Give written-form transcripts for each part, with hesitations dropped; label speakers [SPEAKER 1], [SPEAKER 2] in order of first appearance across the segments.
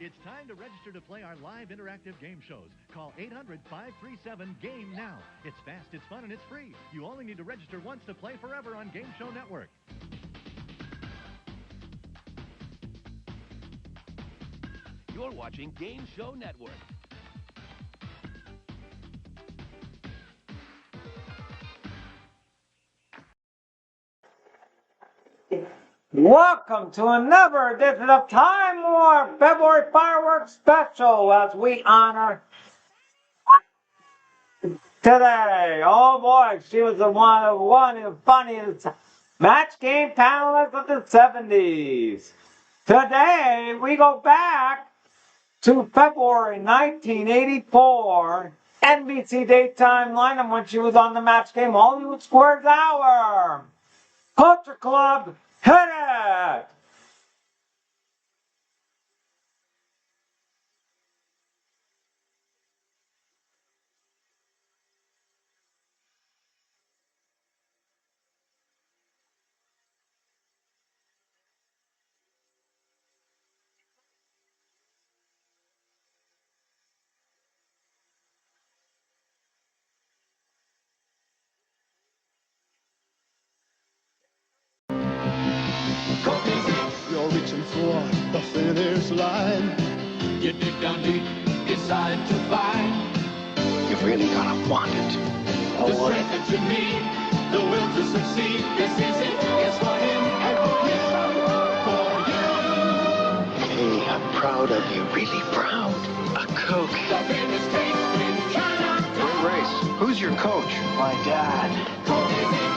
[SPEAKER 1] It's time to register to play our live interactive game shows. Call 800-537-GAME now. It's fast, it's fun, and it's free. You only need to register once to play forever on Game Show Network.
[SPEAKER 2] You're watching Game Show Network.
[SPEAKER 3] Welcome to another edition of Time Warp February Fireworks Special as we honor today. Oh boy, she was the one of the funniest match game panelists of the 70s. Today we go back to February 1984, NBC Daytime Lineup when she was on the match game Hollywood Squares Hour. Culture Club, hit it!
[SPEAKER 4] You're reaching for the finish line.
[SPEAKER 5] You dig down deep, decide to find
[SPEAKER 4] You've really gotta want it.
[SPEAKER 5] the strength that you need, the will to succeed. This is it, it's for him and for you.
[SPEAKER 4] Hey, I'm proud of you, really proud. A Coke.
[SPEAKER 5] The biggest taste in China.
[SPEAKER 4] Great race. Who's your coach? My dad.
[SPEAKER 5] Coke is it.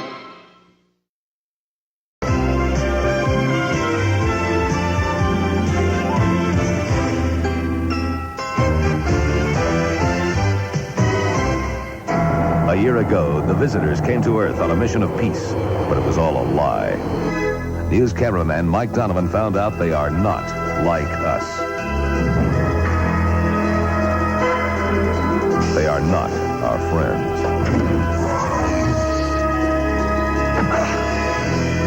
[SPEAKER 6] A year ago, the visitors came to Earth on a mission of peace, but it was all a lie. News cameraman Mike Donovan found out they are not like us. They are not our friends.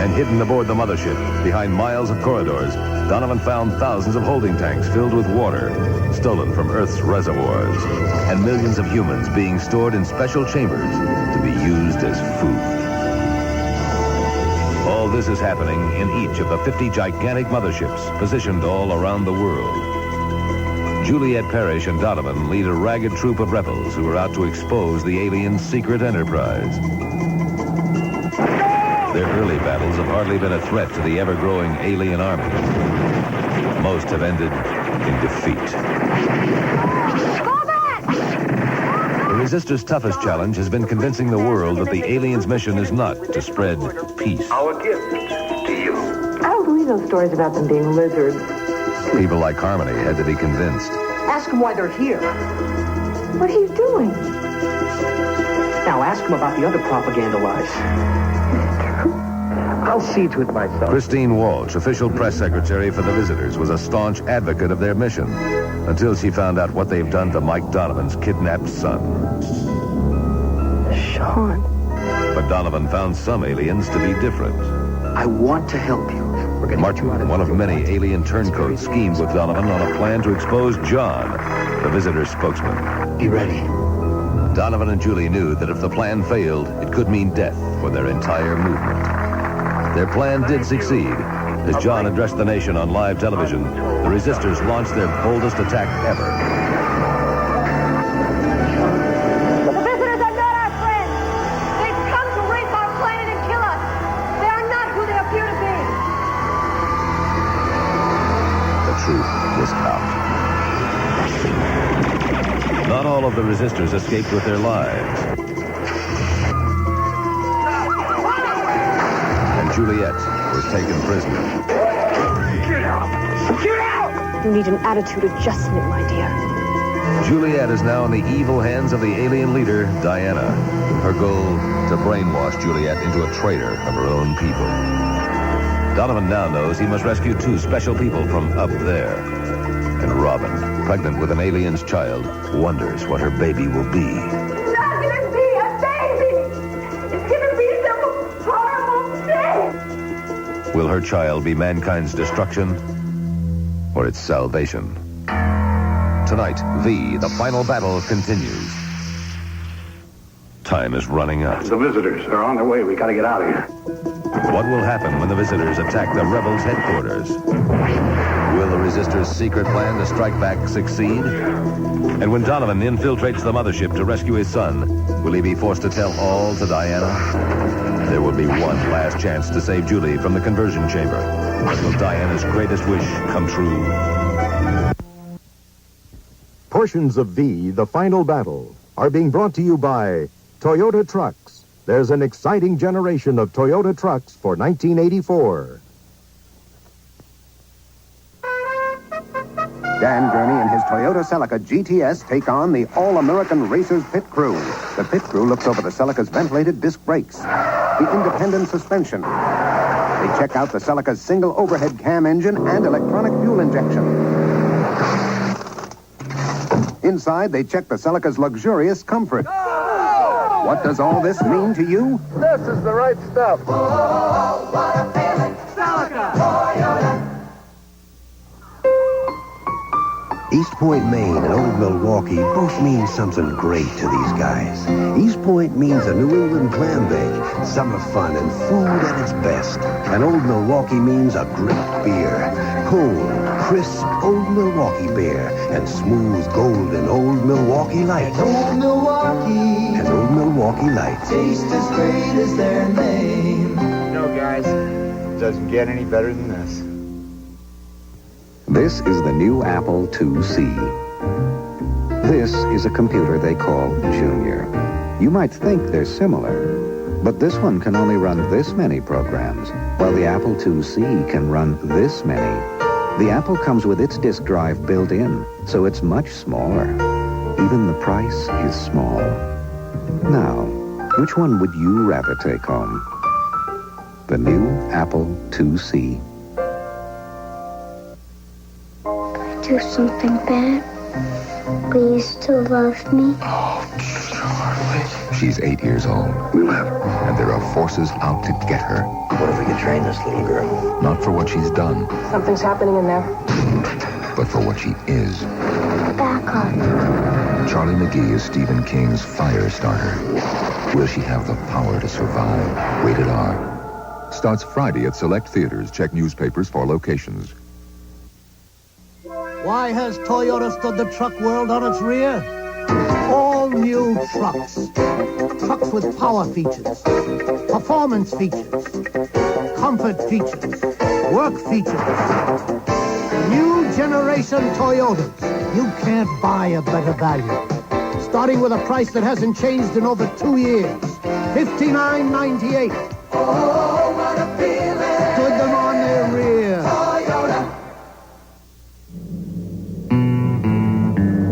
[SPEAKER 6] And hidden aboard the mothership, behind miles of corridors, Donovan found thousands of holding tanks filled with water, stolen from Earth's reservoirs, and millions of humans being stored in special chambers to be used as food. All this is happening in each of the 50 gigantic motherships positioned all around the world. Juliet Parrish and Donovan lead a ragged troop of rebels who are out to expose the aliens' secret enterprise. Their early battles have hardly been a threat to the ever-growing alien army. Most have ended in defeat.
[SPEAKER 7] Go back!
[SPEAKER 6] The Resistors' toughest challenge has been convincing the world that the aliens' mission is not to spread peace.
[SPEAKER 8] Our gift to you.
[SPEAKER 7] I don't believe those stories about them being lizards.
[SPEAKER 6] People like Harmony had to be convinced.
[SPEAKER 9] Ask him why they're here.
[SPEAKER 7] What he's doing?
[SPEAKER 9] Now ask him about the other propaganda lies. I'll see to it myself.
[SPEAKER 6] Christine Walsh, official press secretary for the visitors, was a staunch advocate of their mission until she found out what they've done to Mike Donovan's kidnapped son.
[SPEAKER 7] Sean.
[SPEAKER 6] But Donovan found some aliens to be different.
[SPEAKER 9] I want to help you. We're going to get you out
[SPEAKER 6] Martin,
[SPEAKER 9] of
[SPEAKER 6] one of
[SPEAKER 9] your
[SPEAKER 6] many
[SPEAKER 9] life.
[SPEAKER 6] alien turncoats, schemed with Donovan on a plan to expose John, the visitor's spokesman.
[SPEAKER 9] Be ready.
[SPEAKER 6] Donovan and Julie knew that if the plan failed, it could mean death for their entire movement. Their plan did succeed. As John addressed the nation on live television, the Resistors launched their boldest attack ever.
[SPEAKER 7] The visitors are not our friends. They've come to rape our planet and kill us. They are not who they appear to be.
[SPEAKER 6] The truth was out. Not all of the Resistors escaped with their lives. And Juliet was taken prisoner.
[SPEAKER 7] You need an attitude adjustment, my dear.
[SPEAKER 6] Juliet is now in the evil hands of the alien leader, Diana. Her goal, to brainwash Juliet into a traitor of her own people. Donovan now knows he must rescue two special people from up there. And Robin, pregnant with an alien's child, wonders what her baby will be.
[SPEAKER 7] It's not gonna be a baby. It's gonna be some horrible thing.
[SPEAKER 6] Will her child be mankind's destruction or its salvation? Tonight, the final battle continues. Time is running out.
[SPEAKER 8] The visitors are on their way. We got to get out of here.
[SPEAKER 6] What will happen when the visitors attack the rebels' headquarters? Will the resistors' secret plan to strike back succeed? And when Donovan infiltrates the mothership to rescue his son, will he be forced to tell all to Diana? There will be one last chance to save Julie from the conversion chamber. But will Diana's greatest wish come true?
[SPEAKER 10] Portions of the final battle, are being brought to you by Toyota Trucks. There's an exciting generation of Toyota trucks for 1984.
[SPEAKER 11] Dan Gurney and his Toyota Celica GTS take on the All-American Racers pit crew. The pit crew looks over the Celica's ventilated disc brakes, the independent suspension. They check out the Celica's single overhead cam engine and electronic fuel injection. Inside, they check the Celica's luxurious comfort. What does all this mean to you?
[SPEAKER 4] This is the right stuff.
[SPEAKER 7] Oh, what a feeling. Celica. Toyota.
[SPEAKER 12] East Point, Maine and Old Milwaukee both mean something great to these guys. East Point means a New England clam bake, summer fun and food at its best. And Old Milwaukee means a great beer. Cold, crisp Old Milwaukee beer and smooth golden Old Milwaukee Light.
[SPEAKER 5] Old Milwaukee.
[SPEAKER 12] And Old Milwaukee Light.
[SPEAKER 5] Taste as great as their name.
[SPEAKER 13] No, guys, it doesn't get any better than this.
[SPEAKER 14] This is the new Apple IIc. This is a computer they call Junior. You might think they're similar, but this one can only run this many programs, while the Apple IIc can run this many. The Apple comes with its disk drive built in, so it's much smaller. Even the price is small. Now, which one would you rather take home? The new Apple IIc.
[SPEAKER 15] Do something bad? Will you still love me?
[SPEAKER 16] She's 8 years old.
[SPEAKER 8] We'll have her.
[SPEAKER 16] And there are forces out to get her.
[SPEAKER 12] What if we can train this little girl?
[SPEAKER 16] Not for what she's done,
[SPEAKER 17] Something's happening in there.
[SPEAKER 16] but for what she is.
[SPEAKER 15] Back up.
[SPEAKER 16] Charlie McGee is Stephen King's fire starter. Will she have the power to survive? Rated R. Starts Friday at select theaters. Check newspapers for locations.
[SPEAKER 18] Why has Toyota stood the truck world on its rear? All new trucks. Trucks with power features, performance features, comfort features, work features. New generation Toyotas. You can't buy a better value. Starting with a price that hasn't changed in over 2 years. $59.98.
[SPEAKER 5] Oh, what a feeling.
[SPEAKER 18] Stood them on their rear.
[SPEAKER 5] Toyota.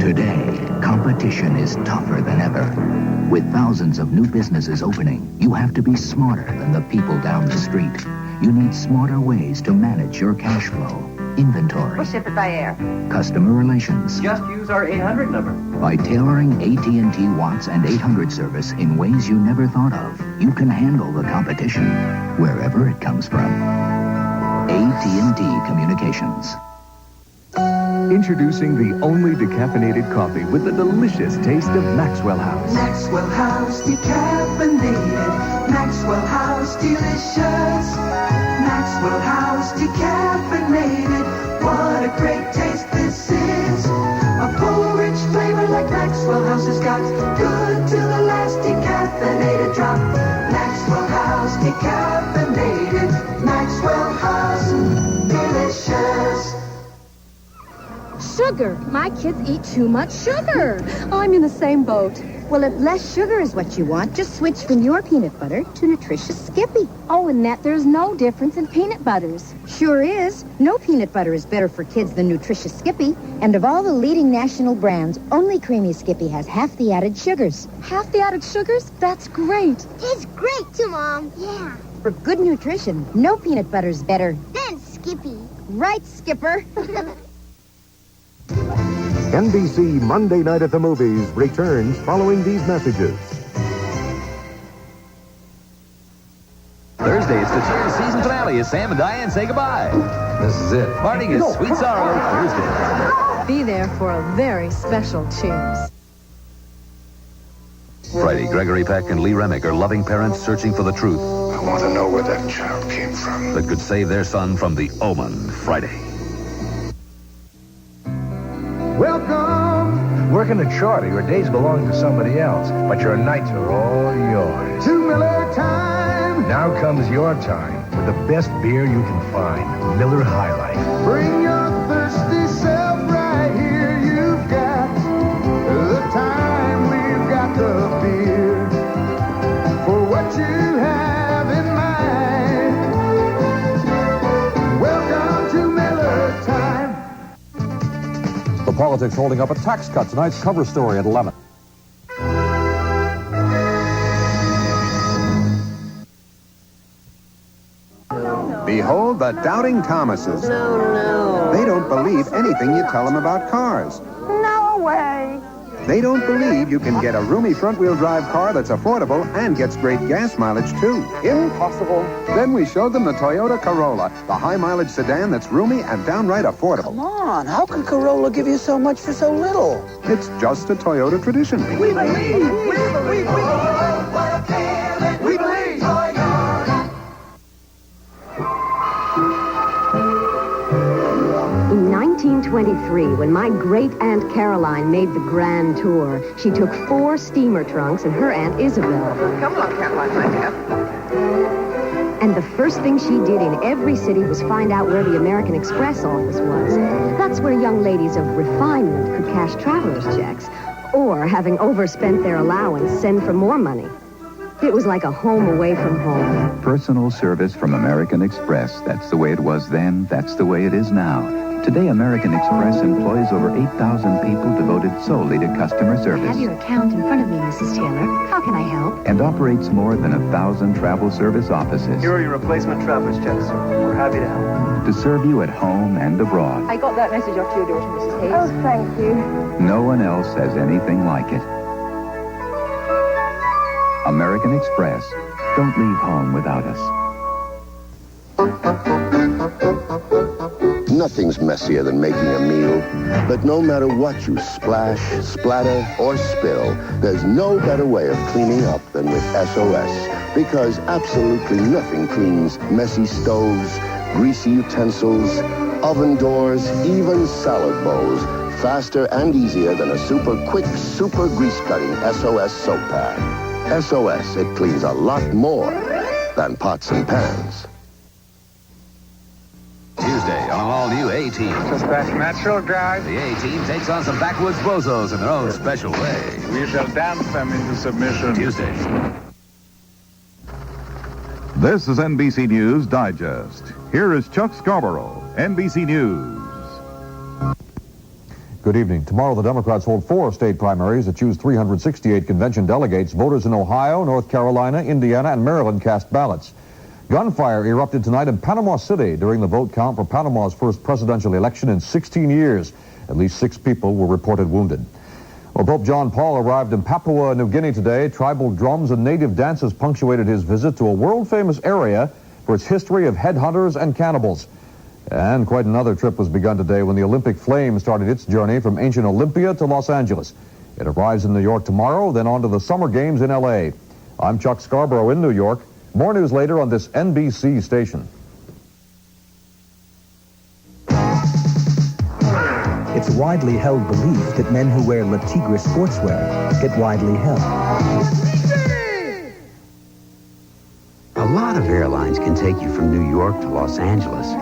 [SPEAKER 19] Today, competition is tougher than ever. With thousands of new businesses opening, you have to be smarter than the people down the street. You need smarter ways to manage your cash flow, inventory,
[SPEAKER 7] We'll ship it by air.
[SPEAKER 19] customer relations.
[SPEAKER 20] Just use our 800 number.
[SPEAKER 19] By tailoring AT&T Watts and 800 service in ways you never thought of, you can handle the competition wherever it comes from. AT&T Communications.
[SPEAKER 21] Introducing the only decaffeinated coffee with the delicious taste of Maxwell House.
[SPEAKER 5] Maxwell House decaffeinated. Maxwell House delicious. Maxwell House decaffeinated. What a great taste this is. A full, rich flavor like Maxwell House has got. Good till the last decaffeinated drop. Maxwell House decaffeinated. Maxwell House delicious.
[SPEAKER 22] Sugar. My kids eat too much sugar. I'm in the same boat.
[SPEAKER 23] Well, if less sugar is what you want, just switch from your peanut butter to nutritious Skippy.
[SPEAKER 22] Oh, Annette, there's no difference in peanut butters.
[SPEAKER 23] Sure is. No peanut butter is better for kids than nutritious Skippy. And of all the leading national brands, only Creamy Skippy has half the added sugars.
[SPEAKER 22] Half the added sugars? That's great.
[SPEAKER 15] It's great too, Mom. Yeah.
[SPEAKER 23] For good nutrition, no peanut butter's better
[SPEAKER 15] Then Skippy.
[SPEAKER 23] Right, Skipper?
[SPEAKER 10] NBC Monday Night at the Movies returns following these messages.
[SPEAKER 24] Thursday, it's the Cheers season finale as Sam and Diane say goodbye.
[SPEAKER 25] This is it.
[SPEAKER 24] Marting is Sweet Sorrow Thursday.
[SPEAKER 22] Be there for a very special cheers.
[SPEAKER 6] Friday, Gregory Peck and Lee Remick are loving parents searching for the truth
[SPEAKER 1] I want to know where that child came from.
[SPEAKER 6] that could save their son from the omen. Friday.
[SPEAKER 17] Welcome! Working at Shorty, your days belong to somebody else, but your nights are all yours. To Miller time! Now comes your time with the best beer you can find, Miller High Life. Bring your thirsty self right here. You've got the time, we've got the beer for what you have in mind. Welcome to Miller time.
[SPEAKER 20] The politics holding up a tax cut. Tonight's cover story at 11.
[SPEAKER 11] Behold the Doubting Thomases. They don't believe anything you tell them about cars.
[SPEAKER 7] No way.
[SPEAKER 11] They don't believe you can get a roomy front-wheel drive car that's affordable and gets great gas mileage, too. Impossible. Then we showed them the Toyota Corolla, the high-mileage sedan that's roomy and downright affordable.
[SPEAKER 24] Come on, how can Corolla give you so much for so little?
[SPEAKER 11] It's just a Toyota tradition.
[SPEAKER 24] We believe! We believe!
[SPEAKER 5] We believe!
[SPEAKER 25] In 1923, when my great-aunt Caroline made the grand tour, she took 4 steamer trunks and her Aunt Isabel.
[SPEAKER 24] Come along, Caroline, my dear.
[SPEAKER 25] And the first thing she did in every city was find out where the American Express office was. That's where young ladies of refinement could cash traveler's checks, or, having overspent their allowance, send for more money. It was like a home away from home.
[SPEAKER 14] Personal service from American Express. That's the way it was then. That's the way it is now. Today, American Express employs over 8,000 people devoted solely to customer
[SPEAKER 23] I
[SPEAKER 14] service
[SPEAKER 23] have your account in front of me, Mrs. Taylor. How can I help?
[SPEAKER 14] and operates more than 1,000 travel service offices
[SPEAKER 26] Here are your replacement traveler's checks. We're happy to help.
[SPEAKER 14] to serve you at home and abroad.
[SPEAKER 22] I got that message off to your daughter, Mrs. Hayes.
[SPEAKER 7] Oh, thank you.
[SPEAKER 14] No one else has anything like it. American Express. Don't leave home without us.
[SPEAKER 12] Nothing's messier than making a meal, but no matter what you splash, splatter, or spill, there's no better way of cleaning up than with SOS, because absolutely nothing cleans messy stoves, greasy utensils, oven doors, even salad bowls, faster and easier than a super quick, super grease-cutting SOS soap pad. SOS, it cleans a lot more than pots and pans.
[SPEAKER 6] Tuesday on an all-new A-Team.
[SPEAKER 27] Just that natural drive.
[SPEAKER 6] The A-Team takes on some backwoods bozos in their own special way.
[SPEAKER 27] We shall dance them into submission.
[SPEAKER 6] Tuesday.
[SPEAKER 28] This is NBC News Digest. Here is Chuck Scarborough, NBC News.
[SPEAKER 20] Good evening. Tomorrow, the Democrats hold 4 state primaries that choose 368 convention delegates. Voters in Ohio, North Carolina, Indiana, and Maryland cast ballots. Gunfire erupted tonight in Panama City during the vote count for Panama's first presidential election in 16 years. At least 6 people were reported wounded. Well, Pope John Paul arrived in Papua New Guinea today. Tribal drums and native dances punctuated his visit to a world-famous area for its history of headhunters and cannibals. And quite another trip was begun today when the Olympic Flame started its journey from ancient Olympia to Los Angeles. It arrives in New York tomorrow, then on to the Summer Games in L.A. I'm Chuck Scarborough in New York. More news later on this NBC station.
[SPEAKER 29] It's a widely held belief that men who wear Le Tigre sportswear get widely held.
[SPEAKER 12] A lot of airlines can take you from New York to Los Angeles.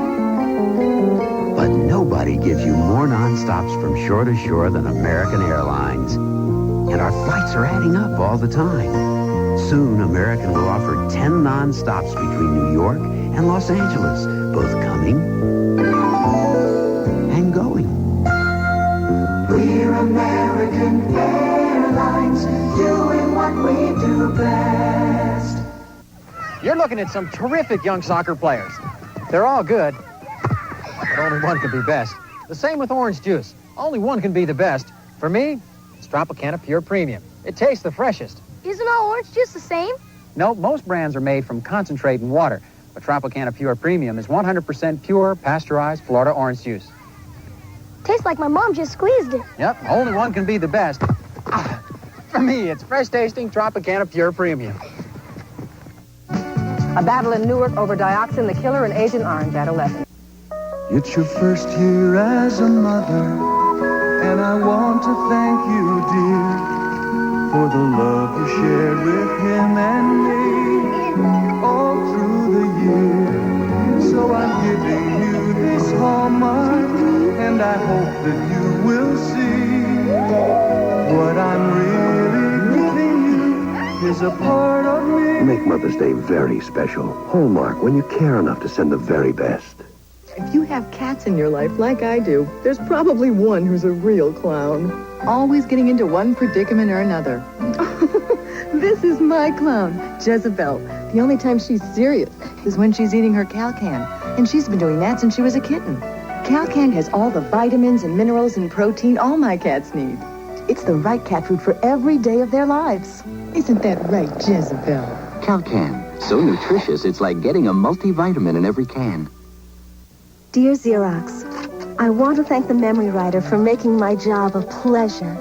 [SPEAKER 12] But nobody gives you more nonstops from shore to shore than American Airlines. And our flights are adding up all the time. Soon, American will offer 10 nonstops between New York and Los Angeles, both coming and going.
[SPEAKER 5] We're American Airlines, doing what we do best.
[SPEAKER 30] You're looking at some terrific young soccer players. They're all good, but only one can be best. The same with orange juice. Only one can be the best. For me, it's Tropicana Pure Premium. It tastes the freshest.
[SPEAKER 7] Isn't all orange juice the same?
[SPEAKER 30] No, most brands are made from concentrate and water, but Tropicana Pure Premium is 100% pure, pasteurized Florida orange juice.
[SPEAKER 15] Tastes like my mom just squeezed it.
[SPEAKER 30] Yep, only one can be the best. For me, it's fresh-tasting Tropicana Pure Premium.
[SPEAKER 2] A battle in Newark over Dioxin the Killer and Agent Orange at 11.
[SPEAKER 5] It's your first year as a mother, and I want to thank you, dear, for the love you shared with him and me all through the year. So I'm giving you this hallmark, and I hope that you will see what I'm really giving you is a part of me.
[SPEAKER 12] Make Mother's Day very special. Hallmark, when you care enough to send the very best.
[SPEAKER 3] If you have cats in your life like I do, there's probably one who's a real clown. Always getting into one predicament or another. This is my clown, Jezebel. The only time she's serious is when she's eating her Calcan. And she's been doing that since she was a kitten. Calcan has all the vitamins and minerals and protein all my cats need. It's the right cat food for every day of their lives. Isn't that right, Jezebel?
[SPEAKER 4] Calcan. So nutritious, it's like getting a multivitamin in every can.
[SPEAKER 15] Dear Xerox, I want to thank the memory writer for making my job a pleasure.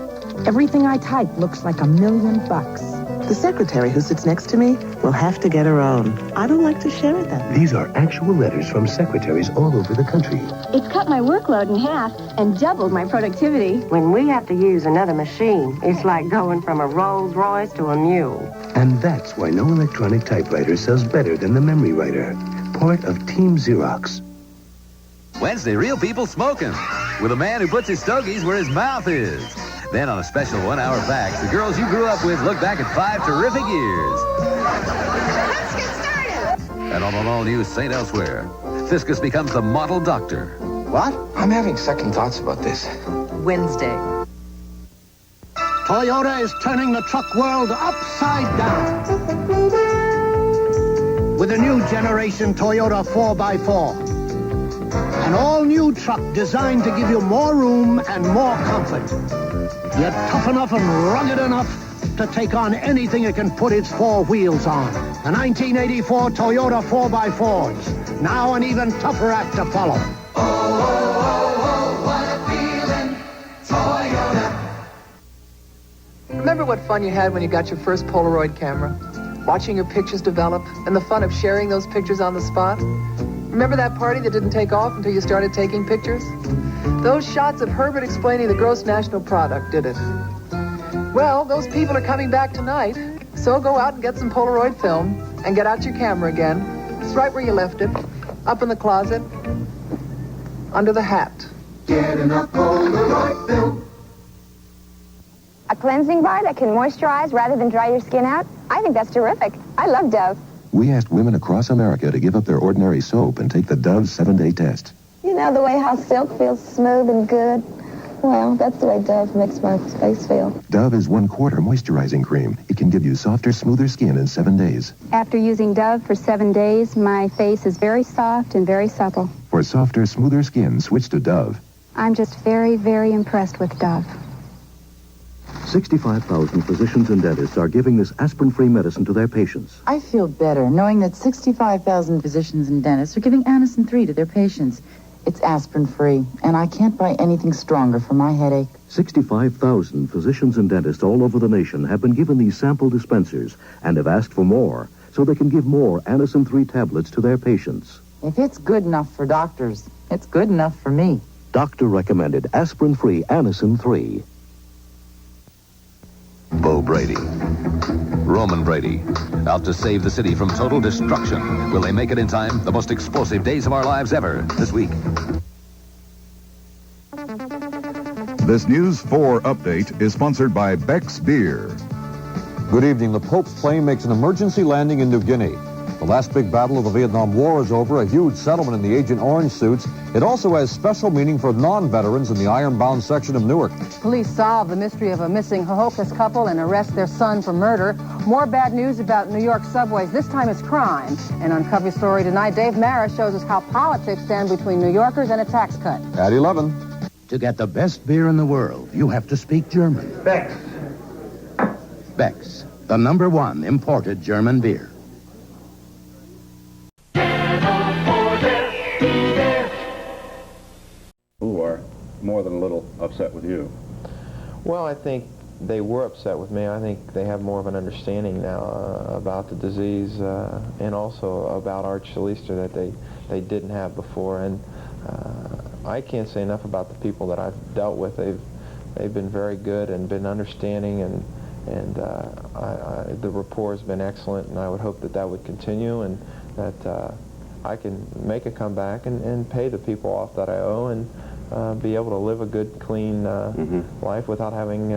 [SPEAKER 8] Everything I type looks like $1,000,000.
[SPEAKER 24] The secretary who sits next to me will have to get her own. I don't like to share them.
[SPEAKER 12] These are actual letters from secretaries all over the country.
[SPEAKER 15] It's cut my workload in half and doubled my productivity.
[SPEAKER 9] When we have to use another machine, it's like going from a Rolls Royce to a mule.
[SPEAKER 12] And that's why no electronic typewriter sells better than the memory writer. Part of Team Xerox.
[SPEAKER 6] Wednesday, Real People Smoking, with a man who puts his stogies where his mouth is. Then on a special 1-hour facts, the girls you grew up with look back at 5 terrific years.
[SPEAKER 7] Let's get started.
[SPEAKER 6] And on an all-new St. Elsewhere, Fiscus becomes the model doctor.
[SPEAKER 13] What? I'm having second thoughts about this.
[SPEAKER 2] Wednesday.
[SPEAKER 16] Toyota is turning the truck world upside down. With a new generation Toyota 4x4. An all-new truck designed to give you more room and more comfort. Yet tough enough and rugged enough to take on anything it can put its 4 wheels on. The 1984 Toyota 4x4s. Now an even tougher act to follow.
[SPEAKER 5] Oh, what a feeling, Toyota.
[SPEAKER 2] Remember what fun you had when you got your first Polaroid camera? Watching your pictures develop and the fun of sharing those pictures on the spot? Remember that party that didn't take off until you started taking pictures? Those shots of Herbert explaining the gross national product did it. Well, those people are coming back tonight, so go out and get some Polaroid film and get out your camera again. It's right where you left it, up in the closet, under the hat.
[SPEAKER 5] Getting a Polaroid film.
[SPEAKER 7] A cleansing bar that can moisturize rather than dry your skin out? I think that's terrific. I love Dove.
[SPEAKER 12] We asked women across America to give up their ordinary soap and take the Dove 7-day test.
[SPEAKER 7] You know the way how silk feels smooth and good? Well, that's the way Dove makes my face feel.
[SPEAKER 12] Dove is 1/4 moisturizing cream. It can give you softer, smoother skin in 7 days.
[SPEAKER 7] After using Dove for 7 days, my face is very soft and very supple.
[SPEAKER 12] For softer, smoother skin, switch to Dove.
[SPEAKER 7] I'm just very, very impressed with Dove.
[SPEAKER 12] 65,000 physicians and dentists are giving this aspirin-free medicine to their patients.
[SPEAKER 3] I feel better knowing that 65,000 physicians and dentists are giving Anacin 3 to their patients. It's aspirin-free, and I can't buy anything stronger for my headache.
[SPEAKER 12] 65,000 physicians and dentists all over the nation have been given these sample dispensers and have asked for more, so they can give more Anacin 3 tablets to their patients.
[SPEAKER 3] If it's good enough for doctors, it's good enough for me.
[SPEAKER 12] Doctor-recommended aspirin-free Anacin 3.
[SPEAKER 6] Bo Brady. Roman Brady. Out to save the city from total destruction. Will they make it in time? The most explosive days of our lives ever. This week.
[SPEAKER 28] This News 4 update is sponsored by Beck's Beer.
[SPEAKER 20] Good evening. The Pope's plane makes an emergency landing in New Guinea. The last big battle of the Vietnam War is over, a huge settlement in the Agent Orange suits. It also has special meaning for non-veterans in the ironbound section of Newark.
[SPEAKER 2] Police solve the mystery of a missing Hohokus couple and arrest their son for murder. More bad news about New York subways. This time it's crime. And on Cover Story tonight, Dave Maris shows us how politics stand between New Yorkers and a tax cut.
[SPEAKER 20] At 11.
[SPEAKER 18] To get the best beer in the world, you have to speak German.
[SPEAKER 13] Beck's.
[SPEAKER 18] Beck's, the #1 imported German beer.
[SPEAKER 1] more than a little upset with you.
[SPEAKER 10] Well, I think they were upset with me. I think they have more of an understanding now about the disease and also about Arch Lister that they didn't have before. And I can't say enough about the people that I've dealt with. They've been very good and been understanding, and the rapport has been excellent, and I would hope that that would continue, and that I can make a comeback and pay the people off that I owe, and be able to live a good, clean life without having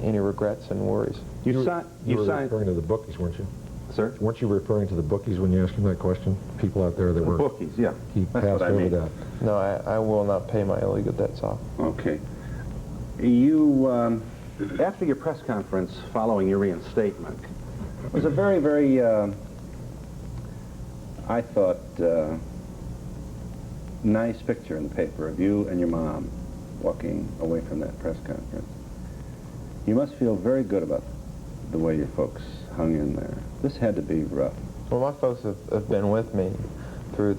[SPEAKER 10] any regrets and worries.
[SPEAKER 11] You were referring to the bookies, weren't you?
[SPEAKER 1] Sir?
[SPEAKER 11] Weren't you referring to the bookies when you asked him that question? People out there that were...
[SPEAKER 1] Bookies, yeah.
[SPEAKER 11] He passed over that.
[SPEAKER 10] No, I will not pay my illegal debts off.
[SPEAKER 1] Okay. You, after your press conference following your reinstatement, it was a very, very, I thought, nice picture in the paper of you and your mom walking away from that press conference. You must feel very good about the way your folks hung in there. This had to be rough.
[SPEAKER 10] Well, my folks have been with me through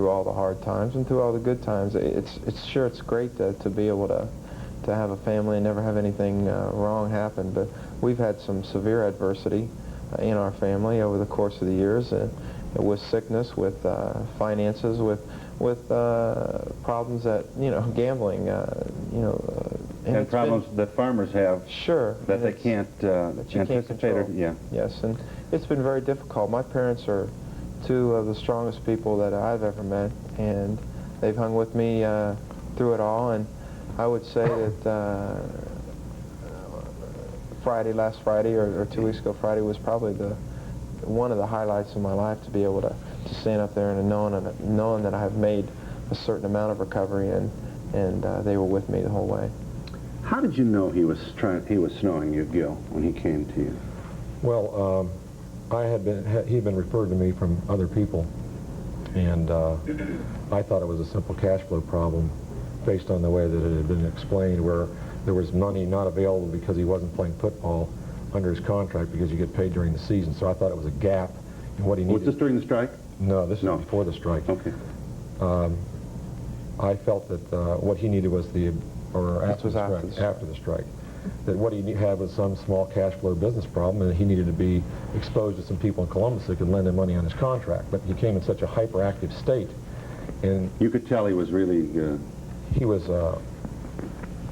[SPEAKER 10] all the hard times and through all the good times. It's great to be able to have a family and never have anything wrong happen, but we've had some severe adversity in our family over the course of the years, with sickness, with finances, with problems that, gambling,
[SPEAKER 1] and problems that farmers have.
[SPEAKER 10] Sure.
[SPEAKER 1] That they can't anticipate. Or, yeah.
[SPEAKER 10] Yes, and it's been very difficult. My parents are two of the strongest people that I've ever met, and they've hung with me through it all, and I would say that last Friday, or 2 weeks ago Friday, was probably one of the highlights of my life, to be able to stand up there and knowing that I have made a certain amount of recovery, and they were with me the whole way.
[SPEAKER 1] How did you know he was snowing you, Gil, when he came to you?
[SPEAKER 11] Well, he'd been referred to me from other people, and I thought it was a simple cash flow problem based on the way that it had been explained, where there was money not available because he wasn't playing football under his contract because you get paid during the season. So I thought it was a gap in what he needed.
[SPEAKER 1] Was this during the strike?
[SPEAKER 11] No, this was before the strike.
[SPEAKER 1] Okay.
[SPEAKER 11] I felt that what he needed was after the strike, that what he had was some small cash flow business problem, and he needed to be exposed to some people in Columbus that could lend him money on his contract. But he came in such a hyperactive state, and
[SPEAKER 1] you could tell he was really.
[SPEAKER 11] He was.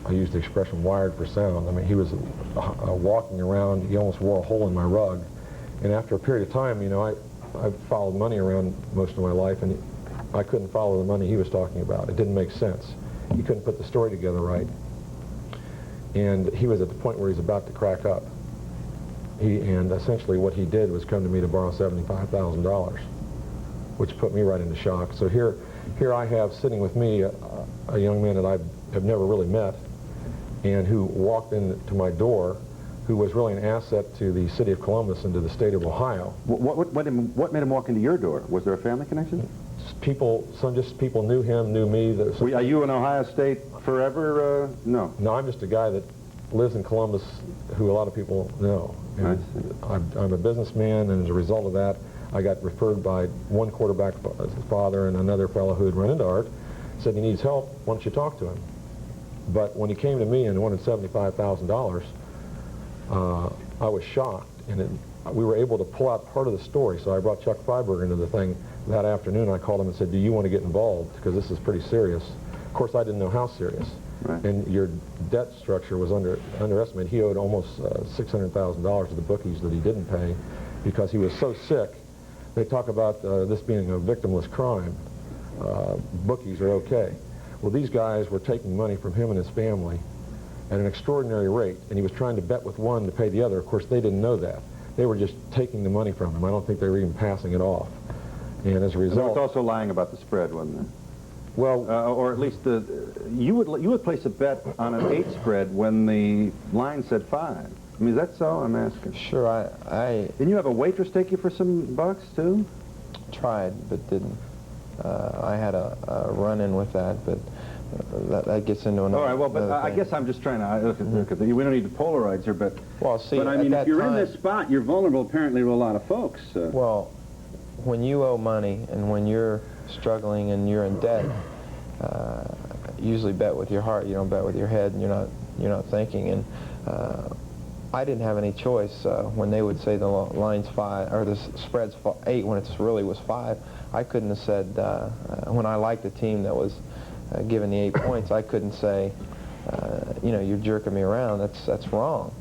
[SPEAKER 11] I used the expression wired for sound. I mean, he was walking around. He almost wore a hole in my rug, and after a period of time, I followed money around most of my life, and I couldn't follow the money he was talking about. It didn't make sense. He couldn't put the story together right. And he was at the point where he's about to crack up. And essentially what he did was come to me to borrow $75,000, which put me right into shock. So here I have sitting with me a young man that I have never really met, and who walked into my door, who was really an asset to the city of Columbus and to the state of Ohio.
[SPEAKER 1] What made him walk into your door? Was there a family connection?
[SPEAKER 11] People knew him, knew me.
[SPEAKER 1] Are you in Ohio State forever? No.
[SPEAKER 11] No, I'm just a guy that lives in Columbus who a lot of people know. And I'm a businessman, and as a result of that, I got referred by one quarterback father and another fellow who had run into Art, said he needs help, why don't you talk to him? But when he came to me and wanted $75,000, I was shocked, and we were able to pull out part of the story. So I brought Chuck Freiberger into the thing that afternoon. I called him and said, do you want to get involved? Because this is pretty serious. Of course, I didn't know how serious.
[SPEAKER 1] Right.
[SPEAKER 11] And your debt structure was underestimated. He owed almost $600,000 to the bookies that he didn't pay because he was so sick. They talk about this being a victimless crime. Bookies are okay. Well, these guys were taking money from him and his family at an extraordinary rate, and he was trying to bet with one to pay the other. Of course, they didn't know that. They were just taking the money from him. I don't think they were even passing it off. And as a result...
[SPEAKER 1] There was also lying about the spread, wasn't there?
[SPEAKER 11] Well...
[SPEAKER 1] or at least you would place a bet on an 8 spread when the line said 5. I mean, is that so? I'm asking.
[SPEAKER 10] Sure,
[SPEAKER 1] Didn't you have a waitress take you for some bucks, too?
[SPEAKER 10] Tried, but didn't. I had a run-in with that, but that gets into another...
[SPEAKER 1] All right, well, but I guess I'm just trying to look at the... We don't need the Polaroids here, but...
[SPEAKER 10] Well, see,
[SPEAKER 1] but I mean, if you're in this spot, you're vulnerable apparently to a lot of folks.
[SPEAKER 10] Well, when you owe money and when you're struggling and you're in debt, usually bet with your heart. You don't bet with your head, and you're not thinking. And I didn't have any choice when they would say the line's 5 or the spread's 8 when it really was 5. I couldn't have said when I liked a team that was given the 8 points. I couldn't say, you're jerking me around. That's wrong.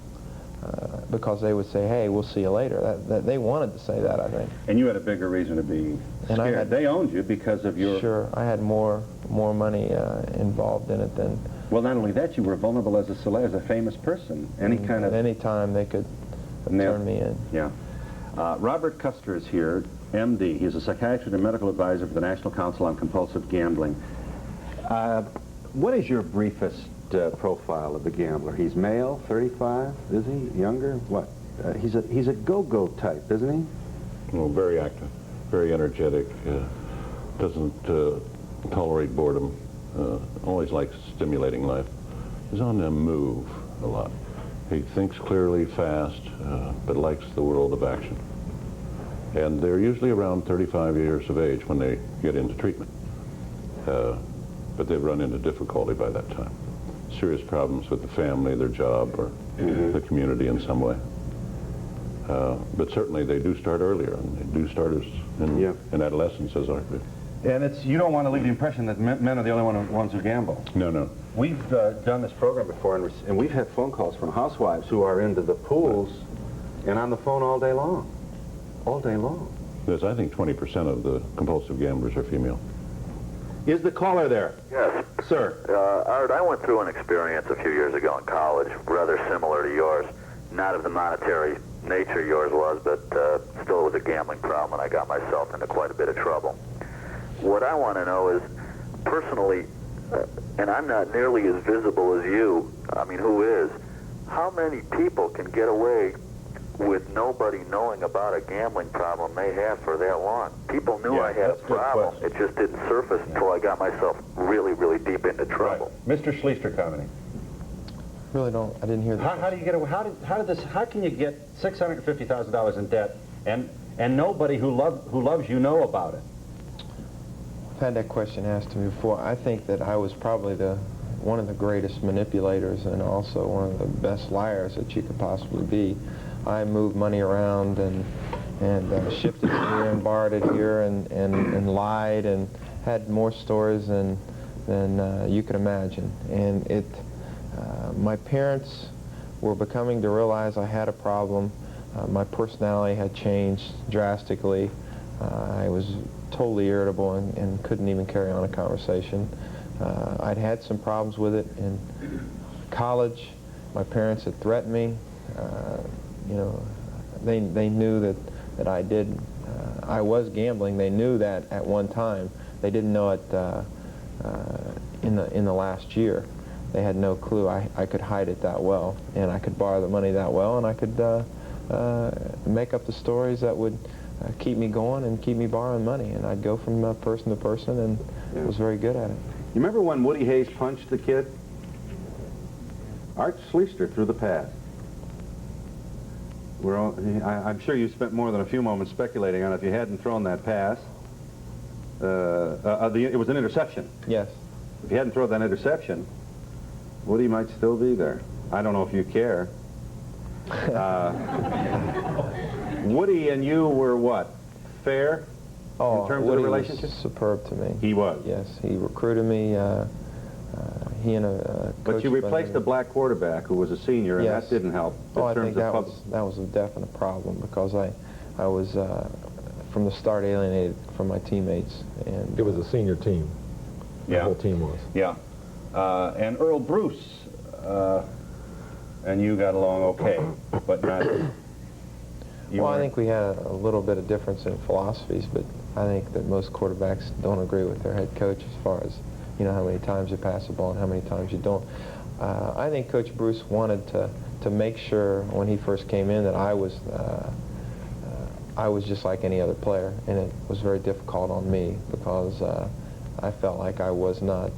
[SPEAKER 10] Because they would say, hey, we'll see you later. They wanted to say that, I think.
[SPEAKER 1] And you had a bigger reason to be scared. They owned you because of your...
[SPEAKER 10] Sure, I had more money involved in it than...
[SPEAKER 1] Well, not only that, you were vulnerable as a famous person. Any kind of...
[SPEAKER 10] Any time they could turn me in.
[SPEAKER 1] Yeah. Robert Custer is here, M.D. He's a psychiatrist and medical advisor for the National Council on Compulsive Gambling. What is your briefest profile of the gambler? He's male, 35, is he? Younger? What? He's a go-go type, isn't he?
[SPEAKER 14] Well, very active, very energetic, doesn't tolerate boredom, always likes stimulating life. He's on the move a lot. He thinks clearly, fast, but likes the world of action. And they're usually around 35 years of age when they get into treatment. But they've run into difficulty by that time. Serious problems with the family, their job, or the community in some way. But certainly they do start earlier, and they do start in adolescence, as Art did.
[SPEAKER 1] And you don't want to leave the impression that men are the only ones who gamble.
[SPEAKER 14] No, no.
[SPEAKER 1] We've done this program before, and we've had phone calls from housewives who are into the pools and on the phone all day long. All day long.
[SPEAKER 14] Yes, I think 20% of the compulsive gamblers are female.
[SPEAKER 1] Is the caller there?
[SPEAKER 17] Yes.
[SPEAKER 1] Sir.
[SPEAKER 17] Art, I went through an experience a few years ago in college, rather similar to yours. Not of the monetary nature yours was, but still it was a gambling problem, and I got myself into quite a bit of trouble. What I want to know is, personally, and I'm not nearly as visible as you, I mean, who is, how many people can get away with nobody knowing about a gambling problem they have for that long? People knew I had a problem. It just didn't surface until I got myself really, really deep into trouble.
[SPEAKER 1] Right. Mr. Schleister commenting.
[SPEAKER 10] Really don't. I didn't hear that.
[SPEAKER 1] How do you get away? How can you get $650,000 in debt and nobody who loves you know about it?
[SPEAKER 10] I've had that question asked to me before. I think that I was probably one of the greatest manipulators and also one of the best liars that you could possibly be. I moved money around and shifted it here and borrowed it here and lied and had more stories than you could imagine. And my parents were becoming to realize I had a problem. My personality had changed drastically. I was totally irritable and couldn't even carry on a conversation. I'd had some problems with it in college. My parents had threatened me. They knew that I was gambling. They knew that at one time. They didn't know it in the last year. They had no clue I could hide it that well, and I could borrow the money that well, and I could make up the stories that would keep me going and keep me borrowing money. And I'd go from person to person, and was very good at it.
[SPEAKER 1] You remember when Woody Hayes punched the kid? Art Schleister threw the pass. I'm sure you spent more than a few moments speculating on if you hadn't thrown that pass. It was an interception.
[SPEAKER 10] Yes.
[SPEAKER 1] If you hadn't thrown that interception, Woody might still be there. I don't know if you care. Woody and you were what? Fair? In terms of the relationship?
[SPEAKER 10] Was superb to me.
[SPEAKER 1] He was?
[SPEAKER 10] Yes. He recruited me. He and a coach.
[SPEAKER 1] But you replaced the black quarterback who was a senior, and that didn't help.
[SPEAKER 10] I think that was a definite problem because I was from the start alienated from my teammates. And
[SPEAKER 11] it was a senior team. The whole team was.
[SPEAKER 1] Yeah. And Earl Bruce and you got along okay, but not...
[SPEAKER 10] I think we had a little bit of difference in philosophies, but I think that most quarterbacks don't agree with their head coach as far as, how many times you pass the ball and how many times you don't. I think Coach Bruce wanted to make sure when he first came in that I was just like any other player, and it was very difficult on me because I felt like I was not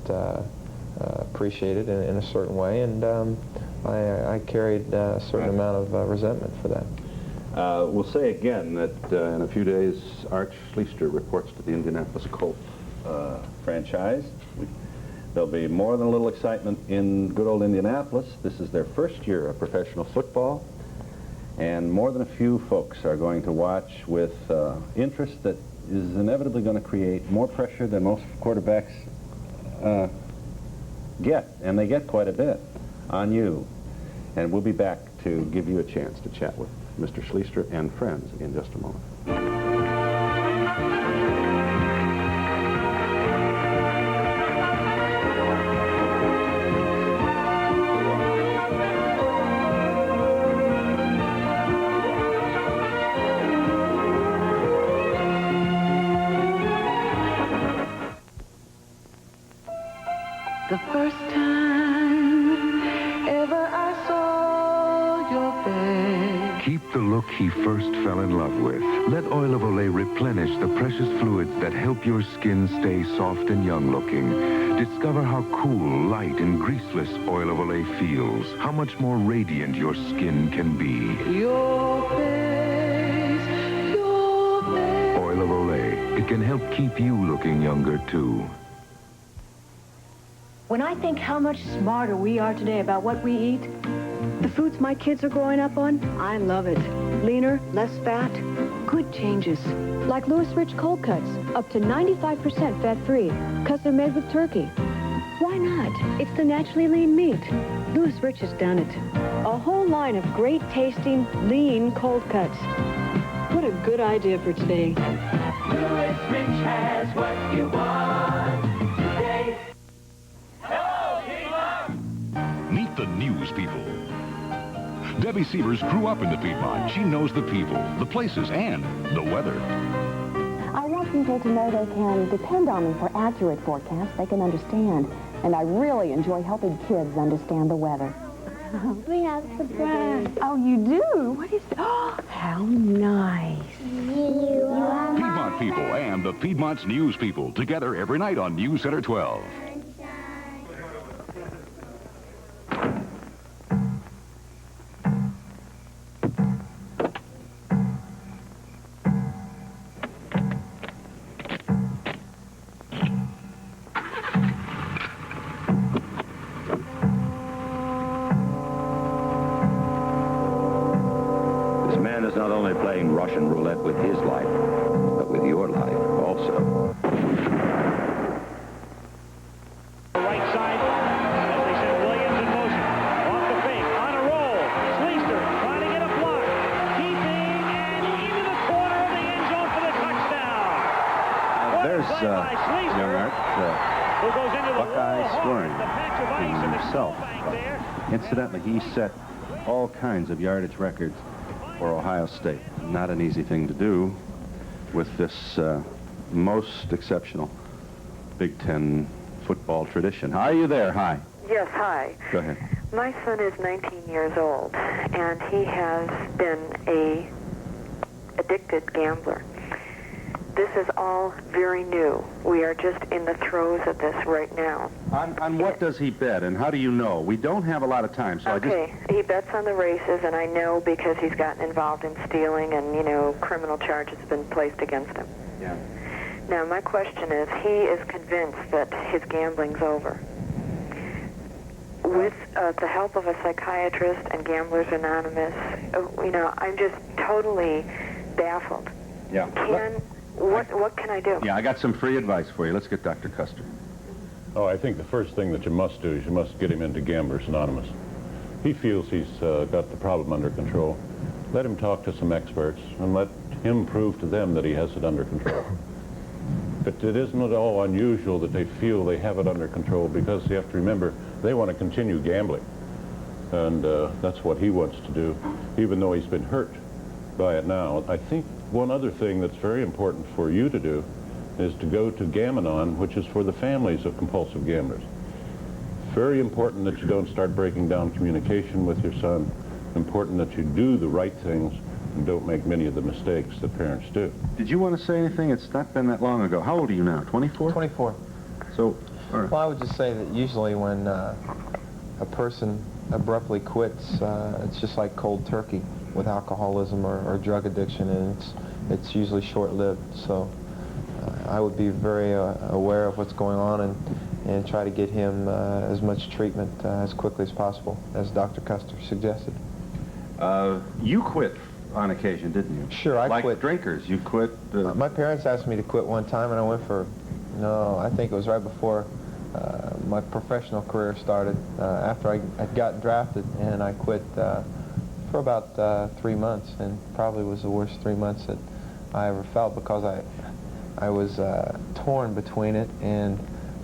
[SPEAKER 10] appreciated in a certain way, and I carried a certain amount of resentment for that.
[SPEAKER 1] We'll say again that in a few days, Art Schleister reports to the Indianapolis Colts franchise. There'll be more than a little excitement in good old Indianapolis. This is their first year of professional football, and more than a few folks are going to watch with interest that is inevitably going to create more pressure than most quarterbacks get, and they get quite a bit, on you. And we'll be back to give you a chance to chat with Mr. Schleister and friends in just a moment.
[SPEAKER 5] The first time ever I saw your face.
[SPEAKER 4] Keep the look he first fell in love with. Let Oil of Olay replenish the precious fluids that help your skin stay soft and young-looking. Discover how cool, light, and greaseless Oil of Olay feels. How much more radiant your skin can be.
[SPEAKER 5] Your face, your face.
[SPEAKER 4] Oil of Olay. It can help keep you looking younger, too.
[SPEAKER 19] When I think how much smarter we are today about what we eat, the foods my kids are growing up on, I love it. Leaner, less fat, good changes. Like Louis Rich cold cuts, up to 95% fat-free, because they're made with turkey. Why not? It's the naturally lean meat. Louis Rich has done it. A whole line of great tasting, lean cold cuts. What a good idea for today.
[SPEAKER 5] Louis Rich has what you want today.
[SPEAKER 21] Meet the news people. Debbie Sievers grew up in the Piedmont. She knows the people, the places, and the weather.
[SPEAKER 8] I want people to know they can depend on me for accurate forecasts they can understand. And I really enjoy helping kids understand the weather.
[SPEAKER 7] We have a surprise.
[SPEAKER 8] Oh, you do? What is that? Oh, how nice.
[SPEAKER 21] Piedmont people and the Piedmont's news people together every night on News Center 12.
[SPEAKER 22] Not only playing Russian roulette with his life, but with your life also.
[SPEAKER 23] Right side, as they said, Williams in motion. Off the fake, on a roll. Schleister trying to get a block. Keeping and into the corner of the end zone for the touchdown.
[SPEAKER 1] There's young Art,
[SPEAKER 23] who goes into the
[SPEAKER 1] Buckeye scoring in himself. Incidentally, he set all kinds of yardage records for Ohio State. Not an easy thing to do with this most exceptional Big Ten football tradition. Are you there? Hi.
[SPEAKER 25] Yes, hi.
[SPEAKER 1] Go ahead.
[SPEAKER 25] My son is 19 years old, and he has been a addicted gambler. This is all very new. We are just in the throes of this right now.
[SPEAKER 1] On what does he bet, and how do you know? We don't have a lot of time, so
[SPEAKER 25] Okay, he bets on the races, and I know because he's gotten involved in stealing and, you know, criminal charges have been placed against him.
[SPEAKER 1] Yeah.
[SPEAKER 25] Now, my question is, he is convinced that his gambling's over. With the help of a psychiatrist and Gamblers Anonymous, you know, I'm just totally baffled.
[SPEAKER 1] Yeah.
[SPEAKER 25] What can I do?
[SPEAKER 1] Yeah, I got some free advice for you. Let's get Dr. Custer.
[SPEAKER 14] Oh, I think the first thing that you must do is you must get him into Gamblers Anonymous. He feels he's got the problem under control. Let him talk to some experts and let him prove to them that he has it under control. But it isn't at all unusual that they feel they have it under control, because you have to remember they want to continue gambling. And that's what he wants to do, even though he's been hurt by it now. I think one other thing that's very important for you to do is to go to Gam-Anon, which is for the families of compulsive gamblers. Very important that you don't start breaking down communication with your son. Important that you do the right things and don't make many of the mistakes that parents do.
[SPEAKER 1] Did you want to say anything? It's not been that long ago. How old are you now, 24?
[SPEAKER 10] 24.
[SPEAKER 1] So,
[SPEAKER 10] well, I would just say that usually when a person abruptly quits, it's just like cold turkey with alcoholism or drug addiction, and it's usually short-lived. So I would be very aware of what's going on and try to get him as much treatment as quickly as possible, as Dr. Custer suggested.
[SPEAKER 1] You quit on occasion, didn't you?
[SPEAKER 10] Sure, I
[SPEAKER 1] like
[SPEAKER 10] quit.
[SPEAKER 1] Drinkers, you quit.
[SPEAKER 10] My parents asked me to quit one time, and I went for, no, I think it was right before my professional career started, after I'd gotten drafted, and I quit for about 3 months, and probably was the worst 3 months that I ever felt, because I was torn between it, and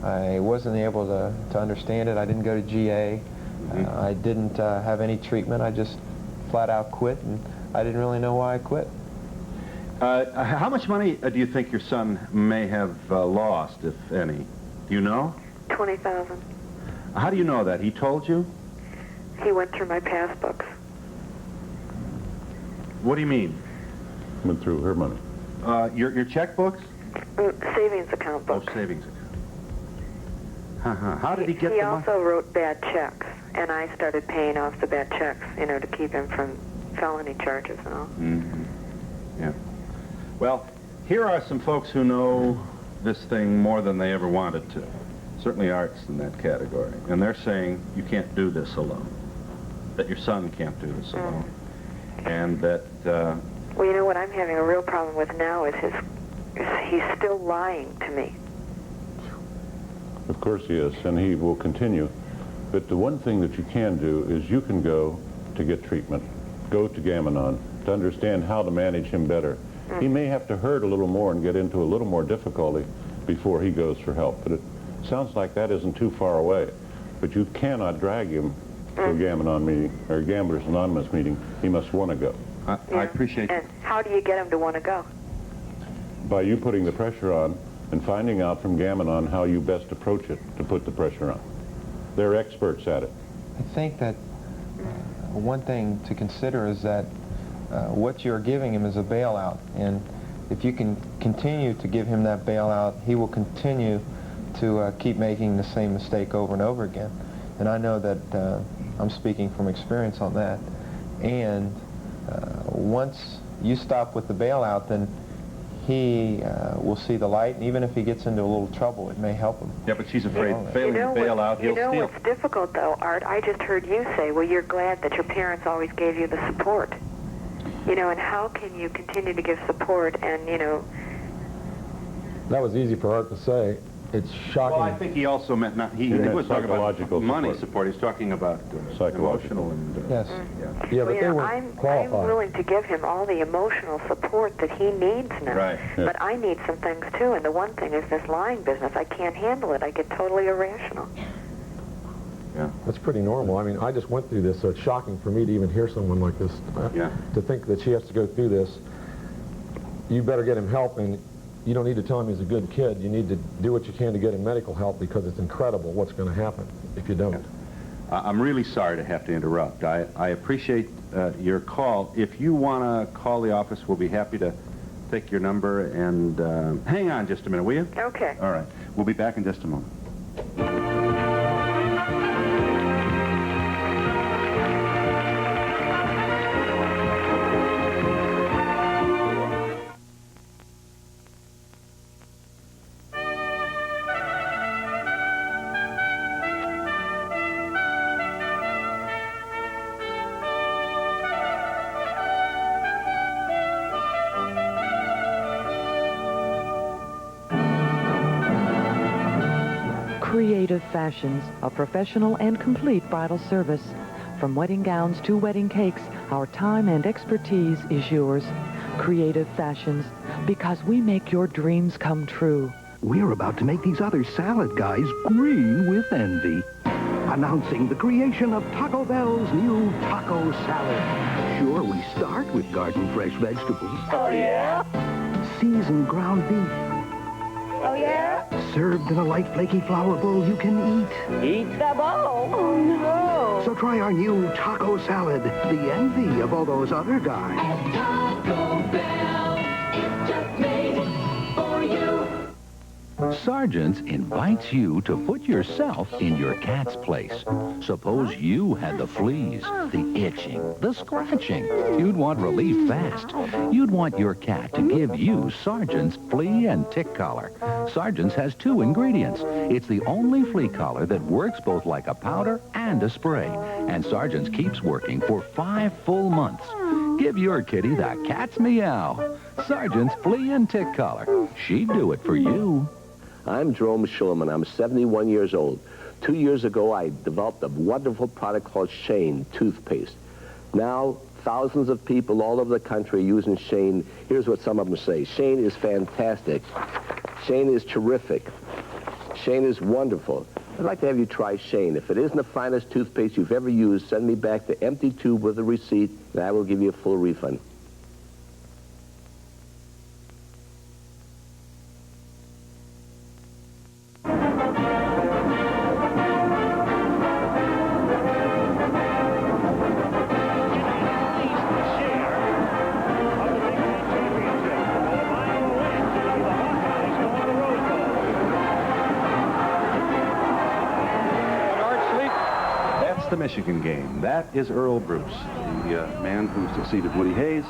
[SPEAKER 10] I wasn't able to understand it. I didn't go to GA. I didn't have any treatment. I just flat out quit, and I didn't really know why I quit.
[SPEAKER 1] How much money do you think your son may have lost, if any? Do you know?
[SPEAKER 25] $20,000.
[SPEAKER 1] How do you know that? He told you?
[SPEAKER 25] He went through my passbooks.
[SPEAKER 1] What do you mean?
[SPEAKER 14] Went through her money.
[SPEAKER 1] Your checkbooks?
[SPEAKER 25] Savings account books.
[SPEAKER 1] Oh, savings account. How did he get
[SPEAKER 25] He
[SPEAKER 1] the money?
[SPEAKER 25] also wrote bad checks, and I started paying off the bad checks, to keep him from felony charges and all.
[SPEAKER 1] Mm-hmm. Yeah. Well, here are some folks who know this thing more than they ever wanted to. Certainly Art's in that category. And they're saying you can't do this alone. That your son can't do this alone. And that...
[SPEAKER 25] Well, what I'm having a real problem with now is he's still lying to me.
[SPEAKER 14] Of course he is, and he will continue. But the one thing that you can do is you can go to get treatment. Go to Gam-Anon to understand how to manage him better. He may have to hurt a little more and get into a little more difficulty before he goes for help. But it sounds like that isn't too far away. But you cannot drag him to a Gam-Anon meeting or a Gamblers Anonymous meeting. He must want to go.
[SPEAKER 1] I appreciate
[SPEAKER 25] And how do you get him to want to go?
[SPEAKER 14] By you putting the pressure on and finding out from Gam-Anon how you best approach it to put the pressure on. They're experts at it.
[SPEAKER 10] I think that one thing to consider is that what you're giving him is a bailout, and if you can continue to give him that bailout, he will continue to keep making the same mistake over and over again. And I know that I'm speaking from experience on that. And once you stop with the bailout, then he will see the light, and even if he gets into a little trouble, it may help him.
[SPEAKER 1] Yeah, but she's afraid failing to bail out, he'll steal.
[SPEAKER 25] What's difficult, though, Art, I just heard you say, well, you're glad that your parents always gave you the support. And how can you continue to give support and,
[SPEAKER 11] That was easy for Art to say. It's shocking.
[SPEAKER 1] Well, I think he also meant not, he was talking about money support. He's talking about emotional and...
[SPEAKER 10] yes.
[SPEAKER 11] Yeah, but they weren't
[SPEAKER 25] I'm
[SPEAKER 11] qualified.
[SPEAKER 25] willing to give him all the emotional support that he needs now.
[SPEAKER 1] Right.
[SPEAKER 25] But I need some things, too, and the one thing is this lying business. I can't handle it. I get totally irrational.
[SPEAKER 11] Yeah. That's pretty normal. I mean, I just went through this, so it's shocking for me to even hear someone like this. To think that she has to go through this. You better get him help, and you don't need to tell him he's a good kid. You need to do what you can to get him medical help, because it's incredible what's going to happen if you don't.
[SPEAKER 1] I'm really sorry to have to interrupt. I appreciate your call. If you want to call the office, we'll be happy to take your number. And hang on just a minute, will you?
[SPEAKER 25] Okay.
[SPEAKER 1] All right. We'll be back in just a moment.
[SPEAKER 3] Creative Fashions, a professional and complete bridal service. From wedding gowns to wedding cakes, our time and expertise is yours. Creative Fashions, because we make your dreams come true.
[SPEAKER 9] We're about to make these other salad guys green with envy. Announcing the creation of Taco Bell's new taco salad. Sure, we start with garden fresh vegetables.
[SPEAKER 7] Oh, yeah?
[SPEAKER 9] Seasoned ground beef.
[SPEAKER 7] Oh, yeah?
[SPEAKER 9] Served in a light flaky flour bowl you can eat.
[SPEAKER 7] Eat the bowl. Oh, no.
[SPEAKER 9] So try our new taco salad, the envy of all those other guys.
[SPEAKER 7] Taco Bell, it's just made for you.
[SPEAKER 21] Sargent's invites you to put yourself in your cat's place. Suppose you had the fleas, the itching, the scratching. You'd want relief fast. You'd want your cat to give you Sargent's flea and tick collar. Sargent's has 2 ingredients. It's the only flea collar that works both like a powder and a spray. And Sargent's keeps working for 5 full months. Give your kitty the cat's meow. Sargent's flea and tick collar. She'd do it for you.
[SPEAKER 6] I'm Jerome Schulman. I'm 71 years old. 2 years ago, I developed a wonderful product called Shane toothpaste. Now, thousands of people all over the country are using Shane. Here's what some of them say. Shane is fantastic. Shane is terrific. Shane is wonderful. I'd like to have you try Shane. If it isn't the finest toothpaste you've ever used, send me back the empty tube with a receipt, and I will give you a full refund.
[SPEAKER 1] The Michigan game. That is Earl Bruce, the man who succeeded Woody Hayes,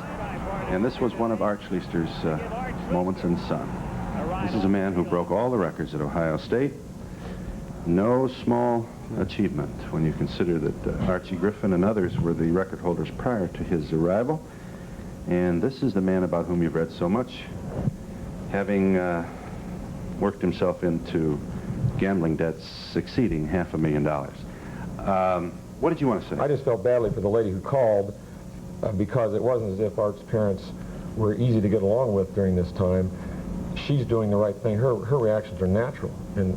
[SPEAKER 1] and this was one of Art Schleister's moments in sun. This is a man who broke all the records at Ohio State. No small achievement when you consider that Archie Griffin and others were the record holders prior to his arrival. And this is the man about whom you've read so much, having worked himself into gambling debts exceeding $500,000. What did you want to say?
[SPEAKER 11] I just felt badly for the lady who called because it wasn't as if Art's parents were easy to get along with during this time. She's doing the right thing. Her reactions are natural, and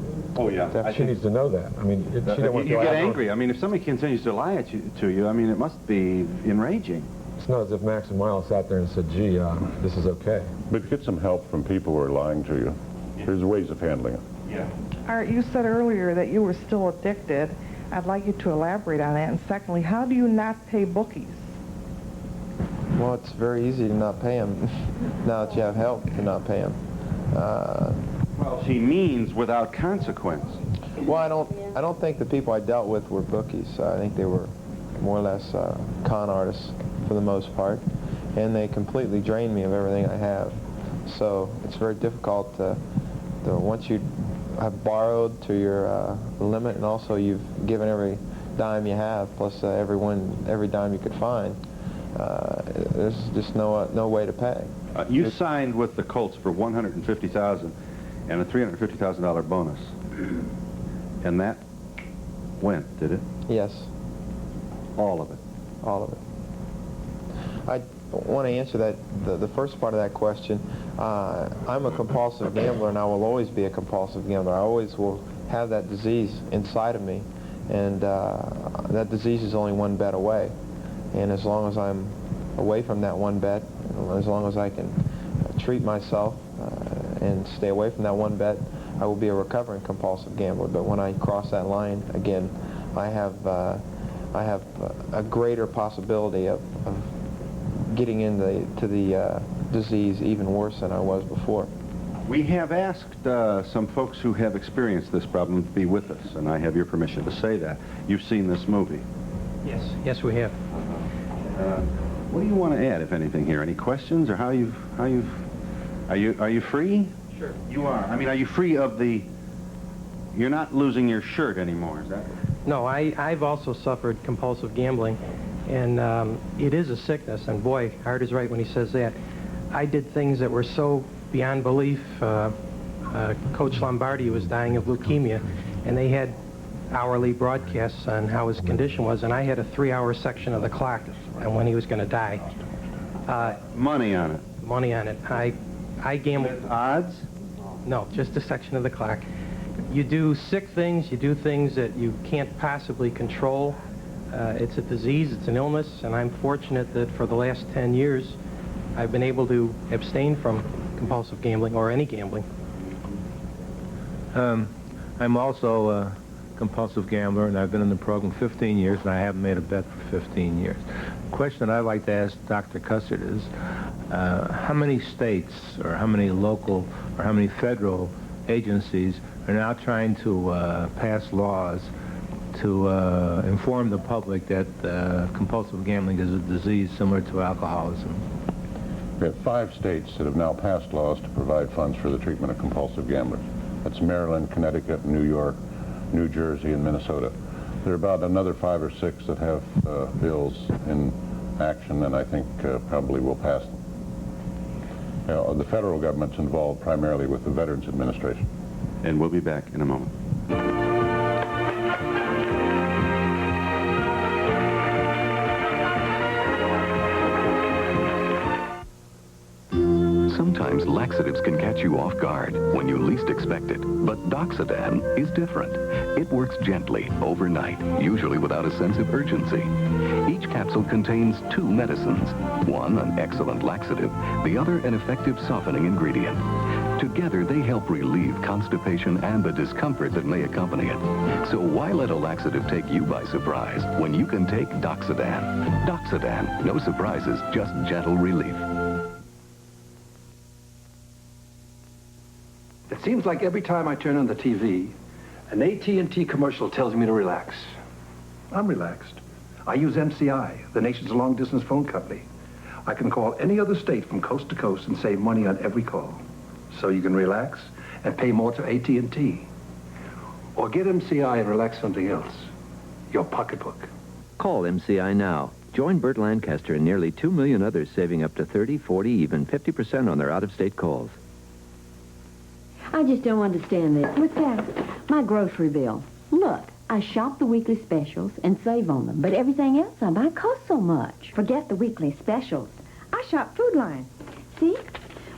[SPEAKER 11] she needs to know that. I mean, she don't want to
[SPEAKER 1] get angry. I mean, if somebody continues to lie to you, I mean, it must be enraging.
[SPEAKER 11] It's not as if Max and Miles sat there and said, gee, this is okay.
[SPEAKER 14] But get some help from people who are lying to you. There's ways of handling it.
[SPEAKER 1] Yeah.
[SPEAKER 12] Art, you said earlier that you were still addicted. I'd like you to elaborate on that. And secondly, how do you not pay bookies?
[SPEAKER 10] Well, it's very easy to not pay them now that you have help to not pay them.
[SPEAKER 1] Well, she means without consequence.
[SPEAKER 10] Well, I don't think the people I dealt with were bookies. I think they were more or less con artists for the most part, and they completely drained me of everything I have. So it's very difficult to once you have borrowed to your limit, and also you've given every dime you have, plus every dime you could find. There's just no way to pay.
[SPEAKER 1] You signed with the Colts for $150,000 and a $350,000 bonus, and that went, did it?
[SPEAKER 10] Yes.
[SPEAKER 1] All of it.
[SPEAKER 10] All of it. I want to answer that the first part of that question. I'm a compulsive gambler, and I will always be a compulsive gambler. I always will have that disease inside of me, and that disease is only one bet away. And as long as I'm away from that one bet, as long as I can treat myself and stay away from that one bet, I will be a recovering compulsive gambler. But when I cross that line again, I have a greater possibility of getting into the disease even worse than I was before.
[SPEAKER 1] We have asked some folks who have experienced this problem to be with us, and I have your permission to say that. You've seen this movie.
[SPEAKER 15] Yes, we have.
[SPEAKER 1] What do you want to add, if anything, here? Any questions, or are you free?
[SPEAKER 15] Sure.
[SPEAKER 1] You are. I mean, are you free of the? You're not losing your shirt anymore, is that?
[SPEAKER 15] No, I've also suffered compulsive gambling, and it is a sickness. And boy, Art is right when he says that. I did things that were so beyond belief. Coach Lombardi was dying of leukemia, and they had hourly broadcasts on how his condition was, and I had a 3-hour section of the clock and when he was going to die.
[SPEAKER 1] Money on it?
[SPEAKER 15] Money on it. I gambled.
[SPEAKER 1] With odds?
[SPEAKER 15] No, just a section of the clock. You do sick things, you do things that you can't possibly control. It's a disease, it's an illness, and I'm fortunate that for the last 10 years I've been able to abstain from compulsive gambling or any gambling.
[SPEAKER 16] I'm also a compulsive gambler, and I've been in the program 15 years, and I haven't made a bet for 15 years. The question I'd like to ask Dr. Cussard is, how many states or how many local or how many federal agencies are now trying to pass laws to inform the public that compulsive gambling is a disease similar to alcoholism.
[SPEAKER 14] We have 5 states that have now passed laws to provide funds for the treatment of compulsive gamblers. That's Maryland, Connecticut, New York, New Jersey, and Minnesota. There are about another 5 or 6 that have bills in action, and I think probably will pass them. The federal government's involved primarily with the Veterans Administration.
[SPEAKER 1] And we'll be back in a moment.
[SPEAKER 2] Sometimes laxatives can catch you off guard when you least expect it, but Doxadan is different. It works gently, overnight, usually without a sense of urgency. Each capsule contains 2 medicines, one an excellent laxative, the other an effective softening ingredient. Together, they help relieve constipation and the discomfort that may accompany it. So why let a laxative take you by surprise when you can take Doxadan? Doxadan, no surprises, just gentle relief.
[SPEAKER 9] It seems like every time I turn on the TV, an AT&T commercial tells me to relax. I'm relaxed. I use MCI, the nation's long-distance phone company. I can call any other state from coast to coast and save money on every call. So you can relax and pay more to AT&T. Or get MCI and relax something else. Your pocketbook.
[SPEAKER 13] Call MCI now. Join Burt Lancaster and nearly 2 million others saving up to 30, 40, even 50% on their out-of-state calls.
[SPEAKER 18] I just don't understand this. What's that? My grocery bill. Look, I shop the weekly specials and save on them, but everything else I buy costs so much.
[SPEAKER 20] Forget the weekly specials. I shop Food Line. See?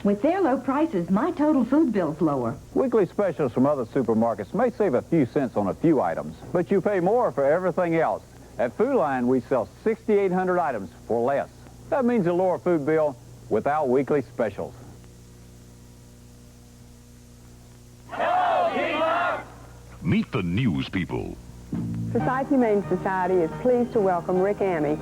[SPEAKER 20] With their low prices, my total food bill's lower.
[SPEAKER 24] Weekly specials from other supermarkets may save a few cents on a few items, but you pay more for everything else. At Food Line, we sell 6,800 items for less. That means a lower food bill without weekly specials.
[SPEAKER 4] Meet the news people.
[SPEAKER 26] Society Humane Society is pleased to welcome Rick Amey.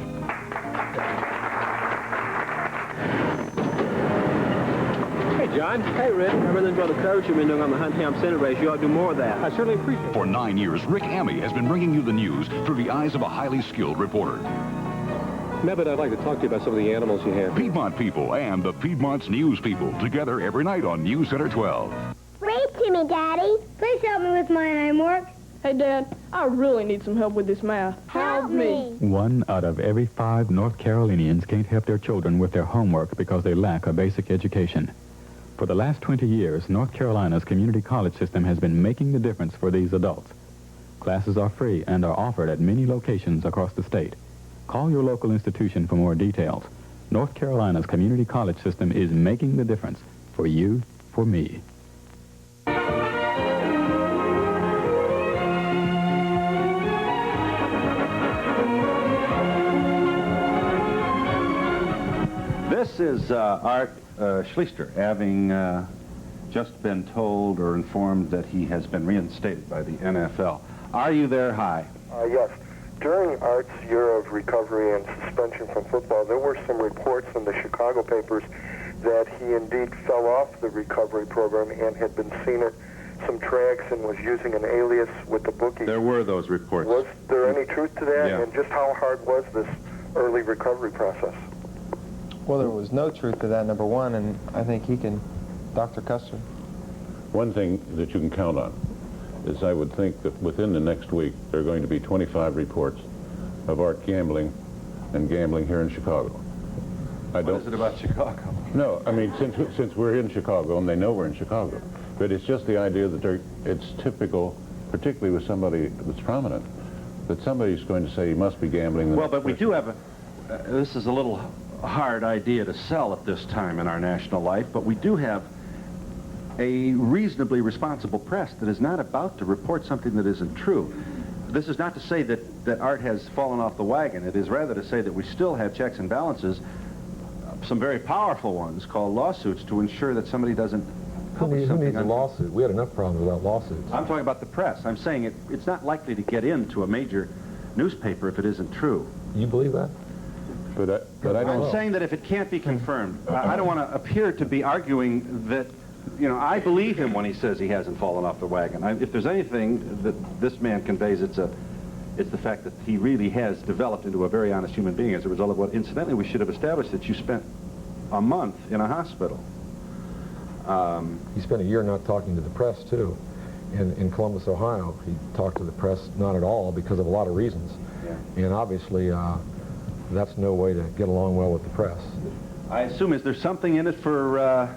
[SPEAKER 27] Hey, John. Hey, Rick. I really enjoy the coverage you've been doing on the Hunt Town Center race. You ought to do more of that. I certainly appreciate it.
[SPEAKER 4] For 9 years, Rick Amey has been bringing you the news through the eyes of a highly skilled reporter.
[SPEAKER 11] Mebit, I'd like to talk to you about some of the animals you have.
[SPEAKER 4] Piedmont People and the Piedmont's News People, together every night on News Center 12.
[SPEAKER 28] Read to me, Daddy. Please help me with my homework.
[SPEAKER 29] Hey, Dad, I really need some help with this math.
[SPEAKER 28] Help me.
[SPEAKER 30] 1 out of every 5 North Carolinians can't help their children with their homework because they lack a basic education. For the last 20 years, North Carolina's community college system has been making the difference for these adults. Classes are free and are offered at many locations across the state. Call your local institution for more details. North Carolina's community college system is making the difference for you, for me.
[SPEAKER 1] This is Art Schlichter, having just been told or informed that he has been reinstated by the NFL. Are you there? Hi.
[SPEAKER 31] Yes. During Art's year of recovery and suspension from football, there were some reports in the Chicago papers that he indeed fell off the recovery program and had been seen at some tracks and was using an alias with the bookie.
[SPEAKER 1] There were those reports.
[SPEAKER 31] Was there any truth to that?
[SPEAKER 1] Yeah.
[SPEAKER 31] And just how hard was this early recovery process?
[SPEAKER 10] Well, there was no truth to that, number one, and I think he can, Dr. Custer.
[SPEAKER 14] One thing that you can count on is I would think that within the next week there are going to be 25 reports of Art gambling and gambling here in Chicago.
[SPEAKER 1] What is it about Chicago?
[SPEAKER 14] No, I mean, since we're in Chicago and they know we're in Chicago, but it's just the idea that it's typical, particularly with somebody that's prominent, that somebody's going to say he must be gambling.
[SPEAKER 1] Well, but we do have this is a little hard idea to sell at this time in our national life, but we do have a reasonably responsible press that is not about to report something that isn't true. This is not to say that Art has fallen off the wagon. It is rather to say that we still have checks and balances, some very powerful ones called lawsuits, to ensure that somebody doesn't publish something.
[SPEAKER 11] Who needs a lawsuit? We had enough problems without lawsuits.
[SPEAKER 1] I'm talking about the press. I'm saying it's not likely to get into a major newspaper if it isn't true.
[SPEAKER 11] You believe that?
[SPEAKER 14] But I don't.
[SPEAKER 1] I'm saying that if it can't be confirmed, I don't want to appear to be arguing that You know, I believe him when he says he hasn't fallen off the wagon. If there's anything that this man conveys, it's the fact that he really has developed into a very honest human being as a result of what, incidentally, we should have established that you spent a month in a hospital.
[SPEAKER 11] He spent a year not talking to the press, too. In Columbus, Ohio, he talked to the press not at all because of a lot of reasons. Yeah. And obviously, that's no way to get along well with the press.
[SPEAKER 1] I assume, is there something in it for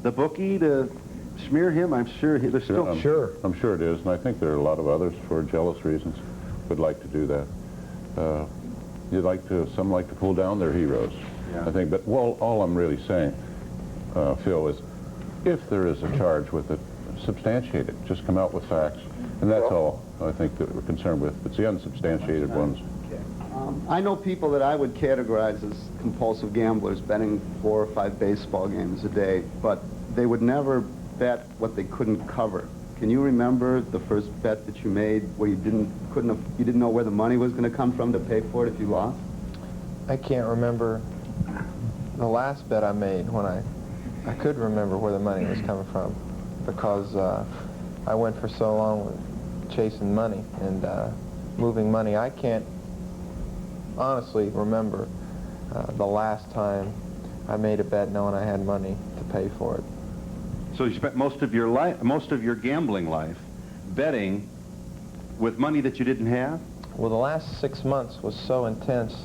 [SPEAKER 1] the bookie to smear him? I'm sure there's still...
[SPEAKER 14] I'm sure it is, and I think there are a lot of others for jealous reasons would like to do that. Some like to pull down their heroes, I think. But all I'm really saying, Phil, is if there is a charge with it, substantiate it. Just come out with facts. And that's all I think that we're concerned with. It's the unsubstantiated ones.
[SPEAKER 3] I know people that I would categorize as compulsive gamblers, betting 4 or 5 baseball games a day, but they would never bet what they couldn't cover. Can you remember the first bet that you made where you didn't know where the money was going to come from to pay for it if you lost?
[SPEAKER 10] I can't remember the last bet I made when I could remember where the money was coming from, because I went for so long with chasing money and moving money. I can't honestly remember the last time I made a bet knowing I had money to pay for it.
[SPEAKER 1] So you spent most of your gambling life betting with money that you didn't have?
[SPEAKER 10] Well, the last 6 months was so intense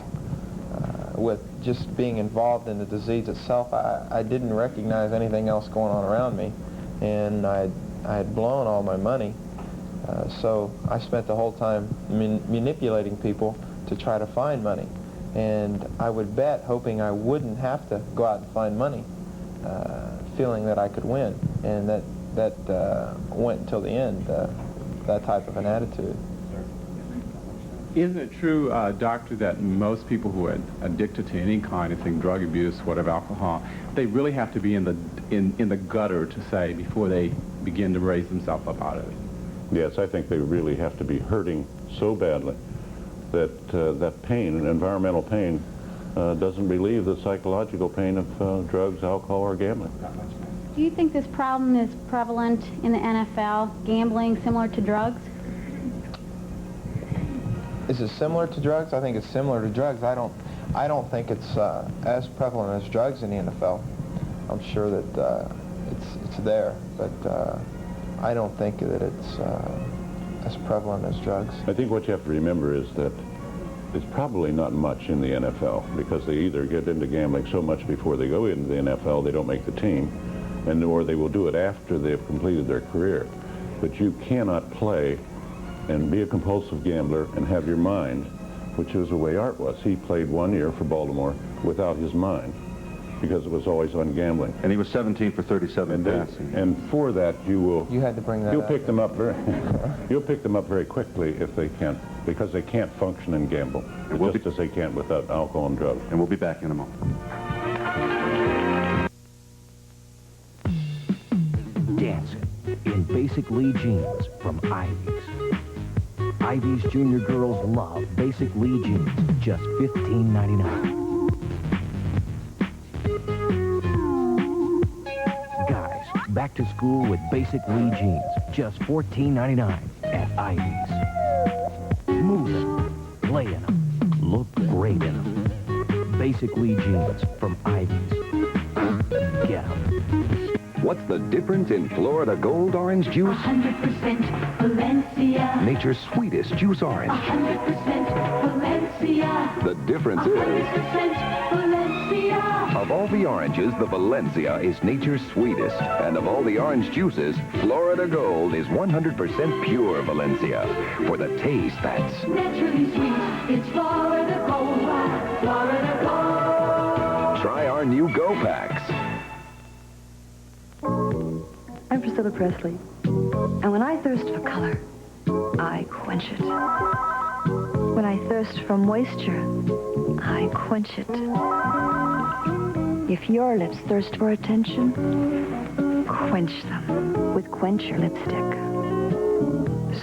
[SPEAKER 10] with just being involved in the disease itself. I didn't recognize anything else going on around me, and I had blown all my money. So I spent the whole time manipulating people to try to find money. And I would bet hoping I wouldn't have to go out and find money, feeling that I could win. And that went until the end, that type of an attitude.
[SPEAKER 30] Isn't it true, doctor, that most people who are addicted to any kind of thing, drug abuse, whatever, alcohol, they really have to be in the gutter, to say, before they begin to raise themselves up out of it?
[SPEAKER 14] Yes, I think they really have to be hurting so badly that that pain, environmental pain, doesn't relieve the psychological pain of drugs, alcohol, or gambling.
[SPEAKER 5] Do you think this problem is prevalent in the NFL, gambling similar to drugs?
[SPEAKER 10] Is it similar to drugs? I think it's similar to drugs. I don't think it's as prevalent as drugs in the NFL. I'm sure that it's there, but I don't think that it's as prevalent as drugs.
[SPEAKER 14] I think what you have to remember is that it's probably not much in the NFL, because they either get into gambling so much before they go into the NFL they don't make the team, or they will do it after they've completed their career. But you cannot play and be a compulsive gambler and have your mind, which is the way Art was. He played 1 year for Baltimore without his mind, because it was always on gambling.
[SPEAKER 1] And he was 17 for 37 passing.
[SPEAKER 14] And for that, you
[SPEAKER 10] had to bring that
[SPEAKER 14] you'll
[SPEAKER 10] up.
[SPEAKER 14] pick them up you'll pick them up very quickly if they can't, because they can't function and gamble, just as they can't without alcohol and drugs.
[SPEAKER 1] And we'll be back in a moment.
[SPEAKER 6] Dancing in Basic Lee jeans from Ivy's. Ivy's junior girls love Basic Lee jeans, just $15.99. Guys, back to school with Basic Lee jeans, just $14.99 at Ivy's. Move them, play in them, look great in them. Basic Lee jeans from Ivy's. Get them.
[SPEAKER 2] What's the difference in Florida Gold Orange Juice?
[SPEAKER 7] 100% Valencia.
[SPEAKER 2] Nature's sweetest juice orange.
[SPEAKER 7] 100% Valencia.
[SPEAKER 2] The difference is,
[SPEAKER 7] 100% Valencia.
[SPEAKER 2] of all the oranges, the Valencia is nature's sweetest. And of all the orange juices, Florida Gold is 100% pure Valencia. For the taste that's
[SPEAKER 7] Naturally sweet. It's Florida Gold. Florida Gold.
[SPEAKER 2] Try our new Go Packs.
[SPEAKER 8] I'm Priscilla Presley, and when I thirst for color, I quench it. When I thirst for moisture, I quench it. If your lips thirst for attention, quench them with Quencher lipstick.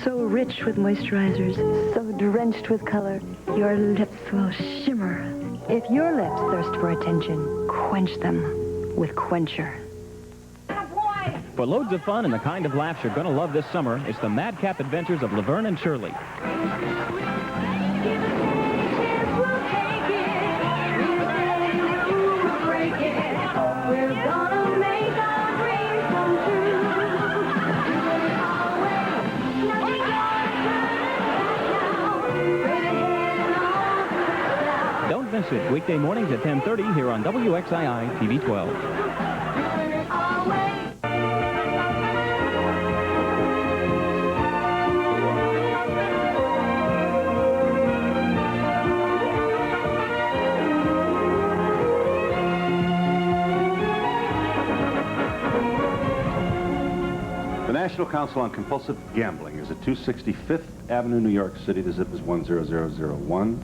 [SPEAKER 8] So rich with moisturizers, so drenched with color, your lips will shimmer. If your lips thirst for attention, quench them with Quencher.
[SPEAKER 9] For loads of fun and the kind of laughs you're going to love this summer, it's the Madcap Adventures of Laverne and Shirley. Don't miss it. Weekday mornings at 10:30 here on WXII TV 12.
[SPEAKER 1] The National Council on Compulsive Gambling is at 265th Avenue, New York City. The zip is 10001.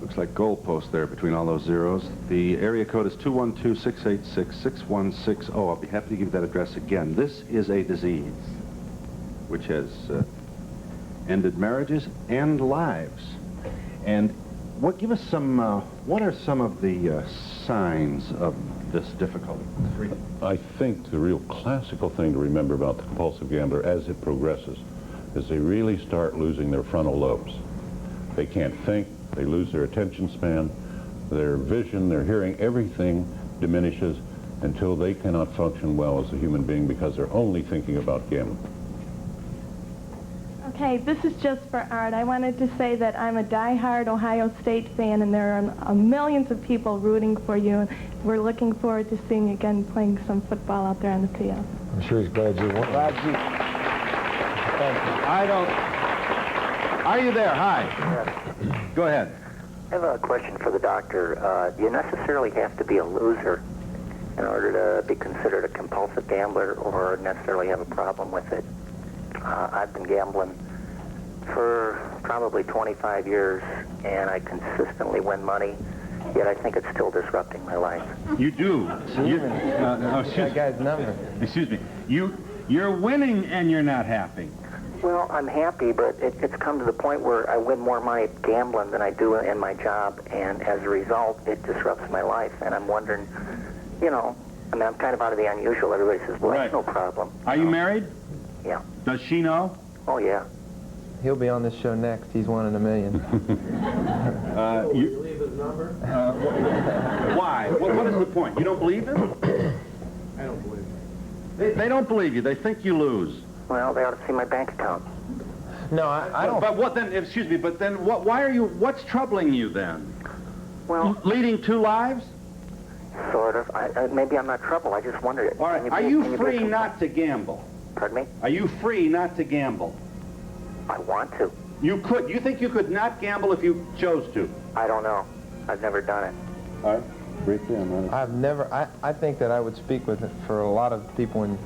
[SPEAKER 1] Looks like goalposts there between all those zeros. The area code is 212-686-6160. I'll be happy to give that address again. This is a disease which has ended marriages and lives. And give us some, what are some of the signs of this difficulty?
[SPEAKER 14] I think the real classical thing to remember about the compulsive gambler as it progresses is they really start losing their frontal lobes. They can't think, they lose their attention span, their vision, their hearing, everything diminishes until they cannot function well as a human being because they're only thinking about gambling.
[SPEAKER 12] Okay, this is just for Art. I wanted to say that I'm a die-hard Ohio State fan, and there are millions of people rooting for you. And we're looking forward to seeing you again playing some football out there on the field.
[SPEAKER 11] I'm sure he's glad you won.
[SPEAKER 3] Glad you...
[SPEAKER 1] I don't... Are you there? Hi. Go ahead.
[SPEAKER 13] I have a question for the doctor. Do you necessarily have to be a loser in order to be considered a compulsive gambler or necessarily have a problem with it? I've been gambling for probably 25 years, and I consistently win money, yet I think it's still disrupting my life.
[SPEAKER 1] You do.
[SPEAKER 10] That guy's number.
[SPEAKER 1] Excuse me. You're winning and you're not happy.
[SPEAKER 13] Well, I'm happy, but it's come to the point where I win more money at gambling than I do in my job, and as a result, it disrupts my life, and I'm wondering, you know, I mean, I'm kind of out of the unusual. Everybody says, well, that's no problem.
[SPEAKER 1] Are you married?
[SPEAKER 13] Yeah.
[SPEAKER 1] Does she know?
[SPEAKER 13] Oh, yeah.
[SPEAKER 10] He'll be on this show next. He's one in a million.
[SPEAKER 1] You believe his number? Why? What is the point? You don't believe him?
[SPEAKER 13] I don't believe
[SPEAKER 1] They don't believe you. They think you lose.
[SPEAKER 13] Well, they ought to see my bank account.
[SPEAKER 10] No, I don't.
[SPEAKER 1] But what then? Excuse me. But then, why are you? What's troubling you then?
[SPEAKER 13] Well,
[SPEAKER 1] leading two lives.
[SPEAKER 13] Sort of. Maybe I'm not trouble. I just wondered.
[SPEAKER 1] All right. Are you free not to gamble?
[SPEAKER 13] Pardon me?
[SPEAKER 1] Are you free not to gamble?
[SPEAKER 13] I want to.
[SPEAKER 1] You could. You think you could not gamble if you chose to?
[SPEAKER 13] I don't know. I've never done it.
[SPEAKER 1] All right. Briefly, I'm not.
[SPEAKER 10] I've never. I think that I would speak with it for a lot of people in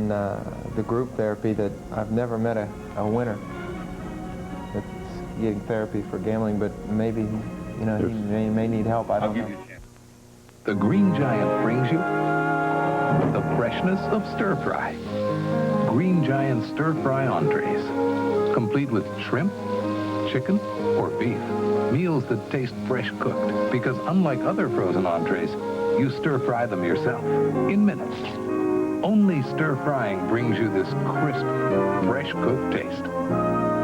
[SPEAKER 10] the group therapy that I've never met a winner that's getting therapy for gambling, but maybe, you know, he may need help. I don't know.
[SPEAKER 2] The Green Giant brings you the freshness of stir-fry. Green Giant stir-fry entrees, complete with shrimp, chicken, or beef. Meals that taste fresh cooked, because unlike other frozen entrees, you stir-fry them yourself in minutes. Only stir-frying brings you this crisp, fresh cooked taste.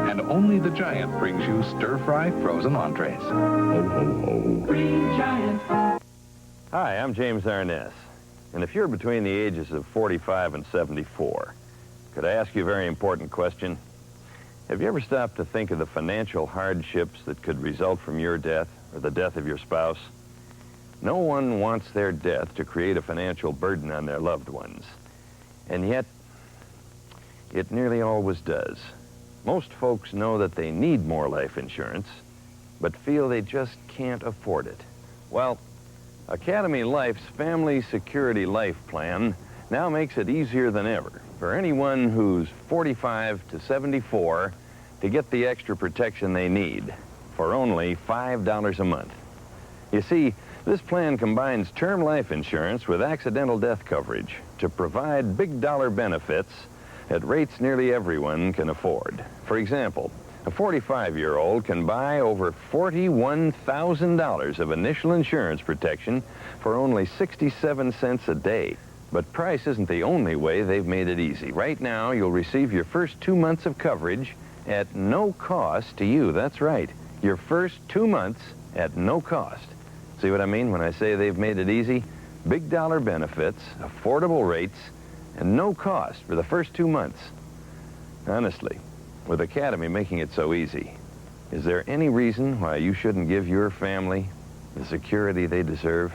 [SPEAKER 2] And only the Giant brings you stir-fry frozen entrees. Ho, ho, ho.
[SPEAKER 7] Green Giant.
[SPEAKER 15] Hi, I'm James Arness. And if you're between the ages of 45 and 74, could I ask you a very important question? Have you ever stopped to think of the financial hardships that could result from your death or the death of your spouse? No one wants their death to create a financial burden on their loved ones. And yet, it nearly always does. Most folks know that they need more life insurance, but feel they just can't afford it. Well, Academy Life's Family Security Life Plan now makes it easier than ever for anyone who's 45 to 74 to get the extra protection they need for only $5 a month. You see, this plan combines term life insurance with accidental death coverage to provide big dollar benefits at rates nearly everyone can afford. For example, a 45-year-old can buy over $41,000 of initial insurance protection for only 67 cents a day. But price isn't the only way they've made it easy. Right now, you'll receive your first 2 months of coverage at no cost to you. That's right. Your first 2 months at no cost. See what I mean when I say they've made it easy? Big dollar benefits, affordable rates, and no cost for the first 2 months. Honestly, with Academy making it so easy, is there any reason why you shouldn't give your family the security they deserve?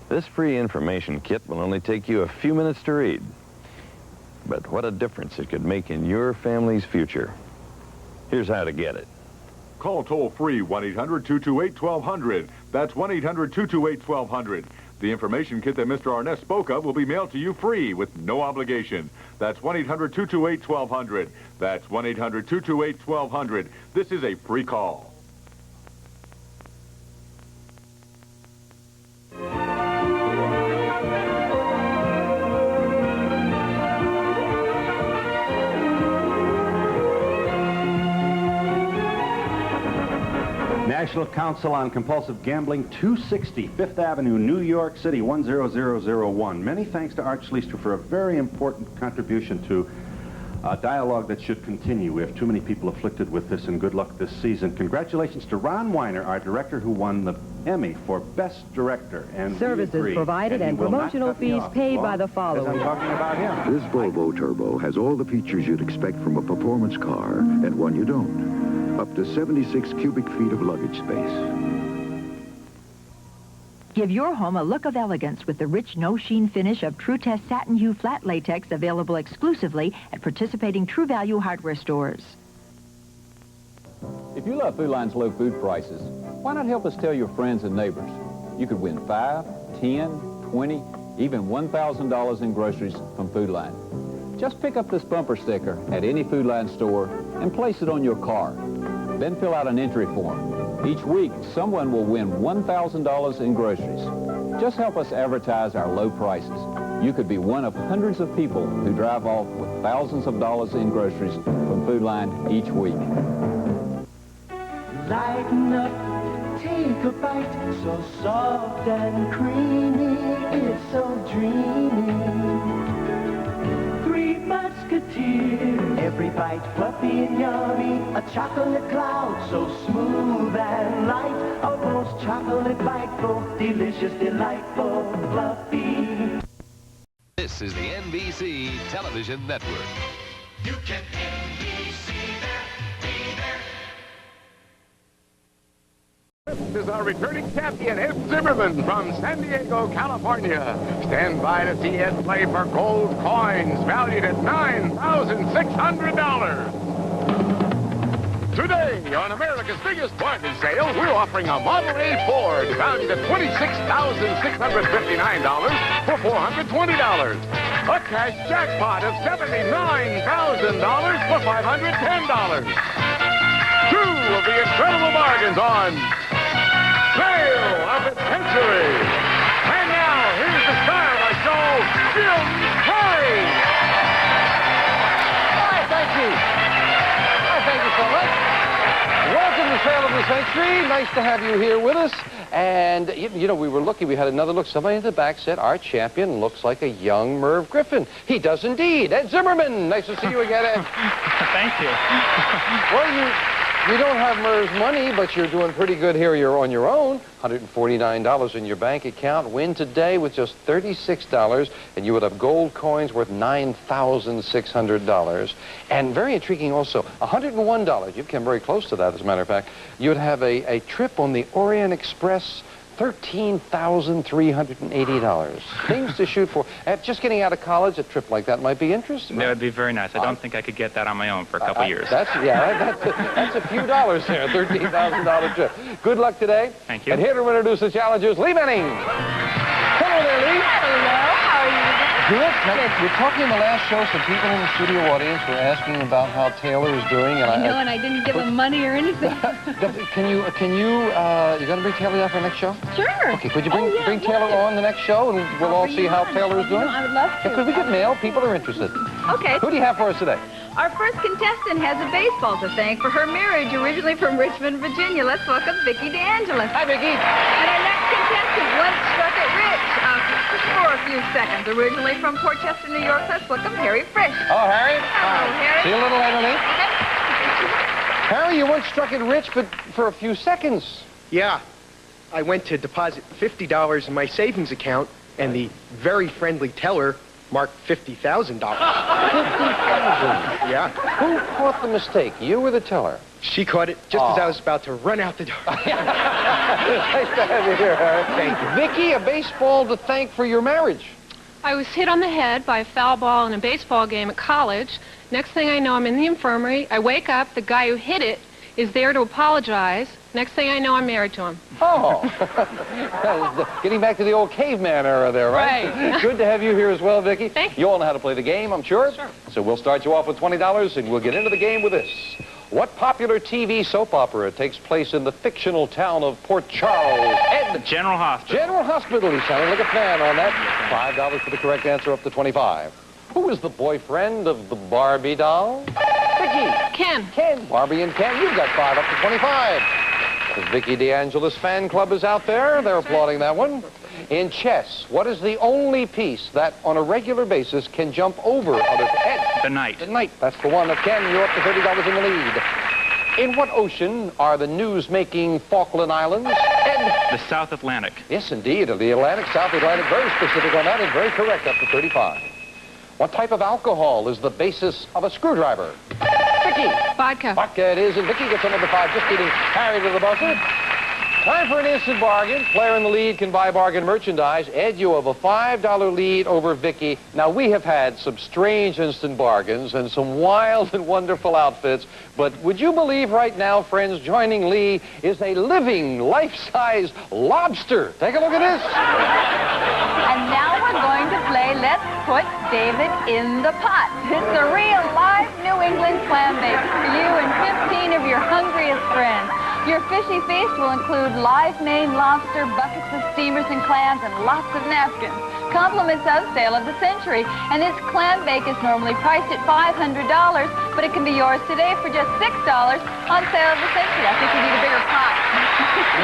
[SPEAKER 15] This free information kit will only take you a few minutes to read. But what a difference it could make in your family's future. Here's how to get it.
[SPEAKER 16] Call toll-free 1-800-228-1200. That's 1-800-228-1200. The information kit that Mr. Arnett spoke of will be mailed to you free with no obligation. That's 1-800-228-1200. That's 1-800-228-1200. This is a free call.
[SPEAKER 1] National Council on Compulsive Gambling, 260 Fifth Avenue, New York City, 10001. Many thanks to Art Schleister for a very important contribution to a dialogue that should continue. We have too many people afflicted with this, and good luck this season. Congratulations to Ron Weiner, our director, who won the Emmy for Best Director. And
[SPEAKER 17] services provided and promotional fees paid by the following.
[SPEAKER 1] I'm talking about him.
[SPEAKER 18] This Volvo Turbo has all the features you'd expect from a performance car, and one you don't. Up to 76 cubic feet of luggage space.
[SPEAKER 17] Give your home a look of elegance with the rich no-sheen finish of True Test Satin Hue Flat Latex, available exclusively at participating True Value hardware stores.
[SPEAKER 19] If you love Food Line's low food prices, why not help us tell your friends and neighbors? You could win $5, $10, $20, even $1,000 in groceries from Food Line. Just pick up this bumper sticker at any Food Line store and place it on your car. Then fill out an entry form. Each week, someone will win $1,000 in groceries. Just help us advertise our low prices. You could be one of hundreds of people who drive off with thousands of dollars in groceries from Food Line each week.
[SPEAKER 7] Lighten up, take a bite, so soft and creamy, it's so dreamy. Three Musketeers, every bite fluffy and yummy, a chocolate cloud so smooth and light, a most chocolate biteful, delicious, delightful, fluffy.
[SPEAKER 20] This is the NBC Television Network.
[SPEAKER 7] You can NBC there, be there.
[SPEAKER 21] This is our returning champion, Ed Zimmerman from San Diego, California. Stand by to see Ed play for gold coins valued at $9,600. Today, on America's biggest bargain sale, we're offering a Model A Ford valued at $26,659 for $420. A cash jackpot of $79,000 for $510. Two of the incredible bargains on Sale of the Century. And now, here's the star of our show, Jim Price.
[SPEAKER 22] Hi, thank you. Oh, thank you so much. Welcome to Sale of the Century. Nice to have you here with us. And, you know, we were looking, we had another look. Somebody in the back said, our champion looks like a young Merv Griffin. He does indeed. Ed Zimmerman. Nice to see you again, Ed.
[SPEAKER 23] Thank you.
[SPEAKER 22] Well, you don't have Merv's money, but you're doing pretty good here. You're on your own. $149 in your bank account. Win today with just $36, and you would have gold coins worth $9,600. And very intriguing also, $101. You've come very close to that, as a matter of fact. You would have a trip on the Orient Express, $13,380. Things to shoot for. Just getting out of college, a trip like that might be interesting.
[SPEAKER 23] That would be very nice. I don't think I could get that on my own for a couple years.
[SPEAKER 22] That's a few dollars there, $13,000 trip. Good luck today.
[SPEAKER 23] Thank you.
[SPEAKER 22] And here to introduce the challengers, Lee Benning. Hello there, Lee.
[SPEAKER 21] Hello, how are you?
[SPEAKER 22] Good. Now, we're talking in the last show, some people in the studio audience were asking about how Taylor is doing. And
[SPEAKER 21] and I didn't give him money or anything.
[SPEAKER 22] you going to bring Taylor out for the next show?
[SPEAKER 21] Sure.
[SPEAKER 22] Okay, could you bring Taylor on the next show, and we'll all see how Taylor is doing?
[SPEAKER 21] I would love to.
[SPEAKER 22] Could we get mail? People are interested.
[SPEAKER 21] Okay.
[SPEAKER 22] Who do you have for us today?
[SPEAKER 21] Our first contestant has a baseball to thank for her marriage, originally from Richmond, Virginia. Let's welcome Vicki DeAngelis.
[SPEAKER 22] Hi, Vicki.
[SPEAKER 21] And our next contestant once struck it rich.
[SPEAKER 4] for a few seconds. Originally from Port Chester, New York, let's welcome Harry Frisch.
[SPEAKER 22] Oh, Harry.
[SPEAKER 4] Hello, Harry.
[SPEAKER 22] See you a little later, Lee. Harry, you once struck it rich, but for a few seconds.
[SPEAKER 5] Yeah. I went to deposit $50 in my savings account, and the very friendly teller marked $50,000. $50,000? Yeah.
[SPEAKER 22] Who caught the mistake, you or the teller?
[SPEAKER 5] She caught it just as I was about to run out the door.
[SPEAKER 22] Nice to have you here, Harry.
[SPEAKER 5] Thank you.
[SPEAKER 22] Vicky, a baseball to thank for your marriage.
[SPEAKER 6] I was hit on the head by a foul ball in a baseball game at college. Next thing I know, I'm in the infirmary. I wake up. The guy who hit it is there to apologize. Next thing I know, I'm married to him.
[SPEAKER 22] Oh. Getting back to the old caveman era there, right?
[SPEAKER 6] Right.
[SPEAKER 22] Good to have you here as well, Vicky.
[SPEAKER 6] Thank
[SPEAKER 22] You all know how to play the game, I'm sure.
[SPEAKER 6] Sure.
[SPEAKER 22] So we'll start you off with $20, and we'll get into the game with this. What popular TV soap opera takes place in the fictional town of Port Charles? Ed.
[SPEAKER 23] General Hospital.
[SPEAKER 22] General Hospital. He's sounding like a fan on that. $5 for the correct answer, up to 25. Who is the boyfriend of the Barbie doll? Vicky.
[SPEAKER 6] Ken.
[SPEAKER 22] Ken. Barbie and Ken, you've got 5 up to 25. The Vicky DeAngelis fan club is out there. They're applauding that one. In chess, what is the only piece that, on a regular basis, can jump over other... Ed.
[SPEAKER 23] The knight.
[SPEAKER 22] The knight. That's the one. Ken, you're up to $30 in the lead. In what ocean are the news-making Falkland Islands? Ed.
[SPEAKER 23] The South Atlantic.
[SPEAKER 22] Yes, indeed. The Atlantic, South Atlantic. Very specific on that and very correct, up to 35. What type of alcohol is the basis of a screwdriver? Vicky.
[SPEAKER 6] Vodka.
[SPEAKER 22] Vodka it is, and Vicky gets another 5, just getting Harry to the buzzer. Time for an instant bargain. Player in the lead can buy bargain merchandise. Ed, you have a $5 lead over Vicky. Now, we have had some strange instant bargains and some wild and wonderful outfits, but would you believe right now, friends, joining Lee is a living, life-size lobster. Take a look at this.
[SPEAKER 4] And now we're going to play Let's Put David in the Pot. It's a real live New England clam bake for you and 15 of your hungriest friends. Your fishy feast will include live Maine lobster, buckets of steamers and clams, and lots of napkins. Compliments of Sale of the Century. And this clam bake is normally priced at $500, but it can be yours today for just $6 on Sale of the Century. I think you need a bigger pot.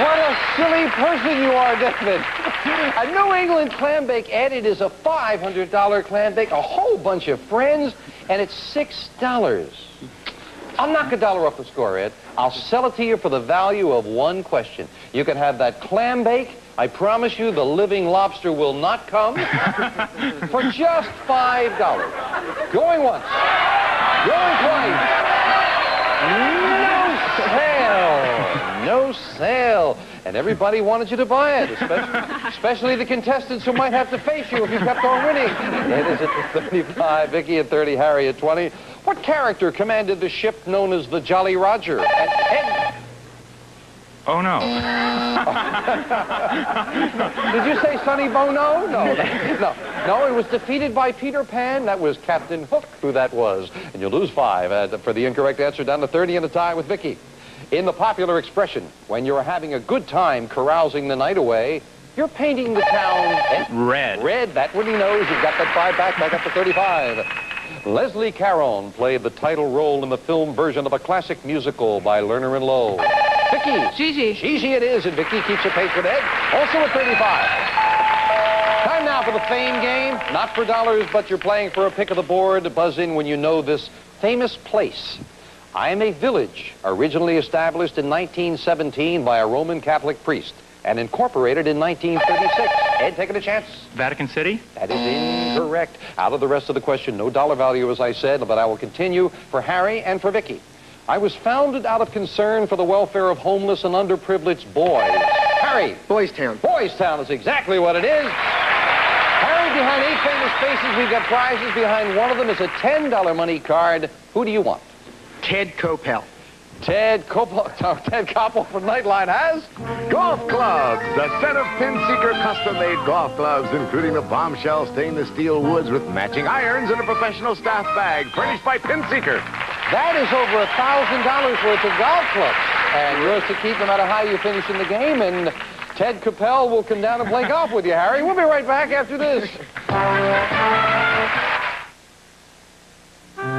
[SPEAKER 22] What a silly person you are, David. A New England clam bake, Ed, it is a $500 clam bake, a whole bunch of friends, and it's $6. I'll knock $1 off the score, Ed. I'll sell it to you for the value of one question. You can have that clam bake. I promise you the living lobster will not come for just $5. Going once. Going twice. No sale. No sale. And everybody wanted you to buy it, especially the contestants who might have to face you if you kept on winning. Ed is at 35, Vicky at 30, Harry at 20. What character commanded the ship known as the Jolly Roger? Ed.
[SPEAKER 23] Oh, no.
[SPEAKER 22] Did you say Sonny Bono? No. No, it was defeated by Peter Pan. That was Captain Hook who that was. And you lose 5 for the incorrect answer, down to 30 and a tie with Vicky. In the popular expression, when you're having a good time carousing the night away, you're painting the town...
[SPEAKER 23] Red.
[SPEAKER 22] Red, that one he knows. You've got that 5 back up to 35. Leslie Caron played the title role in the film version of a classic musical by Lerner and Loewe. Vicky.
[SPEAKER 6] Gigi.
[SPEAKER 22] Gigi it is, and Vicky keeps a pace with Ed, also at 35. Time now for the fame game. Not for dollars, but you're playing for a pick of the board. Buzz in when you know this famous place. I am a village originally established in 1917 by a Roman Catholic priest and incorporated in 1936. Ed, taking a chance?
[SPEAKER 23] Vatican City?
[SPEAKER 22] That is incorrect. Out of the rest of the question, no dollar value, as I said, but I will continue for Harry and for Vicky. I was founded out of concern for the welfare of homeless and underprivileged boys. Harry.
[SPEAKER 5] Boys Town.
[SPEAKER 22] Boys Town is exactly what it is. Harry, behind 8 famous faces, we've got prizes. Behind one of them is a $10 money card. Who do you want?
[SPEAKER 5] Ted Coppell.
[SPEAKER 22] Ted Koppel from Nightline has...
[SPEAKER 21] Golf clubs, a set of Pinseeker custom-made golf clubs, including the bombshell stainless steel woods with matching irons and a professional staff bag, furnished by Pinseeker.
[SPEAKER 22] That is over $1,000 worth of golf clubs, and yours to keep no matter how you finish in the game. And Ted Coppell will come down and play golf with you, Harry. We'll be right back after this.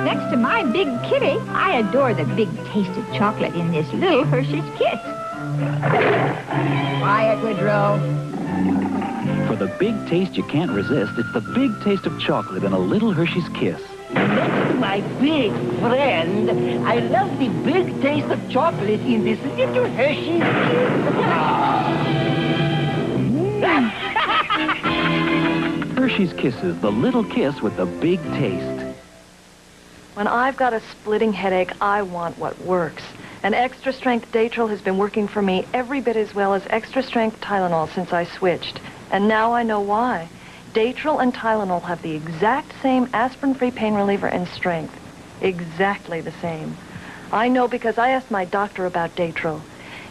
[SPEAKER 24] Next to my big kitty, I adore the big taste of chocolate in this little Hershey's kit. Quiet, Woodrow.
[SPEAKER 8] For the big taste you can't resist, it's the big taste of chocolate in a little Hershey's Kiss.
[SPEAKER 7] Next to my big friend, I love the big taste of chocolate in this little Hershey's Kiss.
[SPEAKER 8] Hershey's Kisses, the little kiss with the big taste.
[SPEAKER 9] When I've got a splitting headache, I want what works. And Extra Strength Datril has been working for me every bit as well as Extra Strength Tylenol since I switched. And now I know why. Datril and Tylenol have the exact same aspirin-free pain reliever and strength. Exactly the same. I know because I asked my doctor about Datril.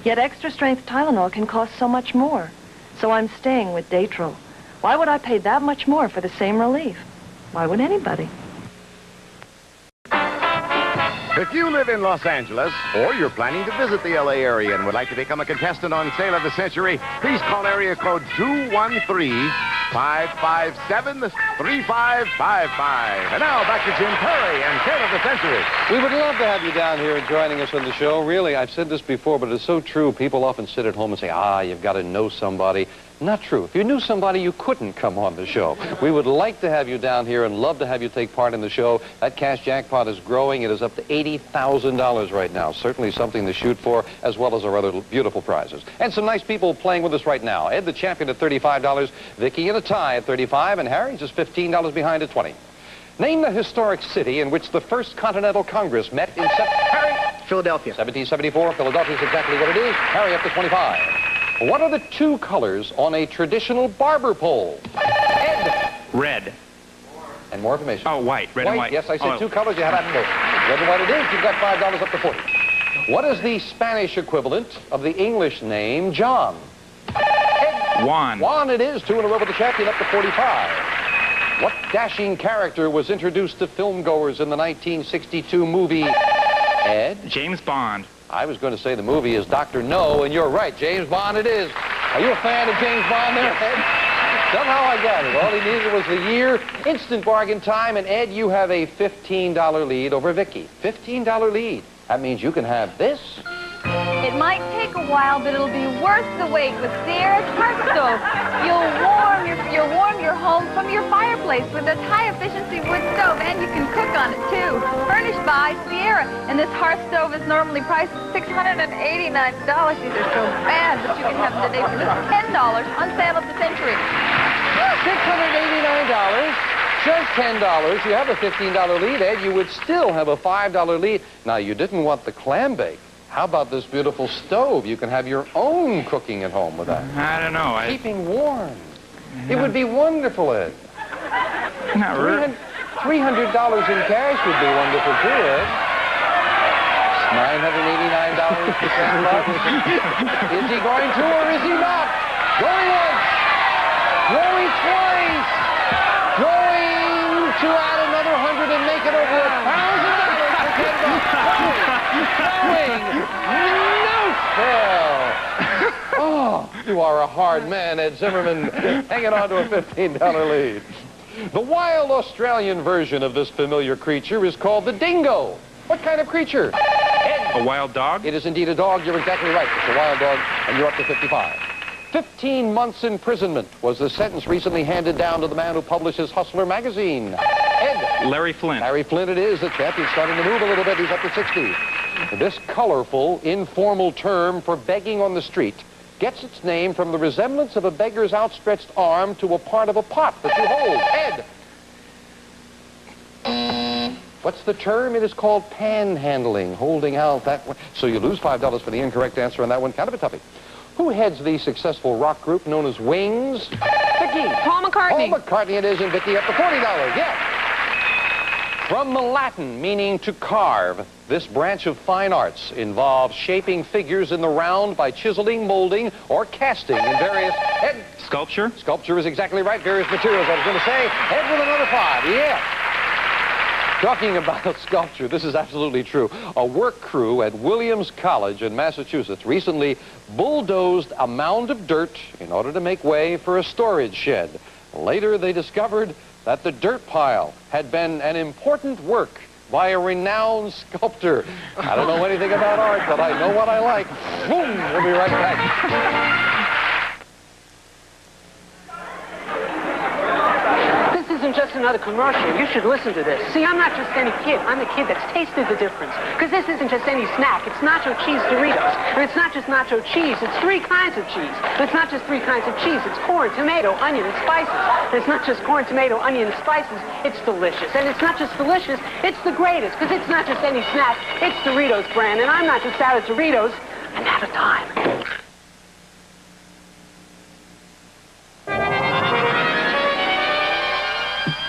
[SPEAKER 9] Yet Extra Strength Tylenol can cost so much more. So I'm staying with Datril. Why would I pay that much more for the same relief? Why would anybody?
[SPEAKER 21] If you live in Los Angeles, or you're planning to visit the L.A. area and would like to become a contestant on Sale of the Century, please call area code 213-557-3555. And now back to Jim Perry and Sale of the Century.
[SPEAKER 22] We would love to have you down here and joining us on the show. Really, I've said this before, but it's so true. People often sit at home and say, you've got to know somebody. Not true. If you knew somebody, you couldn't come on the show. We would like to have you down here and love to have you take part in the show. That cash jackpot is growing. It is up to $80,000 right now. Certainly something to shoot for, as well as our other beautiful prizes. And some nice people playing with us right now. Ed, the champion, at $35. Vicky in a tie at $35. And Harry just $15 behind at $20. Name the historic city in which the First Continental Congress met in Harry?
[SPEAKER 5] Philadelphia.
[SPEAKER 22] 1774. Philadelphia is exactly what it is. Harry up to 25. What are the two colors on a traditional barber pole? Ed.
[SPEAKER 23] Red.
[SPEAKER 22] And more information.
[SPEAKER 23] Oh, white. Red and white.
[SPEAKER 22] Yes, I said two colors. You have that both. Red and white it is. You've got $5 up to 40. What is the Spanish equivalent of the English name John? Ed.
[SPEAKER 23] Juan.
[SPEAKER 22] Juan it is. Two in a row with the champion up to 45. What dashing character was introduced to filmgoers in the 1962 movie Ed?
[SPEAKER 23] James Bond.
[SPEAKER 22] I was going to say the movie is Dr. No, and you're right. James Bond it is. Are you a fan of James Bond there, Ed? Somehow I got it. All he needed was the year. Instant bargain time. And Ed, you have a $15 lead over Vicky. $15 lead. That means you can have this.
[SPEAKER 4] It might take a while, but it'll be worth the wait with Sierra's Hearth Stove. You'll warm your home from your fireplace with this high-efficiency wood stove, and you can cook on it, too. Furnished by Sierra, and this hearth stove is normally priced at $689. These are so bad, but you can have them today for just $10 on Sale of the Century.
[SPEAKER 22] $689. Just $10. You have a $15 lead, Ed. You would still have a $5 lead. Now, you didn't want the clam bake. How about this beautiful stove? You can have your own cooking at home with that.
[SPEAKER 23] I don't know.
[SPEAKER 22] Keeping warm. It would be wonderful, Ed.
[SPEAKER 23] Not really.
[SPEAKER 22] $300 in cash would be wonderful, too, Ed. $989 for $10. Is he going to or is he not? Going once. Going twice. Going to add another 100 and make it over $1,000 for $10. No, oh, you are a hard man, Ed Zimmerman, hanging on to a $15 lead. The wild Australian version of this familiar creature is called the dingo. What kind of creature? Ed.
[SPEAKER 23] A wild dog?
[SPEAKER 22] It is indeed a dog. You're exactly right. It's a wild dog, and you're up to 55. 15 months imprisonment was the sentence recently handed down to the man who publishes Hustler magazine. Ed.
[SPEAKER 23] Larry Flint.
[SPEAKER 22] Larry Flint it is. The champion's starting to move a little bit. He's up to 60. This colorful, informal term for begging on the street gets its name from the resemblance of a beggar's outstretched arm to a part of a pot that you hold. Ed. What's the term? It is called panhandling, holding out that one. So you lose $5 for the incorrect answer on that one. Kind of a toughie. Who heads the successful rock group known as Wings? Vicky.
[SPEAKER 6] Paul McCartney.
[SPEAKER 22] Paul McCartney it is, and Vicky up to $40. Yeah. From the Latin meaning to carve, this branch of fine arts involves shaping figures in the round by chiseling, molding, or casting in various... Ed.
[SPEAKER 23] Sculpture?
[SPEAKER 22] Sculpture is exactly right. Various materials, I was going to say. Ed with another 5. Yeah. Talking about sculpture, this is absolutely true. A work crew at Williams College in Massachusetts recently bulldozed a mound of dirt in order to make way for a storage shed. Later, they discovered that the dirt pile had been an important work by a renowned sculptor. I don't know anything about art, but I know what I like. Boom! We'll be right back.
[SPEAKER 3] another commercial. You should listen to this. See, I'm not just any kid. I'm the kid that's tasted the difference. Because this isn't just any snack. It's nacho cheese Doritos. And it's not just nacho cheese. It's 3 kinds of cheese. And it's not just 3 kinds of cheese. It's corn, tomato, onion, and spices. And it's not just corn, tomato, onion, and spices. It's delicious. And it's not just delicious. It's the greatest. Because it's not just any snack. It's Doritos brand. And I'm not just out of Doritos. I'm out of time.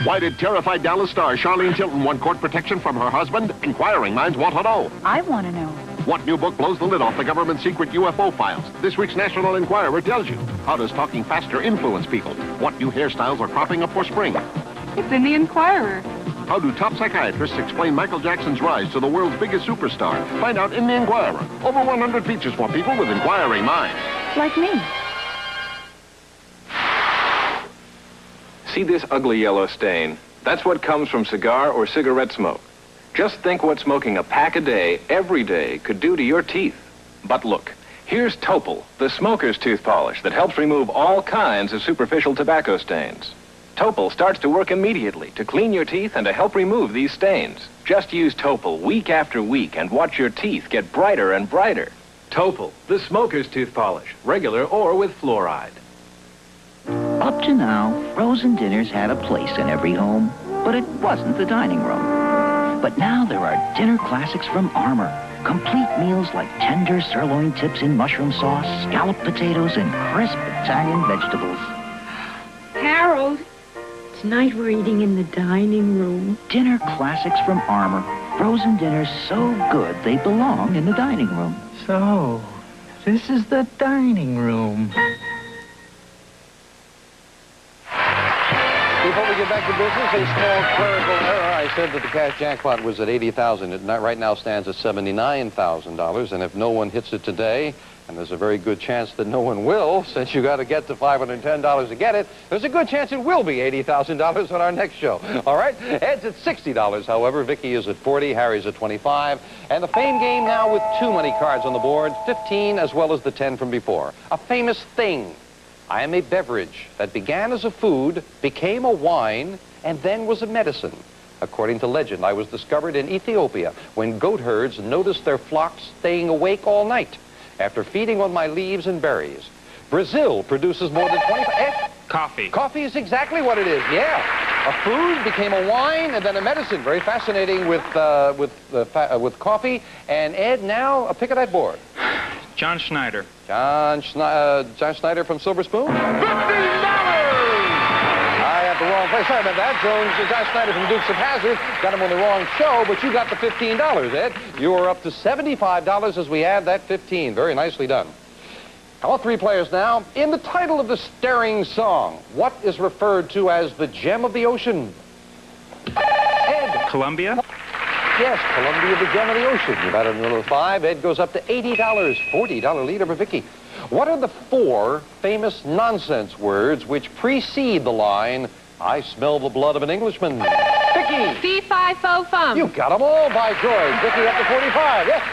[SPEAKER 21] Why did terrified Dallas star Charlene Tilton want court protection from her husband? Inquiring minds want to know.
[SPEAKER 17] I want to know.
[SPEAKER 21] What new book blows the lid off the government's secret UFO files? This week's National Enquirer tells you. How does talking faster influence people? What new hairstyles are cropping up for spring?
[SPEAKER 17] It's in the Enquirer.
[SPEAKER 21] How do top psychiatrists explain Michael Jackson's rise to the world's biggest superstar? Find out in the Enquirer. Over 100 features for people with inquiring minds.
[SPEAKER 17] Like me.
[SPEAKER 11] See this ugly yellow stain? That's what comes from cigar or cigarette smoke. Just think what smoking a pack a day, every day, could do to your teeth. But look, here's Topol, the smoker's tooth polish that helps remove all kinds of superficial tobacco stains. Topol starts to work immediately to clean your teeth and to help remove these stains. Just use Topol week after week and watch your teeth get brighter and brighter. Topol, the smoker's tooth polish, regular or with fluoride.
[SPEAKER 8] Up to now, frozen dinners had a place in every home, but it wasn't the dining room. But now there are dinner classics from Armour. Complete meals like tender sirloin tips in mushroom sauce, scalloped potatoes, and crisp Italian vegetables.
[SPEAKER 24] Harold, tonight we're eating in the dining room.
[SPEAKER 8] Dinner classics from Armour. Frozen dinners so good they belong in the dining room.
[SPEAKER 12] So, this is the dining room.
[SPEAKER 22] Before we get back to business, a small clerical error. I said that the cash jackpot was at $80,000. It right now stands at $79,000. And if no one hits it today, and there's a very good chance that no one will, since you got to get to $510 to get it, there's a good chance it will be $80,000 on our next show. All right? Ed's at $60, however. Vicky is at $40, Harry's at $25. And the fame game now with 2 money cards on the board, 15 as well as the 10 from before. A famous thing. I am a beverage that began as a food, became a wine, and then was a medicine. According to legend, I was discovered in Ethiopia when goat herds noticed their flocks staying awake all night after feeding on my leaves and berries. Brazil produces more than 25...
[SPEAKER 23] Coffee.
[SPEAKER 22] Coffee is exactly what it is, yeah. A food became a wine and then a medicine. Very fascinating with coffee. And Ed, now a pick of that board.
[SPEAKER 23] John Schneider.
[SPEAKER 22] John Schneider from Silver Spoon? $50! I have the wrong place. Sorry about that. John Schneider from Dukes of Hazzard. Got him on the wrong show, but you got the $15, Ed. You are up to $75 as we add that 15. Very nicely done. All 3 players now. In the title of the stirring song, what is referred to as the gem of the ocean? Ed.
[SPEAKER 23] Columbia.
[SPEAKER 22] Yes, Columbia, the gem of the ocean. You've added another 5. Ed goes up to $80. $40 lead over Vicky. What are the 4 famous nonsense words which precede the line, I smell the blood of an Englishman? Vicky!
[SPEAKER 6] Fee, fi, fo, fum.
[SPEAKER 22] You got them all, by George. Vicky up to 45. Yes.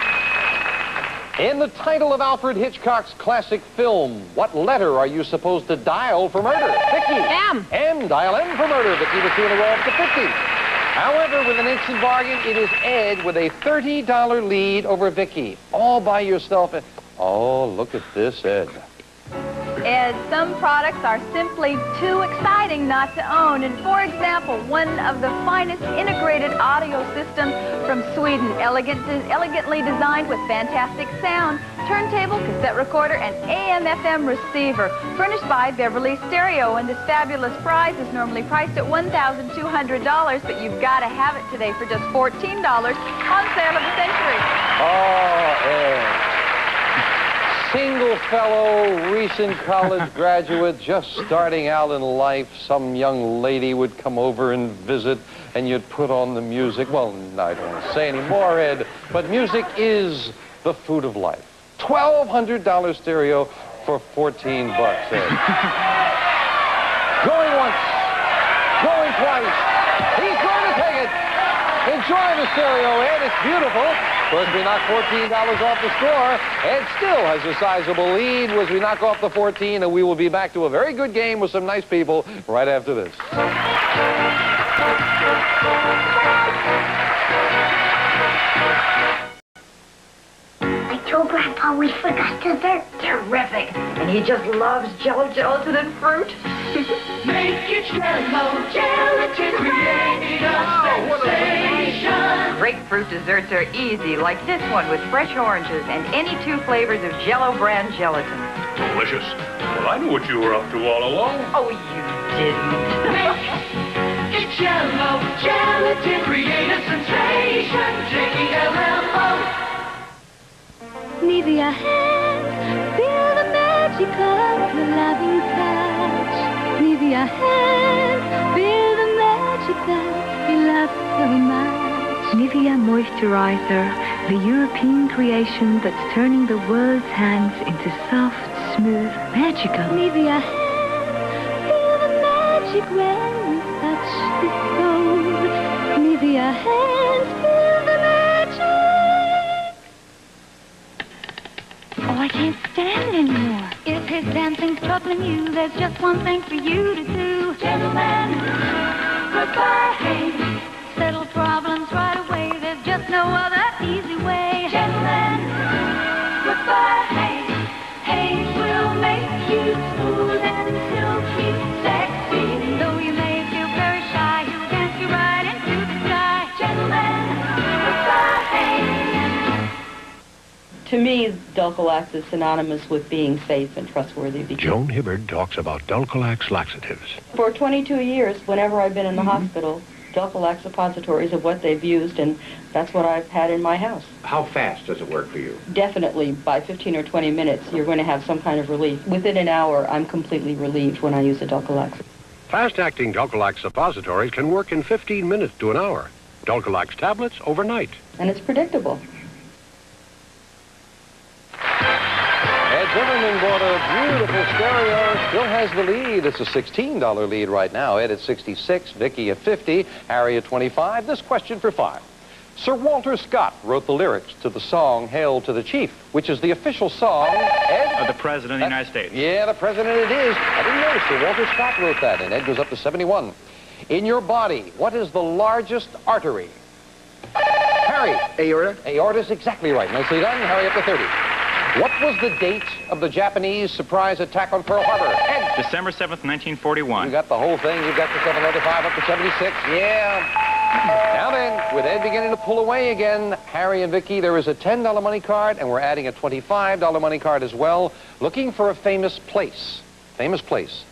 [SPEAKER 22] In the title of Alfred Hitchcock's classic film, what letter are you supposed to dial for murder? Vicky!
[SPEAKER 6] M.
[SPEAKER 22] M. Dial M for murder. Vicky with 2 in a row up to 50. However, with an instant bargain, it is Ed with a $30 lead over Vicky. All by yourself. Oh, look at this, Ed.
[SPEAKER 4] Ed, some products are simply too exciting not to own. And for example, one of the finest integrated audio systems from Sweden, elegantly designed with fantastic sound, turntable, cassette recorder, and AM/FM receiver, furnished by Beverly Stereo. And this fabulous prize is normally priced at $1,200, but you've got to have it today for just $14 on sale of the century.
[SPEAKER 22] Oh, Ed. Single fellow, recent college graduate, just starting out in life. Some young lady would come over and visit, and you'd put on the music. Well, I don't want to say any more, Ed, but music is the food of life. $1,200 stereo for $14, Ed. Going once, going twice. He's going to take it. Enjoy the stereo, Ed. It's beautiful. Of course, we knock $14 off the score. Ed still has a sizable lead as we knock off the 14, and we will be back to a very good game with some nice people right after this.
[SPEAKER 2] I told Grandpa we forgot dessert.
[SPEAKER 17] Terrific. And he just loves Jello, gelatin, and fruit.
[SPEAKER 7] Make it Jello, gelatin, create a sensation.
[SPEAKER 17] Grapefruit desserts are easy, like this one with fresh oranges and any 2 flavors of Jello brand gelatin.
[SPEAKER 21] Delicious. Well, I knew what you were up to all along.
[SPEAKER 17] Oh, you didn't.
[SPEAKER 7] Make it Jello, gelatin, create a sensation. J-E-L-L-O.
[SPEAKER 10] Nivea hands, feel the magic of your loving touch. Nivea hands, feel the magic that you love so much.
[SPEAKER 9] Nivea Moisturizer, the European creation that's turning the world's hands into soft, smooth, magical.
[SPEAKER 10] Nivea hands, feel the magic when we touch the gold. Nivea hands, feel the magic.
[SPEAKER 2] Oh, I can't stand it anymore.
[SPEAKER 10] If his dancing's troubling you, there's just one thing for you to do.
[SPEAKER 2] Gentlemen, goodbye, hey.
[SPEAKER 10] Settle problems right away, there's just no other easy way.
[SPEAKER 2] Gentlemen, goodbye, hey. Hey will make you smooth and silky, sexy.
[SPEAKER 10] Though you may feel very shy, he'll dance you right into the sky.
[SPEAKER 2] Gentlemen, goodbye, hey.
[SPEAKER 13] To me, Dulcolax is synonymous with being safe and trustworthy.
[SPEAKER 14] Joan Hibbard talks about Dulcolax laxatives.
[SPEAKER 13] For 22 years, whenever I've been in the hospital, Dulcolax suppositories are what they've used, and that's what I've had in my house.
[SPEAKER 25] How fast does it work for you?
[SPEAKER 13] Definitely, by 15 or 20 minutes, you're going to have some kind of relief. Within an hour, I'm completely relieved when I use a Dulcolax.
[SPEAKER 14] Fast-acting Dulcolax suppositories can work in 15 minutes to an hour. Dulcolax tablets overnight.
[SPEAKER 13] And it's predictable.
[SPEAKER 22] Ed Zimmerman bought a beautiful stereo, still has the lead. It's a $16 lead right now. Ed at 66, Vicky at 50, Harry at 25. This question for 5. Sir Walter Scott wrote the lyrics to the song Hail to the Chief, which is the official song, Ed?
[SPEAKER 23] Of the President of the United States.
[SPEAKER 22] Yeah, the President it is. I didn't know Sir Walter Scott wrote that, and Ed goes up to 71. In your body, what is the largest artery? Harry.
[SPEAKER 5] Aorta.
[SPEAKER 22] Aorta's exactly right. Nicely done. Harry up to 30. What was the date of the Japanese surprise attack on Pearl Harbor? Ed.
[SPEAKER 23] December 7th, 1941.
[SPEAKER 22] You got the whole thing. You've got yourself another 5 up to 76. Yeah. Now then, with Ed beginning to pull away again, Harry and Vicky, there is a $10 money card, and we're adding a $25 money card as well. Looking for a famous place. Famous place.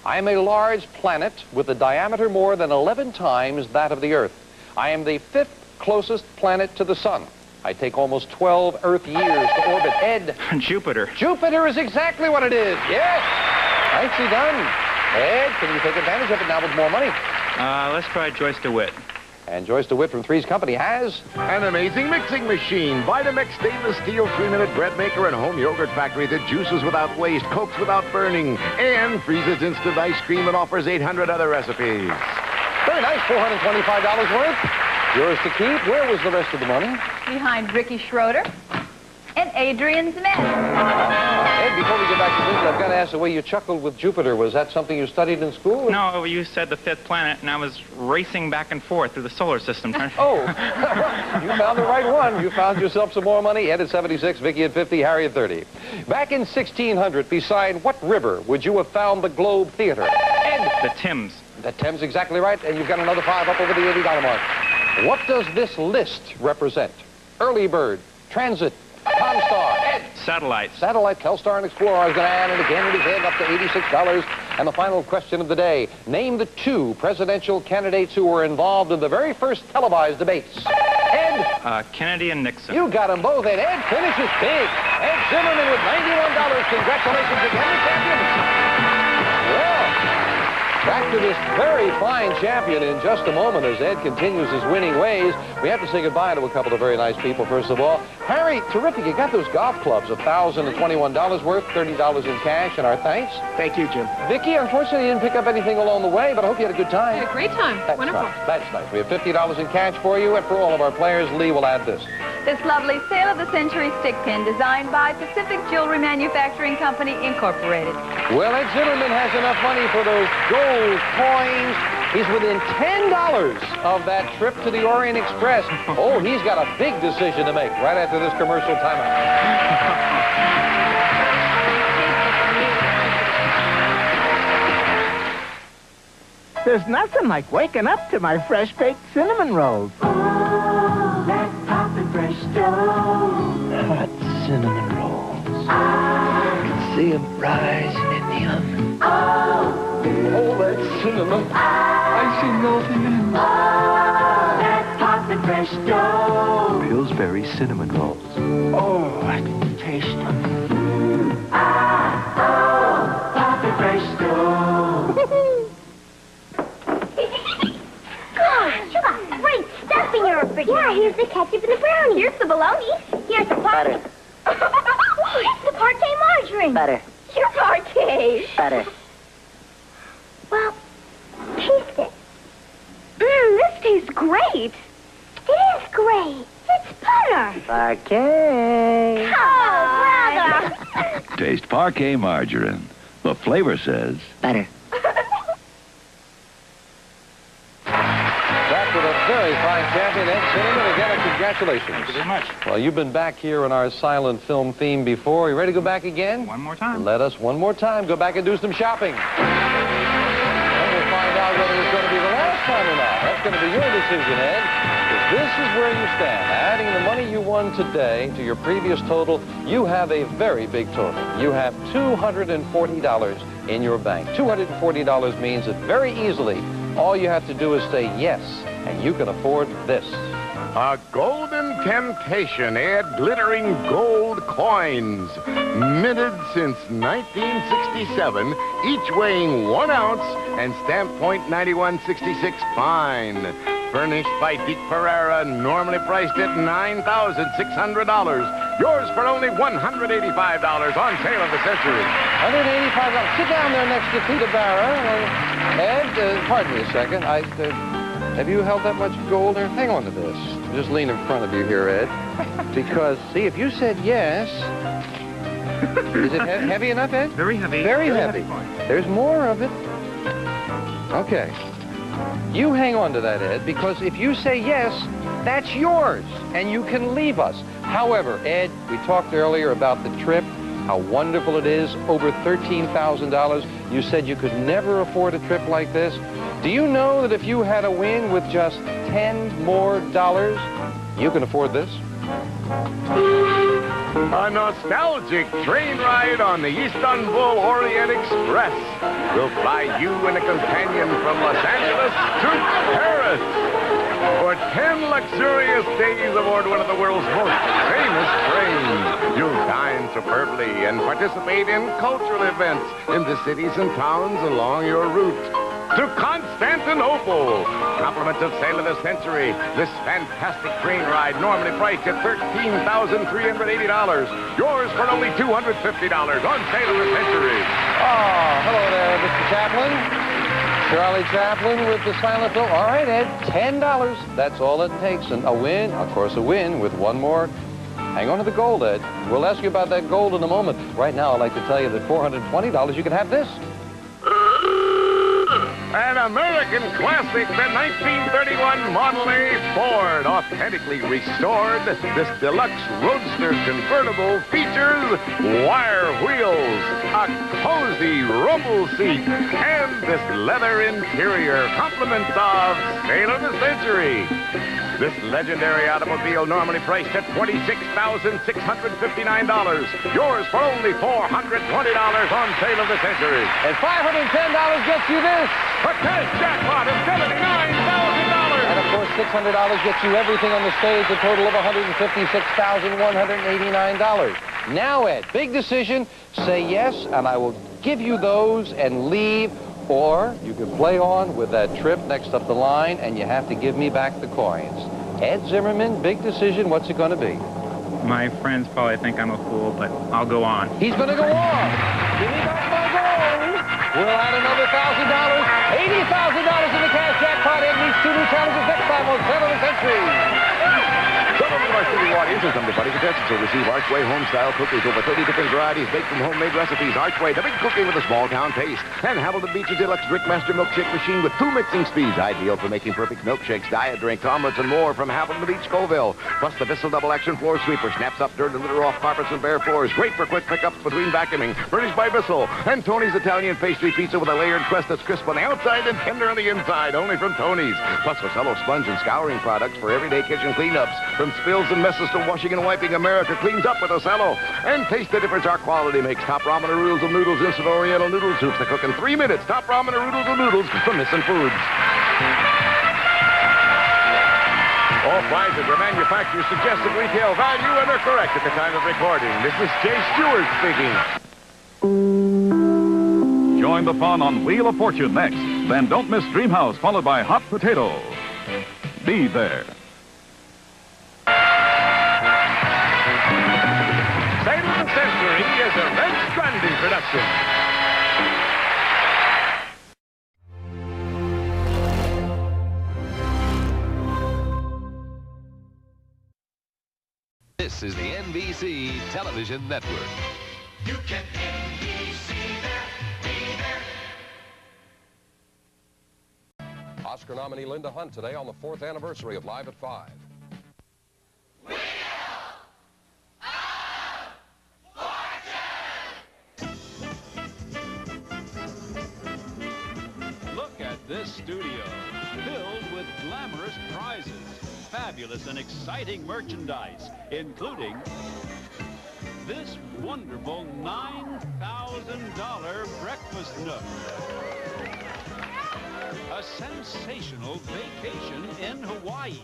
[SPEAKER 22] I am a large planet with a diameter more than 11 times that of the Earth. I am the 5th closest planet to the sun. I take almost 12 Earth years to orbit. Ed.
[SPEAKER 23] Jupiter.
[SPEAKER 22] Jupiter is exactly what it is. Yes. Nicely done. Ed, can you take advantage of it now with more money?
[SPEAKER 23] Let's try Joyce DeWitt.
[SPEAKER 22] And Joyce DeWitt from Three's Company has
[SPEAKER 21] an amazing mixing machine. Vitamix stainless steel 3-minute bread maker and home yogurt factory that juices without waste, cooks without burning, and freezes instant ice cream and offers 800 other recipes.
[SPEAKER 22] Very nice, $425 worth. Yours to keep. Where was the rest of the money?
[SPEAKER 4] Behind Ricky Schroeder and Adrian Smith.
[SPEAKER 22] Ed, before we get back to this, I've got to ask the way you chuckled with Jupiter. Was that something you studied in school?
[SPEAKER 23] No, you said the 5th planet, and I was racing back and forth through the solar system.
[SPEAKER 22] Oh, you found the right one. You found yourself some more money. Ed at 76, Vicky at 50, Harry at 30. Back in 1600, beside what river would you have found the Globe Theater? Ed.
[SPEAKER 23] The Thames.
[SPEAKER 22] The Thames, exactly right. And you've got another 5 up over the $80 mark. What does this list represent? Early Bird, Transit, Comstar, Ed.
[SPEAKER 23] Satellite.
[SPEAKER 22] Satellite, Telstar, and Explorer. I was going to add it again and again, up to $86. And the final question of the day. Name the 2 presidential candidates who were involved in the very first televised debates. Ed.
[SPEAKER 23] Kennedy and Nixon.
[SPEAKER 22] You got them both, and Ed finishes big. Ed Zimmerman with $91. Congratulations again, the champions. Back to this very fine champion in just a moment as Ed continues his winning ways. We have to say goodbye to a couple of very nice people, first of all. Harry, terrific. You got those golf clubs, $1,021 worth, $30 in cash, and our thanks.
[SPEAKER 5] Thank you, Jim.
[SPEAKER 22] Vicky, unfortunately, you didn't pick up anything along the way, but I hope you had a good time.
[SPEAKER 6] I had a great time.
[SPEAKER 22] That's
[SPEAKER 6] Wonderful.
[SPEAKER 22] Nice. That's nice. We have $50 in cash for you, and for all of our players, Lee will add this.
[SPEAKER 4] This lovely Sale of the Century stick pin designed by Pacific Jewelry Manufacturing Company, Incorporated.
[SPEAKER 22] Well, Ed Zimmerman has enough money for those gold coins He's within $10 of that trip to the Orient Express. Oh, he's got a big decision to make right after this commercial timeout.
[SPEAKER 12] There's nothing like waking up to my fresh-baked cinnamon rolls.
[SPEAKER 7] Oh, that poppin' fresh dough.
[SPEAKER 12] Hot cinnamon rolls. I can see them rising in the oven.
[SPEAKER 7] Oh,
[SPEAKER 12] that cinnamon. I see nothing in
[SPEAKER 7] that poppin' fresh dough.
[SPEAKER 12] Pillsbury cinnamon rolls. Oh, I can taste them.
[SPEAKER 7] Poppin' fresh dough.
[SPEAKER 10] Gosh, you got great stuff in your refrigerator. Yeah, here's the ketchup and the brownie. Here's the bologna. Here's the butter. Here's the parquet margarine.
[SPEAKER 1] Butter.
[SPEAKER 10] Your parquet.
[SPEAKER 1] Butter.
[SPEAKER 10] Well, taste it. This tastes great. It is great. It's butter.
[SPEAKER 1] Parquet.
[SPEAKER 10] Oh, brother.
[SPEAKER 15] Taste parquet margarine. The flavor says
[SPEAKER 1] butter.
[SPEAKER 22] Back with a very fine champion, Ed Cinnamon. Again, congratulations.
[SPEAKER 23] Thank you very much.
[SPEAKER 22] Well, you've been back here in our silent film theme before. You ready to go back again?
[SPEAKER 23] One more time.
[SPEAKER 22] Let us one more time go back and do some shopping. And we'll find out whether it's going to be the last time or not. That's going to be your decision, Ed. If this is where you stand, adding the money you won today to your previous total, you have a very big total. You have $240 in your bank. $240 means that very easily, all you have to do is say yes, and you can afford this.
[SPEAKER 21] A golden temptation, Ed. Glittering gold coins. Minted since 1967, each weighing 1 ounce and stamped .9166 fine. Furnished by Dick Pereira, normally priced at $9,600. Yours for only $185 on sale of the century.
[SPEAKER 22] $185. Sit down there next to Peter Barra. Ed, pardon me a second. Have you held that much gold there? Hang on to this. Just lean in front of you here, Ed. Because, see, if you said yes... Is it heavy enough, Ed?
[SPEAKER 23] Very heavy.
[SPEAKER 22] Very heavy. There's more of it. Okay. You hang on to that, Ed, because if you say yes, that's yours, and you can leave us. However, Ed, we talked earlier about the trip, how wonderful it is, over $13,000. You said you could never afford a trip like this. Do you know that if you had a win with just $10 more, you can afford this?
[SPEAKER 21] A nostalgic train ride on the Istanbul Orient Express will fly you and a companion from Los Angeles to Paris. For 10 luxurious days aboard one of the world's most famous trains, you'll dine superbly and participate in cultural events in the cities and towns along your route. To Constantinople. Compliments of Sale of the Century. This fantastic train ride, normally priced at $13,380. Yours for only $250 on Sale of the Century.
[SPEAKER 22] Oh, hello there, Mr. Chaplin. Charlie Chaplin with the silent film. All right, Ed, $10. That's all it takes. And a win, of course, a win with one more. Hang on to the gold, Ed. We'll ask you about that gold in a moment. Right now, I'd like to tell you that $420, you can have this.
[SPEAKER 21] An American classic, the 1931 Model A Ford, authentically restored. This deluxe roadster convertible features wire wheels, a cozy rumble seat, and this leather interior, compliments of Sale of the Century. This legendary automobile normally priced at $26,659. Yours for only $420 on Sale of the Century.
[SPEAKER 22] And $510 gets you this.
[SPEAKER 21] A cash jackpot of $79,000.
[SPEAKER 22] And of course, $600 gets you everything on the stage, a total of $156,189. Now, Ed, big decision. Say yes, and I will give you those and leave. Or you can play on with that trip next up the line, and you have to give me back the coins. Ed Zimmerman, big decision. What's it going to be?
[SPEAKER 23] My friends probably think I'm a fool, but I'll go on.
[SPEAKER 22] He's going to go on. Give me back my gold. We'll add another $1,000. $80,000 in the cash jackpot. Ed meets two new challenges next time on Sale of the Century.
[SPEAKER 21] So Most of our studio audience are Sunday Funny contestants who receive Archway home-style cookies. Over 30 different varieties baked from homemade recipes. Archway, the big cookie with a small-town taste. And Hamilton Beach's Deluxe Drinkmaster Milkshake Machine with 2 mixing speeds. Ideal for making perfect milkshakes, diet drinks, omelets, and more from Hamilton Beach, Scoville. Plus the Bissell Double Action Floor Sweeper snaps up dirt and litter off carpets and bare floors. Great for quick pickups between vacuuming. Furnished by Bissell. And Tony's Italian Pastry Pizza with a layered crust that's crisp on the outside and tender on the inside. Only from Tony's. Plus Vasello sponge and scouring products for everyday kitchen cleanups. From spills and messes to washing and wiping, America cleans up with Vasello. And taste the difference our quality makes. Top ramen noodles of noodles, instant oriental noodle soups that cook in 3 minutes. Top ramen noodles of noodles from Missing Foods. All prizes are manufacturer's suggested retail value and are correct at the time of recording. This is Jay Stewart speaking.
[SPEAKER 15] Join the fun on Wheel of Fortune next. Then don't miss Dreamhouse, followed by Hot Potato. Be there.
[SPEAKER 21] Sail of the Century is a Red Stranding production.
[SPEAKER 3] This is the NBC Television Network.
[SPEAKER 2] You can NBC there, be there.
[SPEAKER 16] Oscar nominee Linda Hunt today on the 4th anniversary of Live at 5.
[SPEAKER 18] Look at this studio, filled with glamorous prizes, fabulous and exciting merchandise, including this wonderful $9,000 breakfast nook, a sensational vacation in Hawaii,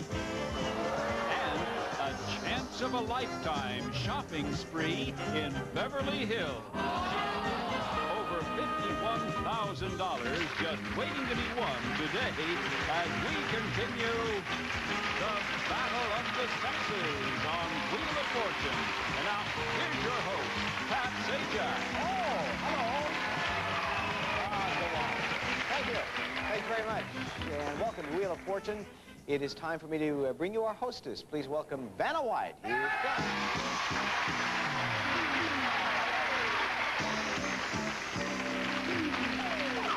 [SPEAKER 18] and a chance of a lifetime shopping spree in Beverly Hills. Over $51,000 just waiting to be won today as we continue the Battle of the Sexes on Wheel of Fortune. And now, here's your host, Pat Sajak.
[SPEAKER 19] Oh, hello. Thank you. Thank you very much. And welcome to Wheel of Fortune. It is time for me to bring you our hostess. Please welcome Vanna White. Here she comes.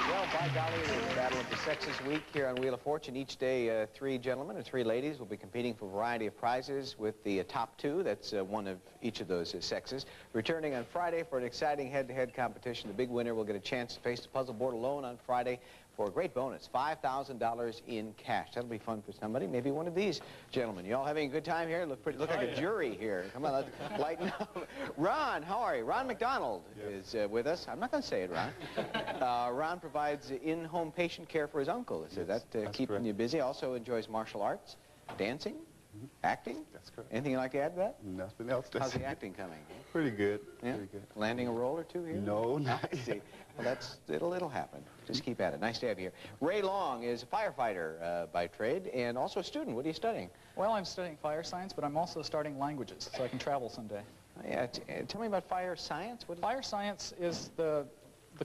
[SPEAKER 19] Well, by golly, it is the Battle of the Sexes week here on Wheel of Fortune. Each day, 3 gentlemen and 3 ladies will be competing for a variety of prizes with the top 2. That's one of each of those sexes. Returning on Friday for an exciting head-to-head competition. The big winner will get a chance to face the puzzle board alone on Friday for a great bonus, $5,000 in cash. That'll be fun for somebody. Maybe one of these gentlemen. You all having a good time here? Look like a jury here. Come on, let's lighten up. Ron, how are you? Ron McDonald is with us. I'm not going to say it, Ron. Ron provides in-home patient care for his uncle. Is that keeping you busy? Also enjoys martial arts, dancing, acting? That's correct. Anything you'd like to add to that?
[SPEAKER 20] Nothing else.
[SPEAKER 19] How's the acting coming?
[SPEAKER 20] Pretty good.
[SPEAKER 19] Yeah?
[SPEAKER 20] Pretty good.
[SPEAKER 19] Landing a role or 2 here?
[SPEAKER 20] No, not
[SPEAKER 19] I see. Well, it'll happen. Just keep at it. Nice to have you here. Ray Long is a firefighter by trade and also a student. What are you studying?
[SPEAKER 26] Well, I'm studying fire science, but I'm also starting languages, so I can travel someday.
[SPEAKER 19] Yeah, tell me about fire science.
[SPEAKER 26] Fire science is the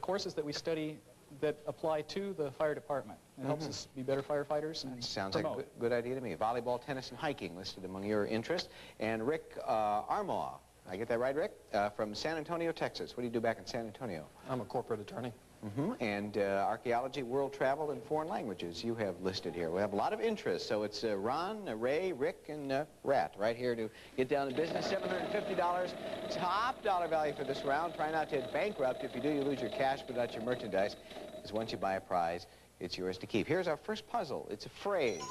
[SPEAKER 26] courses that we study that apply to the fire department. It helps us be better firefighters and
[SPEAKER 19] Sounds like a good idea to me. Volleyball, tennis, and hiking listed among your interests. And Rick Armaw, I get that right, Rick? From San Antonio, Texas. What do you do back in San Antonio?
[SPEAKER 16] I'm a corporate attorney.
[SPEAKER 19] And archaeology, world travel, and foreign languages you have listed here. We have a lot of interest. So it's Ron, Ray, Rick, and Rat right here to get down to business. $750. Top dollar value for this round. Try not to hit bankrupt. If you do, you lose your cash, but not your merchandise. Because once you buy a prize, it's yours to keep. Here's our first puzzle. It's a phrase,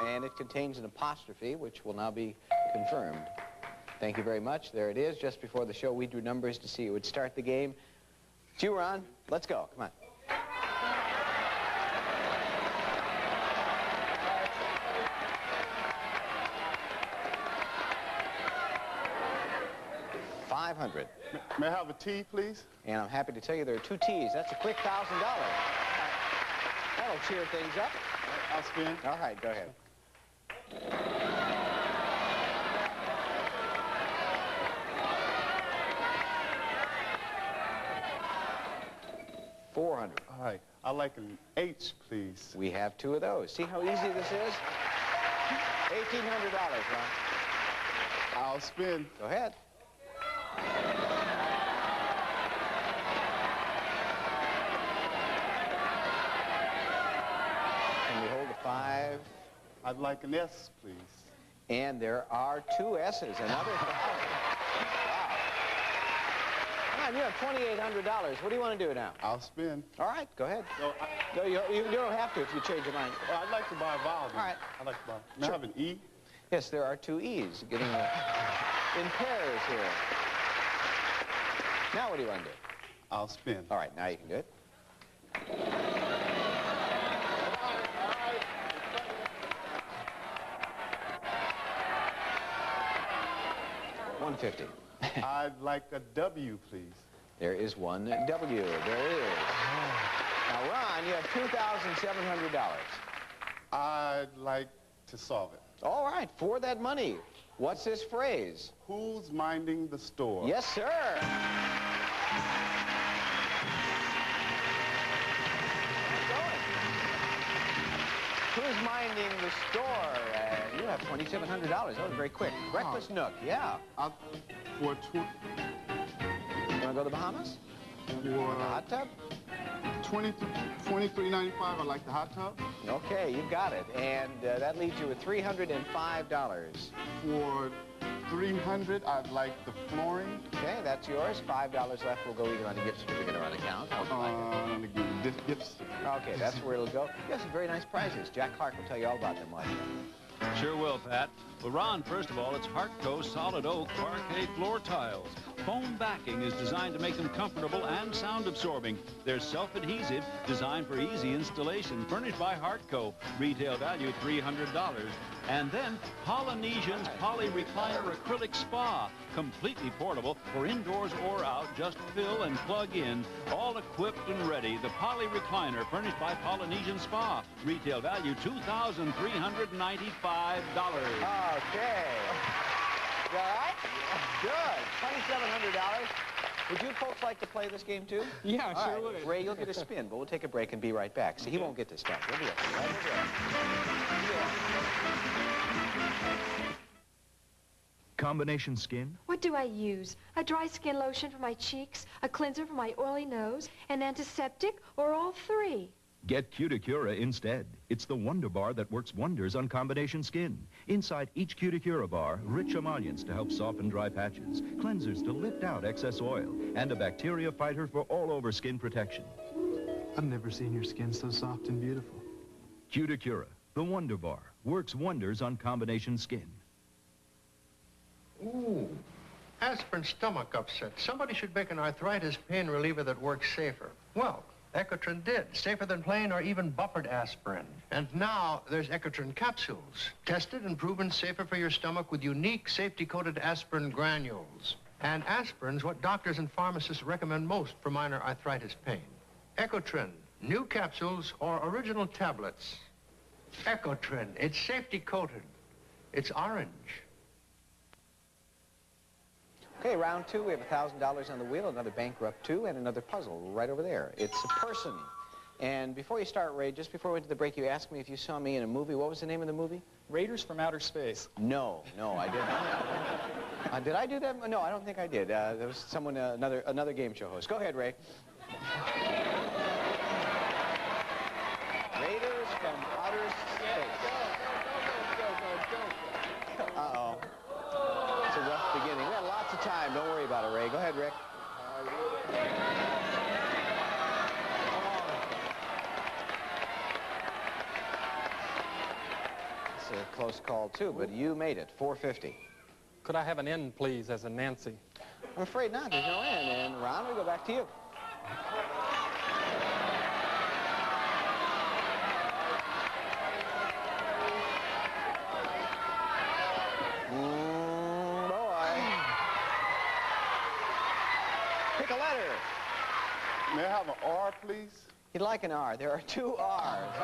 [SPEAKER 19] and it contains an apostrophe, which will now be confirmed. Thank you very much. There it is. Just before the show, we drew numbers to see who would start the game. It's you, Ron. Let's go. Come on. $500.
[SPEAKER 20] May I have a T, please?
[SPEAKER 19] And I'm happy to tell you there are 2 T's. That's a quick $1,000. That'll cheer things up.
[SPEAKER 20] I'll spin.
[SPEAKER 19] All right, go ahead. $400.
[SPEAKER 20] All right. I'd like an H, please.
[SPEAKER 19] We have 2 of those. See how easy this is? $1,800, Ron.
[SPEAKER 20] I'll spin.
[SPEAKER 19] Go ahead. Can we hold the 5?
[SPEAKER 20] I'd like an S, please.
[SPEAKER 19] And there are 2 S's. Another 1,000. Wow. Come on, you have $2,800. What do you want to do now?
[SPEAKER 20] I'll spin.
[SPEAKER 19] All right, go ahead.
[SPEAKER 20] No,
[SPEAKER 19] No, you don't have to if you change your mind.
[SPEAKER 20] well, I'd like to buy a vowel.
[SPEAKER 19] All right.
[SPEAKER 20] I'd like to buy. May I have an E?
[SPEAKER 19] Yes, there are 2 E's getting in pairs here. Now what do you want to do?
[SPEAKER 20] I'll spin.
[SPEAKER 19] All right, now you can do it. $150.
[SPEAKER 20] I'd like a W, please.
[SPEAKER 19] There is 1 W. There is. Now, Ron, you have $2,700.
[SPEAKER 20] I'd like to solve it.
[SPEAKER 19] All right, for that money, what's this phrase?
[SPEAKER 20] Who's minding the store?
[SPEAKER 19] Yes, sir. Who's minding the store? You have $2,700. That was very quick. Breakfast Nook, yeah.
[SPEAKER 20] For
[SPEAKER 19] You want to go to the Bahamas? The hot tub?
[SPEAKER 20] $23.95. I like the hot tub.
[SPEAKER 19] Okay, you got it. And that leaves you with $305.
[SPEAKER 20] For $300, I'd like the flooring.
[SPEAKER 19] Okay, that's yours. $5 left. We'll go either on the gift certificate or on account. How would you like it?
[SPEAKER 20] On the gift certificate.
[SPEAKER 19] Okay, that's where it'll go. You have some very nice prizes. Jack Clark will tell you all about them, won't he?
[SPEAKER 18] Sure will, Pat. Well, Ron, first of all, it's Hartco solid oak parquet floor tiles. Foam backing is designed to make them comfortable and sound absorbing. They're self-adhesive, designed for easy installation, furnished by Hartco. Retail value $300. And then Polynesian's Poly Recliner Acrylic Spa. Completely portable for indoors or out. Just fill and plug in. All equipped and ready. The Poly Recliner furnished by Polynesian Spa. Retail value $2,395.
[SPEAKER 19] Okay. You all right? Good. $2,700. Would you folks like to play this game, too?
[SPEAKER 26] Yeah,
[SPEAKER 19] All
[SPEAKER 26] sure
[SPEAKER 19] right.
[SPEAKER 26] would.
[SPEAKER 19] Ray, you'll get a spin, but we'll take a break and be right back. See, he won't get this stuff. We'll be right back.
[SPEAKER 8] Combination skin?
[SPEAKER 9] What do I use? A dry skin lotion for my cheeks, a cleanser for my oily nose, an antiseptic, or all 3?
[SPEAKER 8] Get Cuticura instead. It's the Wonder Bar that works wonders on combination skin. Inside each Cuticura bar, rich emollients to help soften dry patches, cleansers to lift out excess oil, and a bacteria fighter for all-over skin protection.
[SPEAKER 5] I've never seen your skin so soft and beautiful.
[SPEAKER 8] Cuticura, the Wonder Bar, works wonders on combination skin.
[SPEAKER 11] Ooh, aspirin stomach upset. Somebody should make an arthritis pain reliever that works safer. Well, Ecotrin did. Safer than plain or even buffered aspirin. And now there's Ecotrin capsules. Tested and proven safer for your stomach with unique safety-coated aspirin granules. And aspirin's what doctors and pharmacists recommend most for minor arthritis pain. Ecotrin, new capsules or original tablets. Ecotrin, it's safety-coated. It's orange.
[SPEAKER 19] Okay, round 2, we have $1,000 on the wheel, another bankrupt 2, and another puzzle right over there. It's a person. And before you start, Ray, just before we went to the break, you asked me if you saw me in a movie. What was the name of the movie?
[SPEAKER 26] Raiders from Outer Space.
[SPEAKER 19] No, I didn't. Did I do that? No, I don't think I did. There was someone, another game show host. Go ahead, Ray. Raiders from Outer Space. Uh-oh. It's a rough beginning. We had lots of time. Don't worry about it, Ray. Go ahead, Rick. It's a close call, too, but you made it. $450.
[SPEAKER 26] Could I have an N, please, as in Nancy?
[SPEAKER 19] I'm afraid not. There's no N. And Ron, we go back to you.
[SPEAKER 20] May I have an R, please?
[SPEAKER 19] You'd like an R. There are 2 R's.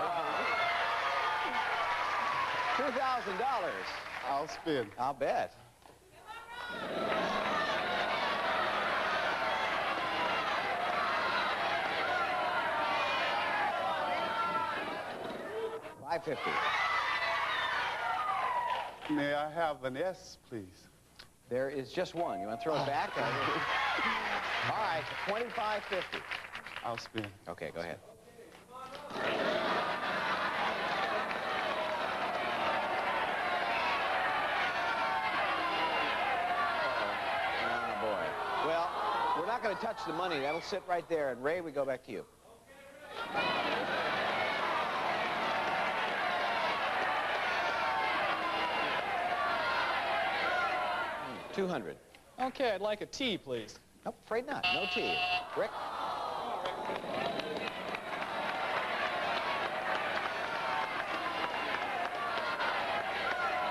[SPEAKER 19] $2,000.
[SPEAKER 20] I'll spin.
[SPEAKER 19] I'll bet. $550.
[SPEAKER 20] May I have an S, please?
[SPEAKER 19] There is just one. You want to throw it back? All right, $25.50.
[SPEAKER 20] I'll spin.
[SPEAKER 19] Okay, go ahead. Oh, boy. Well, we're not going to touch the money. That'll sit right there. And Ray, we go back to you. 200.
[SPEAKER 26] Okay, I'd like a tea, please.
[SPEAKER 19] Nope, afraid not. No tea. Rick?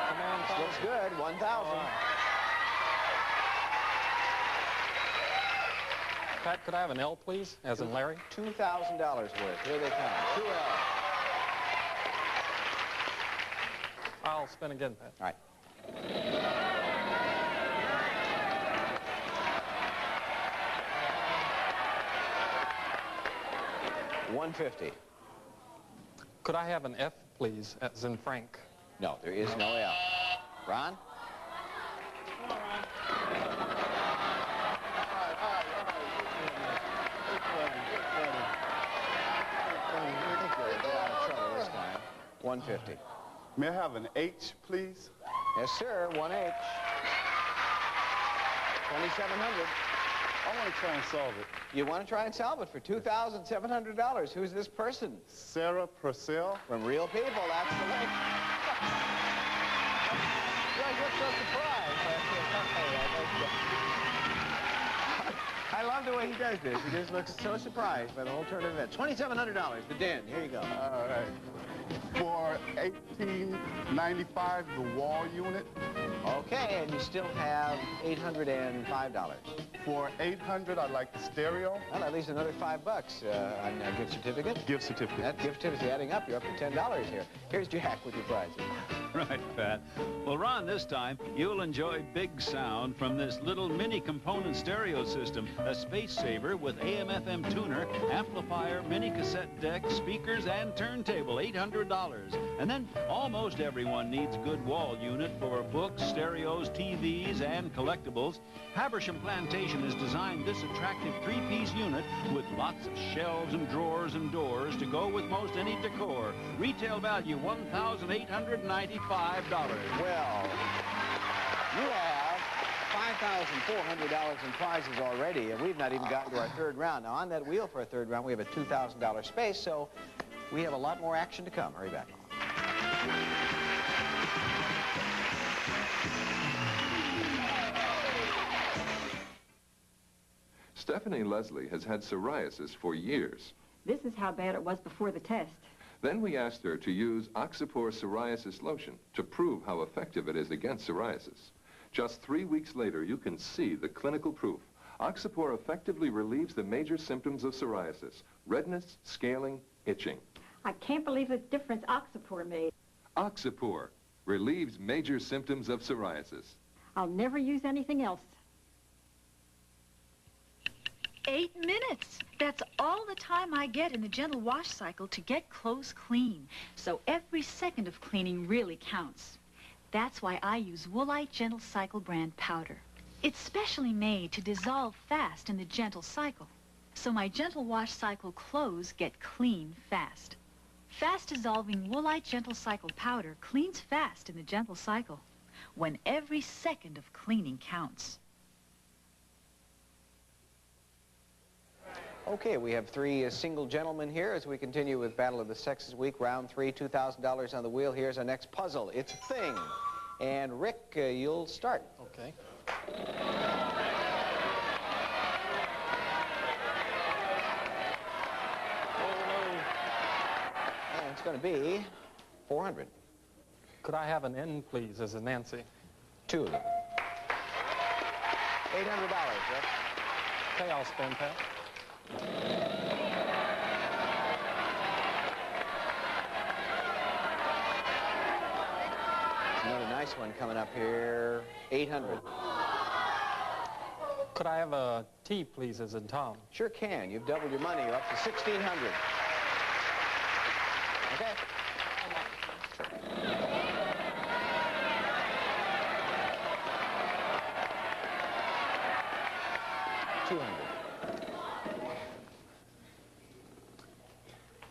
[SPEAKER 26] Come on,
[SPEAKER 19] this looks good. 1,000.
[SPEAKER 26] Pat, could I have an L, please, as in Larry?
[SPEAKER 19] $2,000 worth. Here they come. 2L.
[SPEAKER 26] I'll spin again, Pat.
[SPEAKER 19] All right. $150.
[SPEAKER 26] Could I have an F, please, as in Frank?
[SPEAKER 19] No, there is no L. Ron? $150.
[SPEAKER 20] May I have an H, please?
[SPEAKER 19] Yes, sir. 1H. $2,700.
[SPEAKER 20] I want to try and solve it.
[SPEAKER 19] You want to try and solve it for $2,700. Who's this person?
[SPEAKER 20] Sarah Purcell.
[SPEAKER 19] From Real People. That's the link. You guys look so surprised. I love the way he does this. He just looks so surprised by the whole turn of events. $2,700. The Den. Here you go.
[SPEAKER 20] All right. For $1,895, the wall unit.
[SPEAKER 19] Okay, and you still have $805.
[SPEAKER 20] For $800, I'd like the stereo.
[SPEAKER 19] Well, at least another $5 on a gift certificate.
[SPEAKER 20] Gift certificate.
[SPEAKER 19] That gift certificate adding up, you're up to $10 here. Here's Jack with your prizes.
[SPEAKER 18] Right, Pat. Well, Ron, this time, you'll enjoy big sound from this little mini component stereo system, a space saver with AM/FM tuner, amplifier, mini cassette deck, speakers, and turntable, $800. And then almost everyone needs good wall unit for books, stereos, TVs, and collectibles. Habersham Plantation has designed this attractive three-piece unit with lots of shelves and drawers and doors to go with most any decor. Retail value $1,895.
[SPEAKER 19] Well, you have $5,400 in prizes already, and we've not even gotten to our third round. Now, on that wheel for a third round, we have a $2,000 space, so we have a lot more action to come. Hurry back.
[SPEAKER 6] Stephanie Leslie has had psoriasis for years.
[SPEAKER 1] This is how bad it was before the test.
[SPEAKER 6] Then we asked her to use Oxipore Psoriasis Lotion to prove how effective it is against psoriasis. Just 3 weeks later, you can see the clinical proof. Oxipore effectively relieves the major symptoms of psoriasis: redness, scaling, itching.
[SPEAKER 1] I can't believe the difference Oxipore made.
[SPEAKER 6] Oxipore relieves major symptoms of psoriasis.
[SPEAKER 1] I'll never use anything else.
[SPEAKER 13] 8 minutes. That's all the time I get in the gentle wash cycle to get clothes clean. So every second of cleaning really counts. That's why I use Woolite Gentle Cycle brand powder. It's specially made to dissolve fast in the gentle cycle. So my gentle wash cycle clothes get clean fast. Fast dissolving Woolite Gentle Cycle powder cleans fast in the gentle cycle when every second of cleaning counts.
[SPEAKER 19] Okay, we have three single gentlemen here as we continue with Battle of the Sexes Week, round 3, $2,000 on the wheel. Here's our next puzzle. It's a thing. And Rick, you'll start.
[SPEAKER 26] Okay.
[SPEAKER 19] And it's going to be 400.
[SPEAKER 26] Could I have an N, please, as in Nancy?
[SPEAKER 19] 2 of them. $800, Rick.
[SPEAKER 26] Okay, I'll spend, Pat.
[SPEAKER 19] Another nice one coming up here. 800.
[SPEAKER 26] Could I have a T, please, as in Tom?
[SPEAKER 19] Sure can. You've doubled your money. You're up to 1,600. Okay.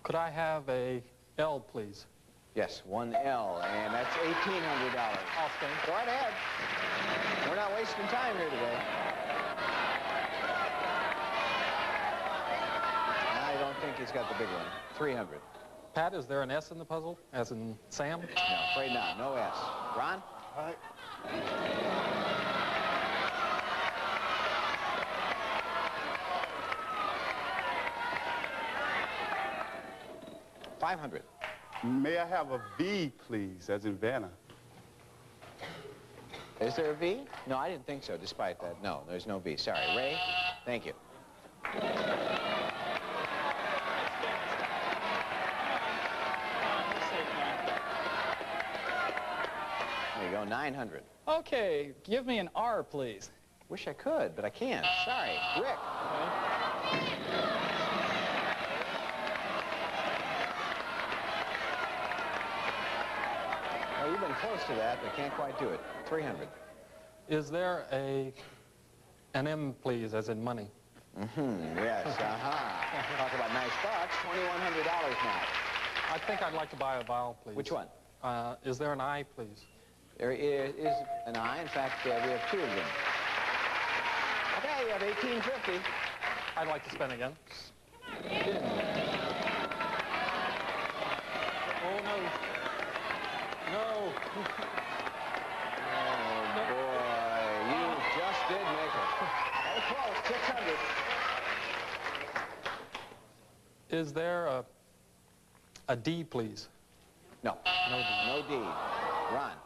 [SPEAKER 26] Could I have a L, please?
[SPEAKER 19] Yes, 1L, and that's $1,800.
[SPEAKER 26] I'll spin.
[SPEAKER 19] Go right ahead. We're not wasting time here today. I don't think he's got the big one. 300.
[SPEAKER 26] Pat, is there an S in the puzzle, as in Sam?
[SPEAKER 19] No, afraid not. No S. Ron?
[SPEAKER 20] All right.
[SPEAKER 19] 500.
[SPEAKER 20] May I have a V, please, as in Vanna?
[SPEAKER 19] Is there a V? No, I didn't think so, despite that. No, there's no V. Sorry. Ray, thank you. There you go, 900.
[SPEAKER 26] Okay, give me an R, please.
[SPEAKER 19] Wish I could, but I can't. Sorry. Rick. Well, you've been close to that, but can't quite do it. 300.
[SPEAKER 26] Is there an M, please, as in money?
[SPEAKER 19] Yes, Talk about nice bucks. $2,100 now.
[SPEAKER 26] I think I'd like to buy a vowel, please.
[SPEAKER 19] Which one?
[SPEAKER 26] Is there an I, please?
[SPEAKER 19] There is an I. In fact, we have two of them. Okay, you have $1,850.
[SPEAKER 26] I'd like to spend again. Oh, no. No.
[SPEAKER 19] Oh, boy. You just did make it. That was close. 600.
[SPEAKER 26] Is there a D, please?
[SPEAKER 19] No.
[SPEAKER 26] No D.
[SPEAKER 19] No D. Ron.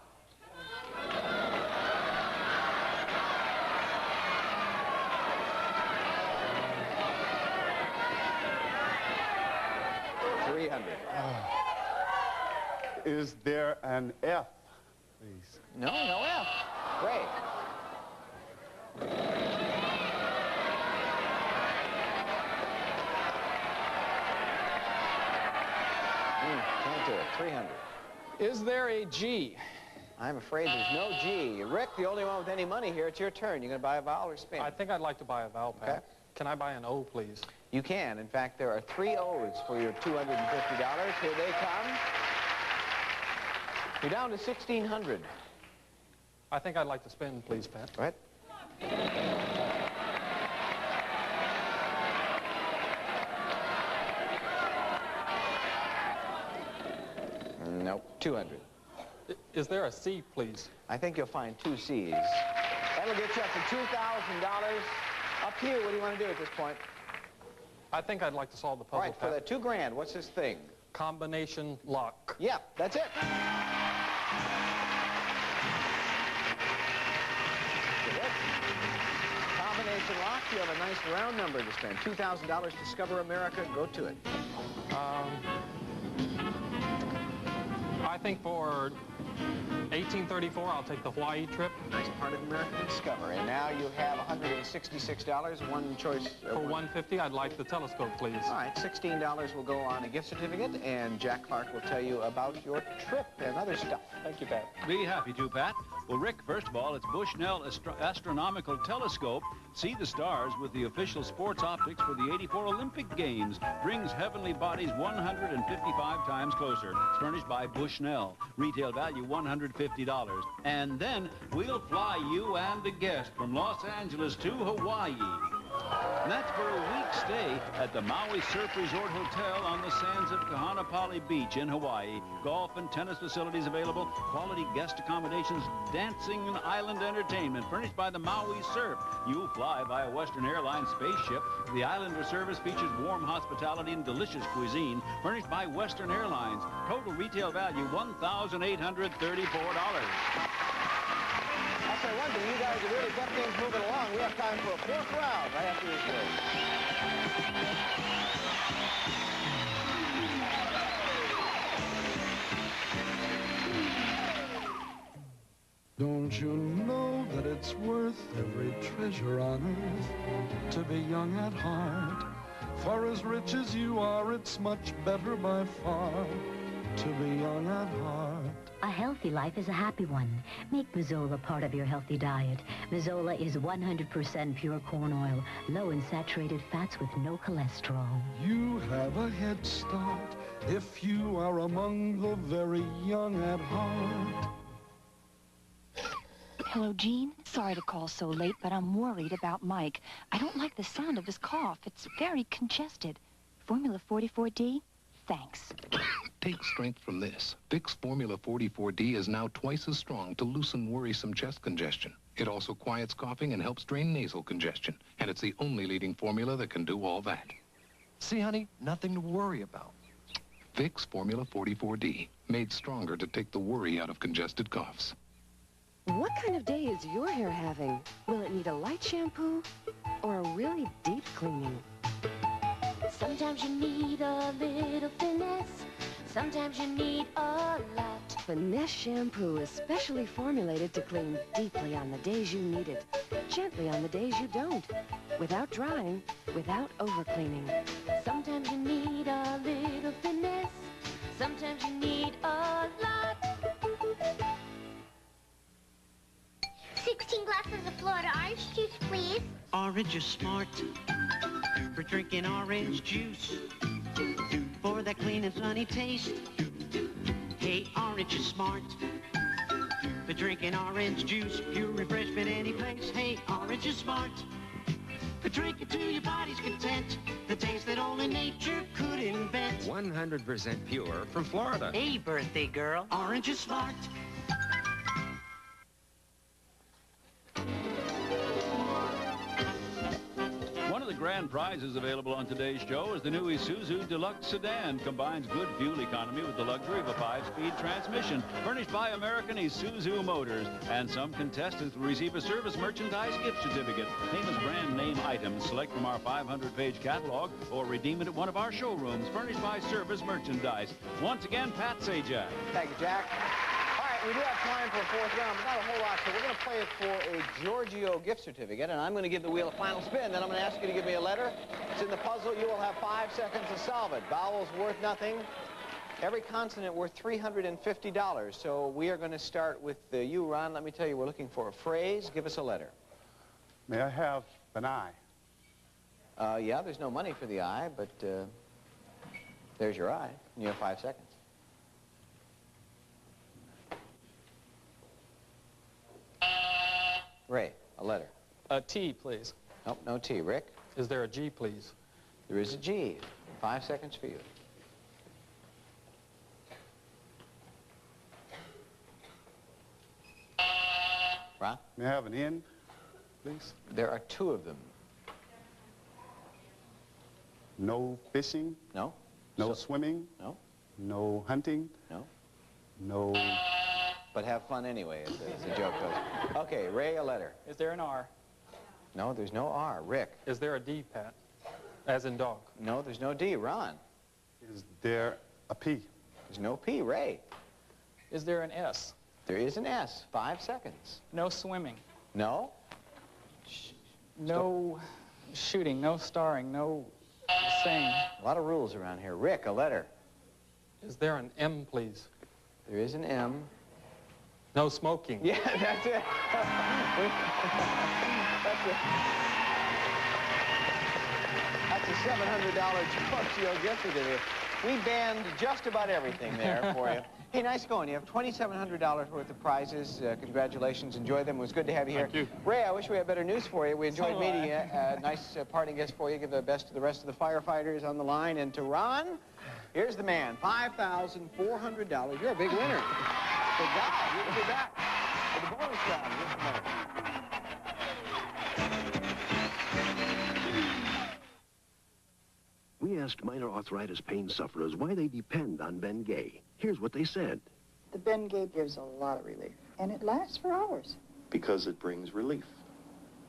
[SPEAKER 20] Is there an F, please?
[SPEAKER 19] No, no F. Great. Can't do it. 300.
[SPEAKER 26] Is there a G?
[SPEAKER 19] I'm afraid there's no G. Rick, the only one with any money here. It's your turn. You going to buy a vowel or spin?
[SPEAKER 26] I think I'd like to buy a vowel, Pat.
[SPEAKER 19] Okay.
[SPEAKER 26] Can I buy an O, please?
[SPEAKER 19] You can. In fact, there are 3 O's for your $250. Here they come. You're down to 1,600.
[SPEAKER 26] I think I'd like to spin, please, Pat.
[SPEAKER 19] Go ahead. Nope. 200.
[SPEAKER 26] Is there a C, please?
[SPEAKER 19] I think you'll find 2 C's. That'll get you up to $2,000. Up to you. What do you want to do at this point?
[SPEAKER 26] I think I'd like to solve the puzzle,
[SPEAKER 19] All right, for that $2 grand, what's this thing?
[SPEAKER 26] Combination lock.
[SPEAKER 19] Yeah, that's it. Combination lock, you have a nice round number to spend. $2,000. Discover America. Go to it.
[SPEAKER 26] I think for 1834, I'll take the Hawaii trip.
[SPEAKER 19] Nice part of America to discover. And now you have $166. One choice.
[SPEAKER 26] For $150, I'd like the telescope, please.
[SPEAKER 19] All right, $16 will go on a gift certificate, and Jack Clark will tell you about your trip and other stuff.
[SPEAKER 26] Thank you, Pat.
[SPEAKER 18] Be happy to, Pat. Well, Rick, first of all, it's Bushnell Astronomical Telescope. See the stars with the official sports optics for the '84 Olympic Games. Brings heavenly bodies 155 times closer. It's furnished by Bushnell. Retail value $150. And then we'll fly you and a guest from Los Angeles to Hawaii. And that's for a week stay at the Maui Surf Resort Hotel on the sands of Kahanapali Beach in Hawaii. Golf and tennis facilities available, quality guest accommodations, dancing and island entertainment furnished by the Maui Surf. You'll fly via Western Airlines spaceship. The Islander service features warm hospitality and delicious cuisine furnished by Western Airlines. Total retail value $1,834.
[SPEAKER 19] I'll say one thing, you guys have really kept things moving along. We have time for a 4th round right after this break.
[SPEAKER 7] Don't you know that it's worth every treasure on earth to be young at heart? For as rich as you are, it's much better by far to be young at heart.
[SPEAKER 10] I
[SPEAKER 4] healthy life is a happy one. Make Mazola part of your healthy diet. Mazola is 100% pure corn oil, low in saturated fats with no cholesterol.
[SPEAKER 12] You have a head start if you are among the very young at heart.
[SPEAKER 14] Hello, Jean. Sorry to call so late, but I'm worried about Mike. I don't like the sound of his cough. It's very congested. Formula 44D? Thanks.
[SPEAKER 17] Take strength from this. Vicks Formula 44D is now twice as strong to loosen worrisome chest congestion. It also quiets coughing and helps drain nasal congestion. And it's the only leading formula that can do all that.
[SPEAKER 24] See, honey, nothing to worry about.
[SPEAKER 17] Vicks Formula 44D, made stronger to take the worry out of congested coughs.
[SPEAKER 25] What kind of day is your hair having? Will it need a light shampoo or a really deep cleaning?
[SPEAKER 10] Sometimes you need a little finesse. Sometimes you need a lot.
[SPEAKER 25] Finesse shampoo is specially formulated to clean deeply on the days you need it, gently on the days you don't, without drying, without over-cleaning.
[SPEAKER 10] Sometimes you need a little finesse. Sometimes you need a lot.
[SPEAKER 27] 16 glasses of Florida orange juice, please.
[SPEAKER 28] Orange is smart for drinking orange juice, for that clean and sunny taste. Hey, orange is smart for drinking orange juice, pure refreshment any place. Hey, orange is smart for drinking to your body's content, the taste that only nature could invent.
[SPEAKER 29] 100% pure from Florida.
[SPEAKER 28] Hey, birthday girl, orange is smart.
[SPEAKER 18] One of the grand prizes available on today's show is the new Isuzu Deluxe Sedan. Combines good fuel economy with the luxury of a 5-speed transmission, furnished by American Isuzu Motors. And some contestants will receive a service merchandise gift certificate. Famous brand name items select from our 500-page catalog or redeem it at one of our showrooms, furnished by Service Merchandise. Once again, Pat Sajak.
[SPEAKER 19] Thank you, Jack. All right, we do have time for a fourth round, but not a whole lot, so we're going to play it for a Giorgio gift certificate, and I'm going to give the wheel a final spin. Then I'm going to ask you to give me a letter. It's in the puzzle. You will have 5 seconds to solve it. Vowels worth nothing. Every consonant worth $350. So we are going to start with you, Ron. Let me tell you, we're looking for a phrase. Give us a letter.
[SPEAKER 20] May I have an I?
[SPEAKER 19] Yeah, there's no money for the I, but there's your I. And you have 5 seconds. Ray, a letter.
[SPEAKER 26] A T, please.
[SPEAKER 19] Nope, no T. Rick?
[SPEAKER 26] Is there a G, please?
[SPEAKER 19] There is a G. 5 seconds for you. Ron?
[SPEAKER 20] May I have an N, please?
[SPEAKER 19] There are 2 of them.
[SPEAKER 20] No fishing?
[SPEAKER 19] No.
[SPEAKER 20] No swimming?
[SPEAKER 19] No.
[SPEAKER 20] No hunting?
[SPEAKER 19] No.
[SPEAKER 20] No...
[SPEAKER 19] But have fun anyway, as the joke goes. Okay, Ray, a letter.
[SPEAKER 26] Is there an R?
[SPEAKER 19] No, there's no R. Rick?
[SPEAKER 26] Is there a D, Pat? As in dog?
[SPEAKER 19] No, there's no D. Ron?
[SPEAKER 20] Is there a P?
[SPEAKER 19] There's no P. Ray?
[SPEAKER 26] Is there an S?
[SPEAKER 19] There is an S. 5 seconds.
[SPEAKER 26] No swimming?
[SPEAKER 19] No.
[SPEAKER 26] No shooting, no starring, no singing.
[SPEAKER 19] A lot of rules around here. Rick, a letter.
[SPEAKER 26] Is there an M, please?
[SPEAKER 19] There is an M.
[SPEAKER 26] No smoking.
[SPEAKER 19] Yeah, that's it. That's a $700 Giorgio gift certificate. We banned just about everything there for you. Hey, nice going. You have $2,700 worth of prizes. Congratulations. Enjoy them. It was good to have you here.
[SPEAKER 26] Thank you.
[SPEAKER 19] Ray, I wish we had better news for you. We enjoyed meeting you. Nice parting gift for you. Give the best to the rest of the firefighters on the line. And to Ron, here's the man. $5,400. You're a big winner. Good job. You can be back for the bonus round. Just a minute.
[SPEAKER 30] We asked minor arthritis pain sufferers why they depend on Bengay. Here's what they said.
[SPEAKER 31] The Bengay gives a lot of relief, and it lasts for hours.
[SPEAKER 32] Because it brings relief.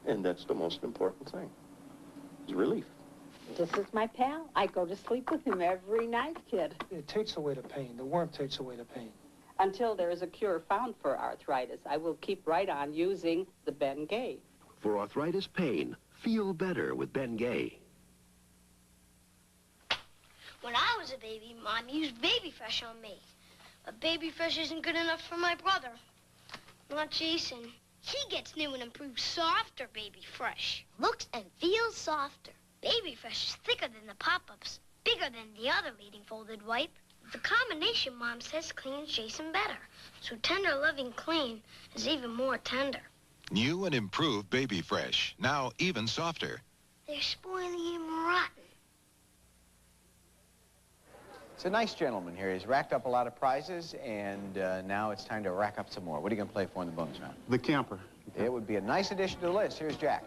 [SPEAKER 32] And that's the most important thing, is relief.
[SPEAKER 33] This is my pal. I go to sleep with him every night, kid.
[SPEAKER 34] It takes away the pain. The warmth takes away the pain.
[SPEAKER 33] Until there is a cure found for arthritis, I will keep right on using the Bengay.
[SPEAKER 30] For arthritis pain, feel better with Bengay.
[SPEAKER 27] When I was a baby, Mom used Baby Fresh on me. But Baby Fresh isn't good enough for my brother. Not Jason. He gets new and improved softer Baby Fresh. Looks and feels softer. Baby Fresh is thicker than the pop-ups, bigger than the other leading folded wipe. The combination, Mom says, cleans Jason better. So tender, loving, clean is even more tender.
[SPEAKER 1] New and improved Baby Fresh, now even softer.
[SPEAKER 27] They're spoiling him rotten.
[SPEAKER 19] It's a nice gentleman here. He's racked up a lot of prizes, and now it's time to rack up some more. What are you going to play for in the bonus round?
[SPEAKER 20] The camper.
[SPEAKER 19] It would be a nice addition to the list. Here's Jack.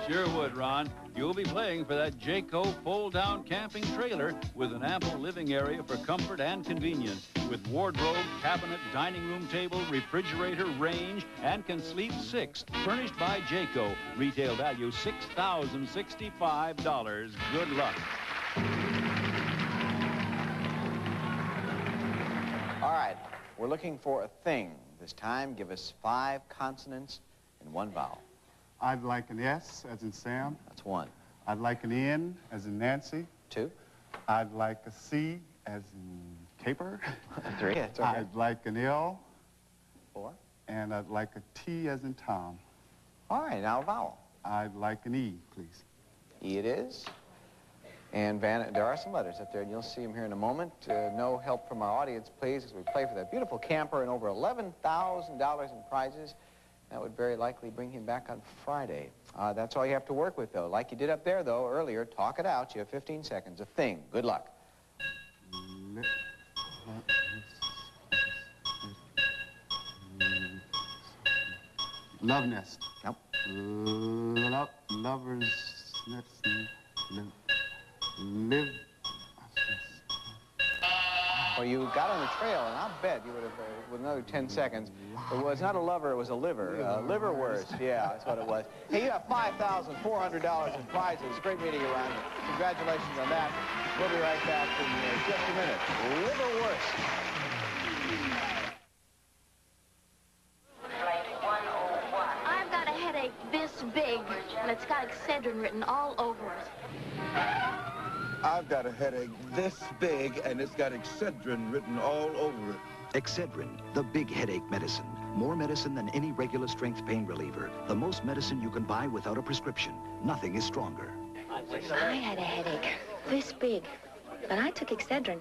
[SPEAKER 18] Sure would, Ron. You'll be playing for that Jayco fold-down camping trailer with an ample living area for comfort and convenience, with wardrobe, cabinet, dining room table, refrigerator, range, and can sleep 6. Furnished by Jayco. Retail value $6,065. Good luck.
[SPEAKER 19] All right, we're looking for a thing. This time, give us 5 consonants and 1 vowel.
[SPEAKER 20] I'd like an S as in Sam.
[SPEAKER 19] That's 1.
[SPEAKER 20] I'd like an N as in Nancy.
[SPEAKER 19] 2.
[SPEAKER 20] I'd like a C as in caper.
[SPEAKER 19] 3. That's okay.
[SPEAKER 20] I'd like an L.
[SPEAKER 19] 4.
[SPEAKER 20] And I'd like a T as in Tom.
[SPEAKER 19] All right, now a vowel.
[SPEAKER 20] I'd like an E, please.
[SPEAKER 19] E it is. And Van, there are some letters up there, and you'll see them here in a moment. No help from our audience, please, as we play for that beautiful camper and over $11,000 in prizes. That would very likely bring him back on Friday. That's all you have to work with, though. Like you did up there, though, earlier, talk it out. You have 15 seconds. A thing. Good luck.
[SPEAKER 20] Love nest.
[SPEAKER 19] Nope.
[SPEAKER 20] Lover's nest. Live.
[SPEAKER 19] Well, you got on the trail, and I'll bet you would have, with another 10 seconds, it was not a lover, it was a liver. Liverwurst, yeah, that's what it was. Hey, you have $5,400 in prizes. Great meeting you, Ron. Congratulations on that. We'll be right back in just a minute. Liverwurst.
[SPEAKER 10] I've got a headache this big, and it's got Excedrin written all over it.
[SPEAKER 2] I've got a headache this big, and it's got Excedrin written all over it.
[SPEAKER 3] Excedrin, the big headache medicine. More medicine than any regular strength pain reliever. The most medicine you can buy without a prescription. Nothing is stronger.
[SPEAKER 14] I had a headache this big, but I took Excedrin,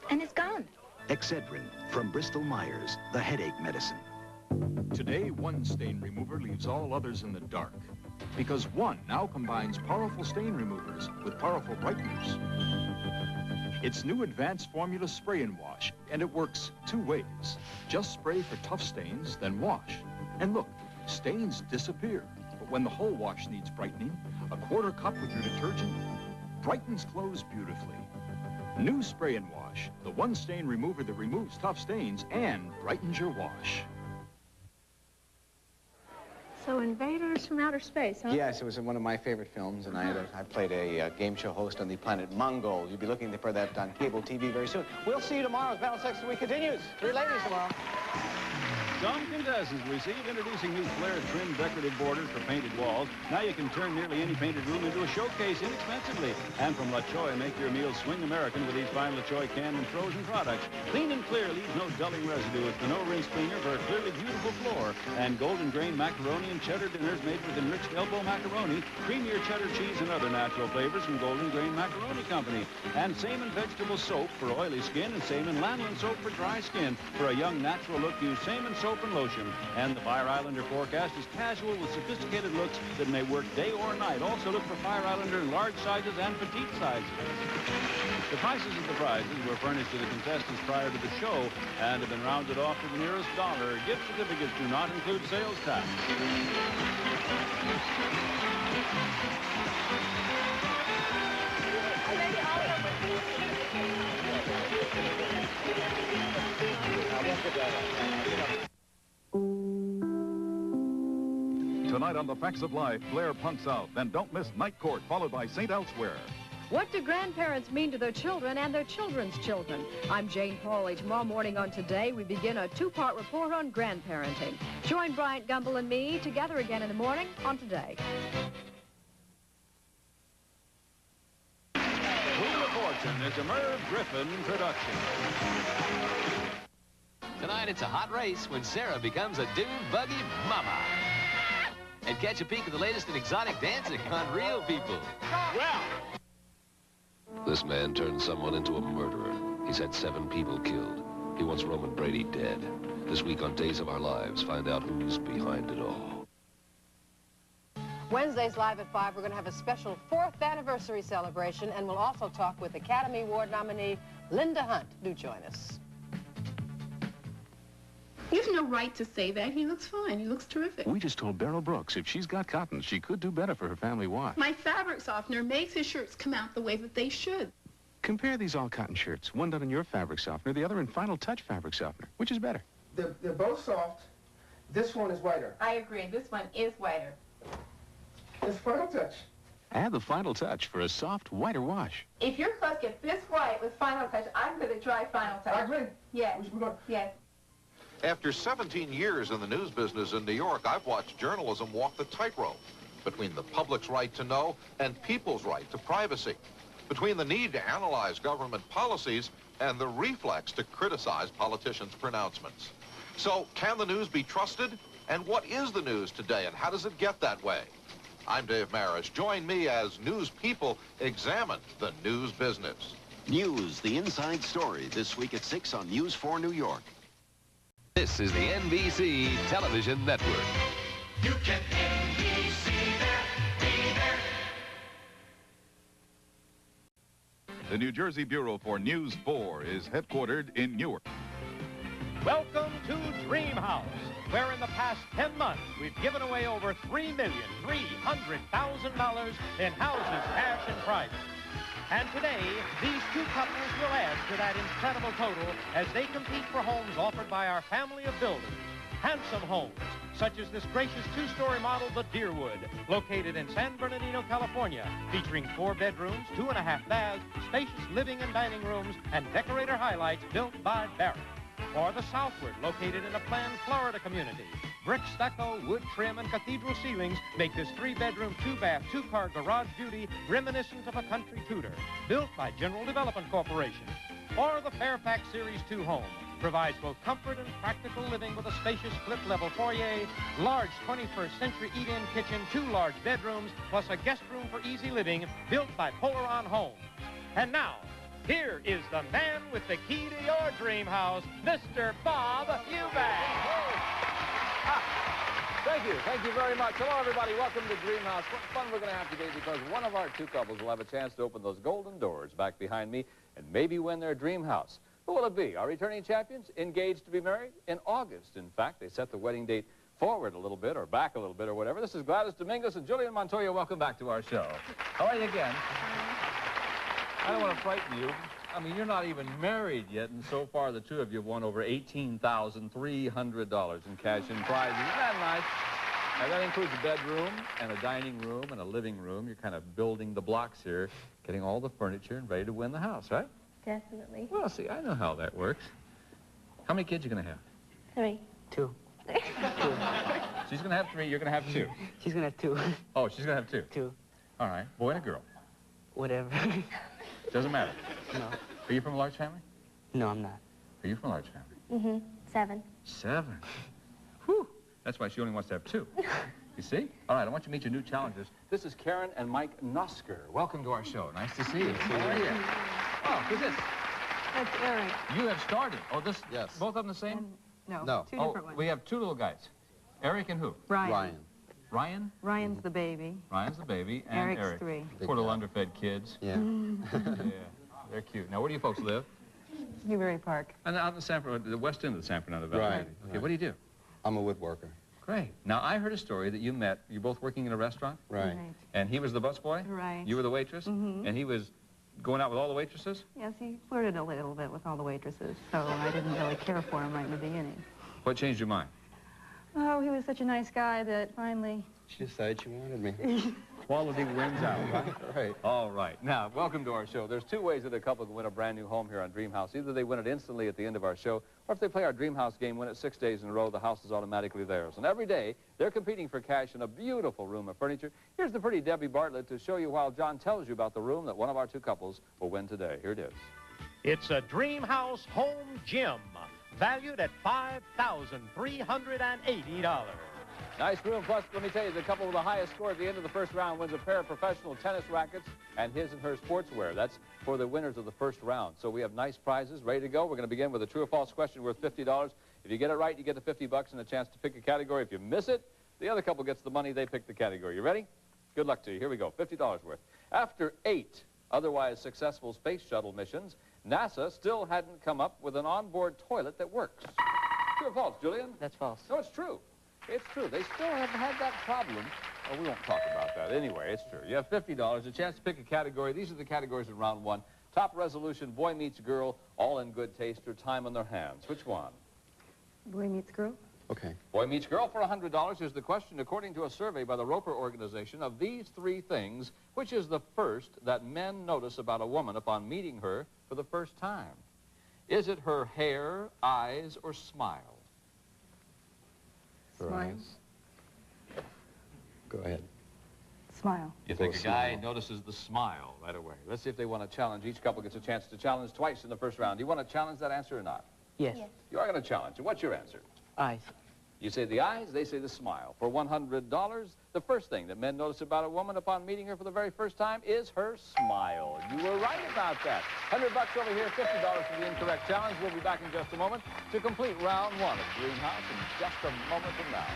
[SPEAKER 14] and it's gone.
[SPEAKER 3] Excedrin from Bristol-Myers, the headache medicine.
[SPEAKER 5] Today, One Stain Remover leaves all others in the dark. Because One now combines powerful stain removers with powerful brighteners. It's new advanced formula spray and wash, and it works 2 ways. Just spray for tough stains, then wash. And look, stains disappear. But when the whole wash needs brightening, a 1/4 cup with your detergent brightens clothes beautifully. New spray and wash, the One Stain Remover that removes tough stains and brightens your wash.
[SPEAKER 6] So Invaders from Outer Space, huh?
[SPEAKER 19] Yes, it was one of my favorite films, and I played a game show host on the planet Mongol. You'll be looking for that on cable TV very soon. We'll see you tomorrow as Battle Sex of the Week continues. 3 ladies tomorrow.
[SPEAKER 18] Some contestants receive introducing new flare-trimmed decorative borders for painted walls. Now you can turn nearly any painted room into a showcase inexpensively. And from La Choy, make your meals swing American with these fine La Choy canned and frozen products. Clean and clear leaves no dulling residue. It's the no-rinse cleaner for a clearly beautiful floor. And golden grain macaroni and cheddar dinners made with enriched elbow macaroni, creamier cheddar cheese, and other natural flavors from Golden Grain Macaroni Company. And Saman vegetable soap for oily skin and Saman lanolin soap for dry skin. For a young natural look, use Saman soap and lotion. And the Fire Islander forecast is casual with sophisticated looks that may work day or night. Also look for Fire Islander in large sizes and petite sizes. The prices of the prizes were furnished to the contestants prior to the show and have been rounded off to the nearest dollar. Gift certificates do not include sales tax.
[SPEAKER 5] Tonight on The Facts of Life, Blair punts out. Then don't miss Night Court, followed by St. Elsewhere.
[SPEAKER 8] What do grandparents mean to their children and their children's children? I'm Jane Pauley. Tomorrow morning on Today, we begin a 2-part report on grandparenting. Join Bryant Gumbel and me together again in the morning on Today.
[SPEAKER 18] Wheel of Fortune is a Merv Griffin production.
[SPEAKER 4] Tonight, it's a hot race when Sarah becomes a dune buggy mama. And catch a peek of the latest in exotic dancing on Real People.
[SPEAKER 18] Well,
[SPEAKER 7] this man turned someone into a murderer. He's had 7 people killed. He wants Roman Brady dead. This week on Days of Our Lives, find out who's behind it all.
[SPEAKER 9] Wednesdays live at 5, we're going to have a special 4th anniversary celebration, and we'll also talk with Academy Award nominee Linda Hunt. Do join us.
[SPEAKER 6] You have no right to say that. He looks fine. He looks terrific.
[SPEAKER 5] We just told Beryl Brooks if she's got cotton, she could do better for her family wash.
[SPEAKER 6] My fabric softener makes his shirts come out the way that they should.
[SPEAKER 5] Compare these all-cotton shirts. One done in your fabric softener, the other in Final Touch fabric softener. Which is better?
[SPEAKER 34] They're both soft. This one is whiter.
[SPEAKER 6] I agree. This one is whiter.
[SPEAKER 34] It's Final Touch.
[SPEAKER 5] Add the Final Touch for a soft, whiter wash.
[SPEAKER 6] If your clothes get this white with Final Touch, I'm going to try Final Touch.
[SPEAKER 34] I agree.
[SPEAKER 6] Yes. Yes.
[SPEAKER 1] After 17 years in the news business in New York, I've watched journalism walk the tightrope between the public's right to know and people's right to privacy, between the need to analyze government policies and the reflex to criticize politicians' pronouncements. So, can the news be trusted? And what is the news today, and how does it get that way? I'm Dave Maris. Join me as news people examine the news business.
[SPEAKER 11] News, the inside story, this week at 6 on News 4 New York.
[SPEAKER 4] This is the NBC Television Network.
[SPEAKER 18] you can NBC there, be there.
[SPEAKER 12] The New Jersey Bureau for News 4 is headquartered in Newark.
[SPEAKER 13] Welcome to Dream House, where in the past 10 months we've given away over $3,300,000 in houses, cash, and prizes. And today, these 2 couples will add to that incredible total as they compete for homes offered by our family of builders. Handsome homes, such as this gracious 2-story model, the Deerwood, located in San Bernardino, California, featuring 4 bedrooms, 2.5 baths, spacious living and dining rooms, and decorator highlights built by Barrett. Or the Southward, located in a planned Florida community. Brick, stucco, wood trim, and cathedral ceilings make this 3-bedroom, 2-bath, 2-car garage beauty reminiscent of a country Tudor, built by General Development Corporation. Or the Fairfax Series 2 home provides both comfort and practical living with a spacious flip-level foyer, large 21st century eat-in kitchen, 2 large bedrooms, plus a guest room for easy living, built by Polaron Homes. And now, here is the man with the key to your dream house, Mr. Bob Eubank.
[SPEAKER 15] Thank you very much. Hello, everybody. Welcome to Dream House. What fun we're going to have today, because one of our 2 couples will have a chance to open those golden doors back behind me and maybe win their dream house. Who will it be? Our returning champions, engaged to be married in August. In fact, they set the wedding date forward a little bit or back a little bit or whatever. This is Gladys Domingos and Julian Montoya. Welcome back to our show. How are you again? I don't want to frighten you. I mean, you're not even married yet, and so far the 2 of you have won over $18,300 in cash and prizes. Isn't that nice? Now, that includes a bedroom and a dining room and a living room. You're kind of building the blocks here, getting all the furniture and ready to win the house, right?
[SPEAKER 6] Definitely.
[SPEAKER 15] Well, see, I know how that works. How many kids are you going to have?
[SPEAKER 6] 3.
[SPEAKER 15] 2. She's going to have 3. You're going to have 2.
[SPEAKER 16] She's going to have 2.
[SPEAKER 15] Oh, she's going to have 2.
[SPEAKER 16] 2.
[SPEAKER 15] All right. Boy and a girl.
[SPEAKER 16] Whatever.
[SPEAKER 15] Doesn't matter.
[SPEAKER 16] No.
[SPEAKER 15] Are you from a large family?
[SPEAKER 16] No, I'm not.
[SPEAKER 15] Are you from a large family?
[SPEAKER 6] 7.
[SPEAKER 15] 7. Whew. That's why she only wants to have 2. You see? All right, I want you to meet your new challengers. This is Karen and Mike Nosker. Welcome to our show. Nice to see you. How are you? Oh, who's this?
[SPEAKER 6] That's Eric.
[SPEAKER 15] You have started. Oh, this?
[SPEAKER 16] Yes.
[SPEAKER 15] Both of them the same?
[SPEAKER 16] No.
[SPEAKER 6] 2 different ones.
[SPEAKER 15] We have 2 little guys. Eric and who?
[SPEAKER 6] Ryan.
[SPEAKER 15] Ryan?
[SPEAKER 6] Ryan's the baby.
[SPEAKER 15] Ryan's the baby. And
[SPEAKER 6] Eric's
[SPEAKER 15] Eric.
[SPEAKER 6] 3.
[SPEAKER 15] Poor little underfed kids.
[SPEAKER 16] Yeah.
[SPEAKER 15] Yeah. They're cute. Now, where do you folks live?
[SPEAKER 6] Newberry Park.
[SPEAKER 15] And out in the west end of the San Fernando Valley.
[SPEAKER 16] Right.
[SPEAKER 15] Okay, what do you do?
[SPEAKER 16] I'm a woodworker.
[SPEAKER 15] Great. Now, I heard a story that you met. You're both working in a restaurant?
[SPEAKER 16] Right.
[SPEAKER 15] And he was the busboy?
[SPEAKER 6] Right.
[SPEAKER 15] You were the waitress?
[SPEAKER 6] Mm-hmm.
[SPEAKER 15] And he was going out with all the waitresses?
[SPEAKER 6] Yes, he flirted a little bit with all the waitresses, so I didn't really care for him right in the beginning.
[SPEAKER 15] What changed your mind?
[SPEAKER 6] Oh, he was such a nice guy that finally...
[SPEAKER 16] She decided she wanted me.
[SPEAKER 15] Quality wins out, right?
[SPEAKER 16] Right.
[SPEAKER 15] All right. Now, welcome to our show. There's 2 ways that a couple can win a brand new home here on Dream House. Either they win it instantly at the end of our show, or if they play our Dream House game, win it 6 days in a row, the house is automatically theirs. And every day, they're competing for cash in a beautiful room of furniture. Here's the pretty Debbie Bartlett to show you while John tells you about the room that one of our 2 couples will win today. Here it is.
[SPEAKER 13] It's a Dream House home gym. valued at $5,380.
[SPEAKER 15] Nice room. Plus, let me tell you, the couple with the highest score at the end of the first round wins a pair of professional tennis rackets and his and her sportswear. That's for the winners of the first round. So we have nice prizes ready to go. We're going to begin with a true or false question worth $50. If you get it right, you get the $50 and a chance to pick a category. If you miss it, the other couple gets the money. They pick the category. You ready? Good luck to you. Here we go. $50 worth. After 8 otherwise successful space shuttle missions, NASA still hadn't come up with an onboard toilet that works. True or false, Julian?
[SPEAKER 16] That's false.
[SPEAKER 15] No, it's true. It's true. They still haven't had that problem. Oh, we won't talk about that. Anyway, it's true. You have $50, a chance to pick a category. These are the categories in round 1. Top resolution, boy meets girl, all in good taste, or time on their hands. Which one?
[SPEAKER 6] Boy meets girl.
[SPEAKER 16] Okay.
[SPEAKER 15] Boy meets girl for $100. Here's the question. According to a survey by the Roper Organization, of these 3 things, which is the first that men notice about a woman upon meeting her for the first time? Is it her hair, eyes, or smile?
[SPEAKER 6] Smile.
[SPEAKER 16] Go ahead.
[SPEAKER 6] Smile.
[SPEAKER 15] You think a guy notices the smile right away. Let's see if they want to challenge. Each couple gets a chance to challenge twice in the first round. Do you want to challenge that answer or not?
[SPEAKER 16] Yes.
[SPEAKER 15] You are going to challenge. And what's your answer?
[SPEAKER 16] Eyes.
[SPEAKER 15] You say the eyes, they say the smile. For $100, the first thing that men notice about a woman upon meeting her for the very first time is her smile. You were right about that. $100 over here, $50 for the incorrect challenge. We'll be back in just a moment to complete round 1 of Greenhouse in just a moment from now.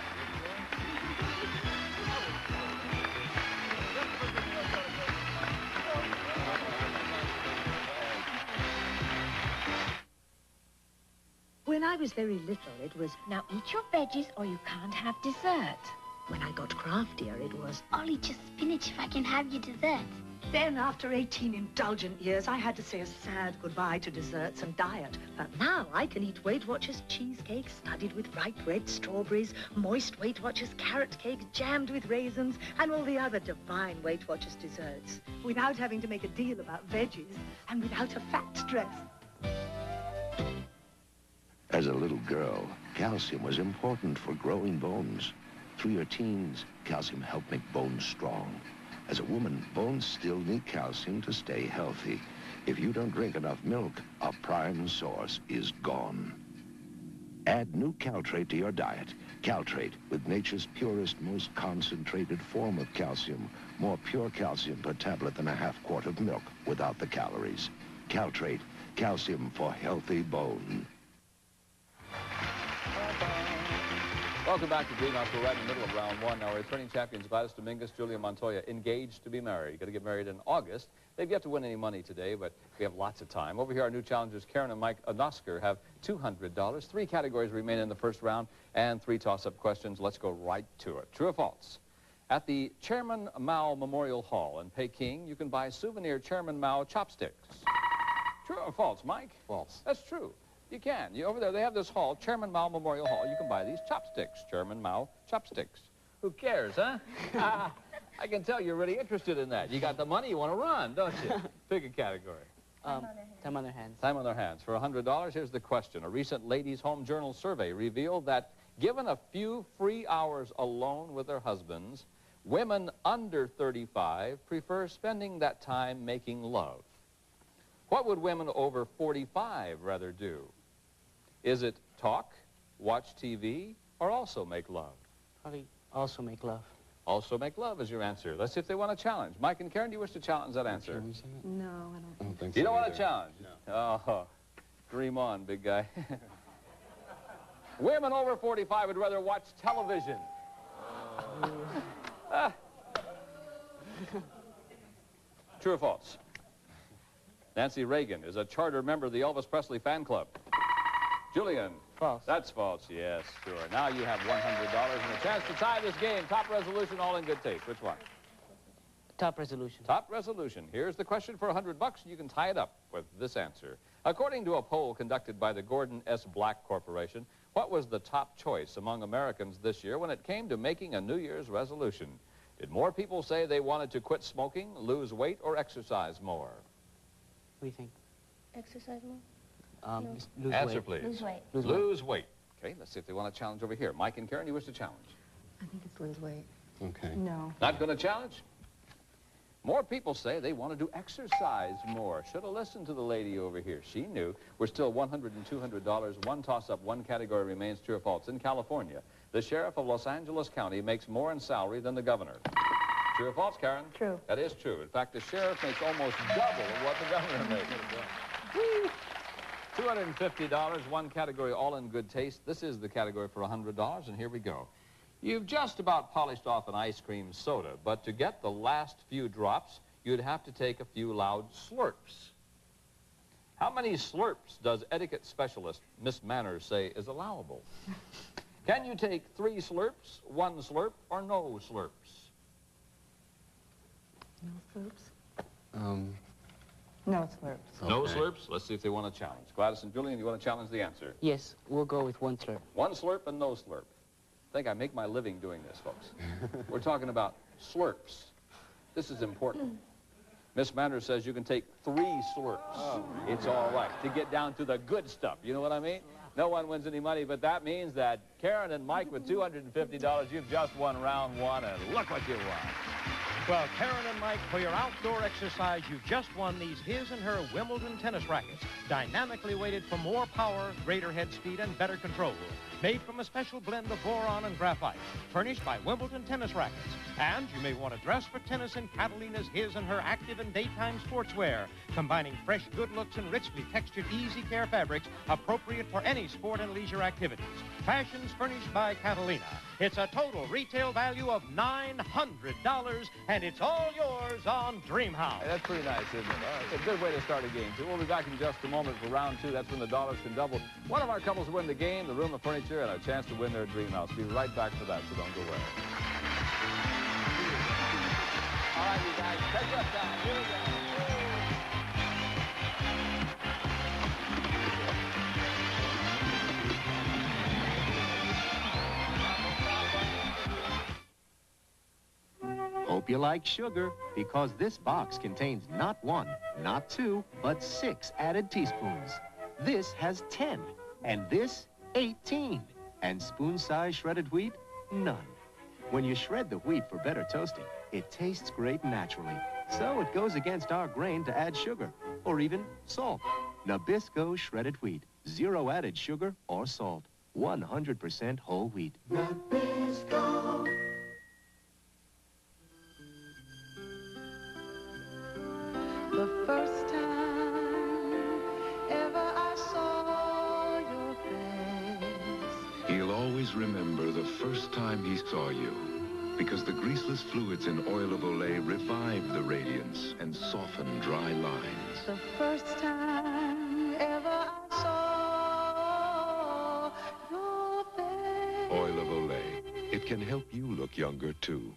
[SPEAKER 17] When I was very little, it was, now eat your veggies or you can't have dessert. When I got craftier, it was,
[SPEAKER 10] I'll eat your spinach if I can have your dessert.
[SPEAKER 17] then after 18 indulgent years, I had to say a sad goodbye to desserts and diet. But now I can eat Weight Watchers cheesecake studded with ripe red strawberries, moist Weight Watchers carrot cake jammed with raisins, and all the other divine Weight Watchers desserts, without having to make a deal about veggies and without a fat stress.
[SPEAKER 21] As a little girl, calcium was important for growing bones. Through your teens, calcium helped make bones strong. As a woman, bones still need calcium to stay healthy. If you don't drink enough milk, a prime source is gone. Add new Caltrate to your diet. Caltrate, with nature's purest, most concentrated form of calcium. More pure calcium per tablet than a half quart of milk without the calories. Caltrate, calcium for healthy bone.
[SPEAKER 15] Welcome back to Greenhouse. We're right in the middle of round 1. Now, our returning champions, Gladys Dominguez, Julia Montoya, engaged to be married. You've got to get married in August. They've yet to win any money today, but we have lots of time. Over here, our new challengers, Karen and Mike Anosker, have $200. 3 categories remain in the first round and 3 toss-up questions. Let's go right to it. True or false? At the Chairman Mao Memorial Hall in Peking, you can buy souvenir Chairman Mao chopsticks. True or false, Mike?
[SPEAKER 16] False.
[SPEAKER 15] That's true. You can. Over there, they have this hall, Chairman Mao Memorial Hall. You can buy these chopsticks, Chairman Mao chopsticks. Who cares, huh? I can tell you're really interested in that. You got the money, you want to run, don't you? Pick a category.
[SPEAKER 16] Time on their hands.
[SPEAKER 15] Time on their hands. For $100, here's the question. A recent Ladies' Home Journal survey revealed that given a few free hours alone with their husbands, women under 35 prefer spending that time making love. What would women over 45 rather do? Is it talk, watch TV, or also make love?
[SPEAKER 16] Probably also make love.
[SPEAKER 15] Also make love is your answer. Let's see if they want to challenge. Mike and Karen, do you wish to challenge that answer?
[SPEAKER 6] No, I don't think
[SPEAKER 15] You don't want to challenge? No. Oh, dream on, big guy. Women over 45 would rather watch television. True or false? Nancy Reagan is a charter member of the Elvis Presley fan club. Julian.
[SPEAKER 16] False.
[SPEAKER 15] That's false, yes, sure. Now you have $100 and a chance to tie this game. Top resolution, all in good taste. Which one?
[SPEAKER 16] Top resolution.
[SPEAKER 15] Top resolution. Here's the question for $100, and you can tie it up with this answer. According to a poll conducted by the Gordon S. Black Corporation, what was the top choice among Americans this year when it came to making a New Year's resolution? Did more people say they wanted to quit smoking, lose weight, or exercise more?
[SPEAKER 16] What do you think?
[SPEAKER 10] Exercise more?
[SPEAKER 16] Lose
[SPEAKER 15] Answer,
[SPEAKER 16] weight.
[SPEAKER 15] please.
[SPEAKER 10] Lose weight.
[SPEAKER 15] Lose weight. Okay, let's see if they want to challenge over here. Mike and Karen, you wish to challenge?
[SPEAKER 6] I think it's lose weight.
[SPEAKER 16] Okay.
[SPEAKER 6] No.
[SPEAKER 15] Not going to challenge? More people say they want to do exercise more. Should have listened to the lady over here. She knew. We're still $100 and $200. One toss-up, one category remains true or false. In California, the sheriff of Los Angeles County makes more in salary than the governor. True or false, Karen?
[SPEAKER 6] True.
[SPEAKER 15] That is true. In fact, the sheriff makes almost double of what the governor makes. $250, one category, all in good taste. This is the category for $100, and here we go. You've just about polished off an ice cream soda, but to get the last few drops, you'd have to take a few loud slurps. How many slurps does etiquette specialist Miss Manners say is allowable? Can you take 3 slurps, 1 slurp, or no slurps?
[SPEAKER 6] No slurps. No slurps.
[SPEAKER 15] Okay. No slurps? Let's see if they want to challenge. Gladys and Julian, you want to challenge the answer?
[SPEAKER 16] Yes, we'll go with 1 slurp.
[SPEAKER 15] 1 slurp and no slurp. I think I make my living doing this, folks. We're talking about slurps. This is important. Miss Manners says you can take 3 slurps. Oh. It's all right to get down to the good stuff. You know what I mean? No one wins any money, but that means that Karen and Mike with $250, you've just won round 1, and look what you won.
[SPEAKER 13] Well, Karen and Mike, for your outdoor exercise, you've just won these his and her Wimbledon tennis rackets, dynamically weighted for more power, greater head speed, and better control. Made from a special blend of boron and graphite, furnished by Wimbledon Tennis Rackets. And you may want to dress for tennis in Catalina's his and her active and daytime sportswear, combining fresh good looks and richly textured easy care fabrics appropriate for any sport and leisure activities. Fashions furnished by Catalina. It's a total retail value of $900, and it's all yours on Dreamhouse.
[SPEAKER 15] Hey, that's pretty nice, isn't it? It's a good way to start a game, too. We'll be back in just a moment for round 2. That's when the dollars can double. One of our couples will win the game, the room of furniture, and a chance to win their dream house. Be right back for that, so don't go away. All right, you guys, catch up time. Here we go.
[SPEAKER 2] Hope you like sugar, because this box contains not 1, not 2, but 6 added teaspoons. This has 10, and this 18. And spoon-size shredded wheat? None. When you shred the wheat for better toasting, it tastes great naturally. So it goes against our grain to add sugar, or even salt. Nabisco shredded wheat. 0 added sugar or salt. 100% whole wheat. Nabisco.
[SPEAKER 10] The first time ever I saw your face.
[SPEAKER 20] He'll always remember the first time he saw you, because the greaseless fluids in oil of Olay revive the radiance and soften dry lines.
[SPEAKER 10] The first time ever I saw your face.
[SPEAKER 20] Oil of Olay. It can help you look younger, too.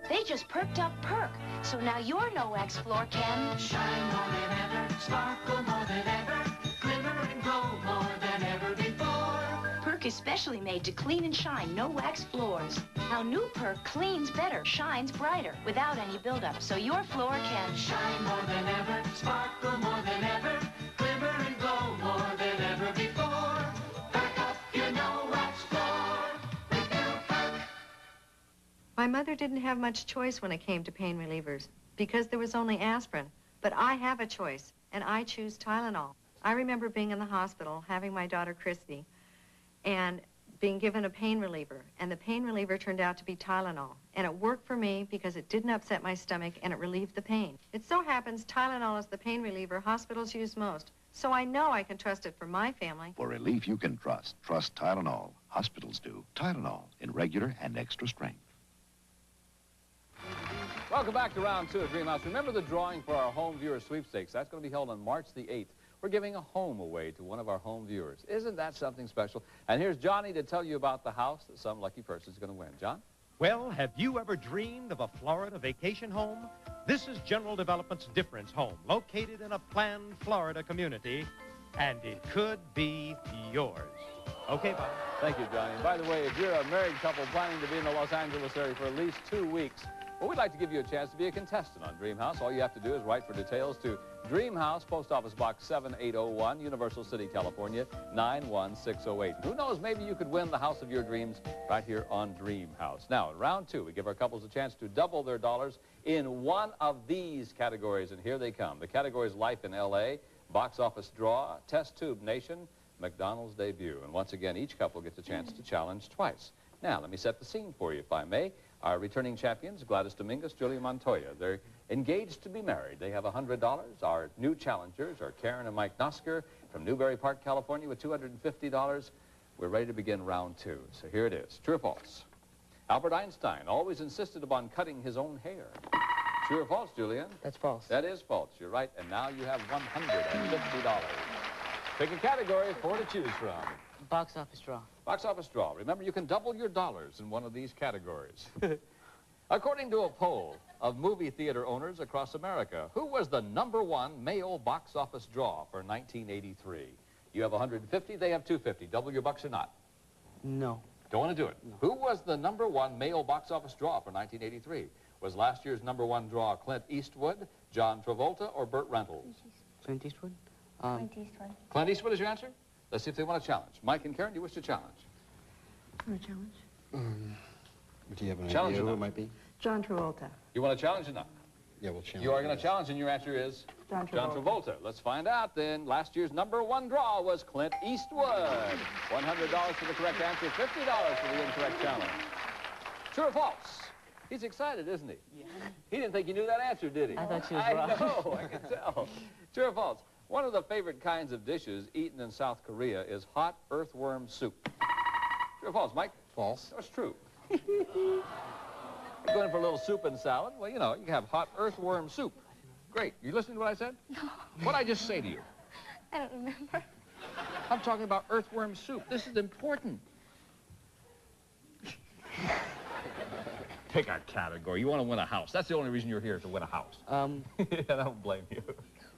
[SPEAKER 14] They just perked up Perk, so now your no-wax floor can
[SPEAKER 10] shine more than ever, sparkle more than ever, glimmer and glow more than ever before.
[SPEAKER 14] Perk is specially made to clean and shine no-wax floors. Now new Perk cleans better, shines brighter, without any buildup, so your floor can
[SPEAKER 10] shine more than ever, sparkle more than ever, glimmer and glow more than ever before. Perk up your no-wax floor with new Perk.
[SPEAKER 8] My mother didn't have much choice when it came to pain relievers because there was only aspirin. But I have a choice, and I choose Tylenol. I remember being in the hospital, having my daughter Christy, and being given a pain reliever. And the pain reliever turned out to be Tylenol. And it worked for me because it didn't upset my stomach and it relieved the pain. It so happens Tylenol is the pain reliever hospitals use most. So I know I can trust it for my family.
[SPEAKER 3] For relief you can trust. Trust Tylenol. Hospitals do. Tylenol in regular and extra strength.
[SPEAKER 15] Welcome back to round 2 of Dreamhouse. Remember the drawing for our home viewer sweepstakes. That's going to be held on March the 8th. We're giving a home away to one of our home viewers. Isn't that something special? And here's Johnny to tell you about the house that some lucky person is going to win. John?
[SPEAKER 13] Well, have you ever dreamed of a Florida vacation home? This is General Development's Difference Home, located in a planned Florida community, and it could be yours. Okay, bye.
[SPEAKER 15] Thank you, Johnny. And by the way, if you're a married couple planning to be in the Los Angeles area for at least 2 weeks, Well, we'd like to give you a chance to be a contestant on Dream House. All you have to do is write for details to Dream House, Post Office Box 7801, Universal City, California, 91608. Who knows, maybe you could win the house of your dreams right here on Dream House. Now, in round 2, we give our couples a chance to double their dollars in one of these categories, and here they come. The categories Life in L.A., Box Office Draw, Test Tube Nation, McDonald's Debut. And once again, each couple gets a chance to challenge twice. Now, let me set the scene for you, if I may. Our returning champions, Gladys Dominguez, Julia Montoya. They're engaged to be married. They have $100. Our new challengers are Karen and Mike Nosker from Newbury Park, California, with $250. We're ready to begin round 2. So here it is. True or false? Albert Einstein always insisted upon cutting his own hair. True or false, Julian?
[SPEAKER 16] That's false.
[SPEAKER 15] That is false. You're right. And now you have $150. Pick a category, 4 to choose from.
[SPEAKER 16] Box office draw.
[SPEAKER 15] Box office draw. Remember, you can double your dollars in one of these categories. According to a poll of movie theater owners across America, who was the #1 male box office draw for 1983? You have 150, they have 250. Double your bucks or not?
[SPEAKER 16] No.
[SPEAKER 15] Don't want to do it. No. Who was the #1 male box office draw for 1983? Was last year's #1 draw Clint Eastwood, John Travolta, or Burt Reynolds?
[SPEAKER 16] Clint Eastwood?
[SPEAKER 10] Clint Eastwood.
[SPEAKER 15] Clint Eastwood is your answer? Let's see if they want to challenge. Mike and Karen, do you wish to challenge?
[SPEAKER 6] Want to challenge?
[SPEAKER 7] Do you have an
[SPEAKER 15] Challenge
[SPEAKER 7] idea
[SPEAKER 15] or
[SPEAKER 7] who
[SPEAKER 15] not?
[SPEAKER 7] it might be?
[SPEAKER 6] John Travolta.
[SPEAKER 15] You want to challenge or not?
[SPEAKER 7] Yeah, we'll challenge.
[SPEAKER 15] You are going to challenge, and your answer is?
[SPEAKER 6] John
[SPEAKER 15] John Travolta. Let's find out, then. Last year's #1 draw was Clint Eastwood. $100 for the correct answer, $50 for the incorrect challenge. True or false? He's excited, isn't he? Yeah. He didn't think you knew that answer, did he?
[SPEAKER 16] I thought you was
[SPEAKER 15] wrong.
[SPEAKER 16] wrong.
[SPEAKER 15] I know, I can tell. True or false? One of the favorite kinds of dishes eaten in South Korea is hot earthworm soup. True or false, Mike?
[SPEAKER 7] False.
[SPEAKER 15] That's true. You're going for a little soup and salad? Well, you know, you can have hot earthworm soup. Great. You listening to what I said?
[SPEAKER 10] No.
[SPEAKER 15] What did I just say to you?
[SPEAKER 10] I don't remember.
[SPEAKER 15] I'm talking about earthworm soup. This is important. Pick a category. You want to win a house. That's the only reason you're here, to win a house. Yeah, I don't blame you.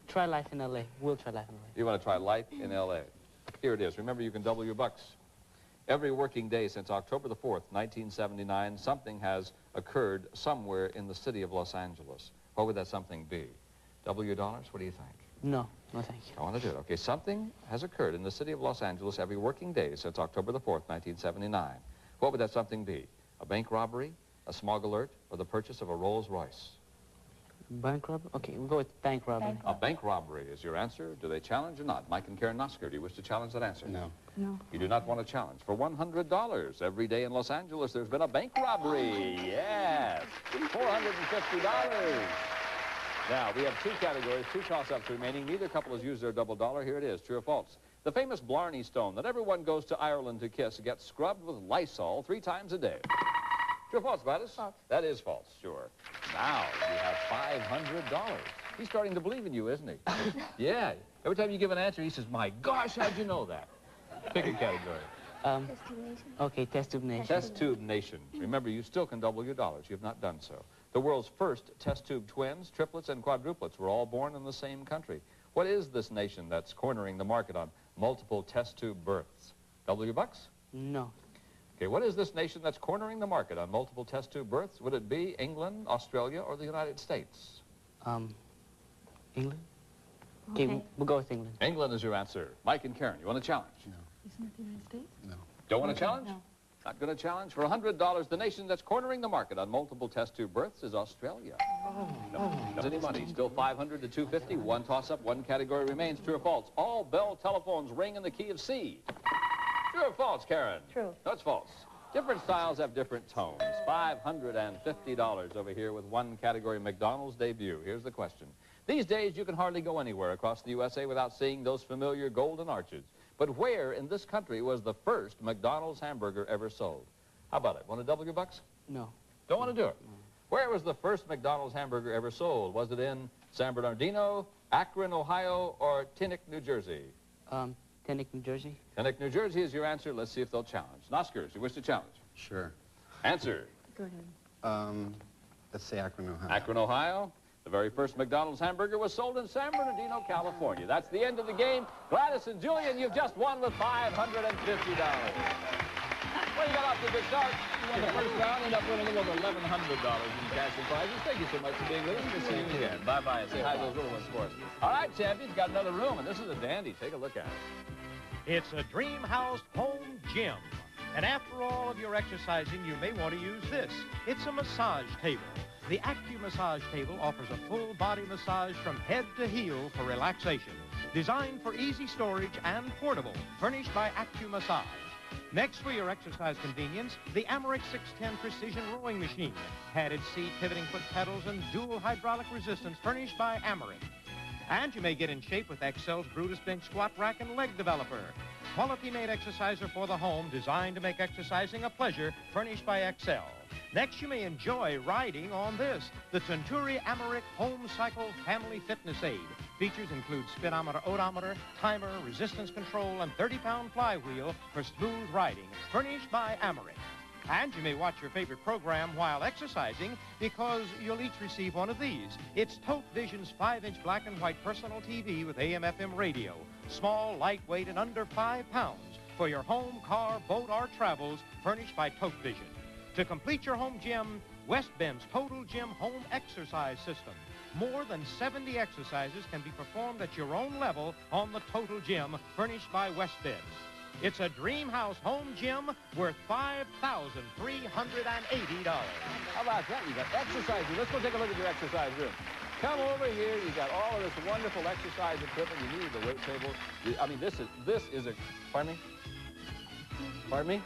[SPEAKER 16] Try Life in L.A. We'll try Life in L.A.
[SPEAKER 15] You want to try Life in L.A. Here it is. Remember, you can double your bucks. Every working day since October the 4th, 1979, something has occurred somewhere in the city of Los Angeles. What would that something be? Double your dollars? What do you think?
[SPEAKER 16] No, no thank you.
[SPEAKER 15] I want to do it. Okay, something has occurred in the city of Los Angeles every working day since October the 4th, 1979. What would that something be? A bank robbery, a smog alert, or the purchase of a Rolls Royce?
[SPEAKER 16] Bank robbery? Okay, we'll go with bank robbery.
[SPEAKER 15] A bank robbery is your answer. Do they challenge or not? Mike and Karen Nosker, do you wish to challenge that answer?
[SPEAKER 7] No.
[SPEAKER 6] No.
[SPEAKER 15] You do not want to challenge. For $100, every day in Los Angeles, there's been a bank robbery. Yes. $450. Now, we have 2 categories, 2 toss-ups remaining. Neither couple has used their double dollar. Here it is, true or false. The famous Blarney Stone that everyone goes to Ireland to kiss gets scrubbed with Lysol 3 times a day. True or false, Gladys?
[SPEAKER 10] False.
[SPEAKER 15] That is false, sure. Now, you have $500. He's starting to believe in you, isn't he? Yeah. Every time you give an answer, he says, my gosh, how'd you know that? Pick a category.
[SPEAKER 10] Test Tube Nation.
[SPEAKER 16] Okay, Test Tube Nation.
[SPEAKER 15] Test Tube Nation. Remember, you still can double your dollars. You have not done so. The world's first test tube twins, triplets, and quadruplets were all born in the same country. What is this nation that's cornering the market on multiple test tube births? Double your bucks?
[SPEAKER 16] No.
[SPEAKER 15] Okay, what is this nation that's cornering the market on multiple test tube births? Would it be England, Australia, or the United States?
[SPEAKER 16] England? Okay, we'll go with England.
[SPEAKER 15] England is your answer. Mike and Karen, you want to challenge?
[SPEAKER 7] No.
[SPEAKER 6] Isn't it the United States?
[SPEAKER 7] No.
[SPEAKER 15] Don't want to challenge?
[SPEAKER 6] No.
[SPEAKER 15] Not going to challenge. For $100, the nation that's cornering the market on multiple test tube births is Australia. No. Any money. Still $500 to $250. 1 toss-up, 1 category remains. True or false? All Bell telephones ring in the key of C. True or false, Karen?
[SPEAKER 10] True.
[SPEAKER 15] That's false. Different styles have different tones. $550 over here with 1 category McDonald's Debut. Here's the question. These days, you can hardly go anywhere across the USA without seeing those familiar golden arches. But where in this country was the first McDonald's hamburger ever sold? How about it? Want to double your bucks?
[SPEAKER 16] No.
[SPEAKER 15] Don't want to do it. Where was the first McDonald's hamburger ever sold? Was it in San Bernardino, Akron, Ohio, or Tinnick, New Jersey?
[SPEAKER 16] Tinnick, New Jersey.
[SPEAKER 15] Tinnick, New Jersey is your answer. Let's see if they'll challenge. Noskers, you wish to challenge?
[SPEAKER 7] Sure.
[SPEAKER 15] Answer.
[SPEAKER 6] Go ahead.
[SPEAKER 7] Let's say Akron, Ohio.
[SPEAKER 15] Akron, Ohio. The very first McDonald's hamburger was sold in San Bernardino, California. That's the end of the game. Gladys and Julian, you've just won with $550. Well, you got off to a good start. You won the first round, ended up winning a little over $1,100 in cash and prizes. Thank you so much for being with us. We'll see you again. Bye-bye. Say hi to those little ones for us. All right, champions, got another room, and this is a dandy. Take a look at it.
[SPEAKER 13] It's a Dream House home gym. And after all of your exercising, you may want to use this. It's a massage table. The Massage table offers a full body massage from head to heel for relaxation. Designed for easy storage and portable. Furnished by Massage. Next, for your exercise convenience, the Americ 610 Precision Rowing Machine. Padded seat, pivoting foot pedals, and dual hydraulic resistance furnished by Americ. And you may get in shape with Excel's Brutus Bench Squat Rack and Leg Developer. Quality-made exerciser for the home, designed to make exercising a pleasure, furnished by Excel. Next, you may enjoy riding on this, the Tunturi Americ Home Cycle Family Fitness Aid. Features include speedometer, odometer, timer, resistance control, and 30-pound flywheel for smooth riding, furnished by Americ. And you may watch your favorite program while exercising because you'll each receive one of these. It's Tote Vision's 5-inch black and white personal TV with AM/FM radio. Small, lightweight, and under 5 pounds for your home, car, boat, or travels, furnished by Tote Vision. To complete your home gym, West Bend's Total Gym Home Exercise System. More than 70 exercises can be performed at your own level on the Total Gym, furnished by West Bend. It's a Dream House home gym worth $5,380.
[SPEAKER 15] How about that? You got exercise. Let's go take a look at your exercise room. Come over here. You got all of this wonderful exercise equipment. You need the weight table. I mean, this is a. Pardon me? Pardon me?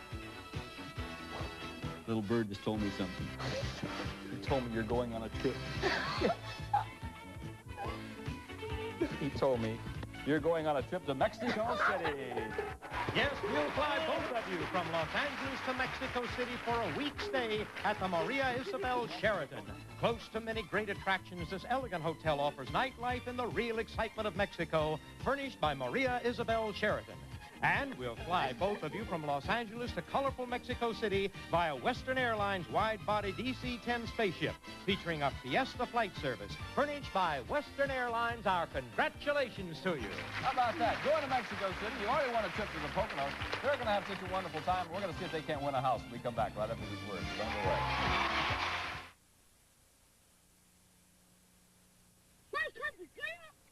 [SPEAKER 9] Little bird just told me something.
[SPEAKER 15] He told me you're going on a trip. He told me you're going on a trip to Mexico City.
[SPEAKER 13] Yes, we'll fly both of you from Los Angeles to Mexico City for a week stay at the Maria Isabel Sheraton. Close to many great attractions, this elegant hotel offers nightlife in the real excitement of Mexico, furnished by Maria Isabel Sheraton. And we'll fly both of you from Los Angeles to colorful Mexico City via Western Airlines wide-body DC-10 spaceship, featuring a Fiesta flight service, furnished by Western Airlines. Our congratulations to you.
[SPEAKER 15] How about that? Going to Mexico City, you already won a trip to the Poconos. They're going to have such a wonderful time. We're going to see if they can't win a house when we come back right after these words. Don't go away.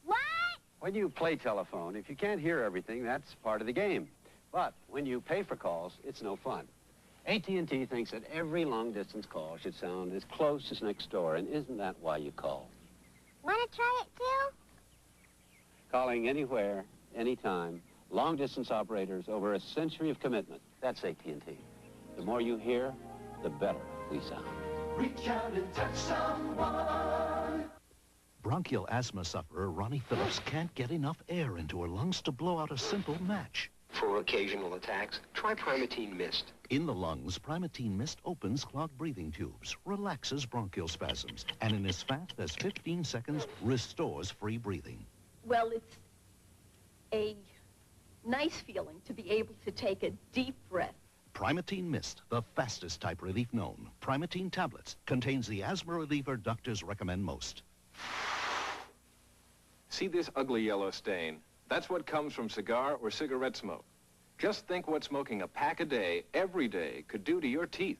[SPEAKER 10] What?
[SPEAKER 19] When you play telephone, if you can't hear everything, that's part of the game. But when you pay for calls, it's no fun. AT&T thinks that every long-distance call should sound as close as next door, and isn't that why you call?
[SPEAKER 10] Want to try it, too?
[SPEAKER 19] Calling anywhere, anytime, long-distance operators over a century of commitment. That's AT&T. The more you hear, the better we sound.
[SPEAKER 22] Reach out and touch someone.
[SPEAKER 3] Bronchial asthma sufferer Ronnie Phillips can't get enough air into her lungs to blow out a simple match.
[SPEAKER 23] For occasional attacks, try Primatene Mist.
[SPEAKER 3] In the lungs, Primatene Mist opens clogged breathing tubes, relaxes bronchial spasms, and in as fast as 15 seconds, restores free breathing.
[SPEAKER 24] Well, it's a nice feeling to be able to take a deep breath.
[SPEAKER 3] Primatene Mist, the fastest type relief known. Primatene tablets contains the asthma reliever doctors recommend most.
[SPEAKER 25] See this ugly yellow stain? That's what comes from cigar or cigarette smoke. Just think what smoking a pack a day, every day, could do to your teeth.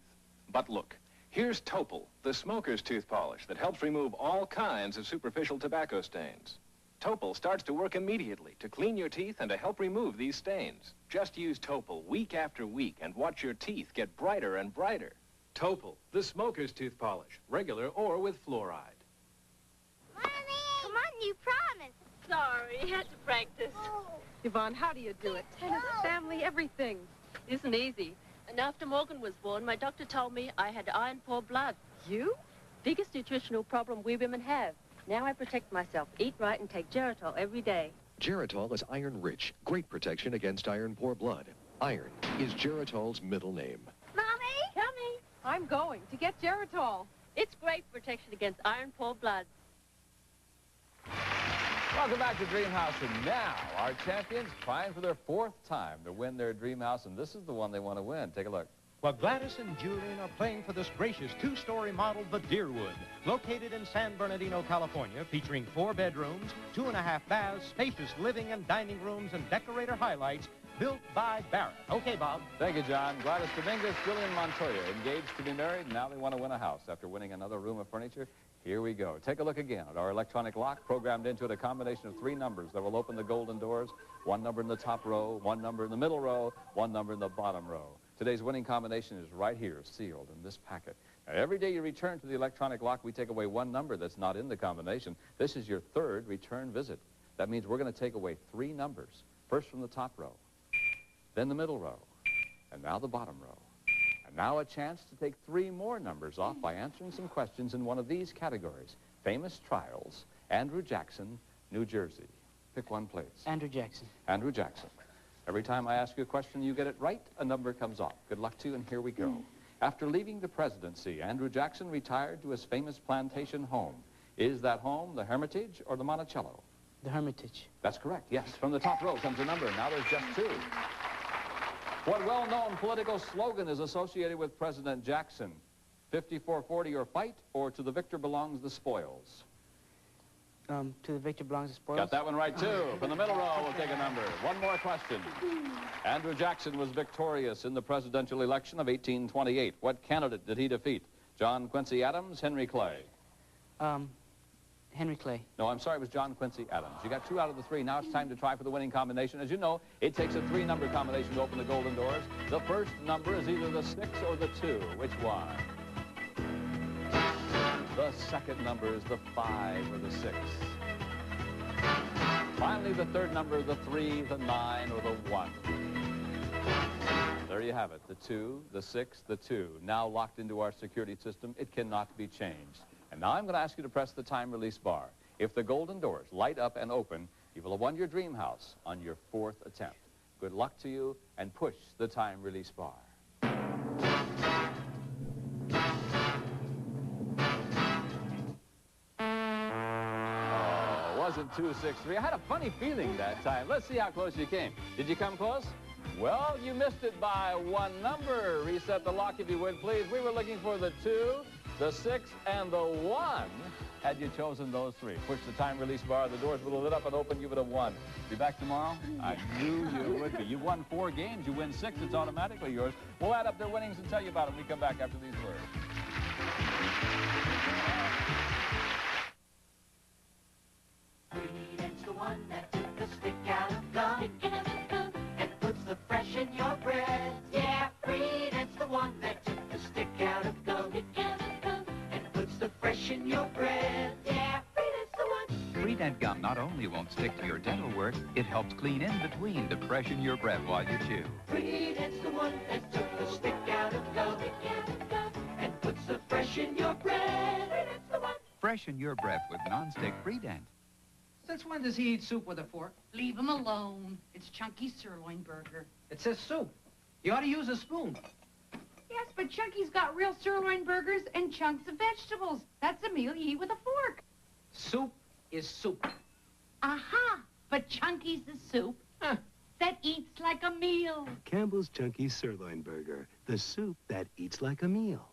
[SPEAKER 25] But look, here's Topol, the smoker's tooth polish that helps remove all kinds of superficial tobacco stains. Topol starts to work immediately to clean your teeth and to help remove these stains. Just use Topol week after week and watch your teeth get brighter and brighter. Topol, the smoker's tooth polish, regular or with fluoride.
[SPEAKER 10] Come on, you promised.
[SPEAKER 26] Sorry, had to practice. Yvonne, how do you do it? Tennis, family, everything. Isn't easy. And after Morgan was born, my doctor told me I had iron poor blood. You? Biggest nutritional problem we women have. Now I protect myself, eat right, and take Geritol every day.
[SPEAKER 27] Geritol is iron-rich, great protection against iron-poor blood. Iron is Geritol's middle name.
[SPEAKER 26] Mommy? Coming. I'm going to get Geritol. It's great protection against iron-poor blood.
[SPEAKER 15] Welcome back to Dream House, and now our champions vying for their 4th time to win their Dream House, and this is the one they want to win. Take a look.
[SPEAKER 13] Well, Gladys and Julian are playing for this gracious 2-story model, the Deerwood, located in San Bernardino, California, featuring 4 bedrooms, 2.5 baths, spacious living and dining rooms, and decorator highlights. built by Barrett. Okay, Bob.
[SPEAKER 15] Thank you, John. Gladys Dominguez, Julian Montoya, engaged to be married. Now they want to win a house after winning another room of furniture. Here we go. Take a look again at our electronic lock. Programmed into it a combination of 3 numbers that will open the golden doors. 1 number in the top row, 1 number in the middle row, 1 number in the bottom row. Today's winning combination is right here, sealed in this packet. Now, every day you return to the electronic lock, we take away 1 number that's not in the combination. This is your 3rd return visit. That means we're going to take away 3 numbers. First from the top row, then the middle row, and now the bottom row. And now a chance to take 3 more numbers off by answering some questions in one of these categories. Famous trials, Andrew Jackson, New Jersey. Pick one, please.
[SPEAKER 16] Andrew Jackson.
[SPEAKER 15] Andrew Jackson. Every time I ask you a question, you get it right, a number comes off. Good luck to you, and here we go. After leaving the presidency, Andrew Jackson retired to his famous plantation home. Is that home the Hermitage or the Monticello?
[SPEAKER 16] The Hermitage.
[SPEAKER 15] That's correct, yes. From the top row comes a number, and now there's just 2. What well-known political slogan is associated with President Jackson? 54-40 or fight, or to the victor belongs the spoils?
[SPEAKER 16] To the victor belongs the spoils.
[SPEAKER 15] Got that one right, too. From the middle row, we'll take a number. One more question. Andrew Jackson was victorious in the presidential election of 1828. What candidate did he defeat? John Quincy Adams, Henry Clay?
[SPEAKER 16] Henry Clay.
[SPEAKER 15] No, I'm sorry, it was John Quincy Adams. You got 2 out of the 3. Now it's time to try for the winning combination. As you know, it takes a 3-number combination to open the golden doors. The first number is either the 6 or the 2. Which one? The second number is the 5 or the 6. Finally, the 3rd number, the 3, the 9, or the 1. There you have it, the 2, the 6, the 2. Now locked into our security system, it cannot be changed. And now I'm going to ask you to press the time release bar. If the golden doors light up and open, you will have won your dream house on your 4th attempt. Good luck to you, and push the time release bar. Oh, wasn't 263. I had a funny feeling that time. Let's see how close you came. Did you come close? Well, you missed it by 1 number. Reset the lock if you would, please. We were looking for the 2, the 6, and the 1. Had you chosen those 3. Push the time release bar. The doors would have lit up and open. You would have won. Be back tomorrow? I knew you would be. You won 4 games. You win 6. It's automatically yours. We'll add up their winnings and tell you about it when we come back after these words.
[SPEAKER 22] It's the one that took a stick out of gum and puts the fresh in your bread. Yeah, Freedom's the one that took a stick out of gum and puts the fresh in your bread. Yeah, Freedom's the one.
[SPEAKER 1] Freedent gum not only won't stick to your dental work, it helps clean in between to freshen your breath while you chew.
[SPEAKER 22] Freedom's the one that took a stick out of gum and puts the fresh in your bread. Freedom's the one.
[SPEAKER 1] Freshen your breath with non-stick Freedent.
[SPEAKER 4] Since when does he eat soup with a fork?
[SPEAKER 5] Leave him alone. It's Chunky's sirloin burger.
[SPEAKER 4] It says soup. You ought to use a spoon.
[SPEAKER 5] Yes, but Chunky's got real sirloin burgers and chunks of vegetables. That's a meal you eat with a fork.
[SPEAKER 4] Soup is soup.
[SPEAKER 5] Aha! But Chunky's the soup that eats like a meal.
[SPEAKER 9] Campbell's Chunky Sirloin Burger, the soup that eats like a meal.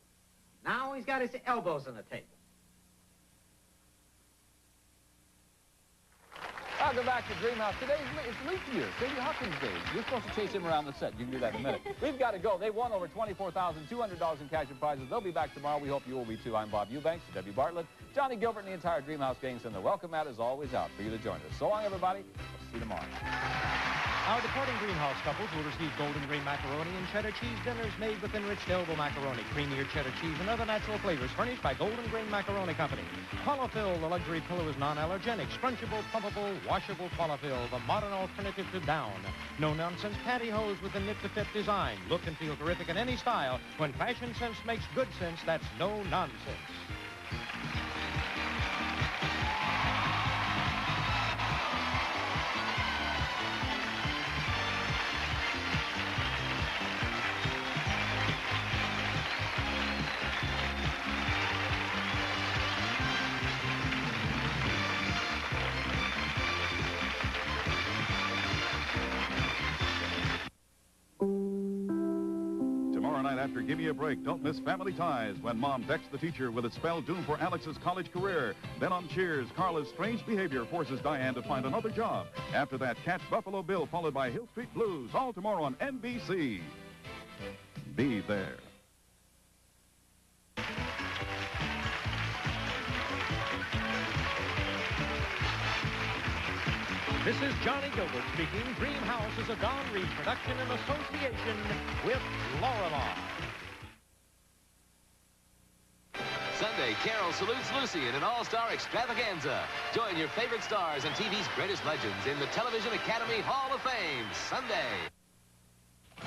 [SPEAKER 4] Now he's got his elbows on the table.
[SPEAKER 15] Welcome back to Dream House. Today, it's leap year. Sadie Hawkins Day. You're supposed to chase him around the set. You can do that in a minute. We've got to go. They won over $24,200 in cash and prizes. They'll be back tomorrow. We hope you will be, too. I'm Bob Eubanks, Debbie Bartlett, Johnny Gilbert, and the entire Dream House gang send the welcome mat is always out for you to join us. So long, everybody. We'll see you tomorrow.
[SPEAKER 13] Our departing Greenhouse couples will receive Golden Grain macaroni and cheddar cheese dinners made with enriched elbow macaroni, creamier cheddar cheese, and other natural flavors furnished by Golden Grain Macaroni Company. Qualifill, the luxury pillow, is non-allergenic, scrunchable, pumpable, washable Qualifill, the modern alternative to down. No-nonsense pantyhose with a knit-to-fit design. Look and feel terrific in any style. When fashion sense makes good sense, that's no nonsense.
[SPEAKER 2] night after Give Me a Break, don't miss Family Ties when Mom decks the teacher with a spell doomed for Alex's college career. Then on Cheers, Carla's strange behavior forces Diane to find another job. After that, catch Buffalo Bill followed by Hill Street Blues, all tomorrow on NBC. Be there.
[SPEAKER 13] This is Johnny Gilbert speaking. Dream House is a Don Reed production in association with Lorillard.
[SPEAKER 11] Sunday, Carol salutes Lucy in an all-star extravaganza. Join your favorite stars and TV's greatest legends in the Television Academy Hall of Fame, Sunday.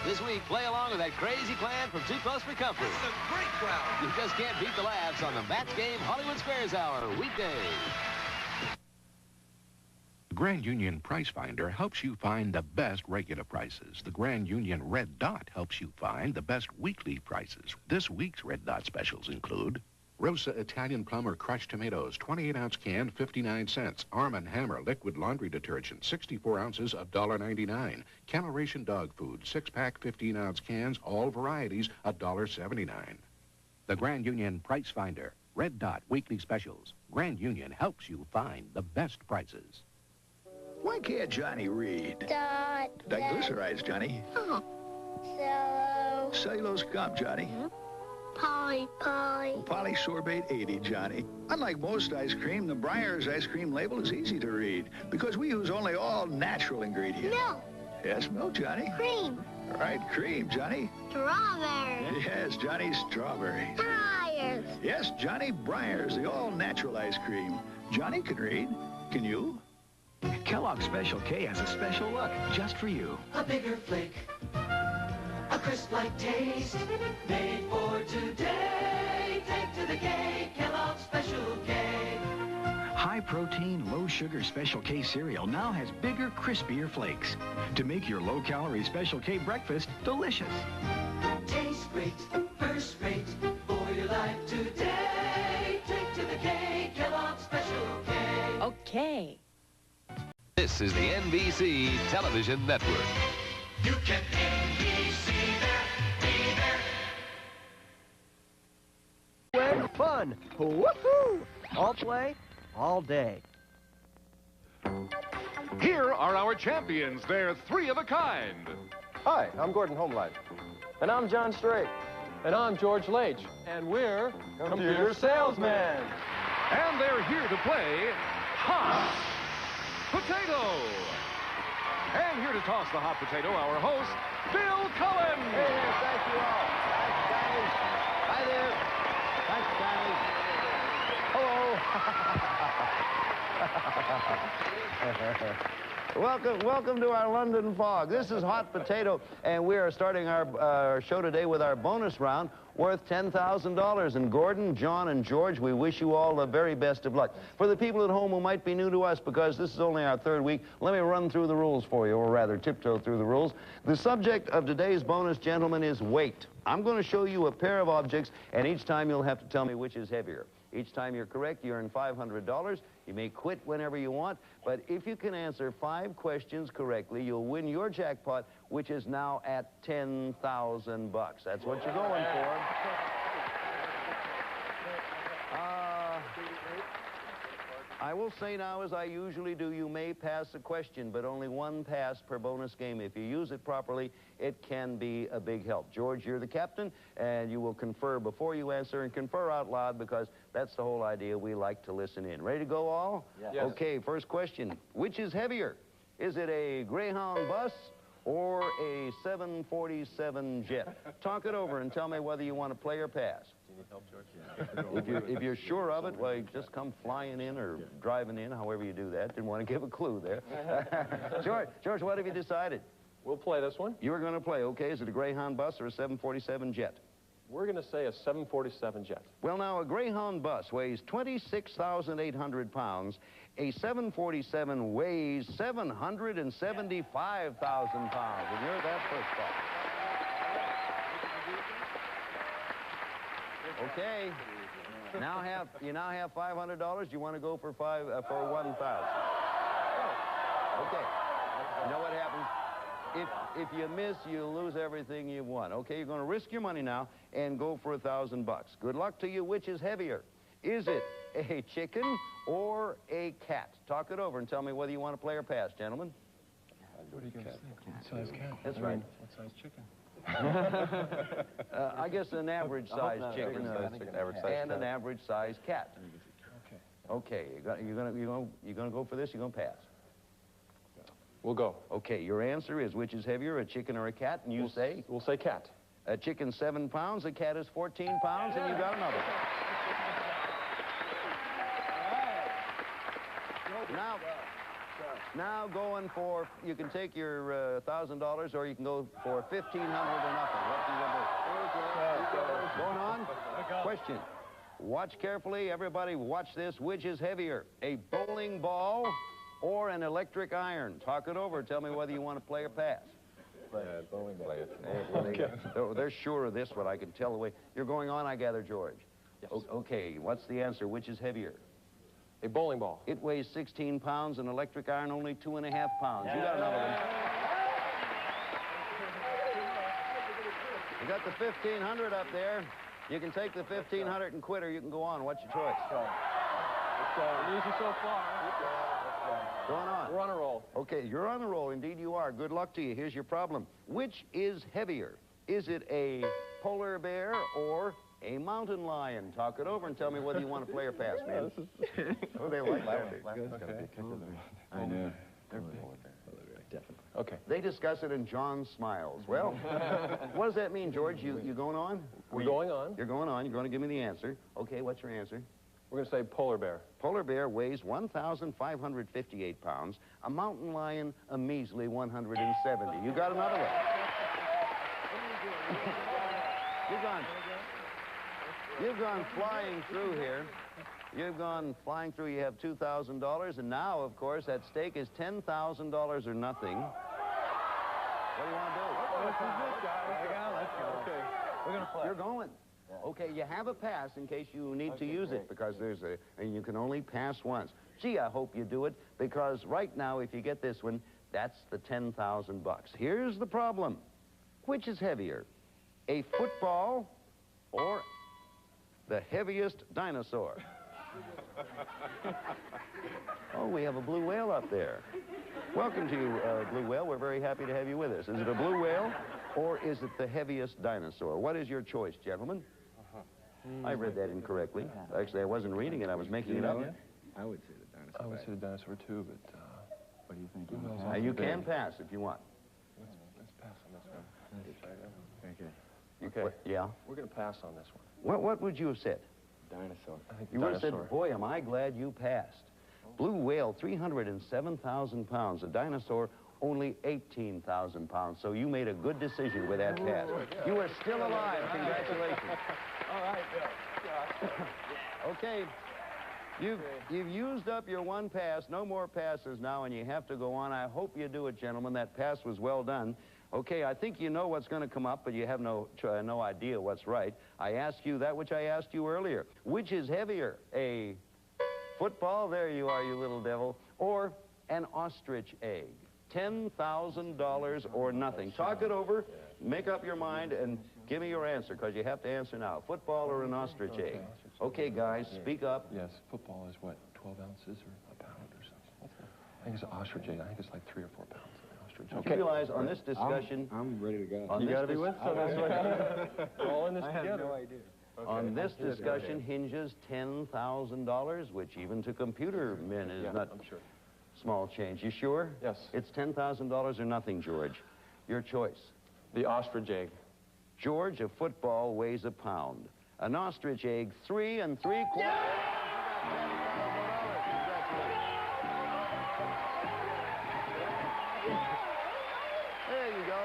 [SPEAKER 11] This week, play along with that crazy clan from Too Close for Comfort.
[SPEAKER 22] It's a great crowd.
[SPEAKER 11] You just can't beat the laughs on the Match Game Hollywood Squares Hour, weekdays.
[SPEAKER 12] The Grand Union Price Finder helps you find the best regular prices. The Grand Union Red Dot helps you find the best weekly prices. This week's Red Dot specials include Rosa Italian Plum or crushed tomatoes, 28-ounce can, 59 cents. Arm & Hammer liquid laundry detergent, 64 ounces, $1.99. Kennel Ration dog food, 6-pack, 15-ounce cans, all varieties, $1.79. The Grand Union Price Finder, Red Dot weekly specials. Grand Union helps you find the best prices.
[SPEAKER 17] Why can't Johnny read?
[SPEAKER 10] Dot.
[SPEAKER 17] Diglycerides, Johnny.
[SPEAKER 10] Oh.
[SPEAKER 17] Cellulose gum, Johnny.
[SPEAKER 10] Poly.
[SPEAKER 17] Polysorbate 80, Johnny. Unlike most ice cream, the Breyers ice cream label is easy to read because we use only all natural ingredients.
[SPEAKER 10] Milk.
[SPEAKER 17] Yes, milk, Johnny.
[SPEAKER 10] Cream.
[SPEAKER 17] Right, cream, Johnny.
[SPEAKER 10] Strawberry.
[SPEAKER 17] Yes, Johnny, strawberries.
[SPEAKER 10] Breyers.
[SPEAKER 17] Yes, Johnny, Breyers, the all-natural ice cream. Johnny can read. Can you?
[SPEAKER 9] Kellogg's Special K has a special look just for you.
[SPEAKER 22] A bigger flake, a crisp light taste, made for today. Take to the K, Kellogg's Special K.
[SPEAKER 9] High-protein, low-sugar Special K cereal now has bigger, crispier flakes to make your low-calorie Special K breakfast delicious.
[SPEAKER 22] Tastes great, first rate, for your life today. Take to the K, Kellogg's Special K.
[SPEAKER 8] Okay.
[SPEAKER 11] This is the NBC Television Network.
[SPEAKER 22] You can NBC there, be there.
[SPEAKER 18] When fun. Woohoo! All play, all day.
[SPEAKER 20] Here are our champions. They're three of a kind.
[SPEAKER 21] Hi, I'm Gordon Homelight. And I'm John Strait. And I'm George Leach. And we're computer salesmen.
[SPEAKER 20] And they're here to play Hot Potato. And here to toss the hot potato, our host, Bill Cullen.
[SPEAKER 19] Hey there, thank you all. Thanks, guys. Hi there. Thanks, guys. Hello. Welcome to our London fog. This is Hot Potato, and we are starting our show today with our bonus round worth $10,000. And Gordon, John, and George, we wish you all the very best of luck. For the people at home who might be new to us, because this is only our third week, let me run through the rules for you, or rather tiptoe through the rules. The subject of today's bonus, gentlemen, is weight. I'm going to show you a pair of objects, and each time you'll have to tell me which is heavier. Each time you're correct, you earn $500. You may quit whenever you want, but if you can answer 5 questions correctly, you'll win your jackpot, which is now at $10,000. That's what you're going for. I will say now, as I usually do, you may pass a question, but only one pass per bonus game. If you use it properly, it can be a big help. George, you're the captain, and you will confer before you answer, and confer out loud, because that's the whole idea. We like to listen in. Ready to go, all?
[SPEAKER 21] Yes.
[SPEAKER 19] Okay, first question. Which is heavier? Is it a Greyhound bus or a 747 jet? Talk it over and tell me whether you want to play or pass.
[SPEAKER 21] Do you need help, George?
[SPEAKER 19] If you're sure of it, well, you just come flying in or driving in, however you do that. Didn't want to give a clue there. George, what have you decided?
[SPEAKER 21] We'll play this one.
[SPEAKER 19] You're going to play, okay. Is it a Greyhound bus or a 747 jet?
[SPEAKER 21] We're going to say a 747 jet.
[SPEAKER 19] Well, now, a Greyhound bus weighs 26,800 pounds. A 747 weighs 775,000 pounds. And you're that first spot. Okay. You now have $500. Do you want to go for 1,000? Okay. You know what happens?
[SPEAKER 3] If you miss, you lose everything you've won. Okay, you're going to risk your money now and go for $1,000. Good luck to you. Which is heavier? Is it a chicken or a cat? Talk it over and tell me whether you want to play or pass, gentlemen.
[SPEAKER 21] What do you guys think? What size cat?
[SPEAKER 3] That's right.
[SPEAKER 21] What size chicken?
[SPEAKER 3] I guess an average-sized chicken and an average-sized cat. Okay, you're gonna go for this. You're gonna pass.
[SPEAKER 21] We'll go.
[SPEAKER 3] Okay, your answer is which is heavier, a chicken or a cat? And you say?
[SPEAKER 21] We'll say cat.
[SPEAKER 3] A chicken's 7 pounds, a cat is 14 pounds, and you got another one. Now going for, you can take your $1,000 or you can go for $1,500 or nothing. What do you want to do? Going on? Question. Watch carefully, everybody watch this. Which is heavier, a bowling ball or an electric iron? Talk it over. Tell me whether you want to play or pass.
[SPEAKER 21] Bowling ball.
[SPEAKER 3] They're sure of this, but I can tell the way. You're going on, I gather, George. Yes. Okay, what's the answer? Which is heavier?
[SPEAKER 21] A bowling ball.
[SPEAKER 3] It weighs 16 pounds, an electric iron only 2.5 pounds. You got another one. You got the 1,500 up there. You can take the 1,500 and quit, or you can go on. What's your choice?
[SPEAKER 21] Easy so far.
[SPEAKER 3] Going on.
[SPEAKER 21] We're on a roll.
[SPEAKER 3] Okay, you're on a roll. Indeed you are. Good luck to you. Here's your problem. Which is heavier? Is it a polar bear or a mountain lion? Talk it over and tell me whether you want to play or pass, man. Oh, they like that.
[SPEAKER 21] I know. Definitely. Okay.
[SPEAKER 3] They discuss it and John smiles. Well, what does that mean, George? You going on?
[SPEAKER 21] We're going on.
[SPEAKER 3] You're going on. You're going to give me the answer. Okay, what's your answer?
[SPEAKER 21] We're going to say polar bear.
[SPEAKER 3] Polar bear weighs 1,558 pounds. A mountain lion, a measly 170. You got another one. You've gone flying through here. You've gone flying through. You have $2,000, and now, of course, at stake is $10,000 or nothing. What do you want to do?
[SPEAKER 21] Let's go. Okay. We're going to play.
[SPEAKER 3] You're going. Okay, you have a pass in case you need to use it, because and you can only pass once. Gee, I hope you do it, because right now, if you get this one, that's the $10,000. Here's the problem. Which is heavier, a football or the heaviest dinosaur? Oh, we have a blue whale up there. Welcome to you, blue whale. We're very happy to have you with us. Is it a blue whale or is it the heaviest dinosaur? What is your choice, gentlemen? I read that incorrectly. Actually, I wasn't reading it. I was making it up.
[SPEAKER 21] I would say the dinosaur. I would say the dinosaur, too, but what do you think?
[SPEAKER 3] You can pass if you want.
[SPEAKER 21] Let's pass on this one.
[SPEAKER 3] Okay. Yeah?
[SPEAKER 21] We're going to pass on this one.
[SPEAKER 3] What would you have said?
[SPEAKER 21] Dinosaur. I think
[SPEAKER 3] you would have said, boy, am I glad you passed. Blue whale, 307,000 pounds. A dinosaur, only 18,000 pounds. So you made a good decision with that pass. You are still alive. Congratulations.
[SPEAKER 21] All right.
[SPEAKER 3] Okay. You've used up your one pass. No more passes now, and you have to go on. I hope you do it, gentlemen. That pass was well done. Okay, I think you know what's going to come up, but you have no idea what's right. I ask you that which I asked you earlier. Which is heavier, a football, there you are, you little devil, or an ostrich egg? $10,000 or nothing. Talk it over, make up your mind, and give me your answer, because you have to answer now. Football or an ostrich egg? Okay, guys, speak up.
[SPEAKER 21] Yes, football is what, 12 ounces or a pound or something? I think it's an ostrich egg. I think it's like 3 or 4 pounds.
[SPEAKER 3] Okay. You realize on this discussion...
[SPEAKER 21] I'm ready to go.
[SPEAKER 3] You got to be with us.
[SPEAKER 21] We're all in this together. I have no idea. Okay.
[SPEAKER 3] On this discussion hinges $10,000, which even to computer men is not small change. You sure?
[SPEAKER 21] Yes.
[SPEAKER 3] It's $10,000 or nothing, George. Your choice.
[SPEAKER 21] The ostrich egg.
[SPEAKER 3] George, a football weighs a pound. An ostrich egg, 3 3/4. There you go.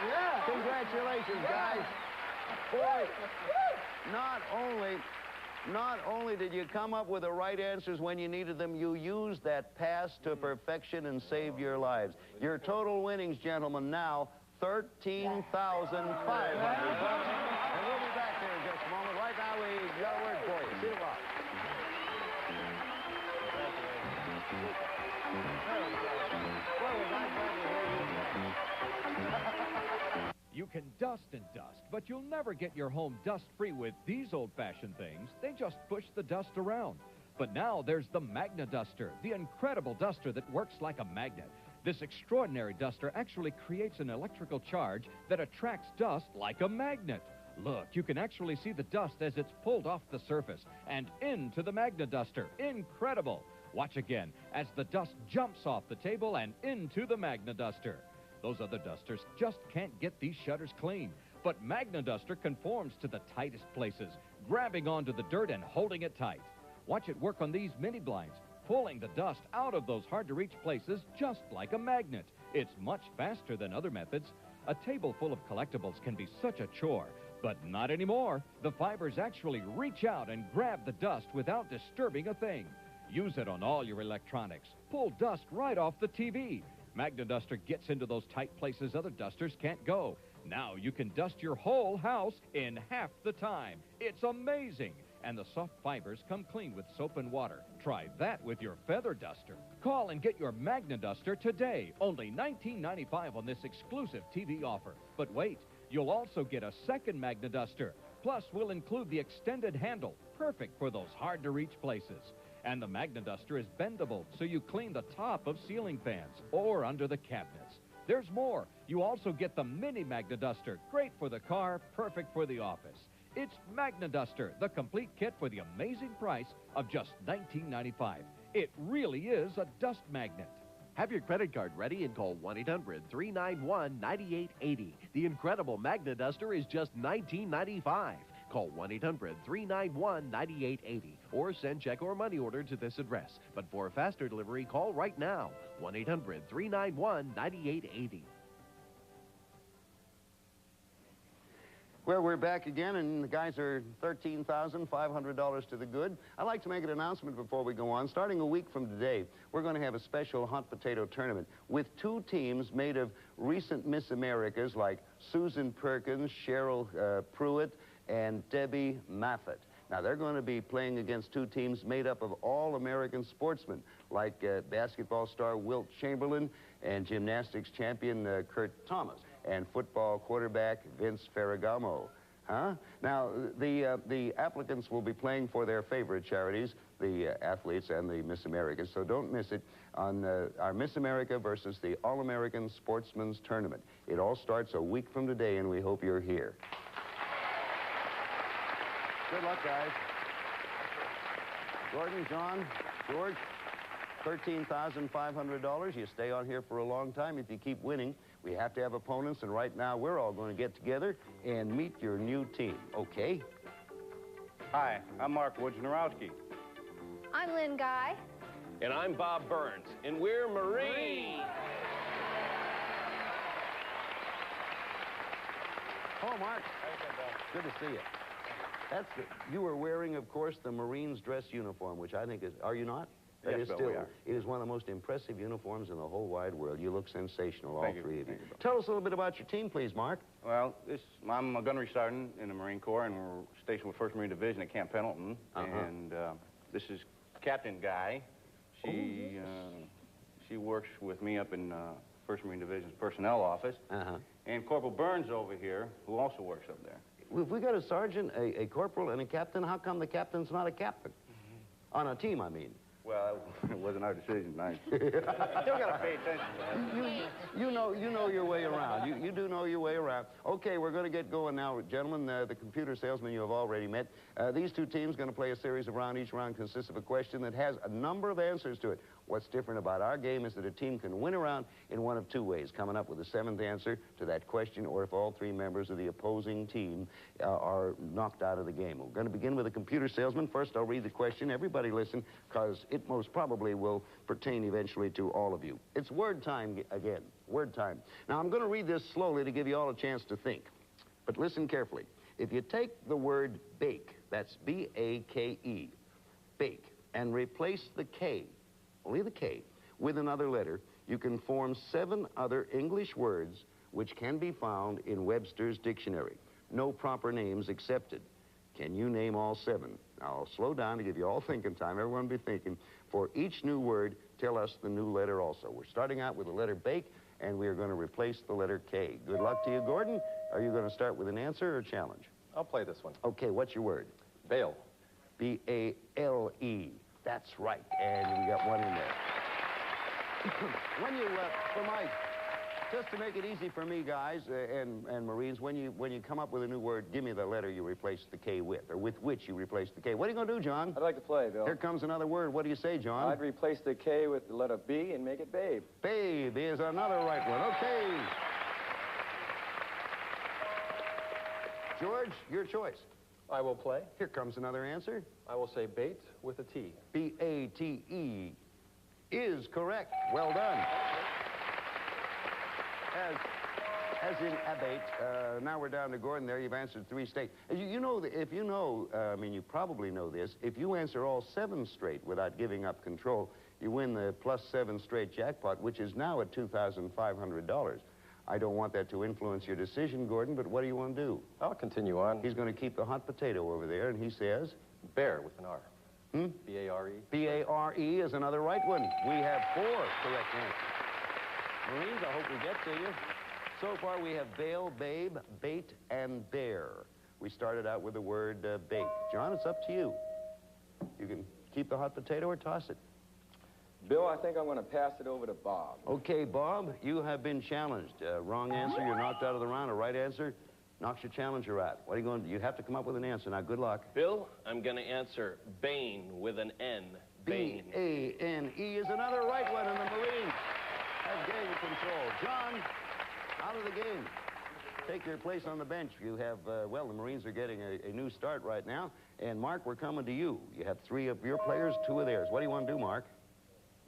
[SPEAKER 3] Yeah. Congratulations, guys. Boy, not only did you come up with the right answers when you needed them, you used that pass to perfection and saved your lives. Your total winnings, gentlemen, now $13,500. And we'll be back there in just a moment. Right now, we got a word for you. See you.
[SPEAKER 6] dust and dust, but you'll never get your home dust-free with these old-fashioned things. They just push the dust around. But now there's the Magna Duster, the incredible duster that works like a magnet. This extraordinary duster actually creates an electrical charge that attracts dust like a magnet. Look, you can actually see the dust as it's pulled off the surface and into the Magna Duster. Incredible! Watch again as the dust jumps off the table and into the Magna Duster. Those other dusters just can't get these shutters clean. But Magna Duster conforms to the tightest places, grabbing onto the dirt and holding it tight. Watch it work on these mini blinds, pulling the dust out of those hard-to-reach places just like a magnet. It's much faster than other methods. A table full of collectibles can be such a chore, but not anymore. The fibers actually reach out and grab the dust without disturbing a thing. Use it on all your electronics. Pull dust right off the TV. Magna Duster gets into those tight places other dusters can't go. Now you can dust your whole house in half the time. It's amazing. And the soft fibers come clean with soap and water. Try that with your feather duster. Call and get your Magna Duster today. Only $19.95 on this exclusive TV offer. But wait, you'll also get a second Magna Duster. Plus, we'll include the extended handle, perfect for those hard-to-reach places. And the Magna Duster is bendable, so you clean the top of ceiling fans or under the cabinets. There's more. You also get the mini Magna Duster, great for the car, perfect for the office. It's Magna Duster, the complete kit for the amazing price of just $19.95. It really is a dust magnet.
[SPEAKER 7] Have your credit card ready and call 1-800-391-9880. The incredible Magna Duster is just $19.95. Call 1-800-391-9880 or send check or money order to this address. But for a faster delivery, call right now. 1-800-391-9880.
[SPEAKER 3] Well, we're back again, and the guys are $13,500 to the good. I'd like to make an announcement before we go on. Starting a week from today, we're going to have a special hot potato tournament with two teams made of recent Miss Americas like Susan Perkins, Cheryl Pruitt, and Debbie Maffett. Now, they're going to be playing against two teams made up of all-American sportsmen like basketball star Wilt Chamberlain and gymnastics champion Kurt Thomas and football quarterback Vince Ferragamo. Now, the applicants will be playing for their favorite charities, the athletes and the Miss Americas, so don't miss it on our Miss America versus the All-American Sportsman's Tournament. It all starts a week from today, and we hope you're here. Good luck, guys. Gordon, John, George, $13,500. You stay on here for a long time if you keep winning. We have to have opponents, and right now we're all going to get together and meet your new team, okay?
[SPEAKER 14] Hi, I'm Mark Wojnarowski.
[SPEAKER 23] I'm Lynn Guy.
[SPEAKER 24] And I'm Bob Burns, and we're Marines.
[SPEAKER 3] Hello, Mark. Good to see you. You were wearing, of course, the Marines dress uniform, which I think is, are you not? That
[SPEAKER 14] Yes,
[SPEAKER 3] is
[SPEAKER 14] Bill,
[SPEAKER 3] still,
[SPEAKER 14] we are.
[SPEAKER 3] It is one of the most impressive uniforms in the whole wide world. You look sensational, all
[SPEAKER 14] Thank you.
[SPEAKER 3] three of you.
[SPEAKER 14] Thank you, Bill.
[SPEAKER 3] Tell us a little bit about your team, please, Mark.
[SPEAKER 14] Well, I'm a gunnery sergeant in the Marine Corps, and we're stationed with 1st Marine Division at Camp Pendleton. And this is Captain Guy. She works with me up in 1st Marine Division's personnel office. And Corporal Burns over here, who also works up there.
[SPEAKER 3] If we got a sergeant, a corporal, and a captain, how come the captain's not a captain? On a team, I mean.
[SPEAKER 14] Well, it wasn't our decision tonight. Still got to pay attention to that.
[SPEAKER 3] You know your way around. You do know your way around. Okay, we're going to get going now, gentlemen. The computer salesman you have already met. These two teams are going to play a series of rounds. Each round consists of a question that has a number of answers to it. What's different about our game is that a team can win a round in one of two ways, coming up with a seventh answer to that question, or if all three members of the opposing team are knocked out of the game. We're going to begin with a computer salesman. First, I'll read the question. Everybody listen, because it most probably will pertain eventually to all of you. It's word time again. Word time. Now, I'm going to read this slowly to give you all a chance to think. But listen carefully. If you take the word bake, that's B-A-K-E, bake, and replace the K, only the K, with another letter, you can form 7 other English words which can be found in Webster's dictionary. No proper names accepted. Can you name all 7? Now, I'll slow down to give you all thinking time. Everyone be thinking. For each new word, tell us the new letter also. We're starting out with the letter bake, and we are going to replace the letter K. Good luck to you, Gordon. Are you going to start with an answer or a challenge?
[SPEAKER 21] I'll play this one.
[SPEAKER 3] Okay, what's your word?
[SPEAKER 21] Bail.
[SPEAKER 3] B-A-L-E. That's right, and we got one in there. When you, just to make it easy for me, guys, and Marines, when you come up with a new word, give me the letter you replace the K with, or with which you replace the K. What are you going to do, John?
[SPEAKER 21] I'd like to play, Bill.
[SPEAKER 3] Here comes another word. What do you say, John?
[SPEAKER 21] I'd replace the K with the letter B and make it babe.
[SPEAKER 3] Babe is another right one. Okay. George, your choice.
[SPEAKER 21] I will play.
[SPEAKER 3] Here comes another answer.
[SPEAKER 21] I will say bait with a T.
[SPEAKER 3] B-A-T-E is correct. Well done. As in abate, now we're down to Gordon there. You've answered 3 straight. You know, if you know, I mean, you probably know this, if you answer all 7 straight without giving up control, you win the +7 straight jackpot, which is now at $2,500. I don't want that to influence your decision, Gordon, but what do you want to do?
[SPEAKER 21] I'll continue on.
[SPEAKER 3] He's going to keep the hot potato over there, and he says?
[SPEAKER 21] Bear with an R. B-A-R-E.
[SPEAKER 3] B-A-R-E is another right one. We have 4 correct answers. Marines, I hope we get to you. So far, we have bail, babe, bait, and bear. We started out with the word bait. John, it's up to you. You can keep the hot potato or toss it.
[SPEAKER 21] Bill, I think I'm going to pass it over to Bob.
[SPEAKER 3] Okay, Bob, you have been challenged. Wrong answer, you're knocked out of the round. A right answer knocks your challenger out. What are you going to do? You have to come up with an answer. Now, good luck.
[SPEAKER 24] Bill, I'm going to answer Bane with an N. Bane.
[SPEAKER 3] B-A-N-E is another right one, and the Marines have gained control. John, out of the game. Take your place on the bench. You have, well, the Marines are getting a new start right now. And, Mark, we're coming to you. You have 3 of your players, 2 of theirs. What do you want to do, Mark?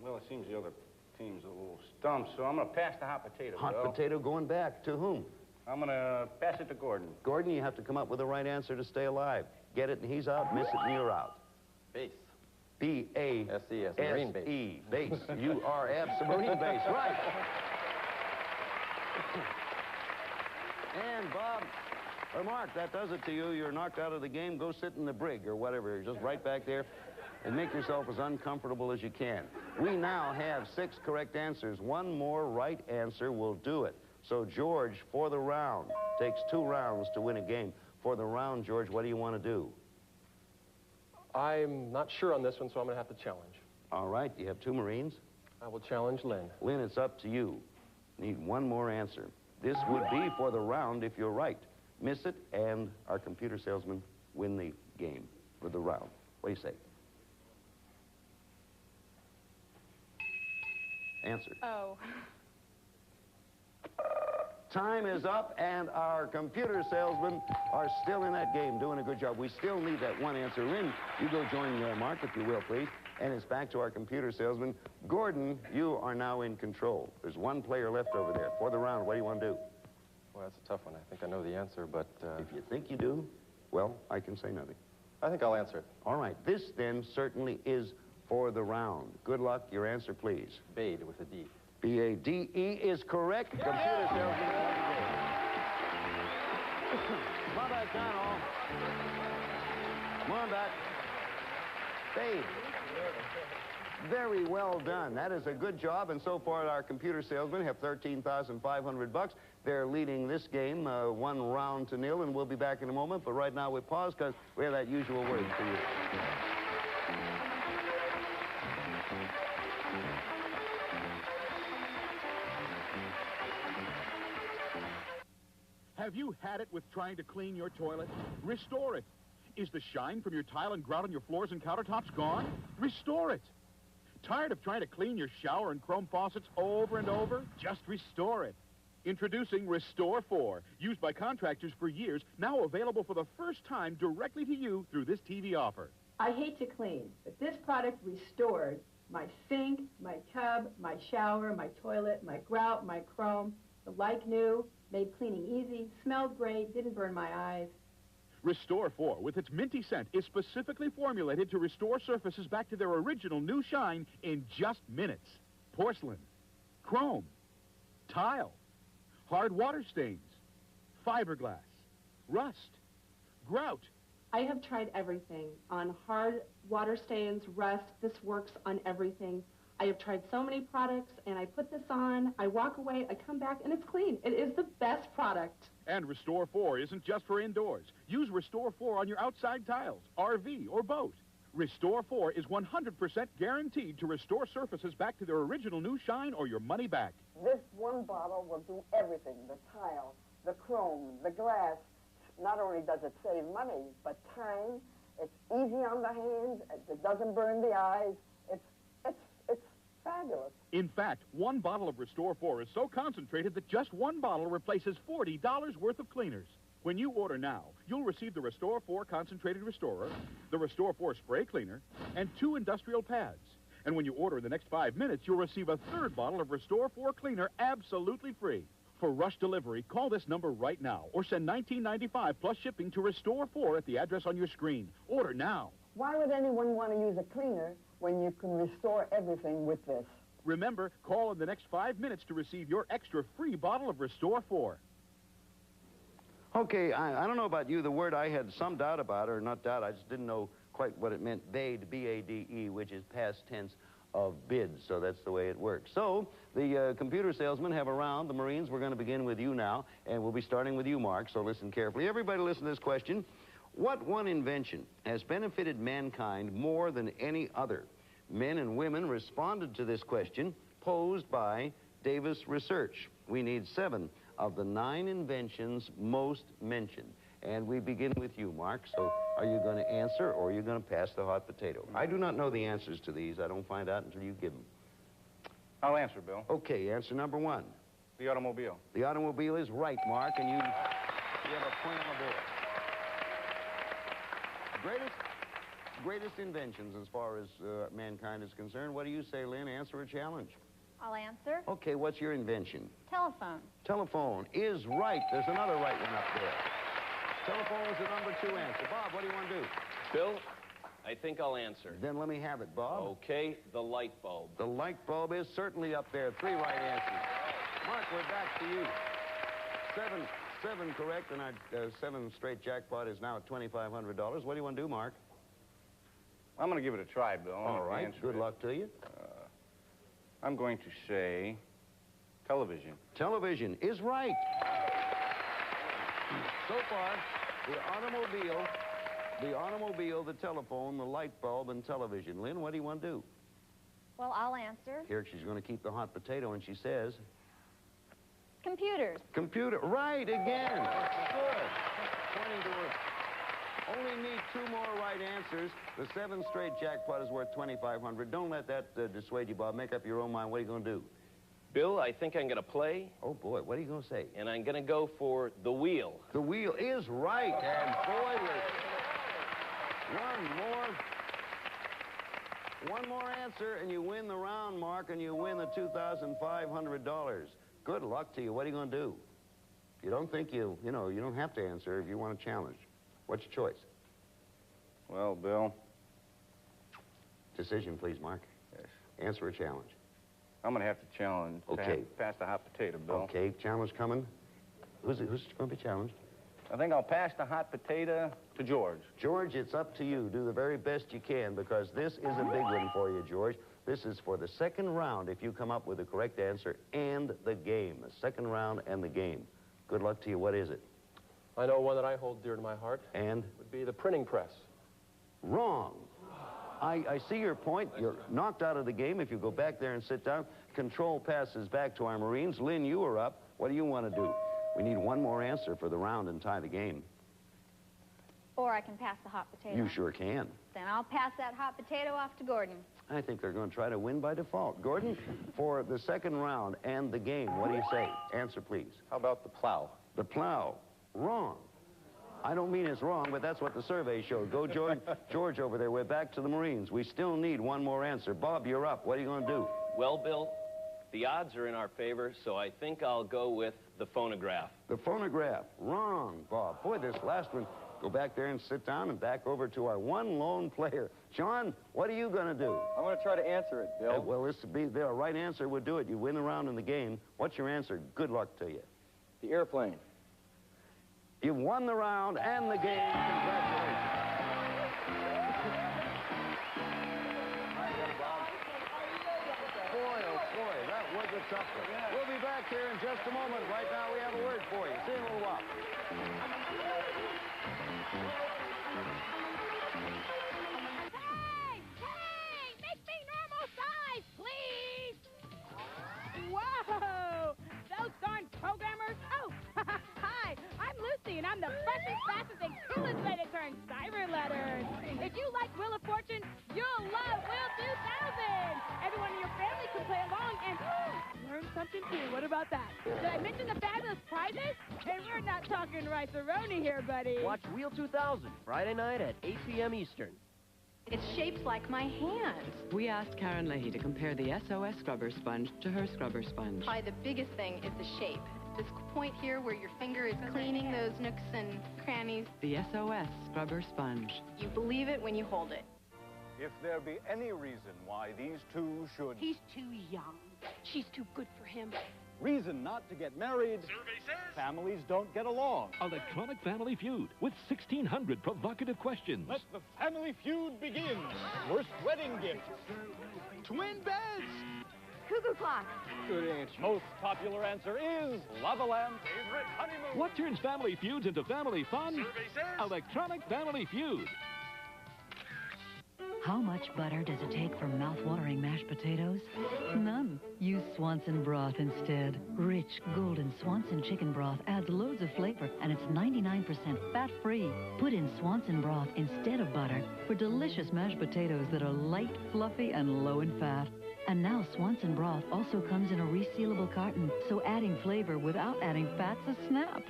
[SPEAKER 14] Well, it seems the other team's a little stumped, so I'm going to pass the hot potato,
[SPEAKER 3] Hot
[SPEAKER 14] Bill.
[SPEAKER 3] potato going back. To whom?
[SPEAKER 14] I'm going to pass it to Gordon.
[SPEAKER 3] Gordon, you have to come up with the right answer to stay alive. Get it and he's out, miss it and you're out.
[SPEAKER 21] Base.
[SPEAKER 3] B-A-S-E-S.
[SPEAKER 21] Marine base.
[SPEAKER 3] E. Base. You are absolutely Marine base. Right. And Bob, or Mark, that does it to you. You're knocked out of the game. Go sit in the brig or whatever. Just right back there and make yourself as uncomfortable as you can. We now have 6 correct answers. 1 more right answer will do it. So, George, for the round, takes 2 rounds to win a game. For the round, George, what do you want to do?
[SPEAKER 21] I'm not sure on this one, so I'm going to have to challenge.
[SPEAKER 3] All right, you have 2 Marines.
[SPEAKER 21] I will challenge Lynn.
[SPEAKER 3] Lynn, it's up to you. Need 1 more answer. This would be for the round if you're right. Miss it, and our computer salesman win the game for the round. What do you say? Answer.
[SPEAKER 8] Oh.
[SPEAKER 3] Time is up, and our computer salesmen are still in that game, doing a good job. We still need that 1 answer. Lynn, you go join Mark, if you will, please. And it's back to our computer salesman. Gordon, you are now in control. There's 1 player left over there. For the round, what do you want to do?
[SPEAKER 21] Well, that's a tough one. I think I know the answer, but...
[SPEAKER 3] If you think you do, well, I can say nothing.
[SPEAKER 21] I think I'll answer it.
[SPEAKER 3] All right. This, then, certainly is for the round. Good luck. Your answer, please.
[SPEAKER 21] Bade with a D.
[SPEAKER 3] B-A-D-E is correct. Computer salesman. Come on back down, all. Come on back. Bade. Very well done. That is a good job, and so far our computer salesmen have $13,500. They're leading this game 1 round to 0, and we'll be back in a moment. But right now we pause because we have that usual word for you.
[SPEAKER 2] Have you had it with trying to clean your toilet? Restore it. Is the shine from your tile and grout on your floors and countertops gone? Restore it. Tired of trying to clean your shower and chrome faucets over and over? Just restore it. Introducing Restore 4, used by contractors for years, now available for the first time directly to you through this TV offer.
[SPEAKER 1] I hate to clean, but this product restored my sink, my tub, my shower, my toilet, my grout, my chrome, like new, made cleaning easy, smelled great, didn't burn my eyes.
[SPEAKER 2] Restore 4, with its minty scent, is specifically formulated to restore surfaces back to their original new shine in just minutes. Porcelain, chrome, tile, hard water stains, fiberglass, rust, grout.
[SPEAKER 1] I have tried everything on hard water stains, rust. This works on everything. I have tried so many products, and I put this on, I walk away, I come back, and it's clean. It is the best product.
[SPEAKER 4] And Restore 4 isn't just for indoors. Use Restore 4 on your outside tiles, RV, or boat. Restore 4 is 100% guaranteed to restore surfaces back to their original new shine or your money back.
[SPEAKER 5] This one bottle will do everything. The tile, the chrome, the glass. Not only does it save money, but time. It's easy on the hands. It doesn't burn the eyes. It's fabulous.
[SPEAKER 4] In fact, one bottle of Restore 4 is so concentrated that just one bottle replaces $40 worth of cleaners. When you order now, you'll receive the Restore 4 Concentrated Restorer, the Restore 4 Spray Cleaner, and 2 industrial pads. And when you order in the next 5 minutes, you'll receive a third bottle of Restore 4 Cleaner absolutely free. For rush delivery, call this number right now or send $19.95 plus shipping to Restore 4 at the address on your screen. Order now.
[SPEAKER 5] Why would anyone want to use a cleaner when you can restore everything with this?
[SPEAKER 4] Remember, call in the next 5 minutes to receive your extra free bottle of Restore 4.
[SPEAKER 3] Okay, I don't know about you. The word I had some doubt about, or not doubt, I just didn't know quite what it meant. Bade, B-A-D-E, which is past tense of bids, so that's the way it works. So, the computer salesmen have a round. The Marines, we're going to begin with you now, and we'll be starting with you, Mark, so listen carefully. Everybody listen to this question. What one invention has benefited mankind more than any other? Men and women responded to this question posed by Davis Research. We need 7 of the 9 inventions most mentioned. And we begin with you, Mark. So are you going to answer or are you going to pass the hot potato? I do not know the answers to these. I don't find out until you give them.
[SPEAKER 14] I'll answer, Bill.
[SPEAKER 3] Okay, answer number 1.
[SPEAKER 14] The automobile.
[SPEAKER 3] The automobile is right, Mark, and you have a point on the board. Greatest inventions as far as mankind is concerned. What do you say, Lynn? Answer or challenge?
[SPEAKER 15] I'll answer.
[SPEAKER 3] Okay, what's your invention?
[SPEAKER 15] Telephone.
[SPEAKER 3] Telephone is right. There's another right one up there. Telephone is the number 2 answer. Bob, what do you want to do?
[SPEAKER 24] Bill, I think I'll answer.
[SPEAKER 3] Then let me have it, Bob.
[SPEAKER 24] Okay, the light bulb.
[SPEAKER 3] The light bulb is certainly up there. 3 right answers. Mark, we're back to you. 7 correct, and our 7 straight jackpot is now at $2,500. What do you want to do, Mark?
[SPEAKER 14] I'm going to give it a try, Bill.
[SPEAKER 3] All right, good luck to you.
[SPEAKER 14] I'm going to say television.
[SPEAKER 3] Television is right. So far, the automobile, the telephone, the light bulb, and television. Lynn, what do you want to do?
[SPEAKER 15] Well, I'll answer.
[SPEAKER 3] Here, she's going to keep the hot potato, and she says...
[SPEAKER 15] Computers.
[SPEAKER 3] Computer. Right, again. Good. Pointing to her. Only need 2 more right answers. The 7 straight jackpot is worth $2,500. Don't let that dissuade you, Bob. Make up your own mind. What are you going to do?
[SPEAKER 24] Bill, I think I'm going to play.
[SPEAKER 3] Oh, boy. What are you going to say?
[SPEAKER 24] And I'm going to go for the wheel.
[SPEAKER 3] The wheel is right. And boy, one more answer, and you win the round, Mark, and you win the $2,500. Good luck to you. What are you going to do? You don't think you don't have to answer if you want to challenge. What's your choice?
[SPEAKER 14] Well, Bill.
[SPEAKER 3] Decision, please, Mark.
[SPEAKER 14] Yes.
[SPEAKER 3] Answer or challenge?
[SPEAKER 14] I'm going to have to challenge.
[SPEAKER 3] Okay.
[SPEAKER 14] Pass the hot potato, Bill.
[SPEAKER 3] Okay, challenge coming. Who's going to be challenged?
[SPEAKER 14] I think I'll pass the hot potato to George.
[SPEAKER 3] George, it's up to you. Do the very best you can, because this is a big one for you, George. This is for the 2nd round if you come up with the correct answer and the game. The 2nd round and the game. Good luck to you. What is it?
[SPEAKER 21] I know one that I hold dear to my heart.
[SPEAKER 3] And?
[SPEAKER 21] Would be the printing press.
[SPEAKER 3] Wrong. I see your point. You're knocked out of the game. If you go back there and sit down, control passes back to our Marines. Lynn, you are up. What do you want to do? We need 1 more answer for the round and tie the game.
[SPEAKER 15] Or I can pass the hot potato.
[SPEAKER 3] You sure can.
[SPEAKER 15] Then I'll pass that hot potato off to Gordon.
[SPEAKER 3] I think they're going to try to win by default. Gordon, for the 2nd round and the game, what do you say? Answer, please.
[SPEAKER 14] How about the plow?
[SPEAKER 3] The plow. Wrong. I don't mean it's wrong, but that's what the survey showed. Go, George. George over there. We're back to the Marines. We still need 1 more answer. Bob, you're up. What are you going to do?
[SPEAKER 24] Well, Bill, the odds are in our favor, so I think I'll go with the phonograph.
[SPEAKER 3] The phonograph. Wrong, Bob. Boy, this last one. Go back there and sit down and back over to our one lone player. John, what are you going to do?
[SPEAKER 21] I'm going to try to answer it, Bill.
[SPEAKER 3] Well, this would be the right answer would do it. You win the round in the game. What's your answer? Good luck to you.
[SPEAKER 21] The airplane.
[SPEAKER 3] You've won the round and the game. Congratulations. Boy, oh boy, that was a chocolate. We'll be back here in just a moment. Right now, we have a word for you. See you in a little while.
[SPEAKER 10] Hey! Make me normal size, please! Whoa! Those darn programmers. Oh, hi. I'm Lucy, and I'm the freshest, fastest, and coolest way to turn siren letters. If you like Wheel of Fortune, you'll love Wheel 2000. Everyone in your family can play along and learn something too. What about that? Did I mention the fabulous prizes? And we're not talking rice-a-roni here, buddy.
[SPEAKER 18] Watch Wheel 2000, Friday night at 8 p.m. Eastern.
[SPEAKER 12] It's shaped like my hand.
[SPEAKER 13] We asked Karen Leahy to compare the SOS scrubber sponge to her scrubber sponge.
[SPEAKER 12] Probably the biggest thing is the shape. This point here where your finger is cleaning those nooks and crannies.
[SPEAKER 13] The SOS scrubber sponge.
[SPEAKER 12] You believe it when you hold it.
[SPEAKER 16] If there be any reason why these two should...
[SPEAKER 10] He's too young. She's too good for him.
[SPEAKER 16] Reason not to get married.
[SPEAKER 25] Survey says
[SPEAKER 16] Families don't get along.
[SPEAKER 26] Electronic Family Feud with 1,600 provocative questions.
[SPEAKER 16] Let the family feud begin. Worst wedding gift.
[SPEAKER 25] twin beds.
[SPEAKER 12] Cuckoo clock.
[SPEAKER 16] Good answer. Most popular answer is lava lamp. Favorite honeymoon.
[SPEAKER 26] What turns family feuds into family fun?
[SPEAKER 25] Survey says
[SPEAKER 26] Electronic Family Feud.
[SPEAKER 27] How much butter does it take for mouth-watering mashed potatoes? None. Use Swanson broth instead. Rich, golden Swanson chicken broth adds loads of flavor, and it's 99% fat-free. Put in Swanson broth instead of butter for delicious mashed potatoes that are light, fluffy, and low in fat. And now Swanson broth also comes in a resealable carton, so adding flavor without adding fat's a snap.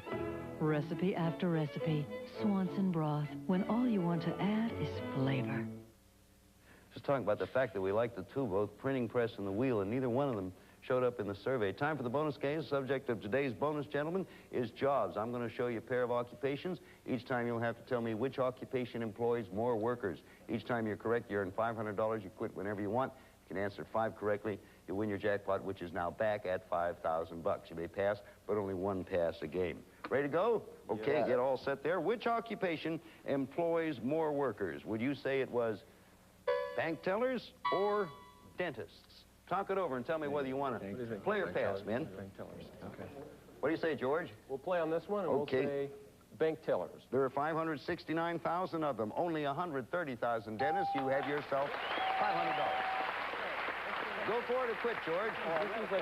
[SPEAKER 27] Recipe after recipe. Swanson broth, when all you want to add is flavor.
[SPEAKER 3] Just talking about the fact that we like the two, both printing press and the wheel, and neither one of them showed up in the survey. Time for the bonus game. The subject of today's bonus, gentlemen, is jobs. I'm going to show you a pair of occupations. Each time you'll have to tell me which occupation employs more workers. Each time you're correct, you earn $500. You quit whenever you want. You can answer 5 correctly. You win your jackpot, which is now back at $5,000. You may pass, but only one pass a game. Ready to go? Okay,
[SPEAKER 16] Yeah.
[SPEAKER 3] Get all set there. Which occupation employs more workers? Would you say it was bank tellers or dentists? Talk it over and tell me whether you want to play or pass, men.
[SPEAKER 21] Bank tellers. Okay.
[SPEAKER 3] What do you say, George?
[SPEAKER 21] We'll play on this one, and we'll say bank tellers.
[SPEAKER 3] There are 569,000 of them. Only 130,000 dentists. You have yourself $500. Go for it or quit, George.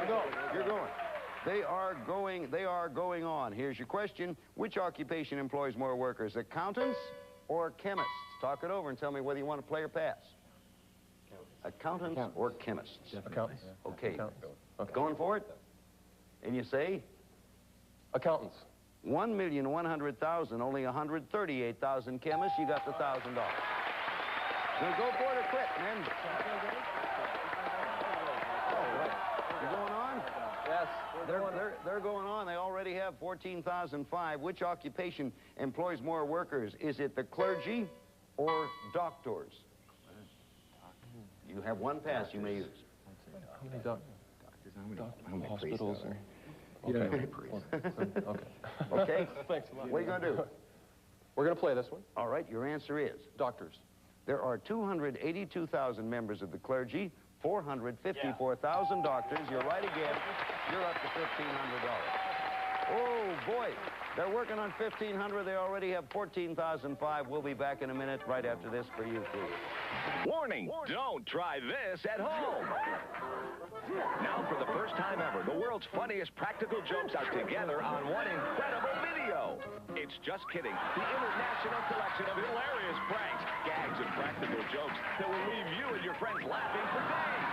[SPEAKER 21] Go.
[SPEAKER 3] You're going. They are going on. Here's your question. Which occupation employs more workers, accountants or chemists? Talk it over and tell me whether you want to play or pass. Accountants or chemists?
[SPEAKER 21] Accountants.
[SPEAKER 3] Okay.
[SPEAKER 21] Okay.
[SPEAKER 3] Going for it? And you say?
[SPEAKER 21] Accountants.
[SPEAKER 3] 1,100,000, only 138,000 chemists. You got the $1,000. Now go for it or quit, man. You're going on?
[SPEAKER 21] Yes.
[SPEAKER 3] They're going on. They already have 14,005. Which occupation employs more workers? Is it the clergy or doctors? You have one pass you may use.
[SPEAKER 21] How many doctors?
[SPEAKER 3] How many
[SPEAKER 21] Hospitals
[SPEAKER 3] priests
[SPEAKER 21] or...
[SPEAKER 3] are
[SPEAKER 21] Okay.
[SPEAKER 3] Okay. Okay?
[SPEAKER 21] Thanks a lot.
[SPEAKER 3] What are you going to do?
[SPEAKER 21] We're going to play this one.
[SPEAKER 3] All right, your answer is?
[SPEAKER 21] Doctors.
[SPEAKER 3] There are 282,000 members of the clergy, 454,000 doctors. You're right again. You're up to $1,500. Oh, boy. They're working on 1,500. They already have 14,005. We'll be back in a minute right after this for you, too.
[SPEAKER 28] Warning, don't try this at home. Now, for the first time ever, the world's funniest practical jokes are together on one incredible video. It's Just Kidding, the international collection of hilarious pranks, gags, and practical jokes that will leave you and your friends laughing for days.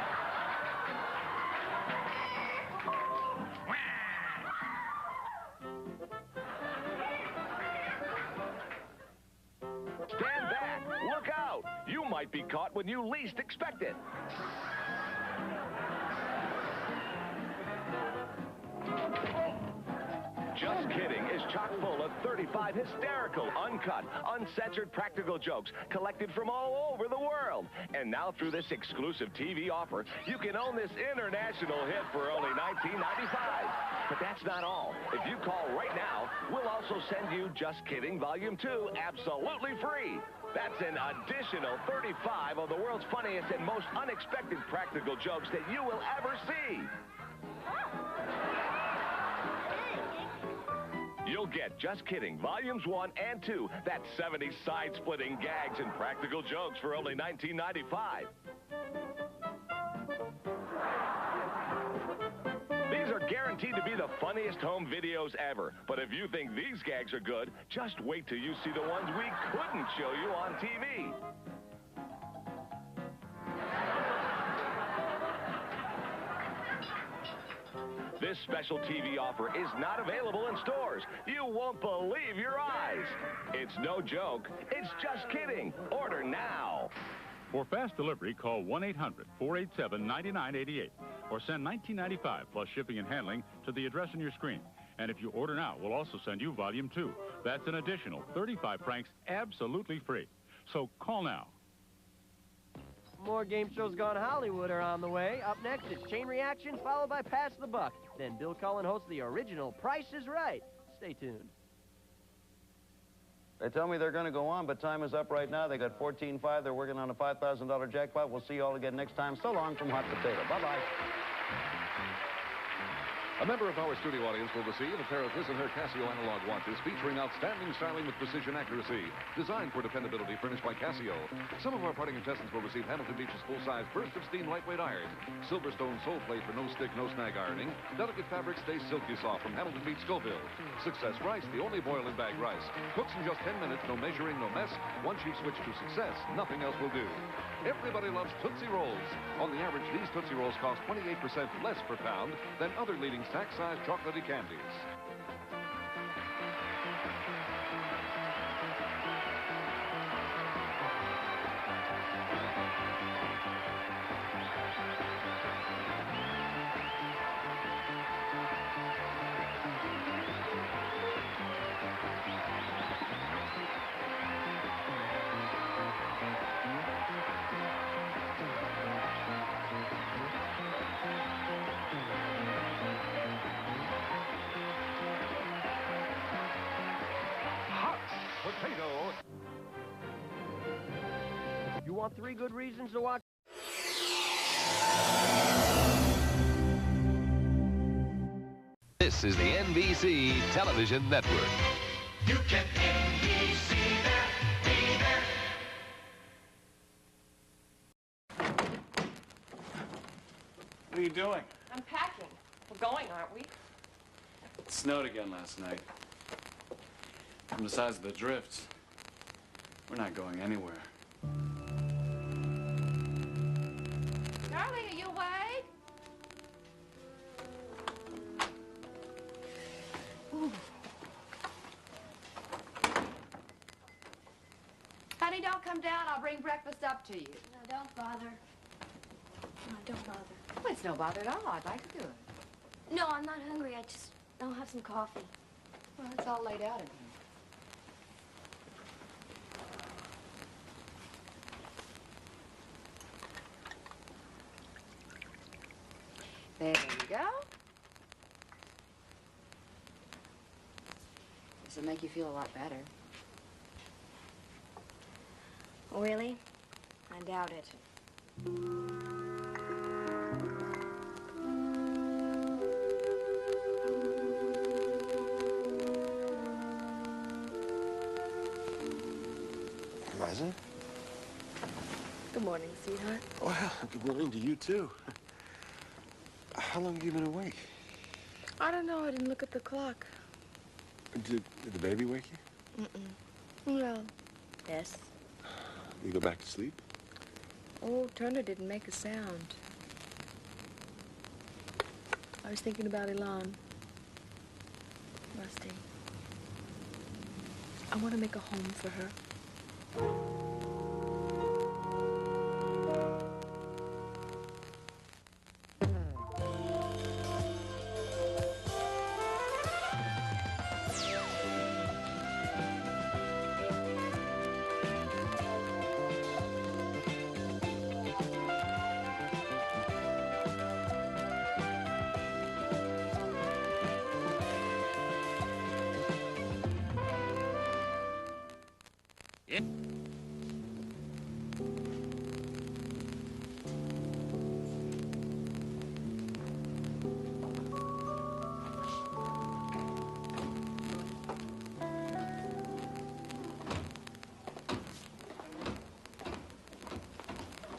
[SPEAKER 28] Stand back. Look out. You might be caught when you least expect it. Just Kidding is chock full of 35 hysterical, uncut, uncensored practical jokes collected from all over the world. And now through this exclusive TV offer, you can own this international hit for only $19.95. But that's not all. If you call right now, we'll also send you Just Kidding Volume 2 absolutely free. That's an additional 35 of the world's funniest and most unexpected practical jokes that you will ever see. you'll get Just Kidding, Volumes 1 and 2. That's 70 side-splitting gags and practical jokes for only $19.95. These are guaranteed to be the funniest home videos ever. But if you think these gags are good, just wait till you see the ones we couldn't show you on TV. This special TV offer is not available in stores. You won't believe your eyes. It's no joke. It's Just Kidding. Order now.
[SPEAKER 4] For fast delivery, call 1-800-487-9988 or send $19.95 plus shipping and handling to the address on your screen. And if you order now, we'll also send you Volume 2. That's an additional 35 francs absolutely free. So call now.
[SPEAKER 18] More game shows gone Hollywood are on the way. Up next, it's Chain Reaction, followed by Pass the Buck. Then Bill Cullen hosts the original Price is Right. Stay tuned.
[SPEAKER 3] They tell me they're going to go on, but time is up right now. They got 14-5. They're working on a $5,000 jackpot. We'll see you all again next time. So long from Hot Potato. Bye-bye.
[SPEAKER 2] A member of our studio audience will receive a pair of his and her Casio analog watches featuring outstanding styling with precision accuracy. Designed for dependability, furnished by Casio. Some of our parting contestants will receive Hamilton Beach's full-size burst of steam lightweight iron. Silverstone sole plate for no stick, no snag ironing. Delicate fabric stays silky soft from Hamilton Beach Scoville. Success Rice, the only boil and bag rice. Cooks in just 10 minutes, no measuring, no mess. Once you've switched to Success, nothing else will do. Everybody loves Tootsie Rolls. On the average, these Tootsie Rolls cost 28% less per pound than other leading snack-sized chocolatey candies. Potato.
[SPEAKER 18] You want 3 good reasons to watch?
[SPEAKER 28] This is the NBC Television Network.
[SPEAKER 6] You can NBC there, be there.
[SPEAKER 7] What are you doing?
[SPEAKER 9] I'm packing. We're going, aren't we?
[SPEAKER 7] It snowed again last night. From the size of the drifts, we're not going anywhere.
[SPEAKER 9] Darling, are you awake? Ooh. Honey, don't come down. I'll bring breakfast up to you.
[SPEAKER 15] No, don't bother. No, don't bother.
[SPEAKER 9] Well, it's no bother at all. I'd like to do it.
[SPEAKER 15] No, I'm not hungry. I'll have some coffee.
[SPEAKER 9] Well, it's all laid out in here. There you go. This will make you feel a lot better.
[SPEAKER 15] Really? I doubt it.
[SPEAKER 11] Eliza?
[SPEAKER 15] Good morning, sweetheart.
[SPEAKER 11] Well, good morning to you, too. How long have you been awake?
[SPEAKER 15] I don't know. I didn't look at the clock.
[SPEAKER 11] Did the baby wake you?
[SPEAKER 15] Well, yes.
[SPEAKER 11] You go back to sleep?
[SPEAKER 15] Oh, Turner didn't make a sound. I was thinking about Elan. Rusty. I want to make a home for her.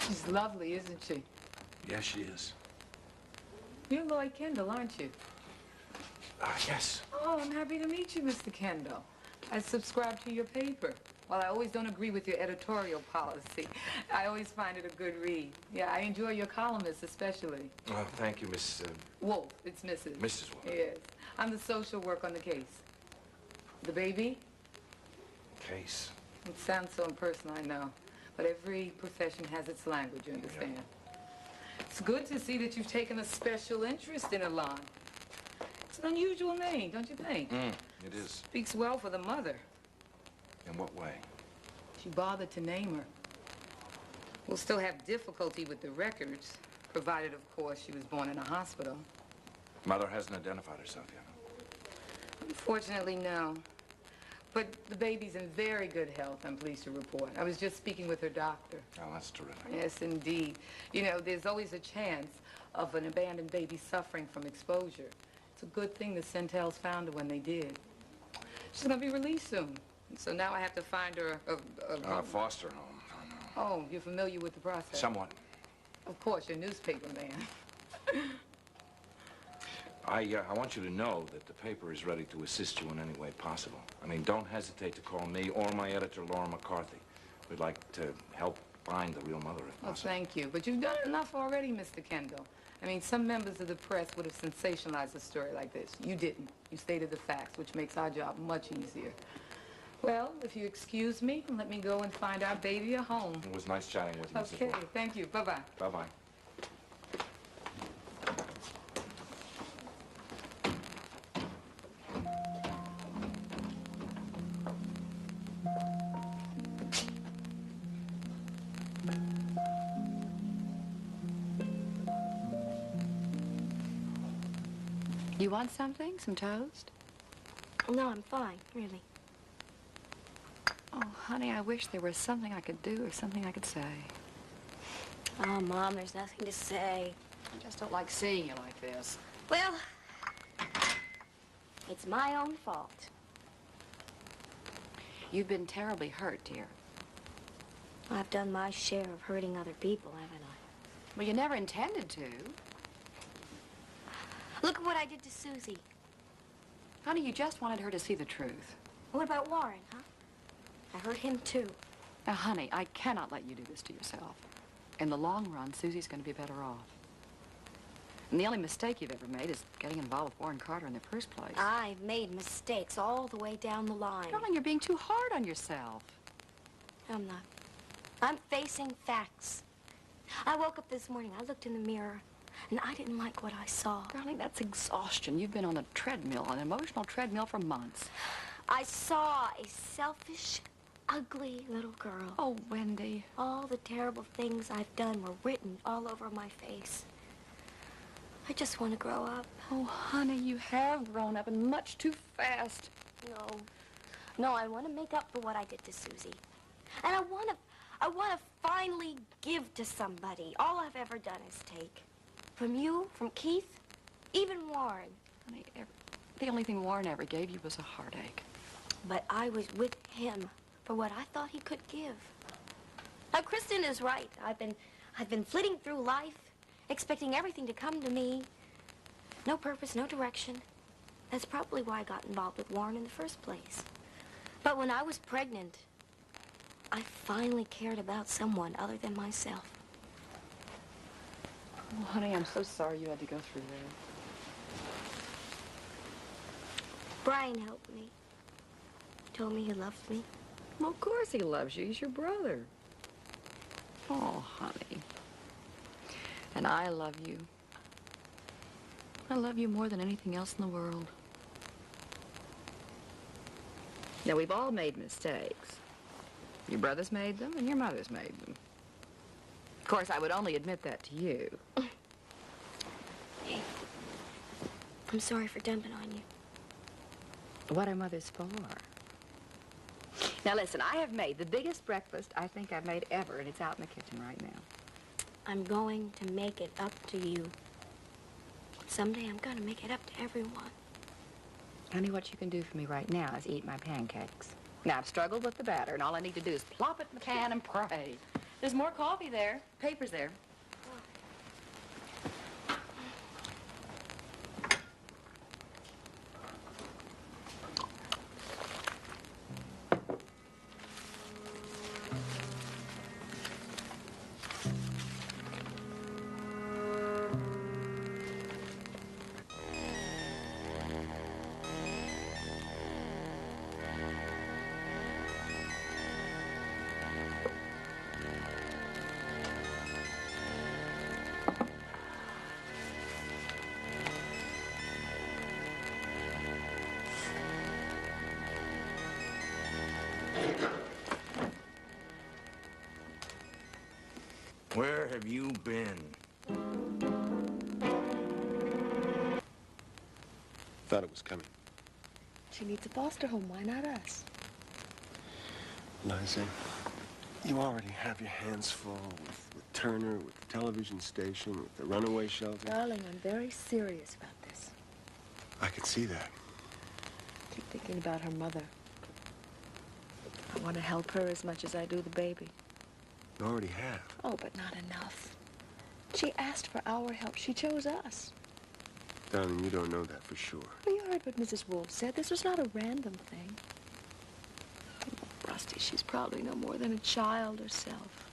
[SPEAKER 1] She's lovely, isn't she?
[SPEAKER 11] Yes, she is.
[SPEAKER 1] You're Lloyd Kendall, aren't you?
[SPEAKER 11] Yes.
[SPEAKER 1] Oh, I'm happy to meet you, Mr. Kendall. I subscribe to your paper. Well, I always don't agree with your editorial policy. I always find it a good read. Yeah, I enjoy your columnists especially.
[SPEAKER 11] Oh, thank you, Miss...
[SPEAKER 1] Wolf. It's Mrs.
[SPEAKER 11] Mrs. Wolf.
[SPEAKER 1] Yes. I'm the social work on the case. The baby?
[SPEAKER 11] Case.
[SPEAKER 1] It sounds so impersonal, I know. But every profession has its language, you understand? Yeah. It's good to see that you've taken a special interest in Alon. It's an unusual name, don't you think?
[SPEAKER 11] It is.
[SPEAKER 1] Speaks well for the mother.
[SPEAKER 11] In what way?
[SPEAKER 1] She bothered to name her. We'll still have difficulty with the records, provided, of course, she was born in a hospital.
[SPEAKER 11] Mother hasn't identified herself yet.
[SPEAKER 1] Unfortunately, no. But the baby's in very good health, I'm pleased to report. I was just speaking with her doctor.
[SPEAKER 11] Oh, that's terrific.
[SPEAKER 1] Yes, indeed. You know, there's always a chance of an abandoned baby suffering from exposure. It's a good thing the Centels found her when they did. She's going to be released soon. So now I have to find her
[SPEAKER 11] a foster home.
[SPEAKER 1] Oh, you're familiar with the process?
[SPEAKER 11] Somewhat.
[SPEAKER 1] Of course, you're a newspaper man.
[SPEAKER 11] I want you to know that the paper is ready to assist you in any way possible. I mean, don't hesitate to call me or my editor, Laura McCarthy. We'd like to help find the real mother, if possible.
[SPEAKER 1] Oh, thank you. But you've done enough already, Mr. Kendall. I mean, some members of the press would have sensationalized a story like this. You didn't. You stated the facts, which makes our job much easier. Well, if you excuse me, let me go and find our baby a home.
[SPEAKER 11] It was nice chatting with you, Mrs.
[SPEAKER 1] Okay,
[SPEAKER 11] Wolf.
[SPEAKER 1] thank you. Bye-bye.
[SPEAKER 11] Bye-bye.
[SPEAKER 9] You want something? Some toast?
[SPEAKER 15] No, I'm fine, really.
[SPEAKER 9] Oh, honey, I wish there was something I could do or something I could say.
[SPEAKER 15] Oh, Mom, there's nothing to say.
[SPEAKER 9] I just don't like seeing you like this.
[SPEAKER 15] Well, it's my own fault.
[SPEAKER 9] You've been terribly hurt, dear.
[SPEAKER 15] I've done my share of hurting other people, haven't I?
[SPEAKER 9] Well, you never intended to.
[SPEAKER 15] Look at what I did to Susie.
[SPEAKER 9] Honey, you just wanted her to see the truth.
[SPEAKER 15] What about Warren, huh? I hurt him, too.
[SPEAKER 9] Now, honey, I cannot let you do this to yourself. In the long run, Susie's going to be better off. And the only mistake you've ever made is getting involved with Warren Carter in the first place.
[SPEAKER 15] I've made mistakes all the way down the line.
[SPEAKER 9] Darling, you're being too hard on yourself.
[SPEAKER 15] I'm not. I'm facing facts. I woke up this morning, I looked in the mirror, and I didn't like what I saw.
[SPEAKER 9] Darling, that's exhaustion. You've been on a treadmill, an emotional treadmill for months.
[SPEAKER 15] I saw a selfish, ugly little girl.
[SPEAKER 9] Oh, Wendy.
[SPEAKER 15] All the terrible things I've done were written all over my face. I just want to grow up.
[SPEAKER 9] Oh, honey, you have grown up, and much too fast.
[SPEAKER 15] No, I want to make up for what I did to Susie. And I want to finally give to somebody. All I've ever done is take. From you, from Keith, even Warren.
[SPEAKER 9] Honey, the only thing Warren ever gave you was a heartache.
[SPEAKER 15] But I was with him for what I thought he could give. Now, Kristen is right. I've been flitting through life, expecting everything to come to me. No purpose, no direction. That's probably why I got involved with Warren in the first place. But when I was pregnant, I finally cared about someone other than myself.
[SPEAKER 9] Oh, honey, I'm so sorry you had to go through that.
[SPEAKER 15] Brian helped me. Told me he loved me.
[SPEAKER 9] Well, of course he loves you. He's your brother. Oh, honey. And I love you. I love you more than anything else in the world. Now, we've all made mistakes. Your brother's made them, and your mother's made them. Of course, I would only admit that to you.
[SPEAKER 15] Hey, I'm sorry for dumping on you.
[SPEAKER 9] What are mothers for? Now, listen, I have made the biggest breakfast I think I've made ever, and it's out in the kitchen right now.
[SPEAKER 15] I'm going to make it up to you. Someday I'm going to make it up to everyone.
[SPEAKER 9] Honey, what you can do for me right now is eat my pancakes. Now, I've struggled with the batter, and all I need to do is plop it in the pan and pray. There's more coffee there. Paper's there.
[SPEAKER 5] Where have you been?
[SPEAKER 8] Thought it was coming.
[SPEAKER 14] She needs a foster home. Why not us?
[SPEAKER 8] Liza, you already have your hands full with Turner, with the television station, with the runaway shelter.
[SPEAKER 14] Darling, I'm very serious about this.
[SPEAKER 8] I could see that.
[SPEAKER 14] Keep thinking about her mother. I want to help her as much as I do the baby.
[SPEAKER 8] You already have.
[SPEAKER 14] Oh, but not enough. She asked for our help. She chose us.
[SPEAKER 8] Darling, you don't know that for sure.
[SPEAKER 14] Well, you heard what Mrs. Wolf said. This was not a random thing. Oh, Rusty, she's probably no more than a child herself.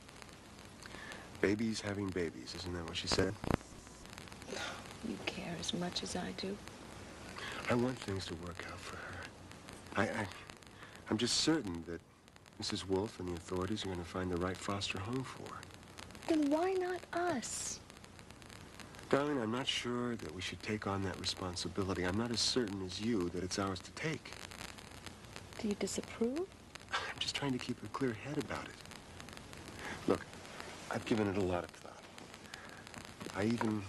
[SPEAKER 8] Babies having babies, isn't that what she said?
[SPEAKER 14] You care as much as I do.
[SPEAKER 8] I want things to work out for her. I'm just certain that Mrs. Wolf and the authorities are going to find the right foster home for her.
[SPEAKER 14] Then why not us?
[SPEAKER 8] Darling, I'm not sure that we should take on that responsibility. I'm not as certain as you that it's ours to take.
[SPEAKER 14] Do you disapprove?
[SPEAKER 8] I'm just trying to keep a clear head about it. Look, I've given it a lot of thought. I even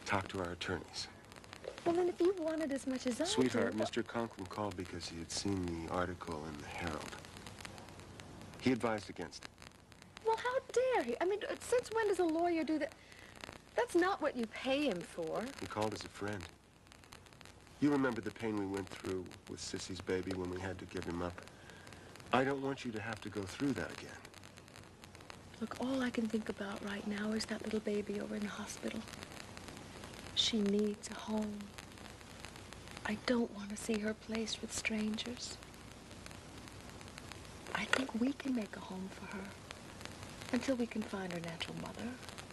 [SPEAKER 8] talked to our attorneys.
[SPEAKER 14] Well, then if you want it as much as I do...
[SPEAKER 8] Sweetheart, Mr. Conklin called because he had seen the article in the Herald. He advised against it.
[SPEAKER 14] Well, how dare he? I mean, since when does a lawyer do that? That's not what you pay him for.
[SPEAKER 8] He called as a friend. You remember the pain we went through with Sissy's baby when we had to give him up. I don't want you to have to go through that again.
[SPEAKER 14] Look, all I can think about right now is that little baby over in the hospital. She needs a home. I don't want to see her placed with strangers. I think we can make a home for her until we can find her natural mother.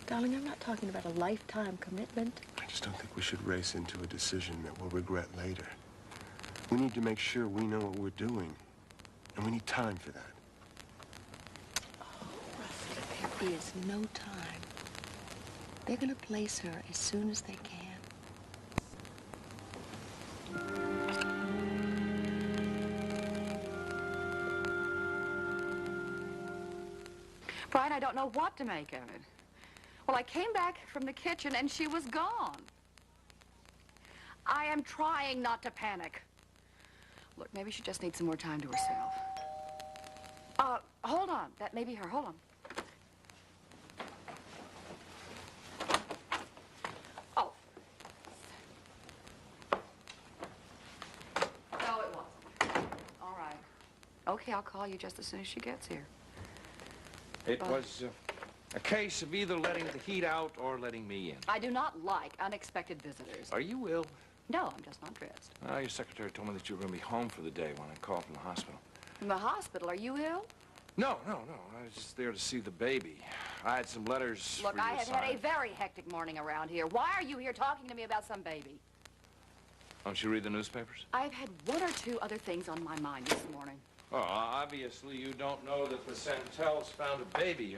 [SPEAKER 14] Darling, I'm not talking about a lifetime commitment.
[SPEAKER 8] I just don't think we should race into a decision that we'll regret later. We need to make sure we know what we're doing, and we need time for that.
[SPEAKER 14] Oh, Rusty, there is no time. They're going to place her as soon as they can.
[SPEAKER 9] Brian, I don't know what to make of it. Well, I came back from the kitchen and she was gone. I am trying not to panic. Look, maybe she just needs some more time to herself. Hold on. That may be her. Hold on. Oh. No, it wasn't. All right. Okay, I'll call you just as soon as she gets here.
[SPEAKER 11] It was a case of either letting the heat out or letting me in.
[SPEAKER 9] I do not like unexpected visitors.
[SPEAKER 11] Are you ill?
[SPEAKER 9] No, I'm just not dressed.
[SPEAKER 11] Your secretary told me that you were going to be home for the day when I called from the hospital.
[SPEAKER 9] From the hospital? Are you ill?
[SPEAKER 11] No. I was just there to see the baby. I had some letters
[SPEAKER 9] Look,
[SPEAKER 11] for you
[SPEAKER 9] I
[SPEAKER 11] to
[SPEAKER 9] have
[SPEAKER 11] sign.
[SPEAKER 9] had a very hectic morning around here. Why are you here talking to me about some baby?
[SPEAKER 11] Don't you read the newspapers?
[SPEAKER 9] I've had one or two other things on my mind this morning.
[SPEAKER 11] Oh, obviously you don't know that the Santels found a baby,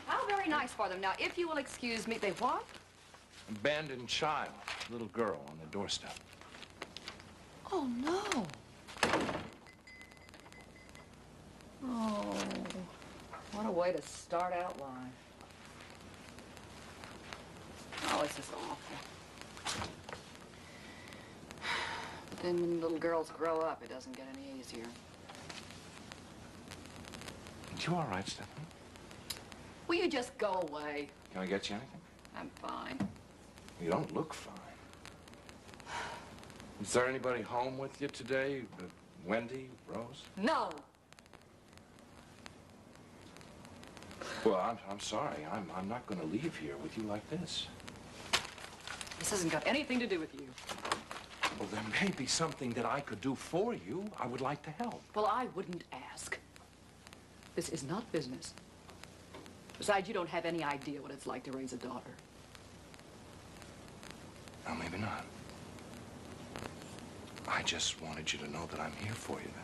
[SPEAKER 9] How very nice for them. Now, if you will excuse me, they what?
[SPEAKER 11] abandoned child, little girl on the doorstep.
[SPEAKER 9] Oh, no. Oh, what a way to start out life. Oh, it's just awful. But then when little girls grow up, it doesn't get any easier.
[SPEAKER 11] You all right, Stephanie?
[SPEAKER 9] Will you just go away?
[SPEAKER 11] Can I get you anything?
[SPEAKER 9] I'm fine.
[SPEAKER 11] You don't look fine. Is there anybody home with you today? Wendy, Rose?
[SPEAKER 9] No.
[SPEAKER 11] Well, I'm sorry. I'm not going to leave here with you like this.
[SPEAKER 9] This hasn't got anything to do with you.
[SPEAKER 11] Well, there may be something that I could do for you. I would like to help.
[SPEAKER 9] Well, I wouldn't ask. This is not business. Besides, you don't have any idea what it's like to raise a daughter.
[SPEAKER 11] Well, maybe not. I just wanted you to know that I'm here for you then.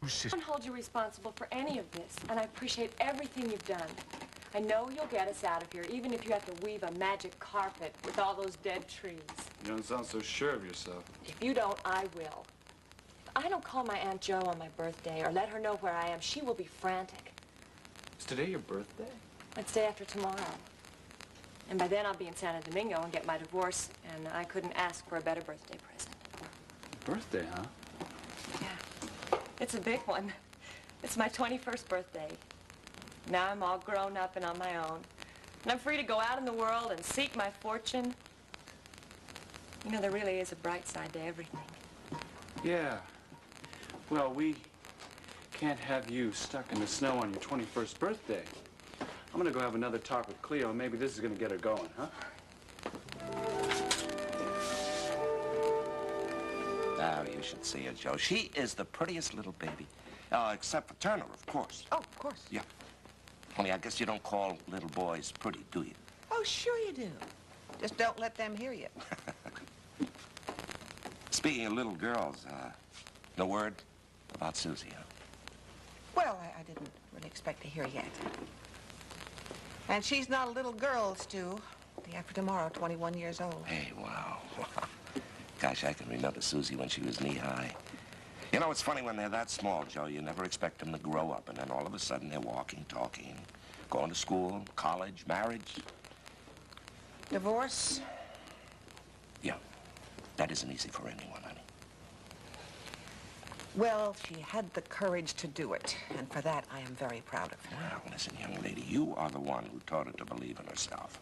[SPEAKER 10] I don't hold you responsible for any of this, and I appreciate everything you've done. I know you'll get us out of here, even if you have to weave a magic carpet with all those dead trees.
[SPEAKER 7] You don't sound so sure of yourself.
[SPEAKER 10] If you don't, I will. If I don't call my Aunt Jo on my birthday or let her know where I am, she will be frantic.
[SPEAKER 7] Is today your birthday?
[SPEAKER 10] It's day after tomorrow. And by then I'll be in Santo Domingo and get my divorce, and I couldn't ask for a better birthday present.
[SPEAKER 7] Birthday, huh?
[SPEAKER 10] It's a big one. It's my 21st birthday. Now I'm all grown up and on my own. And I'm free to go out in the world and seek my fortune. You know, there really is a bright side to everything.
[SPEAKER 7] Yeah. Well, we can't have you stuck in the snow on your 21st birthday. I'm gonna go have another talk with Cleo, and maybe this is gonna get her going, huh?
[SPEAKER 13] Oh, you should see her, Joe. She is the prettiest little baby. Except for Turner, of course.
[SPEAKER 17] Oh, of course.
[SPEAKER 13] Yeah. Only I guess you don't call little boys pretty, do you?
[SPEAKER 17] Oh, sure you do. Just don't let them hear you.
[SPEAKER 13] Speaking of little girls, no word about Susie, huh?
[SPEAKER 17] Well, I didn't really expect to hear yet. And she's not a little girl, Stu. Day after tomorrow, 21 years old.
[SPEAKER 13] Hey, wow. Gosh, I can remember Susie when she was knee-high. You know, it's funny when they're that small, Joe. You never expect them to grow up, and then all of a sudden they're walking, talking, going to school, college, marriage.
[SPEAKER 17] Divorce?
[SPEAKER 13] Yeah. That isn't easy for anyone, honey.
[SPEAKER 17] Well, she had the courage to do it, and for that I am very proud of her.
[SPEAKER 13] Well, listen, young lady, you are the one who taught her to believe in herself.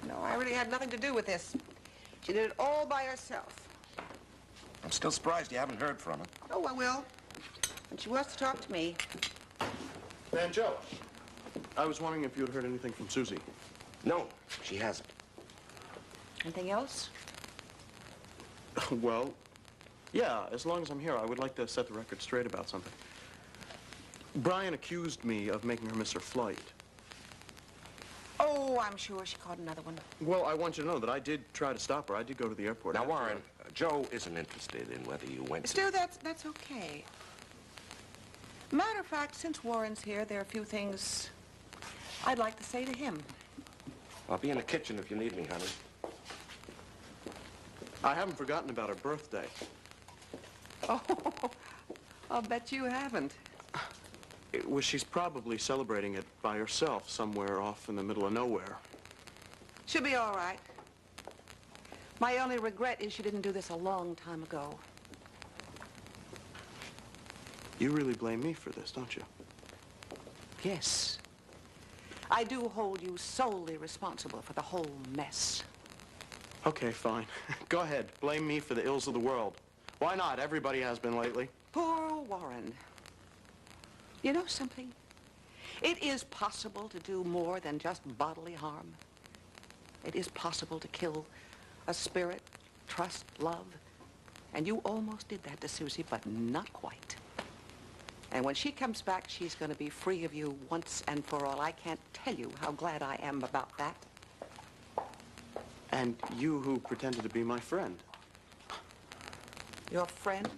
[SPEAKER 17] No, I really had nothing to do with this. She did it all by herself.
[SPEAKER 13] I'm still surprised you haven't heard from her.
[SPEAKER 17] Oh, I will. When she wants to talk to me.
[SPEAKER 21] Man, Joe, I was wondering if you had heard anything from Susie.
[SPEAKER 13] No, she hasn't.
[SPEAKER 17] Anything else?
[SPEAKER 21] Well, yeah, as long as I'm here, I would like to set the record straight about something. Brian accused me of making her miss her flight.
[SPEAKER 17] Oh, I'm sure she caught another one.
[SPEAKER 21] Well, I want you to know that I did try to stop her. I did go to the airport.
[SPEAKER 13] Now, Warren, Joe isn't interested in whether you went to...
[SPEAKER 17] Stu, that's okay. Matter of fact, since Warren's here, there are a few things I'd like to say to him.
[SPEAKER 13] I'll be in the kitchen if you need me, honey.
[SPEAKER 21] I haven't forgotten about her birthday.
[SPEAKER 17] Oh, I'll bet you haven't.
[SPEAKER 21] Well, she's probably celebrating it by herself somewhere off in the middle of nowhere.
[SPEAKER 17] She'll be all right. My only regret is she didn't do this a long time ago.
[SPEAKER 21] You really blame me for this, don't you?
[SPEAKER 17] Yes. I do hold you solely responsible for the whole mess.
[SPEAKER 21] Okay, fine. Go ahead. Blame me for the ills of the world. Why not? Everybody has been lately.
[SPEAKER 17] Poor Warren. You know something? It is possible to do more than just bodily harm. It is possible to kill a spirit, trust, love. And you almost did that to Susie, but not quite. And when she comes back, she's going to be free of you once and for all. I can't tell you how glad I am about that.
[SPEAKER 21] And you who pretended to be my friend.
[SPEAKER 17] Your friend?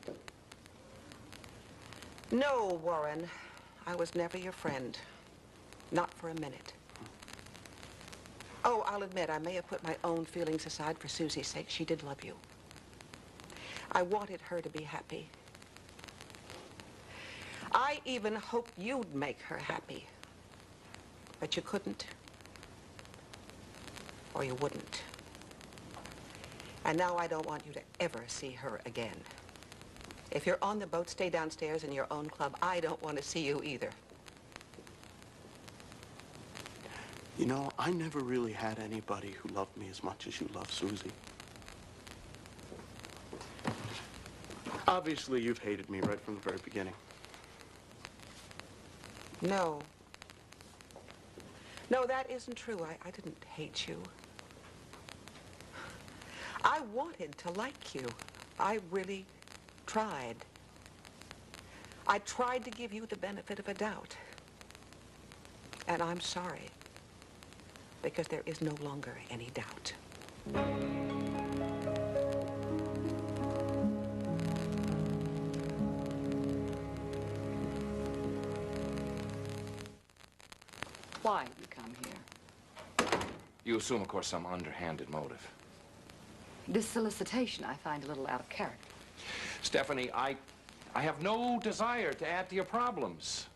[SPEAKER 17] No, Warren. I was never your friend. Not for a minute. Oh, I'll admit, I may have put my own feelings aside for Susie's sake. She did love you. I wanted her to be happy. I even hoped you'd make her happy. But you couldn't. Or you wouldn't. And now I don't want you to ever see her again. If you're on the boat, stay downstairs in your own club. I don't want to see you either.
[SPEAKER 21] You know, I never really had anybody who loved me as much as you love Susie.
[SPEAKER 8] Obviously, you've hated me right from the very beginning.
[SPEAKER 17] No. No, that isn't true. I didn't hate you. I wanted to like you. I really tried. I tried to give you the benefit of a doubt. And I'm sorry, because there is no longer any doubt.
[SPEAKER 9] Why did you come here?
[SPEAKER 11] You assume, of course, some underhanded motive.
[SPEAKER 9] This solicitation I find a little out of character.
[SPEAKER 11] Stephanie, I have no desire to add to your problems.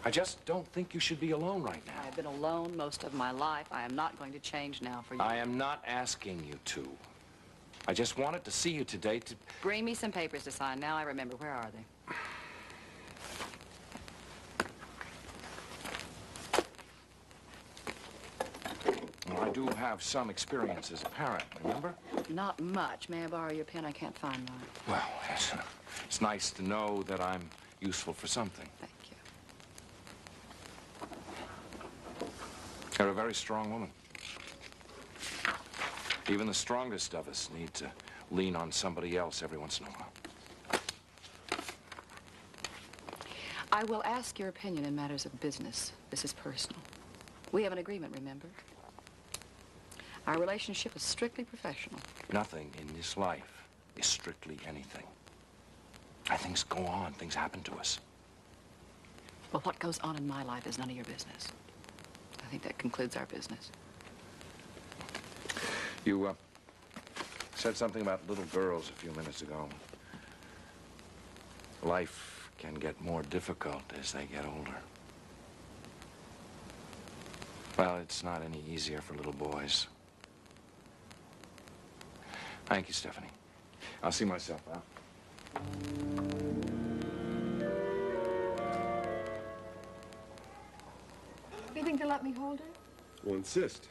[SPEAKER 11] I just don't think you should be alone right now.
[SPEAKER 9] I've been alone most of my life. I am not going to change now for you.
[SPEAKER 11] I am not asking you to. I just wanted to see you today to...
[SPEAKER 9] Bring me some papers to sign. Now I remember. Where are they?
[SPEAKER 11] Well, I do have some experience as a parent, remember?
[SPEAKER 9] Not much. May I borrow your pen? I can't find mine.
[SPEAKER 11] Well, it's nice to know that I'm useful for something.
[SPEAKER 9] Thank you.
[SPEAKER 11] You're a very strong woman. Even the strongest of us need to lean on somebody else every once in a while.
[SPEAKER 9] I will ask your opinion in matters of business. This is personal. We have an agreement, remember? Our relationship is strictly professional.
[SPEAKER 11] Nothing in this life is strictly anything. Things go on. Things happen to us.
[SPEAKER 9] Well, what goes on in my life is none of your business. I think that concludes our business.
[SPEAKER 11] You, said something about little girls a few minutes ago. Life can get more difficult as they get older. Well, it's not any easier for little boys. Thank you, Stephanie. I'll see myself out.
[SPEAKER 14] Do you think they'll let me hold her?
[SPEAKER 8] We'll insist.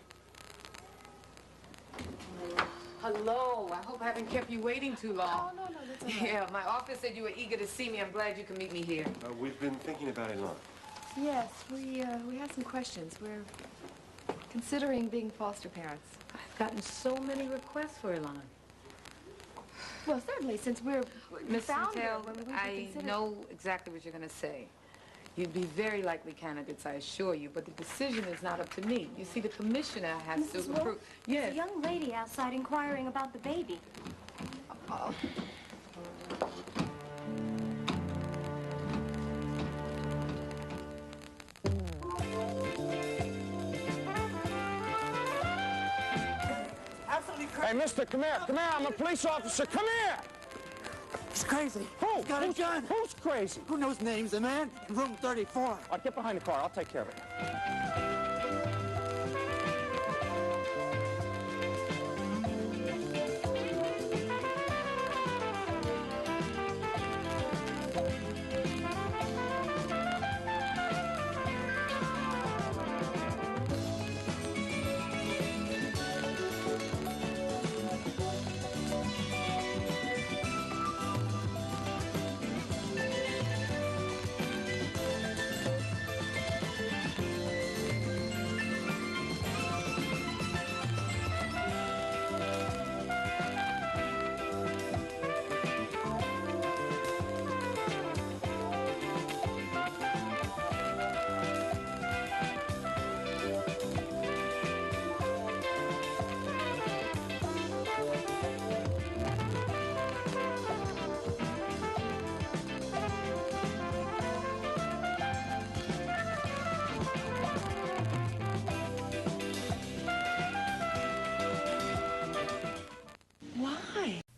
[SPEAKER 1] Hello. I hope I haven't kept you waiting too long.
[SPEAKER 14] Oh, no, that's all right.
[SPEAKER 1] Yeah, my office said you were eager to see me. I'm glad you can meet me here.
[SPEAKER 8] We've been thinking about it a lot.
[SPEAKER 14] Yes, we had some questions. We're considering being foster parents.
[SPEAKER 1] I've gotten so many requests for Elon.
[SPEAKER 14] Well, certainly, since we're
[SPEAKER 1] Miss
[SPEAKER 14] found her
[SPEAKER 1] Mattel,
[SPEAKER 14] when we
[SPEAKER 1] I
[SPEAKER 14] considered...
[SPEAKER 1] know exactly what you're going to say. You'd be very likely candidates, I assure you, but the decision is not up to me. You see, the commissioner has
[SPEAKER 15] Mrs.
[SPEAKER 1] to
[SPEAKER 15] Wolf,
[SPEAKER 1] approve.
[SPEAKER 15] there's
[SPEAKER 1] Yes.
[SPEAKER 15] a young lady outside inquiring about the baby.
[SPEAKER 12] Hey, mister, come here. Come here. I'm a police officer. Come here.
[SPEAKER 19] He's crazy.
[SPEAKER 12] Who?
[SPEAKER 19] He's got a gun.
[SPEAKER 12] Who's crazy?
[SPEAKER 19] Who knows names? The man in room 34.
[SPEAKER 12] All right, get behind the car. I'll take care of it.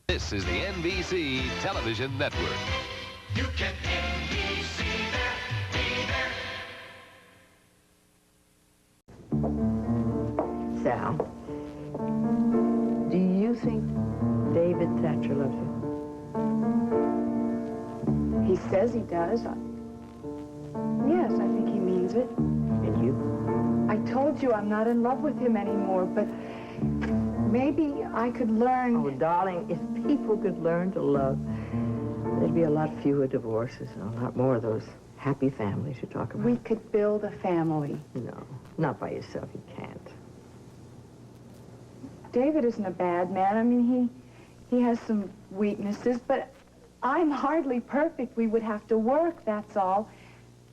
[SPEAKER 20] This is the NBC Television Network.
[SPEAKER 6] You can NBC there, be there.
[SPEAKER 22] Sal, do you think David Thatcher loves you?
[SPEAKER 23] He says he does. Yes, I think he means it.
[SPEAKER 22] And you?
[SPEAKER 23] I told you I'm not in love with him anymore, but maybe I could learn...
[SPEAKER 22] Oh, darling, if people could learn to love, there'd be a lot fewer divorces and a lot more of those happy families you talk about.
[SPEAKER 23] We could build a family.
[SPEAKER 22] No, not by yourself. You can't.
[SPEAKER 23] David isn't a bad man. I mean, he has some weaknesses, but I'm hardly perfect. We would have to work, that's all.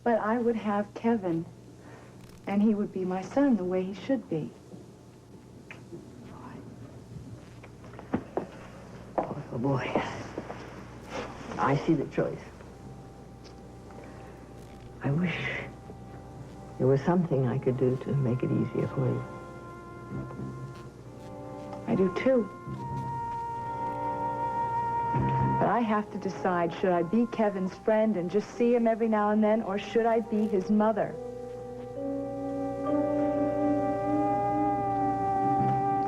[SPEAKER 23] But I would have Kevin, and he would be my son the way he should be.
[SPEAKER 22] Oh, boy. I see the choice. I wish there was something I could do to make it easier for you.
[SPEAKER 23] I do too. But I have to decide, should I be Kevin's friend and just see him every now and then, or should I be his mother?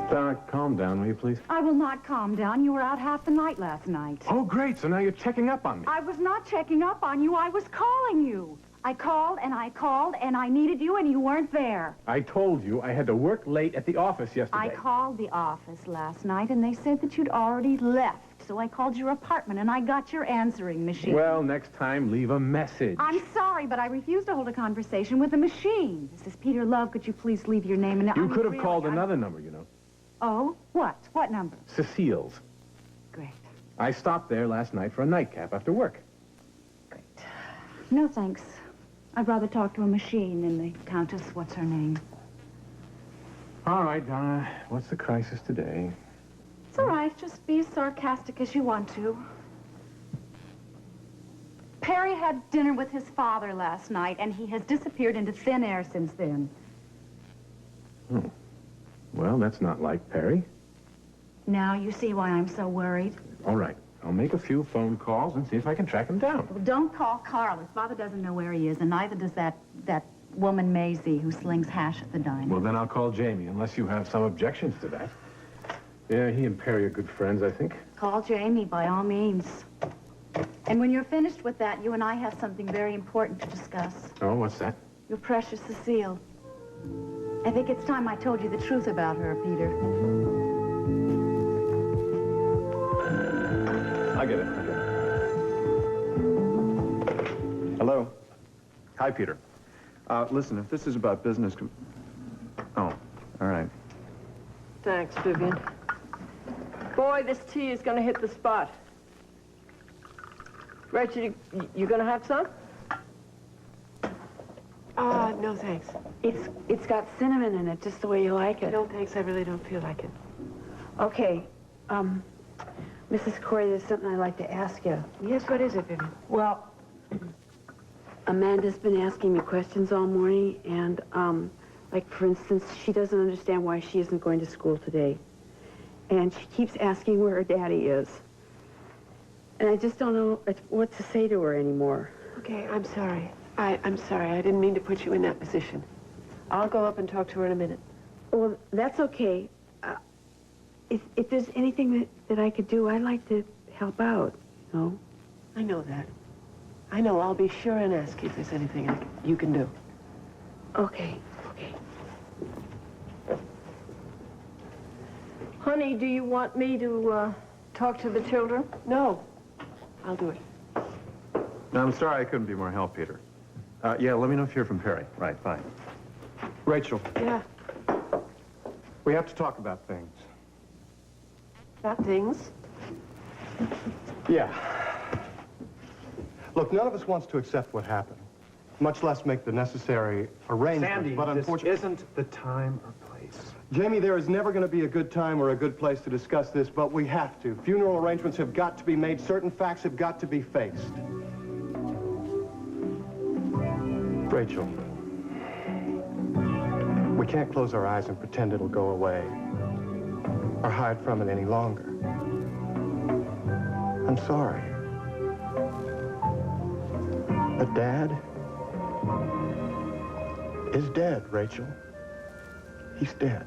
[SPEAKER 21] Donna, calm down, will you, please?
[SPEAKER 2] I will not calm down. You were out half the night last night.
[SPEAKER 21] Oh, great. So now you're checking up on me.
[SPEAKER 2] I was not checking up on you. I was calling you. I called, and I needed you, and you weren't there.
[SPEAKER 21] I told you I had to work late at the office yesterday.
[SPEAKER 2] I called the office last night, and they said that you'd already left. So I called your apartment, and I got your answering machine.
[SPEAKER 21] Well, next time, leave a message.
[SPEAKER 2] I'm sorry, but I refuse to hold a conversation with a machine. This is Peter Love. Could you please leave your name? And
[SPEAKER 21] You could have called another number, you know.
[SPEAKER 2] Oh, what? What number?
[SPEAKER 21] Cecile's.
[SPEAKER 2] Great.
[SPEAKER 21] I stopped there last night for a nightcap after work.
[SPEAKER 2] No, thanks. I'd rather talk to a machine than the Countess, what's her name?
[SPEAKER 21] All right, Donna. What's the crisis today?
[SPEAKER 2] It's all right. Just be as sarcastic as you want to. Perry had dinner with his father last night, and he has disappeared into thin air since then.
[SPEAKER 21] Hmm. Well, that's not like Perry.
[SPEAKER 2] Now you see why I'm so worried.
[SPEAKER 21] All right. I'll make a few phone calls and see if I can track him down.
[SPEAKER 2] Well, don't call Carl. His father doesn't know where he is, and neither does that woman Maisie who slings hash at the diner.
[SPEAKER 21] Well, then I'll call Jamie, unless you have some objections to that. Yeah, he and Perry are good friends, I think.
[SPEAKER 2] Call Jamie, by all means. And when you're finished with that, you and I have something very important to discuss.
[SPEAKER 21] Oh, what's that?
[SPEAKER 2] Your precious Cecile. I think it's time I told you the truth about her, Peter.
[SPEAKER 21] I get it.
[SPEAKER 7] Hello. Hi, Peter. Listen, if this is about business... Oh, all right.
[SPEAKER 3] Thanks, Vivian. Boy, this tea is going to hit the spot. Rachel, you going to have some?
[SPEAKER 14] No, thanks. It's got cinnamon in it, just the way you like it. No, thanks. I really don't feel like it. Okay. Mrs. Corey, there's something I'd like to ask you. Yes, what is it, Vivian? Well, Amanda's been asking me questions all morning, and, like, for instance, she doesn't understand why she isn't going to school today. And she keeps asking where her daddy is. And I just don't know what to say to her anymore.
[SPEAKER 3] Okay, I'm sorry. I'm sorry. I didn't mean to put you in that position. I'll go up and talk to her in a minute.
[SPEAKER 14] Well, that's okay. If there's anything that I could do, I'd like to help out, you know?
[SPEAKER 3] I know that. I know. I'll be sure and ask you if there's anything you can do.
[SPEAKER 14] Okay, okay.
[SPEAKER 3] Honey, do you want me to talk to the children? No. I'll do it.
[SPEAKER 7] No, I'm sorry I couldn't be more help, Peter. Yeah, let me know if you hear from Perry. Right, fine. Rachel.
[SPEAKER 3] Yeah.
[SPEAKER 7] We have to talk about things.
[SPEAKER 3] About things?
[SPEAKER 4] Yeah. Look, none of us wants to accept what happened, much less make the necessary arrangements.
[SPEAKER 7] Sandy,
[SPEAKER 4] but unfortunately,
[SPEAKER 7] this isn't the time or place.
[SPEAKER 4] Jamie, there is never going to be a good time or a good place to discuss this, but we have to. Funeral arrangements have got to be made. Certain facts have got to be faced. Rachel, we can't close our eyes and pretend it'll go away or hide from it any longer. I'm sorry. But Dad is dead, Rachel. He's dead.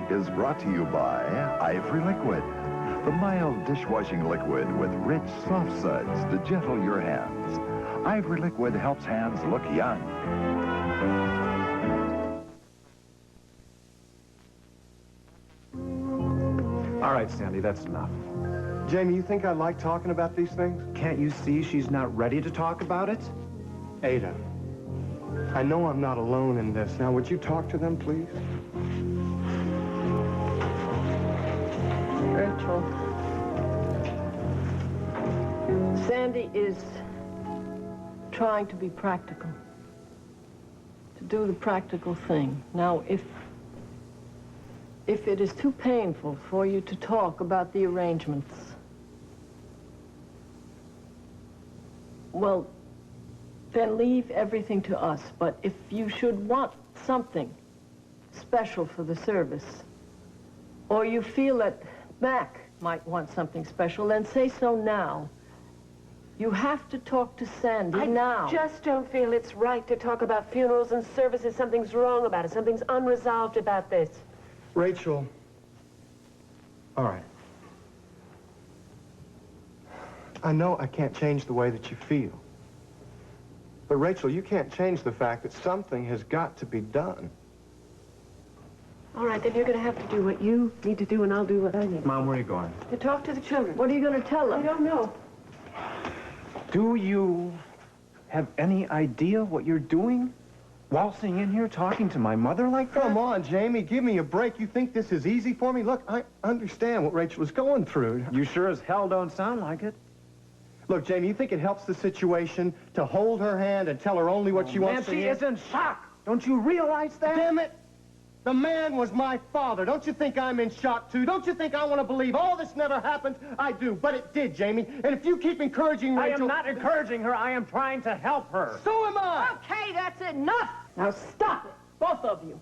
[SPEAKER 5] is brought to you by Ivory Liquid, the mild dishwashing liquid with rich, soft suds to gentle your hands. Ivory Liquid helps hands look young.
[SPEAKER 16] All right, Sandy, that's enough.
[SPEAKER 4] Jamie, you think I like talking about these things?
[SPEAKER 16] Can't you see she's not ready to talk about it?
[SPEAKER 4] Ada, I know I'm not alone in this. Now, would you talk to them, please?
[SPEAKER 3] Rachel. Sandy is trying to be practical, to do the practical thing. Now, if it is too painful for you to talk about the arrangements, well, then leave everything to us. But if you should want something special for the service, or you feel that Mac might want something special, then say so now. You have to talk to Sandy now. I just don't feel it's right to talk about funerals and services. Something's wrong about it. Something's unresolved about this.
[SPEAKER 4] Rachel. All right. I know I can't change the way that you feel. But, Rachel, you can't change the fact that something has got to be done.
[SPEAKER 3] All right, then you're going to have to do what you need to do, and I'll do what I need.
[SPEAKER 16] Mom, where are you going?
[SPEAKER 3] To talk to the children. What are you going to tell them? I don't know.
[SPEAKER 16] Do you have any idea what you're doing? Waltzing in here talking to my mother like that?
[SPEAKER 4] Come on, Jamie, give me a break. You think this is easy for me? Look, I understand what Rachel is going through.
[SPEAKER 16] You sure as hell don't sound like it.
[SPEAKER 4] Look, Jamie, you think it helps the situation to hold her hand and tell her only what she wants to hear?
[SPEAKER 16] Nancy is in shock. Don't you realize that?
[SPEAKER 4] Damn it! The man was my father. Don't you think I'm in shock, too? Don't you think I want to believe all this never happened? I do, but it did, Jamie. And if you keep encouraging Rachel...
[SPEAKER 16] I am not encouraging her. I am trying to help her.
[SPEAKER 4] So am I!
[SPEAKER 3] Okay, that's enough! Now stop it, both of you.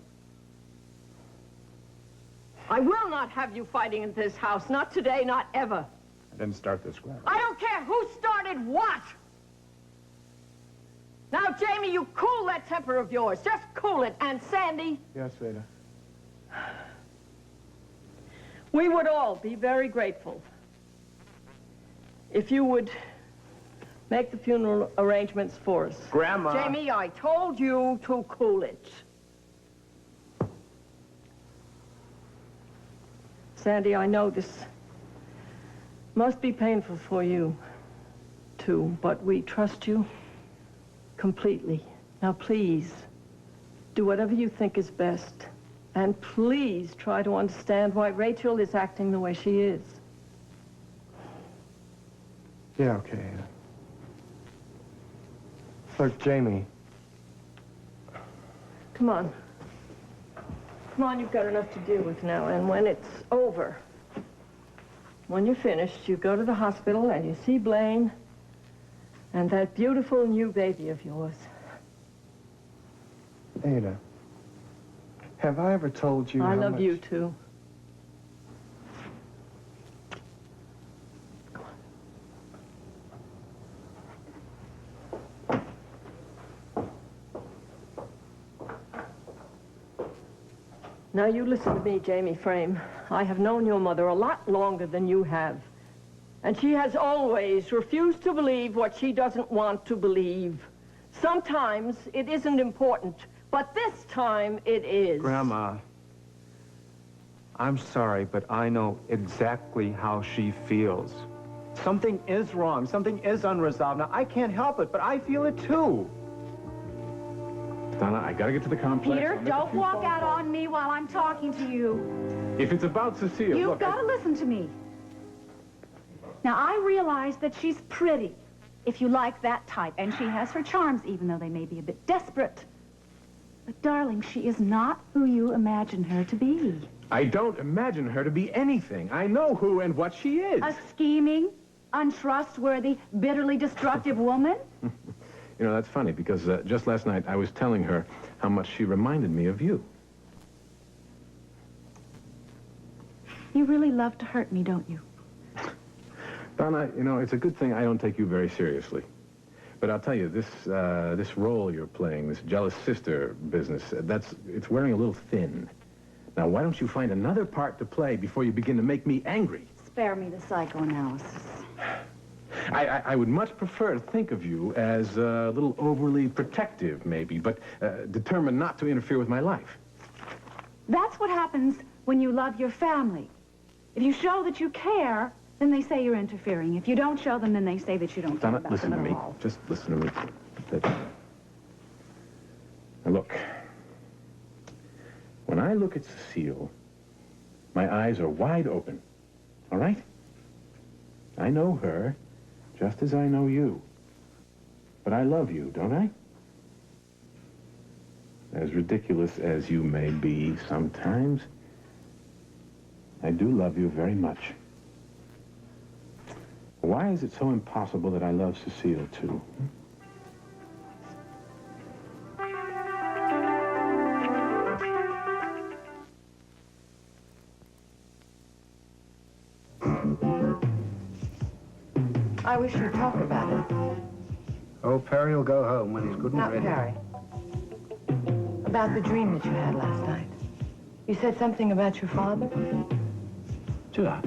[SPEAKER 3] I will not have you fighting in this house. Not today, not ever.
[SPEAKER 16] I didn't start this, Grandma.
[SPEAKER 3] I don't care who started what. Now, Jamie, you cool that temper of yours. Just cool it. And Sandy...
[SPEAKER 4] Yes, Ada.
[SPEAKER 3] We would all be very grateful if you would make the funeral arrangements for us.
[SPEAKER 16] Grandma.
[SPEAKER 3] Jamie, I told you to cool it. Sandy, I know this must be painful for you, too, but we trust you completely. Now, please, do whatever you think is best. And please try to understand why Rachel is acting the way she is.
[SPEAKER 4] Yeah, okay, Ada. Look, Jamie.
[SPEAKER 3] Come on. Come on, you've got enough to deal with now. And when it's over, when you're finished, you go to the hospital and you see Blaine and that beautiful new baby of yours.
[SPEAKER 4] Ada, have I ever told you
[SPEAKER 3] I
[SPEAKER 4] how
[SPEAKER 3] love
[SPEAKER 4] much...
[SPEAKER 3] you, too. Now, you listen to me, Jamie Frame. I have known your mother a lot longer than you have. And she has always refused to believe what she doesn't want to believe. Sometimes it isn't important, but this time it is.
[SPEAKER 16] Grandma, I'm sorry, but I know exactly how she feels. Something is wrong. Something is unresolved. Now, I can't help it, but I feel it, too. Donna, I gotta get to the complex.
[SPEAKER 2] Peter, don't walk out on me while I'm talking to you.
[SPEAKER 16] If it's about Cecile,
[SPEAKER 2] You've
[SPEAKER 16] look,
[SPEAKER 2] got to listen to me. Now, I realize that she's pretty, if you like that type, and she has her charms, even though they may be a bit desperate. But, darling, she is not who you imagine her to be.
[SPEAKER 16] I don't imagine her to be anything. I know who and what she is.
[SPEAKER 2] A scheming, untrustworthy, bitterly destructive woman?
[SPEAKER 16] You know, that's funny, because just last night I was telling her how much she reminded me of you.
[SPEAKER 2] You really love to hurt me, don't you?
[SPEAKER 16] Donna, you know, it's a good thing I don't take you very seriously. But I'll tell you, this role you're playing, this jealous sister business, it's wearing a little thin.
[SPEAKER 10] Now, why don't you find another part to play before you begin to make me angry?
[SPEAKER 23] Spare me the psychoanalysis.
[SPEAKER 10] I would much prefer to think of you as a little overly protective, maybe, but determined not to interfere with my life.
[SPEAKER 23] That's what happens when you love your family. If you show that you care, then they say you're interfering. If you don't show them, then they say that you don't care
[SPEAKER 10] Donna,
[SPEAKER 23] about
[SPEAKER 10] listen to
[SPEAKER 23] them
[SPEAKER 10] me.
[SPEAKER 23] at all.
[SPEAKER 10] Just listen to me. Now, look. When I look at Cecile, my eyes are wide open. All right? I know her just as I know you. But I love you, don't I? As ridiculous as you may be sometimes, I do love you very much. Why is it so impossible that I love Cecile, too?
[SPEAKER 22] I wish you'd talk about it.
[SPEAKER 13] Oh, Perry will go home when he's good and
[SPEAKER 22] Not
[SPEAKER 13] ready.
[SPEAKER 22] Perry. About the dream that you had last night. You said something about your father?
[SPEAKER 13] Did I?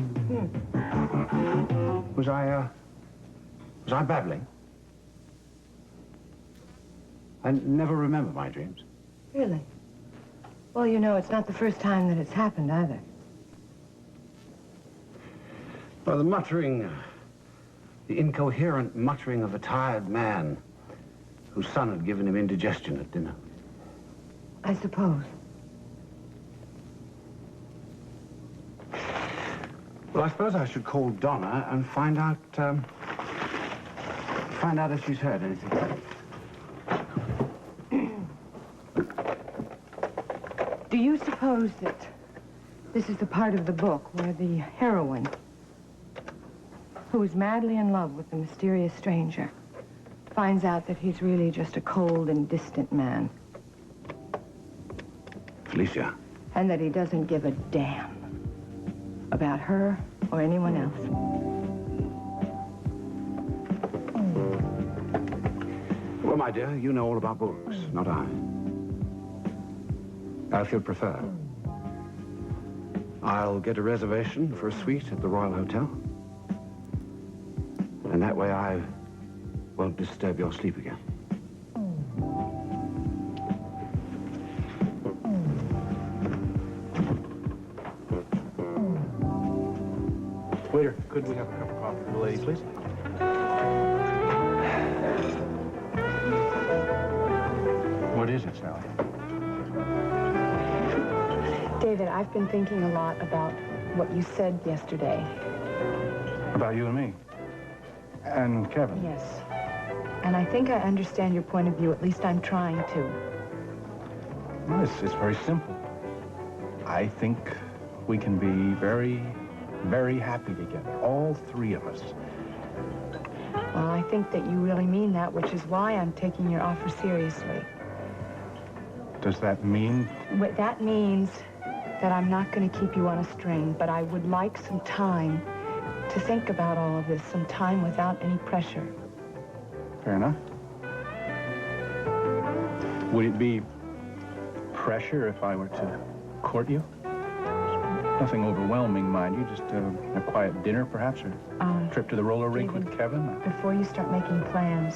[SPEAKER 13] Was I babbling? I never remember my dreams.
[SPEAKER 22] Really? Well, you know, it's not the first time that it's happened, either.
[SPEAKER 13] Well, the muttering, the incoherent muttering of a tired man whose son had given him indigestion at dinner.
[SPEAKER 22] I suppose.
[SPEAKER 13] Well, I suppose I should call Donna and find out if she's heard anything.
[SPEAKER 22] Do you suppose that this is the part of the book where the heroine, who is madly in love with the mysterious stranger, finds out that he's really just a cold and distant man,
[SPEAKER 13] Felicia.
[SPEAKER 22] and that he doesn't give a damn about her or anyone else?
[SPEAKER 13] Well, my dear, you know all about books, not I. If you'd prefer, I'll get a reservation for a suite at the Royal Hotel. And that way I won't disturb your sleep again.
[SPEAKER 10] Waiter, could we have a cup of coffee for the lady, please? What is it, Sally?
[SPEAKER 23] David, I've been thinking a lot about what you said yesterday.
[SPEAKER 10] About you and me. And Kevin.
[SPEAKER 23] Yes. And I think I understand your point of view. At least I'm trying to.
[SPEAKER 10] Well, it's very simple. I think we can be very, very happy together. All three of us.
[SPEAKER 23] Well, I think that you really mean that, which is why I'm taking your offer seriously.
[SPEAKER 10] Does that mean?
[SPEAKER 23] That means that I'm not going to keep you on a string, but I would like some time to think about all of this, some time without any pressure.
[SPEAKER 10] Fair enough. Would it be pressure if I were to court you? Nothing overwhelming, mind you, just a quiet dinner, perhaps, or a trip to the roller rink with Kevin?
[SPEAKER 23] Before you start making plans,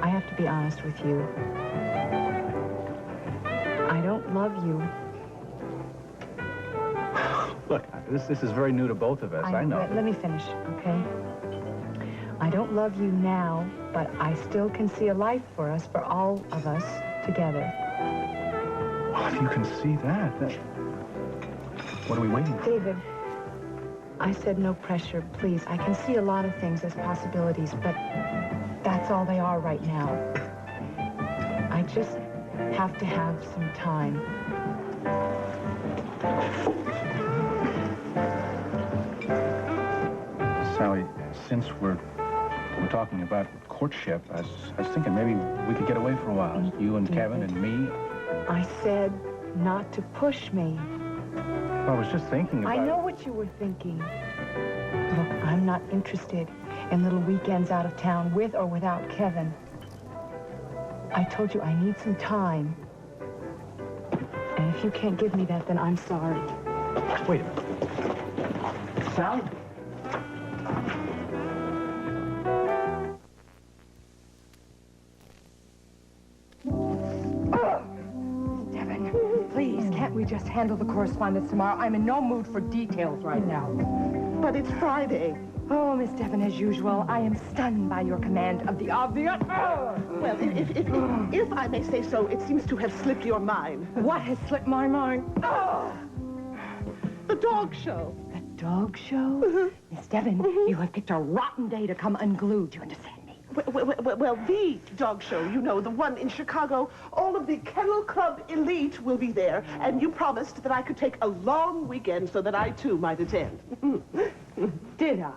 [SPEAKER 23] I have to be honest with you. I don't love you.
[SPEAKER 10] Look, this is very new to both of us, I know.
[SPEAKER 23] Let me finish, okay? I don't love you now, but I still can see a life for us, for all of us, together.
[SPEAKER 10] Well, if you can see that, what are we waiting for?
[SPEAKER 23] David, I said no pressure, please. I can see a lot of things as possibilities, but that's all they are right now. I just have to have some time.
[SPEAKER 10] Sally, since we're talking about courtship, I was thinking maybe we could get away for a while. You and Kevin and me.
[SPEAKER 23] I said not to push me.
[SPEAKER 10] I was just thinking about
[SPEAKER 23] I know what you were thinking. Look, I'm not interested in little weekends out of town with or without Kevin. I told you I need some time. And if
[SPEAKER 22] If you can't give me that, then I'm sorry.
[SPEAKER 13] Wait a minute. Sally?
[SPEAKER 22] Devin, please, can't we just handle the correspondence tomorrow? I'm in no mood for details right now.
[SPEAKER 9] But it's Friday.
[SPEAKER 22] Oh, Miss Devin, as usual, I am stunned by your command of the obvious.
[SPEAKER 9] Well, if I may say so, it seems to have slipped your mind.
[SPEAKER 22] What has slipped my mind?
[SPEAKER 9] The dog show.
[SPEAKER 22] The dog show? Miss Devin, you have picked a rotten day to come unglued, you understand?
[SPEAKER 9] Well, the dog show, you know, the one in Chicago. All of the Kennel Club elite will be there, and you promised that I could take a long weekend so that I, too, might attend.
[SPEAKER 22] Did I?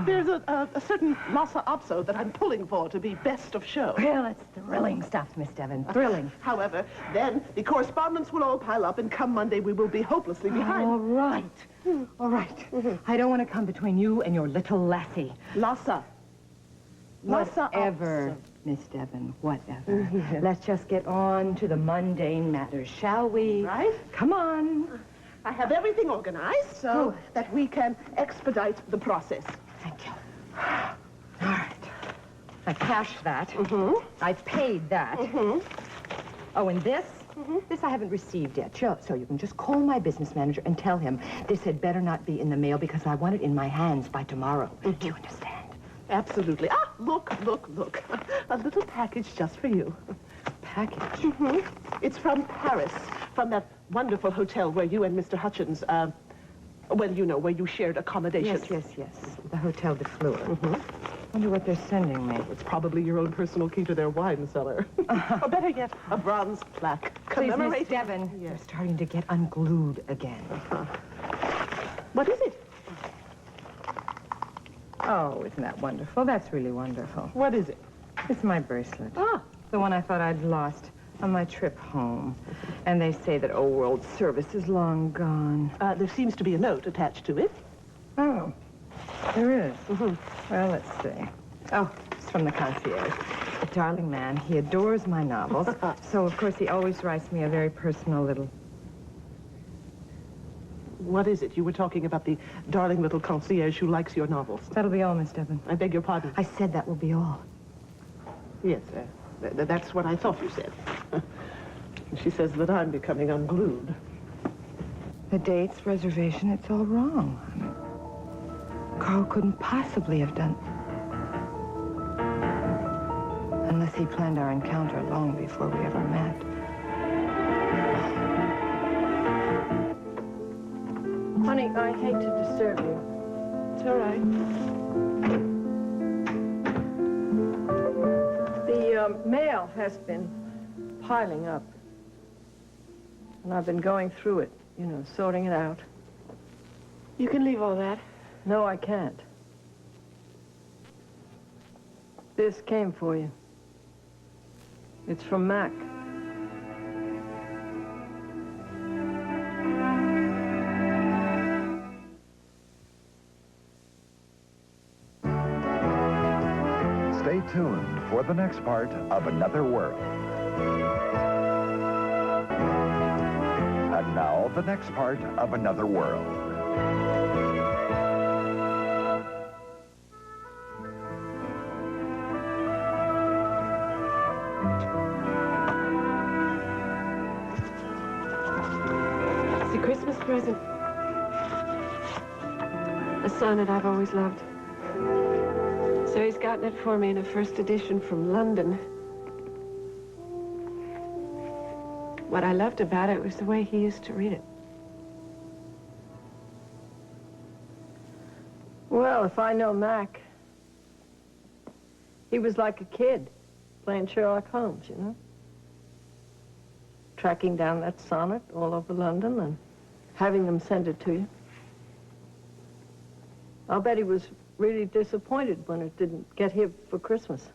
[SPEAKER 9] There's a certain Lhasa Apso that I'm pulling for to be best of show.
[SPEAKER 22] Well, it's thrilling stuff, Miss Devin. Thrilling.
[SPEAKER 9] However, then the correspondence will all pile up, and come Monday, we will be hopelessly behind.
[SPEAKER 22] All right. All right. I don't want to come between you and your little lassie.
[SPEAKER 9] Lhasa.
[SPEAKER 22] Whatever, Miss Devin, whatever. Let's just get on to the mundane matters, shall we?
[SPEAKER 9] Right.
[SPEAKER 22] Come on.
[SPEAKER 9] I have everything organized so that we can expedite the process.
[SPEAKER 22] Thank you. All right. I cashed that. I paid that. Oh, and this? This I haven't received yet. So you can just call my business manager and tell him this had better not be in the mail because I want it in my hands by tomorrow. Do you understand?
[SPEAKER 9] Absolutely. Ah, look. A little package just for you.
[SPEAKER 22] Package?
[SPEAKER 9] It's from Paris, from that wonderful hotel where you and Mr. Hutchins, well, you know, where you shared accommodations.
[SPEAKER 22] Yes. The Hotel de Fleur. Wonder what they're sending me.
[SPEAKER 9] It's probably your own personal key to their wine cellar. Or better yet, a bronze plaque
[SPEAKER 22] Please,
[SPEAKER 9] commemorating...
[SPEAKER 22] Miss Devin, you're starting to get unglued again.
[SPEAKER 9] What is it?
[SPEAKER 22] Oh, isn't that wonderful? That's really wonderful.
[SPEAKER 9] What is it?
[SPEAKER 22] It's my bracelet.
[SPEAKER 9] Ah.
[SPEAKER 22] The one I thought I'd lost on my trip home. And they say that old world service is long gone.
[SPEAKER 9] There seems to be a note attached to it.
[SPEAKER 22] Oh, there is. Well, let's see. Oh, it's from the concierge. A darling man. He adores my novels. So, of course, he always writes me a very personal little...
[SPEAKER 9] What is it? You were talking about the darling little concierge who likes your novels.
[SPEAKER 22] That'll be all, Miss Devin.
[SPEAKER 9] I beg your pardon.
[SPEAKER 22] I said that will be all.
[SPEAKER 9] Yes, that's what I thought you said. She says that I'm becoming unglued.
[SPEAKER 22] The dates, reservation, it's all wrong. I mean, Carl couldn't possibly have done... Unless he planned our encounter long before we ever met.
[SPEAKER 3] Honey, I hate to disturb you.
[SPEAKER 9] It's all right.
[SPEAKER 3] The mail has been piling up. And I've been going through it, you know, sorting it out.
[SPEAKER 9] You can leave all that.
[SPEAKER 3] No, I can't. This came for you. It's from Mac.
[SPEAKER 5] Stay tuned for the next part of Another World. And now, the next part of Another World.
[SPEAKER 17] It's a Christmas present. A sonnet I've always loved. So he's gotten it for me in a first edition from London. What I loved about it was the way he used to read it.
[SPEAKER 3] Well, if I know Mac, he was like a kid playing Sherlock Holmes, you know? Tracking down that sonnet all over London and having them send it to you. I'll bet he was really disappointed when it didn't get here for Christmas.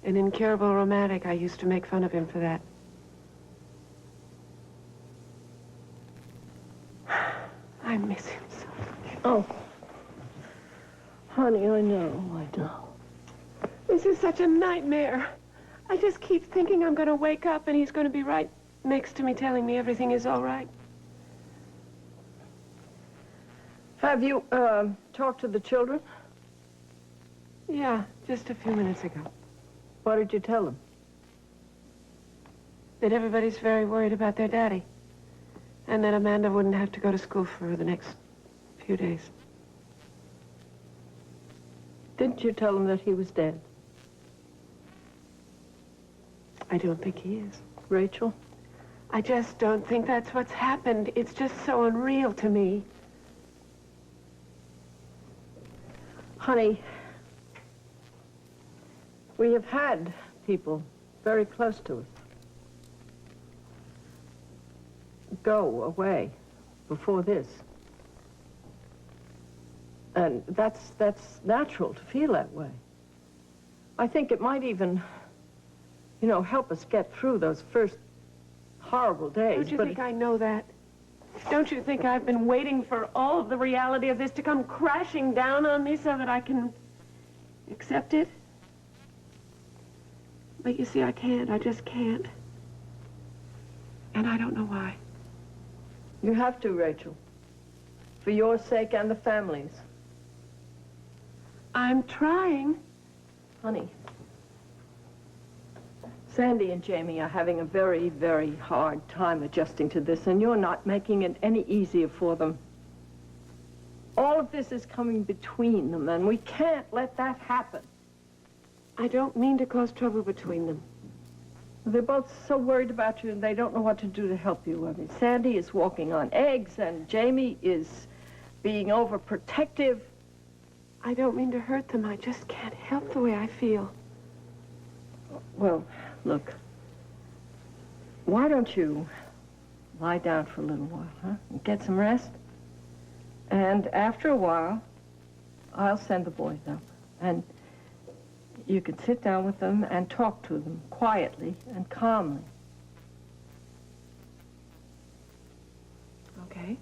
[SPEAKER 17] An incurable romantic. I used to make fun of him for that. I miss him so much.
[SPEAKER 3] Oh. Honey, I know.
[SPEAKER 17] This is such a nightmare. I just keep thinking I'm going to wake up and he's going to be right next to me telling me everything is all right.
[SPEAKER 3] Have you, talked to the children?
[SPEAKER 17] Yeah, just a few minutes ago.
[SPEAKER 3] What did you tell them?
[SPEAKER 17] That everybody's very worried about their daddy. And that Amanda wouldn't have to go to school for the next few days.
[SPEAKER 3] Didn't you tell them that he was dead?
[SPEAKER 17] I don't think he is.
[SPEAKER 3] Rachel?
[SPEAKER 17] I just don't think that's what's happened. It's just so unreal to me.
[SPEAKER 3] Honey, we have had people very close to us go away before this. And that's natural to feel that way. I think it might even, you know, help us get through those first horrible days.
[SPEAKER 17] Don't you think I know that? Don't you think I've been waiting for all of the reality of this to come crashing down on me so that I can accept it? But you see, I can't. I just can't. And I don't know why.
[SPEAKER 3] You have to, Rachel. For your sake and the family's.
[SPEAKER 17] I'm trying.
[SPEAKER 3] Honey, Sandy and Jamie are having a very, very hard time adjusting to this, and you're not making it any easier for them. All of this is coming between them, and we can't let that happen.
[SPEAKER 17] I don't mean to cause trouble between them.
[SPEAKER 3] They're both so worried about you, and they don't know what to do to help you. I mean, Sandy is walking on eggs, and Jamie is being overprotective.
[SPEAKER 17] I don't mean to hurt them. I just can't help the way I feel.
[SPEAKER 3] Well, look, why don't you lie down for a little while, huh? And get some rest. And after a while, I'll send the boys up. And you can sit down with them and talk to them quietly and calmly.
[SPEAKER 17] Okay.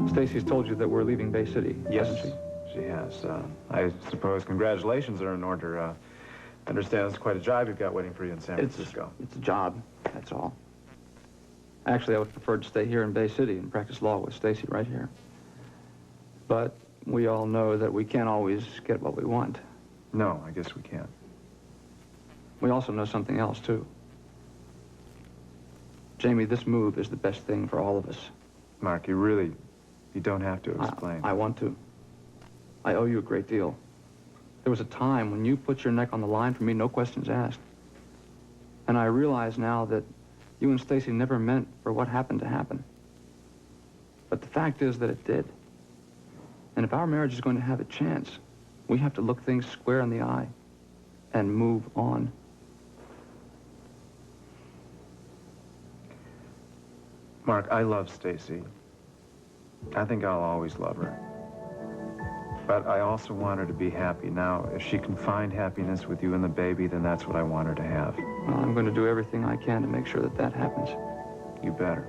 [SPEAKER 10] Stacy's told you that we're leaving Bay City,
[SPEAKER 16] Yes,
[SPEAKER 10] hasn't she?
[SPEAKER 16] she has. I suppose congratulations are in order. I understand it's quite a job you've got waiting for you in San Francisco.
[SPEAKER 10] It's a job, that's all. Actually, I would prefer to stay here in Bay City and practice law with Stacy right here. But we all know that we can't always get what we want.
[SPEAKER 16] No, I guess we can't.
[SPEAKER 10] We also know something else, too. Jamie, this move is the best thing for all of us.
[SPEAKER 16] Mark, you don't have to explain.
[SPEAKER 10] I want to. I owe you a great deal. There was a time when you put your neck on the line for me, no questions asked. And I realize now that you and Stacy never meant for what happened to happen. But the fact is that it did. And if our marriage is going to have a chance, we have to look things square in the eye and move on.
[SPEAKER 16] Mark, I love Stacy. I think I'll always love her. But I also want her to be happy. Now, if she can find happiness with you and the baby, then that's what I want her to have.
[SPEAKER 10] Well, I'm going to do everything I can to make sure that that happens.
[SPEAKER 16] You better.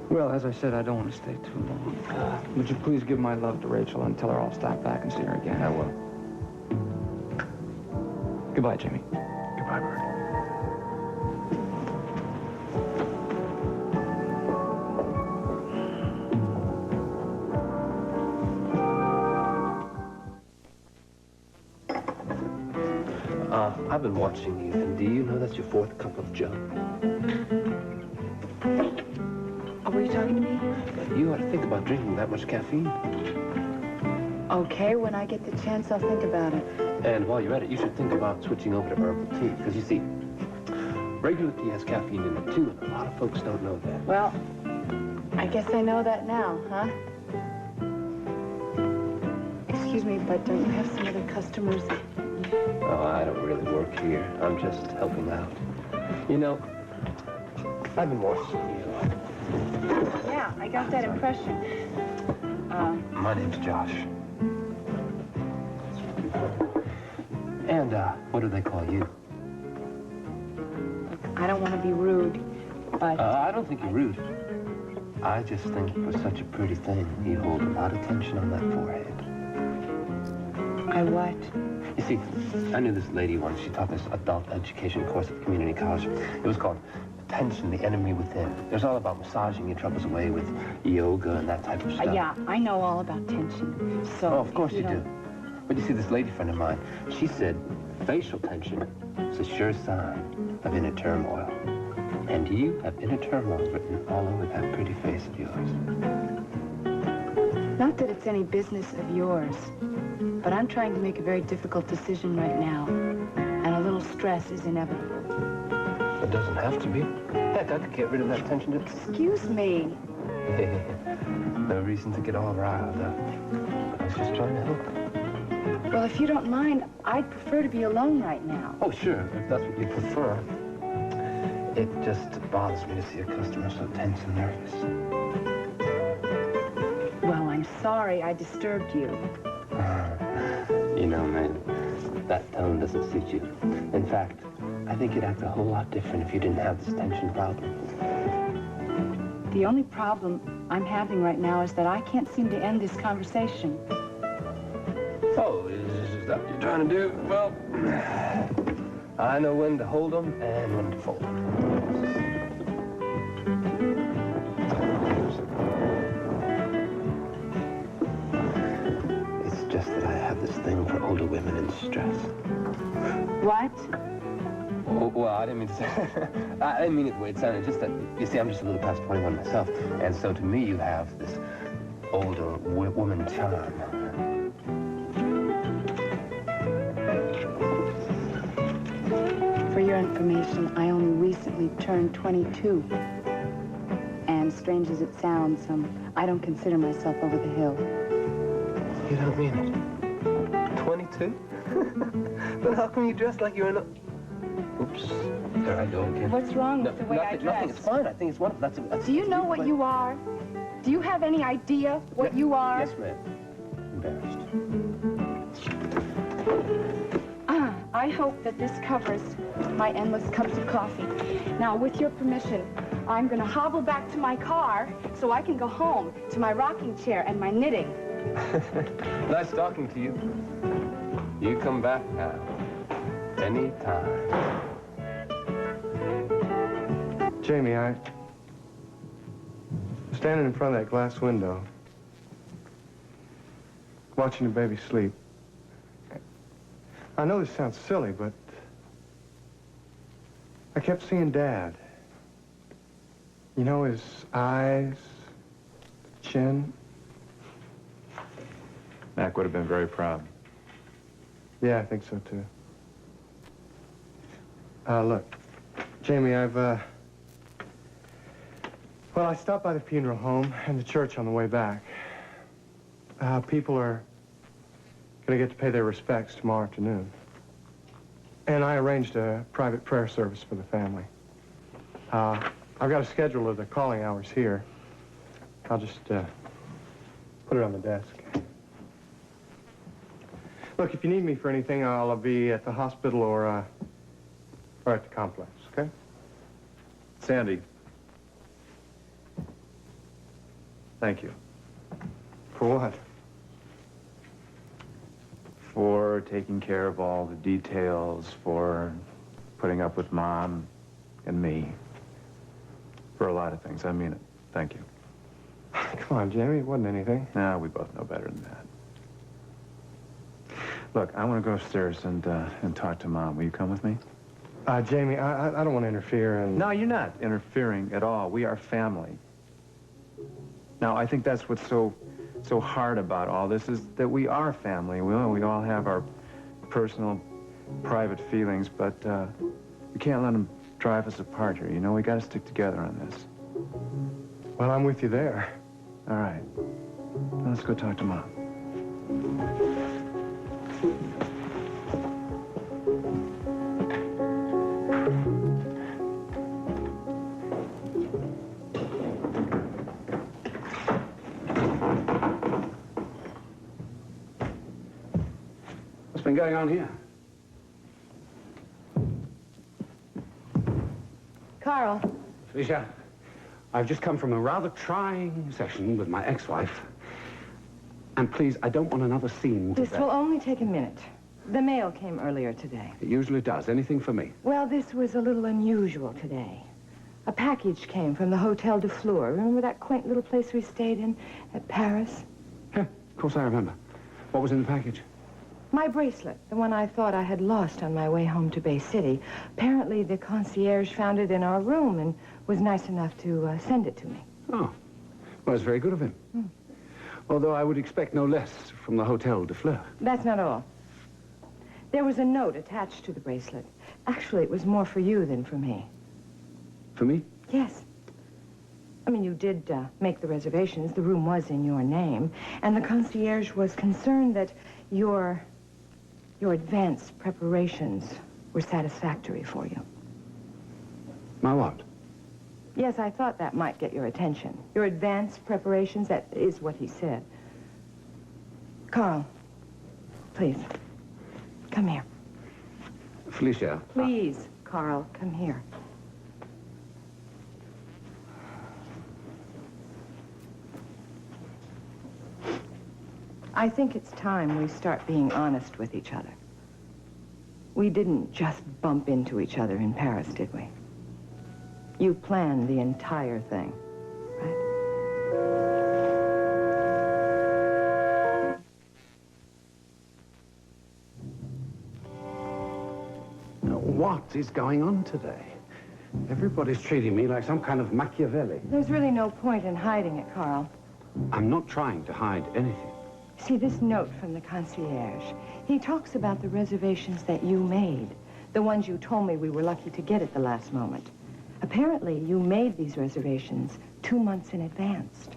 [SPEAKER 10] Well, as I said, I don't want to stay too long. Would you please give my love to Rachel and tell her I'll stop back and see her again?
[SPEAKER 16] I will.
[SPEAKER 10] Goodbye, Jamie.
[SPEAKER 16] Goodbye, Bert.
[SPEAKER 8] I've been watching you, and do you know that's your 4th cup of Joe?
[SPEAKER 23] Were you talking to me?
[SPEAKER 8] You ought to think about drinking that much caffeine.
[SPEAKER 23] Okay, when I get the chance, I'll think about it.
[SPEAKER 8] And while you're at it, you should think about switching over to herbal tea. Because you see, Regular tea has caffeine in it, too, and a lot of folks don't know that.
[SPEAKER 23] Well, I guess I know that now, huh? Excuse me, but don't you have some other customers?
[SPEAKER 8] Oh, I don't really work here. I'm just helping out. You know, I've been watching you.
[SPEAKER 23] Yeah, I got that impression.
[SPEAKER 8] My name's Josh. And, what do they call you?
[SPEAKER 23] I don't want to be rude, but...
[SPEAKER 8] I don't think you're rude. I just think for such a pretty thing, you hold a lot of tension on that forehead.
[SPEAKER 23] I what?
[SPEAKER 8] You see, I knew this lady once. She taught this adult education course at community college. It was called Attention, the Enemy Within. It was all about massaging your troubles away with yoga and that type of stuff.
[SPEAKER 23] Yeah, I know all about tension, so...
[SPEAKER 8] Oh, of course you do. But you see, this lady friend of mine, she said facial tension is a sure sign of inner turmoil. And you have inner turmoil written all over that pretty face of yours.
[SPEAKER 23] Not that it's any business of yours, but I'm trying to make a very difficult decision right now, and a little stress is inevitable.
[SPEAKER 8] It doesn't have to be. Heck, I could get rid of that tension.
[SPEAKER 23] Excuse me.
[SPEAKER 8] No reason to get all riled up. I was just trying to help.
[SPEAKER 23] Well, if you don't mind, I'd prefer to be alone right now.
[SPEAKER 8] Oh, sure, if that's what you prefer. It just bothers me to see a customer so tense and nervous.
[SPEAKER 23] Well, I'm sorry I disturbed you.
[SPEAKER 8] You know, man, that tone doesn't suit you. In fact, I think you'd act a whole lot different if you didn't have this tension problem.
[SPEAKER 23] The only problem I'm having right now is that I can't seem to end this conversation.
[SPEAKER 8] Oh, is that what you're trying to do? Well, I know when to hold them and when to fold them. It's just that I have this thing for older women in stress.
[SPEAKER 23] What?
[SPEAKER 8] Oh, well, I didn't mean to say... I didn't mean it the way it sounded. Just that, you see, I'm just a little past 21 myself. And so to me, you have this older woman charm.
[SPEAKER 23] For your information, I only recently turned 22. And strange as it sounds, I don't consider myself over the hill.
[SPEAKER 8] You don't mean it. 22? But how come you dress like you're in a... Oops. There I go again.
[SPEAKER 23] What's wrong with the way I dress?
[SPEAKER 8] Nothing. It's fine. I think it's wonderful. That's
[SPEAKER 23] Do you know what you are? Do you have any idea what you are?
[SPEAKER 8] Yes, ma'am. Embarrassed.
[SPEAKER 23] I hope that this covers my endless cups of coffee. Now, with your permission, I'm going to hobble back to my car so I can go home to my rocking chair and my knitting.
[SPEAKER 8] Nice talking to you. You come back now. Anytime.
[SPEAKER 4] Jamie, I'm standing in front of that glass window, watching the baby sleep. I know this sounds silly, but I kept seeing Dad. You know, his eyes, chin.
[SPEAKER 16] Mac would have been very proud.
[SPEAKER 4] Yeah, I think so, too. Look, Jamie, well, I stopped by the funeral home and the church on the way back. People are going to get to pay their respects tomorrow afternoon. And I arranged a private prayer service for the family. I've got a schedule of the calling hours here. I'll just put it on the desk. Look, if you need me for anything, I'll be at the hospital or at the complex, okay?
[SPEAKER 16] Sandy. Thank you.
[SPEAKER 4] For what?
[SPEAKER 16] For taking care of all the details, for putting up with Mom and me. For a lot of things. I mean it. Thank you.
[SPEAKER 4] Come on, Jamie. It wasn't anything.
[SPEAKER 16] No, we both know better than that. Look, I want to go upstairs and talk to Mom. Will you come with me?
[SPEAKER 4] Jamie, I don't want to interfere and...
[SPEAKER 16] No, you're not interfering at all. We are family. Now, I think that's what's so hard about all this is that we are family. We all have our personal, private feelings, but we can't let them drive us apart here. You know, we got to stick together on this.
[SPEAKER 4] Well, I'm with you there.
[SPEAKER 16] All right. Now let's go talk to Mom.
[SPEAKER 13] What's been going on here?
[SPEAKER 22] Carl.
[SPEAKER 13] Felicia, I've just come from a rather trying session with my ex-wife. And please, I don't want another scene
[SPEAKER 22] This
[SPEAKER 13] today.
[SPEAKER 22] will only take a minute. The mail came earlier today.
[SPEAKER 13] It usually does. Anything for me.
[SPEAKER 22] Well, this was a little unusual today. A package came from the Hotel de Fleur. Remember that quaint little place we stayed in at Paris?
[SPEAKER 13] Yeah, of course I remember. What was in the package?
[SPEAKER 22] My bracelet, the one I thought I had lost on my way home to Bay City. Apparently, the concierge found it in our room and was nice enough to send it to me.
[SPEAKER 13] Oh, well, it's very good of him. Although I would expect no less from the Hotel de Fleur.
[SPEAKER 22] That's not all. There was a note attached to the bracelet. Actually, it was more for you than for me.
[SPEAKER 13] For me?
[SPEAKER 22] Yes. I mean, you did make the reservations. The room was in your name. And the concierge was concerned that your advanced preparations were satisfactory for you.
[SPEAKER 13] My what?
[SPEAKER 22] Yes, I thought that might get your attention. Your advanced preparations, that is what he said. Carl, please, come here.
[SPEAKER 13] Felicia.
[SPEAKER 22] Please, Carl, come here. I think it's time we start being honest with each other. We didn't just bump into each other in Paris, did we? You planned the entire thing, right?
[SPEAKER 13] What is going on today? Everybody's treating me like some kind of Machiavelli.
[SPEAKER 22] There's really no point in hiding it, Carl.
[SPEAKER 13] I'm not trying to hide anything.
[SPEAKER 22] See, this note from the concierge, he talks about the reservations that you made, the ones you told me we were lucky to get at the last moment. Apparently, you made these reservations 2 months in advance.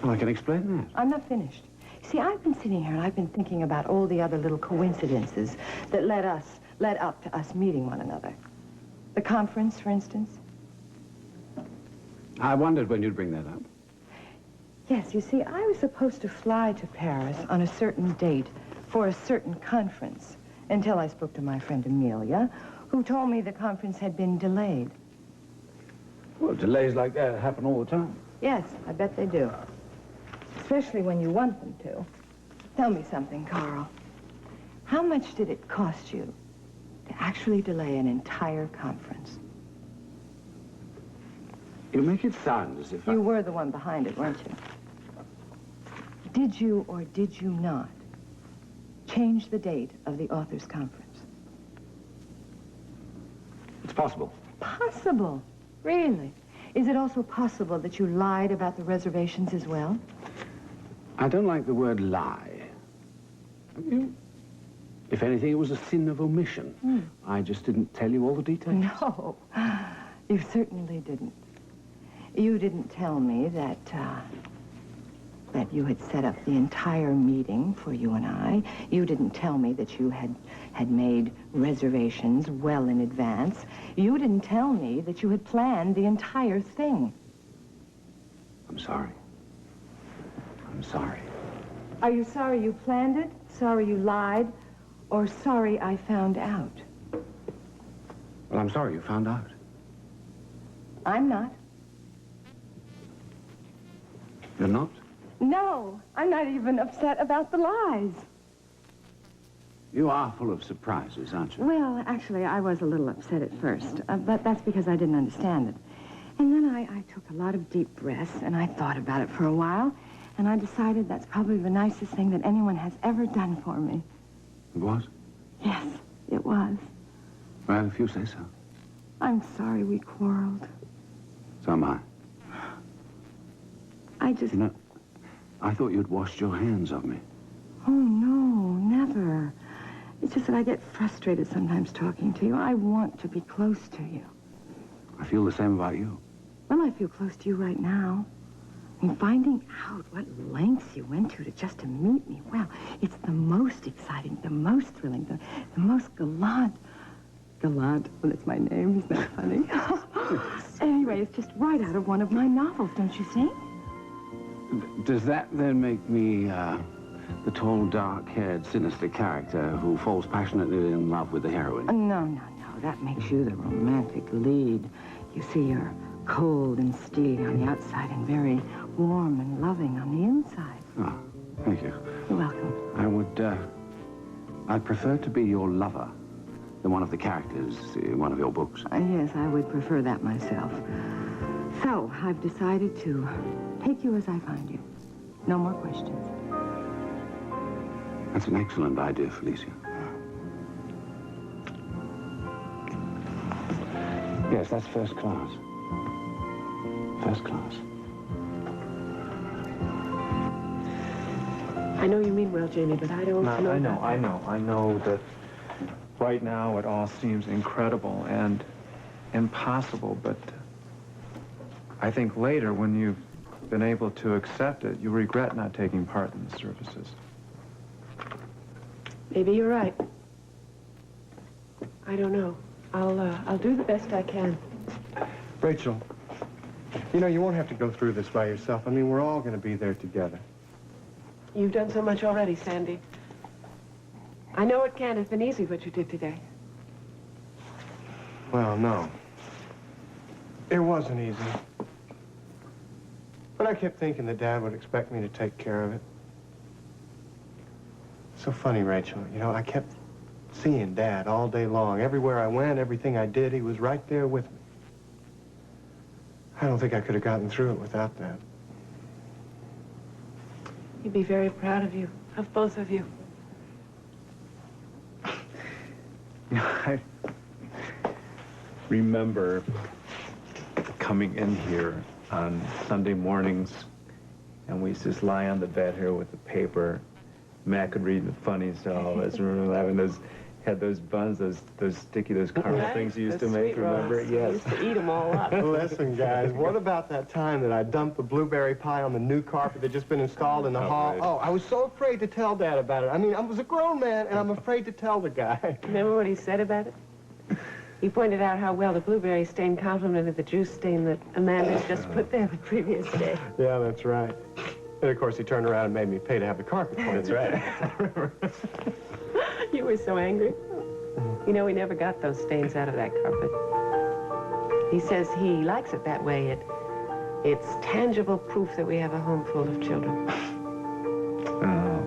[SPEAKER 13] Well, I can explain that.
[SPEAKER 22] I'm not finished. See, I've been sitting here and I've been thinking about all the other little coincidences that led up to us meeting one another. The conference, for instance.
[SPEAKER 13] I wondered when you'd bring that up.
[SPEAKER 22] Yes, you see, I was supposed to fly to Paris on a certain date for a certain conference until I spoke to my friend Amelia, who told me the conference had been delayed.
[SPEAKER 13] Well, delays like that happen all the time.
[SPEAKER 22] Yes, I bet they do. Especially when you want them to. Tell me something, Carl. How much did it cost you to actually delay an entire conference?
[SPEAKER 13] You make it sound as if
[SPEAKER 22] You were the one behind it, weren't you? Did you or did you not change the date of the authors' conference?
[SPEAKER 13] It's possible.
[SPEAKER 22] Possible? Really? Is it also possible that you lied about the reservations as well?
[SPEAKER 13] I don't like the word lie. If anything, it was a sin of omission. I just didn't tell you all the details.
[SPEAKER 22] No, you certainly didn't. You didn't tell me that you had set up the entire meeting for you and I. You didn't tell me that you had made reservations well in advance. You didn't tell me that you had planned the entire thing.
[SPEAKER 13] I'm sorry. I'm sorry.
[SPEAKER 22] Are you sorry you planned it? Sorry you lied? Or sorry I found out?
[SPEAKER 13] Well, I'm sorry you found out.
[SPEAKER 22] I'm not.
[SPEAKER 13] You're not?
[SPEAKER 22] No, I'm not even upset about the lies.
[SPEAKER 13] You are full of surprises, aren't you?
[SPEAKER 22] Well, actually, I was a little upset at first, but that's because I didn't understand it. And then I took a lot of deep breaths, and I thought about it for a while, and I decided that's probably the nicest thing that anyone has ever done for me.
[SPEAKER 13] It was?
[SPEAKER 22] Yes, it was.
[SPEAKER 13] Well, if you say so.
[SPEAKER 22] I'm sorry we quarreled.
[SPEAKER 13] So am I.
[SPEAKER 22] I just...
[SPEAKER 13] You know, I thought you'd washed your hands of me.
[SPEAKER 22] Oh, no, never. It's just that I get frustrated sometimes talking to you. I want to be close to you.
[SPEAKER 13] I feel the same about you.
[SPEAKER 22] Well, I feel close to you right now. And finding out what lengths you went to just to meet me, well, it's the most exciting, the most thrilling, the most gallant. Gallant, well, that's my name, isn't that funny? Anyway, it's just right out of one of my novels, don't you think?
[SPEAKER 13] Does that then make me the tall, dark-haired, sinister character who falls passionately in love with the heroine?
[SPEAKER 22] No. That makes you the romantic lead. You see, you're cold and steely on the outside and very warm and loving on the inside.
[SPEAKER 13] Oh, thank you.
[SPEAKER 22] You're welcome.
[SPEAKER 13] I'd prefer to be your lover than one of the characters in one of your books.
[SPEAKER 22] Yes, I would prefer that myself. So, I've decided to take you as I find you. No more questions.
[SPEAKER 13] That's an excellent idea, Felicia. Yes, that's first class. First class.
[SPEAKER 17] I know you mean well, Jamie, but I don't know.
[SPEAKER 16] I know that right now it all seems incredible and impossible, but I think later when you've been able to accept it, you regret not taking part in the services.
[SPEAKER 17] Maybe you're right. I don't know. I'll do the best I can.
[SPEAKER 4] Rachel, you know, you won't have to go through this by yourself. I mean, we're all going to be there together.
[SPEAKER 17] You've done so much already, Sandy. I know it can't have been easy what you did today.
[SPEAKER 4] Well, no. It wasn't easy. But I kept thinking that Dad would expect me to take care of it. So funny, Rachel. You know, I kept seeing Dad all day long. Everywhere I went, everything I did, he was right there with me. I don't think I could have gotten through it without that.
[SPEAKER 17] He'd be very proud of you, of both of you.
[SPEAKER 16] You know, I remember coming in here on Sunday mornings, and we just lie on the bed here with the paper. Matt could read the funny stuff. I just remember having those buns, those caramel things you used to make, remember? Yes.
[SPEAKER 17] Used to eat them all up.
[SPEAKER 4] Listen, guys, what about that time that I dumped the blueberry pie on the new carpet that just been installed in the hall?
[SPEAKER 16] Right.
[SPEAKER 4] Oh, I was so afraid to tell Dad about it. I mean, I was a grown man, and I'm afraid to tell the guy.
[SPEAKER 17] Remember what he said about it? He pointed out how well the blueberry stain complemented the juice stain that Amanda just put there the previous day.
[SPEAKER 4] Yeah, that's right. And, of course, he turned around and made me pay to have the carpet cleaned.
[SPEAKER 16] That's right.
[SPEAKER 17] You were so angry. You know, he never got those stains out of that carpet. He says he likes it that way. It's tangible proof that we have a home full of children.
[SPEAKER 16] Oh.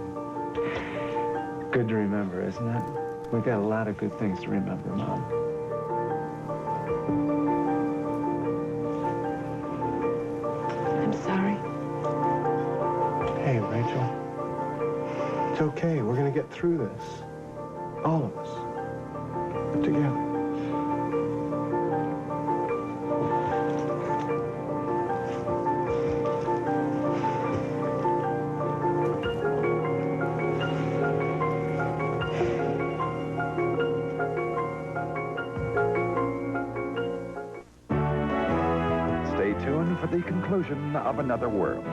[SPEAKER 16] Good to remember, isn't it? We got a lot of good things to remember, Mom.
[SPEAKER 17] I'm sorry.
[SPEAKER 4] Hey, Rachel. It's okay. We're going to get through this. All of us. Together.
[SPEAKER 5] Stay tuned for the conclusion of Another World.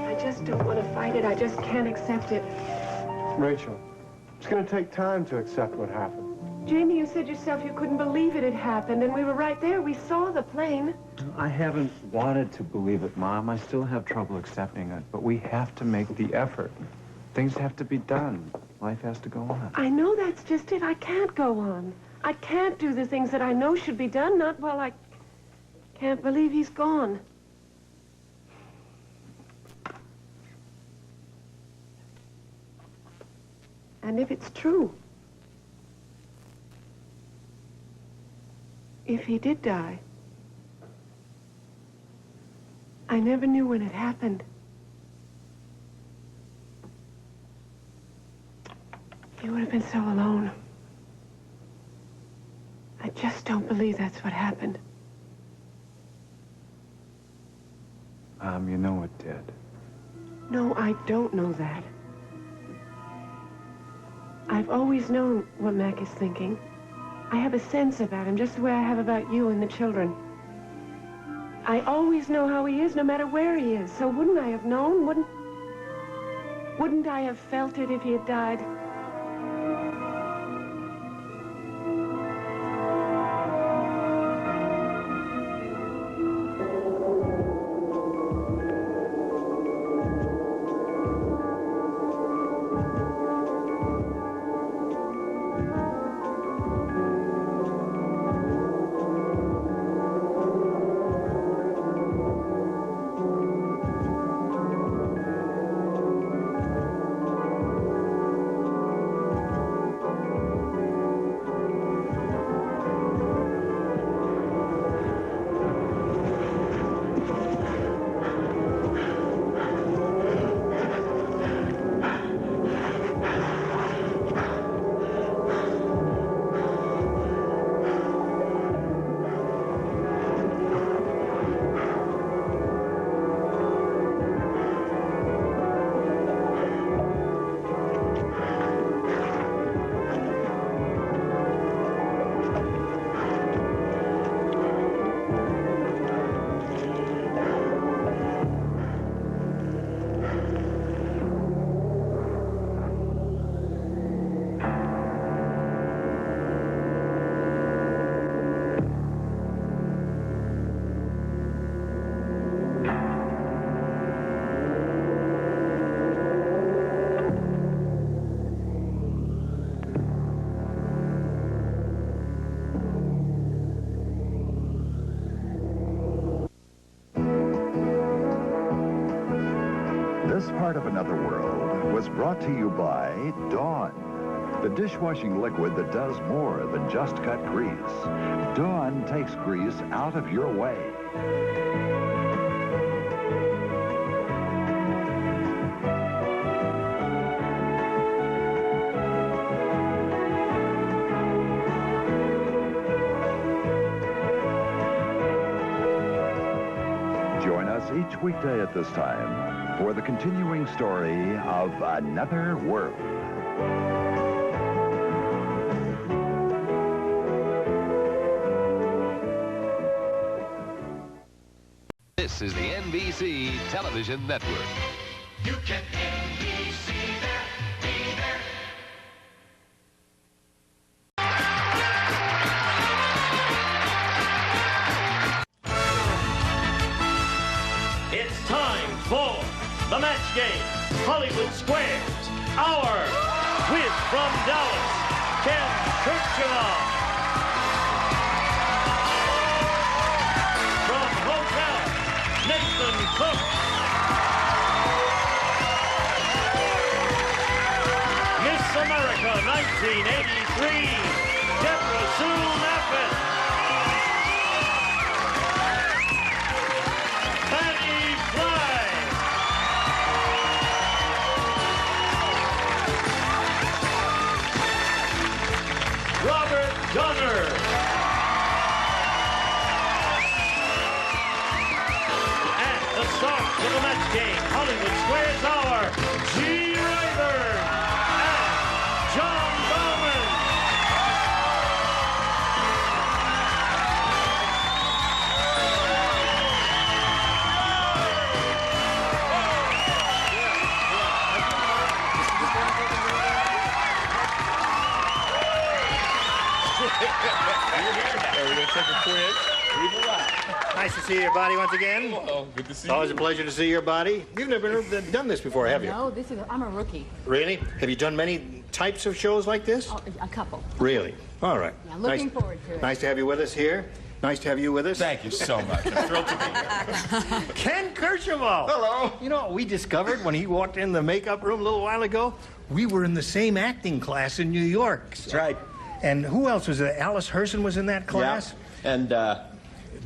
[SPEAKER 17] I just don't want to fight it. I just can't accept it.
[SPEAKER 4] Rachel, it's going to take time to accept what happened.
[SPEAKER 17] Jamie, you said yourself you couldn't believe it had happened, and we were right there. We saw the plane.
[SPEAKER 16] I haven't wanted to believe it, Mom. I still have trouble accepting it, but we have to make the effort. Things have to be done. Life has to go on.
[SPEAKER 17] I know that's just it. I can't go on. I can't do the things that I know should be done, not while I can't believe he's gone. And if it's true, if he did die, I never knew when it happened. You would have been so alone. I just don't believe that's what happened.
[SPEAKER 16] Mom, you know it did.
[SPEAKER 17] No, I don't know that. I've always known what Mac is thinking. I have a sense about him, just the way I have about you and the children. I always know how he is, no matter where he is. So wouldn't I have known? Wouldn't I have felt it if he had died?
[SPEAKER 5] This part of Another World was brought to you by Dawn, the dishwashing liquid that does more than just cut grease. Dawn takes grease out of your way. Join us each weekday at this time for the continuing story of Another World.
[SPEAKER 20] This is the NBC Television Network.
[SPEAKER 6] You can NBC there, be there.
[SPEAKER 1] It's time for the match game, Hollywood Squares. Our whiz from Dallas, Ken Kirchhoff. From Hotel, Nathan Cook. Miss America 1983, Deborah Sue Maffett. Fannie Flagg. Robert Gunner. And the stars of the match game, Hollywood Squares Hour, G. Rayburn and John Bowman.
[SPEAKER 11] Are we going to take a quiz?
[SPEAKER 18] Nice to see your body once again.
[SPEAKER 11] Oh, good to see you.
[SPEAKER 18] Always a pleasure to see your body. You've never done this before, have you?
[SPEAKER 24] No, I'm a rookie.
[SPEAKER 18] Really? Have you done many types of shows like this?
[SPEAKER 24] Oh, a couple.
[SPEAKER 18] Really? All right.
[SPEAKER 24] Yeah, looking forward to it.
[SPEAKER 18] Nice to have you with us here. Nice to have you with us.
[SPEAKER 11] Thank you so much. I'm thrilled to be here.
[SPEAKER 18] Ken Kirchhoff.
[SPEAKER 11] Hello.
[SPEAKER 18] You know what we discovered when he walked in the makeup room a little while ago? We were in the same acting class in New York.
[SPEAKER 11] That's right.
[SPEAKER 18] And who else was there? Alice Herson was in that class?
[SPEAKER 25] Yeah. And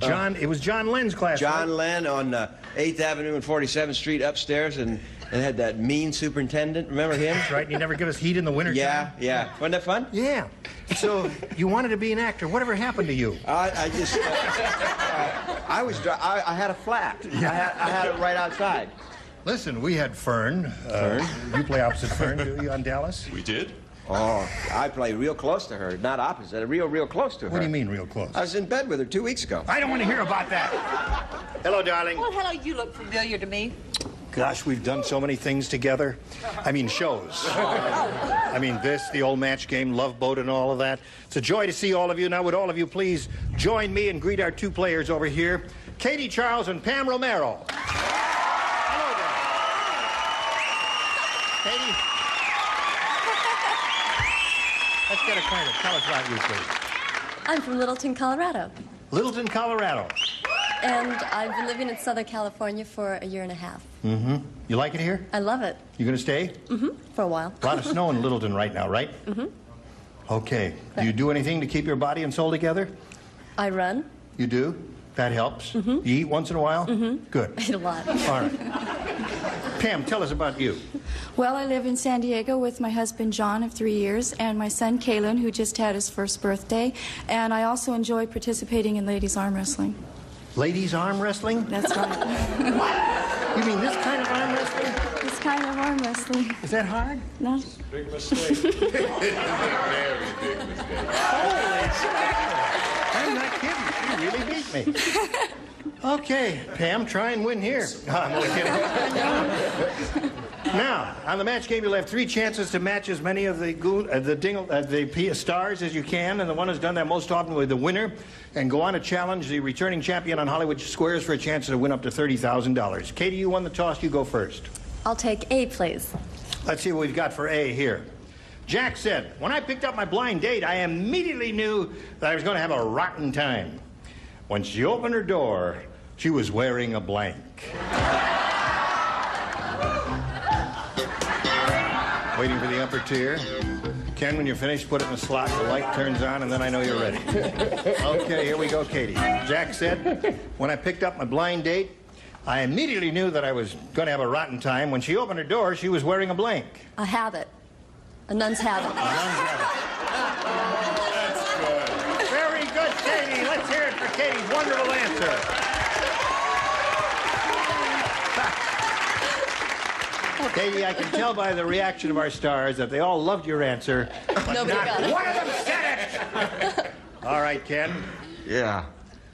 [SPEAKER 18] John, it was John Lenn's class,
[SPEAKER 25] John
[SPEAKER 18] right?
[SPEAKER 25] Lenn on 8th Avenue and 47th Street upstairs, and had that mean superintendent. Remember him?
[SPEAKER 18] That's right, and he never give us heat in the winter
[SPEAKER 25] Yeah,
[SPEAKER 18] time.
[SPEAKER 25] yeah. Wasn't that fun?
[SPEAKER 18] Yeah. So you wanted to be an actor. Whatever happened to you?
[SPEAKER 25] I just, I had a flat. I had it right outside.
[SPEAKER 18] Listen, we had Fern.
[SPEAKER 25] Fern?
[SPEAKER 18] You play opposite Fern, do you, on Dallas?
[SPEAKER 11] We did?
[SPEAKER 25] Oh, I play real close to her. Not opposite, real close to her.
[SPEAKER 18] What do you mean, real close?
[SPEAKER 25] I was in bed with her 2 weeks ago.
[SPEAKER 18] I don't want to hear about that. Hello, darling.
[SPEAKER 12] Well, hello, you look familiar to me.
[SPEAKER 18] Gosh, we've done so many things together. I mean, shows. I mean, this, the old match game, Love Boat, and all of that. It's a joy to see all of you. Now, would all of you please join me and greet our two players over here, Katie Charles and Pam Romero. Hello there. Katie. Let's get acquainted. Tell us about you, please.
[SPEAKER 14] I'm from Littleton, Colorado.
[SPEAKER 18] Littleton, Colorado.
[SPEAKER 14] And I've been living in Southern California for a year and a half.
[SPEAKER 18] Mm-hmm. You like it here?
[SPEAKER 14] I love it.
[SPEAKER 18] You gonna stay?
[SPEAKER 14] Mm-hmm. For a while.
[SPEAKER 18] A lot of snow in Littleton right now, right?
[SPEAKER 14] Mm-hmm.
[SPEAKER 18] Okay. Do you do anything to keep your body and soul together?
[SPEAKER 14] I run.
[SPEAKER 18] You do? That helps?
[SPEAKER 14] Mm-hmm.
[SPEAKER 18] You eat once in a while?
[SPEAKER 14] Mm-hmm.
[SPEAKER 18] Good.
[SPEAKER 14] I eat a lot.
[SPEAKER 18] All right. Pam, tell us about you.
[SPEAKER 15] Well, I live in San Diego with my husband, John, of 3 years, and my son, Kalen, who just had his first birthday. And I also enjoy participating in ladies' arm wrestling.
[SPEAKER 18] Ladies' arm wrestling?
[SPEAKER 15] That's right.
[SPEAKER 18] What? You mean this kind of arm wrestling?
[SPEAKER 15] This kind of arm wrestling.
[SPEAKER 18] Is that hard?
[SPEAKER 15] No.
[SPEAKER 11] Big mistake. Very big mistake.
[SPEAKER 18] Holy shit. I'm not kidding. You really beat me. Okay, Pam, try and win here. I'm only kidding. Now, on the match game, you'll have 3 chances to match as many of the stars as you can, and the one who's done that most often will be the winner, and go on to challenge the returning champion on Hollywood Squares for a chance to win up to $30,000. Katie, you won the toss. You go first.
[SPEAKER 14] I'll take A, please.
[SPEAKER 18] Let's see what we've got for A here. Jack said, when I picked up my blind date, I immediately knew that I was going to have a rotten time. When she opened her door, she was wearing a blank. Waiting for the upper tier. Ken, when you're finished, put it in the slot. The light turns on, and then I know you're ready. Okay, here we go, Katie. Jack said, when I picked up my blind date, I immediately knew that I was going to have a rotten time. When she opened her door, she was wearing a blank.
[SPEAKER 14] A habit. A nun's habit.
[SPEAKER 18] A nun's habit.
[SPEAKER 11] That's good.
[SPEAKER 18] Very good, Katie. Let's hear it for Katie's wonderful answer. Katie, I can tell by the reaction of our stars that they all loved your answer, but
[SPEAKER 14] Nobody
[SPEAKER 18] not
[SPEAKER 14] got it.
[SPEAKER 18] one of them said it. All right, Ken.
[SPEAKER 25] Yeah.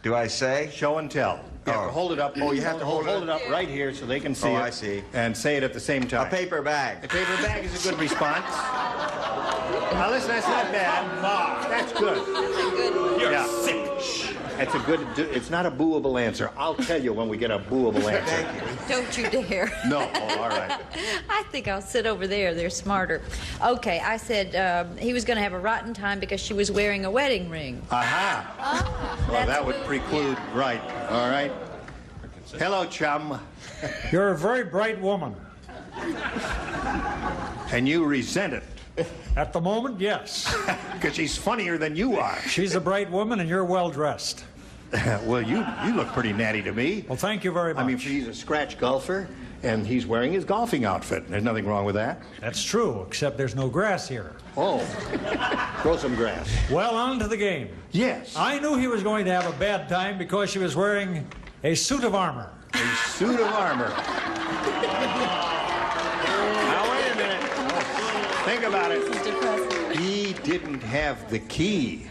[SPEAKER 25] Do I say?
[SPEAKER 18] Show and tell. You have to hold it up. Oh, you have to hold it up right here so they can see it.
[SPEAKER 25] I see.
[SPEAKER 18] And say it at the same time.
[SPEAKER 25] A paper bag.
[SPEAKER 18] A paper bag is a good response. Now listen, that's not bad. That's good.
[SPEAKER 11] You're
[SPEAKER 18] Yeah.
[SPEAKER 11] sick.
[SPEAKER 18] That's a good. It's not a booable answer. I'll tell you when we get a booable answer.
[SPEAKER 19] Don't you dare.
[SPEAKER 18] No. Oh, all right.
[SPEAKER 19] I think I'll sit over there. They're smarter. Okay, I said he was going to have a rotten time because she was wearing a wedding ring.
[SPEAKER 18] Aha. Well, that would preclude. Right. All right. Hello, chum.
[SPEAKER 21] You're a very bright woman.
[SPEAKER 18] And you resent it.
[SPEAKER 21] At the moment, yes.
[SPEAKER 18] Because she's funnier than you are.
[SPEAKER 21] She's a bright woman and you're well dressed.
[SPEAKER 18] Well, you look pretty natty to me.
[SPEAKER 21] Well, thank you very much.
[SPEAKER 18] I mean, she's a scratch golfer, and he's wearing his golfing outfit. There's nothing wrong with that.
[SPEAKER 21] That's true, except there's no grass here.
[SPEAKER 18] Oh. Grow some grass.
[SPEAKER 21] Well, on to the game.
[SPEAKER 18] Yes.
[SPEAKER 21] I knew he was going to have a bad time because she was wearing a suit of armor.
[SPEAKER 18] A suit of armor. Now, wait a minute. Think about it.
[SPEAKER 14] This is depressing.
[SPEAKER 18] He didn't have the key.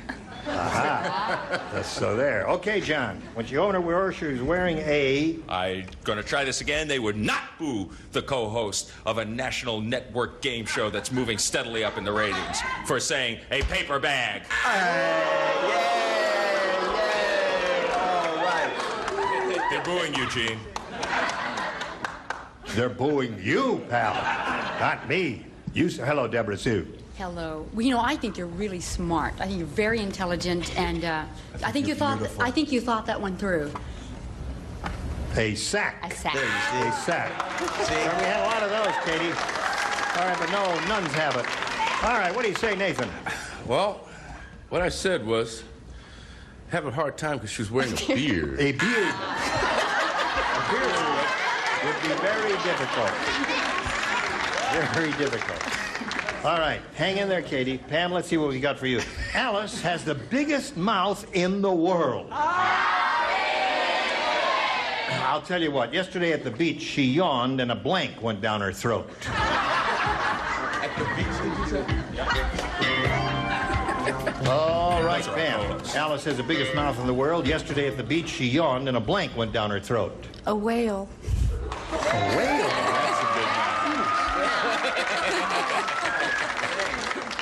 [SPEAKER 18] Aha. So there. Okay, John. When she opened her door, she was wearing a...
[SPEAKER 11] I'm going to try this again. They would not boo the co-host of a national network game show that's moving steadily up in the ratings for saying a paper bag.
[SPEAKER 25] All right.
[SPEAKER 11] They're booing you, Gene.
[SPEAKER 18] They're booing you, pal. Not me. Hello, Deborah Sue.
[SPEAKER 26] Hello. Well, you know, I think you're really smart. I think you're very intelligent, and I think you thought that one through.
[SPEAKER 18] A sack.
[SPEAKER 26] A sack.
[SPEAKER 18] There you see. A sack. See? So we had a lot of those, Katie. All right, but no, nuns have it. All right, what do you say, Nathan?
[SPEAKER 27] Well, what I said was, have a hard time because she was wearing a beard.
[SPEAKER 18] A beard. A beard would be very difficult. Very difficult. All right, hang in there, Katie. Pam, let's see what we got for you. Alice has the biggest mouth in the world. I'll tell you what. Yesterday at the beach, she yawned and a blank went down her throat.
[SPEAKER 27] At the beach, did you say?
[SPEAKER 18] All right, Pam. Alice has the biggest mouth in the world. Yesterday at the beach, she yawned and a blank went down her throat.
[SPEAKER 15] A whale.
[SPEAKER 18] A whale? That's a big mouth.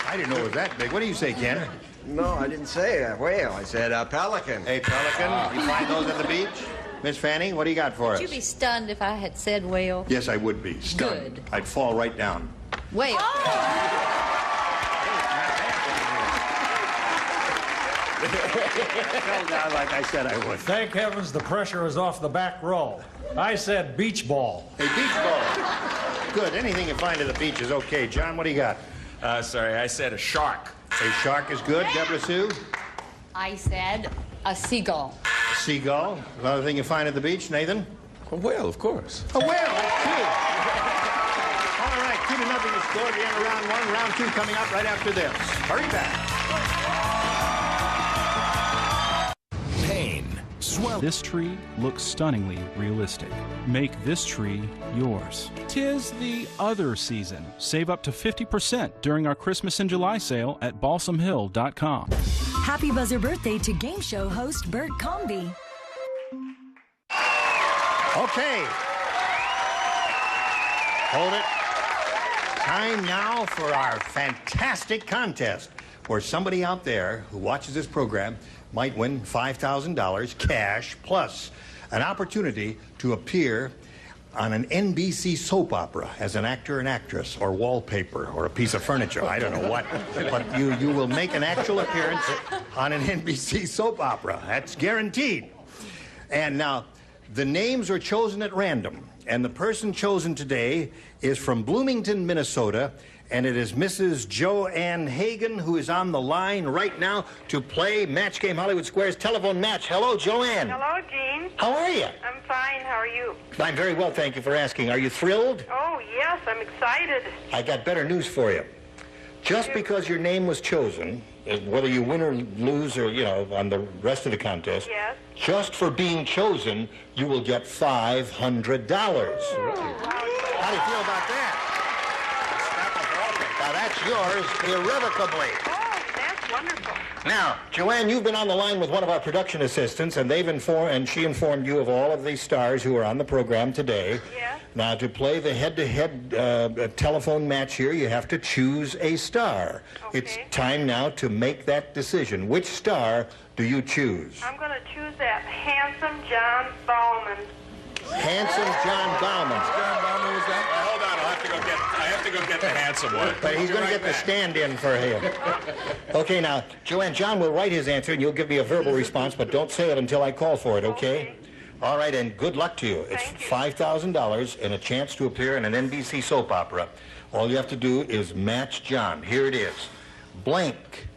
[SPEAKER 18] I didn't know it was that big. What do you say, Ken?
[SPEAKER 25] No, I didn't say a whale. I said a pelican.
[SPEAKER 18] Hey, pelican. You find those at the beach? Miss Fannie, what do you got for us?
[SPEAKER 19] Would you be stunned if I had said whale?
[SPEAKER 18] Yes, I would be. Stunned.
[SPEAKER 19] Good.
[SPEAKER 18] I'd fall right down.
[SPEAKER 19] Whale.
[SPEAKER 18] Fell down like I said I would.
[SPEAKER 21] Thank heavens the pressure is off the back row. I said beach ball.
[SPEAKER 18] Hey, beach ball. Good. Anything you find at the beach is okay. John, what do you got?
[SPEAKER 11] Sorry, I said a shark.
[SPEAKER 18] A shark is good. Deborah Sue?
[SPEAKER 26] I said a seagull.
[SPEAKER 18] A seagull. Another thing you find at the beach, Nathan?
[SPEAKER 27] A whale, of course.
[SPEAKER 18] A whale. That's two. All right, 2-0 the score. The end of round one. Round two coming up right after this. Hurry back.
[SPEAKER 2] Swell. This tree looks stunningly realistic. Make this tree yours. 'Tis the other season. Save up to 50% during our Christmas in July sale at balsamhill.com.
[SPEAKER 3] Happy buzzer birthday to game show host Bert Comby.
[SPEAKER 18] Okay. Hold it. Time now for our fantastic contest where somebody out there who watches this program might win $5,000 cash plus an opportunity to appear on an NBC soap opera as an actor and actress or wallpaper or a piece of furniture. I don't know what. But you will make an actual appearance on an NBC soap opera. That's guaranteed. And now, the names are chosen at random. And the person chosen today is from Bloomington, Minnesota. And it is Mrs. Joanne Hagan, who is on the line right now to play Match Game Hollywood Squares telephone match. Hello, Joanne.
[SPEAKER 7] Hello, Gene.
[SPEAKER 18] How are you?
[SPEAKER 7] I'm fine. How are you?
[SPEAKER 18] I'm very well, thank you for asking. Are you thrilled?
[SPEAKER 7] Oh, yes, I'm excited.
[SPEAKER 18] I got better news for you. Just because your name was chosen, whether you win or lose or, on the rest of the contest,
[SPEAKER 7] yes,
[SPEAKER 18] just for being chosen, you will get $500. How do you feel about that? Now, that's yours irrevocably.
[SPEAKER 7] Oh, that's wonderful.
[SPEAKER 18] Now, Joanne, you've been on the line with one of our production assistants, and she informed you of all of these stars who are on the program today.
[SPEAKER 7] Yes.
[SPEAKER 18] Now, to play the head-to-head telephone match here, you have to choose a star.
[SPEAKER 7] Okay.
[SPEAKER 18] It's time now to make that decision. Which star do you choose?
[SPEAKER 7] I'm going to choose that handsome John Bauman.
[SPEAKER 18] Handsome John Bauman.
[SPEAKER 11] John Bauman was that? Hold on, I have to go get the handsome one.
[SPEAKER 18] But he's going to get the stand-in for him. Okay, now, Joanne, John will write his answer, and you'll give me a verbal response, but don't say it until I call for it, okay? All right, and good luck to you. It's $5,000 and a chance to appear in an NBC soap opera. All you have to do is match John. Here it is. Blank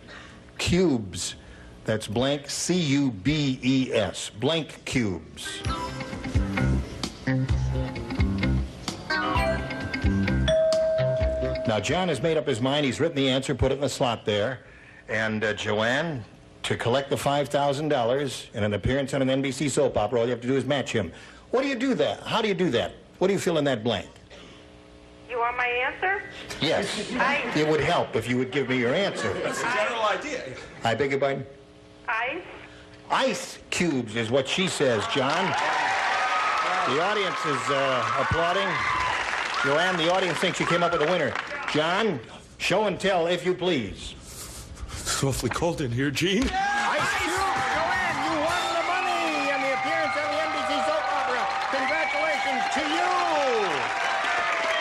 [SPEAKER 18] cubes. That's blank, C-U-B-E-S. Blank cubes. Now, John has made up his mind. He's written the answer, put it in the slot there. And Joanne, to collect the $5,000 in an appearance on an NBC soap opera, all you have to do is match him. What do you do that? How do you do that? What do you fill in that blank?
[SPEAKER 7] You want my answer?
[SPEAKER 18] Yes. It would help if you would give me your answer.
[SPEAKER 11] That's the general idea.
[SPEAKER 18] I beg your pardon?
[SPEAKER 7] Ice.
[SPEAKER 18] Ice cubes is what she says, John. The audience is applauding. Joanne, the audience thinks you came up with a winner. John, show and tell, if you please.
[SPEAKER 27] It's awfully cold in here, Gene.
[SPEAKER 18] Ice cubes, Joanne, you won the money and the appearance on the NBC soap opera. Congratulations to you,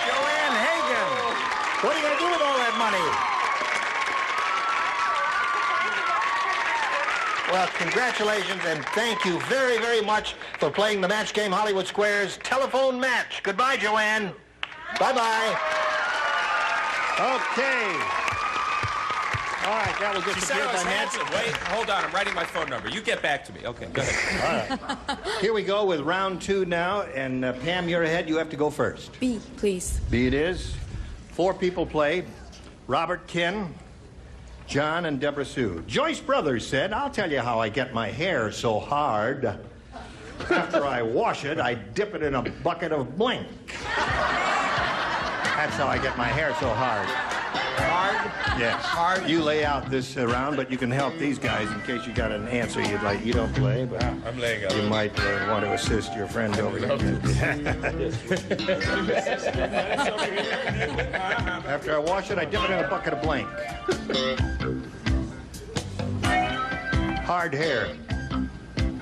[SPEAKER 18] Joanne Hagan. What are you going to do with all that money? Well, congratulations and thank you very, very much for playing the Match Game Hollywood Squares telephone match. Goodbye, Joanne. Bye-bye. Okay. All right, that will get
[SPEAKER 11] She said I
[SPEAKER 18] secured
[SPEAKER 11] was
[SPEAKER 18] by Match.
[SPEAKER 11] handsome. Wait, hold on. I'm writing my phone number. You get back to me. Okay, go ahead.
[SPEAKER 18] All right. Here we go with round two now. And Pam, you're ahead. You have to go first.
[SPEAKER 15] B, please.
[SPEAKER 18] B it is. 4 people play. Robert, Ken, John, and Deborah Sue. Joyce Brothers said, I'll tell you how I get my hair so hard. After I wash it, I dip it in a bucket of blink. That's how I get my hair so hard.
[SPEAKER 25] Hard?
[SPEAKER 18] Yes.
[SPEAKER 25] Hard?
[SPEAKER 18] You lay out this round, but you can help these guys in case you got an answer you'd like. You don't play, but
[SPEAKER 27] I'm laying out.
[SPEAKER 18] you might want to assist your friend over here. After I wash it, I dip it in a bucket of blank. Hard hair.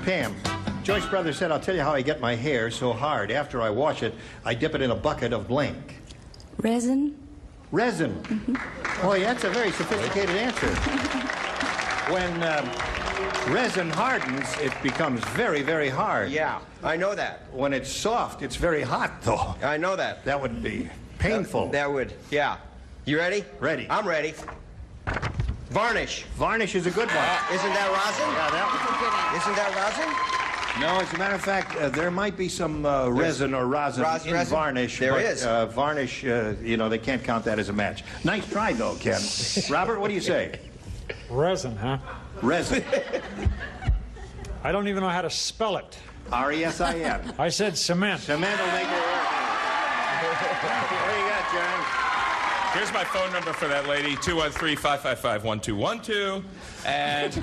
[SPEAKER 18] Pam, Joyce Brothers said, I'll tell you how I get my hair so hard. After I wash it, I dip it in a bucket of blank.
[SPEAKER 15] Resin?
[SPEAKER 18] Resin. Boy, that's a very sophisticated answer. When resin hardens, it becomes very, very hard.
[SPEAKER 25] Yeah, I know that.
[SPEAKER 18] When it's soft, it's very hot, though.
[SPEAKER 25] I know that.
[SPEAKER 18] That would be painful.
[SPEAKER 25] That would, yeah. You ready?
[SPEAKER 18] Ready.
[SPEAKER 25] I'm ready. Varnish.
[SPEAKER 18] Varnish is a good one.
[SPEAKER 25] Isn't that rosin?
[SPEAKER 18] Yeah, that
[SPEAKER 25] Isn't that rosin?
[SPEAKER 18] No, as a matter of fact, there might be some resin or rosin in
[SPEAKER 25] resin?
[SPEAKER 18] varnish.
[SPEAKER 25] There
[SPEAKER 18] but,
[SPEAKER 25] is.
[SPEAKER 18] Varnish, they can't count that as a match. Nice try, though, Ken. Robert, what do you say?
[SPEAKER 21] Resin, huh?
[SPEAKER 18] Resin.
[SPEAKER 21] I don't even know how to spell it.
[SPEAKER 18] R-E-S-I-N.
[SPEAKER 21] I said cement.
[SPEAKER 18] Cement will make it work. What do you got, John?
[SPEAKER 11] Here's my phone number for that lady, 213-555-1212. And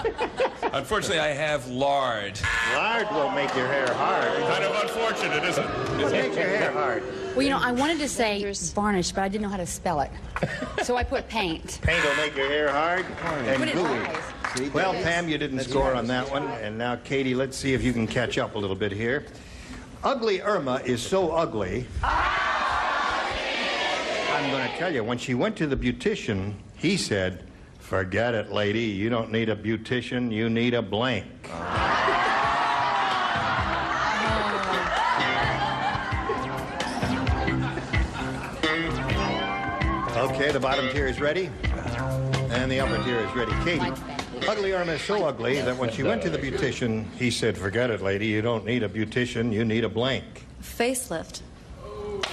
[SPEAKER 11] unfortunately, I have lard.
[SPEAKER 18] Lard will make your hair hard.
[SPEAKER 11] Kind of unfortunate, isn't it?
[SPEAKER 18] It makes your hair hard.
[SPEAKER 26] Well, you know, I wanted to say varnish, but I didn't know how to spell it. So I put paint.
[SPEAKER 18] Paint will make your hair hard and
[SPEAKER 26] Put it
[SPEAKER 18] gooey.
[SPEAKER 26] lies.
[SPEAKER 18] Well, Pam, you didn't score on that one. And now, Katie, let's see if you can catch up a little bit here. Ugly Irma is so ugly. I'm going to tell you, when she went to the beautician, he said, forget it, lady. You don't need a beautician. You need a blank. Okay, the bottom tier is ready. And the upper tier is ready. Katie, Ugly Irma is so ugly that when she went to the beautician, he said, forget it, lady. You don't need a beautician. You need a blank.
[SPEAKER 14] Facelift.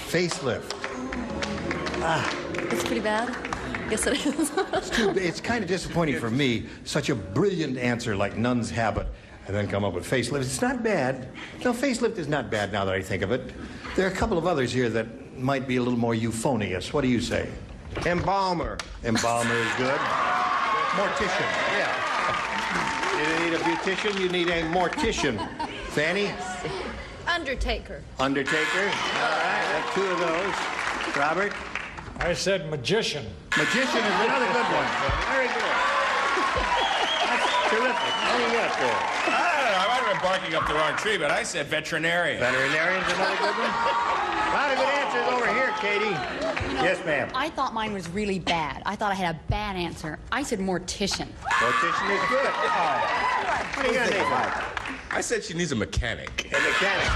[SPEAKER 18] Facelift.
[SPEAKER 14] It's pretty bad. Yes, it is.
[SPEAKER 18] It's kind of disappointing for me. Such a brilliant answer like Nun's Habit, and then come up with facelift. It's not bad. No, facelift is not bad now that I think of it. There are a couple of others here that might be a little more euphonious. What do you say?
[SPEAKER 25] Embalmer.
[SPEAKER 18] Embalmer is good. Mortician.
[SPEAKER 25] Yeah.
[SPEAKER 18] You don't need a beautician, you need a mortician. Fannie?
[SPEAKER 19] Undertaker.
[SPEAKER 18] Undertaker. All right, that's two of those. Robert?
[SPEAKER 21] I said magician.
[SPEAKER 18] Magician is another good one. Very good. That's terrific. What do you got there?
[SPEAKER 11] I might have been barking up the wrong tree, but I said veterinarian.
[SPEAKER 18] Veterinarian's another good one. A lot of good answers over here, Katie.
[SPEAKER 26] You know,
[SPEAKER 18] Yes, ma'am.
[SPEAKER 26] I thought mine was really bad. I thought I had a bad answer. I said mortician.
[SPEAKER 18] Mortician is good. What do you got, Nathan?
[SPEAKER 27] I said she needs a mechanic.
[SPEAKER 18] A mechanic.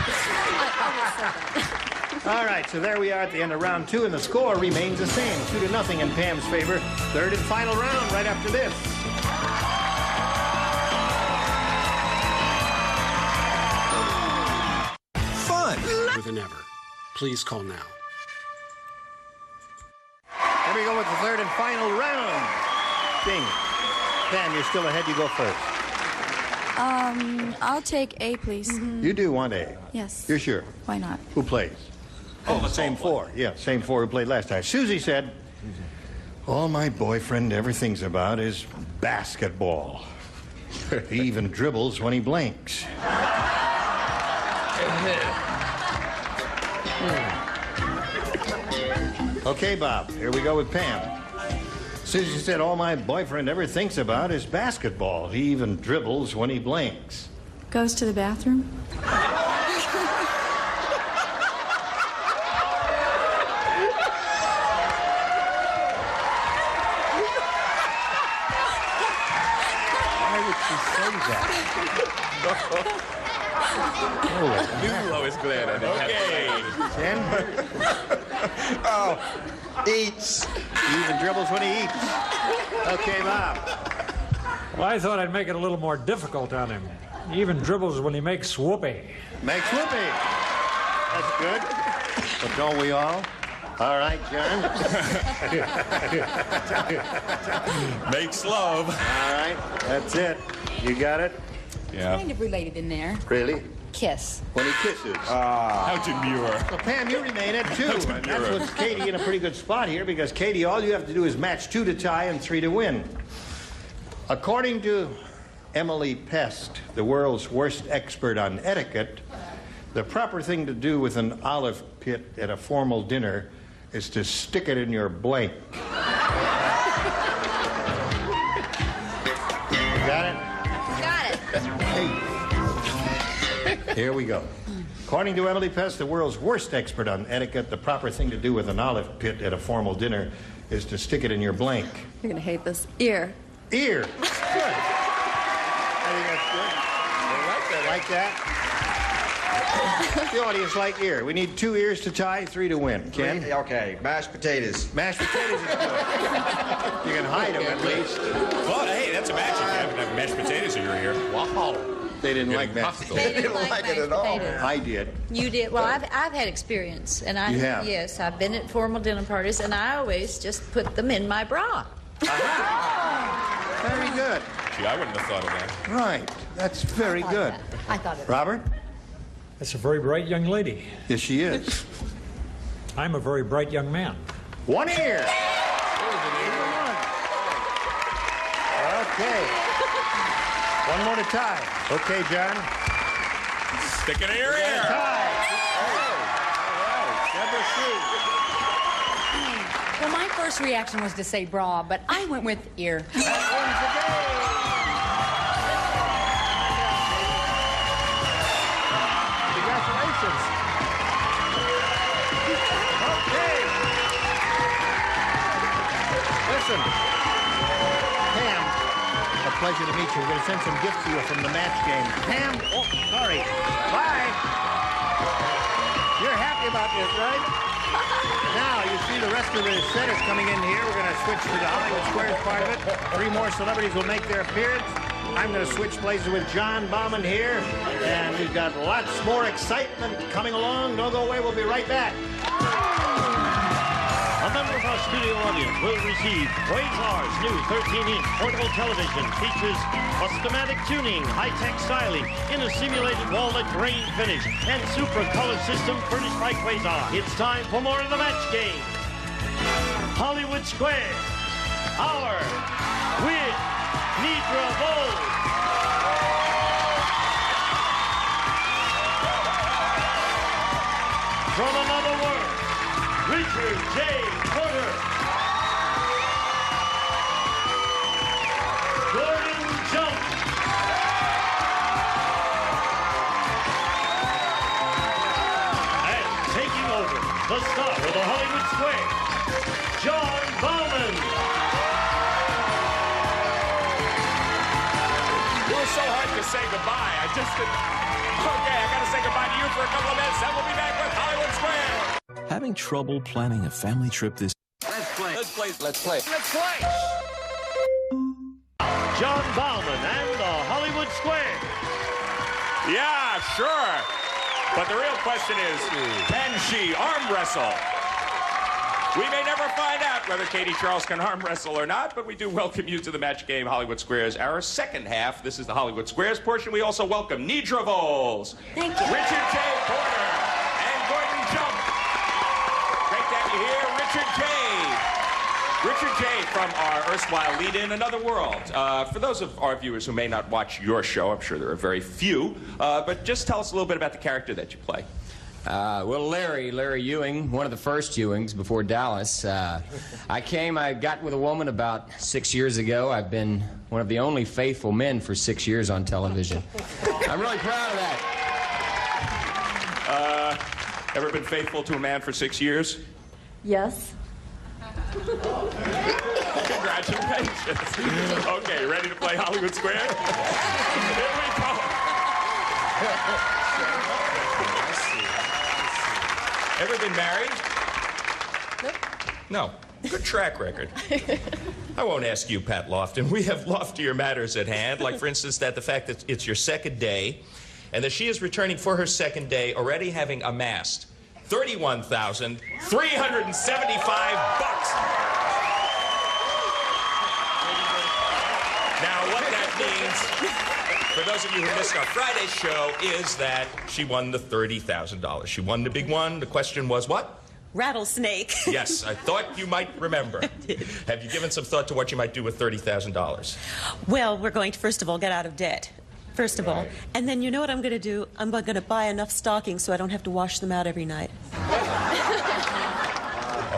[SPEAKER 18] All right, so there we are at the end of round two, and the score remains the same, 2-0 in Pam's favor. Third and final round right after this.
[SPEAKER 4] Fun! Than ever. Please call now.
[SPEAKER 18] Here we go with the third and final round. Ding. Pam, you're still ahead. You go first.
[SPEAKER 15] I'll take A, please.
[SPEAKER 18] You do want A?
[SPEAKER 15] Yes.
[SPEAKER 18] You're sure?
[SPEAKER 15] Why not?
[SPEAKER 18] Who plays? Oh, the same four. Yeah, same four who played last time. Susie said, all my boyfriend ever thinks about is basketball. He even dribbles when he blinks. Okay, Bob, here we go with Pam. Susie said, all my boyfriend ever thinks about is basketball. He even dribbles when he blinks.
[SPEAKER 15] Goes to the bathroom?
[SPEAKER 18] Why would she say that?
[SPEAKER 27] Knew I was glad I didn't
[SPEAKER 18] Ken?
[SPEAKER 25] Oh, eats.
[SPEAKER 18] He even dribbles when he eats. Okay, Bob.
[SPEAKER 21] Well, I thought I'd make it a little more difficult on him. He even dribbles when he makes whoopee.
[SPEAKER 18] Makes whoopee. That's good. But don't we all? All right, John.
[SPEAKER 11] Makes love.
[SPEAKER 18] All right, that's it. You got it?
[SPEAKER 11] Yeah.
[SPEAKER 26] Kind of related in there.
[SPEAKER 18] Really?
[SPEAKER 24] kiss.
[SPEAKER 18] When he kisses.
[SPEAKER 11] How demure.
[SPEAKER 18] Well, Pam, you remain at 2. And that's what's Katie in a pretty good spot here, because Katie, all you have to do is match 2 to tie and 3 to win. According to Emily Pest, the world's worst expert on etiquette, the proper thing to do with an olive pit at a formal dinner is to stick it in your blank. Got it?
[SPEAKER 19] Got it.
[SPEAKER 18] Hey. Here we go. According to Emily Pest, the world's worst expert on etiquette, the proper thing to do with an olive pit at a formal dinner is to stick it in your blank.
[SPEAKER 14] You're going to hate this. Ear.
[SPEAKER 18] Ear. Good. I think that's good. I like that. The audience like ear. We need 2 ears to tie, 3 to win. Ken?
[SPEAKER 25] Okay, mashed potatoes.
[SPEAKER 18] Mashed potatoes is good. You can hide them at least.
[SPEAKER 11] Well, hey, that's a match if you happen to have mashed potatoes in your ear. Wow.
[SPEAKER 18] They didn't like mashed potatoes.
[SPEAKER 19] They didn't like it at all.
[SPEAKER 18] I did.
[SPEAKER 19] You did. Well, I've had experience, and
[SPEAKER 18] You have?
[SPEAKER 19] Yes, I've been at formal dinner parties, and I always just put them in my bra.
[SPEAKER 18] Very good.
[SPEAKER 11] Gee, I wouldn't have thought of that.
[SPEAKER 18] Right. That's very good.
[SPEAKER 24] I thought it.
[SPEAKER 18] Robert?
[SPEAKER 21] That's a very bright young lady.
[SPEAKER 18] Yes, she is.
[SPEAKER 21] I'm a very bright young man.
[SPEAKER 18] 1 ear. Okay. 1 more to tie. Okay, John.
[SPEAKER 11] Stick it in your ear.
[SPEAKER 18] Tie. Number 3.
[SPEAKER 26] Well, my first reaction was to say bra, but I went with ear.
[SPEAKER 18] That wins the game. Congratulations. Okay. Listen, Pam, a pleasure to meet you. We're going to send some gifts to you from the match game. Pam, oh, sorry. Bye. You're happy about this, right? Now, you see the rest of the set is coming in here. We're going to switch to the Hollywood Squares part of it. 3 more celebrities will make their appearance. I'm going to switch places with John Bauman here. And we've got lots more excitement coming along. Don't go away. We'll be right back.
[SPEAKER 1] A member of our studio audience will receive Quasar's new 13-inch portable television. Features Customatic tuning, high-tech styling, in a simulated walnut grain finish, and super color system furnished by Quasar. It's time for more of the match game. Hollywood Squares, Hour with Nidra Bowles. From another world, Richard J. Porter. Gordon Jump. And taking over, the star of the Hollywood Square, John Bauman.
[SPEAKER 11] It was so hard to say goodbye. I just didn't. Okay, I gotta say goodbye to you for a couple of minutes, then we'll be back with Hollywood Square.
[SPEAKER 8] Having trouble planning a family trip this...
[SPEAKER 11] Let's play. Let's play. Let's play. Let's play.
[SPEAKER 1] John Bauman and the Hollywood Square.
[SPEAKER 11] Yeah, sure. But the real question is, can she arm wrestle? We may never find out whether Katie Charles can arm wrestle or not, but we do welcome you to the match game Hollywood Squares, our second half. This is the Hollywood Squares portion. We also welcome Nidra Bowles,
[SPEAKER 14] Thank you.
[SPEAKER 11] Richard J. Porter, and Gordon Jump. Great to have you here, Richard J. Richard J. from our erstwhile lead-in, Another World. For those of our viewers who may not watch your show, I'm sure there are very few, but just tell us a little bit about the character that you play.
[SPEAKER 9] Well, Larry Ewing, one of the first Ewings before Dallas. I got with a woman about 6 years ago. I've been one of the only faithful men for 6 years on television. I'm really proud of that.
[SPEAKER 11] Ever been faithful to a man for 6 years?
[SPEAKER 14] Yes.
[SPEAKER 11] Congratulations. Okay, ready to play Hollywood Square? Here we go. Ever been married? No. Good track record. I won't ask you, Pat Lofton. We have loftier matters at hand, like, for instance, the fact that it's your second day, and that she is returning for her second day already having amassed $31,375. Now, what that means, for those of you who missed our Friday show, is that she won the $30,000. She won the big one. The question was what?
[SPEAKER 5] Rattlesnake.
[SPEAKER 11] Yes, I thought you might remember. Have you given some thought to what you might do with $30,000?
[SPEAKER 5] Well, we're going to, first of all, get out of debt. First of all. And then you know what I'm going to do? I'm going to buy enough stockings so I don't have to wash them out every night.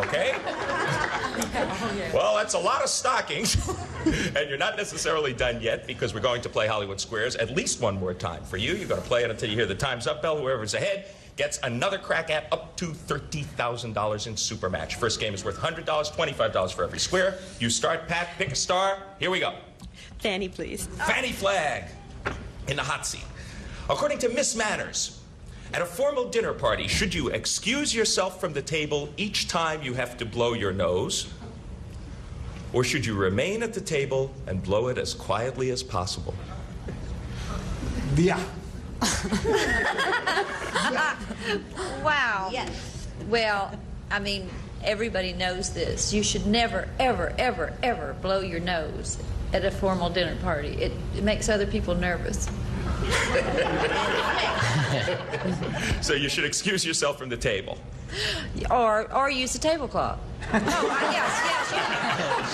[SPEAKER 11] Okay. Well, that's a lot of stockings. And you're not necessarily done yet because we're going to play Hollywood Squares at least one more time. For you, you're going to play it until you hear the time's up bell. Whoever's ahead gets another crack at up to $30,000 in Super Match. First game is worth $100, $25 for every square. You start, Pat. Pick a star. Here we go.
[SPEAKER 5] Fannie, please.
[SPEAKER 11] Fannie Flagg in the hot seat. According to Miss Manners, at a formal dinner party, should you excuse yourself from the table each time you have to blow your nose? Or should you remain at the table and blow it as quietly as possible?
[SPEAKER 18] Yeah.
[SPEAKER 19] Wow. Yes. Well, I mean, everybody knows this. You should never, ever, ever, ever blow your nose at a formal dinner party. It makes other people nervous.
[SPEAKER 11] So you should excuse yourself from the table.
[SPEAKER 19] Or use a tablecloth. Yes,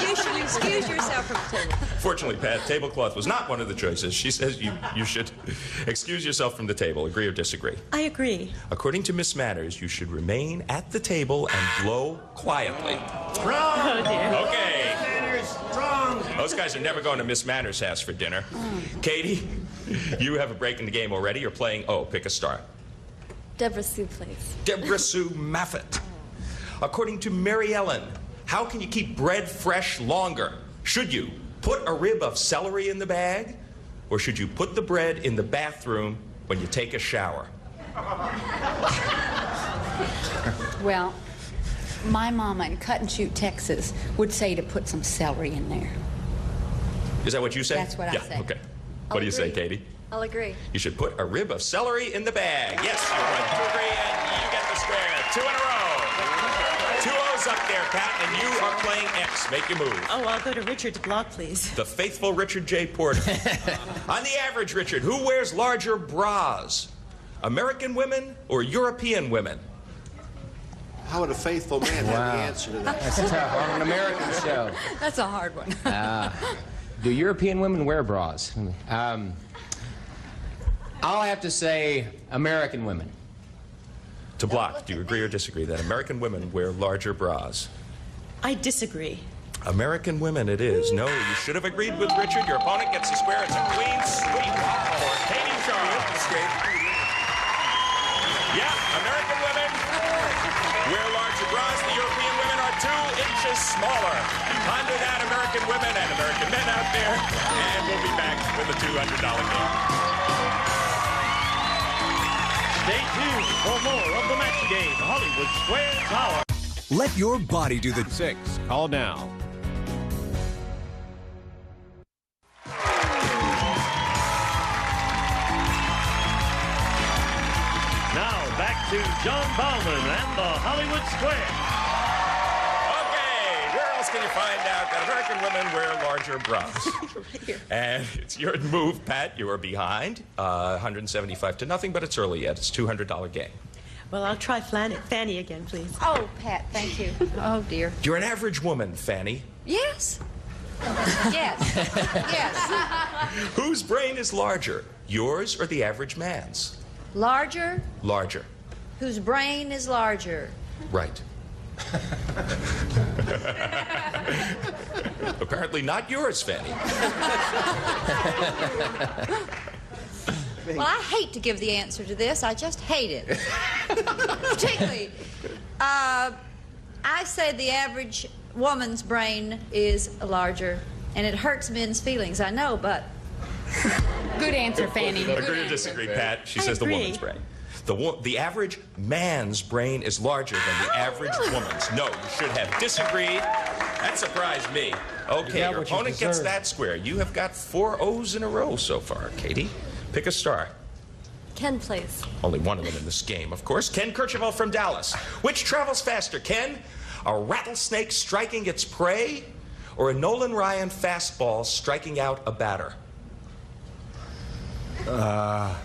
[SPEAKER 19] you should excuse yourself from the table.
[SPEAKER 11] Fortunately, Pat, tablecloth was not one of the choices. She says you should excuse yourself from the table. Agree or disagree?
[SPEAKER 5] I agree.
[SPEAKER 11] According to Miss Manners, you should remain at the table and blow quietly.
[SPEAKER 18] Wrong.
[SPEAKER 5] Oh, dear.
[SPEAKER 11] Okay.
[SPEAKER 18] Manners, wrong.
[SPEAKER 11] Those guys are never going to Miss Manners' house for dinner. Katie, you have a break in the game already. You're playing pick a star.
[SPEAKER 14] Deborah Sue, please.
[SPEAKER 11] Deborah Sue Maffett. According to Mary Ellen, how can you keep bread fresh longer? Should you put a rib of celery in the bag? Or should you put the bread in the bathroom when you take a shower?
[SPEAKER 26] Well, my mama in Cut and Shoot, Texas, would say to put some celery in there.
[SPEAKER 11] Is that what you say?
[SPEAKER 26] That's what I say.
[SPEAKER 11] Okay. What do you say, Katie?
[SPEAKER 14] I'll agree.
[SPEAKER 11] You should put a rib of celery in the bag. Yes, you're right to agree, and you get the square. 2 in a row. 2 O's up there, Pat, and you are playing X. Make your move.
[SPEAKER 5] Oh, I'll go to Richard to block, please.
[SPEAKER 11] The faithful Richard J. Porter. On the average, Richard, who wears larger bras? American women or European women?
[SPEAKER 4] How would a faithful man have the answer to that?
[SPEAKER 9] That's tough. On an American show.
[SPEAKER 26] That's a hard one.
[SPEAKER 9] Do European women wear bras? I'll have to say American women.
[SPEAKER 11] To block, do you agree or disagree that American women wear larger bras?
[SPEAKER 5] I disagree.
[SPEAKER 11] American women it is. No, you should have agreed with Richard. Your opponent gets the square. It's a clean sweep for Katie Charles. Yeah, American women wear larger bras. The European women are 2 inches smaller. Ponder that, American women and American men out there. And we'll be back with a $200 game.
[SPEAKER 1] Stay tuned for more of the match game, Hollywood Squares Hour.
[SPEAKER 10] Let your body do the 6. Call now.
[SPEAKER 1] Now back to John Bauman and the Hollywood Square.
[SPEAKER 11] Okay, where else can you find out that American women wear larger bras? And it's your move, Pat. You are behind, 175 to nothing, but it's early yet. It's a $200 game.
[SPEAKER 5] Well, I'll try Fannie again, please.
[SPEAKER 19] Oh, Pat, thank you. Oh, dear.
[SPEAKER 11] You're an average woman, Fannie.
[SPEAKER 19] Yes. Yes. Yes.
[SPEAKER 11] Whose brain is larger, yours or the average man's?
[SPEAKER 19] Larger?
[SPEAKER 11] Larger.
[SPEAKER 19] Whose brain is larger?
[SPEAKER 11] Right. Apparently not yours, Fannie.
[SPEAKER 19] Well, I hate to give the answer to this. I just hate it. Particularly, I say the average woman's brain is larger, and it hurts men's feelings, I know, but...
[SPEAKER 26] Good answer, Fannie.
[SPEAKER 11] Agree or disagree, Pat? She says the woman's brain. The average man's brain is larger than the average woman's. No, you should have disagreed. That surprised me. Okay, your opponent gets that square. You have got 4 O's in a row so far, Katie. Pick a star.
[SPEAKER 14] Ken, please.
[SPEAKER 11] Only one of them in this game, of course. Ken Kercheval from Dallas. Which travels faster, Ken? A rattlesnake striking its prey, or a Nolan Ryan fastball striking out a batter?
[SPEAKER 25] A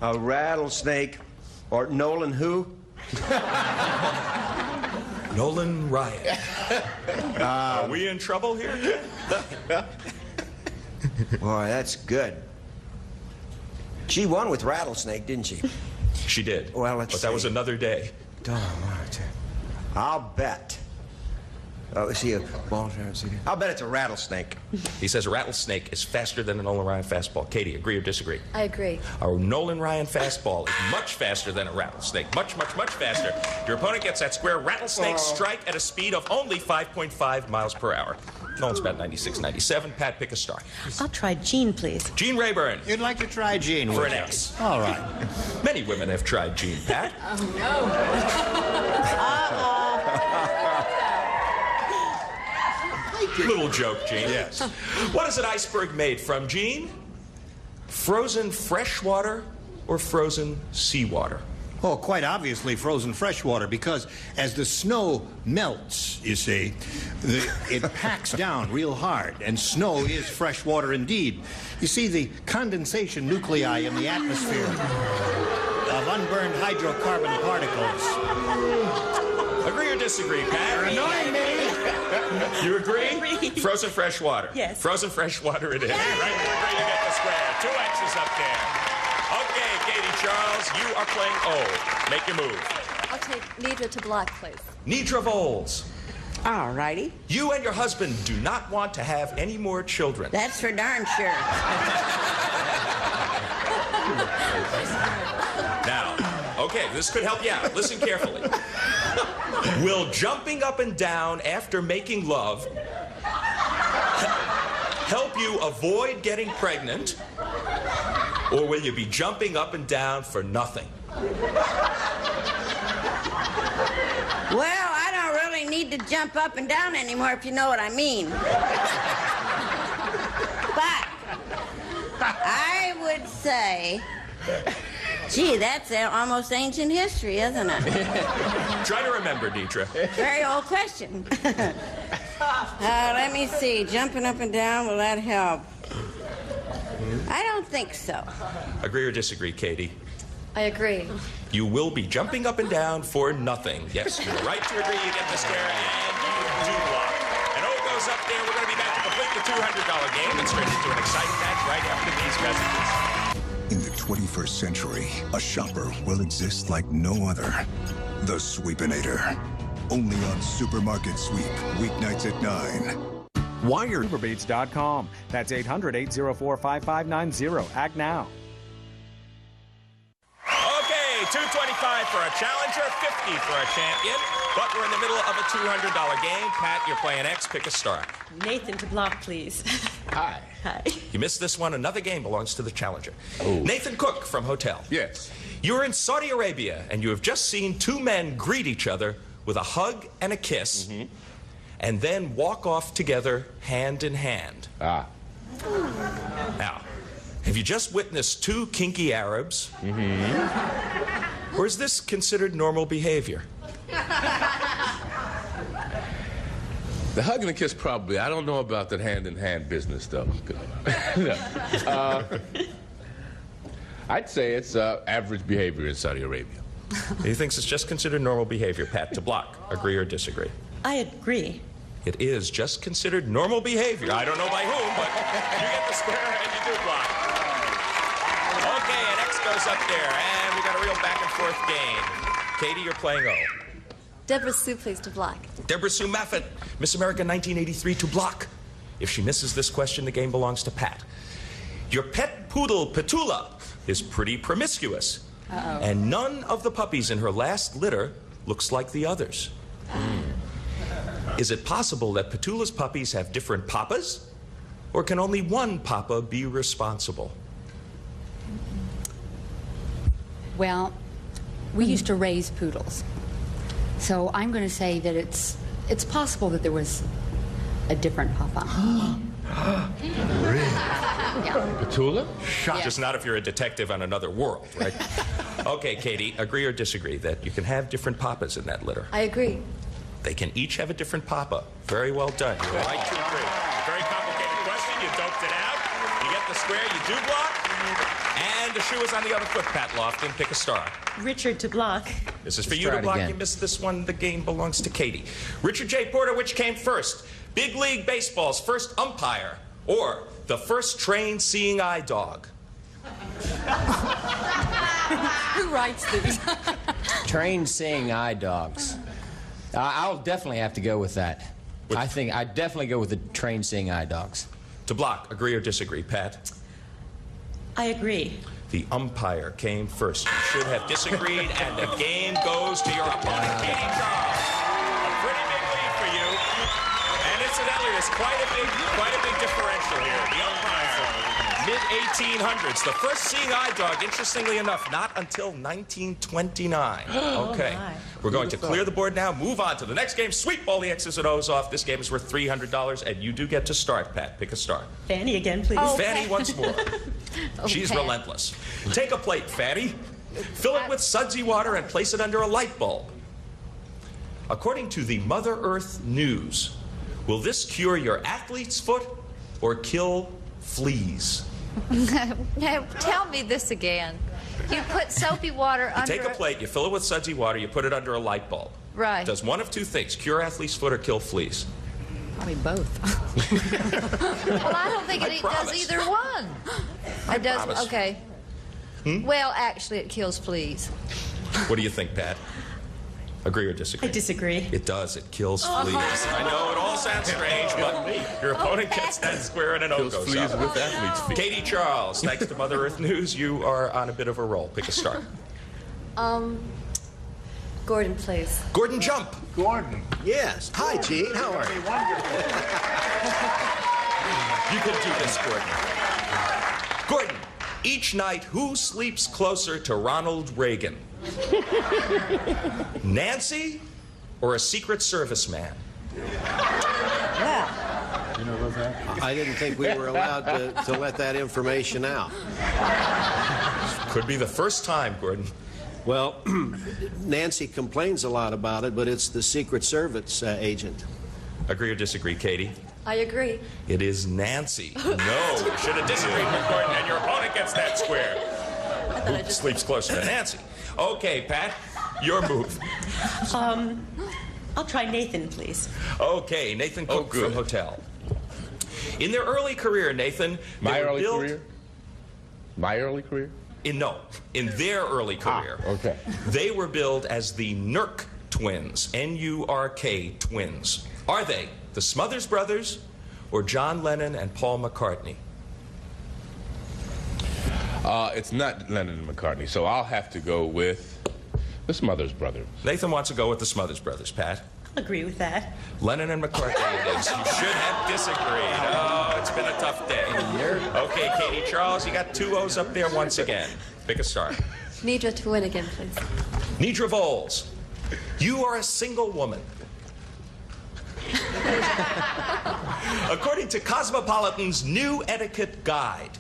[SPEAKER 25] rattlesnake, or Nolan who?
[SPEAKER 11] Nolan Ryan. Are we in trouble here?
[SPEAKER 25] Boy, that's good. She won with rattlesnake, didn't she?
[SPEAKER 11] She did.
[SPEAKER 25] Well, let's
[SPEAKER 11] But that was another day.
[SPEAKER 25] I'll bet. Oh, is he a ball? I'll bet it's a rattlesnake.
[SPEAKER 11] He says a rattlesnake is faster than a Nolan Ryan fastball. Katie, agree or disagree?
[SPEAKER 14] I agree.
[SPEAKER 11] A Nolan Ryan fastball is much faster than a rattlesnake. Much, much, much faster. Your opponent gets that square rattlesnake strike at a speed of only 5.5 miles per hour. Nolan's about 96, 97. Pat, pick a star.
[SPEAKER 5] I'll try Jean, please.
[SPEAKER 11] Gene Rayburn.
[SPEAKER 18] You'd like to try Jean
[SPEAKER 11] For
[SPEAKER 18] would
[SPEAKER 11] an
[SPEAKER 18] you?
[SPEAKER 11] X.
[SPEAKER 18] All right.
[SPEAKER 11] Many women have tried Jean, Pat. Little joke, Gene.
[SPEAKER 18] Yes.
[SPEAKER 11] What is an iceberg made from, Gene? Frozen fresh water or frozen seawater?
[SPEAKER 18] Oh, quite obviously frozen freshwater, because as the snow melts, you see, it packs down real hard, and snow is fresh water indeed. You see, the condensation nuclei in the atmosphere of unburned hydrocarbon particles.
[SPEAKER 11] Agree or disagree, Pat?
[SPEAKER 18] You're annoying me.
[SPEAKER 11] You agree? Frozen fresh water.
[SPEAKER 5] Yes.
[SPEAKER 11] Frozen fresh water it is. Right, you agree, you get the square. 2 X's up there. Okay, Katie Charles, you are playing O. Make your move.
[SPEAKER 14] I'll take Nidra to block, please.
[SPEAKER 11] Nidra Voles.
[SPEAKER 6] All righty.
[SPEAKER 11] You and your husband do not want to have any more children.
[SPEAKER 6] That's for darn sure.
[SPEAKER 11] Now, okay, this could help you out. Listen carefully. Will jumping up and down after making love help you avoid getting pregnant, or will you be jumping up and down for nothing?
[SPEAKER 6] Well, I don't really need to jump up and down anymore, if you know what I mean. But I would say, gee, that's almost ancient history, isn't it?
[SPEAKER 11] Try to remember, Deidre.
[SPEAKER 6] Very old question. Let me see. Jumping up and down, will that help? I don't think so.
[SPEAKER 11] Agree or disagree, Katie?
[SPEAKER 14] I agree.
[SPEAKER 11] You will be jumping up and down for nothing. Yes, you're right to agree. You get the square, and you do block. And O goes up there. We're going to be back to complete the $200 game and straight into an exciting match right after these messages.
[SPEAKER 13] In the 21st century, a shopper will exist like no other. The Sweepinator. Only on Supermarket Sweep, weeknights at 9.
[SPEAKER 16] WireUberBeats.com. That's 800-804-5590. Act now.
[SPEAKER 11] Okay, $225 for a challenger, $50 for a champion. But we're in the middle of a $200 game. Pat, you're playing X. Pick a star.
[SPEAKER 5] Nathan to block, please.
[SPEAKER 11] Hi.
[SPEAKER 5] Hi.
[SPEAKER 11] You missed this one. Another game belongs to the challenger. Nathan Cook from Hotel.
[SPEAKER 27] Yes.
[SPEAKER 11] You're in Saudi Arabia, and you have just seen 2 men greet each other with a hug and a kiss, and then walk off together hand in hand. Now, have you just witnessed 2 kinky Arabs? Or is this considered normal behavior?
[SPEAKER 27] The hug and the kiss, probably. I don't know about that hand-in-hand business, though. No. I'd say it's average behavior in Saudi Arabia.
[SPEAKER 11] He thinks it's just considered normal behavior. Pat, to block. Agree or disagree?
[SPEAKER 5] I agree.
[SPEAKER 11] It is just considered normal behavior. I don't know by whom, but you get the square and you do block. Okay, and X goes up there, and we got a real back-and-forth game. Katie, you're playing O.
[SPEAKER 14] Deborah Sue, please, to block.
[SPEAKER 11] Deborah Sue Maffett, Miss America 1983, to block. If she misses this question, the game belongs to Pat. Your pet poodle, Petula, is pretty promiscuous. And none of the puppies in her last litter looks like the others. Is it possible that Petula's puppies have different papas? Or can only one papa be responsible?
[SPEAKER 26] Well, we used to raise poodles. So I'm going to say that it's possible that there was a different papa.
[SPEAKER 27] Really?
[SPEAKER 26] Yeah.
[SPEAKER 27] Petula?
[SPEAKER 11] Shot. Just not if you're a detective on another world, right? Okay, Katie, agree or disagree that you can have different papas in that litter?
[SPEAKER 14] I agree.
[SPEAKER 11] They can each have a different papa. Very well done. You're right to agree. Very complicated question. You doped it out. You get the square, you do block. And the shoe is on the other foot, Pat Lofton. Pick a star.
[SPEAKER 5] Richard to block.
[SPEAKER 11] This is for you to block. You missed this one. The game belongs to Katie. Richard J. Porter, which came first? Big League Baseball's first umpire or the first trained seeing eye dog?
[SPEAKER 26] Who writes these?
[SPEAKER 9] Trained seeing eye dogs. I'll definitely have to go with that. I think I'd definitely go with the trained seeing eye dogs.
[SPEAKER 11] To block, agree or disagree, Pat?
[SPEAKER 5] I agree.
[SPEAKER 11] The umpire came first. You should have disagreed, and the game goes to your opponent, Katie Charles. A pretty big lead for you. And incidentally, there's quite a big differential here. The umpire, mid-1800s. The first seeing eye dog, interestingly enough, not until 1929. Okay. We're going to clear the board now, move on to the next game, sweep all the X's and O's off. This game is worth $300, and you do get to start, Pat. Pick a star.
[SPEAKER 5] Fannie again, please.
[SPEAKER 11] Oh, Fannie once more. She's relentless. Take a plate, Fannie. Fill it with sudsy water and place it under a light bulb. According to the Mother Earth News, will this cure your athlete's foot or kill fleas?
[SPEAKER 19] Now, tell me this again. You put soapy water under...
[SPEAKER 11] You take a plate, you fill it with sudsy water, you put it under a light bulb.
[SPEAKER 19] Right.
[SPEAKER 11] Does one of two things, cure athlete's foot or kill fleas?
[SPEAKER 26] Probably both.
[SPEAKER 19] Well, I don't think it does either one. It does.
[SPEAKER 11] promise.
[SPEAKER 19] Okay. Well, actually, it kills fleas.
[SPEAKER 11] What do you think, Pat? Agree or disagree?
[SPEAKER 5] I disagree.
[SPEAKER 11] It does. It kills fleas. I know it all sounds strange, but your opponent gets that square and an O goes
[SPEAKER 27] fleas
[SPEAKER 11] up.
[SPEAKER 27] with athlete's feet.
[SPEAKER 11] Katie Charles, thanks to Mother Earth News, you are on a bit of a roll. Pick a star.
[SPEAKER 14] Gordon, please.
[SPEAKER 11] Gordon, jump.
[SPEAKER 2] Gordon.
[SPEAKER 4] Yes. Hi, Gene. How are you?
[SPEAKER 11] You can do this, Gordon. Gordon, each night, who sleeps closer to Ronald Reagan? Nancy or a Secret Service man?
[SPEAKER 6] Yeah.
[SPEAKER 2] You know those actors?
[SPEAKER 4] I didn't think we were allowed to let that information out.
[SPEAKER 11] Could be the first time, Gordon.
[SPEAKER 4] Well, Nancy complains a lot about it, but it's the Secret Service agent.
[SPEAKER 11] Agree or disagree, Katie?
[SPEAKER 14] I agree.
[SPEAKER 11] It is Nancy. No, you should have disagreed with Gordon, and your opponent gets that square. Who sleeps closer to Nancy? Okay, Pat, your move.
[SPEAKER 5] I'll try Nathan, please.
[SPEAKER 11] Okay, Nathan Cook from Hotel. In their early career, Nathan,
[SPEAKER 27] My early career?
[SPEAKER 11] In their early career.
[SPEAKER 27] Okay.
[SPEAKER 11] They were billed as the Nurk twins, N-U-R-K twins. Are they the Smothers Brothers or John Lennon and Paul McCartney?
[SPEAKER 27] It's not Lennon and McCartney, so I'll have to go with the Smothers Brothers.
[SPEAKER 11] Nathan wants to go with the Smothers Brothers, Pat.
[SPEAKER 5] I'll agree with that.
[SPEAKER 11] Lennon and McCartney it is. You should have disagreed. Oh, it's been a tough day. Okay, Katie Charles, you got 2 O's up there once again. Pick a star.
[SPEAKER 14] Nidra to win again, please.
[SPEAKER 11] Nidra Voles, you are a single woman. According to Cosmopolitan's new etiquette guide,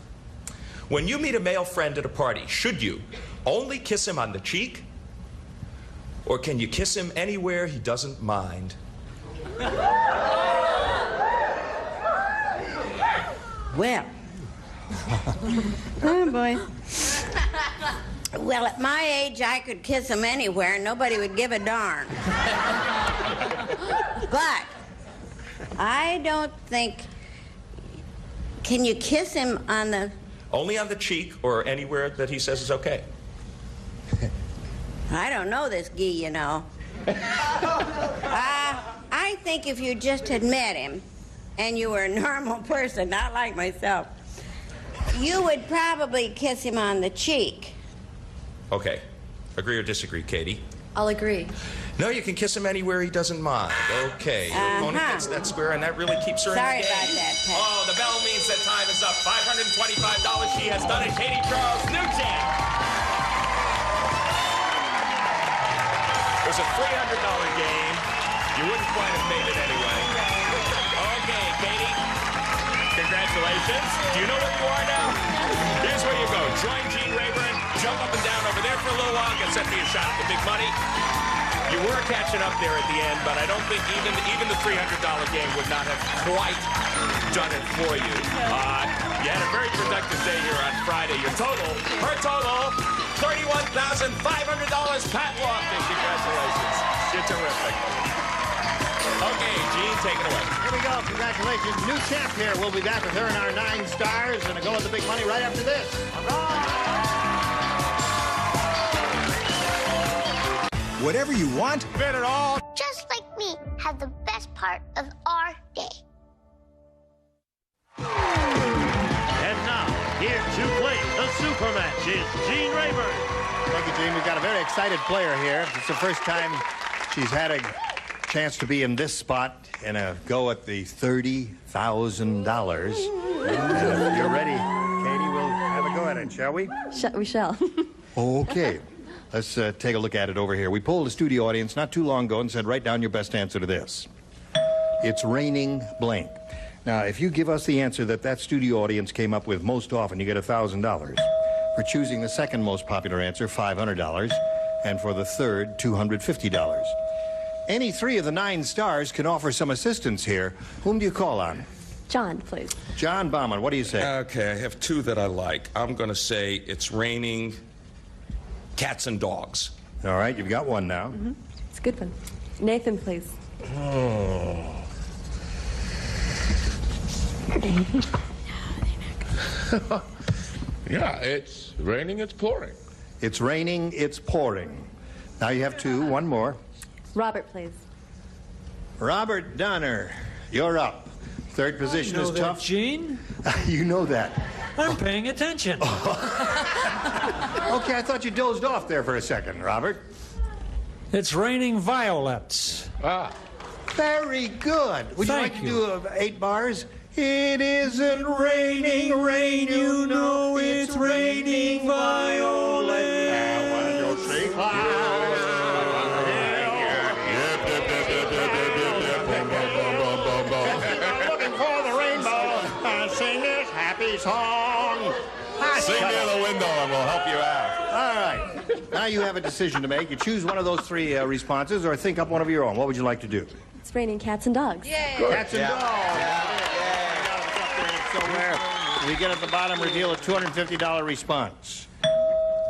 [SPEAKER 11] when you meet a male friend at a party, should you only kiss him on the cheek? Or can you kiss him anywhere he doesn't mind?
[SPEAKER 6] Well. Oh, boy. Well, at my age, I could kiss him anywhere and nobody would give a darn. But I don't think... Can you kiss him on the...
[SPEAKER 11] Only on the cheek or anywhere that he says is okay.
[SPEAKER 6] I don't know this guy, you know. I think if you just had met him and you were a normal person, not like myself, you would probably kiss him on the cheek.
[SPEAKER 11] Okay. Agree or disagree, Katie?
[SPEAKER 14] I'll agree.
[SPEAKER 11] No, you can kiss him anywhere he doesn't mind. Okay. Your opponent gets that square, and that really keeps her
[SPEAKER 6] Sorry
[SPEAKER 11] in the game.
[SPEAKER 6] about that, Pat.
[SPEAKER 11] Oh, the bell means that time is up. $525. She has done it. Katie Charles, new champ. It was a $300 game. You wouldn't quite have made it anyway. Okay, Katie. Congratulations. Do you know where you are now? Here's where you go. Join Gene Rayburn. Jump up and down over there for a little while. Get set for your shot at the big money. You were catching up there at the end, but I don't think even the $300 game would not have quite done it for you. You had a very productive day here on Friday. Her total, $31,500. Pat Lofton, congratulations. You're terrific. Okay, Gene, take it away.
[SPEAKER 18] Here we go. Congratulations. New champ here. We'll be back with her in our 9 stars and a go at the big money right after this. All right.
[SPEAKER 10] Whatever you want,
[SPEAKER 2] Bet it all. Just like me, have the best part of our day.
[SPEAKER 1] And now, here to play the super match is Gene Rayburn.
[SPEAKER 18] Thank you, Gene. We've got a very excited player here. It's the first time she's had a chance to be in this spot and a go at the $30,000. And if you're ready, Katie, we'll have a go at it, shall we?
[SPEAKER 14] We shall.
[SPEAKER 18] Okay. Let's take a look at it over here. We polled the studio audience not too long ago and said, write down your best answer to this. It's raining blank. Now, if you give us the answer that studio audience came up with most often, you get $1,000. For choosing the second most popular answer, $500. And for the third, $250. Any 3 of the 9 stars can offer some assistance here. Whom do you call on?
[SPEAKER 14] John, please.
[SPEAKER 18] John Bauman, what do you say?
[SPEAKER 27] Okay, I have 2 that I like. I'm going to say it's raining cats and dogs.
[SPEAKER 18] All right, you've got 1 now.
[SPEAKER 14] Mm-hmm. It's a good one. Nathan, please.
[SPEAKER 27] Oh. Yeah, it's raining, it's pouring.
[SPEAKER 18] It's raining, it's pouring. Now you have 2, 1 more.
[SPEAKER 14] Robert, please.
[SPEAKER 18] Robert Donner, you're up. Third position is tough.
[SPEAKER 21] Gene?
[SPEAKER 18] You know that.
[SPEAKER 21] I'm paying attention.
[SPEAKER 18] Okay, I thought you dozed off there for a second, Robert.
[SPEAKER 21] It's raining violets.
[SPEAKER 27] Ah.
[SPEAKER 18] Very good. Would
[SPEAKER 21] Thank
[SPEAKER 18] you like to do 8 bars? It isn't raining, rain, you know it's raining violets. I want to see clouds. Looking for the rainbow. Sing this happy song.
[SPEAKER 27] Sing near the window and we'll help you out.
[SPEAKER 18] All right. Now you have a decision to make. You choose one of those 3 responses or think up one of your own. What would you like to do?
[SPEAKER 14] It's raining cats and dogs.
[SPEAKER 19] Yay.
[SPEAKER 18] Cats and dogs. Somewhere. We get at the bottom, reveal a $250 response.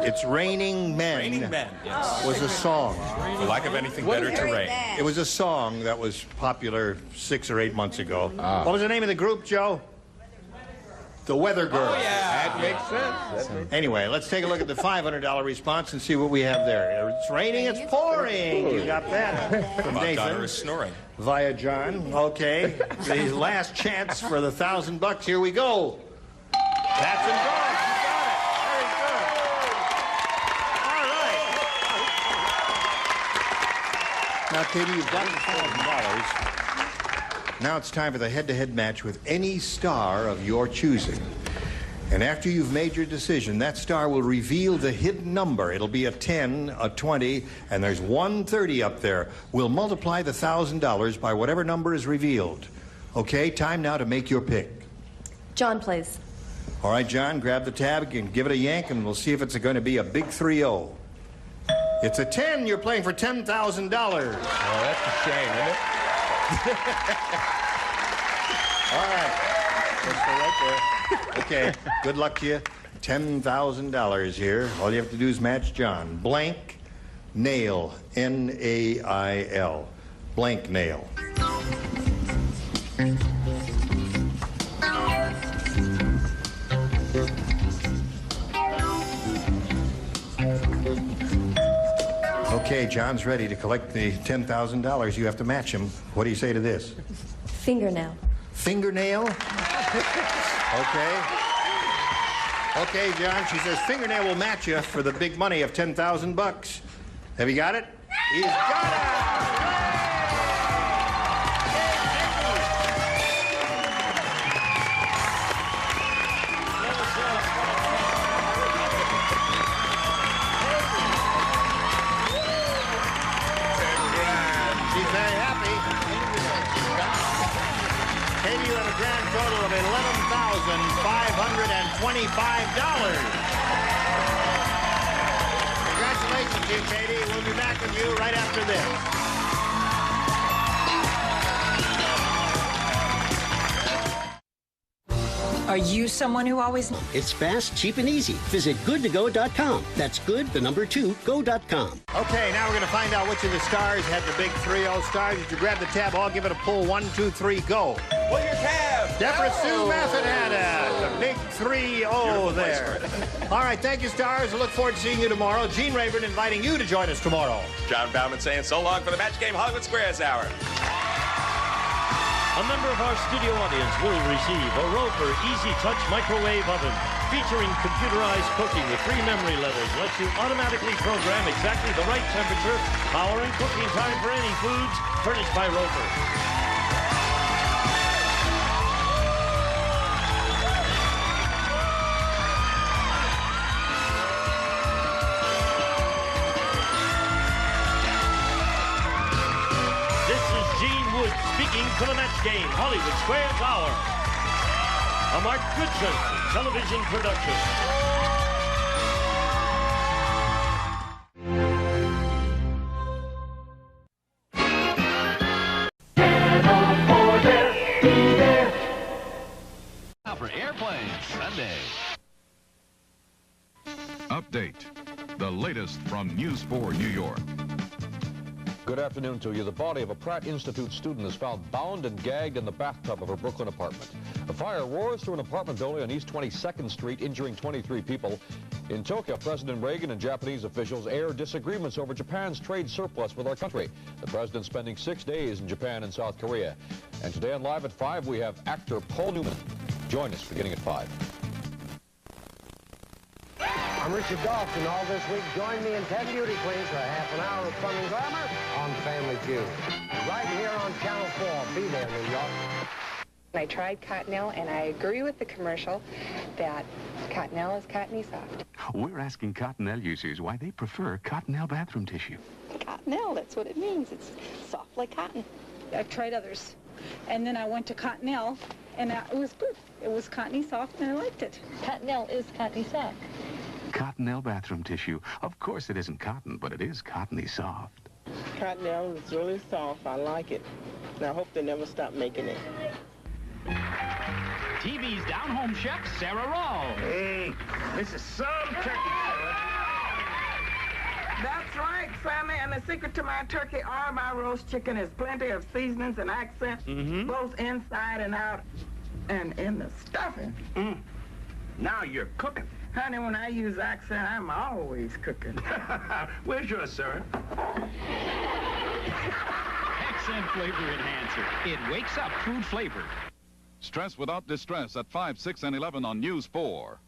[SPEAKER 18] It's Raining Men.
[SPEAKER 27] Raining Men, yes.
[SPEAKER 18] Was a song.
[SPEAKER 27] For lack of anything better to rain.
[SPEAKER 18] It was a song that was popular 6 or 8 months ago. What was the name of the group, Joe? The Weather Girls.
[SPEAKER 27] Oh, yeah. That makes sense.
[SPEAKER 18] Anyway, let's take a look at the $500 response and see what we have there. It's raining, it's pouring. You got that from Nathan.
[SPEAKER 27] Donner is snoring.
[SPEAKER 18] Via John. Okay. The last chance for the $1,000. Here we go. Cats and dogs. You got it. Very good. All right. Now, Katie, you've got the $1,000. Now it's time for the head-to-head match with any star of your choosing. And after you've made your decision, that star will reveal the hidden number. It'll be a 10, a 20, and there's 130 up there. We'll multiply the $1,000 by whatever number is revealed. Okay, time now to make your pick.
[SPEAKER 14] John, please.
[SPEAKER 18] All right, John, grab the tab and give it a yank, and we'll see if it's going to be a big 3-0. It's a 10. You're playing for $10,000.
[SPEAKER 27] Oh, that's a shame, isn't it?
[SPEAKER 18] All right. Let's go right there. Okay. Good luck to you. $10,000 here. All you have to do is match John. Blank nail. N-A-I-L. Blank nail. Okay, John's ready to collect the $10,000. You have to match him. What do you say to this?
[SPEAKER 14] Fingernail.
[SPEAKER 18] Fingernail? Okay. Okay, John, she says fingernail will match you for the big money of $10,000. Have you got it? He's got it! She's very happy. Katie, you have a grand total of $11,525. Congratulations. Congratulations to you, Katie. We'll be back with you right after this.
[SPEAKER 3] Are you someone who always...
[SPEAKER 12] It's fast, cheap, and easy. Visit goodtogo.com. That's go.com.
[SPEAKER 18] Okay, now we're going to find out which of the stars had the big 3-0 stars. Did you grab the tab? I'll give it a pull. 1, 2, 3, go.
[SPEAKER 11] Pull your tab.
[SPEAKER 18] Deborah Sue Method had it. The big 3-0 there. All right, thank you, stars. I look forward to seeing you tomorrow. Gene Rayburn inviting you to join us tomorrow.
[SPEAKER 11] John Bauman saying so long for the Match Game Hollywood Squares Hour.
[SPEAKER 1] A member of our studio audience will receive a Roper Easy Touch microwave oven featuring computerized cooking with 3 memory levels. Lets you automatically program exactly the right temperature, power, and cooking time for any foods, furnished by Roper. Speaking for the Match Game Hollywood Squares Hour, a Mark Goodson television production.
[SPEAKER 8] Now for Airplanes Sunday.
[SPEAKER 16] Update. The latest from News 4 New York.
[SPEAKER 17] Good afternoon to you. The body of a Pratt Institute student is found bound and gagged in the bathtub of her Brooklyn apartment. A fire roars through an apartment building on East 22nd Street, injuring 23 people. In Tokyo, President Reagan and Japanese officials air disagreements over Japan's trade surplus with our country. The president spending 6 days in Japan and South Korea. And today on Live at 5, we have actor Paul Newman. Join us beginning at 5.
[SPEAKER 20] I'm Richard Dalton. All this week, join me in 10 beauty queens for a half an hour of fun and glamour on Family Feud. Right here on Channel 4. Be there, New York.
[SPEAKER 22] I tried Cottonelle, and I agree with the commercial that Cottonelle is cottony soft.
[SPEAKER 23] We're asking Cottonelle users why they prefer Cottonelle bathroom tissue.
[SPEAKER 22] Cottonelle, that's what it means. It's soft like cotton.
[SPEAKER 28] I've tried others, and then I went to Cottonelle, and it was good. It was cottony soft, and I liked it.
[SPEAKER 22] Cottonelle is cottony soft.
[SPEAKER 23] Cottonelle bathroom tissue. Of course it isn't cotton, but it is cottony soft.
[SPEAKER 29] Cottonelle is really soft. I like it. And I hope they never stop making it.
[SPEAKER 30] TV's down-home chef, Sarah Rawl.
[SPEAKER 29] Hey, this is some turkey salad.
[SPEAKER 28] That's right, Sammy, and the secret to my turkey or my roast chicken is plenty of seasonings and accents, both inside and out, and in the stuffing.
[SPEAKER 29] Now you're cooking.
[SPEAKER 28] Honey, when I use accent, I'm always cooking.
[SPEAKER 29] Where's yours, sir?
[SPEAKER 30] Accent flavor enhancer. It wakes up food flavor.
[SPEAKER 16] Stress without distress at 5, 6, and 11 on News 4.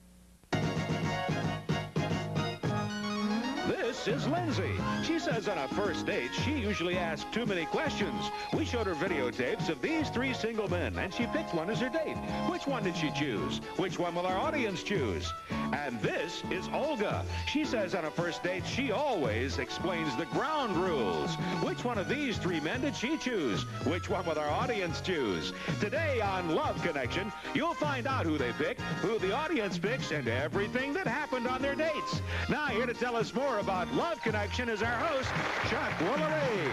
[SPEAKER 31] This is Lindsay. She says on a first date, she usually asks too many questions. We showed her videotapes of these 3 single men, and she picked one as her date. Which one did she choose? Which one will our audience choose? And this is Olga. She says on a first date, she always explains the ground rules. Which one of these 3 men did she choose? Which one will our audience choose? Today on Love Connection, you'll find out who they picked, who the audience picks, and everything that happened on their dates. Now, here to tell us more about Love Connection is our host, Chuck Woolery.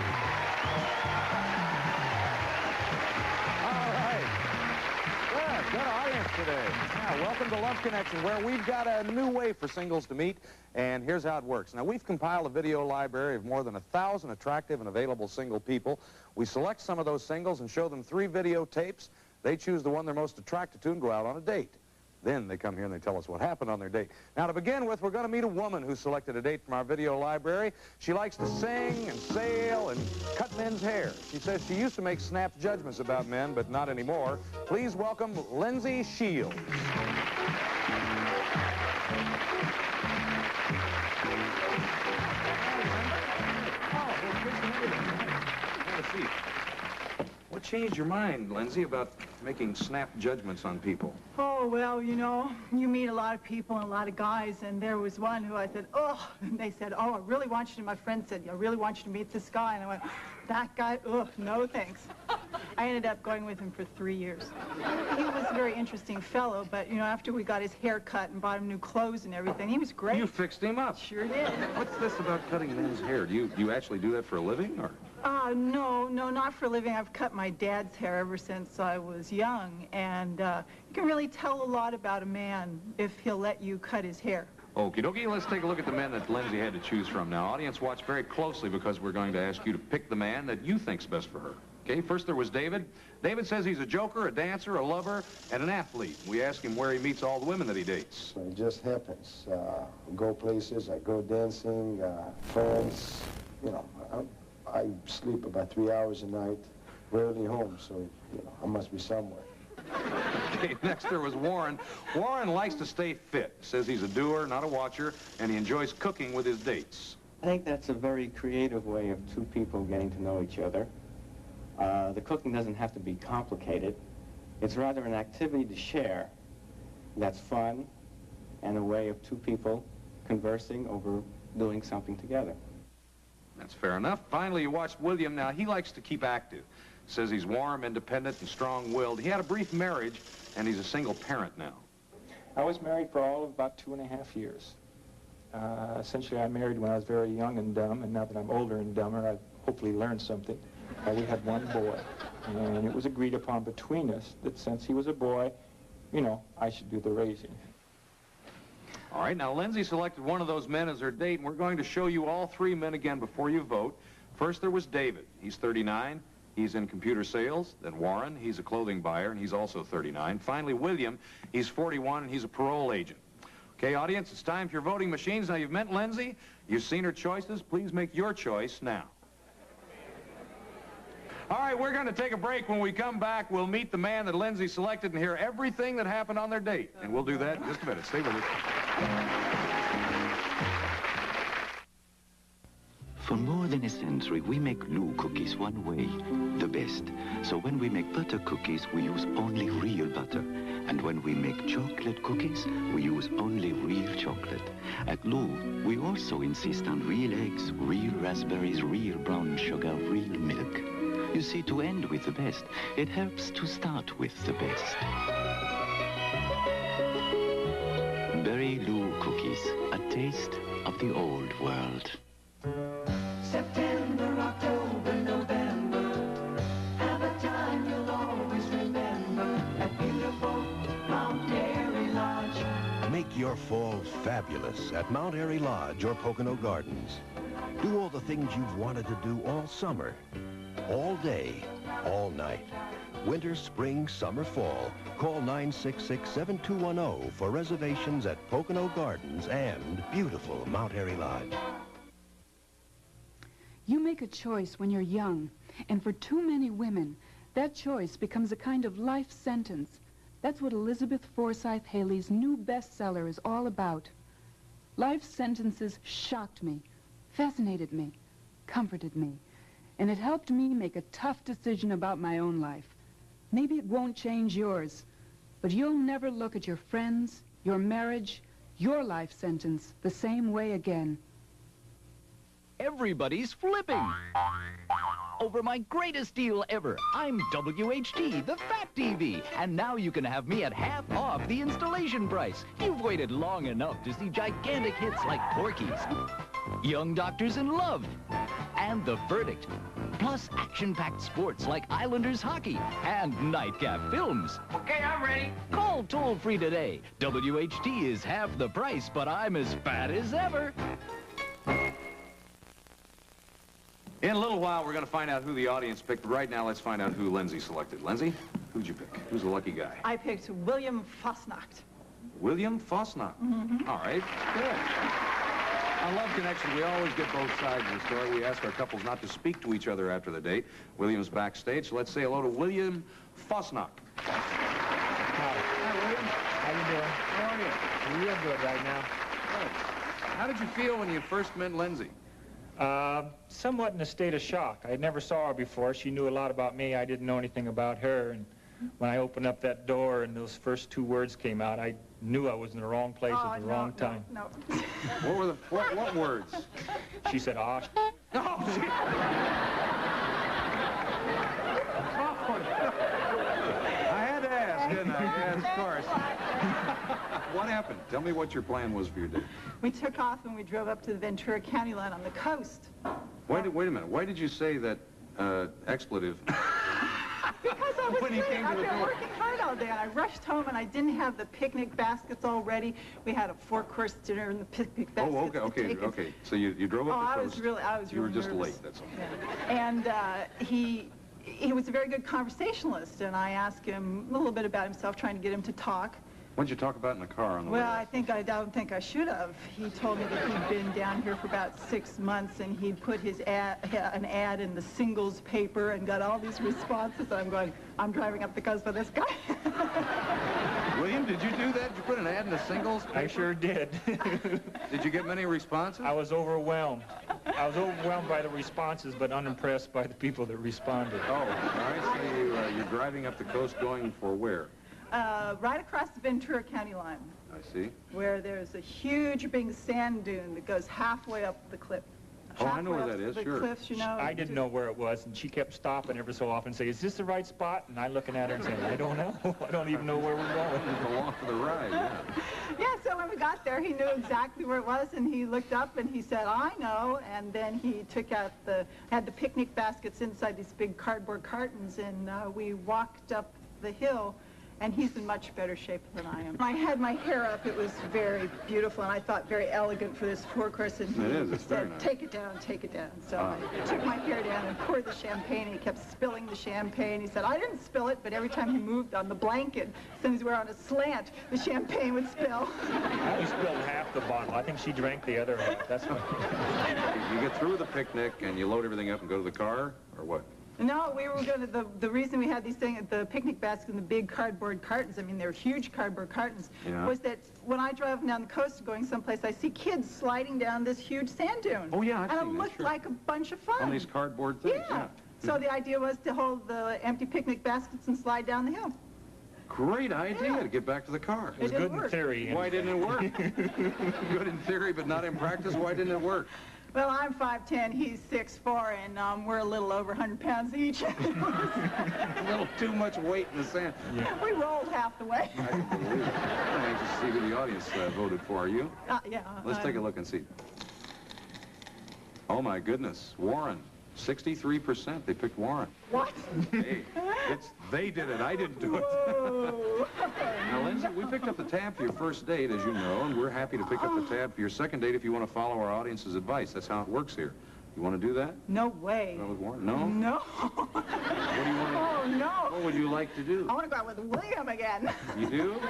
[SPEAKER 32] All right. Good audience today. Yeah, welcome to Love Connection, where we've got a new way for singles to meet, and here's how it works. Now, we've compiled a video library of more than 1,000 attractive and available single people. We select some of those singles and show them 3 videotapes. They choose the one they're most attracted to and go out on a date. Then they come here and they tell us what happened on their date. Now, to begin with, we're going to meet a woman who selected a date from our video library. She likes to sing and sail and cut men's hair. She says she used to make snap judgments about men, but not anymore. Please welcome Lindsay Shields. What changed your mind, Lindsay, about making snap judgments on people?
[SPEAKER 28] Oh, well, you know, you meet a lot of people and a lot of guys, and there was one who I said, oh, and they said, oh, I really want you to, my friend said, I really want you to meet this guy, and I went, that guy, ugh, no thanks.
[SPEAKER 2] I ended up going with him for 3 years. He was a very interesting fellow, but, you know, after we got his hair cut and bought him new clothes and everything, he was great.
[SPEAKER 32] You fixed him up.
[SPEAKER 2] Sure did.
[SPEAKER 32] What's this about cutting men's hair? Do you actually do that for a living, or?
[SPEAKER 2] No, not for a living. I've cut my dad's hair ever since I was young, and you can really tell a lot about a man if he'll let you cut his hair.
[SPEAKER 32] Okie dokie, let's take a look at the men that Lindsay had to choose from now. Audience, watch very closely because we're going to ask you to pick the man that you think's best for her. Okay, first there was David. David says he's a joker, a dancer, a lover, and an athlete. We ask him where he meets all the women that he dates.
[SPEAKER 4] It just happens. I go places, I go dancing, friends, you know, I sleep about 3 hours a night, rarely home, so, you know, I must be somewhere.
[SPEAKER 32] Okay, next there was Warren. Warren likes to stay fit. Says he's a doer, not a watcher, and he enjoys cooking with his dates.
[SPEAKER 5] I think that's a very creative way of two people getting to know each other. The cooking doesn't have to be complicated. It's rather an activity to share that's fun and a way of two people conversing over doing something together.
[SPEAKER 32] That's fair enough. Finally, you watched William. Now, he likes to keep active. Says he's warm, independent, and strong-willed. He had a brief marriage, and he's a single parent now.
[SPEAKER 5] I was married for all of about 2.5 years. Essentially, I married when I was very young and dumb, and now that I'm older and dumber, I've hopefully learned something. We had one boy, and it was agreed upon between us that since he was a boy, you know, I should do the raising.
[SPEAKER 32] All right, now Lindsay selected one of those men as her date, and we're going to show you all three men again before you vote. First, there was David. He's 39. He's in computer sales. Then Warren, he's a clothing buyer, and he's also 39. Finally, William, he's 41, and he's a parole agent. Okay, audience, it's time for your voting machines. Now, you've met Lindsay. You've seen her choices. Please make your choice now. All right, we're going to take a break. When we come back, we'll meet the man that Lindsay selected and hear everything that happened on their date. And we'll do that in just a minute. Stay with us.
[SPEAKER 6] For more than a century, we make Lou cookies one way, the best. So when we make butter cookies, we use only real butter. And when we make chocolate cookies, we use only real chocolate. At Lou, we also insist on real eggs, real raspberries, real brown sugar, real milk. You see, to end with the best, it helps to start with the best. Berry Lou cookies, a taste of the old world.
[SPEAKER 7] September, October, November, have a time you'll always remember at beautiful Mount Airy Lodge.
[SPEAKER 9] Make your fall fabulous at Mount Airy Lodge or Pocono Gardens. Do all the things you've wanted to do all summer, all day, all night. Winter, spring, summer, fall. Call 966-7210 for reservations at Pocono Gardens and beautiful Mount Airy Lodge.
[SPEAKER 10] You make a choice when you're young, and for too many women, that choice becomes a kind of life sentence. That's what Elizabeth Forsythe Haley's new bestseller is all about. Life sentences shocked me, fascinated me, comforted me, and it helped me make a tough decision about my own life. Maybe it won't change yours, but you'll never look at your friends, your marriage, your life sentence the same way again.
[SPEAKER 8] Everybody's flipping over my greatest deal ever. I'm WHT, the Fat TV, and now you can have me at half off the installation price. You've waited long enough to see gigantic hits like Porky's, Young Doctors in Love, and The Verdict, plus action-packed sports like Islanders hockey and nightcap films.
[SPEAKER 28] Okay, I'm ready.
[SPEAKER 8] Call toll-free today. WHT is half the price, but I'm as fat as ever.
[SPEAKER 32] In a little while, we're going to find out who the audience picked. Right now, let's find out who Lindsay selected. Lindsay, who'd you pick? Who's the lucky guy?
[SPEAKER 2] I picked William Fosnacht.
[SPEAKER 32] William Fosnacht.
[SPEAKER 2] Mm-hmm.
[SPEAKER 32] All right, good. On Love Connection, we always get both sides of the story. We ask our couples not to speak to each other after the date. William's backstage, so let's say hello to William Fosnacht.
[SPEAKER 13] Hi, William. How you doing? How are you? Real good right now.
[SPEAKER 32] Good. How did you feel when you first met Lindsay?
[SPEAKER 21] Somewhat in a state of shock. I never saw her before. She knew a lot about me. I didn't know anything about her. And when I opened up that door and those first two words came out, I knew I was in the wrong place at the wrong time.
[SPEAKER 2] No.
[SPEAKER 32] What were the what words?
[SPEAKER 21] She said, "Ah."
[SPEAKER 32] I had to ask, didn't I? Yes, of course.
[SPEAKER 1] What happened? Tell me what your plan was for your day.
[SPEAKER 2] We took off and we drove up to the Ventura County line on the coast.
[SPEAKER 1] Wait a minute. Why did you say that expletive?
[SPEAKER 2] Because I was
[SPEAKER 1] When he came to
[SPEAKER 2] I've
[SPEAKER 1] the
[SPEAKER 2] been
[SPEAKER 1] door.
[SPEAKER 2] working hard all day, and I rushed home, and I didn't have the picnic baskets all ready. We had a 4-course dinner, and the picnic baskets.
[SPEAKER 1] Oh, okay. So you drove up the coast.
[SPEAKER 2] I was
[SPEAKER 1] You were
[SPEAKER 2] really
[SPEAKER 1] just
[SPEAKER 2] nervous.
[SPEAKER 1] late. That's all.
[SPEAKER 2] Yeah. And he was a very good conversationalist, and I asked him a little bit about himself, trying to get him to talk.
[SPEAKER 1] What did you talk about in the car on the way?
[SPEAKER 2] Well, I don't think I should have. He told me that he'd been down here for about 6 months, and he'd put an ad in the singles paper and got all these responses. And I'm going, I'm driving up the coast for this guy.
[SPEAKER 1] William, did you do that? Did you put an ad in the singles paper?
[SPEAKER 21] I sure did.
[SPEAKER 1] Did you get many responses?
[SPEAKER 21] I was overwhelmed. I was overwhelmed by the responses, but unimpressed by the people that responded.
[SPEAKER 1] Oh, all right. So you're driving up the coast going for where?
[SPEAKER 2] Right across the Ventura County line,
[SPEAKER 1] I see.
[SPEAKER 2] where there's a huge big sand dune that goes halfway up the cliff.
[SPEAKER 1] Oh, I know where that is,
[SPEAKER 2] the
[SPEAKER 1] sure.
[SPEAKER 2] cliffs, you know.
[SPEAKER 21] I didn't know where it was, and she kept stopping every so often and saying, is this the right spot? And I looking at her and saying, I don't know. I don't even know where we're going.
[SPEAKER 1] Along for the ride, yeah.
[SPEAKER 2] Yeah, so when we got there, he knew exactly where it was, and he looked up and he said, I know, and then he took out had the picnic baskets inside these big cardboard cartons, and we walked up the hill, and he's in much better shape than I am. I had my hair up. It was very beautiful, and I thought very elegant for this 4-course, and he
[SPEAKER 1] It's very
[SPEAKER 2] said,
[SPEAKER 1] nice.
[SPEAKER 2] take it down, take it down. So I took my hair down and poured the champagne, and he kept spilling the champagne. He said, I didn't spill it, but every time he moved on the blanket, as soon as we were on a slant, the champagne would spill.
[SPEAKER 21] I only spilled half the bottle. I think she drank the other half. That's what.
[SPEAKER 1] You get through the picnic and you load everything up and go to the car, or what?
[SPEAKER 2] No, we were going to, the reason we had these things, the picnic baskets and the big cardboard cartons, I mean, they're huge cardboard cartons,
[SPEAKER 1] Yeah.
[SPEAKER 2] was that when I drive down the coast going someplace, I see kids sliding down this huge sand dune.
[SPEAKER 1] Oh, yeah, I've
[SPEAKER 2] And it
[SPEAKER 1] seen that,
[SPEAKER 2] looked
[SPEAKER 1] sure.
[SPEAKER 2] like a bunch of fun.
[SPEAKER 1] On these cardboard things, yeah.
[SPEAKER 2] So the idea was to hold the empty picnic baskets and slide down the hill.
[SPEAKER 1] Great idea to get back to the car.
[SPEAKER 21] It was good in theory.
[SPEAKER 1] Why didn't it work? Good in theory, but not in practice. Why didn't it work?
[SPEAKER 2] Well, I'm 5'10", he's 6'4", and we're a little over 100 pounds each.
[SPEAKER 1] A little too much weight in the sand.
[SPEAKER 2] We rolled half the way.
[SPEAKER 1] I can believe it. I'm anxious to see who the audience voted for. Are you?
[SPEAKER 2] Yeah.
[SPEAKER 1] Let's take a look and see. Oh, my goodness. Warren. 63%. They picked Warren.
[SPEAKER 2] What?
[SPEAKER 1] Hey, they did it. I didn't do it. Now, Lindsay, we picked up the tab for your first date, as you know, and we're happy to pick up the tab for your second date if you want to follow our audience's advice. That's how it works here. You want to do that?
[SPEAKER 2] No way.
[SPEAKER 1] Go with Warren? No?
[SPEAKER 2] No.
[SPEAKER 1] What do you want to
[SPEAKER 2] Oh, no.
[SPEAKER 1] What would you like to do?
[SPEAKER 2] I want to go out with William again.
[SPEAKER 1] You do?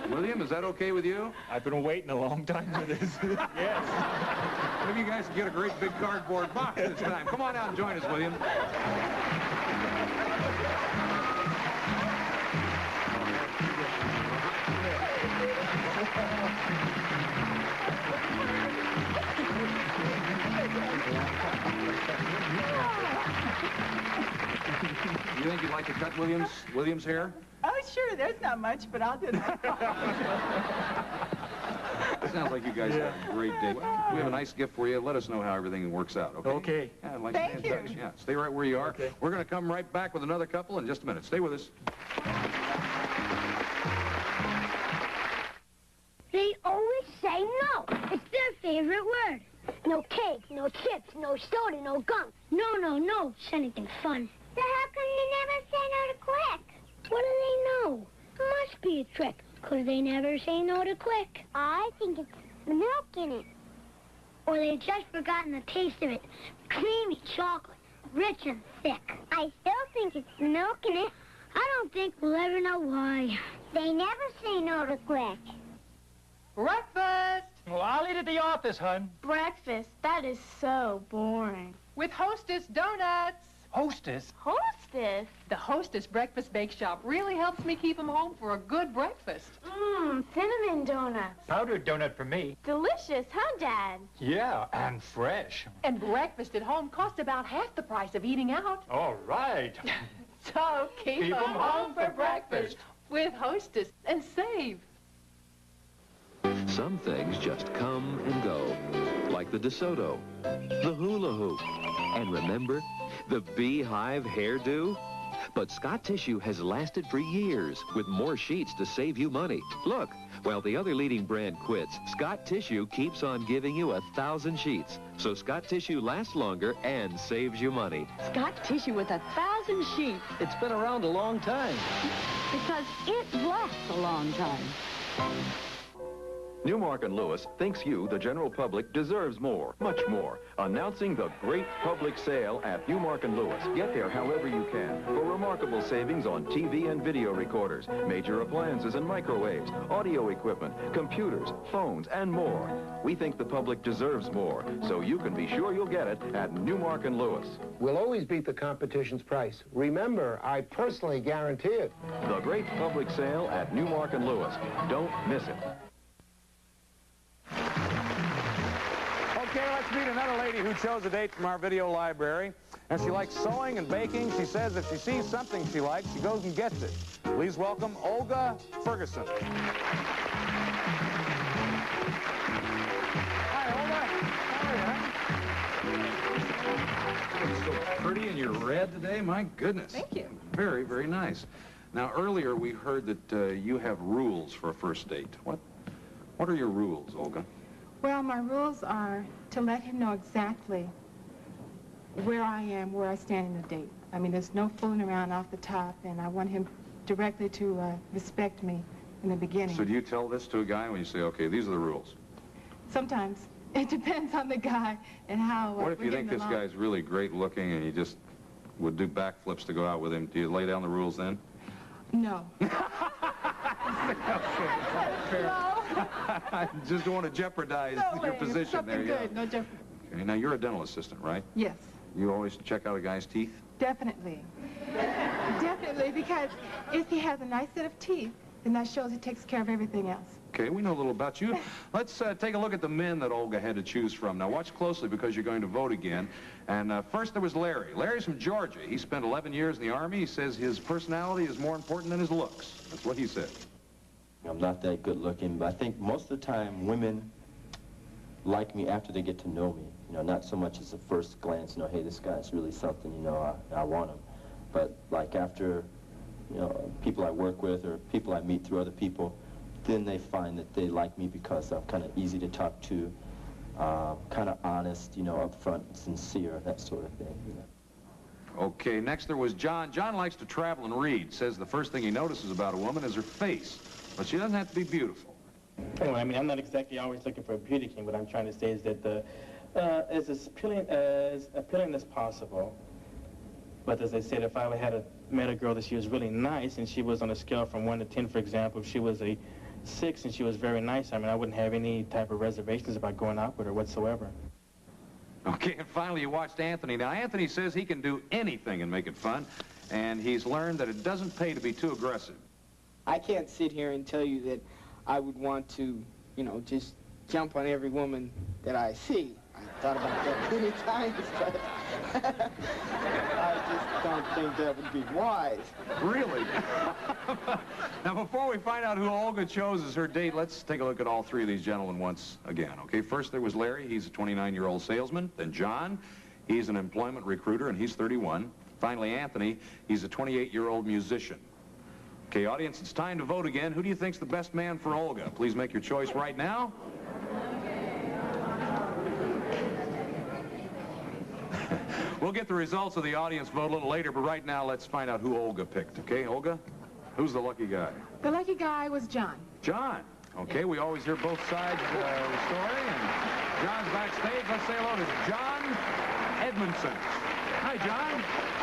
[SPEAKER 1] William, is that okay with you?
[SPEAKER 21] I've been waiting a long time for this. Yes.
[SPEAKER 1] Maybe you guys can get a great big cardboard box this time. Come on out and join us, William. You think you'd like to cut William's hair?
[SPEAKER 2] Oh, sure, there's not much, but I'll do that.
[SPEAKER 1] It sounds like you guys had a great day. We have a nice gift for you. Let us know how everything works out, okay?
[SPEAKER 21] Okay.
[SPEAKER 1] Yeah, I'd like to
[SPEAKER 2] Thank
[SPEAKER 1] stay in touch.
[SPEAKER 2] you.
[SPEAKER 1] Yeah, stay right where you are.
[SPEAKER 21] Okay.
[SPEAKER 1] We're going to come right back with another couple in just a minute. Stay with us.
[SPEAKER 3] They always say no. It's their favorite word. No cake, no chips, no soda, no gum. No, it's anything fun. So how come they never say no to Quick? What do they know? It must be a trick, because they never say no to Quick. I think it's the milk in it. Or they've just forgotten the taste of it. Creamy chocolate, rich and thick. I still think it's the milk in it. I don't think we'll ever know why. They never say no to Quick.
[SPEAKER 11] Breakfast!
[SPEAKER 21] Well, I'll eat at the office, hon.
[SPEAKER 11] Breakfast? That is so boring.
[SPEAKER 10] With Hostess Donuts.
[SPEAKER 21] Hostess?
[SPEAKER 11] Hostess?
[SPEAKER 10] The Hostess Breakfast Bake Shop really helps me keep them home for a good breakfast.
[SPEAKER 11] Cinnamon donuts.
[SPEAKER 21] Powdered donut for me.
[SPEAKER 11] Delicious, huh, Dad?
[SPEAKER 21] Yeah, and fresh.
[SPEAKER 10] And breakfast at home costs about half the price of eating out.
[SPEAKER 21] All right.
[SPEAKER 10] So keep them home for breakfast with Hostess and save.
[SPEAKER 12] Some things just come and go, like the DeSoto, the hula hoop, and remember, the beehive hairdo? But Scott Tissue has lasted for years with more sheets to save you money. Look, while the other leading brand quits, Scott Tissue keeps on giving you 1,000 sheets. So Scott Tissue lasts longer and saves you money.
[SPEAKER 14] Scott Tissue with 1,000 sheets.
[SPEAKER 15] It's been around a long time.
[SPEAKER 14] Because it lasts a long time.
[SPEAKER 12] Newmark and Lewis thinks you, the general public, deserves more, much more. Announcing the great public sale at Newmark and Lewis. Get there however you can for remarkable savings on TV and video recorders, major appliances and microwaves, audio equipment, computers, phones, and more. We think the public deserves more, so you can be sure you'll get it at Newmark and Lewis.
[SPEAKER 17] We'll always beat the competition's price. Remember, I personally guarantee it.
[SPEAKER 12] The great public sale at Newmark and Lewis. Don't miss it.
[SPEAKER 32] Okay, let's meet another lady who chose a date from our video library. And she likes sewing and baking. She says if she sees something she likes, she goes and gets it. Please welcome Olga Ferguson. Hi, Olga. How are you?
[SPEAKER 1] You're so pretty and you're red today. My goodness.
[SPEAKER 2] Thank you.
[SPEAKER 1] Very, very nice. Now, earlier we heard that you have rules for a first date. What are your rules, Olga?
[SPEAKER 18] Well, my rules are to let him know exactly where I am, where I stand in the date. I mean, there's no fooling around off the top, and I want him directly to respect me in the beginning.
[SPEAKER 1] So do you tell this to a guy when you say, okay, these are the rules?
[SPEAKER 18] Sometimes. It depends on the guy and how
[SPEAKER 1] What if you think this guy's really great looking and you just would do backflips to go out with him? Do you lay down the rules then?
[SPEAKER 18] No.
[SPEAKER 1] I just don't want to jeopardize your position there.
[SPEAKER 18] Good. No jeopardy.
[SPEAKER 1] Okay, now you're a dental assistant, right?
[SPEAKER 18] Yes.
[SPEAKER 1] You always check out a guy's teeth?
[SPEAKER 18] Definitely. Definitely, because if he has a nice set of teeth, then that shows he takes care of everything else.
[SPEAKER 1] Okay, we know a little about you. Let's take a look at the men that Olga had to choose from. Now, watch closely because you're going to vote again. And first there was Larry. Larry's from Georgia. He spent 11 years in the Army. He says his personality is more important than his looks. That's what he said.
[SPEAKER 19] I'm not that good looking, but I think most of the time women like me after they get to know me. You know, not so much as a first glance, you know, hey, this guy's really something, you know, I want him. But like after, you know, people I work with or people I meet through other people, then they find that they like me because I'm kind of easy to talk to, kind of honest, you know, upfront, sincere, that sort of thing, you know.
[SPEAKER 1] Okay, next there was John. John likes to travel and read. Says the first thing he notices about a woman is her face. But she doesn't have to be beautiful.
[SPEAKER 20] Well, I mean, I'm not exactly always looking for a beauty king. What I'm trying to say is that as appealing as possible. But as I said, if I had met a girl that she was really nice and she was on a scale from 1 to 10, for example, if she was a 6 and she was very nice, I mean, I wouldn't have any type of reservations about going out with her whatsoever.
[SPEAKER 1] Okay, and finally you watched Anthony. Now, Anthony says he can do anything and make it fun, and he's learned that it doesn't pay to be too aggressive.
[SPEAKER 22] I can't sit here and tell you that I would want to, you know, just jump on every woman that I see. I thought about that many times, but I just don't think that would be wise.
[SPEAKER 1] Really? Now, before we find out who Olga chose as her date, let's take a look at all three of these gentlemen once again. Okay, first there was Larry. He's a 29-year-old salesman. Then John. He's an employment recruiter, and he's 31. Finally, Anthony. He's a 28-year-old musician. Okay, audience, it's time to vote again. Who do you think's the best man for Olga? Please make your choice right now. We'll get the results of the audience vote a little later, but right now let's find out who Olga picked. Okay, Olga? Who's the lucky guy?
[SPEAKER 18] The lucky guy was John.
[SPEAKER 1] John. Okay, we always hear both sides of the story, and John's backstage. Let's say hello to John Edmondson. Hi, John.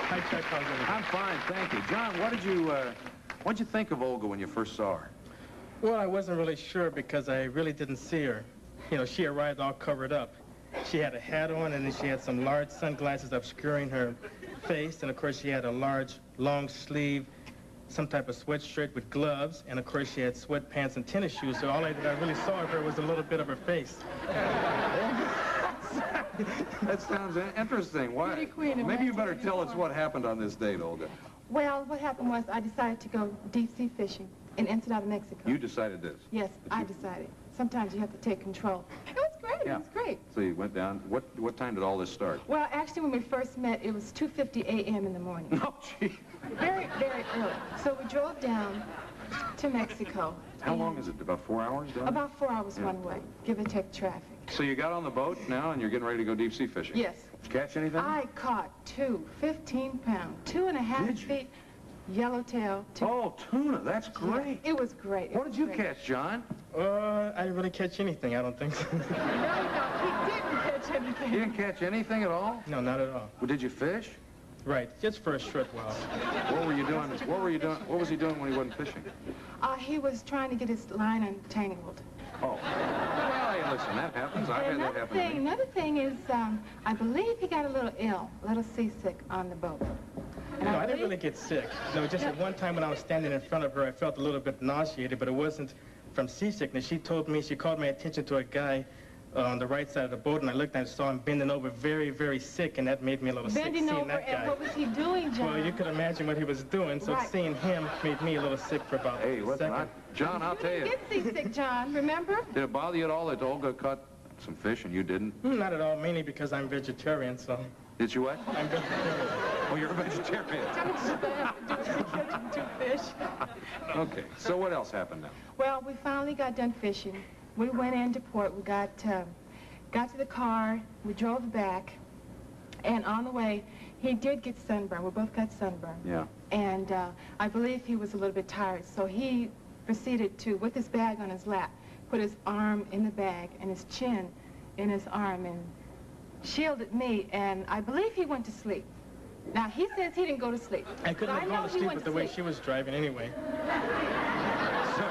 [SPEAKER 23] Hi, Chuck. How's it?
[SPEAKER 1] I'm fine, thank you. John, what'd you think of Olga when you first saw her?
[SPEAKER 23] Well, I wasn't really sure because I really didn't see her. You know, she arrived all covered up. She had a hat on, and then she had some large sunglasses obscuring her face, and of course she had a large, long sleeve, some type of sweatshirt with gloves, and of course she had sweatpants and tennis shoes, so all that I really saw of her was a little bit of her face.
[SPEAKER 1] That sounds interesting. Why? Maybe you better tell us what happened on this date, Olga.
[SPEAKER 18] Well, what happened was I decided to go deep-sea fishing in Ensenada, Mexico.
[SPEAKER 1] You decided this?
[SPEAKER 18] Yes, I decided. Sometimes you have to take control. It was great. good.
[SPEAKER 1] Yeah.
[SPEAKER 18] It was great.
[SPEAKER 1] So you went down. What time did all this start?
[SPEAKER 18] Well, actually, when we first met, it was 2:50 a.m. in the morning.
[SPEAKER 1] Oh, gee.
[SPEAKER 18] Very, very early. So we drove down to Mexico.
[SPEAKER 1] How long is it? About 4 hours down?
[SPEAKER 18] About 4 hours one way, give or take traffic.
[SPEAKER 1] So you got on the boat now, and you're getting ready to go deep sea fishing?
[SPEAKER 18] Yes.
[SPEAKER 1] Did you catch anything?
[SPEAKER 18] I caught 2 15-pound, 2.5 feet yellowtail.
[SPEAKER 1] Oh, tuna. That's great.
[SPEAKER 18] Yeah, it was great.
[SPEAKER 1] What did you catch, John?
[SPEAKER 23] I didn't really catch anything, I don't think so.
[SPEAKER 18] No, he didn't catch anything.
[SPEAKER 1] You didn't catch anything at all?
[SPEAKER 23] No, not at all.
[SPEAKER 1] Well, did you fish?
[SPEAKER 23] Right, just for a short while.
[SPEAKER 1] What were you doing? What were you doing? What was he doing when he wasn't fishing?
[SPEAKER 18] He was trying to get his line untangled.
[SPEAKER 1] Oh. Well, hey, listen, that happens. I've had that happen to me.
[SPEAKER 18] Another thing is, I believe he got a little ill, a little seasick on the boat.
[SPEAKER 23] No, I didn't really get sick. No, just at one time when I was standing in front of her, I felt a little bit nauseated, but it wasn't from seasickness. She called my attention to a guy on the right side of the boat, and I looked and I saw him bending over very, very sick, and that made me a little sick, seeing that guy.
[SPEAKER 18] And what was he doing, John?
[SPEAKER 23] Well, you could imagine what he was doing, so seeing him made me a little sick for about a second.
[SPEAKER 1] John, I'll tell you.
[SPEAKER 18] You didn't get seasick, John, remember?
[SPEAKER 1] Did it bother you at all that Olga caught some fish and you didn't?
[SPEAKER 23] Not at all, mainly because I'm vegetarian, so...
[SPEAKER 1] Did you what?
[SPEAKER 23] I'm vegetarian.
[SPEAKER 1] Oh, you're a vegetarian.
[SPEAKER 18] Two fish.
[SPEAKER 1] Okay, so what else happened now?
[SPEAKER 18] Well, we finally got done fishing. We went into port. We got to the car. We drove back. And on the way, he did get sunburned. We both got sunburned.
[SPEAKER 1] Yeah.
[SPEAKER 18] And I believe he was a little bit tired. So he proceeded to, with his bag on his lap, put his arm in the bag and his chin in his arm and shielded me. And I believe he went to sleep. Now, he says he didn't go to sleep.
[SPEAKER 23] I couldn't have gone to sleep with the way she was driving anyway.
[SPEAKER 1] So,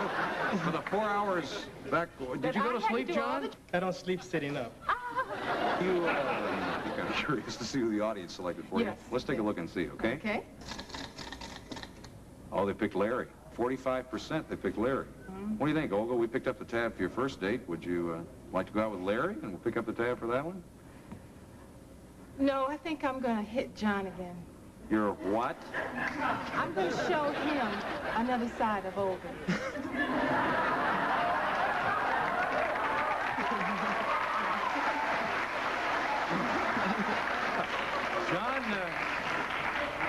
[SPEAKER 1] for the 4 hours back, did you go to sleep, John?
[SPEAKER 23] I don't sleep sitting up.
[SPEAKER 1] You're kind of curious to see who the audience selected for you. Let's take a look and see, okay?
[SPEAKER 18] Okay.
[SPEAKER 1] Oh, they picked Larry. 45% they picked Larry. What do you think, Olga? We picked up the tab for your first date. Would you like to go out with Larry, and we'll pick up the tab for that one?
[SPEAKER 18] No, I think I'm going to hit John again.
[SPEAKER 1] You're what?
[SPEAKER 18] I'm going to show him another side of Olga.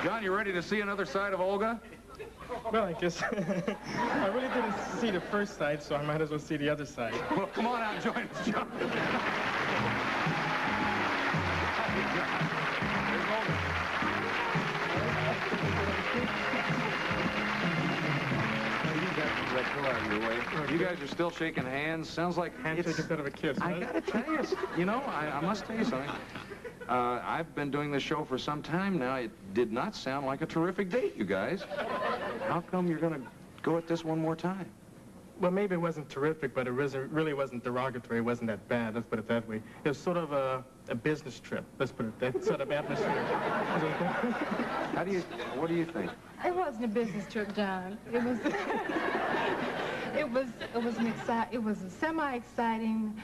[SPEAKER 1] John, you ready to see another side of Olga?
[SPEAKER 23] Well, I guess I really didn't see the first side, so I might as well see the other side.
[SPEAKER 1] Well, come on out and join us, John. You guys are still shaking hands. Sounds like
[SPEAKER 23] handshake instead of a kiss.
[SPEAKER 1] I gotta tell you, you know, I must tell you something. I've been doing this show for some time now. It did not sound like a terrific date, you guys. How come you're gonna go at this one more time?
[SPEAKER 23] Well, maybe it wasn't terrific, but it really wasn't derogatory. It wasn't that bad. Let's put it that way. It was sort of a business trip. Let's put it that sort of atmosphere.
[SPEAKER 1] What do you think?
[SPEAKER 18] It wasn't a business trip, John. It was. it was a semi-exciting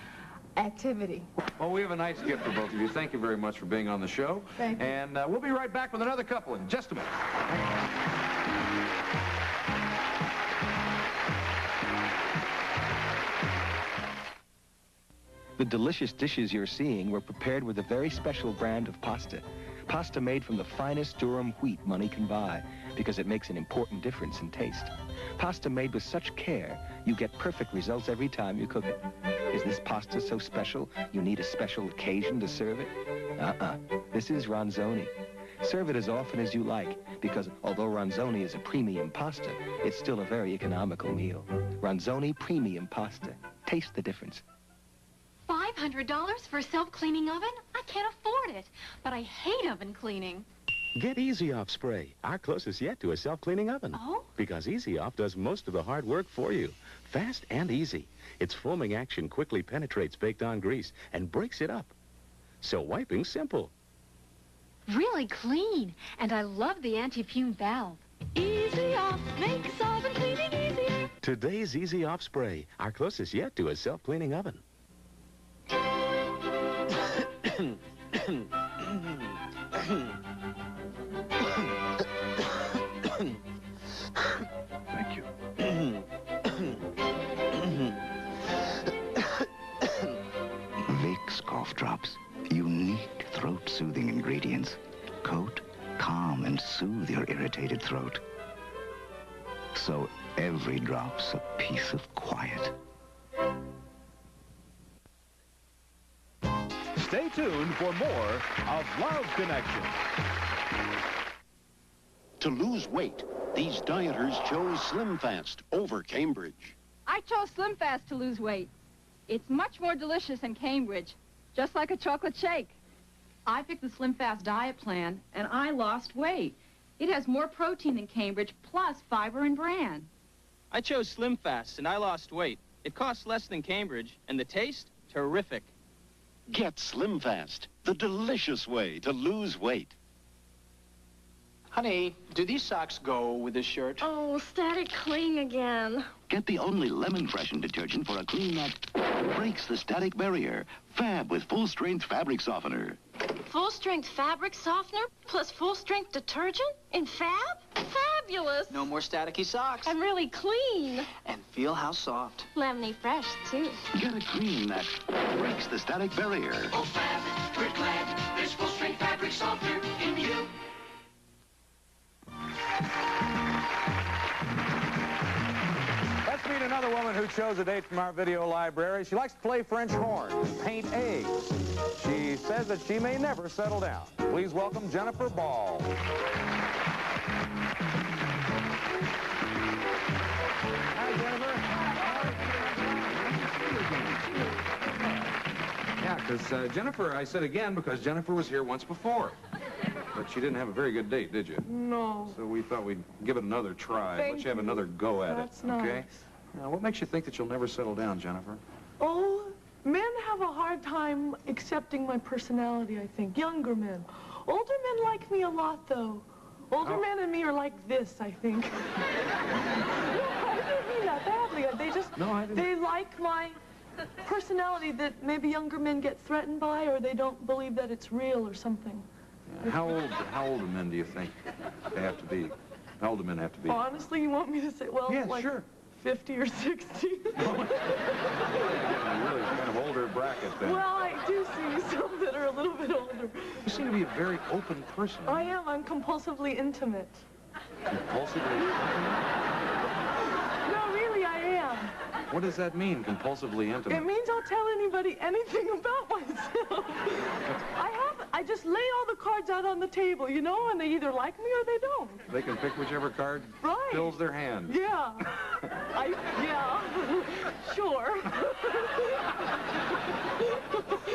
[SPEAKER 18] activity.
[SPEAKER 1] Well, we have a nice gift for both of you. Thank you very much for being on the show.
[SPEAKER 18] Thank you.
[SPEAKER 1] And we'll be right back with another couple in just a minute.
[SPEAKER 4] The delicious dishes you're seeing were prepared with a very special brand of pasta. Pasta made from the finest durum wheat money can buy, because it makes an important difference in taste. Pasta made with such care, you get perfect results every time you cook it. Is this pasta so special you need a special occasion to serve it? This is Ronzoni. Serve it as often as you like, because although Ronzoni is a premium pasta, it's still a very economical meal. Ronzoni Premium Pasta. Taste the difference.
[SPEAKER 5] $500 for a self-cleaning oven? I can't afford it, but I hate oven cleaning.
[SPEAKER 6] Get Easy Off Spray, our closest yet to a self-cleaning oven.
[SPEAKER 5] Oh?
[SPEAKER 6] Because Easy Off does most of the hard work for you. Fast and easy. Its foaming action quickly penetrates baked-on grease and breaks it up. So wiping's simple.
[SPEAKER 5] Really clean, and I love the anti-fume valve. Easy Off makes oven cleaning easier.
[SPEAKER 6] Today's Easy Off Spray, our closest yet to a self-cleaning oven.
[SPEAKER 4] Thank you.
[SPEAKER 7] drops. Unique throat-soothing ingredients. Coat, calm, and soothe your irritated throat. So every drop's a piece of quiet.
[SPEAKER 8] Stay tuned for more of Love Connection.
[SPEAKER 9] To lose weight, these dieters chose Slim Fast over Cambridge.
[SPEAKER 16] I chose Slim Fast to lose weight. It's much more delicious than Cambridge, just like a chocolate shake. I picked the Slim Fast diet plan, and I lost weight. It has more protein than Cambridge, plus fiber and bran.
[SPEAKER 24] I chose Slim Fast, and I lost weight. It costs less than Cambridge, and the taste, terrific.
[SPEAKER 9] Get Slim Fast, the delicious way to lose weight.
[SPEAKER 25] Honey, do these socks go with this shirt?
[SPEAKER 11] Oh, static cling again.
[SPEAKER 9] Get the only lemon-freshened detergent for a clean that breaks the static barrier. Fab with full-strength fabric softener.
[SPEAKER 11] Full-strength fabric softener plus full-strength detergent in Fab? Fabulous.
[SPEAKER 25] No more staticky socks.
[SPEAKER 11] And really clean.
[SPEAKER 25] And feel how soft.
[SPEAKER 11] Lemony fresh, too.
[SPEAKER 9] Get a clean that breaks the static barrier.
[SPEAKER 26] Oh, Fab, we're glad there's full-strength fabric softener in you.
[SPEAKER 32] Let's meet another woman who chose a date from our video library. She likes to play French horn and paint eggs. She says that she may never settle down. Please welcome Jennifer Ball. Hi, Jennifer.
[SPEAKER 1] Yeah, because Jennifer, I said again, because Jennifer was here once before. But she didn't have a very good date, did you?
[SPEAKER 27] No.
[SPEAKER 1] So we thought we'd give it another try.
[SPEAKER 27] Thank
[SPEAKER 1] Let you have
[SPEAKER 27] you.
[SPEAKER 1] another go at
[SPEAKER 27] That's
[SPEAKER 1] it, okay?
[SPEAKER 27] nice.
[SPEAKER 1] Now, what makes you think that you'll never settle down, Jennifer?
[SPEAKER 27] Oh, men have a hard time accepting my personality, I think. Younger men. Older men like me a lot, though. Older men and me are like this, I think. No, I didn't mean that badly. They just, they like my personality that maybe younger men get threatened by, or they don't believe that it's real or something.
[SPEAKER 1] Yeah. How old do men do you think they have to be? How old do men have to be?
[SPEAKER 27] Honestly, you want me to say, well,
[SPEAKER 1] Yeah,
[SPEAKER 27] like
[SPEAKER 1] sure.
[SPEAKER 27] 50 or 60?
[SPEAKER 1] Really kind of older bracket then.
[SPEAKER 27] Well, I do see some that are a little bit older.
[SPEAKER 1] You seem to be a very open person.
[SPEAKER 27] I am. I'm compulsively intimate.
[SPEAKER 1] Compulsively?
[SPEAKER 27] No, really, I am.
[SPEAKER 1] What does that mean, compulsively intimate?
[SPEAKER 27] It means I'll tell anybody anything about myself. I just lay all the cards out on the table, you know, and they either like me or they don't.
[SPEAKER 1] They can pick whichever card fills their hand.
[SPEAKER 27] Yeah. Yeah. Sure.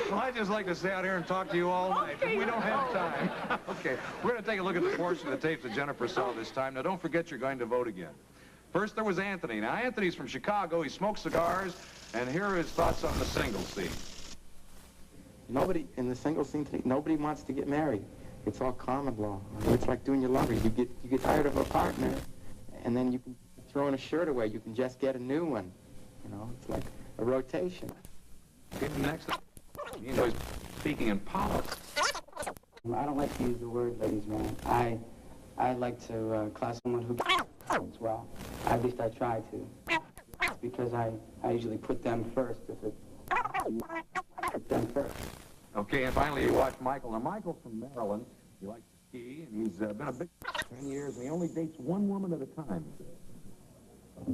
[SPEAKER 1] Well, I'd just like to stay out here and talk to you all night, but we don't have time. Okay, we're going to take a look at the portion of the tapes that Jennifer saw this time. Now, don't forget you're going to vote again. First, there was Anthony. Now, Anthony's from Chicago. He smokes cigars, and here are his thoughts on the single scene.
[SPEAKER 28] Nobody, in the single scene today, nobody wants to get married. It's all common law. I mean, it's like doing your laundry. You get tired of a partner, and then you can throw in a shirt away. You can just get a new one. You know, it's like a rotation.
[SPEAKER 1] Okay, next, he enjoys speaking in politics.
[SPEAKER 28] I don't like to use the word ladies' man. I like to class someone who as well. At least I try to. Because I usually put them first if it put them first.
[SPEAKER 1] Okay, and finally you watch Michael. Now, Michael's from Maryland. He likes to ski, and he's been a big 10 years, and he only dates one woman at a time.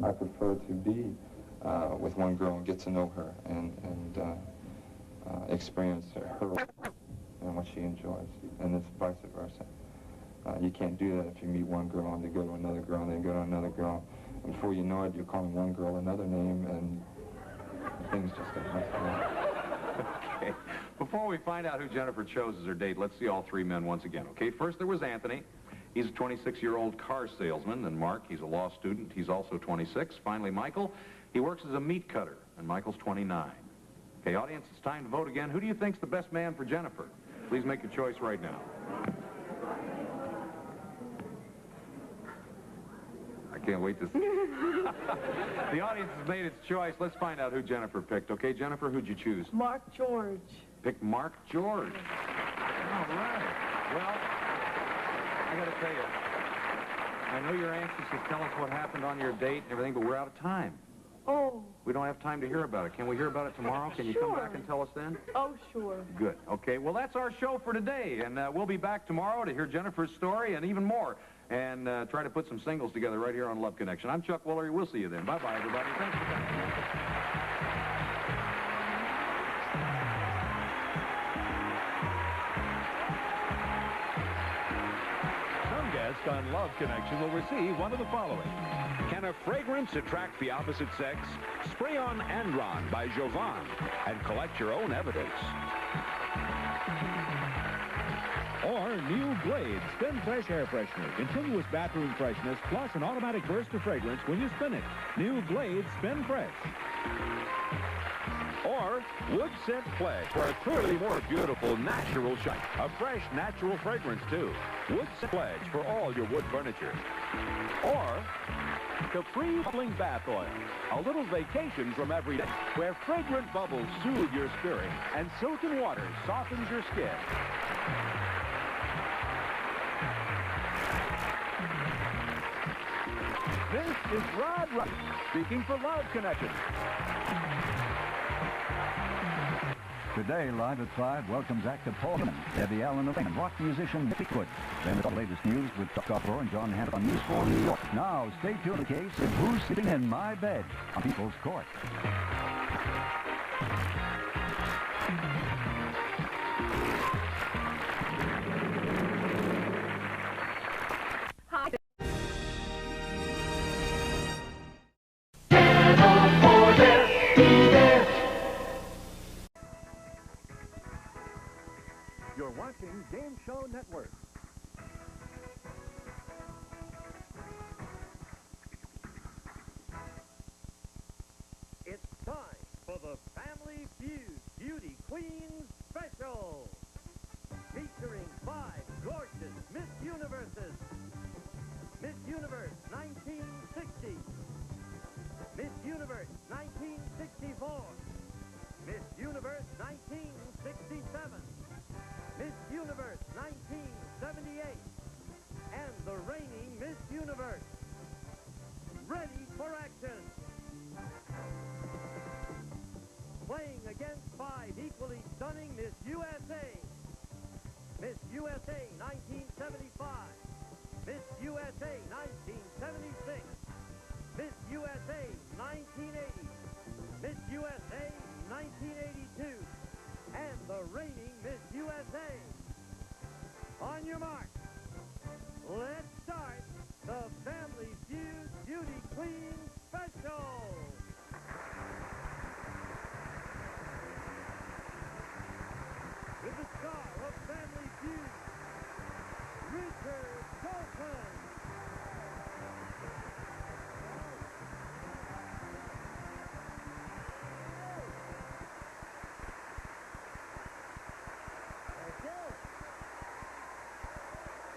[SPEAKER 29] I prefer to be with one girl and get to know her and experience her and what she enjoys, and it's vice versa. You can't do that if you meet one girl and then go to another girl and then go to another girl. And before you know it, you're calling one girl another name, and things just get messed up.
[SPEAKER 1] Okay. Before we find out who Jennifer chose as her date, let's see all three men once again. Okay, first there was Anthony. He's a 26-year-old car salesman. And Mark, he's a law student. He's also 26. Finally, Michael, he works as a meat cutter, and Michael's 29. Okay, audience, it's time to vote again. Who do you think's the best man for Jennifer? Please make your choice right now. I can't wait to see. The audience has made its choice. Let's find out who Jennifer picked. Okay, Jennifer, who'd you choose?
[SPEAKER 27] Mark George.
[SPEAKER 1] Pick Mark George. All right. Well, I got to tell you, I know you're anxious to tell us what happened on your date and everything, but we're out of time.
[SPEAKER 27] Oh.
[SPEAKER 1] We don't have time to hear about it. Can we hear about it tomorrow? Can you come back and tell us then?
[SPEAKER 27] Oh, sure.
[SPEAKER 1] Good. Okay, well, that's our show for today, and we'll be back tomorrow to hear Jennifer's story and even more, and try to put some singles together right here on Love Connection. I'm Chuck Woolery. We'll see you then. Bye-bye, everybody. Thanks for coming.
[SPEAKER 8] Some guests on Love Connection will receive one of the following. Can a fragrance attract the opposite sex? Spray on Andron by Jovan and collect your own evidence. Or new Glade Spin Fresh Air Freshener. Continuous bathroom freshness plus an automatic burst of fragrance when you spin it. New Glade Spin Fresh. Or Wood Scent Pledge for a clearly more beautiful natural shine. A fresh natural fragrance too. Wood Scent Pledge for all your wood furniture. Or Capri Bubbling Bath Oil. A little vacation from every day where fragrant bubbles soothe your spirit and silken water softens your skin. This is Rod Wright speaking for Love Connection.
[SPEAKER 2] Today, Live at 5 welcomes actor Paul Newman, Debbie Allen of and rock musician Nicky Wood. Then the latest news with Chuck Scarborough and John Hanna on News 4 New York. Now, stay tuned in case of Who's Sleeping in My Bed on People's Court.
[SPEAKER 8] You're watching Game Show Network.
[SPEAKER 3] It's time for the Family Feud Beauty Queen Special, featuring 5 gorgeous Miss Universes. Miss Universe 1960, Miss Universe 1964, Miss Universe 1967, Miss Universe 1978, and the reigning Miss Universe. Ready for action. Playing against 5 equally stunning Miss USA. Miss USA 1975, Miss USA 1976, Miss USA 1980, Miss USA 1982, and the reigning Miss USA. On your mark, let's start the Family Feud Beauty Queen Special. With the star of Family Feud, Richard Dalton.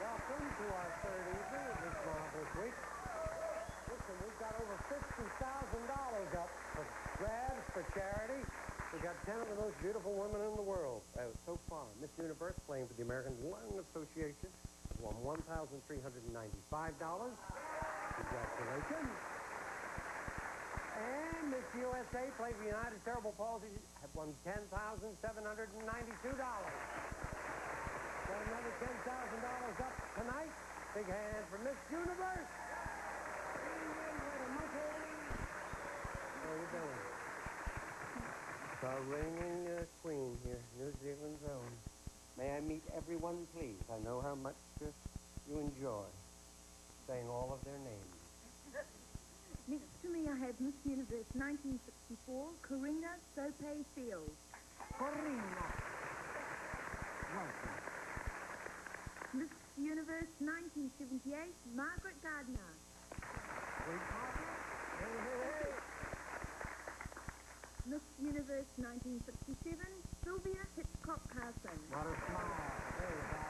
[SPEAKER 10] Welcome to our third evening of this marvelous week. Listen, we've got over $50,000 up for grabs for charity. We got 10 of the most beautiful women in the world. So far, Miss Universe playing for the American Lung Association has won $1,395. Congratulations. And Miss USA played for United Cerebral Palsy have won $10,792. Got another $10,000 up tonight. Big hand for Miss Universe. How you doing? Our reigning queen here, New Zealand's own. May I meet everyone, please? I know how much you enjoy saying all of their names.
[SPEAKER 12] Next to me, I have Miss Universe 1964, Karina Sope Fields.
[SPEAKER 10] Karina. Welcome.
[SPEAKER 12] Miss Universe 1978, Margaret Gardner.
[SPEAKER 10] Sweet Margaret. Hey, hey, hey.
[SPEAKER 12] Miss Universe 1967, Sylvia Hitchcock Carson.
[SPEAKER 10] What a smile. There you go.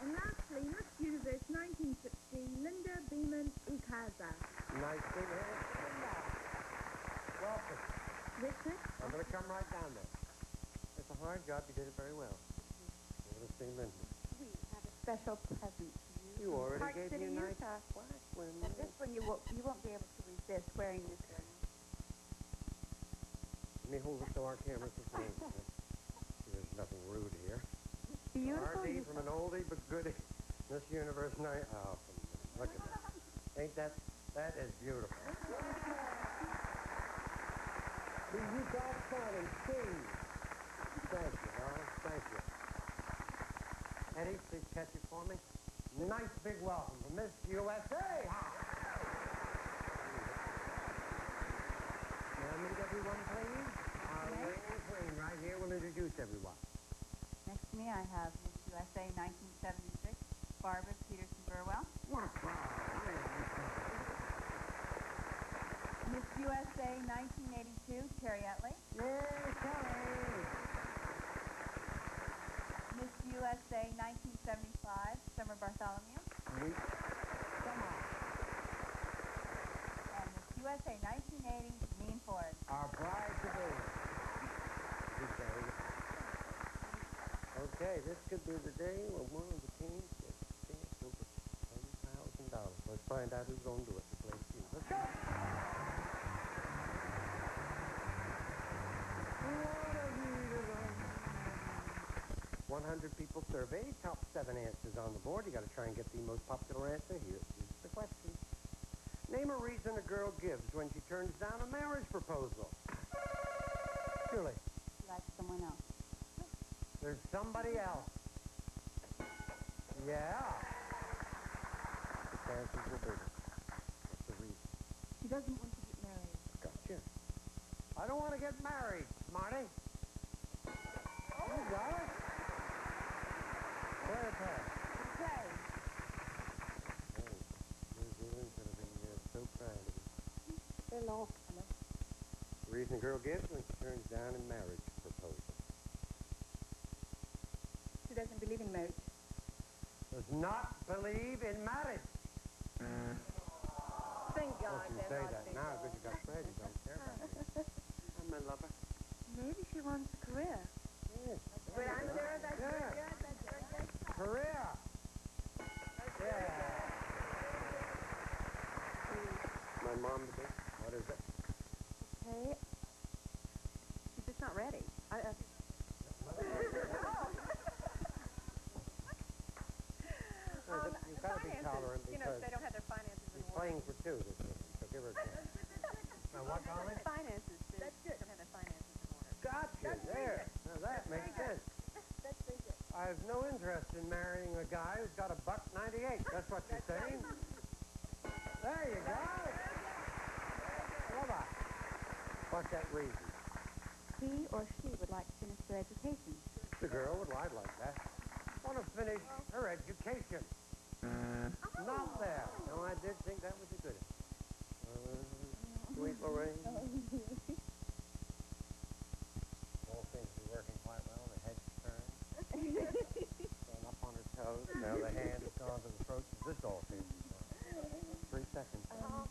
[SPEAKER 12] And lastly, Miss Universe 1960, Linda Beeman Ukaza.
[SPEAKER 10] Nice big hand. Linda. Welcome.
[SPEAKER 12] Richard?
[SPEAKER 10] I'm going to come right down there. It's a hard job. You did it very well. We're going to see Linda.
[SPEAKER 12] We have a special present for you.
[SPEAKER 10] You already
[SPEAKER 12] Park
[SPEAKER 10] gave
[SPEAKER 12] City,
[SPEAKER 10] me a nice
[SPEAKER 12] Utah.
[SPEAKER 10] black one.
[SPEAKER 12] This one you won't be able to resist. they're swearing this way.
[SPEAKER 10] Let me hold it to our cameras this morning. There's nothing rude here.
[SPEAKER 12] Beautiful.
[SPEAKER 10] RD from an oldie but goodie. Miss Universe night. Oh, look at that. Ain't that is beautiful. See you got fun and Steve. Thank you, darling. Thank you. Eddie, please catch it for me. Nice big welcome from Miss USA. Now meet everyone, please. Our reigning queen right here will introduce everyone.
[SPEAKER 12] Next to me, I have Miss USA 1976, Barbara Peterson Burwell.
[SPEAKER 10] What a crowd.
[SPEAKER 12] Miss USA 1982, Terry Utley.
[SPEAKER 10] Yay, Terry.
[SPEAKER 12] Miss USA 1975, Summer Bartholomew.
[SPEAKER 10] Come on.
[SPEAKER 12] And Miss USA 1980, Mean Ford.
[SPEAKER 10] Our bride today. Good day. Okay, this could be the day when one of the teams gets a chance over $10,000. Let's find out who's going to do it to play you. Let's go! 100 people surveyed, top 7 answers on the board. You got to try and get the most popular answer. Here's the question. Name a reason a girl gives when she turns down a marriage proposal. Julie.
[SPEAKER 12] She likes someone else.
[SPEAKER 10] There's somebody else. Yeah. The chances will be. What's the reason?
[SPEAKER 12] She doesn't want to get married.
[SPEAKER 10] Gotcha. I don't want to get married, Smarty. You got it. Play a pass.
[SPEAKER 12] Okay.
[SPEAKER 10] Oh, New Zealand's going to be so proud of you.
[SPEAKER 12] Hello. Hello.
[SPEAKER 10] The reason a girl gives when she turns down a marriage proposal.
[SPEAKER 12] She doesn't believe in marriage.
[SPEAKER 10] Does not believe in marriage.
[SPEAKER 12] Thank God.
[SPEAKER 10] Don't you say that now because you got Fred. You don't care about me. I'm my lover.
[SPEAKER 12] Maybe she wants a career.
[SPEAKER 10] Yes.
[SPEAKER 12] But I'm sure that's
[SPEAKER 10] Yeah.
[SPEAKER 12] very good. That's very good.
[SPEAKER 10] Career. Yeah. My mom today. What is it?
[SPEAKER 12] Okay. She's just not ready.
[SPEAKER 10] You've got to be tolerant because
[SPEAKER 12] you know, they don't have their finances in
[SPEAKER 10] she's
[SPEAKER 12] order.
[SPEAKER 10] playing for two this week, so give her a chance. Now what, darling?
[SPEAKER 12] Finances. That's good. Don't have their finances in order.
[SPEAKER 10] Gotcha. There. Now that makes sense.
[SPEAKER 12] That's very good.
[SPEAKER 10] I have no interest in marrying a guy who's got $1.98. That's what you're saying? There you go. Love it. What's that reason?
[SPEAKER 12] He or she would like to finish their education.
[SPEAKER 10] The girl would lie like that. Want to finish her education. Not there. No, I did think that was a good one. Sweet Lorraine. All seems to be working quite well. The head's turned. Going up on her toes. Now the hand has gone to the throat. This all seems to be going. 3 seconds. Hello.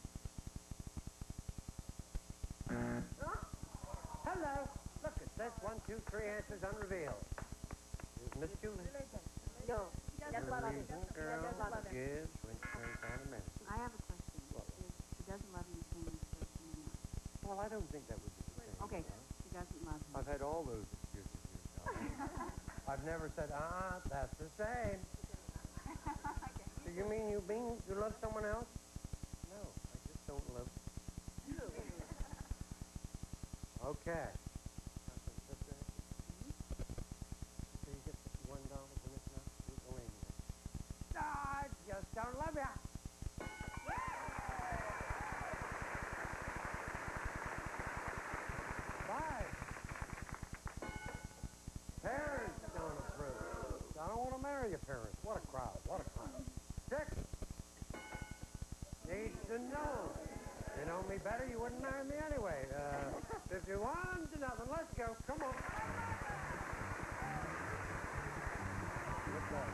[SPEAKER 10] Look, it says 1, 2, 3 answers unrevealed. Here's Miss Julie.
[SPEAKER 12] No. She doesn't love him.
[SPEAKER 10] Reason girl gives when she turns down a man.
[SPEAKER 12] I have a question. If she doesn't love him the same as person or not?
[SPEAKER 10] Well, I don't think that would be the same.
[SPEAKER 12] Okay. She doesn't love him.
[SPEAKER 10] I've had all those excuses you've done. I've never said, that's the same. Do you mean you love someone else? No, I just don't love you. Okay. So you get $51 in this now? Sweet Lorraine. I just don't love ya. Five. Parents don't approve. I don't want to marry your parents. What a crowd. What a crowd. 6. Needs to know. You know me better, you wouldn't marry me anyway. 51 to nothing. Let's go. Come on. Good luck.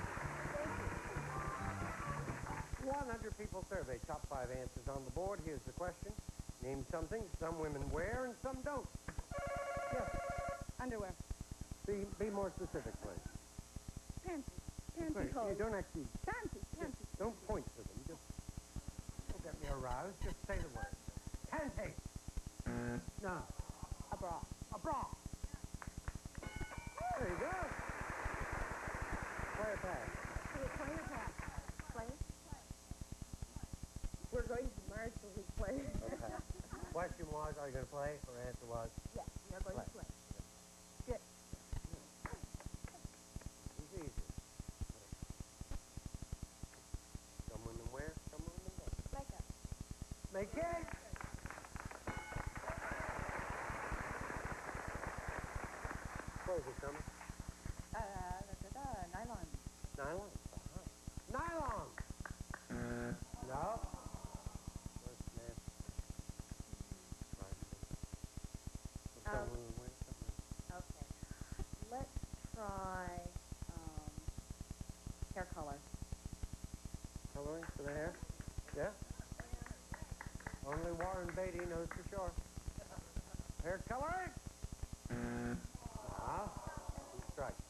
[SPEAKER 10] 100 people surveyed. Top 5 answers on the board. Here's the question. Name something some women wear and some don't. Yes.
[SPEAKER 12] Underwear.
[SPEAKER 10] Be more specific, please.
[SPEAKER 12] Panties.
[SPEAKER 10] Wait,
[SPEAKER 12] Panties.
[SPEAKER 10] you don't actually...
[SPEAKER 12] Panties. Panties.
[SPEAKER 10] Don't point to them. Just don't get me aroused. Just say the word. Pancake. No.
[SPEAKER 12] A bra.
[SPEAKER 10] A bra. There you go. Play a pass.
[SPEAKER 12] Play or pass? Play? We're going to merge so we play.
[SPEAKER 10] Okay. Question was, are you going to play? Or answer was?
[SPEAKER 12] Yes, we are going to play. Good.
[SPEAKER 10] It's easy. Some women wear, some women don't.
[SPEAKER 12] Makeup.
[SPEAKER 10] Make it. Close it, Summer.
[SPEAKER 12] Nylon.
[SPEAKER 10] Nylon. Nylon. No. That's nasty. Some women wear, some women.
[SPEAKER 12] Okay. Let's try hair color.
[SPEAKER 10] Coloring for the hair? Yeah? Only Warren Beatty knows for sure. Hair coloring? Now, two strikes.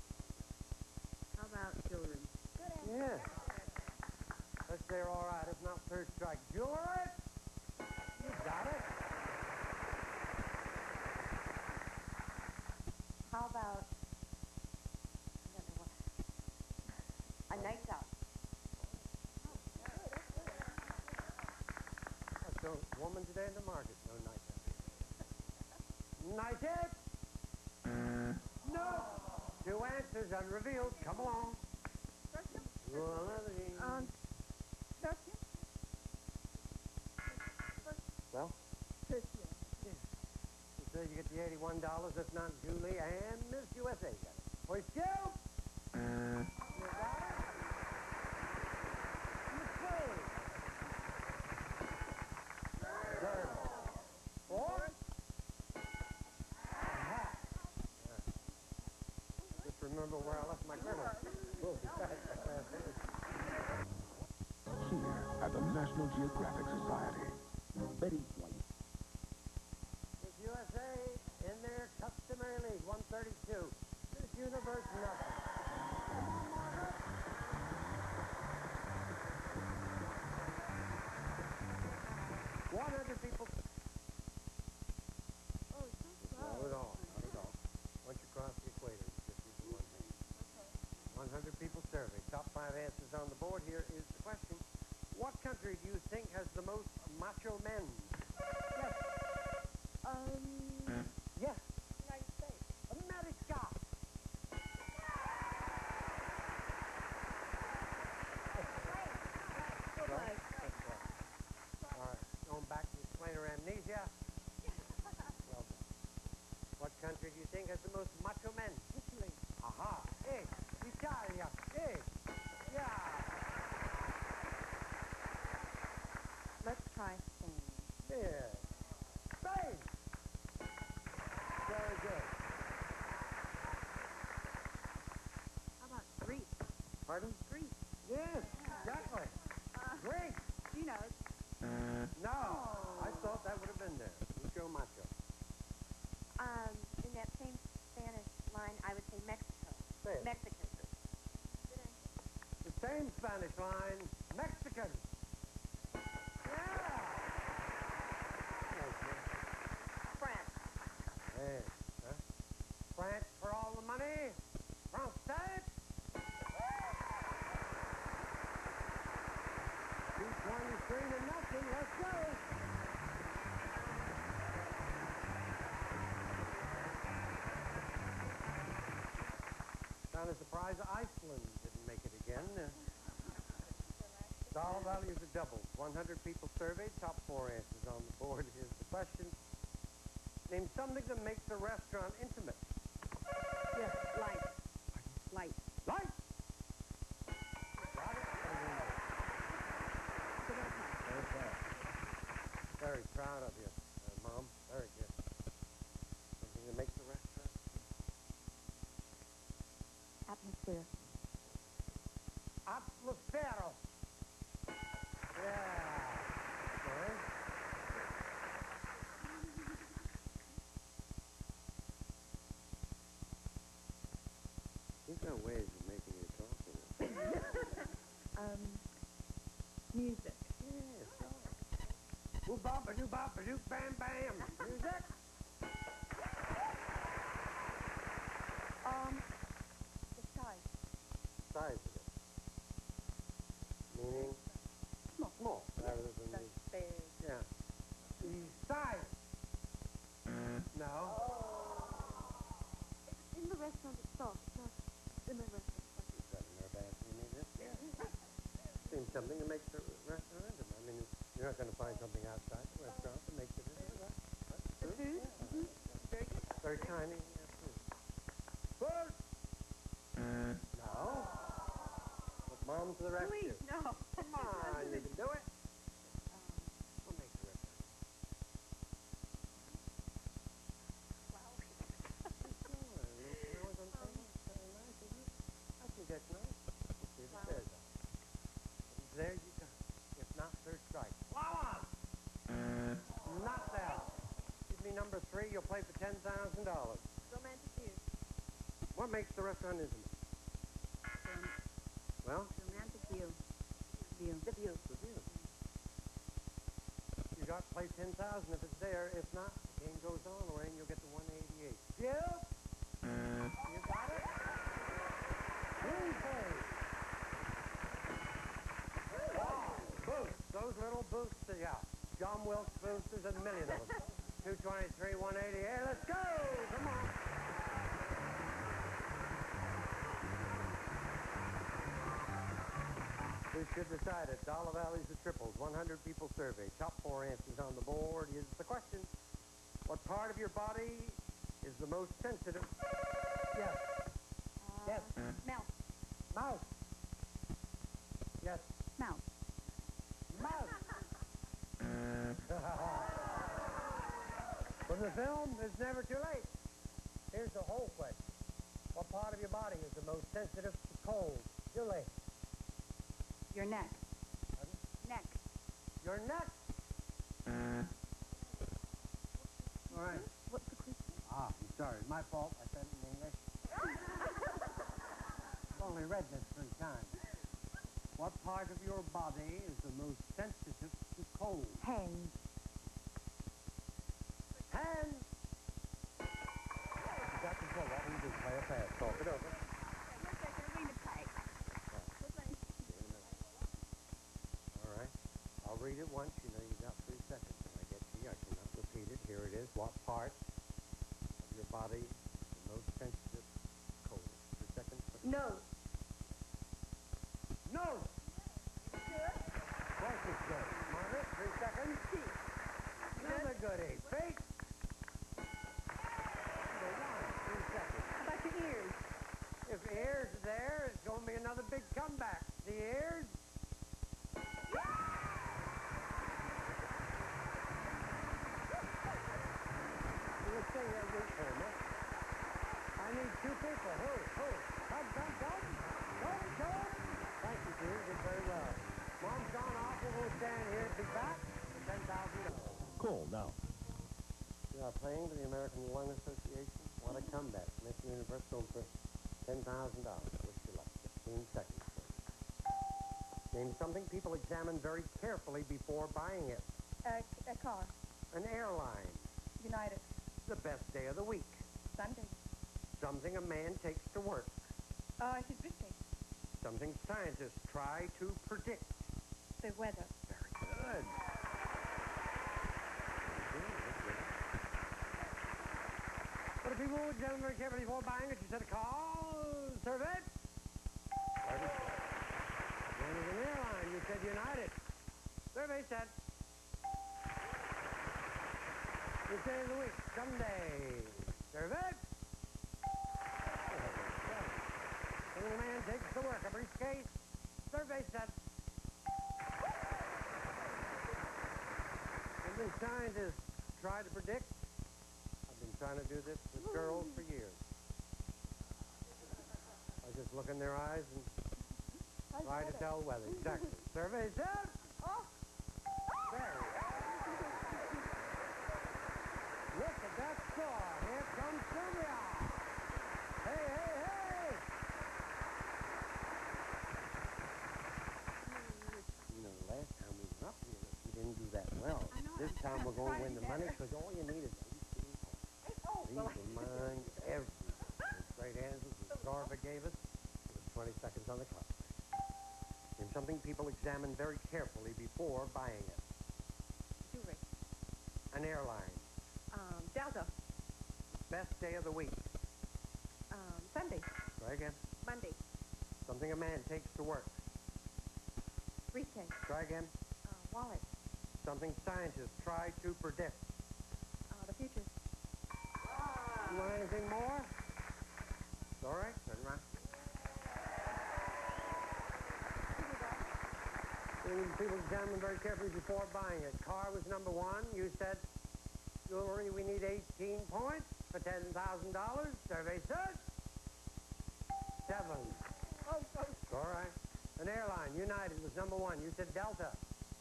[SPEAKER 12] How about jewelry?
[SPEAKER 10] Yeah. Let's say you're all right. If not, third strike. Jewelry? You got it.
[SPEAKER 12] How about a night out?
[SPEAKER 10] That's a woman today in the market. No night out. Night out? No. Two answers unrevealed. Come along. Well?
[SPEAKER 12] Perfume.
[SPEAKER 10] Yeah. So you get the $81, if not Julie and Miss USA got it. Hoist you! You got it? McQueen. Third. Fourth. Hat. Just remember where I left my grandma. We'll be back.
[SPEAKER 13] Here at the National Geographic Society, Betty White.
[SPEAKER 10] Miss USA in their customary league, 132. Miss Universe, nothing. People.
[SPEAKER 12] Oh, it's so slow.
[SPEAKER 10] Not at all. Not at all. Once you cross the equator, you just use the one hand. Okay. 100 people surveyed. Top 5 answers on the board. Here is the question. What country do you think has the most macho men? Yes. Yes.
[SPEAKER 12] United States.
[SPEAKER 10] America. All right. Going back to explainer amnesia. Well done. What country do you think has the most macho men?
[SPEAKER 12] Italy.
[SPEAKER 10] Aha. Italia. Yeah.
[SPEAKER 12] Let's try Spain.
[SPEAKER 10] Yeah. Spain. Very good.
[SPEAKER 12] How about Greece?
[SPEAKER 10] Pardon?
[SPEAKER 12] Greece.
[SPEAKER 10] Yes, exactly. Greece.
[SPEAKER 12] She knows.
[SPEAKER 10] No. I thought that would have been there. Mucho macho.
[SPEAKER 12] In that same Spanish line, I would say Mexico.
[SPEAKER 10] Say it.
[SPEAKER 12] Mexican.
[SPEAKER 10] The same Spanish line, Mexican. Yeah.
[SPEAKER 12] France.
[SPEAKER 10] Hey, huh? France for all the money. France. 223 to nothing. Let's go. Kind of surprised Iceland didn't make it again. Dollar values are doubled. 100 people surveyed. Top 4 answers on the board. Here's the question. Name something that makes a restaurant intimate.
[SPEAKER 12] Yes, light. Light.
[SPEAKER 10] Light! Got it? Okay. Very proud of you, Mom. Very good. Something that makes a restaurant.
[SPEAKER 12] Atmosphere.
[SPEAKER 10] Atmosfero. Yeah. Sorry. He's got ways of making you talk.
[SPEAKER 12] Music.
[SPEAKER 10] Yes. Boop-bop-a-doop-bop-a-doop, bam-bam. Music.
[SPEAKER 12] The size.
[SPEAKER 10] Size of it. Meaning?
[SPEAKER 12] Small.
[SPEAKER 10] Small, rather than the...
[SPEAKER 12] Big.
[SPEAKER 10] Yeah. The size. No.
[SPEAKER 12] It's in the restaurant itself. It's not in the restaurant.
[SPEAKER 10] Is that in their bathroom, is it? Seems something that makes the restaurant intimate. I mean, you're not going to find something outside the restaurant that makes it intimate, right?
[SPEAKER 12] The food? Mm-hmm. Very good.
[SPEAKER 10] Very tiny. Yeah, food. Food! No. Look, Mom to the rescue.
[SPEAKER 12] Please, no.
[SPEAKER 10] Come on, you can do it. What makes the restaurant? I think that's nice. We'll see if it says that. There you go. If not, third strike. Flowers! Knocked out. Give me number 3. You'll play for $10,000.
[SPEAKER 12] Romantic view.
[SPEAKER 10] What makes the restaurant intimate? Well?
[SPEAKER 12] Romantic view. View. The view.
[SPEAKER 10] The view. You got to play 10,000 if it's there. If not, the game goes on, or you'll get to 188. View? You got it? Boost. Those little boosts, yeah. John Wilkes boosts, there's a million of them. 223, 188. Hey, let's go! Come on. We should decide it. Dollar Valley's the triples. 100 people surveyed. Top 4 answers on the board. Here's the question. What part of your body is the most sensitive? Yes. Yes.
[SPEAKER 12] Mouth.
[SPEAKER 10] Mouth. Yes.
[SPEAKER 12] Mouth.
[SPEAKER 10] Mouth. From the film, It's Never Too Late. Here's the whole question. What part of your body is the most sensitive to cold? Julie.
[SPEAKER 12] Your neck.
[SPEAKER 10] Pardon?
[SPEAKER 12] Neck.
[SPEAKER 10] Your neck. All right.
[SPEAKER 12] What's the question?
[SPEAKER 10] Ah, I'm sorry. My fault. I said it in English. I've only read this 3 times. What part of your body is the most sensitive to cold?
[SPEAKER 12] Hands.
[SPEAKER 10] Hands. You got control. What will you do? Play a pass. Talk it over. All right. I'll read it once. You know you got 3 seconds. When I get to you, I cannot repeat it. Here it is. What part of your body is the most sensitive to cold? 3 seconds.
[SPEAKER 12] Nose.
[SPEAKER 10] Nose. Good. Of course it's good. Margaret, 3 seconds.
[SPEAKER 12] Teeth.
[SPEAKER 10] Another goodie. Feet. Number 1, 3 seconds.
[SPEAKER 12] How about your ears?
[SPEAKER 10] If ears are there, it's going to be another big comeback. The ears. Let's stay here with Irma. I need 2 people. Who? Come. Come. Thank you, Steve. Did very well. Mom's gone off. We'll stand here. Be back for $10,000.
[SPEAKER 32] Cool, now.
[SPEAKER 10] You are playing for the American Lung Association. What a comeback. Miss Universe going for $10,000. Wish you luck. 15 seconds, please. Name something people examine very carefully before buying it.
[SPEAKER 12] A car.
[SPEAKER 10] An airline.
[SPEAKER 12] United.
[SPEAKER 10] The best day of the week.
[SPEAKER 12] Sunday.
[SPEAKER 10] Something a man takes to work.
[SPEAKER 12] His briefcase.
[SPEAKER 10] Something scientists try to predict.
[SPEAKER 12] The weather.
[SPEAKER 10] Very good. What do people examine very carefully before buying it? You said a car. Survey. Then is an airline. You said United. Survey said. This day of the week. Sunday. Survey. When a man takes to work, a briefcase. Survey said. Something scientists try to predict. I've been trying to do this with girls for years. I just look in their eyes and try to tell weather. Exactly. Survey said. Very. Look at that score. Here comes Sylvia. Hey. You know, the last time we were up here, we didn't do that well.
[SPEAKER 12] I know.
[SPEAKER 10] time we're going to win the money, because all you need is 18 points. These remind everything. Those great answers that Garver gave us with 20 seconds on the clock. And something people examine very carefully before buying it.
[SPEAKER 5] Jewelry.
[SPEAKER 10] An airline.
[SPEAKER 5] Delta.
[SPEAKER 10] Best day of the week.
[SPEAKER 5] Sunday.
[SPEAKER 10] Try again.
[SPEAKER 5] Monday.
[SPEAKER 10] Something a man takes to work.
[SPEAKER 5] Briefcase.
[SPEAKER 10] Try again.
[SPEAKER 5] Wallet.
[SPEAKER 10] Something scientists try to predict.
[SPEAKER 5] The future.
[SPEAKER 10] You want anything more? All right, turn around. Things people examine very carefully before buying it. Car was number one. You said jewelry, we need 18 points for $10,000. Survey says 7. All right. An airline, United was number one. You said Delta.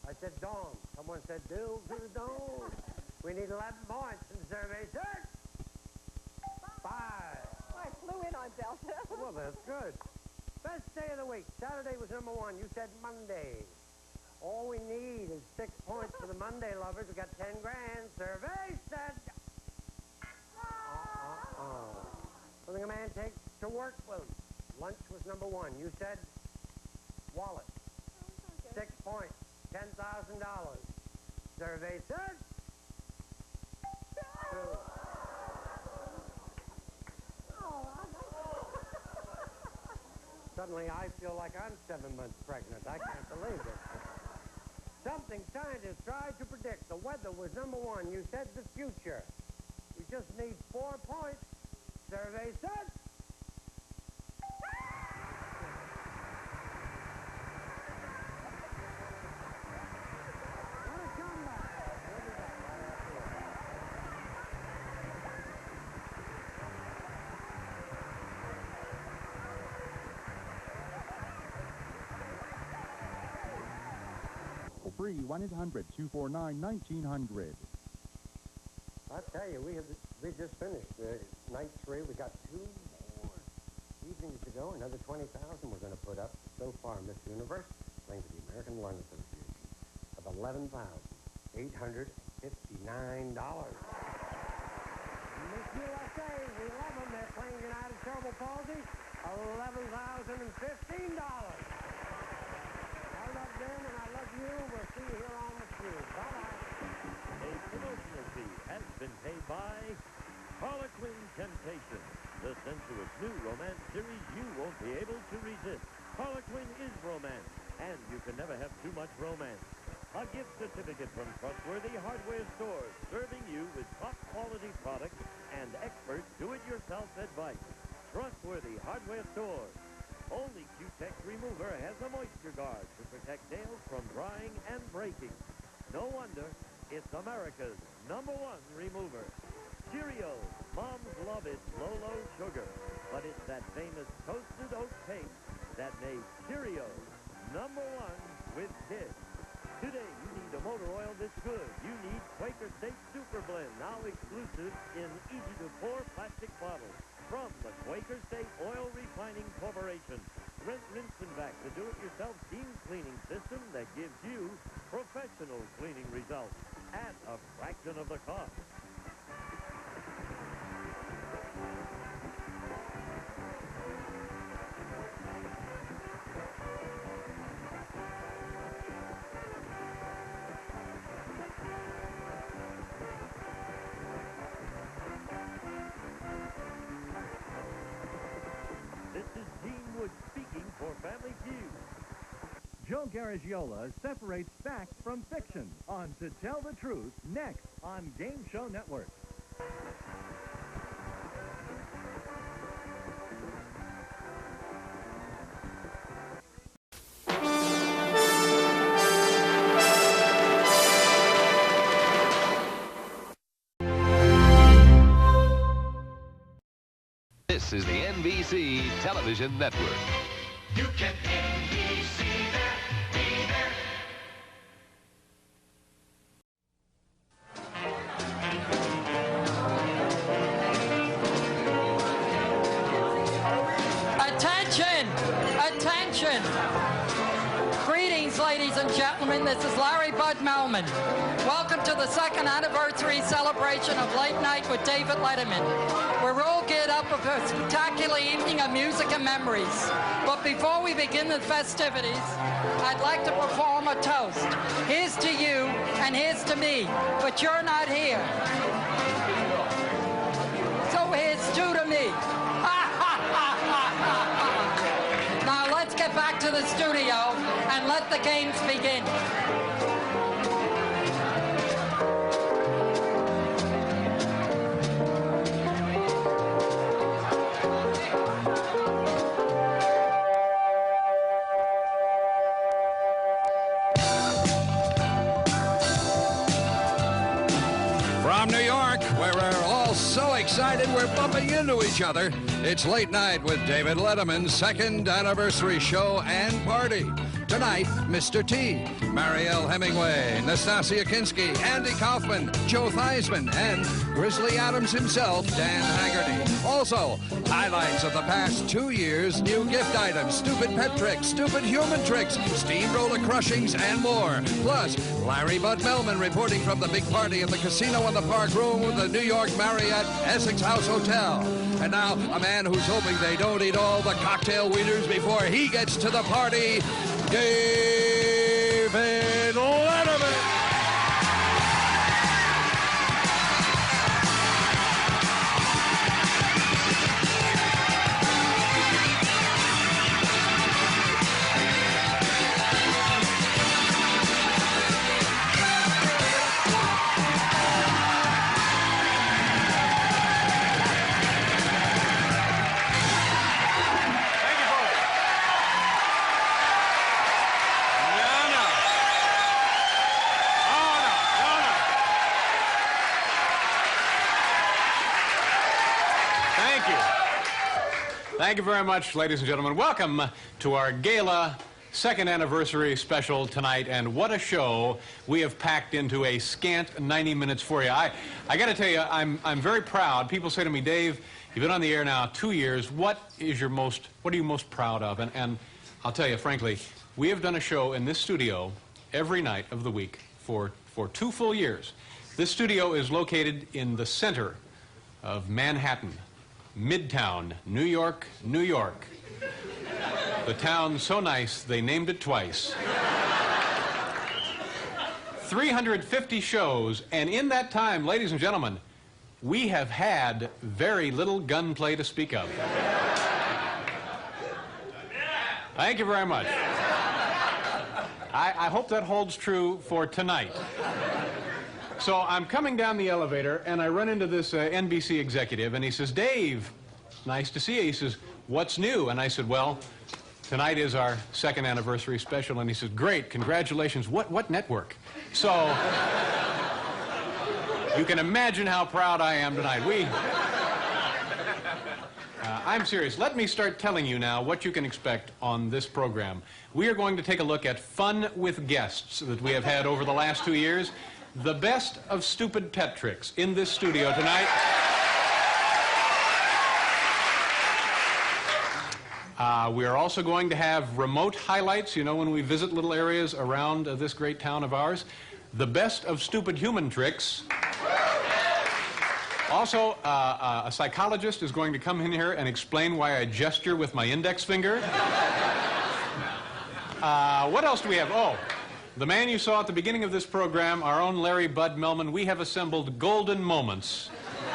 [SPEAKER 10] I said Dawn. Someone said Bill to the Dawn. We need 11 points in the survey says 5.
[SPEAKER 5] I flew in on Delta.
[SPEAKER 10] Well, that's good. Best day of the week. Saturday was number one. You said Monday. All we need is 6 points for the Monday lovers. We got 10 grand. Survey said... Something a man takes to work with. Lunch was number one. You said wallet. 6 points. $10,000. Survey said... 2. Suddenly, I feel like I'm 7 months pregnant. I can't believe it. Something scientists tried to predict. The weather was number one. You said the future. We just need 4 points. Survey said... What a comeback.
[SPEAKER 14] Free 1-800-249-1900.
[SPEAKER 10] I tell you, we just finished night 3. We got 2 more evenings to go. Another 20,000 we're going to put up. So far, Miss Universe playing for the American Lung Association of $11,859. Miss USA, we love them. They're playing United Cerebral Palsy, $11,015. I love them and I love you. We'll see you here on the field. Bye-bye.
[SPEAKER 3] A promotional fee has been paid by Harlequin Temptation, the sensuous new romance series you won't be able to resist. Harlequin is romance, and you can never have too much romance. A gift certificate from trustworthy hardware stores, serving you with top-quality products and expert do-it-yourself advice. Trustworthy hardware stores. Only Q-Tex Remover has a moisture guard to protect nails from drying and breaking. No wonder it's America's #1 remover. Cheerios. Moms love its low sugar, but it's that famous toasted oat taste that made Cheerios #1 with kids. Today, you need a motor oil that's good. You need Quaker State Super Blend, now exclusive in easy-to-pour plastic bottles. From the Quaker State Oil Refining Corporation. Rinse and Vac, the do-it-yourself steam cleaning system that gives you professional cleaning results at a fraction of the cost. Speaking for Family Feud.
[SPEAKER 15] Joe Garagiola separates fact from fiction on To Tell the Truth, next on Game Show Network.
[SPEAKER 17] This is the NBC Television Network.
[SPEAKER 26] You can NBC there, be there.
[SPEAKER 18] Attention! Attention! Greetings, ladies and
[SPEAKER 4] and gentlemen, this is Larry Bud Melman. Welcome to the second anniversary celebration of Late Night with David Letterman. We're all geared up for a spectacular evening of music and memories. But before we begin the festivities, I'd like to perform a toast. Here's to you and here's to me, but you're not here. So here's two to me. Now let's get back to the studio and let the games begin.
[SPEAKER 6] From New York, where we're all so excited we're bumping into each other, it's Late Night with David Letterman's second anniversary show and party. Tonight, Mr. T, Marielle Hemingway, Nastasia Kinski, Andy Kaufman, Joe Theismann, and Grizzly Adams himself, Dan Haggerty. Also, highlights of the past 2 years, new gift items, stupid pet tricks, stupid human tricks, steamroller crushings, and more. Plus, Larry Bud Melman reporting from the big party at the Casino in the Park Room with the New York Marriott Essex House Hotel. And now, a man who's hoping they don't eat all the cocktail wieners before he gets to the party, David Letterman.
[SPEAKER 7] Thank you very much, ladies and gentlemen. Welcome to our gala second anniversary special tonight, and what a show we have packed into a scant 90 minutes for you. I got to tell you, I'm very proud. People say to me, Dave, you've been on the air now 2 years. What are you most proud of? And I'll tell you, frankly, we have done a show in this studio every night of the week for 2 full years. This studio is located in the center of Manhattan, Midtown, New York, New York. The town so nice, they named it twice. 350 shows, and in that time, ladies and gentlemen, we have had very little gunplay to speak of. Thank you very much. I hope that holds true for tonight. So I'm coming down the elevator, and I run into this NBC executive, and he says, Dave, nice to see you. He says, what's new? And I said, well, tonight is our second anniversary special. And he says, great, congratulations. What network? So you can imagine how proud I am tonight. I'm serious. Let me start telling you now what you can expect on this program. We are going to take a look at fun with guests that we have had over the last 2 years. The best of stupid pet tricks in this studio tonight. We are also going to have remote highlights, you know, when we visit little areas around this great town of ours. The best of stupid human tricks. Also, a psychologist is going to come in here and explain why I gesture with my index finger. What else do we have? Oh. The man you saw at the beginning of this program, our own Larry Bud Melman, we have assembled golden moments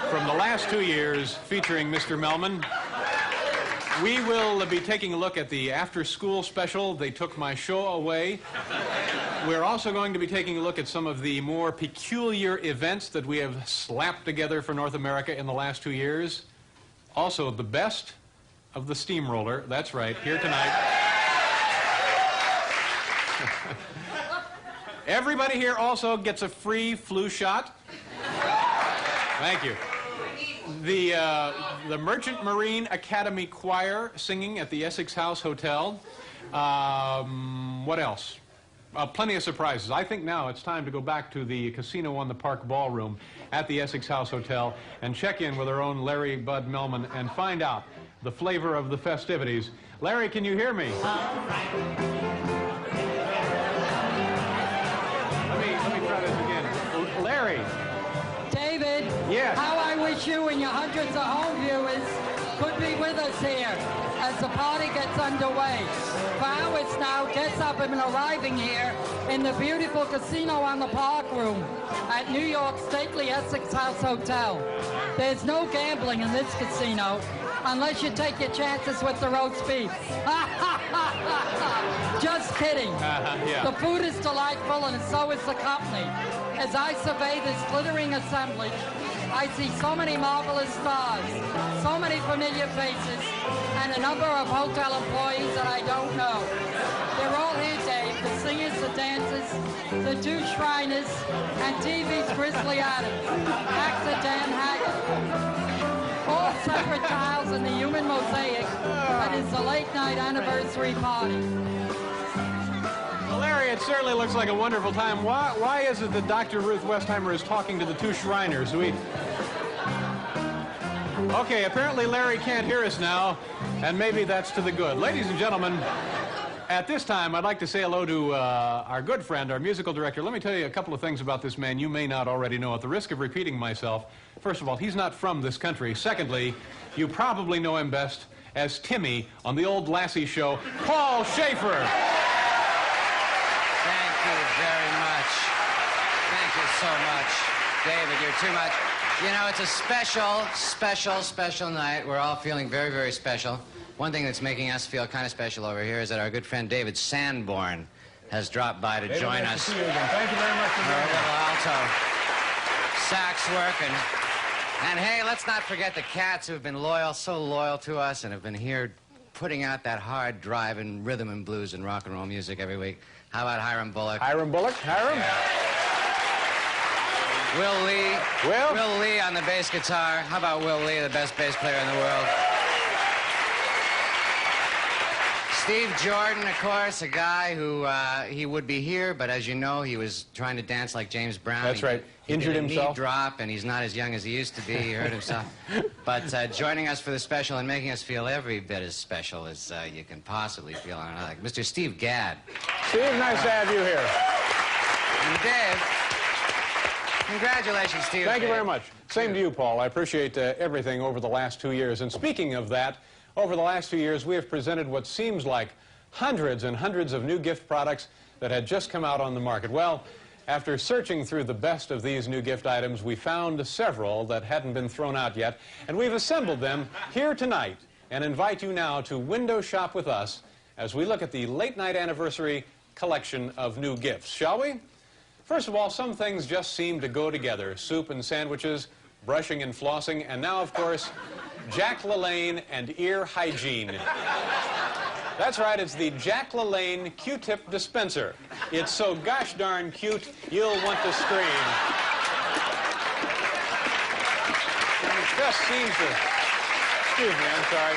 [SPEAKER 7] from the last 2 years featuring Mr. Melman. We will be taking a look at the after-school special, They Took My Show Away. We're also going to be taking a look at some of the more peculiar events that we have slapped together for North America in the last 2 years. Also, the best of the steamroller, that's right, here tonight. Everybody here also gets a free flu shot. Thank you. The Merchant Marine Academy Choir singing at the Essex House Hotel. What else? Plenty of surprises. I think now it's time to go back to the Casino on the Park Ballroom at the Essex House Hotel and check in with our own Larry Bud Melman and find out the flavor of the festivities. Larry, can you hear me? Larry.
[SPEAKER 4] David,
[SPEAKER 7] Yes.
[SPEAKER 4] how I wish you and your hundreds of home viewers could be with us here as the party gets underway. For hours now, guests have been arriving here in the beautiful casino on the Park Room at New York's stately Essex House Hotel. There's no gambling in this casino unless you take your chances with the roast beef. Just kidding.
[SPEAKER 7] Yeah.
[SPEAKER 4] The food is delightful and so is the company. As I survey this glittering assemblage, I see so many marvelous stars, so many familiar faces, and a number of hotel employees that I don't know. They're all here, Dave, the singers, the dancers, the two Shriners, and TV's Grizzly Adams, actor Dan Haggard. All separate tiles in the human mosaic that is the late night anniversary party.
[SPEAKER 7] Well, Larry, it certainly looks like a wonderful time. Why is it that Dr. Ruth Westheimer is talking to the two Shriners? Okay, apparently Larry can't hear us now, and maybe that's to the good. Ladies and gentlemen, at this time, I'd like to say hello to our good friend, our musical director. Let me tell you a couple of things about this man you may not already know. At the risk of repeating myself, first of all, he's not from this country. Secondly, you probably know him best as Timmy on the old Lassie show, Paul Schaefer.
[SPEAKER 11] Thank you very much. Thank you so much. David, you're too much. You know, it's a special night. We're all feeling very, very special. One thing that's making us feel kind of special over here is that our good friend David Sanborn has dropped by to
[SPEAKER 7] David,
[SPEAKER 11] join
[SPEAKER 7] nice
[SPEAKER 11] us.
[SPEAKER 7] to see you again. Thank you very much for
[SPEAKER 11] Our
[SPEAKER 7] being
[SPEAKER 11] little
[SPEAKER 7] here.
[SPEAKER 11] alto sax work. And hey, let's not forget the cats who have been loyal, so loyal to us, and have been here putting out that hard drive in rhythm and blues and rock and roll music every week. How about Hiram Bullock?
[SPEAKER 7] Hiram Bullock? Hiram?
[SPEAKER 11] Yeah. Will Lee. Will Lee on the bass guitar. How about Will Lee, the best bass player in the world? Steve Jordan, of course, a guy who, he would be here, but as you know, he was trying to dance like James Brown.
[SPEAKER 7] That's right. Injured
[SPEAKER 11] did a
[SPEAKER 7] himself.
[SPEAKER 11] knee drop, and he's not as young as he used to be. He hurt himself. But joining us for the special and making us feel every bit as special as you can possibly feel on another, Mr. Steve Gadd.
[SPEAKER 7] Steve, nice to have you here.
[SPEAKER 11] And Dave, congratulations, Steve.
[SPEAKER 7] Thank you very much. Same to you, Paul. I appreciate everything over the last 2 years. And speaking of that, over the last 2 years, we have presented what seems like hundreds and hundreds of new gift products that had just come out on the market. Well, after searching through the best of these new gift items, we found several that hadn't been thrown out yet, and we've assembled them here tonight and invite you now to window shop with us as we look at the late night anniversary collection of new gifts, shall we? First of all, some things just seem to go together. Soup and sandwiches, brushing and flossing, and now, of course, Jack LaLanne and ear hygiene. That's right, it's the Jack LaLanne Q-tip dispenser. It's so gosh darn cute, you'll want to scream. And it just seems to... Excuse me, I'm sorry.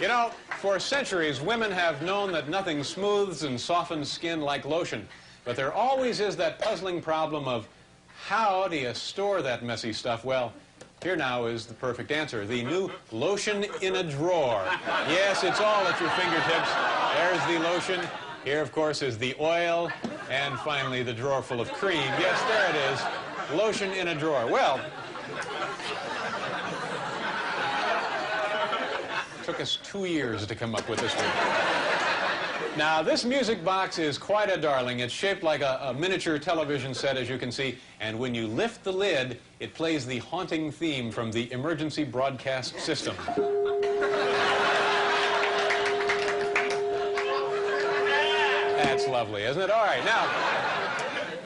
[SPEAKER 7] You know, for centuries, women have known that nothing smooths and softens skin like lotion. But there always is that puzzling problem of how do you store that messy stuff? Well, here now is the perfect answer. The new lotion in a drawer. Yes, it's all at your fingertips. There's the lotion. Here, of course, is the oil. And finally, the drawer full of cream. Yes, there it is. Lotion in a drawer. Well, it took us 2 years to come up with this one. Now, this music box is quite a darling. It's shaped like a miniature television set, as you can see. And when you lift the lid, it plays the haunting theme from the emergency broadcast system. That's lovely, isn't it? All right, now,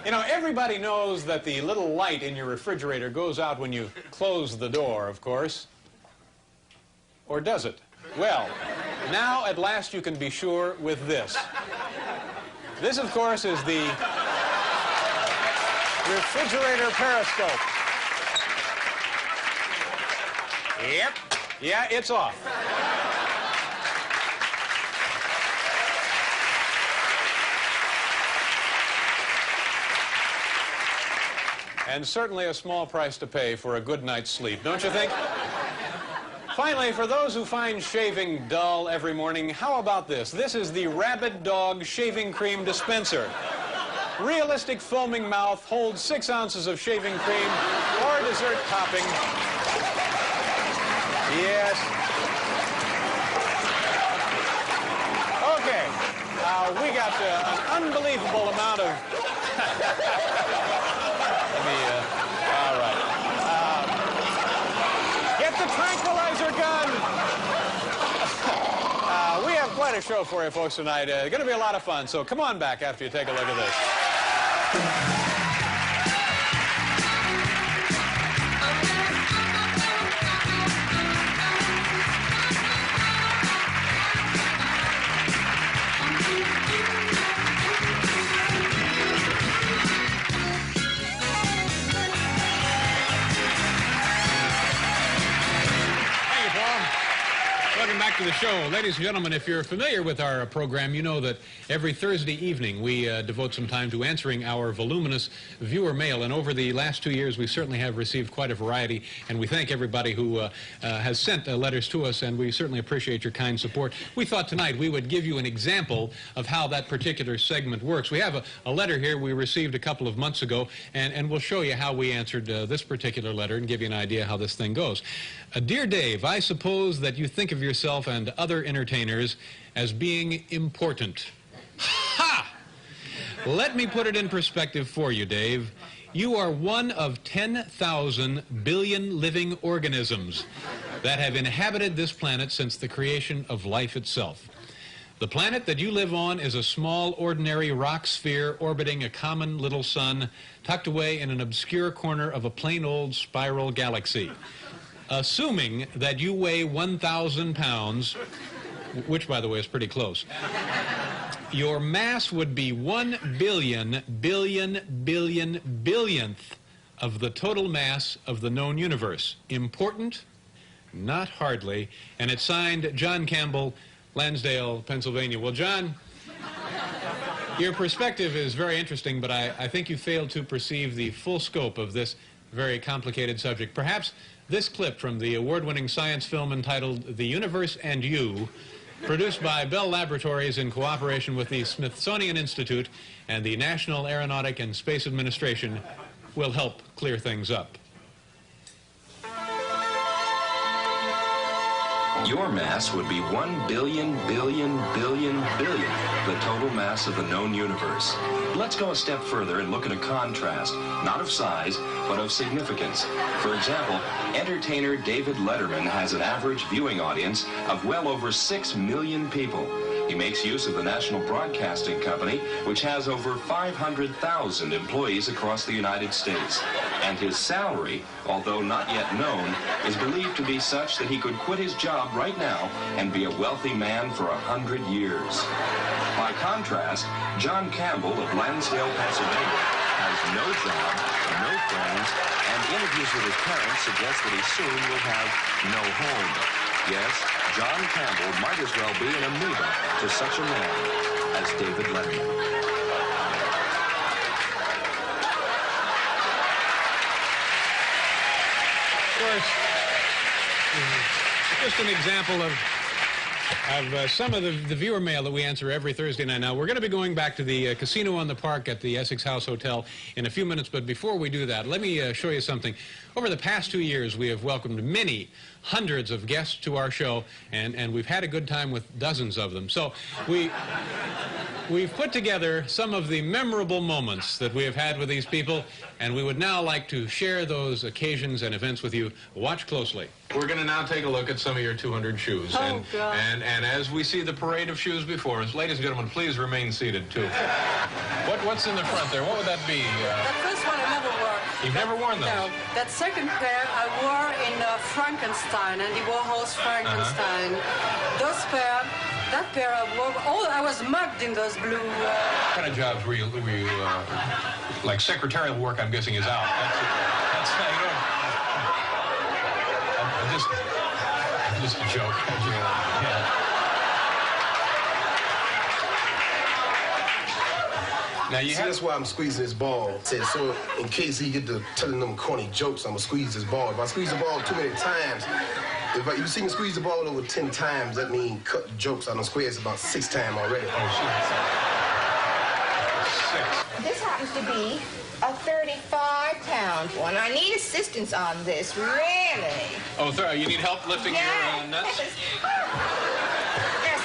[SPEAKER 7] you know, everybody knows that the little light in your refrigerator goes out when you close the door, of course. Or does it? Well, now at last you can be sure with this. This, of course, is the refrigerator periscope. Yep. Yeah, it's off. And certainly a small price to pay for a good night's sleep, don't you think? Finally, for those who find shaving dull every morning, how about this? This is the Rabid Dog Shaving Cream Dispenser. realistic foaming mouth, holds 6 ounces of shaving cream or dessert topping. Yes. Okay. We got an unbelievable amount of... Let me, all right. Get the tranquilizer gun! We have quite a show for you folks tonight. It's going to be a lot of fun, so come on back after you take a look at this. Welcome back to the show. Ladies and gentlemen, if you're familiar with our program, you know that every Thursday evening we devote some time to answering our voluminous viewer mail. And over the last 2 years, we certainly have received quite a variety. And we thank everybody who has sent letters to us, and we certainly appreciate your kind support. We thought tonight we would give you an example of how that particular segment works. We have a letter here we received a couple of months ago, and we'll show you how we answered this particular letter and give you an idea how this thing goes. Dear Dave, I suppose that you think of yourself and other entertainers as being important. Ha! Let me put it in perspective for you, Dave. You are one of 10,000 billion living organisms that have inhabited this planet since the creation of life itself. The planet that you live on is a small, ordinary rock sphere orbiting a common little sun tucked away in an obscure corner of a plain old spiral galaxy. Assuming that you weigh 1,000 pounds, which, by the way, is pretty close, your mass would be 1 billionth of the total mass of the known universe. Important? Not hardly. And it's signed John Campbell, Lansdale, Pennsylvania. Well, John, your perspective is very interesting, but I think you failed to perceive the full scope of this very complicated subject. Perhaps this clip from the award-winning science film entitled The Universe and You, produced by Bell Laboratories in cooperation with the Smithsonian Institute and the National Aeronautic and Space Administration, will help clear things up.
[SPEAKER 9] Your mass would be 1 billion, the total mass of the known universe. Let's go a step further and look at a contrast, not of size, but of significance. For example, entertainer David Letterman has an average viewing audience of well over 6 million people. He makes use of the National Broadcasting Company, which has over 500,000 employees across the United States. And his salary, although not yet known, is believed to be such that he could quit his job right now and be a wealthy man for 100 years. By contrast, John Campbell of Lansdale, Pennsylvania, has no job, no friends, and interviews with his parents suggest that he soon will have no home. Yes, John Campbell might as well be an amoeba to such a man as David Letterman.
[SPEAKER 7] Of course, just an example of some of the viewer mail that we answer every Thursday night. Now, we're going to be going back to the Casino on the Park at the Essex House Hotel in a few minutes, but before we do that, let me show you something. Over the past 2 years, we have welcomed many hundreds of guests to our show, and we've had a good time with dozens of them. So we've put together some of the memorable moments that we have had with these people, and we would now like to share those occasions and events with you. Watch closely. We're going to now take a look at some of your 200 shoes.
[SPEAKER 27] Oh, God.
[SPEAKER 7] And as we see the parade of shoes before us, ladies and gentlemen, please remain seated, too. What's in the front there? What would that be?
[SPEAKER 16] That first one I never wore.
[SPEAKER 7] You've never worn those?
[SPEAKER 16] No. That second pair I wore in Frankenstein, Andy Warhol's Frankenstein. That pair I wore, I was mugged in those blue...
[SPEAKER 7] What kind of jobs were you like secretarial work, I'm guessing, is out. That's you know, just a joke. Yeah.
[SPEAKER 18] Now that's why I'm squeezing his ball. Said so in case he get to telling them corny jokes, I'm gonna squeeze his ball. If I squeeze the ball too many times, if you see me squeeze the ball over 10 times, that means cut the jokes. I done squeezed about 6 times already.
[SPEAKER 7] Oh, shit.
[SPEAKER 1] This happens to be a 35-pound one. I need assistance on this, really.
[SPEAKER 7] Oh, you need help lifting your nuts?
[SPEAKER 1] Yes,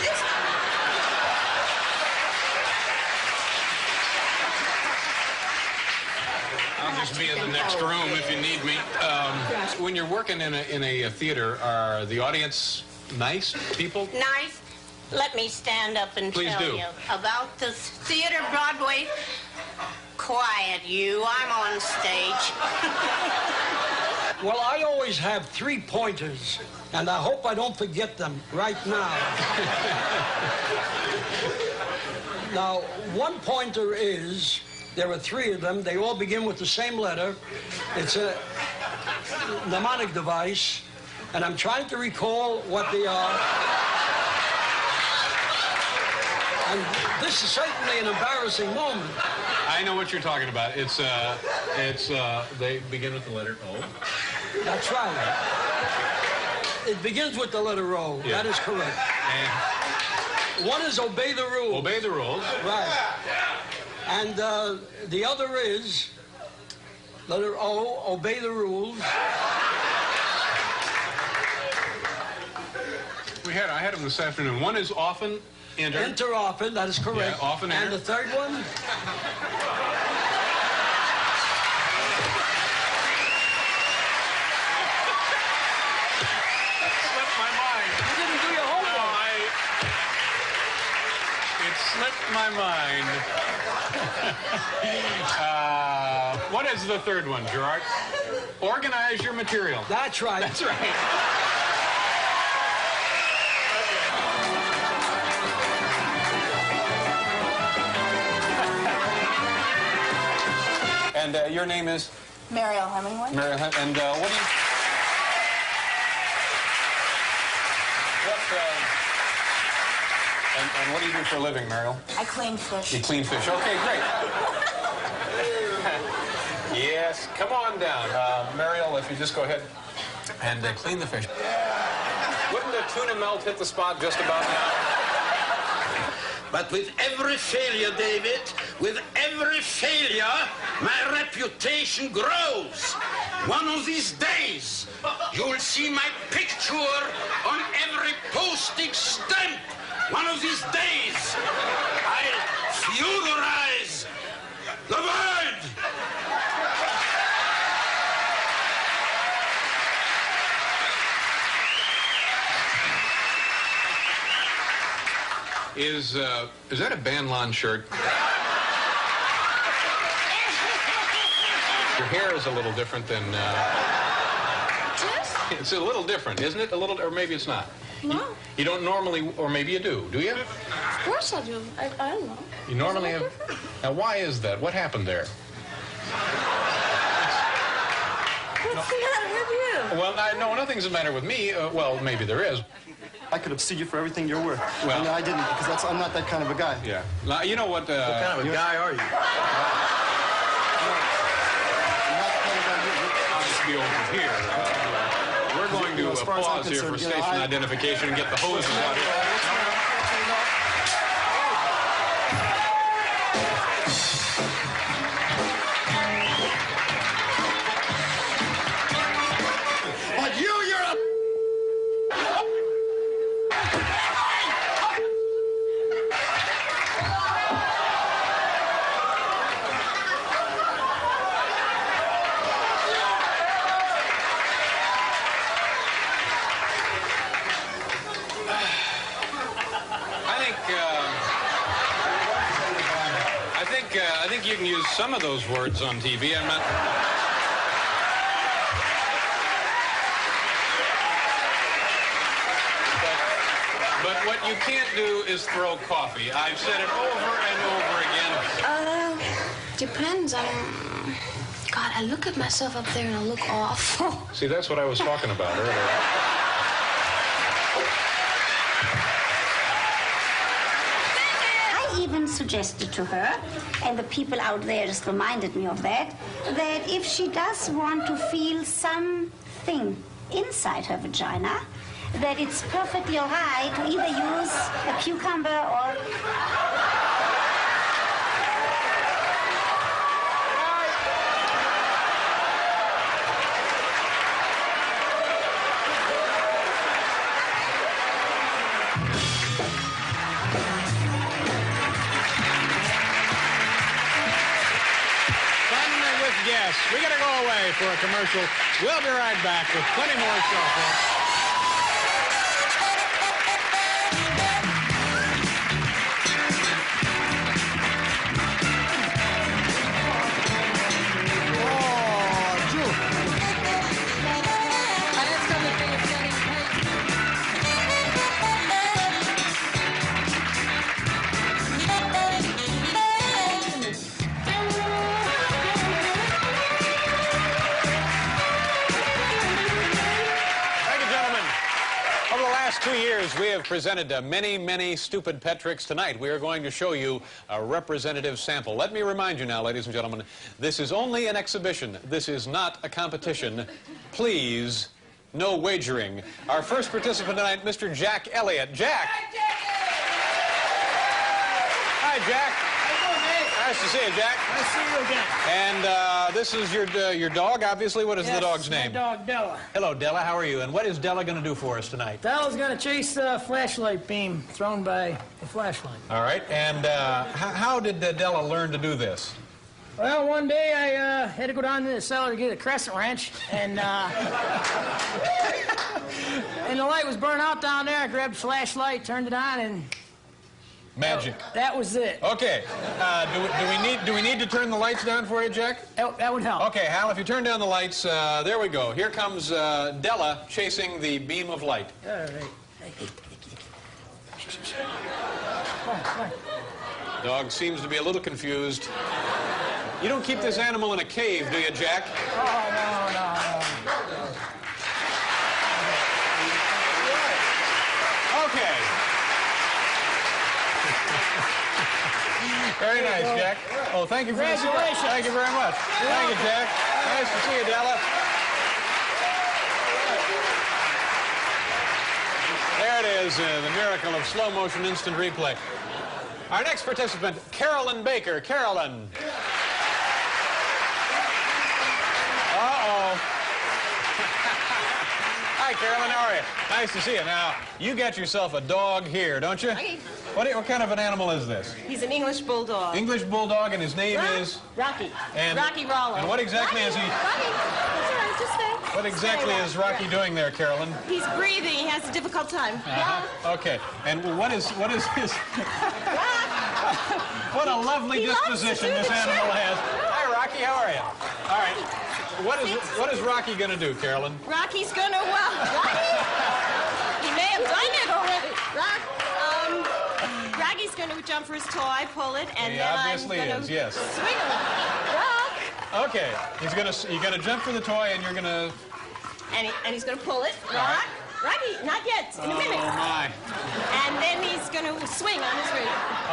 [SPEAKER 1] this...
[SPEAKER 7] I'll just be in the next room if you need me. When you're working in a theater, are the audience nice people?
[SPEAKER 19] Nice. Let me stand up and
[SPEAKER 7] Please
[SPEAKER 19] tell
[SPEAKER 7] do.
[SPEAKER 19] you about this theater, Broadway. Quiet, you. I'm on stage.
[SPEAKER 20] Well, I always have 3 pointers, and I hope I don't forget them right now. Now, 1 pointer is, there are 3 of them. They all begin with the same letter. It's a mnemonic device, and I'm trying to recall what they are. And this is certainly an embarrassing moment.
[SPEAKER 7] I know what you're talking about. They begin with the letter O.
[SPEAKER 20] That's right. It begins with the letter O.
[SPEAKER 7] Yeah.
[SPEAKER 20] That is correct.
[SPEAKER 7] And
[SPEAKER 20] one is obey the rules.
[SPEAKER 7] Obey the rules.
[SPEAKER 20] Right. And the other is letter O, obey the rules.
[SPEAKER 7] I had them this afternoon. One is often enter.
[SPEAKER 20] Enter often, that is correct.
[SPEAKER 7] Yeah, often enter.
[SPEAKER 20] And the third one?
[SPEAKER 7] Slipped my mind.
[SPEAKER 20] You didn't do your homework.
[SPEAKER 7] It slipped my mind. What is the third one, Gerard? Organize your material.
[SPEAKER 20] That's right.
[SPEAKER 7] That's right. And your name is?
[SPEAKER 1] Mariel Hemingway.
[SPEAKER 7] Mariel Hemingway. And what do you... And what do you do for a living, Mariel?
[SPEAKER 1] I clean fish.
[SPEAKER 7] You clean fish. Okay, great. Yes, come on down. Mariel, if you just go ahead and clean the fish. Wouldn't the tuna melt hit the spot just about now?
[SPEAKER 21] But with every failure, David, with every failure, my reputation grows. One of these days, you'll see my picture on every postage stamp. One of these days, I'll feudalize the world.
[SPEAKER 7] Is that a Ban Lawn shirt? Your hair is a little different than... It's a little different, isn't it? A little, or maybe it's not.
[SPEAKER 19] No.
[SPEAKER 7] You don't normally, or maybe you do you?
[SPEAKER 19] Of course I do. I don't know.
[SPEAKER 7] You normally have... Now, why is that? What happened there?
[SPEAKER 19] What's the matter with you?
[SPEAKER 7] Well, no, nothing's the matter with me. Well, maybe there is.
[SPEAKER 22] I could have sued you for everything you're worth.
[SPEAKER 7] Well,
[SPEAKER 22] no, I didn't, because I'm not that kind of a guy.
[SPEAKER 7] Yeah. Now, you know what...
[SPEAKER 22] what kind of a guy are you?
[SPEAKER 7] I'll just be over here. We're going to pause here for station identification and get the hoses out here.
[SPEAKER 21] But you're a...
[SPEAKER 7] I think you can use some of those words on TV. I'm not... But what you can't do is throw coffee. I've said it over and over again.
[SPEAKER 19] Depends on... God, I look at myself up there and I look awful.
[SPEAKER 7] See, that's what I was talking about earlier.
[SPEAKER 23] I even suggested to her, and the people out there just reminded me of that if she does want to feel something inside her vagina, that it's perfectly all right to either use a cucumber or...
[SPEAKER 7] we got to go away for a commercial. We'll be right back with plenty more show, folks. Over the last 2 years, we have presented many, many stupid pet tricks. Tonight, we are going to show you a representative sample. Let me remind you now, ladies and gentlemen, this is only an exhibition. This is not a competition. Please, no wagering. Our first participant tonight, Mr. Jack Elliott. Jack! Hi, Jack. Nice to see you, Jack.
[SPEAKER 2] Nice to see you again.
[SPEAKER 7] And this is your dog, obviously. What is the dog's name?
[SPEAKER 2] My dog, Della.
[SPEAKER 7] Hello, Della. How are you? And what is Della going to do for us tonight?
[SPEAKER 2] Della's going to chase the flashlight beam thrown by a flashlight.
[SPEAKER 7] All right. And how did Della learn to do this?
[SPEAKER 2] Well, one day I had to go down to the cellar to get a crescent wrench, and and the light was burning out down there. I grabbed the flashlight, turned it on, and
[SPEAKER 7] magic.
[SPEAKER 2] That was it.
[SPEAKER 7] Okay. Do we need to turn the lights down for you, Jack?
[SPEAKER 2] That would help.
[SPEAKER 7] Okay, Hal. If you turn down the lights, there we go. Here comes Della chasing the beam of light.
[SPEAKER 2] All right. Come on.
[SPEAKER 7] Dog seems to be a little confused. You don't keep this animal in a cave, do you, Jack?
[SPEAKER 2] Oh, no.
[SPEAKER 7] Okay. Very nice, Jack. Oh, thank you for this. Thank you very much. Thank you, Jack. Nice to see you, Della. There it is, the miracle of slow motion instant replay. Our next participant, Carolyn Baker. Carolyn. Uh-oh. Hi, Carolyn. How are you? Nice to see you. Now, you got yourself a dog here, don't you?
[SPEAKER 5] Okay.
[SPEAKER 7] What kind of an animal is this?
[SPEAKER 5] He's an English bulldog.
[SPEAKER 7] English bulldog, and his name is?
[SPEAKER 5] Rocky.
[SPEAKER 7] And,
[SPEAKER 5] Rocky Rollo.
[SPEAKER 7] And what exactly is he?
[SPEAKER 5] Rocky. That's all right. Just stay.
[SPEAKER 7] What exactly is Rocky doing there, Carolyn?
[SPEAKER 5] He's breathing. He has a difficult time.
[SPEAKER 7] Okay. And what is his? What a lovely disposition this animal has. Hi, Rocky. How are you? All right. What is Rocky going to do, Carolyn?
[SPEAKER 5] Rocky's going to, he may have done it already. Rocky's going to jump for his toy, pull it, and
[SPEAKER 7] he
[SPEAKER 5] then
[SPEAKER 7] obviously
[SPEAKER 5] I'm going
[SPEAKER 7] is,
[SPEAKER 5] to
[SPEAKER 7] yes.
[SPEAKER 5] swing him. Rock.
[SPEAKER 7] Okay. You're going to jump for the toy, and you're going to...
[SPEAKER 5] And he's going to pull it. Rock. Rocky, not yet. In a minute.
[SPEAKER 7] Oh, my.
[SPEAKER 5] And then he's going to swing on his ring.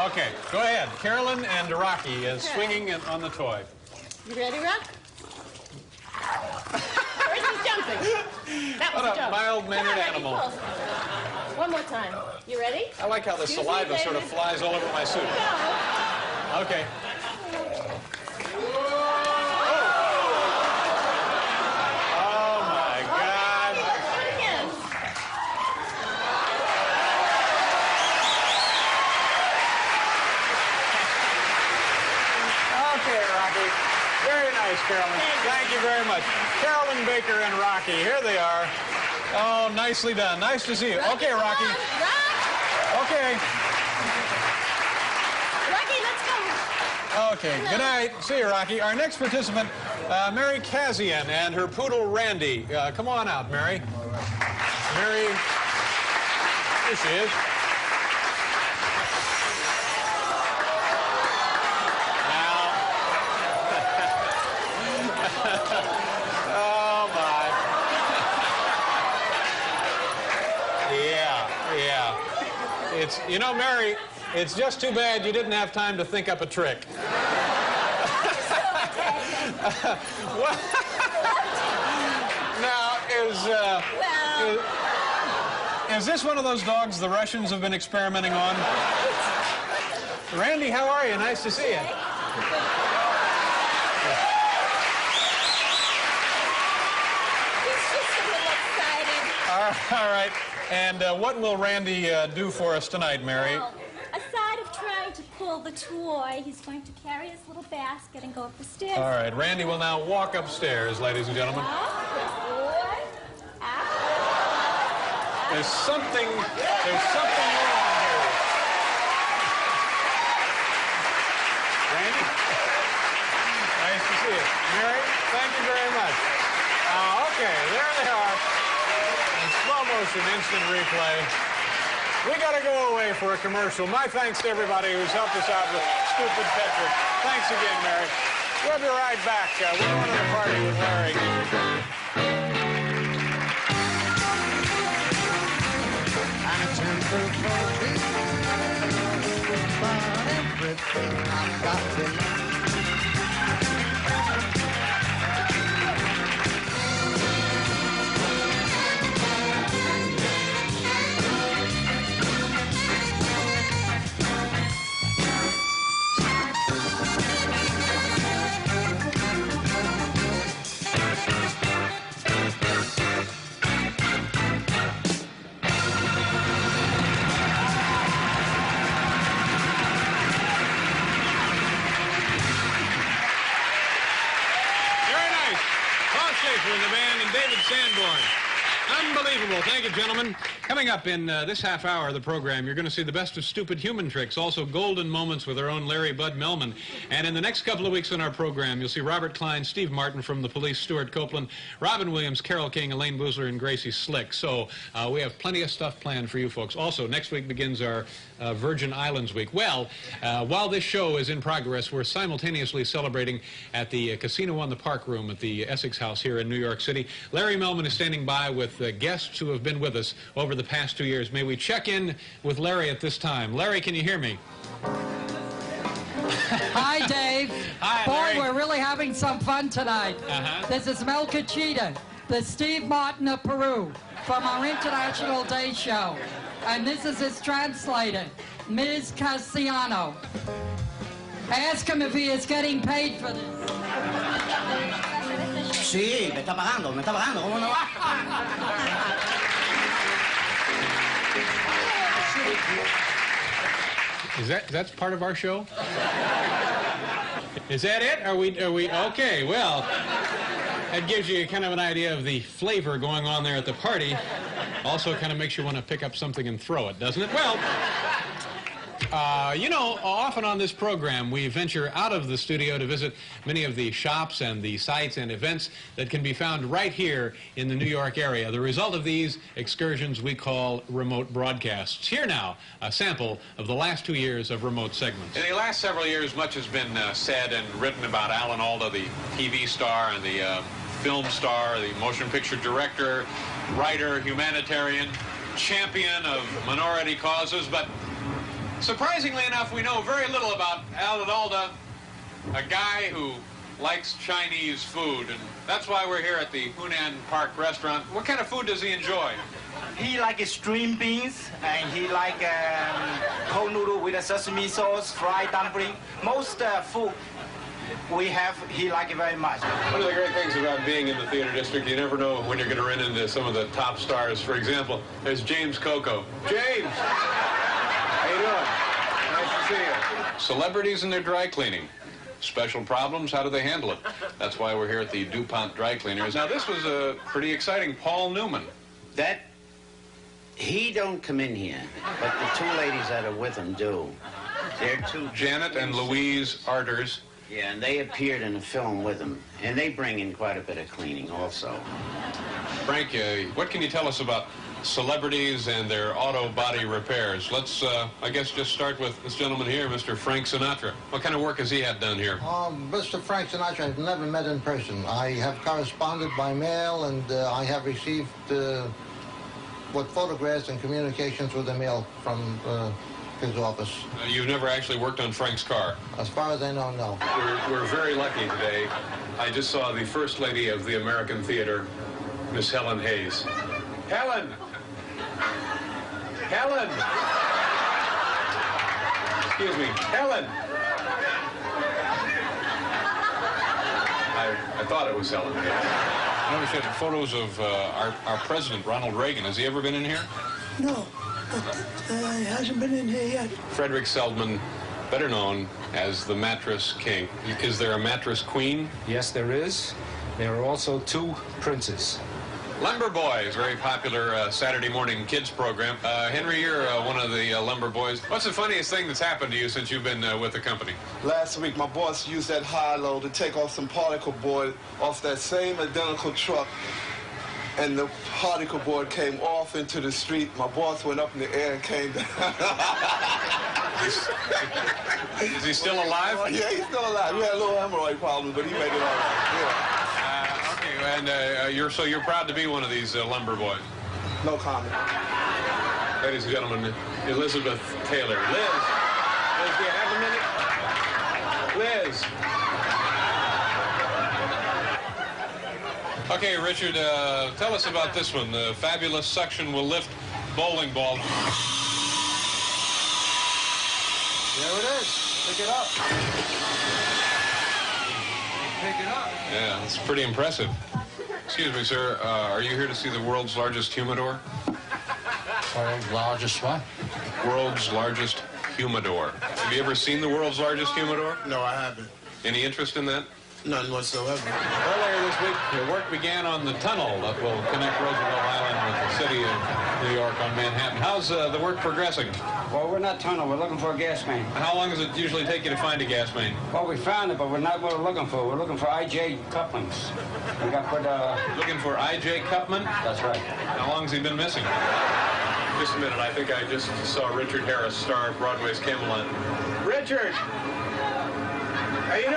[SPEAKER 7] Okay. Go ahead. Carolyn and Rocky is swinging on the toy.
[SPEAKER 5] You ready, Rock? Where's he jumping? That was
[SPEAKER 7] What a
[SPEAKER 5] jump.
[SPEAKER 7] mild-mannered animal.
[SPEAKER 5] Close. One more time. You ready?
[SPEAKER 7] I like how the saliva sort of flies all over my suit. Okay. Oh, my God.
[SPEAKER 5] Let's do it again.
[SPEAKER 7] Okay, Rocky. Very nice, Carolyn. Thank you very much. Carolyn Baker and Rocky. Here they are. Oh, nicely done. Nice to see you. Okay, Rocky. Okay.
[SPEAKER 5] Rocky, let's go.
[SPEAKER 7] Okay. Good night. See you, Rocky. Our next participant, Mary Kazian and her poodle, Randy. Come on out, Mary. Mary. Here she is. Oh, my. Yeah. It's, Mary, it's just too bad you didn't have time to think up a trick. Now, is this one of those dogs the Russians have been experimenting on? Randy, how are you? Nice to see you. All right. And what will Randy do for us tonight, Mary?
[SPEAKER 5] Well, aside of trying to pull
[SPEAKER 8] pull the toy. He's going to carry his little basket and go up the stairs.
[SPEAKER 7] All right, Randy will now walk upstairs, ladies and gentlemen. There's something wrong here. Randy? Nice to see you. Mary, thank you very much. Okay, there they are. In slow motion, instant replay. We got to go away for a commercial. My thanks to everybody who's helped us out with Stupid Patrick. Thanks again, Mary. We'll be right back. We're going to the party with Larry.
[SPEAKER 10] Everything I've got belongs.
[SPEAKER 7] In the band and David Sanborn. Unbelievable. Thank you, gentlemen. Coming up in this half hour of the program, you're going to see the best of stupid human tricks, also golden moments with our own Larry Bud Melman. And in the next couple of weeks on our program, you'll see Robert Klein, Steve Martin from The Police, Stuart Copeland, Robin Williams, Carole King, Elaine Boozler, and Gracie Slick. So we have plenty of stuff planned for you folks. Also, next week begins our Virgin Islands Week. Well, while this show is in progress, we're simultaneously celebrating at the Casino on the Park Room at the Essex House here in New York City. Larry Melman is standing by with guests who have been with us over the past 2 years. May we check in with Larry at this time. Larry, can you hear me?
[SPEAKER 4] Hi, Dave.
[SPEAKER 7] Hi,
[SPEAKER 4] Boy,
[SPEAKER 7] Larry.
[SPEAKER 4] we're really having some fun tonight. This is Mel Cachita, the Steve Martin of Peru, from our International Day Show. And this is his translator, Ms. Cassiano. Ask him if he is getting paid for this.
[SPEAKER 10] Sí, me está pagando, ¿cómo no?
[SPEAKER 7] That's part of our show? Is that it? Are we okay? Well, that gives you kind of an idea of the flavor going on there at the party. Also kind of makes you want to pick up something and throw it, doesn't it? Well, you know, often on this program, we venture out of the studio to visit many of the shops and the sites and events that can be found right here in the New York area. The result of these excursions we call remote broadcasts. Here now, a sample of the last 2 years of remote segments. In the last several years, much has been said and written about Alan Alda, the TV star and the film star, the motion picture director, writer, humanitarian, champion of minority causes, but surprisingly enough, we know very little about Alan Alda, a guy who likes Chinese food, and that's why we're here at the Hunan Park restaurant. What kind of food does he enjoy?
[SPEAKER 12] He likes string beans, and he like cold noodle with a sesame sauce, fried dumpling. Most food we have, he like it very much.
[SPEAKER 7] One of the great things about being in the theater district, you never know when you're going to run into some of the top stars. For example, there's James Coco. James! How you doing? Nice to see you. Celebrities and their dry cleaning. Special problems, how do they handle it? That's why we're here at the DuPont Dry Cleaners. Now, this was pretty exciting. Paul Newman.
[SPEAKER 13] He don't come in here, but the two ladies that are with him do. They're two...
[SPEAKER 7] Janet and Louise Arters.
[SPEAKER 13] Yeah, and they appeared in a film with him, and they bring in quite a bit of cleaning also.
[SPEAKER 7] Frank, what can you tell us about celebrities and their auto body repairs? Let's, I guess, just start with this gentleman here, Mr. Frank Sinatra. What kind of work has he had done here?
[SPEAKER 14] Mr. Frank Sinatra I've never met in person. I have corresponded by mail, and I have received what photographs and communications with the mail from his office.
[SPEAKER 7] You've never actually worked on Frank's car?
[SPEAKER 14] As far as I know, no.
[SPEAKER 7] We're very lucky today. I just saw the First Lady of the American Theater, Miss Helen Hayes. Helen! Helen! Excuse me, Helen! I thought it was Helen Hayes. I noticed you had photos of our president, Ronald Reagan. Has he ever been in here?
[SPEAKER 24] No, but he hasn't been in here yet.
[SPEAKER 7] Frederick Seldman, better known as the Mattress King. Is there a Mattress Queen?
[SPEAKER 3] Yes, there is. There are also 2 princes.
[SPEAKER 7] Lumber Boys, very popular Saturday morning kids program. Henry, you're one of the Lumber Boys. What's the funniest thing that's happened to you since you've been with the company?
[SPEAKER 6] Last week, my boss used that high-low to take off some particle board off that same identical truck, and the particle board came off into the street. My boss went up in the air and came down.
[SPEAKER 7] Is he still alive?
[SPEAKER 6] Yeah, he's still alive. He had a little hemorrhoid problem, but he made it all right. Yeah.
[SPEAKER 7] And you're proud to be one of these Lumber Boys.
[SPEAKER 6] No comment.
[SPEAKER 7] Ladies and gentlemen, Elizabeth Taylor. Liz, do you have a minute? Liz. Okay, Richard, tell us about this one. The fabulous suction will lift bowling ball.
[SPEAKER 3] There it is. Pick it up. Pick it up.
[SPEAKER 7] Yeah, that's pretty impressive. Excuse me, sir. Are you here to see the world's largest humidor?
[SPEAKER 3] World's largest what?
[SPEAKER 7] World's largest humidor. Have you ever seen the world's largest humidor?
[SPEAKER 6] No, I haven't.
[SPEAKER 7] Any interest in that?
[SPEAKER 6] None whatsoever.
[SPEAKER 7] Earlier this week, the work began on the tunnel that will connect Roosevelt Island with the city of New York on Manhattan. How's the work progressing?
[SPEAKER 15] Well, we're not tunnel. We're looking for a gas main.
[SPEAKER 7] How long does it usually take you to find a gas main?
[SPEAKER 15] Well, we found it, but we're not what we're looking for. We're looking for IJ couplings. We got put,
[SPEAKER 7] Looking for IJ Kupman?
[SPEAKER 15] That's right.
[SPEAKER 7] How long's he been missing? Just a minute. I think I just saw Richard Harris, star of Broadway's Camelot.
[SPEAKER 12] Richard! How you doing?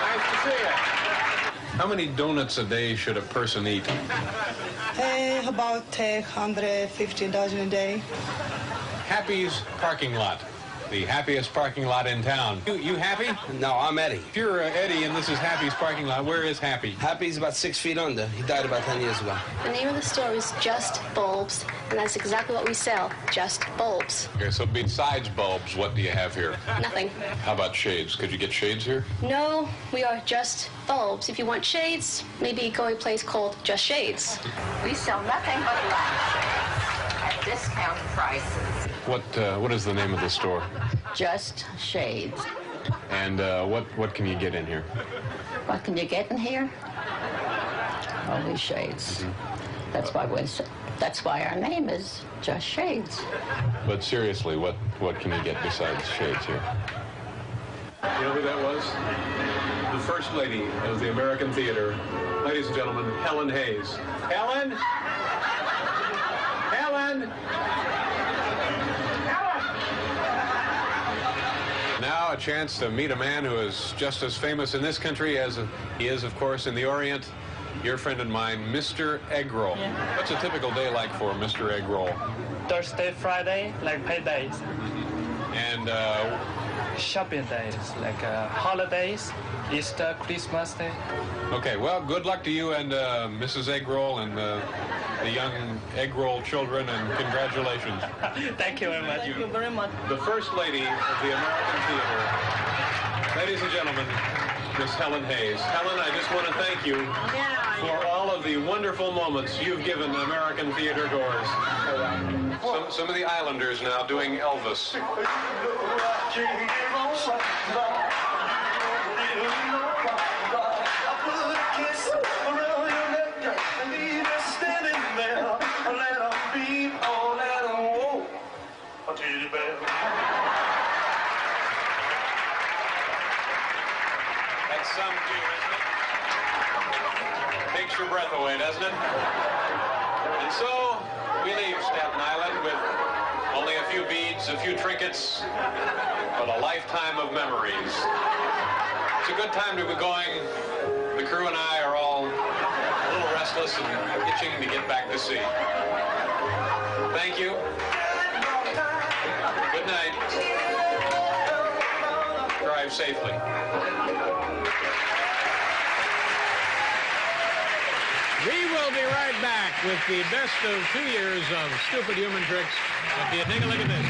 [SPEAKER 12] Nice to see you.
[SPEAKER 7] How many donuts a day should a person eat?
[SPEAKER 17] About 150,000 a day.
[SPEAKER 7] Happy's parking lot. The happiest parking lot in town. You Happy?
[SPEAKER 24] No, I'm Eddie.
[SPEAKER 7] If you're Eddie and this is Happy's parking lot, where is Happy?
[SPEAKER 24] Happy's about 6 feet under. He died about 10 years ago.
[SPEAKER 25] The name of the store is Just Bulbs, and that's exactly what we sell, just bulbs.
[SPEAKER 7] Okay, so besides bulbs, what do you have here?
[SPEAKER 25] Nothing.
[SPEAKER 7] How about shades? Could you get shades here?
[SPEAKER 25] No, we are just bulbs. If you want shades, maybe go to a place called Just Shades.
[SPEAKER 1] We sell nothing but lampshades at discount prices.
[SPEAKER 7] What is the name of the store?
[SPEAKER 26] Just Shades.
[SPEAKER 7] And what can you get in here?
[SPEAKER 26] What can you get in here? Only shades. That's why our name is Just Shades.
[SPEAKER 7] But seriously, what can you get besides shades here? You know who that was? The First Lady of the American Theater. Ladies and gentlemen, Helen Hayes. Helen? Helen? Now a chance to meet a man who is just as famous in this country as he is, of course, in the Orient. Your friend and mine, Mr. Egg Roll.
[SPEAKER 28] Yeah.
[SPEAKER 7] What's a typical day like for Mr. Egg Roll?
[SPEAKER 28] Thursday, Friday, like paydays.
[SPEAKER 7] And
[SPEAKER 28] shopping days, like holidays, Easter, Christmas Day.
[SPEAKER 7] Okay, well, good luck to you and Mrs. Egg Roll and the young Egg Roll children, and congratulations.
[SPEAKER 28] Thank you very much. Thank you very much.
[SPEAKER 7] The First Lady of the American Theater. Ladies and gentlemen, Miss Helen Hayes. Helen, I just want to thank you for all of the wonderful moments you've given American theater goers. Some of the Islanders now doing Elvis. That's some tune, isn't it? Takes your breath away, doesn't it? And so we leave Staten Island with only a few beads, a few trinkets, but a lifetime of memories. It's a good time to be going. The crew and I are all a little restless and itching to get back to sea. Thank you. Good night. Drive safely. We will be right back with the best of 2 years of stupid human tricks. But do you take a look at this?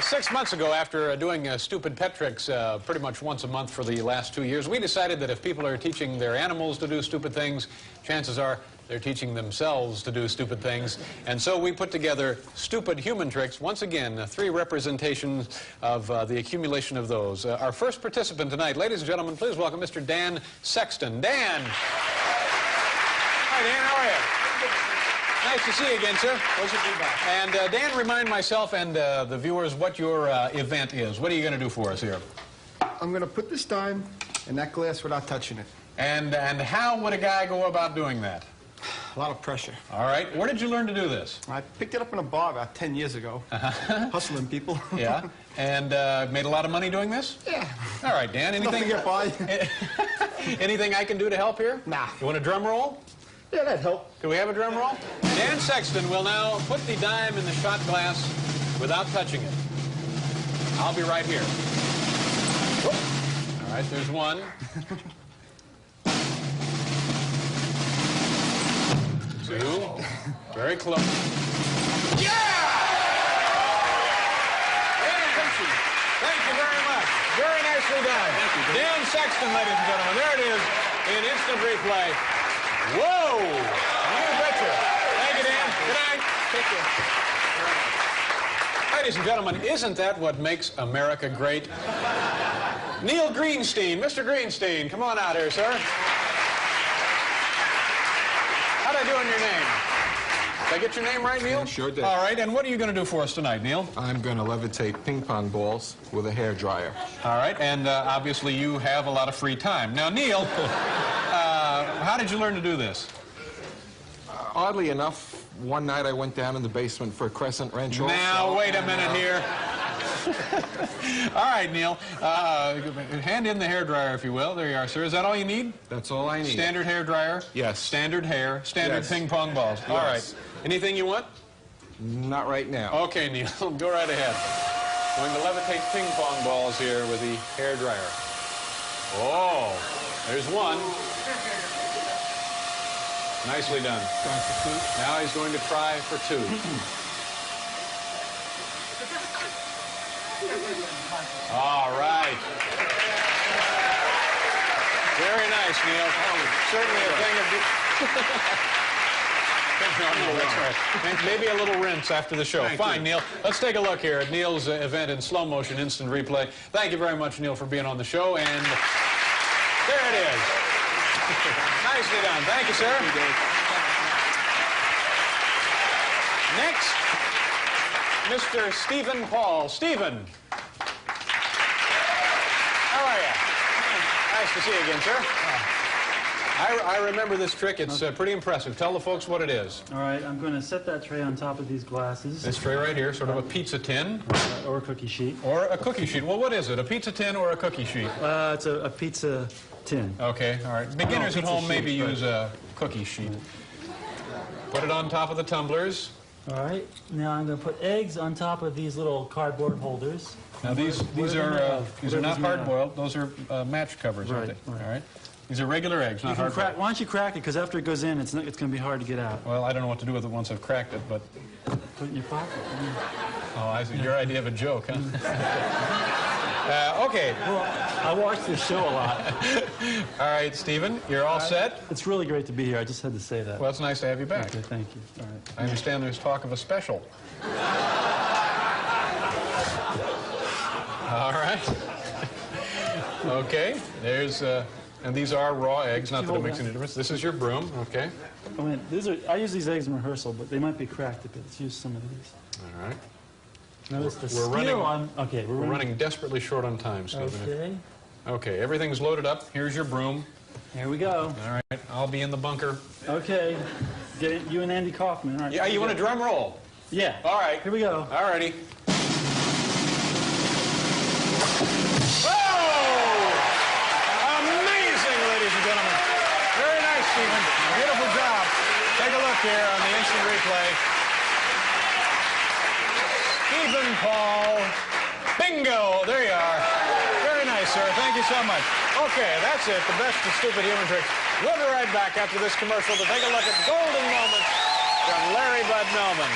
[SPEAKER 7] 6 months ago, after doing stupid pet tricks pretty much once a month for the last 2 years, we decided that if people are teaching their animals to do stupid things, chances are they're teaching themselves to do stupid things. And so we put together stupid human tricks. Once again, 3 representations of the accumulation of those. Our first participant tonight, ladies and gentlemen, please welcome Mr. Dan Sexton. Dan. Hi, Dan. How are you? Nice to see you again, sir.
[SPEAKER 9] Pleasure to be back.
[SPEAKER 7] And Dan, remind myself and the viewers what your event is. What are you going to do for us here?
[SPEAKER 9] I'm going to put this dime in that glass without touching it.
[SPEAKER 7] And how would a guy go about doing that?
[SPEAKER 9] A lot of pressure.
[SPEAKER 7] All right. Where did you learn to do this?
[SPEAKER 9] I picked it up in a bar about 10 years ago. Hustling people.
[SPEAKER 7] Yeah. And made a lot of money doing this?
[SPEAKER 9] Yeah.
[SPEAKER 7] All right, Dan. Anything?
[SPEAKER 9] Nothing to get by.
[SPEAKER 7] Anything I can do to help here?
[SPEAKER 9] Nah.
[SPEAKER 7] You want a drum roll?
[SPEAKER 9] Yeah, that'd help.
[SPEAKER 7] Can we have a drum roll? Dan Sexton will now put the dime in the shot glass without touching it. I'll be right here. Whoop. All right, there's one. Two. Very close. Yeah! Thank you very much. Very nicely done. Thank you. Dan Sexton, ladies and gentlemen. There it is in instant replay. Whoa! You betcha. Thank you, Dan. Good night. Take care. Ladies and gentlemen, isn't that what makes America great? Neil Greenstein. Mr. Greenstein, come on out here, sir. How'd I do on your name? Did I get your name right, Neil?
[SPEAKER 11] Yeah, sure did.
[SPEAKER 7] All right, and what are you going to do for us tonight, Neil?
[SPEAKER 11] I'm going to levitate ping pong balls with a hairdryer.
[SPEAKER 7] All right, and obviously you have a lot of free time. Now, Neil, how did you learn to do this?
[SPEAKER 11] Oddly enough, one night I went down in the basement for a crescent wrench.
[SPEAKER 7] Now, wait a minute here. All right, Neil. Hand in the hairdryer, if you will. There you are, sir. Is that all you need?
[SPEAKER 11] That's all I need.
[SPEAKER 7] Standard hairdryer?
[SPEAKER 11] Yes.
[SPEAKER 7] Standard hair, standard
[SPEAKER 11] Yes.
[SPEAKER 7] ping pong balls. All
[SPEAKER 11] Yes.
[SPEAKER 7] right. Anything you want?
[SPEAKER 11] Not right now.
[SPEAKER 7] Okay, Neil. Go right ahead. Going to levitate ping pong balls here with the hairdryer. Oh, there's one. Nicely done. Now he's going to try for 2. All right. Very nice, Neil. Certainly a thing of... No, that's right. Maybe a little rinse after the show. Fine, Neil. Let's take a look here at Neil's event in slow motion instant replay. Thank you very much, Neil, for being on the show. And there it is. Nicely done. Thank you, sir. Next, Mr. Stephen Paul. Stephen. How are you? Nice to see you again, sir. I remember this trick. It's pretty impressive. Tell the folks what it is.
[SPEAKER 16] All right, I'm going to set that tray on top of these glasses.
[SPEAKER 7] This tray right here, sort of a pizza tin.
[SPEAKER 16] Or a cookie sheet.
[SPEAKER 7] Or a cookie sheet. Well, what is it? A pizza tin or a cookie sheet?
[SPEAKER 16] It's a pizza tin.
[SPEAKER 7] Okay, all right. Beginners at home maybe use a cookie sheet. Put it on top of the tumblers.
[SPEAKER 16] All right, now I'm going to put eggs on top of these little cardboard holders.
[SPEAKER 7] Now these are not hard-boiled. Those are match covers, aren't they? All right. These are regular eggs, not hard-boiled.
[SPEAKER 16] Why don't you crack it? Because after it goes in, it's going to be hard to get out.
[SPEAKER 7] Well, I don't know what to do with it once I've cracked it, but...
[SPEAKER 16] Put it in your pocket.
[SPEAKER 7] Oh, I see. Your idea of a joke, huh? Okay.
[SPEAKER 16] Well, I watch this show a lot.
[SPEAKER 7] All right, Stephen, you're all set?
[SPEAKER 16] It's really great to be here. I just had to say that.
[SPEAKER 7] Well, it's nice to have you back.
[SPEAKER 16] Okay, thank you. All right.
[SPEAKER 7] I understand there's talk of a special. All right. Okay, there's... and these are raw eggs, not that it makes any difference. This is your broom, okay?
[SPEAKER 16] I use these eggs in rehearsal, but they might be cracked a bit. Let's use some of these.
[SPEAKER 7] All right.
[SPEAKER 16] Notice the
[SPEAKER 7] we're running desperately short on time, Stephen.
[SPEAKER 16] Okay.
[SPEAKER 7] Okay, everything's loaded up. Here's your broom.
[SPEAKER 16] Here we go.
[SPEAKER 7] All right, I'll be in the bunker.
[SPEAKER 16] Okay. Get it, you and Andy Kaufman. All right.
[SPEAKER 7] Yeah, you want a drum roll?
[SPEAKER 16] Yeah.
[SPEAKER 7] All right.
[SPEAKER 16] Here we go.
[SPEAKER 7] All righty. Stephen. Beautiful job. Take a look here on the instant replay. Stephen Paul. Bingo. There you are. Very nice, sir. Thank you so much. Okay, that's it. The best of stupid human tricks. We'll be right back after this commercial to take a look at golden moments from Larry Bud Melman.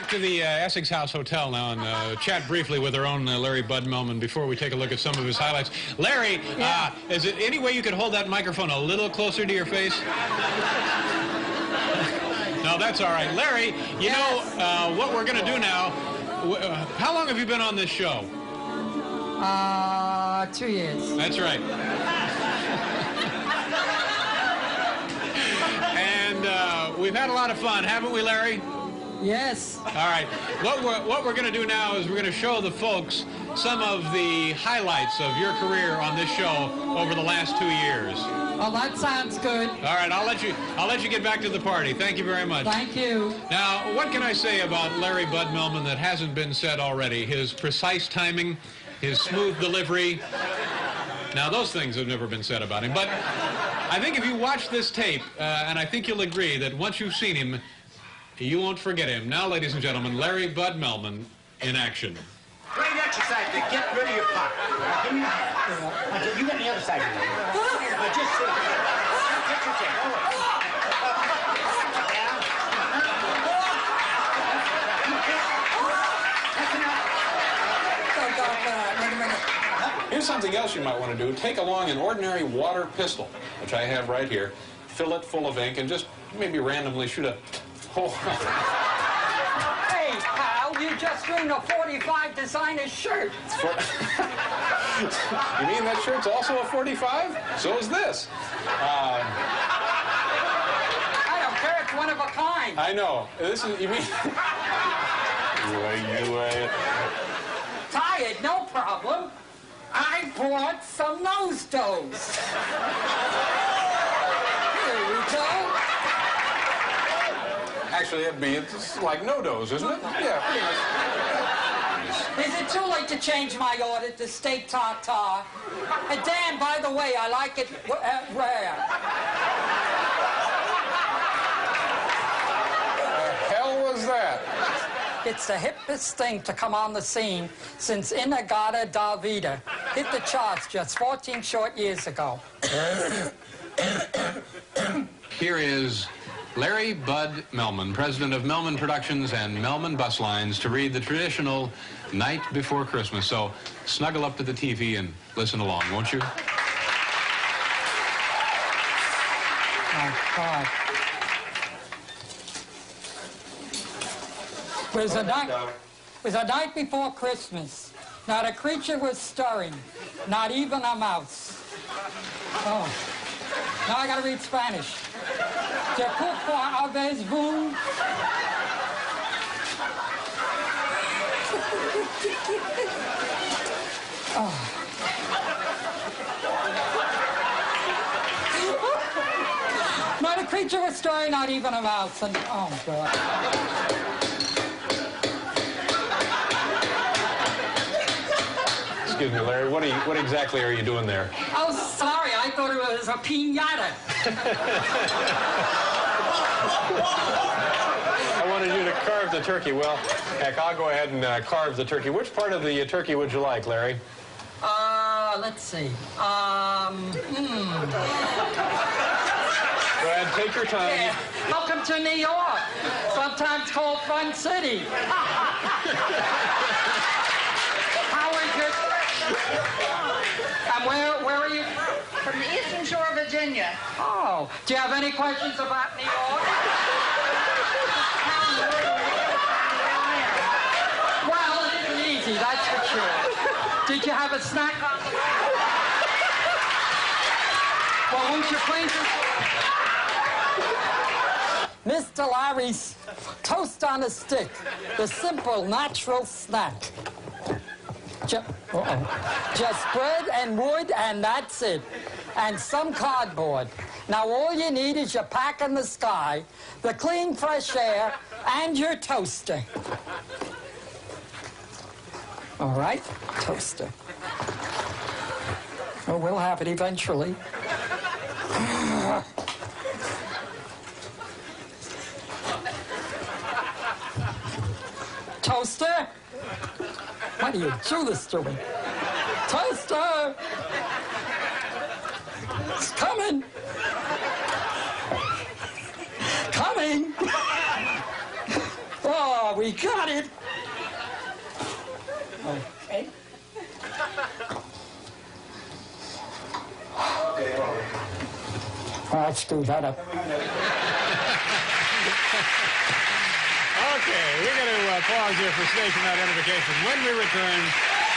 [SPEAKER 7] back to the Essex House Hotel now and chat briefly with our own Larry Bud Melman before we take a look at some of his highlights. Larry, is it any way you could hold that microphone a little closer to your face? No, that's all right. Larry, you know what we're going to do now. How long have you been on this show?
[SPEAKER 4] 2 years.
[SPEAKER 7] That's right. And we've had a lot of fun, haven't we, Larry?
[SPEAKER 4] Yes.
[SPEAKER 7] All right. What we're going to do now is we're going to show the folks some of the highlights of your career on this show over the last 2 years.
[SPEAKER 4] Oh, that sounds good.
[SPEAKER 7] All right, I'll let you get back to the party. Thank you very much.
[SPEAKER 4] Thank you.
[SPEAKER 7] Now, what can I say about Larry Bud Melman that hasn't been said already? His precise timing, his smooth delivery. Now, those things have never been said about him. But I think if you watch this tape, and I think you'll agree that once you've seen him, you won't forget him. Now, ladies and gentlemen, Larry Bud Melman in action.
[SPEAKER 12] Great exercise to get rid of your pop. Give me that. You got the other side of it. Just sit. Take your time.
[SPEAKER 7] Here's something else you might want to do. Take along an ordinary water pistol, which I have right here. Fill it full of ink and just maybe randomly shoot a hole.
[SPEAKER 4] Hey, pal, you just ruined a 45 designer shirt.
[SPEAKER 7] You mean that shirt's also a 45? So is this.
[SPEAKER 4] I don't care, it's one of a kind.
[SPEAKER 7] I know. This is, you mean...
[SPEAKER 4] Tired, no problem. I brought some nose toes. Here we go.
[SPEAKER 7] Actually, it's like no-dos, isn't it? Yeah, pretty much.
[SPEAKER 4] Is it too late to change my order to steak tartare? And Dan, by the way, I like it rare.
[SPEAKER 7] The hell was that?
[SPEAKER 4] It's the hippest thing to come on the scene since Inagata Davida hit the charts just 14 short years ago.
[SPEAKER 7] Here is Larry Bud Melman, president of Melman Productions and Melman Bus Lines, to read the traditional Night Before Christmas. So snuggle up to the TV and listen along, won't you?
[SPEAKER 4] Oh, God. It was a night before Christmas. Not a creature was stirring, not even a mouse. Oh, now I gotta read Spanish. Je pourquoi avez-vous? Oh. Not a creature was stirring, not even a mouse. And, oh, God.
[SPEAKER 7] Excuse me, Larry, what exactly are you doing there?
[SPEAKER 4] Oh, sorry, I thought it was a piñata.
[SPEAKER 7] I wanted you to carve the turkey. Well, heck, I'll go ahead and carve the turkey. Which part of the turkey would you like, Larry?
[SPEAKER 4] Let's see.
[SPEAKER 7] Go ahead, take your time.
[SPEAKER 4] Yeah. Welcome to New York, sometimes called Fun City. How is your... And where are you from?
[SPEAKER 1] From the Eastern Shore of Virginia.
[SPEAKER 4] Oh, do you have any questions about New York? Well, it isn't easy, that's for sure. Did you have a snack on the way? Well, won't you please... Mr. Larry's toast on a stick, the simple, natural snack. Just bread and wood, and that's it. And some cardboard. Now, all you need is your pack in the sky, the clean, fresh air, and your toaster. All right, toaster. Oh, we'll have it eventually. Toaster? Why do you do this to me? Toaster! It's coming! Coming! Oh, we
[SPEAKER 16] We got it! Okay. Let's do that up.
[SPEAKER 7] Okay, we're going to pause here for station identification. When we return,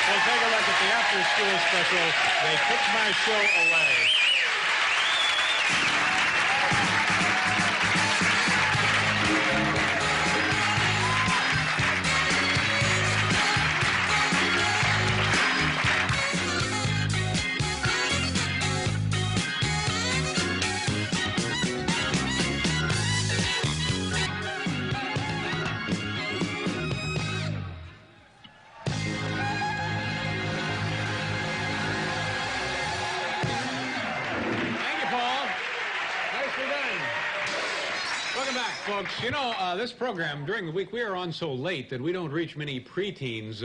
[SPEAKER 7] we'll take a look at the after-school special, They Took My Show Away. Folks, you know, this program, during the week, we are on so late that we don't reach many preteens.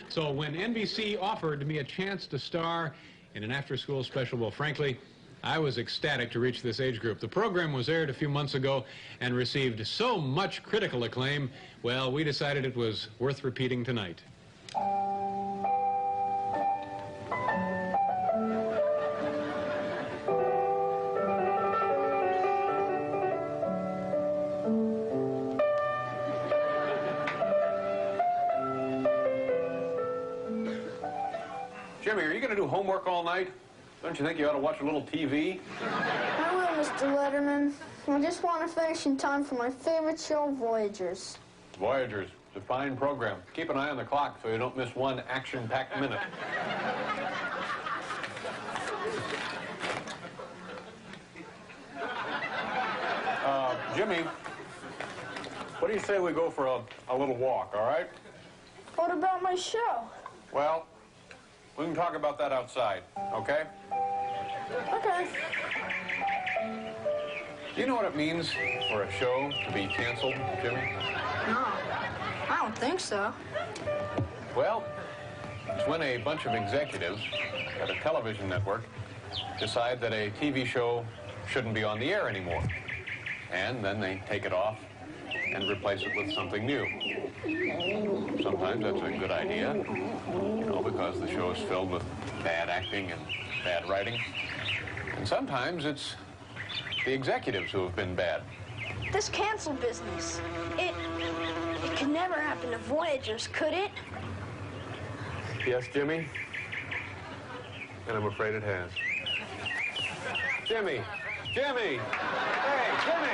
[SPEAKER 7] So when NBC offered me a chance to star in an after-school special, well, frankly, I was ecstatic to reach this age group. The program was aired a few months ago and received so much critical acclaim, well, we decided it was worth repeating tonight. Jimmy, are you going to do homework all night? Don't you think you ought to watch a little TV?
[SPEAKER 2] I will, Mr. Letterman. I just want to finish in time for my favorite show, Voyagers.
[SPEAKER 7] Voyagers, it's a fine program. Keep an eye on the clock so you don't miss one action-packed minute. Jimmy, what do you say we go for a little walk, all right?
[SPEAKER 2] What about my show?
[SPEAKER 7] Well, we can talk about that outside, okay?
[SPEAKER 2] Okay.
[SPEAKER 7] Do you know what it means for a show to be canceled, Jimmy?
[SPEAKER 2] No, I don't think so.
[SPEAKER 7] Well, it's when a bunch of executives at a television network decide that a TV show shouldn't be on the air anymore. And then they take it off and replace it with something new. Sometimes that's a good idea, you know, because the show is filled with bad acting and bad writing. And sometimes it's the executives who have been bad.
[SPEAKER 2] This cancel business, it could never happen to Voyagers, could it?
[SPEAKER 7] Yes, Jimmy? And I'm afraid it has. Jimmy! Jimmy! Hey, Jimmy!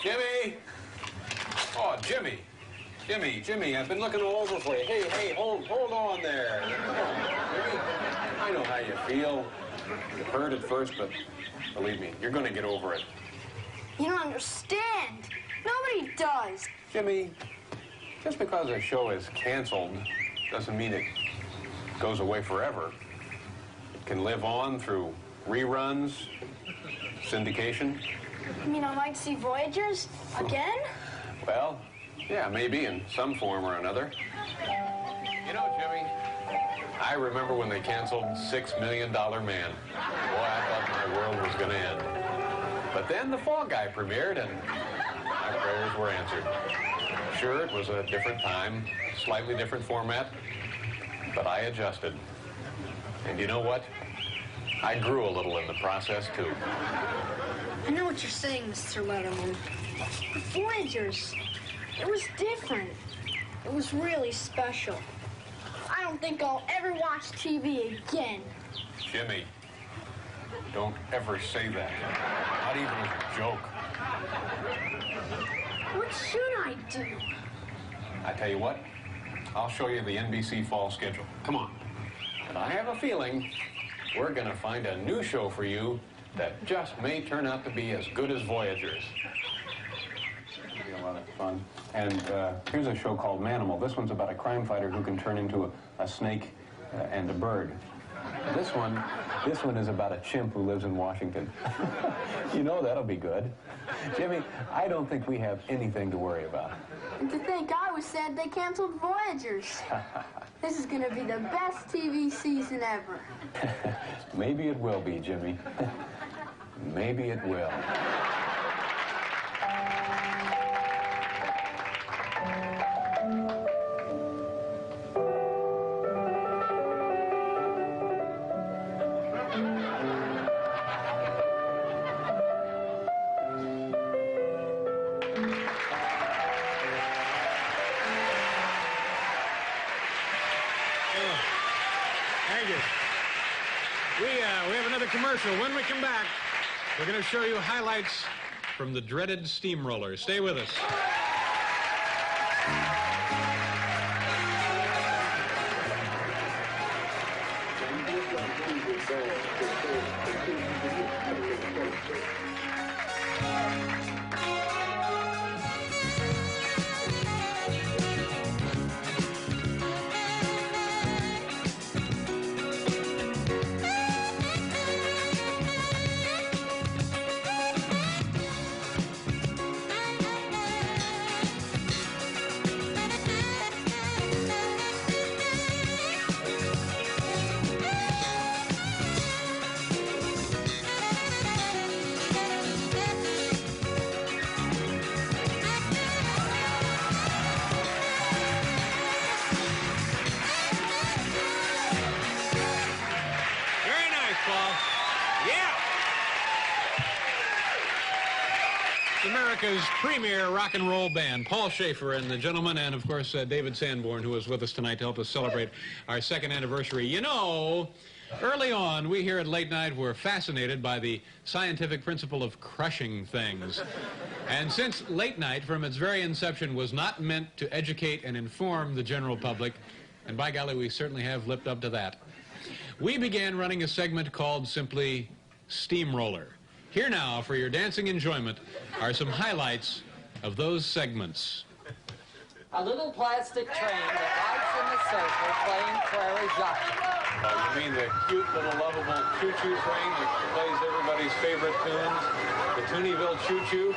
[SPEAKER 7] Jimmy! Oh, Jimmy. Jimmy, I've been looking all over for you. Hey, hold on there. Jimmy, I know how you feel. You hurt at first, but believe me, you're going to get over it.
[SPEAKER 2] You don't understand. Nobody does.
[SPEAKER 7] Jimmy, just because a show is canceled doesn't mean it goes away forever. It can live on through reruns, syndication.
[SPEAKER 2] You mean I might see Voyagers again?
[SPEAKER 7] Well, yeah, maybe in some form or another. You know, Jimmy, I remember when they canceled $6 Million Man. Boy, I thought my world was going to end. But then The Fall Guy premiered, and my prayers were answered. Sure, it was a different time, slightly different format, but I adjusted. And you know what? I grew a little in the process, too.
[SPEAKER 2] I know what you're saying, Mr. Letterman. The Voyagers, it was different. It was really special. I don't think I'll ever watch TV again.
[SPEAKER 7] Jimmy, don't ever say that. Not even as a joke.
[SPEAKER 2] What should I do?
[SPEAKER 7] I tell you what, I'll show you the NBC fall schedule. Come on. And I have a feeling we're going to find a new show for you that just may turn out to be as good as Voyagers. It'll be a lot of fun. And here's a show called Manimal. This one's about a crime fighter who can turn into a snake and a bird. This one This one is about a chimp who lives in Washington. You know that'll be good. Jimmy, I don't think we have anything to worry about.
[SPEAKER 2] And to think I was sad they canceled Voyagers. This is going to be the best TV season ever.
[SPEAKER 7] Maybe it will be, Jimmy. Maybe it will. Thank you. We have another commercial. When we come back, we're going to show you highlights from the dreaded steamroller. Stay with us. America's premier rock and roll band, Paul Schaefer and the gentleman, and of course David Sanborn, who is with us tonight to help us celebrate our second anniversary. You know, early on, we here at Late Night were fascinated by the scientific principle of crushing things. And since Late Night, from its very inception, was not meant to educate and inform the general public, and by golly, we certainly have lived up to that, we began running a segment called simply Steamroller. Here now, for your dancing enjoyment, are some highlights of those segments.
[SPEAKER 4] A little plastic train that rides in the circle playing Prairie Jockey.
[SPEAKER 7] Oh, you mean the cute little lovable choo-choo train that plays everybody's favorite tunes? The Tooниeville Choo-Choo?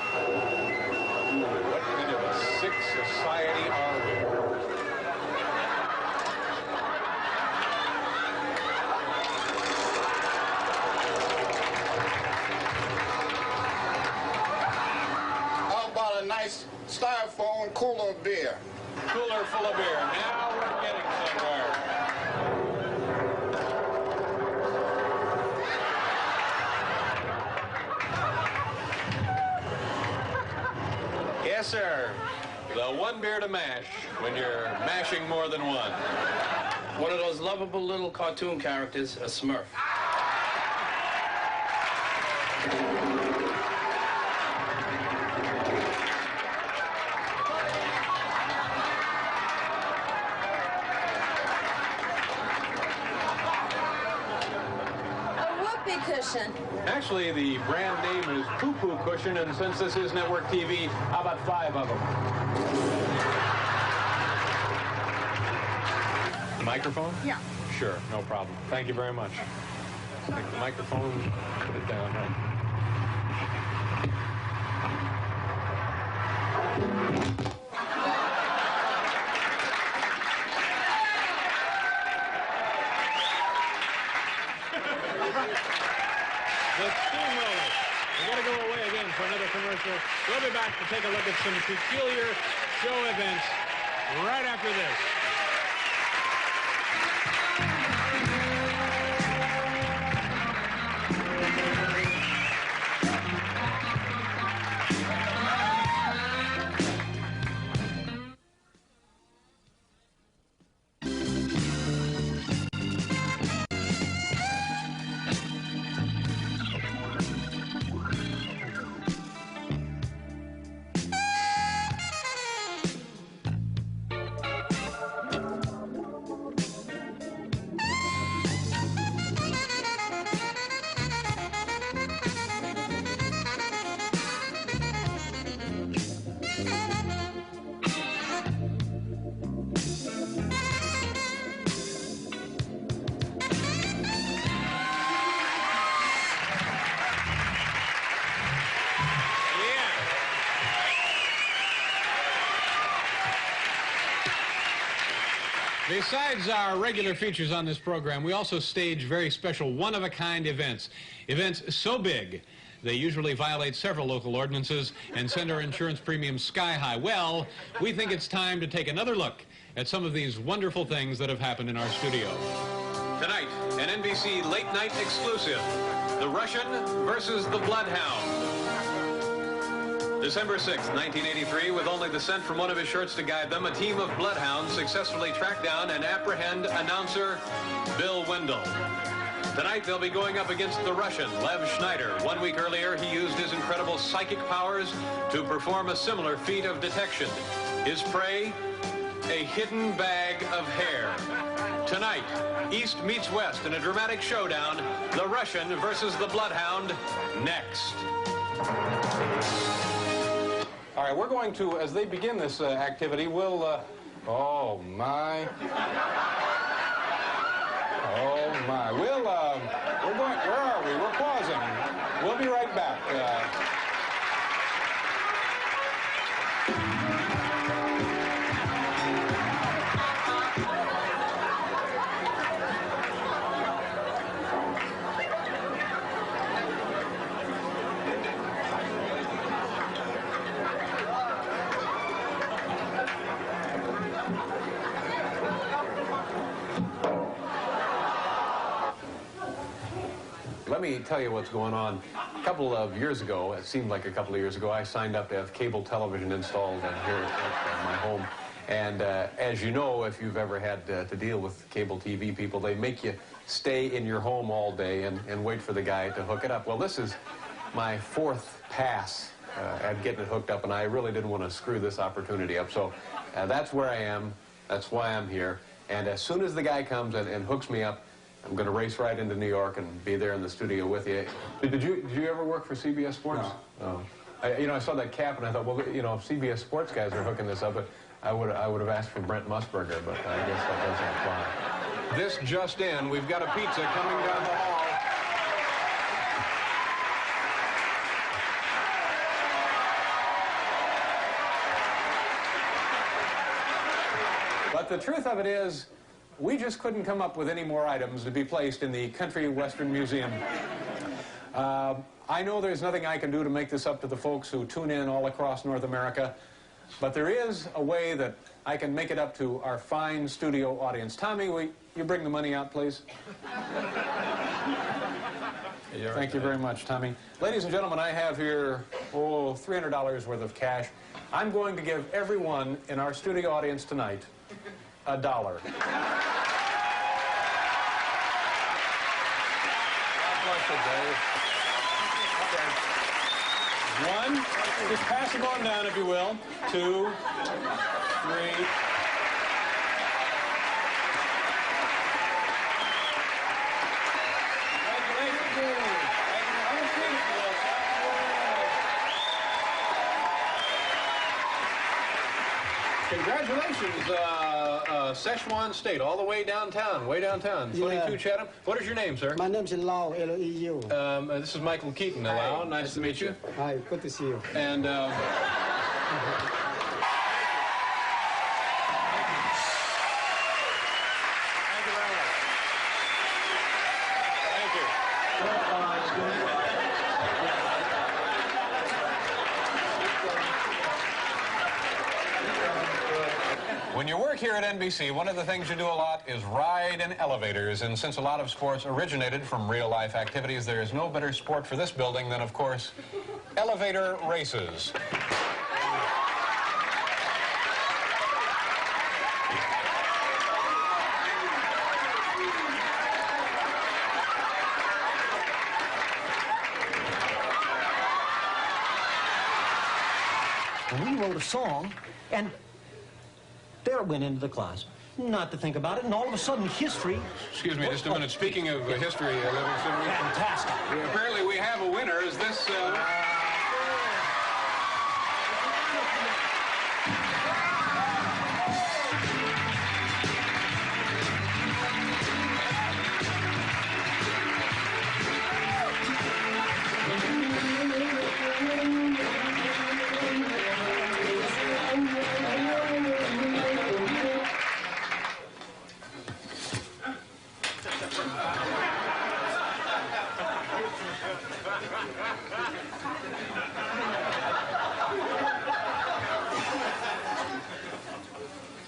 [SPEAKER 7] What kind of a sick society are we?
[SPEAKER 5] Nice styrofoam cooler of beer.
[SPEAKER 7] Cooler full of beer. Now we're getting somewhere. Yes, sir. The one beer to mash when you're mashing more than one.
[SPEAKER 28] One of those lovable little cartoon characters, a Smurf.
[SPEAKER 4] Cushion.
[SPEAKER 7] Actually, the brand name is Poo Poo Cushion, and since this is network TV, how about 5 of them? The microphone?
[SPEAKER 2] Yeah.
[SPEAKER 7] Sure, no problem. Thank you very much. Take the microphone, put it down, right? The steamroller. We're going to go away again for another commercial. We'll be back to take a look at some peculiar show events right after this. Besides our regular features on this program, we also stage very special one-of-a-kind events. Events so big, they usually violate several local ordinances and send our insurance premiums sky high. Well, we think it's time to take another look at some of these wonderful things that have happened in our studio. Tonight, an NBC late night exclusive, The Russian versus the Bloodhound. December 6, 1983, with only the scent from one of his shirts to guide them, a team of bloodhounds successfully tracked down and apprehend announcer Bill Wendell. Tonight, they'll be going up against the Russian, Lev Schneider. 1 week earlier, he used his incredible psychic powers to perform a similar feat of detection. His prey, a hidden bag of hair. Tonight, East meets West in a dramatic showdown. The Russian versus the Bloodhound, next. All right, we're going to, as they begin this activity, we'll, oh my. Oh my. We're going, where are we? We're pausing. We'll be right back. Let me tell you what's going on. A couple of years ago, it seemed like a couple of years ago, I signed up to have cable television installed here at my home. And as you know, if you've ever had to deal with cable TV people, they make you stay in your home all day and wait for the guy to hook it up. Well, this is my fourth pass at getting it hooked up, and I really didn't want to screw this opportunity up. So that's where I am. That's why I'm here. And as soon as the guy comes and hooks me up, I'm going to race right into New York and be there in the studio with you. Did you ever work for CBS Sports? No. I saw that cap and I thought, well, if CBS Sports guys are hooking this up, I would have asked for Brent Musburger, but I guess that doesn't apply. This just in, we've got a pizza coming down the hall. But the truth of it is, we just couldn't come up with any more items to be placed in the Country Western Museum. I know there's nothing I can do to make this up to the folks who tune in all across North America, but there is a way that I can make it up to our fine studio audience. Tommy, will you bring the money out, please? Thank you very much, Tommy. Ladies and gentlemen, I have here, $300 worth of cash. I'm going to give everyone in our studio audience tonight $1. One, just pass them on down if you will. 2, 3. Congratulations, Szechuan State, all the way downtown, 22 Chatham. What is your name, sir?
[SPEAKER 8] My name is Lau, L-E-U.
[SPEAKER 7] This is Michael Keaton. Lau, nice to meet you.
[SPEAKER 8] Hi, good to see you.
[SPEAKER 7] And, when you work here at NBC, one of the things you do a lot is ride in elevators. And since a lot of sports originated from real-life activities, there is no better sport for this building than, of course, elevator races.
[SPEAKER 18] We wrote a song, and there it went into the closet. Not to think about it, and all of a sudden, history...
[SPEAKER 7] Excuse me, just a minute. Speaking of history,
[SPEAKER 18] fantastic.
[SPEAKER 7] Apparently we have a winner. Is this...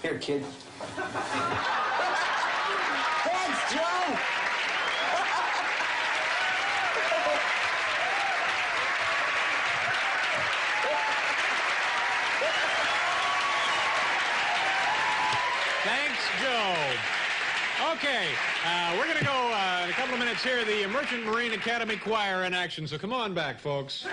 [SPEAKER 10] Here, kid.
[SPEAKER 13] Thanks, Joe.
[SPEAKER 7] Thanks, Joe. Okay, we're going to go in a couple of minutes here, the Merchant Marine Academy Choir in action. So come on back, folks.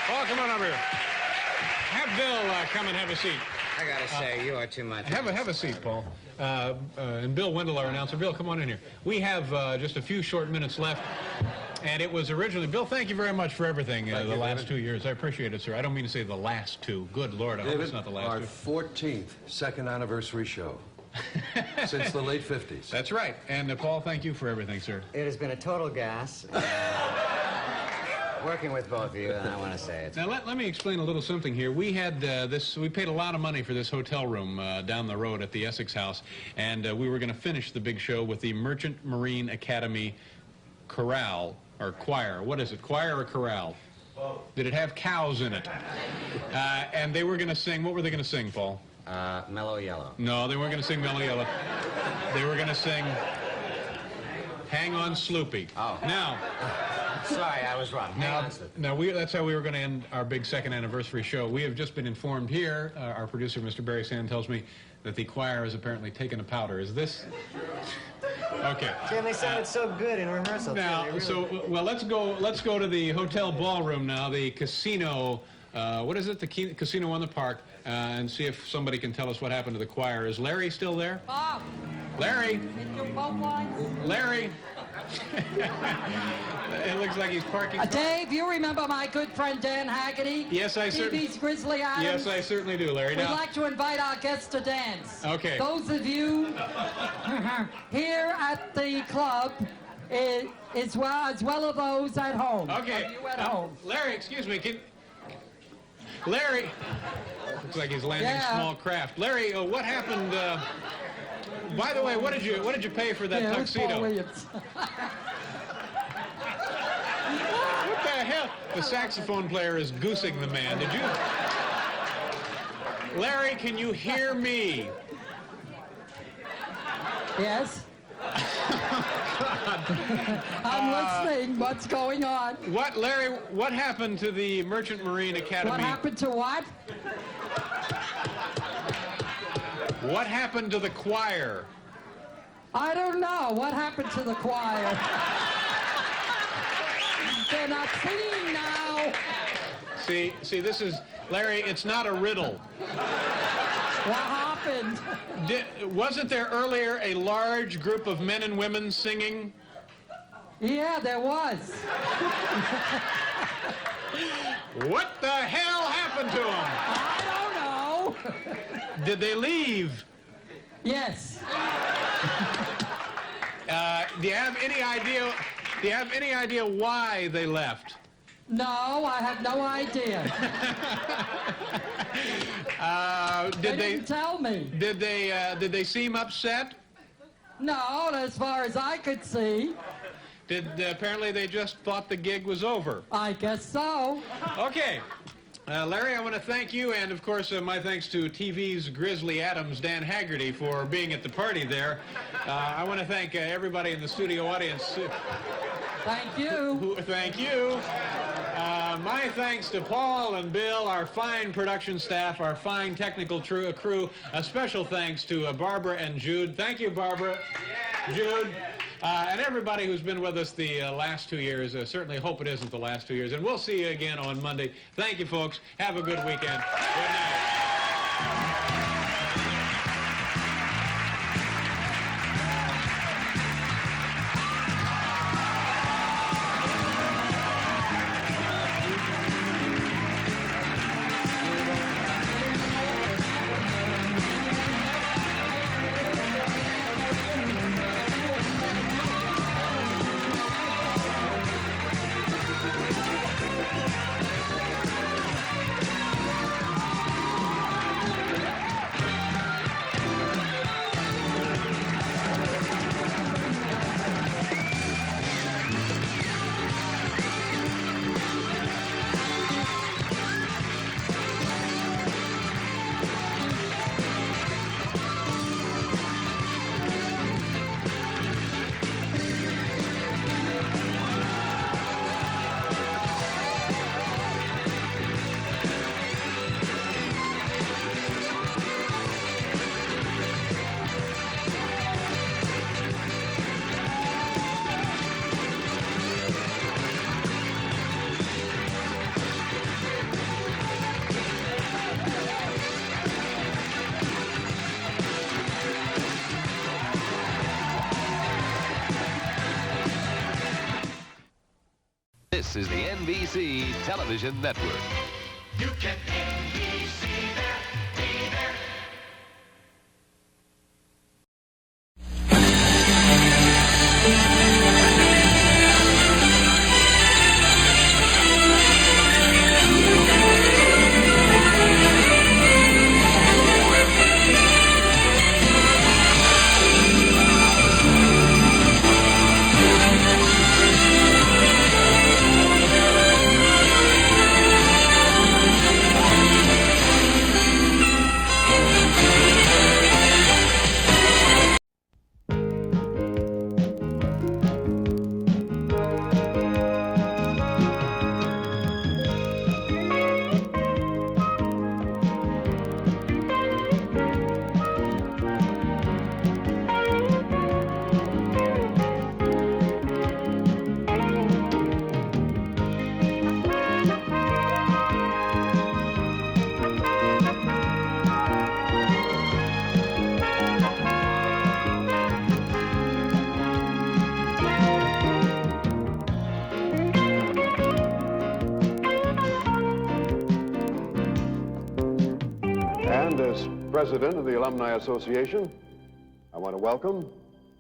[SPEAKER 7] Oh, come on over here. Have Bill come and have a seat.
[SPEAKER 19] I gotta say, you are too much.
[SPEAKER 7] Have a seat, Paul. And Bill Wendell, our announcer. Bill, come on in here. We have just a few short minutes left. And it was originally, Bill, thank you very much for everything the last 2 years. I appreciate it, sir. I don't mean to say the last two. Good Lord, I hope it's not the last two.
[SPEAKER 20] Our 14th second anniversary show since the late 50s.
[SPEAKER 7] That's right. And Paul, thank you for everything, sir.
[SPEAKER 19] It has been a total gas. Working with both of you, and I want to say it.
[SPEAKER 7] Now, let me explain a little something here. We had we paid a lot of money for this hotel room down the road at the Essex House, and we were going to finish the big show with the Merchant Marine Academy Chorale, or choir. What is it, choir or chorale? Did it have cows in it? And they were going to sing, what were they going to sing, Paul?
[SPEAKER 19] Mellow Yellow.
[SPEAKER 7] No, they weren't going to sing Mellow Yellow. They were going to sing Hang On Sloopy.
[SPEAKER 19] Oh.
[SPEAKER 7] Now...
[SPEAKER 19] Sorry, I was wrong.
[SPEAKER 7] That's how we were going to end our big second anniversary show. We have just been informed here, our producer, Mr. Barry Sand, tells me that the choir has apparently taken a powder. Is this? Okay.
[SPEAKER 19] Jim, they sounded so good in rehearsal.
[SPEAKER 7] Now, well, let's go to the hotel ballroom now, the casino. What is it? The casino on the park, and see if somebody can tell us what happened to the choir. Is Larry still there?
[SPEAKER 4] Bob.
[SPEAKER 7] Larry. Larry. It looks like he's parking.
[SPEAKER 4] Dave, you remember my good friend Dan Haggerty?
[SPEAKER 7] Yes, I certainly.
[SPEAKER 4] TV's Grizzly Adams?
[SPEAKER 7] Yes, I certainly do, Larry.
[SPEAKER 4] We'd
[SPEAKER 7] Now,
[SPEAKER 4] like to invite our guests to dance.
[SPEAKER 7] Okay.
[SPEAKER 4] Those of you here at the club, as well as those at home.
[SPEAKER 7] Okay.
[SPEAKER 4] You at home.
[SPEAKER 7] Larry, excuse me. Larry. Looks like he's landing small craft. Larry, what happened? By the way, what did you pay for that tuxedo? What the hell? The saxophone player is goosing the man. Did you? Larry, can you hear me?
[SPEAKER 4] Yes. I'm listening. What's going on?
[SPEAKER 7] What, Larry? What happened to the Merchant Marine Academy?
[SPEAKER 4] What happened to what?
[SPEAKER 7] What happened to the choir?
[SPEAKER 4] I don't know. What happened to the choir? They're not singing now.
[SPEAKER 7] See, this is, Larry, it's not a riddle.
[SPEAKER 4] What happened?
[SPEAKER 7] Wasn't there earlier a large group of men and women singing?
[SPEAKER 4] Yeah, there was.
[SPEAKER 7] What the hell happened to them?
[SPEAKER 4] I don't know.
[SPEAKER 7] Did they leave?
[SPEAKER 4] Yes.
[SPEAKER 7] Do you have any idea? Do you have any idea why they left?
[SPEAKER 4] No, I have no idea.
[SPEAKER 7] Did they
[SPEAKER 4] didn't tell me?
[SPEAKER 7] Did they seem upset?
[SPEAKER 4] No, as far as I could see.
[SPEAKER 7] Apparently they just thought the gig was over.
[SPEAKER 4] I guess so.
[SPEAKER 7] Okay. Larry, I want to thank you, and of course my thanks to TV's Grizzly Adams, Dan Haggerty, for being at the party there. I want to thank everybody in the studio audience.
[SPEAKER 4] Thank you.
[SPEAKER 7] Thank you. My thanks to Paul and Bill, our fine production staff, our fine technical crew. A special thanks to Barbara and Jude. Thank you, Barbara. Jude. And everybody who's been with us the last 2 years. Certainly hope it isn't the last 2 years. And we'll see you again on Monday. Thank you, folks. Have a good weekend. Good night.
[SPEAKER 3] This is the NBC Television Network.
[SPEAKER 6] You can NBC there, be there.
[SPEAKER 10] And as president of the Alumni Association, I want to welcome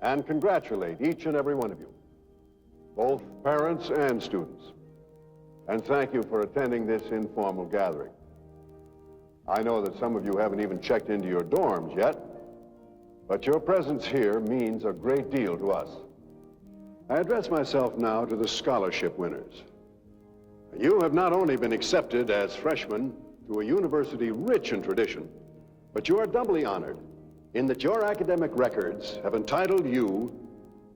[SPEAKER 10] and congratulate each and every one of you, both parents and students, and thank you for attending this informal gathering. I know that some of you haven't even checked into your dorms yet, but your presence here means a great deal to us. I address myself now to the scholarship winners. You have not only been accepted as freshmen to a university rich in tradition, but you are doubly honored in that your academic records have entitled you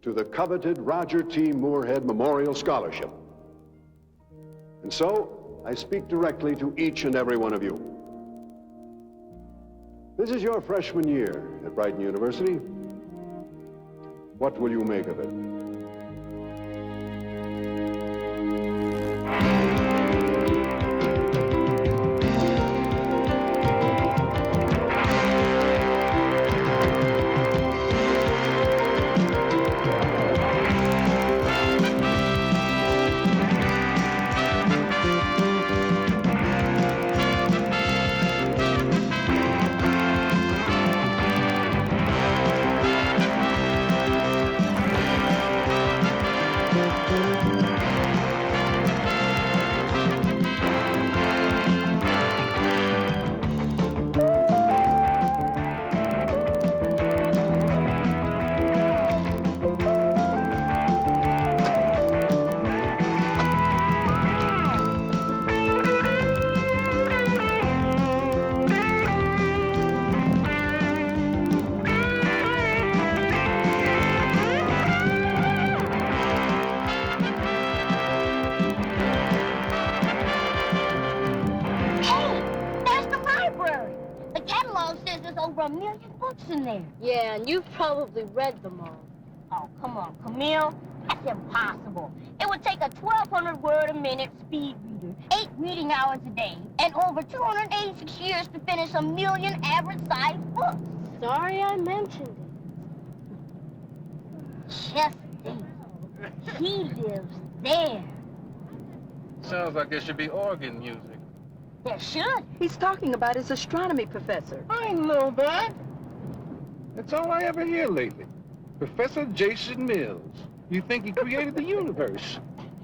[SPEAKER 10] to the coveted Roger T. Moorhead Memorial Scholarship. And so, I speak directly to each and every one of you. This is your freshman year at Brighton University. What will you make of it?
[SPEAKER 2] In there. Yeah, and you've probably read them all.
[SPEAKER 14] Oh, come on, Camille. That's impossible. It would take a 1,200 word a minute speed reader, 8 reading hours a day, and over 286 years to finish 1 million average-sized books.
[SPEAKER 2] Sorry I mentioned it.
[SPEAKER 14] Chesapeake. He lives there.
[SPEAKER 28] Sounds like there should be organ music.
[SPEAKER 14] There should.
[SPEAKER 21] He's talking about his astronomy professor.
[SPEAKER 11] I know that. That's all I ever hear lately. Professor Jason Mills. You think he created the universe?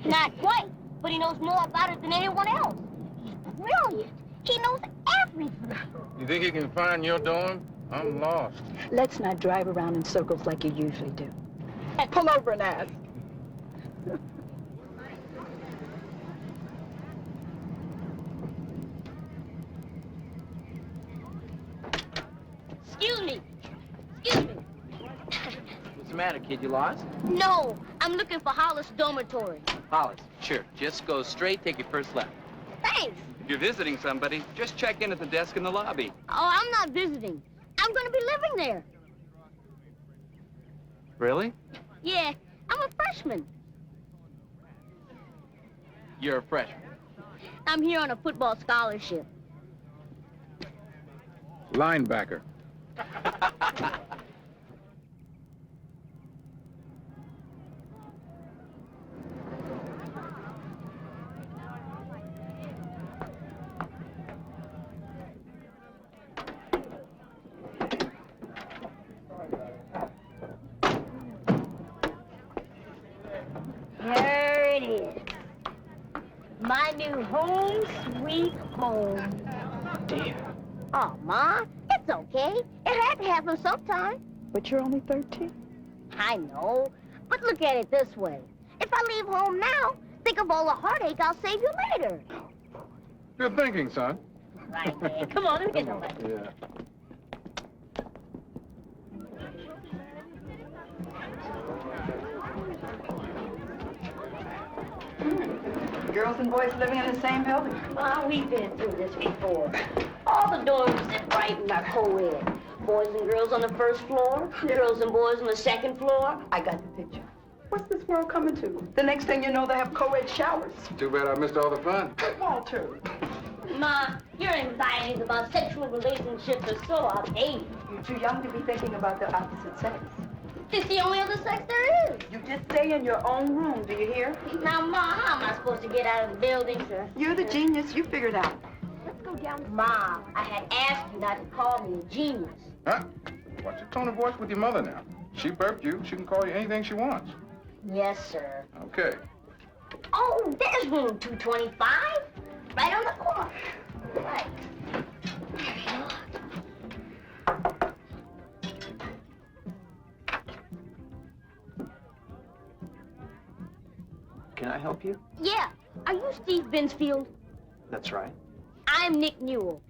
[SPEAKER 14] Not quite, but he knows more about it than anyone else. He's brilliant. He knows everything.
[SPEAKER 28] You think you can find your dorm? I'm lost.
[SPEAKER 21] Let's not drive around in circles like you usually do. Pull over and ask.
[SPEAKER 14] Excuse me. Excuse me.
[SPEAKER 28] What's the matter, kid? You lost?
[SPEAKER 14] No, I'm looking for Hollis Dormitory.
[SPEAKER 22] Hollis, sure. Just go straight, take your first left.
[SPEAKER 14] Thanks.
[SPEAKER 22] If you're visiting somebody, just check in at the desk in the lobby.
[SPEAKER 14] Oh, I'm not visiting. I'm going to be living there.
[SPEAKER 22] Really?
[SPEAKER 14] Yeah, I'm a freshman.
[SPEAKER 22] You're a freshman.
[SPEAKER 14] I'm here on a football scholarship.
[SPEAKER 11] Linebacker.
[SPEAKER 14] My new home, sweet home.
[SPEAKER 21] Dear.
[SPEAKER 14] Oh, Ma, it's okay. It had to happen sometime.
[SPEAKER 21] But you're only 13.
[SPEAKER 14] I know, but look at it this way. If I leave home now, think of all the heartache I'll save you later.
[SPEAKER 11] Good thinking, son.
[SPEAKER 14] Right, Dad. Come on, let me get the letter.
[SPEAKER 11] Yeah.
[SPEAKER 21] Girls and boys living in the same building.
[SPEAKER 14] Ma, we've been through this before. All the dorms at Brighton are co-ed. Boys and girls on the first floor, girls and boys on the second floor.
[SPEAKER 21] I got the picture. What's this world coming to? The next thing you know, they have co-ed showers.
[SPEAKER 11] Too bad I missed all the fun.
[SPEAKER 21] Walter.
[SPEAKER 14] Ma, your anxieties about sexual relationships are so outdated.
[SPEAKER 21] You're too young to be thinking about the opposite sex.
[SPEAKER 14] It's the only other sex there is.
[SPEAKER 21] You just stay in your own room, do you hear?
[SPEAKER 14] Now, Ma, how am I supposed to get out of the building, sir?
[SPEAKER 21] You're the genius. You figured it out. Let's go down.
[SPEAKER 14] Ma, I had asked you not to call me a genius.
[SPEAKER 11] Huh? Watch your tone of voice with your mother now. She burped you. She can call you anything she wants.
[SPEAKER 14] Yes, sir.
[SPEAKER 11] Okay.
[SPEAKER 14] Oh, there's room 225. Right on the corner. Right.
[SPEAKER 9] Can I help you?
[SPEAKER 14] Yeah. Are you Steve Binsfield?
[SPEAKER 9] That's right.
[SPEAKER 14] I'm Nick Newell.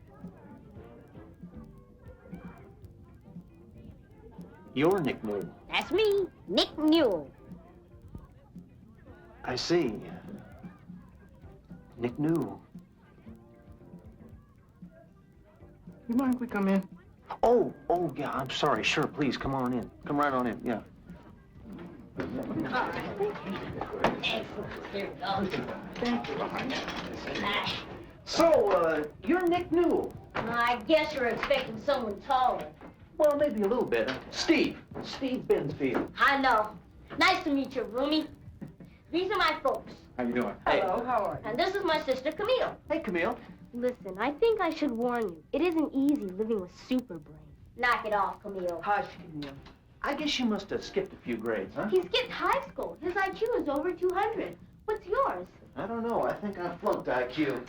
[SPEAKER 9] You're Nick Newell.
[SPEAKER 14] That's me, Nick Newell.
[SPEAKER 9] I see. Nick Newell.
[SPEAKER 11] You mind if we come in?
[SPEAKER 9] Oh, yeah, I'm sorry. Sure, please, come on in. Come right on in, yeah.
[SPEAKER 14] Here we go.
[SPEAKER 9] Thank you. So, you're Nick Newell.
[SPEAKER 14] I guess you're expecting someone taller.
[SPEAKER 9] Well, maybe a little bit. Steve Binsfield.
[SPEAKER 14] I know. Nice to meet you, Rooney. These are my folks.
[SPEAKER 11] How you doing?
[SPEAKER 21] Hello, how are you?
[SPEAKER 14] And this is my sister, Camille.
[SPEAKER 9] Hey, Camille.
[SPEAKER 15] Listen, I think I should warn you. It isn't easy living with super brain.
[SPEAKER 14] Knock it off, Camille.
[SPEAKER 21] Hush, Camille.
[SPEAKER 9] I guess you must have skipped a few grades, huh?
[SPEAKER 15] He skipped high school. His IQ is over 200. What's yours?
[SPEAKER 9] I don't know. I think I flunked IQ.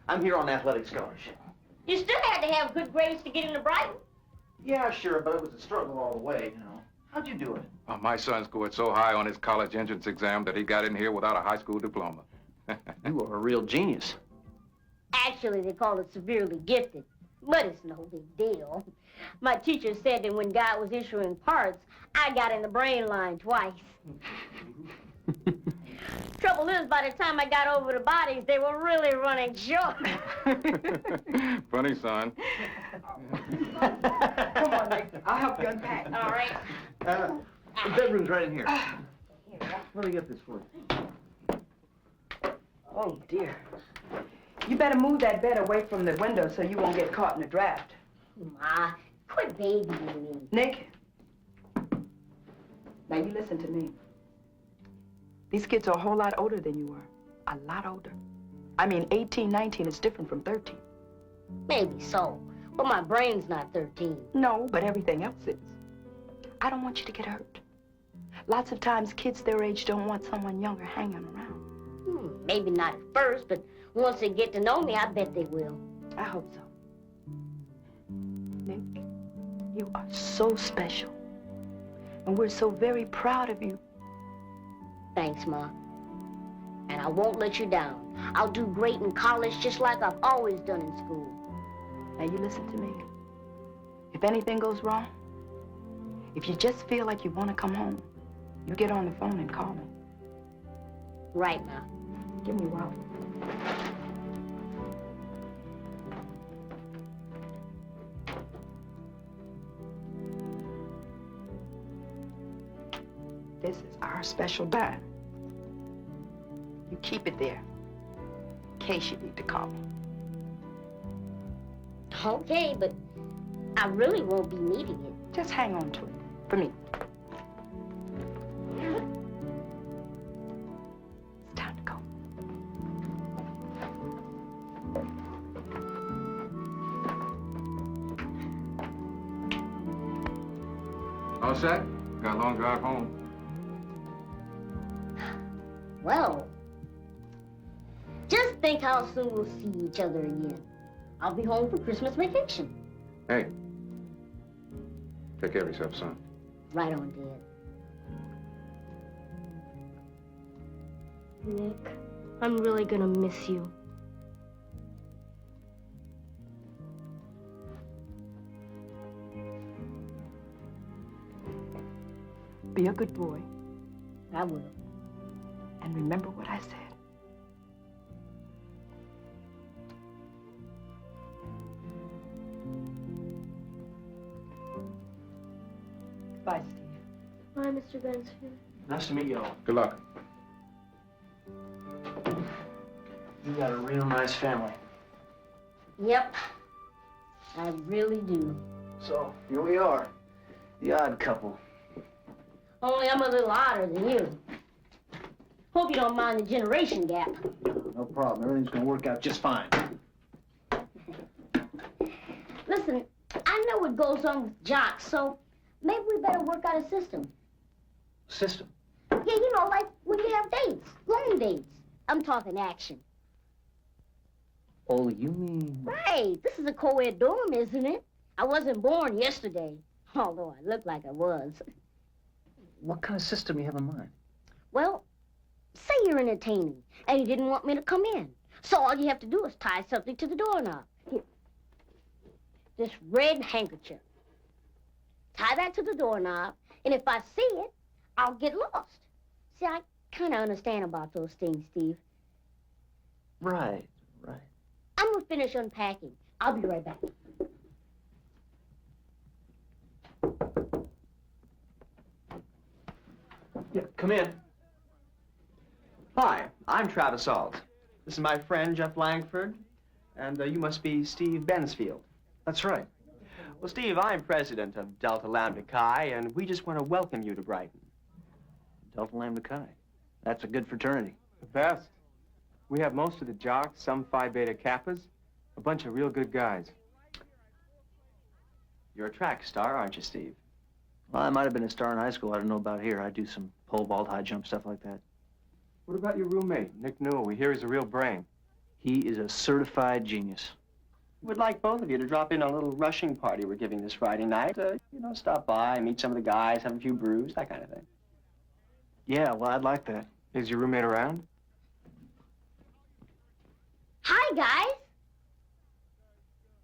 [SPEAKER 9] I'm here on athletic scholarship.
[SPEAKER 14] You still had to have good grades to get into Brighton.
[SPEAKER 9] Yeah, sure, but it was a struggle all the way, you know. How'd you do it?
[SPEAKER 11] Oh, my son scored so high on his college entrance exam that he got in here without a high school diploma.
[SPEAKER 9] You are a real genius.
[SPEAKER 14] Actually, they call it severely gifted, but it's no big deal. My teacher said that when God was issuing parts, I got in the brain line twice. Trouble is, by the time I got over the bodies, they were really running short.
[SPEAKER 11] Funny, son.
[SPEAKER 21] Come on, Nick. I'll help you unpack.
[SPEAKER 14] All right.
[SPEAKER 9] The bedroom's right in here. Let me get this for you.
[SPEAKER 21] Oh, dear. You better move that bed away from the window so you won't get caught in a draft.
[SPEAKER 14] Ma, quit babying me.
[SPEAKER 21] Nick, now you listen to me. These kids are a whole lot older than you are. A lot older. I mean, 18, 19 is different from 13.
[SPEAKER 14] Maybe so, but my brain's not 13.
[SPEAKER 21] No, but everything else is. I don't want you to get hurt. Lots of times, kids their age don't want someone younger hanging around.
[SPEAKER 14] Maybe not at first, but once they get to know me, I bet they will.
[SPEAKER 21] I hope so. Nick, you are so special. And we're so very proud of you.
[SPEAKER 14] Thanks, Ma. And I won't let you down. I'll do great in college just like I've always done in school.
[SPEAKER 21] Now you listen to me. If anything goes wrong, if you just feel like you want to come home, you get on the phone and call me.
[SPEAKER 14] Right, Ma.
[SPEAKER 21] Give me a while. This is our special dime. You keep it there, in case you need to call me.
[SPEAKER 14] Okay, but I really won't be needing it.
[SPEAKER 21] Just hang on to it, for me. It's time to go.
[SPEAKER 11] All set? Got a long drive home.
[SPEAKER 14] Well,
[SPEAKER 15] Just think how soon we'll see each other again. I'll be home for Christmas vacation.
[SPEAKER 20] Hey. Take care of yourself, son.
[SPEAKER 15] Right on, Dad. Nick, I'm really gonna miss you.
[SPEAKER 21] Be a good boy.
[SPEAKER 15] I will.
[SPEAKER 21] And remember what I said. Bye, Steve.
[SPEAKER 15] Bye, Mr. Mansfield.
[SPEAKER 1] Nice to meet you all.
[SPEAKER 20] Good luck.
[SPEAKER 1] You got a real nice family.
[SPEAKER 15] Yep. I really do.
[SPEAKER 1] So, here we are. The odd couple.
[SPEAKER 15] Only I'm a little odder than you. Hope you don't mind the generation gap.
[SPEAKER 1] No problem. Everything's gonna work out just fine.
[SPEAKER 15] Listen, I know what goes on with jocks, so maybe we better work out a system.
[SPEAKER 1] System?
[SPEAKER 15] Yeah, you know, like when you have dates, long dates. I'm talking action.
[SPEAKER 1] Oh, you mean...
[SPEAKER 15] Right, this is a co-ed dorm, isn't it? I wasn't born yesterday, although I look like I was.
[SPEAKER 1] What kind of system you have in mind?
[SPEAKER 15] Well, say you're entertaining, and you didn't want me to come in. So all you have to do is tie something to the doorknob. Here. This red handkerchief. Tie that to the doorknob, and if I see it, I'll get lost. See, I kind of understand about those things, Steve.
[SPEAKER 1] Right.
[SPEAKER 15] I'm gonna finish unpacking. I'll be right back.
[SPEAKER 12] Yeah, come in. Hi, I'm Travis Ault. This is my friend, Jeff Langford, and you must be Steve Bensfield.
[SPEAKER 1] That's right.
[SPEAKER 12] Well, Steve, I'm president of Delta Lambda Chi, and we just want to welcome you to Brighton.
[SPEAKER 1] Delta Lambda Chi. That's a good fraternity.
[SPEAKER 12] The best. We have most of the jocks, some Phi Beta Kappas, a bunch of real good guys. You're a track star, aren't you, Steve?
[SPEAKER 1] Well, I might have been a star in high school. I don't know about here. I do some pole vault, high jump, stuff like that.
[SPEAKER 12] What about your roommate, Nick Newell? We hear he's a real brain.
[SPEAKER 1] He is a certified genius.
[SPEAKER 12] We'd like both of you to drop in on a little rushing party we're giving this Friday night. Stop by, meet some of the guys, have a few brews, that kind of thing.
[SPEAKER 1] Yeah, well, I'd like that.
[SPEAKER 12] Is your roommate around?
[SPEAKER 15] Hi, guys.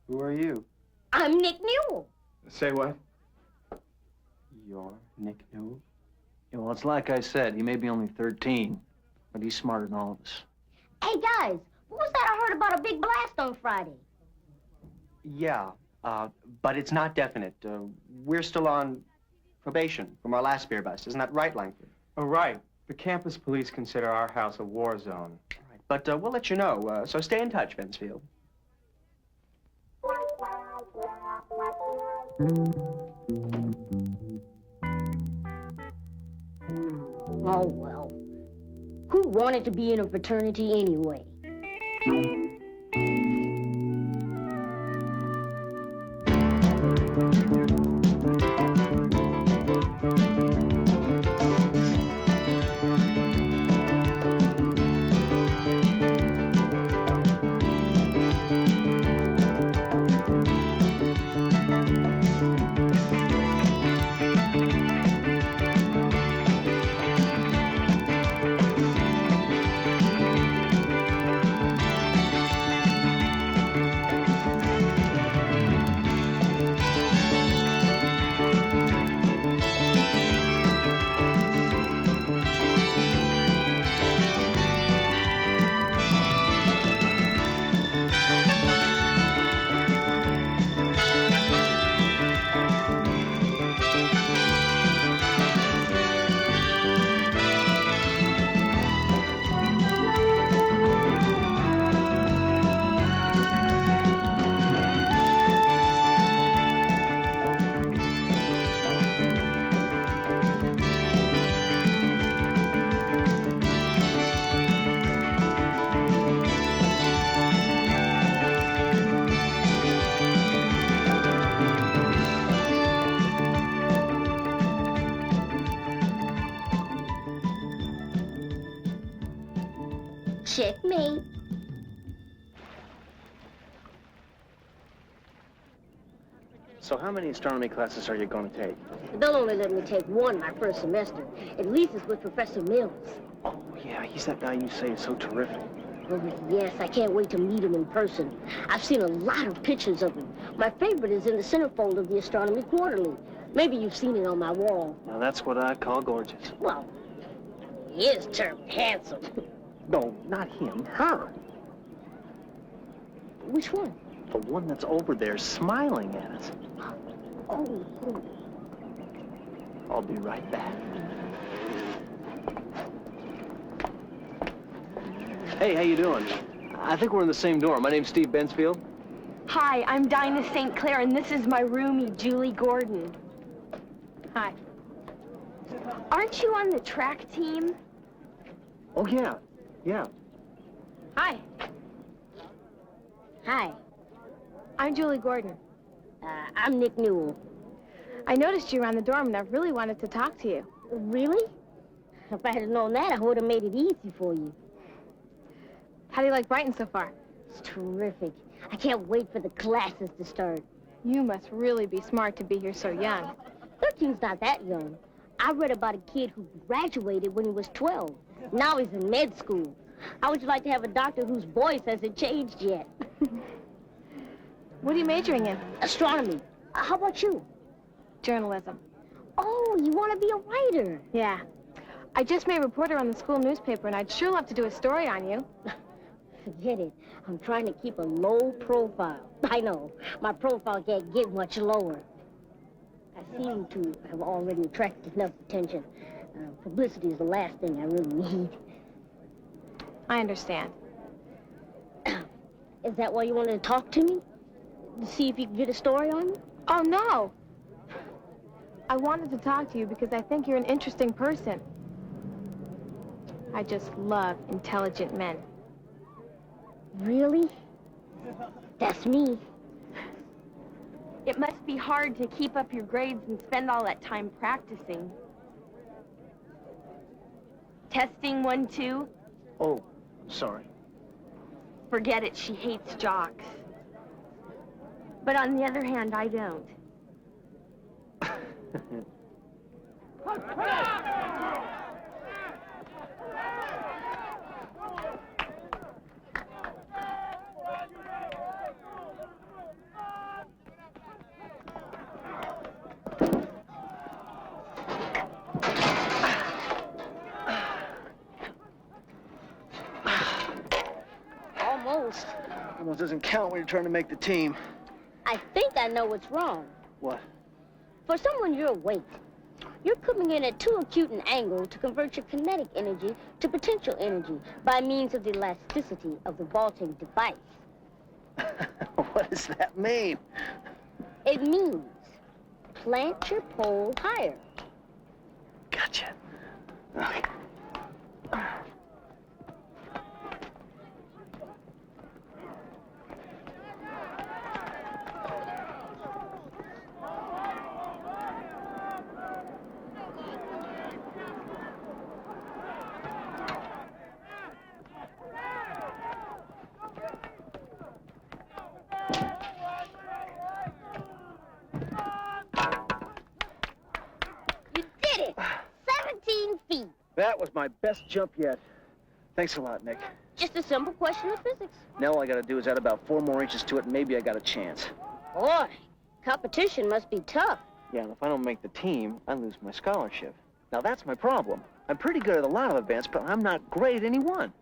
[SPEAKER 12] Who are you?
[SPEAKER 15] I'm Nick Newell.
[SPEAKER 12] Say what? You're Nick Newell?
[SPEAKER 1] Yeah, well, it's like I said. He may be only 13, but he's smarter than all of us.
[SPEAKER 15] Hey, guys, what was that I heard about a big blast on Friday?
[SPEAKER 12] Yeah, but it's not definite. We're still on probation from our last beer bust. Isn't that right, Langford? Oh, right. The campus police consider our house a war zone. Right. But we'll let you know, so stay in touch, Bensfield.
[SPEAKER 15] Oh, well. Who wanted to be in a fraternity anyway? Checkmate.
[SPEAKER 1] So how many astronomy classes are you going to take?
[SPEAKER 15] They'll only let me take one my first semester. At least it's with Professor Mills.
[SPEAKER 1] Oh, yeah, he's that guy you say is so terrific.
[SPEAKER 15] Oh, yes, I can't wait to meet him in person. I've seen a lot of pictures of him. My favorite is in the centerfold of the Astronomy Quarterly. Maybe you've seen it on my wall.
[SPEAKER 1] Now, that's what I call gorgeous.
[SPEAKER 15] Well, he is terribly handsome.
[SPEAKER 1] No, not him, her.
[SPEAKER 15] Which one?
[SPEAKER 1] The one that's over there smiling at us.
[SPEAKER 15] Oh.
[SPEAKER 1] I'll be right back. Hey, how you doing? I think we're in the same dorm. My name's Steve Bensfield.
[SPEAKER 5] Hi, I'm Dinah St. Clair, and this is my roomie, Julie Gordon. Hi. Aren't you on the track team?
[SPEAKER 1] Oh, yeah. Yeah.
[SPEAKER 5] Hi.
[SPEAKER 15] Hi.
[SPEAKER 5] I'm Julie Gordon.
[SPEAKER 15] I'm Nick Newell.
[SPEAKER 5] I noticed you around the dorm, and I really wanted to talk to you.
[SPEAKER 15] Really? If I had known that, I would have made it easy for you.
[SPEAKER 5] How do you like Brighton so far?
[SPEAKER 15] It's terrific. I can't wait for the classes to start.
[SPEAKER 5] You must really be smart to be here so young.
[SPEAKER 15] 13's not that young. I read about a kid who graduated when he was 12. Now he's in med school. How would you like to have a doctor whose voice hasn't changed yet?
[SPEAKER 5] What are you majoring in?
[SPEAKER 15] Astronomy. How about you?
[SPEAKER 5] Journalism.
[SPEAKER 15] Oh, you want to be a writer?
[SPEAKER 5] Yeah. I just made reporter on the school newspaper, and I'd sure love to do a story on you.
[SPEAKER 15] Forget it. I'm trying to keep a low profile. I know. My profile can't get much lower. I seem to have already attracted enough attention. Publicity is the last thing I really need.
[SPEAKER 5] I understand.
[SPEAKER 15] Is that why you wanted to talk to me? To see if you could get a story on me?
[SPEAKER 5] Oh, no. I wanted to talk to you because I think you're an interesting person. I just love intelligent men.
[SPEAKER 15] Really? That's me.
[SPEAKER 5] It must be hard to keep up your grades and spend all that time practicing. Testing 1, 2.
[SPEAKER 1] Oh, sorry.
[SPEAKER 5] Forget it, she hates jocks. But on the other hand, I don't.
[SPEAKER 15] Almost.
[SPEAKER 1] Almost doesn't count when you're trying to make the team.
[SPEAKER 15] I think I know what's wrong.
[SPEAKER 1] What?
[SPEAKER 15] For someone your weight, you're coming in at too acute an angle to convert your kinetic energy to potential energy by means of the elasticity of the vaulting device.
[SPEAKER 1] What does that mean?
[SPEAKER 15] It means plant your pole higher.
[SPEAKER 1] Gotcha. Okay. That was my best jump yet. Thanks a lot, Nick.
[SPEAKER 15] Just a simple question of physics.
[SPEAKER 1] Now all I gotta do is add about 4 more inches to it, and maybe I got a chance.
[SPEAKER 15] Boy, competition must be tough.
[SPEAKER 1] Yeah, and if I don't make the team, I lose my scholarship. Now that's my problem. I'm pretty good at a lot of events, but I'm not great at any one.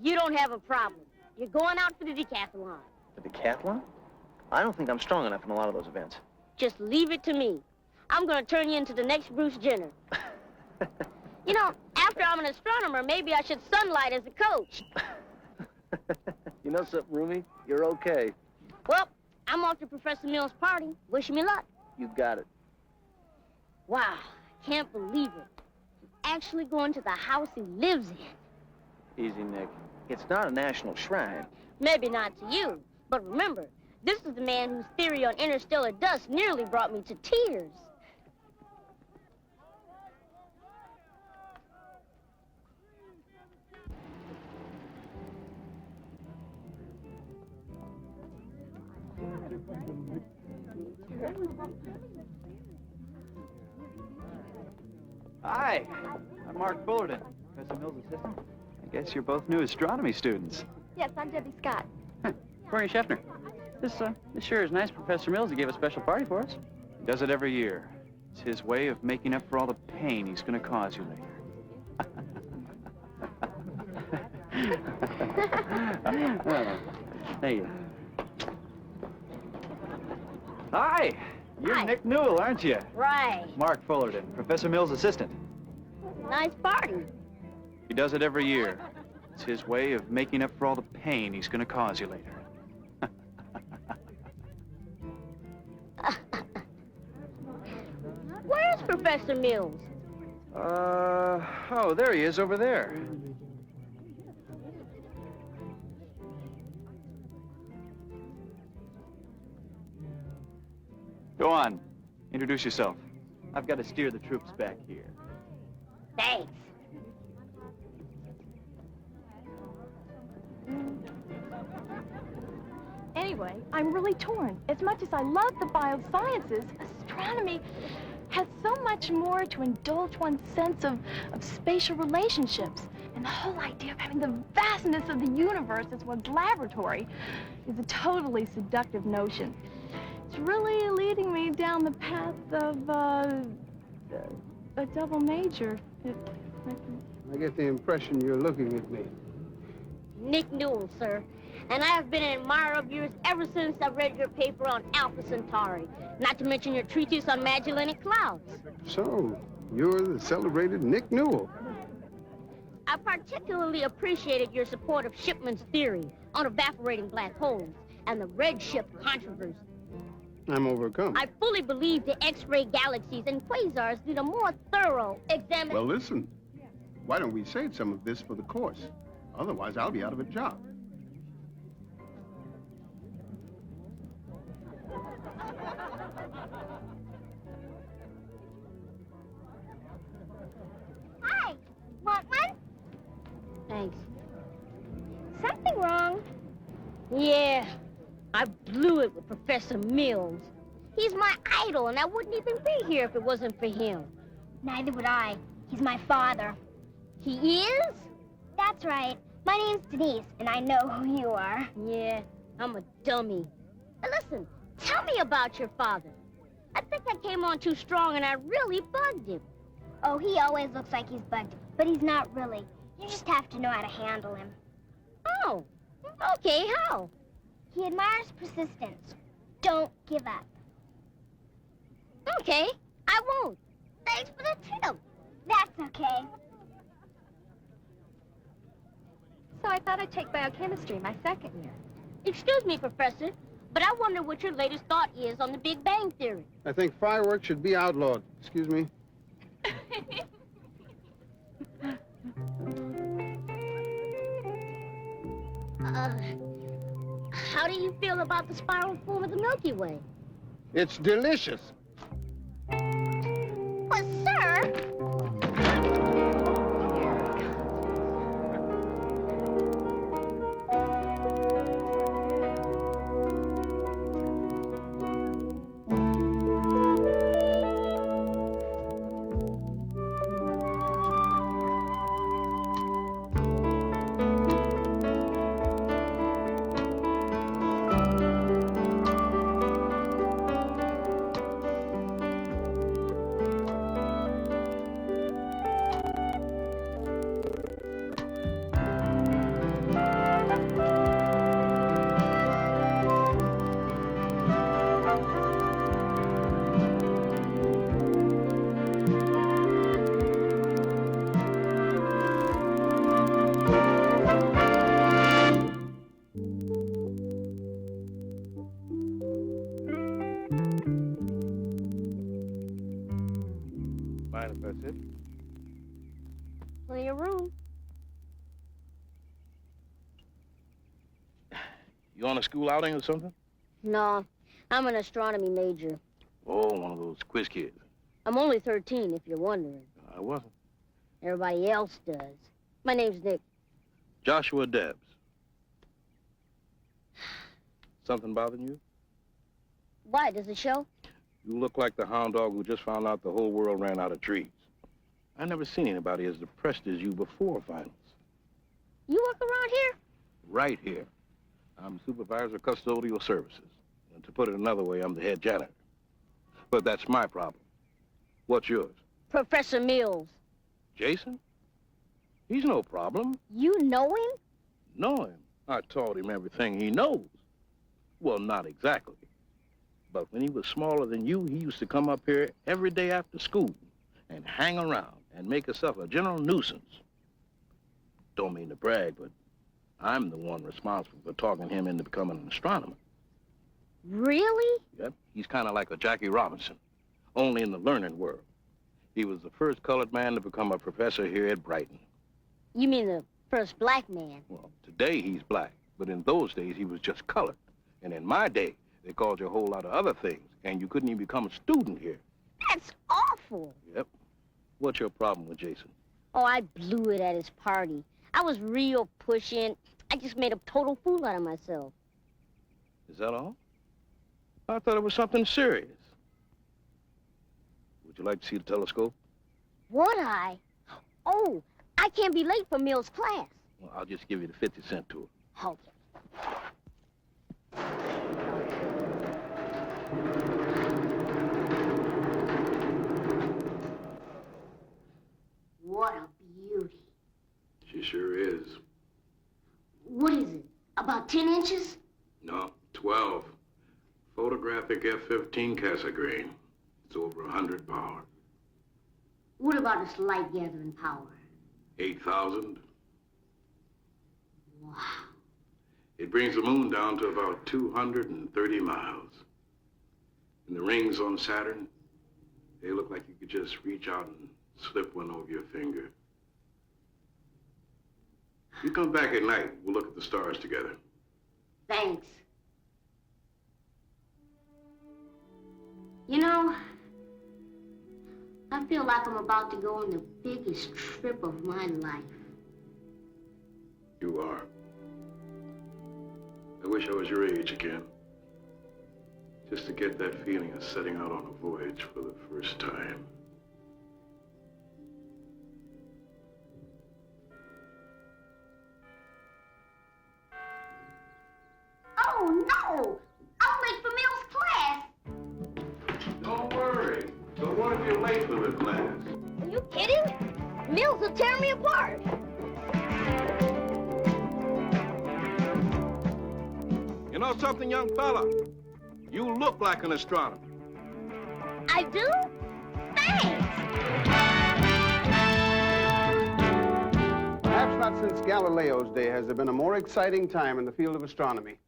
[SPEAKER 15] You don't have a problem. You're going out for the decathlon.
[SPEAKER 1] The decathlon? I don't think I'm strong enough in a lot of those events.
[SPEAKER 15] Just leave it to me. I'm going to turn you into the next Bruce Jenner. You know, after I'm an astronomer, maybe I should sunlight as a coach.
[SPEAKER 1] You know something, Roomie? You're okay.
[SPEAKER 15] Well, I'm off to Professor Mills' party. Wish me luck.
[SPEAKER 1] You got it.
[SPEAKER 15] Wow, I can't believe it. I'm actually going to the house he lives in.
[SPEAKER 1] Easy, Nick. It's not a national shrine.
[SPEAKER 15] Maybe not to you, but remember, this is the man whose theory on interstellar dust nearly brought me to tears.
[SPEAKER 8] Hi, I'm Mark Fullerton, Professor Mills' assistant. I guess you're both new astronomy students.
[SPEAKER 5] Yes, I'm Debbie Scott.
[SPEAKER 8] Courtney Scheffner. This sure is nice, Professor Mills. He gave a special party for us. He does it every year. It's his way of making up for all the pain he's going to cause you later. Thank you. Hi, you're
[SPEAKER 15] Hi.
[SPEAKER 8] Nick Newell, aren't you?
[SPEAKER 15] Right.
[SPEAKER 8] Mark Fullerton, Professor Mills' assistant.
[SPEAKER 15] Nice party.
[SPEAKER 8] He does it every year. It's his way of making up for all the pain he's going to cause you later.
[SPEAKER 15] Where's Professor Mills?
[SPEAKER 8] Oh, there he is over there. Go on. Introduce yourself. I've got to steer the troops back here.
[SPEAKER 15] Thanks.
[SPEAKER 5] Anyway, I'm really torn. As much as I love the biosciences, astronomy has so much more to indulge one's sense of spatial relationships. And the whole idea of having the vastness of the universe as one's laboratory is a totally seductive notion. It's really leading me down the path of a double major.
[SPEAKER 11] I get the impression you're looking at me.
[SPEAKER 15] Nick Newell, sir. And I have been an admirer of yours ever since I read your paper on Alpha Centauri, not to mention your treatise on Magellanic Clouds.
[SPEAKER 11] So, you're the celebrated Nick Newell.
[SPEAKER 15] I particularly appreciated your support of Shipman's theory on evaporating black holes and the redshift controversy.
[SPEAKER 11] I'm overcome.
[SPEAKER 15] I fully believe the X-ray galaxies and quasars need a more thorough examination.
[SPEAKER 11] Well, listen. Why don't we save some of this for the course? Otherwise, I'll be out of a job.
[SPEAKER 14] Hi, want one?
[SPEAKER 15] Thanks.
[SPEAKER 14] Something wrong?
[SPEAKER 15] Yeah, I blew it with Professor Mills. He's my idol, and I wouldn't even be here if it wasn't for him.
[SPEAKER 14] Neither would I. He's my father.
[SPEAKER 15] He is?
[SPEAKER 14] That's right. My name's Denise, and I know who you are.
[SPEAKER 15] Yeah, I'm a dummy. Now listen, tell me about your father. I think I came on too strong, and I really bugged him.
[SPEAKER 14] Oh, he always looks like he's bugged, but he's not really. You just have to know how to handle him.
[SPEAKER 15] Oh, okay, how?
[SPEAKER 14] He admires persistence. Don't give up.
[SPEAKER 15] Okay, I won't. Thanks for the tip.
[SPEAKER 14] That's okay.
[SPEAKER 5] So I thought I'd take biochemistry my second year.
[SPEAKER 15] Excuse me, Professor, but I wonder what your latest thought is on the Big Bang Theory.
[SPEAKER 11] I think fireworks should be outlawed. Excuse me.
[SPEAKER 15] How do you feel about the spiral form of the Milky Way?
[SPEAKER 11] It's delicious.
[SPEAKER 14] But, sir...
[SPEAKER 11] Mind if I sit?
[SPEAKER 15] Plenty of room.
[SPEAKER 28] You on a school outing or something?
[SPEAKER 15] No, I'm an astronomy major.
[SPEAKER 28] Oh, one of those quiz kids.
[SPEAKER 15] I'm only 13, if you're wondering.
[SPEAKER 28] I wasn't.
[SPEAKER 15] Everybody else does. My name's Nick.
[SPEAKER 28] Joshua Debs. Something bothering you?
[SPEAKER 15] Why, does it show?
[SPEAKER 11] You look like the hound dog who just found out the whole world ran out of trees. I never seen anybody as depressed as you before finals.
[SPEAKER 15] You work around here?
[SPEAKER 11] Right here. I'm supervisor of custodial services. And to put it another way, I'm the head janitor. But that's my problem. What's yours?
[SPEAKER 15] Professor Mills.
[SPEAKER 11] Jason? He's no problem.
[SPEAKER 15] You know him?
[SPEAKER 11] Know him? I taught him everything he knows. Well, not exactly. But when he was smaller than you, he used to come up here every day after school and hang around and make himself a general nuisance. Don't mean to brag, but I'm the one responsible for talking him into becoming an astronomer.
[SPEAKER 15] Really?
[SPEAKER 11] Yep, he's kind of like a Jackie Robinson, only in the learning world. He was the first colored man to become a professor here at Brighton.
[SPEAKER 15] You mean the first black man?
[SPEAKER 11] Well, today he's black, but in those days he was just colored. And in my day, they called you a whole lot of other things, and you couldn't even become a student here.
[SPEAKER 15] That's awful.
[SPEAKER 11] Yep. What's your problem with Jason?
[SPEAKER 15] Oh, I blew it at his party. I was real pushing. I just made a total fool out of myself.
[SPEAKER 11] Is that all? I thought it was something serious. Would you like to see the telescope?
[SPEAKER 15] Would I? Oh, I can't be late for Mill's class.
[SPEAKER 11] Well, I'll just give you the 50-cent tour.
[SPEAKER 15] Okay. What a beauty.
[SPEAKER 10] She sure is.
[SPEAKER 15] What is it? About 10 inches?
[SPEAKER 10] No, 12. Photographic F-15 Cassegrain. It's over 100 power.
[SPEAKER 15] What about its light gathering power?
[SPEAKER 10] 8,000.
[SPEAKER 15] Wow.
[SPEAKER 10] It brings the moon down to about 230 miles. And the rings on Saturn, they look like you could just reach out and slip one over your finger. You come back at night, we'll look at the stars together.
[SPEAKER 15] Thanks. You know, I feel like I'm about to go on the biggest trip of my life.
[SPEAKER 10] You are. I wish I was your age again. Just to get that feeling of setting out on a voyage for the first time.
[SPEAKER 15] Oh, no! I'm late for Mill's class.
[SPEAKER 10] Don't worry. Don't want to be late for the class.
[SPEAKER 15] Are you kidding? Mills will tear me apart.
[SPEAKER 11] You know something, young fella? You look like an astronomer.
[SPEAKER 15] I do? Thanks!
[SPEAKER 16] Perhaps not since Galileo's day has there been a more exciting time in the field of astronomy.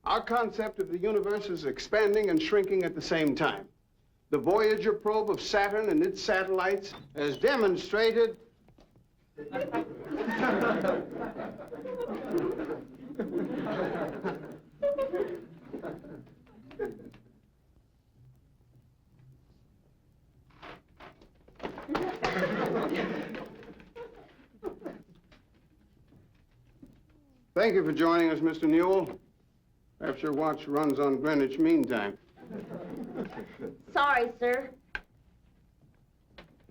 [SPEAKER 16] Our concept of the universe is expanding and shrinking at the same time. The Voyager probe of Saturn and its satellites has demonstrated... Thank you for joining us, Mr. Newell. Perhaps your watch runs on Greenwich Mean Time.
[SPEAKER 15] Sorry, sir.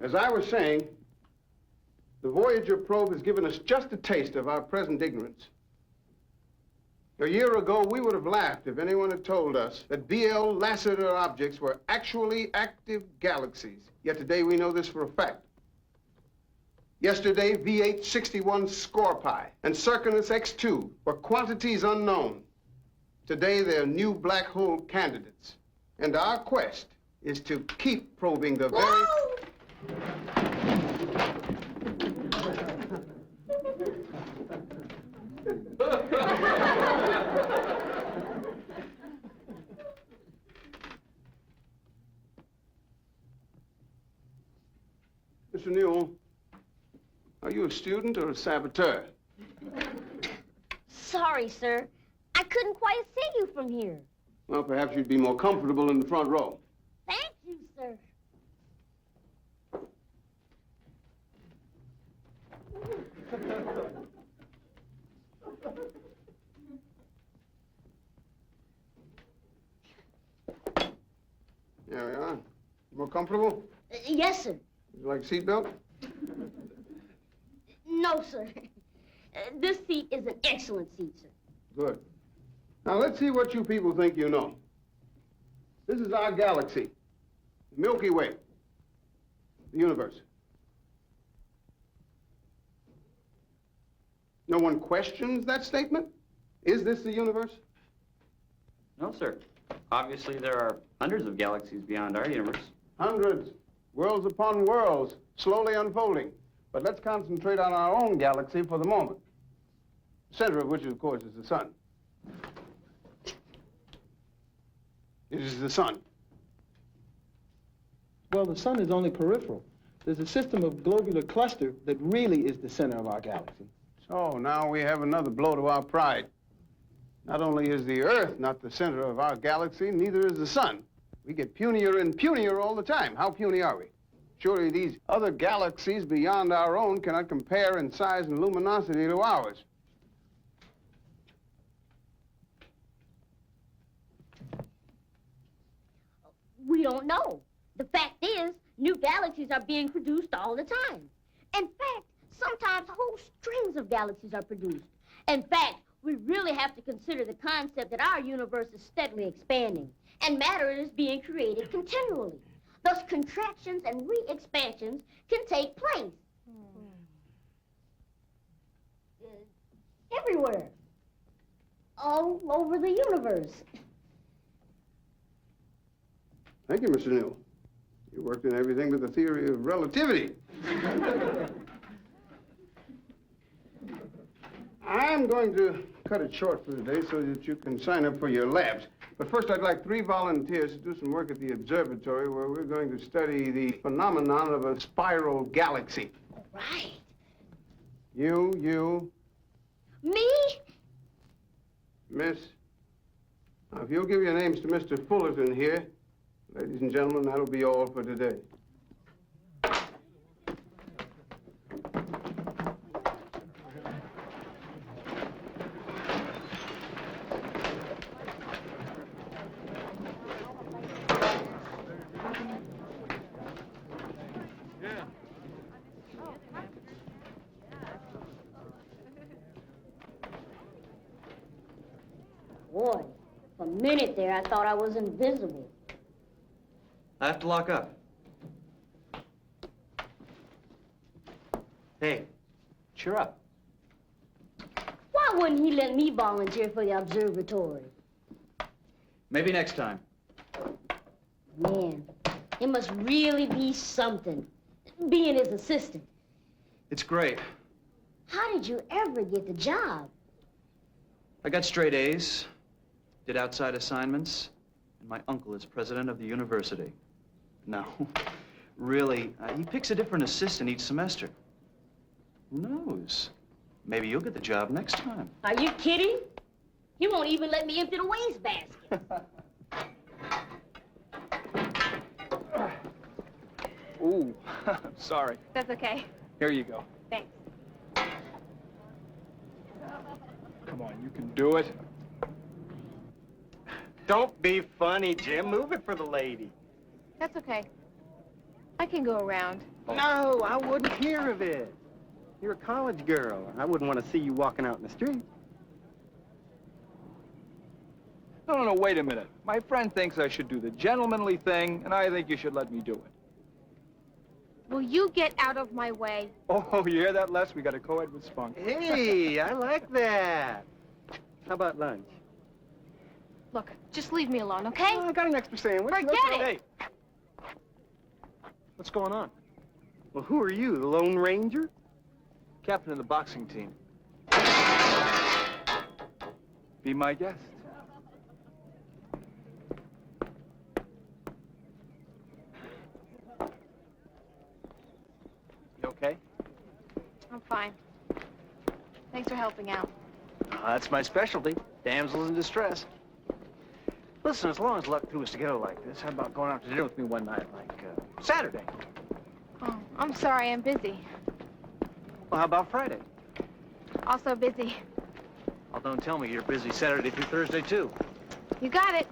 [SPEAKER 16] As I was saying, the Voyager probe has given us just a taste of our present ignorance. A year ago, we would have laughed if anyone had told us that BL Lassiter objects were actually active galaxies. Yet today we know this for a fact. Yesterday, V861 Scorpii and Circinus X2 were quantities unknown. Today, they're new black hole candidates. And our quest is to keep probing the very... Mr. Newell, are you a student or a saboteur?
[SPEAKER 15] Sorry, sir. I couldn't quite see you from here.
[SPEAKER 16] Well, perhaps you'd be more comfortable in the front row.
[SPEAKER 15] Thank you, sir.
[SPEAKER 16] comfortable?
[SPEAKER 15] Yes, sir.
[SPEAKER 16] You like a seatbelt?
[SPEAKER 15] No, sir. This seat is an excellent seat, sir.
[SPEAKER 16] Good. Now, let's see what you people think you know. This is our galaxy, the Milky Way, the universe. No one questions that statement? Is this the universe?
[SPEAKER 8] No, sir. Obviously, there are hundreds of galaxies beyond our universe.
[SPEAKER 16] Hundreds, worlds upon worlds, slowly unfolding. But let's concentrate on our own galaxy for the moment. The center of which, of course, is the sun. It is the sun.
[SPEAKER 13] Well, the sun is only peripheral. There's a system of globular cluster that really is the center of our galaxy.
[SPEAKER 16] So now we have another blow to our pride. Not only is the Earth not the center of our galaxy, neither is the sun. We get punier and punier all the time. How puny are we? Surely these other galaxies beyond our own cannot compare in size and luminosity to ours.
[SPEAKER 15] We don't know. The fact is, new galaxies are being produced all the time. In fact, sometimes whole strings of galaxies are produced. In fact, we really have to consider the concept that our universe is steadily expanding, and matter is being created continually. Thus, contractions and re-expansions can take place. Everywhere. All over the universe.
[SPEAKER 16] Thank you, Mr. Neal. You worked in everything but the theory of relativity. I'm going to cut it short for today so that you can sign up for your labs. But first, I'd like 3 volunteers to do some work at the observatory where we're going to study the phenomenon of a spiral galaxy.
[SPEAKER 15] Right.
[SPEAKER 16] You.
[SPEAKER 15] Me?
[SPEAKER 16] Miss. Now, if you'll give your names to Mr. Fullerton here, ladies and gentlemen, that'll be all for today.
[SPEAKER 15] Boy, for a minute there, I thought I was invisible.
[SPEAKER 12] I have to lock up. Hey, cheer up.
[SPEAKER 15] Why wouldn't he let me volunteer for the observatory?
[SPEAKER 12] Maybe next time.
[SPEAKER 15] Man, it must really be something, being his assistant.
[SPEAKER 12] It's great.
[SPEAKER 15] How did you ever get the job?
[SPEAKER 12] I got straight A's, did outside assignments, and my uncle is president of the university. No, really, he picks a different assistant each semester. Who knows? Maybe you'll get the job next time.
[SPEAKER 15] Are you kidding? He won't even let me empty the wastebasket.
[SPEAKER 8] Ooh, sorry.
[SPEAKER 5] That's okay.
[SPEAKER 8] Here you go.
[SPEAKER 5] Thanks.
[SPEAKER 8] Come on, you can do it.
[SPEAKER 17] Don't be funny, Jim. Move it for the lady.
[SPEAKER 5] That's okay. I can go around.
[SPEAKER 17] No, I wouldn't hear of it. You're a college girl. I wouldn't want to see you walking out in the street.
[SPEAKER 8] No, wait a minute. My friend thinks I should do the gentlemanly thing, and I think you should let me do it.
[SPEAKER 5] Will you get out of my way?
[SPEAKER 8] Oh, you hear that, Les? We got a co-ed with Spunk.
[SPEAKER 17] Hey, I like that. How about lunch?
[SPEAKER 5] Look, just leave me alone, okay?
[SPEAKER 17] Oh, I got an extra sandwich.
[SPEAKER 5] Forget it!
[SPEAKER 17] Hey. What's going on? Well, who are you, the Lone Ranger?
[SPEAKER 8] Captain of the boxing team. Be my guest. You okay?
[SPEAKER 5] I'm fine. Thanks for helping out.
[SPEAKER 17] That's my specialty. Damsels in distress. Listen, as long as luck threw us together like this, how about going out to dinner with me one night, like Saturday?
[SPEAKER 5] Oh, I'm sorry, I'm busy.
[SPEAKER 17] Well, how about Friday?
[SPEAKER 5] Also busy.
[SPEAKER 17] Oh, don't tell me you're busy Saturday through Thursday, too.
[SPEAKER 5] You got it.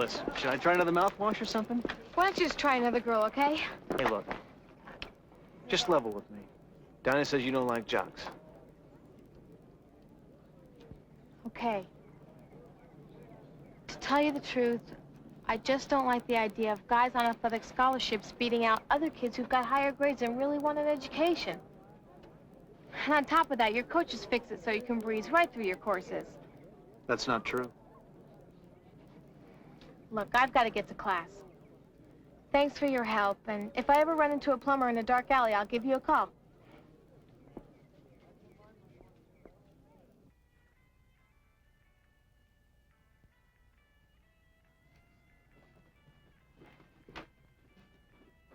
[SPEAKER 1] Listen, should I try another mouthwash or something?
[SPEAKER 5] Why don't you just try another girl, okay?
[SPEAKER 1] Hey, look. Just level with me. Dinah says you don't like jocks.
[SPEAKER 5] Okay. To tell you the truth, I just don't like the idea of guys on athletic scholarships beating out other kids who've got higher grades and really want an education. And on top of that, your coaches fix it so you can breeze right through your courses.
[SPEAKER 1] That's not true.
[SPEAKER 5] Look, I've got to get to class. Thanks for your help, and if I ever run into a plumber in a dark alley, I'll give you a call.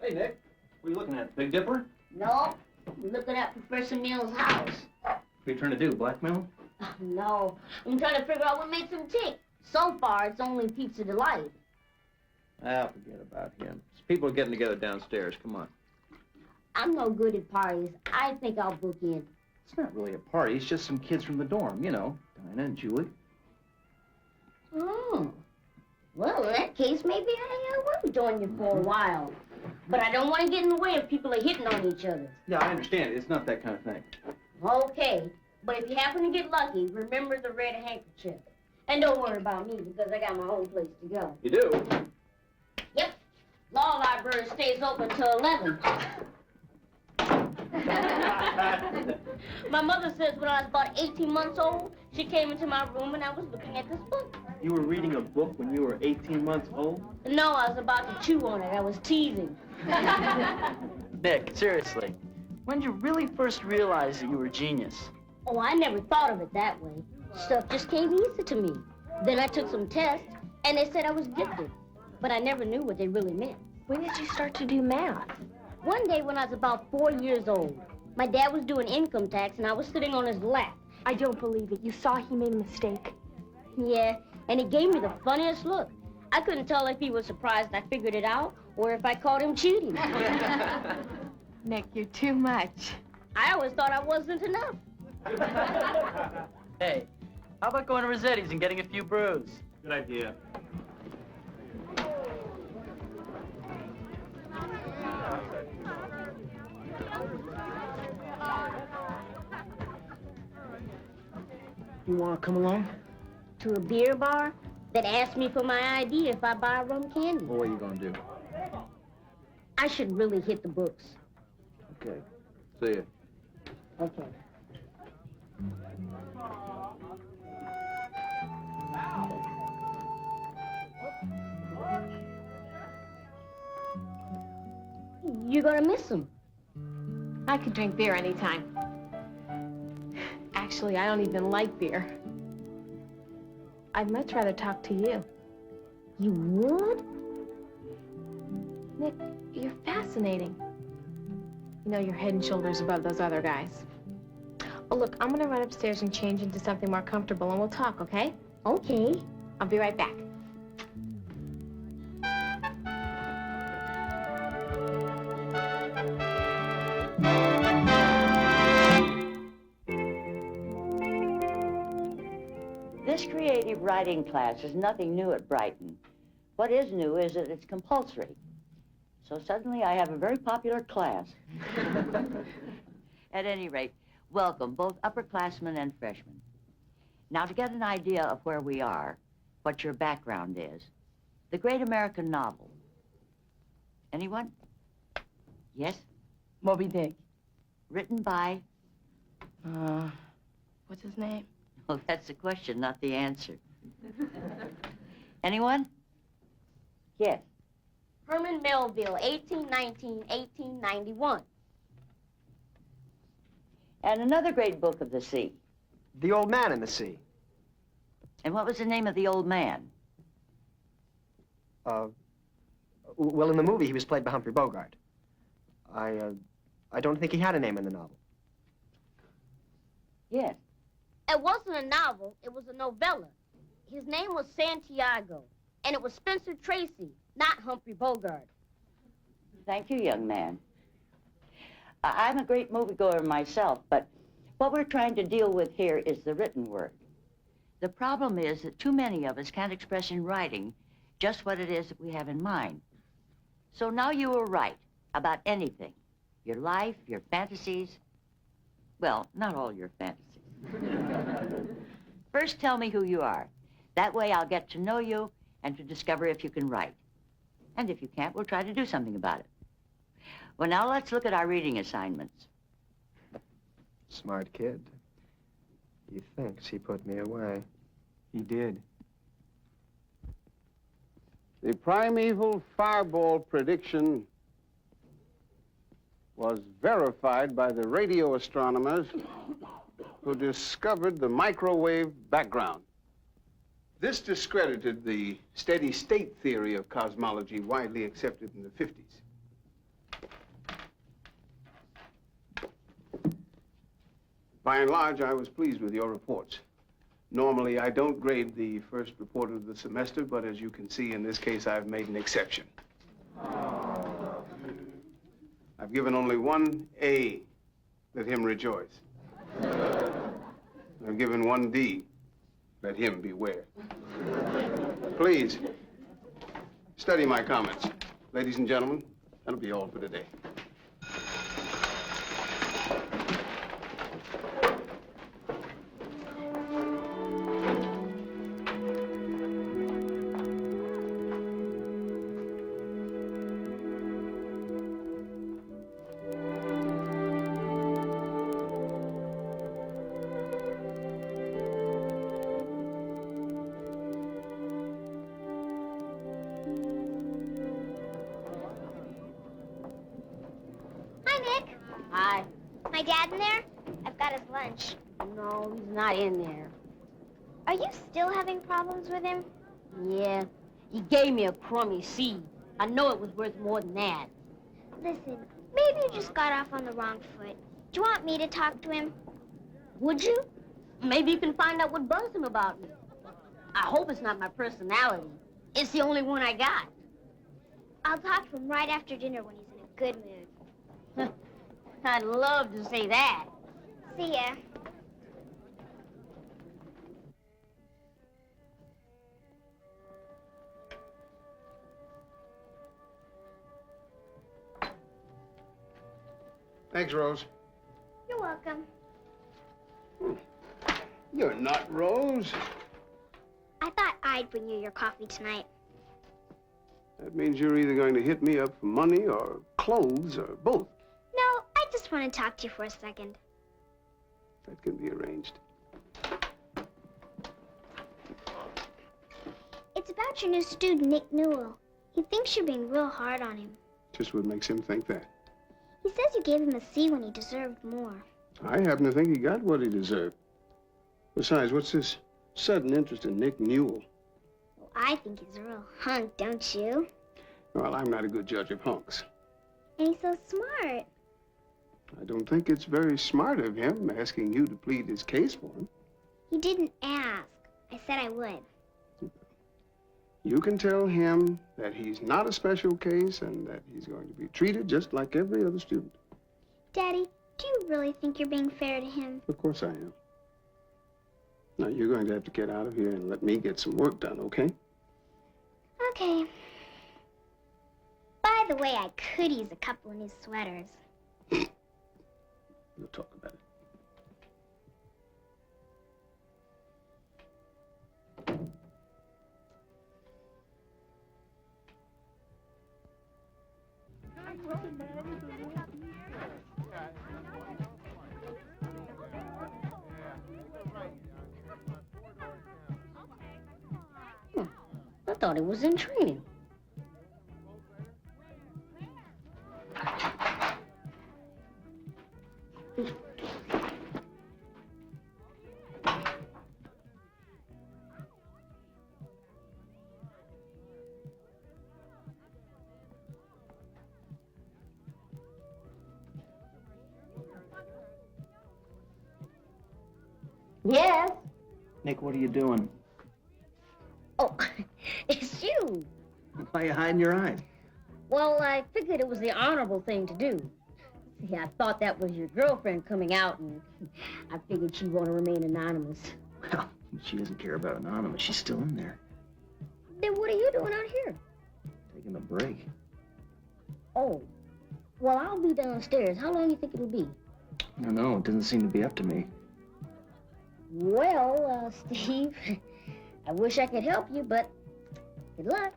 [SPEAKER 1] Hey, Nick. What are you looking at? Big Dipper?
[SPEAKER 15] No, I'm looking at Professor Neal's house.
[SPEAKER 1] What are you trying to do, blackmail him?
[SPEAKER 15] No, I'm trying to figure out what makes him tick. So far, it's only Pizza Delight.
[SPEAKER 9] Ah, forget about him. People are getting together downstairs. Come on.
[SPEAKER 15] I'm no good at parties. I think I'll book in.
[SPEAKER 9] It's not really a party. It's just some kids from the dorm, you know, Dinah and Julie.
[SPEAKER 15] Oh. Well, in that case, maybe I will join you for a while. But I don't want to get in the way if people are hitting on each other.
[SPEAKER 9] Yeah, I understand. It's not that kind of thing.
[SPEAKER 15] Okay. But if you happen to get lucky, remember the red handkerchief. And don't worry about me, because I got my own place to go.
[SPEAKER 9] You do?
[SPEAKER 15] Yep. Law library stays open till 11. My mother says when I was about 18 months old, she came into my room and I was looking at this book.
[SPEAKER 9] You were reading a book when you were 18 months old?
[SPEAKER 15] No, I was about to chew on it. I was teasing.
[SPEAKER 17] Nick, seriously, when did you really first realize that you were a genius?
[SPEAKER 15] Oh, I never thought of it that way. Stuff just came easy to me. Then I took some tests, and they said I was gifted. But I never knew what they really meant.
[SPEAKER 5] When did you start to do math?
[SPEAKER 15] One day when I was about 4 years old, my dad was doing income tax, and I was sitting on his lap.
[SPEAKER 5] I don't believe it. You saw he made a mistake.
[SPEAKER 15] Yeah, and he gave me the funniest look. I couldn't tell if he was surprised I figured it out, or if I caught him cheating.
[SPEAKER 5] Nick, you're too much.
[SPEAKER 15] I always thought I wasn't enough.
[SPEAKER 17] Hey, how about going to Rossetti's and getting a few brews?
[SPEAKER 9] Good idea.
[SPEAKER 1] You want to come along?
[SPEAKER 15] To a beer bar that asked me for my ID if I buy rum candy.
[SPEAKER 9] Well, what are you going to do?
[SPEAKER 15] I should really hit the books.
[SPEAKER 9] Okay. See ya.
[SPEAKER 15] Okay. You're gonna miss him.
[SPEAKER 5] I could drink beer anytime. Actually, I don't even like beer. I'd much rather talk to you.
[SPEAKER 15] You would?
[SPEAKER 5] Nick, you're fascinating. You know, you're head and shoulders above those other guys. Oh, look, I'm gonna run upstairs and change into something more comfortable, and we'll talk, okay?
[SPEAKER 15] Okay.
[SPEAKER 5] I'll be right back.
[SPEAKER 4] This creative writing class is nothing new at Brighton. What is new is that it's compulsory. So suddenly I have a very popular class. At any rate, welcome both upperclassmen and freshmen. Now to get an idea of where we are, what your background is, the great American novel. Anyone? Yes?
[SPEAKER 21] Moby Dick.
[SPEAKER 4] Written by?
[SPEAKER 21] What's his name?
[SPEAKER 4] Well, that's the question, not the answer. Anyone? Yes.
[SPEAKER 15] Herman Melville, 1819, 1891.
[SPEAKER 4] And another great book of the sea.
[SPEAKER 12] The Old Man in the Sea.
[SPEAKER 4] And what was the name of the old man?
[SPEAKER 12] Well, in the movie, he was played by Humphrey Bogart. I don't think he had a name in the novel.
[SPEAKER 4] Yes.
[SPEAKER 15] It wasn't a novel, it was a novella. His name was Santiago, and it was Spencer Tracy, not Humphrey Bogart.
[SPEAKER 4] Thank you, young man. I'm a great moviegoer myself, but what we're trying to deal with here is the written word. The problem is that too many of us can't express in writing just what it is that we have in mind. So now you were right about anything. Your life, your fantasies. Well, not all your fantasies. First, tell me who you are. That way I'll get to know you and to discover if you can write. And if you can't, we'll try to do something about it. Well, now let's look at our reading assignments.
[SPEAKER 12] Smart kid. He thinks he put me away. He did.
[SPEAKER 16] The primeval fireball prediction was verified by the radio astronomers who discovered the microwave background. This discredited the steady state theory of cosmology widely accepted in the 50s. By and large, I was pleased with your reports. Normally, I don't grade the first report of the semester, but as you can see, in this case, I've made an exception. I've given only one A. Let him rejoice. I've given one D. Let him beware. Please, study my comments. Ladies and gentlemen, that'll be all for today.
[SPEAKER 7] My dad in there? I've got his lunch.
[SPEAKER 15] No, he's not in there.
[SPEAKER 7] Are you still having problems with him?
[SPEAKER 15] Yeah, he gave me a crummy seed. I know it was worth more than that.
[SPEAKER 7] Listen, maybe you just got off on the wrong foot. Do you want me to talk to him?
[SPEAKER 15] Would you? Maybe you can find out what bugs him about me. I hope it's not my personality. It's the only one I got.
[SPEAKER 7] I'll talk to him right after dinner when he's in a good mood.
[SPEAKER 15] I'd love to say that.
[SPEAKER 7] See ya.
[SPEAKER 16] Thanks, Rose.
[SPEAKER 7] You're welcome.
[SPEAKER 16] You're not Rose.
[SPEAKER 7] I thought I'd bring you your coffee tonight.
[SPEAKER 16] That means you're either going to hit me up for money or clothes or both.
[SPEAKER 7] No, I just want to talk to you for a second.
[SPEAKER 16] That can be arranged.
[SPEAKER 7] It's about your new student, Nick Newell. He thinks you're being real hard on him.
[SPEAKER 16] Just what makes him think that?
[SPEAKER 7] He says you gave him a C when he deserved more.
[SPEAKER 16] I happen to think he got what he deserved. Besides, what's this sudden interest in Nick Newell?
[SPEAKER 7] Well, I think he's a real hunk, don't you?
[SPEAKER 16] Well, I'm not a good judge of hunks.
[SPEAKER 7] And he's so smart.
[SPEAKER 16] I don't think it's very smart of him asking you to plead his case for him.
[SPEAKER 7] He didn't ask. I said I would.
[SPEAKER 16] You can tell him that he's not a special case and that he's going to be treated just like every other student.
[SPEAKER 7] Daddy, do you really think you're being fair to him?
[SPEAKER 16] Of course I am. Now, you're going to have to get out of here and let me get some work done, okay?
[SPEAKER 7] Okay. By the way, I could use a couple of new sweaters.
[SPEAKER 16] We'll talk about it.
[SPEAKER 15] I thought he was in training. Yes?
[SPEAKER 17] Nick, what are you doing?
[SPEAKER 15] Oh, it's you.
[SPEAKER 17] Why are you hiding your eyes?
[SPEAKER 15] Well, I figured it was the honorable thing to do. See, I thought that was your girlfriend coming out, and I figured she'd want to remain anonymous.
[SPEAKER 17] Well, she doesn't care about anonymous. She's still in there.
[SPEAKER 15] Then what are you doing out here?
[SPEAKER 9] Taking a break.
[SPEAKER 15] Oh, well, I'll be downstairs. How long do you think it'll be?
[SPEAKER 9] I don't know. It doesn't seem to be up to me.
[SPEAKER 15] Well, Steve, I wish I could help you, but good luck.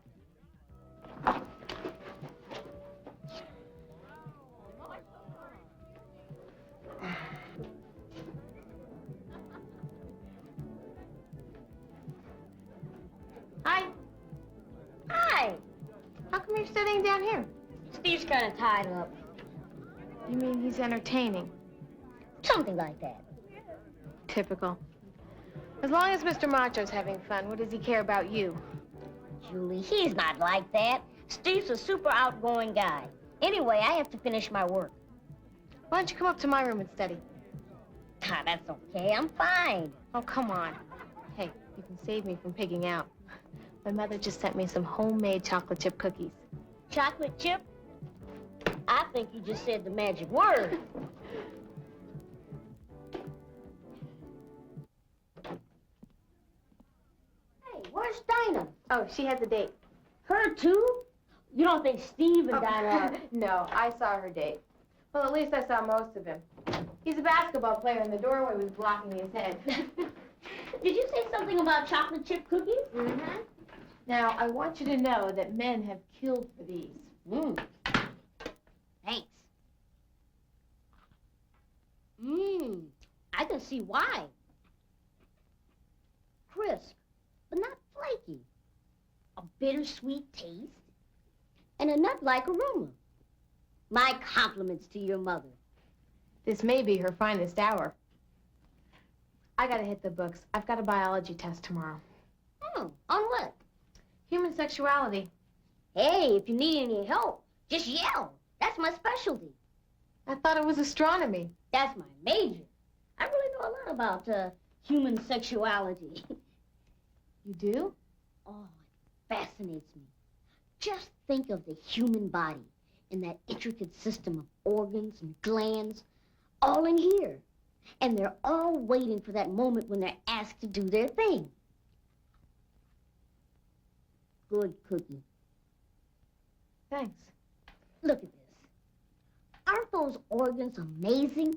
[SPEAKER 5] Hi.
[SPEAKER 15] Hi.
[SPEAKER 5] How come you're sitting down here?
[SPEAKER 15] Steve's kind of tied up.
[SPEAKER 5] You mean he's entertaining?
[SPEAKER 15] Something like that.
[SPEAKER 5] Typical. As long as Mr. Macho's having fun, what does he care about you?
[SPEAKER 15] Julie, he's not like that. Steve's a super outgoing guy. Anyway, I have to finish my work.
[SPEAKER 5] Why don't you come up to my room and study?
[SPEAKER 15] Ah, that's okay. I'm fine.
[SPEAKER 5] Oh, come on. Hey, you can save me from pigging out. My mother just sent me some homemade chocolate chip cookies.
[SPEAKER 15] Chocolate chip? I think you just said the magic word. Hey, where's Dinah?
[SPEAKER 5] Oh, she has a date.
[SPEAKER 15] Her too? You don't think Steve and Dinah are...
[SPEAKER 5] No, I saw her date. Well, at least I saw most of him. He's a basketball player, and the doorway was blocking his head.
[SPEAKER 15] Did you say something about chocolate chip cookies?
[SPEAKER 5] Mm-hmm. Now, I want you to know that men have killed for these.
[SPEAKER 15] Thanks. I can see why. Crisp, but not flaky. A bittersweet taste, and a nut-like aroma. My compliments to your mother.
[SPEAKER 5] This may be her finest hour. I gotta hit the books. I've got a biology test tomorrow.
[SPEAKER 15] Oh, on what?
[SPEAKER 5] Human sexuality.
[SPEAKER 15] Hey, if you need any help, just yell. That's my specialty.
[SPEAKER 5] I thought it was astronomy.
[SPEAKER 15] That's my major. I really know a lot about human sexuality.
[SPEAKER 5] You do?
[SPEAKER 15] Oh, it fascinates me. Just think of the human body and that intricate system of organs and glands, all in here. And they're all waiting for that moment when they're asked to do their thing. Good cookie.
[SPEAKER 5] Thanks.
[SPEAKER 15] Look at this. Aren't those organs amazing?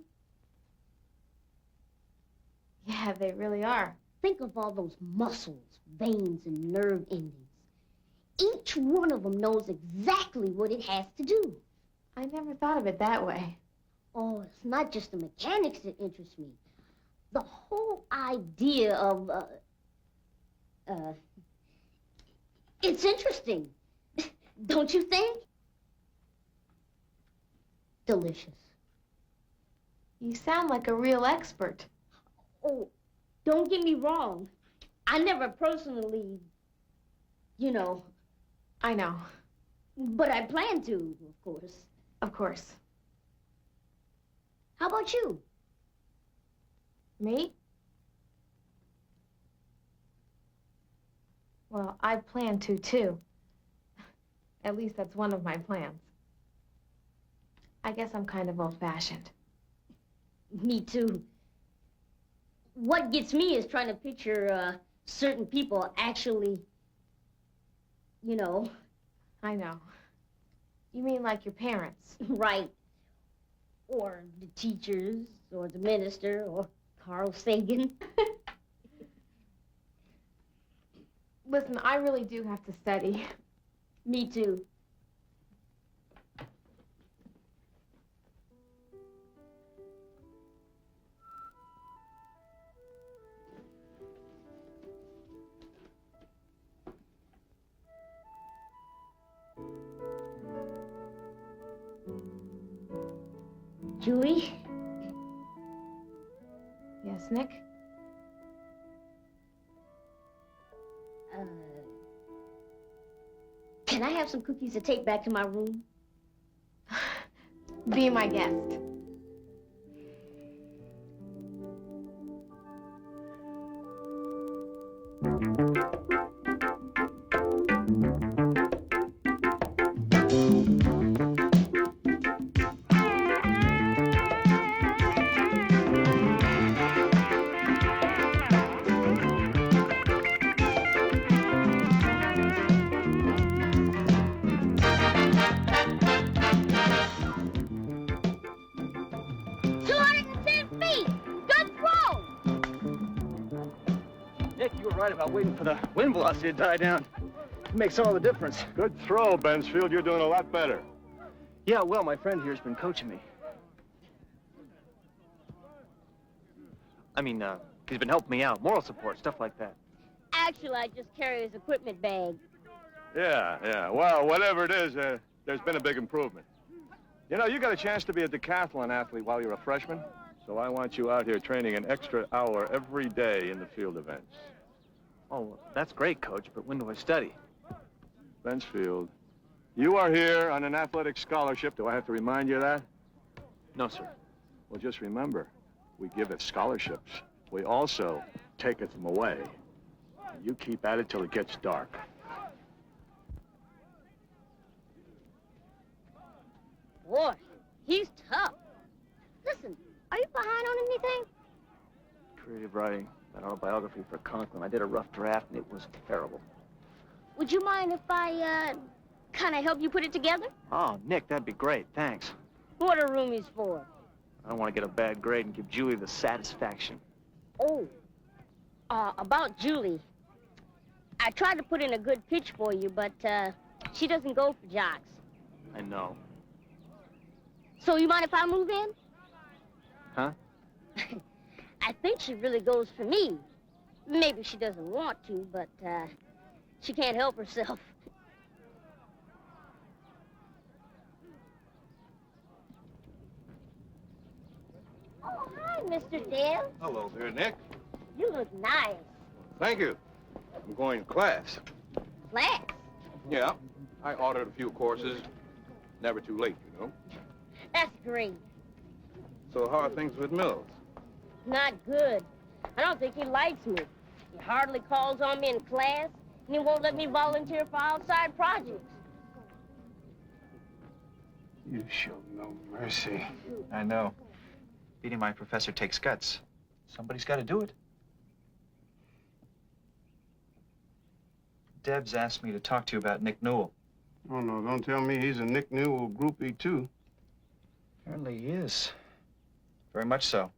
[SPEAKER 5] Yeah, they really are.
[SPEAKER 15] Think of all those muscles, veins, and nerve endings. Each one of them knows exactly what it has to do.
[SPEAKER 5] I never thought of it that way.
[SPEAKER 15] Oh, it's not just the mechanics that interest me. The whole idea of, it's interesting. Don't you think? Delicious.
[SPEAKER 5] You sound like a real expert.
[SPEAKER 15] Oh, don't get me wrong. I never personally, you know.
[SPEAKER 5] I know.
[SPEAKER 15] But I plan to, of course.
[SPEAKER 5] Of course.
[SPEAKER 15] How about you?
[SPEAKER 5] Me? Well, I plan to, too. At least that's one of my plans. I guess I'm kind of old-fashioned.
[SPEAKER 15] Me too. What gets me is trying to picture certain people actually, you know.
[SPEAKER 5] I know. You mean like your parents?
[SPEAKER 15] Right. Or the teachers, or the minister, or Carl Sagan.
[SPEAKER 5] Listen, I really do have to study.
[SPEAKER 15] Me too. Julie?
[SPEAKER 5] Yes, Nick?
[SPEAKER 15] Can I have some cookies to take back to my room?
[SPEAKER 5] Be my guest.
[SPEAKER 17] right about waiting for the wind velocity to die down. It makes all the difference.
[SPEAKER 10] Good throw, Bensfield. You're doing a lot better.
[SPEAKER 17] Yeah, well, my friend here's been coaching me. I mean, he's been helping me out, moral support, stuff like that.
[SPEAKER 15] Actually, I just carry his equipment bag.
[SPEAKER 10] Yeah. Well, whatever it is, there's been a big improvement. You know, you got a chance to be a decathlon athlete while you're a freshman, so I want you out here training an extra hour every day in the field events.
[SPEAKER 17] Oh, that's great, Coach, but when do I study?
[SPEAKER 10] Bensfield, you are here on an athletic scholarship. Do I have to remind you of that?
[SPEAKER 17] No, sir.
[SPEAKER 10] Well, just remember, we give it scholarships. We also take it them away. You keep at it till it gets dark.
[SPEAKER 15] Boy, he's tough. Listen, are you behind on anything?
[SPEAKER 17] Creative writing, an autobiography for Conklin. I did a rough draft, and it was terrible.
[SPEAKER 15] Would you mind if I, kind of help you put it together?
[SPEAKER 17] Oh, Nick, that'd be great. Thanks.
[SPEAKER 15] What are roomies for?
[SPEAKER 17] I don't want to get a bad grade and give Julie the satisfaction.
[SPEAKER 15] Oh, about Julie. I tried to put in a good pitch for you, but, she doesn't go for jocks.
[SPEAKER 17] I know.
[SPEAKER 15] So you mind if I move in?
[SPEAKER 17] Huh?
[SPEAKER 15] I think she really goes for me. Maybe she doesn't want to, but, she can't help herself. Oh, hi, Mr. Dale.
[SPEAKER 11] Hello there, Nick.
[SPEAKER 15] You look nice.
[SPEAKER 11] Thank you. I'm going to class.
[SPEAKER 15] Class?
[SPEAKER 11] Yeah, I ordered a few courses. Never too late, you know.
[SPEAKER 15] That's great.
[SPEAKER 11] So how are things with Mills?
[SPEAKER 15] Not good. I don't think he likes me. He hardly calls on me in class, and he won't let me volunteer for outside projects.
[SPEAKER 16] You show no mercy.
[SPEAKER 3] I know. Beating my professor takes guts. Somebody's got to do it. Deb's asked me to talk to you about Nick Newell.
[SPEAKER 16] Oh, no, don't tell me he's a Nick Newell groupie, too.
[SPEAKER 3] Apparently he is. Very much so.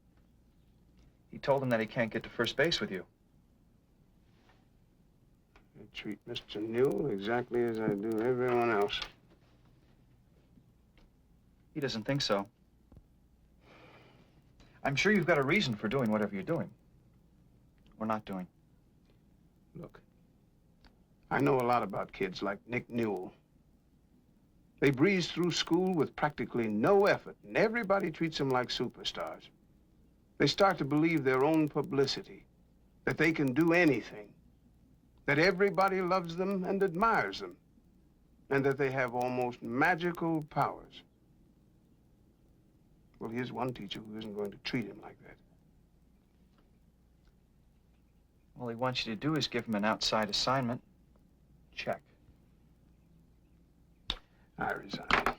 [SPEAKER 3] He told him that he can't get to first base with you.
[SPEAKER 16] I treat Mr. Newell exactly as I do everyone else.
[SPEAKER 3] He doesn't think so. I'm sure you've got a reason for doing whatever you're doing. Or not doing.
[SPEAKER 16] Look, I know a lot about kids like Nick Newell. They breeze through school with practically no effort, and everybody treats them like superstars. They start to believe their own publicity, that they can do anything, that everybody loves them and admires them, and that they have almost magical powers. Well, here's one teacher who isn't going to treat him like that.
[SPEAKER 3] All he wants you to do is give him an outside assignment. Check.
[SPEAKER 16] I resign.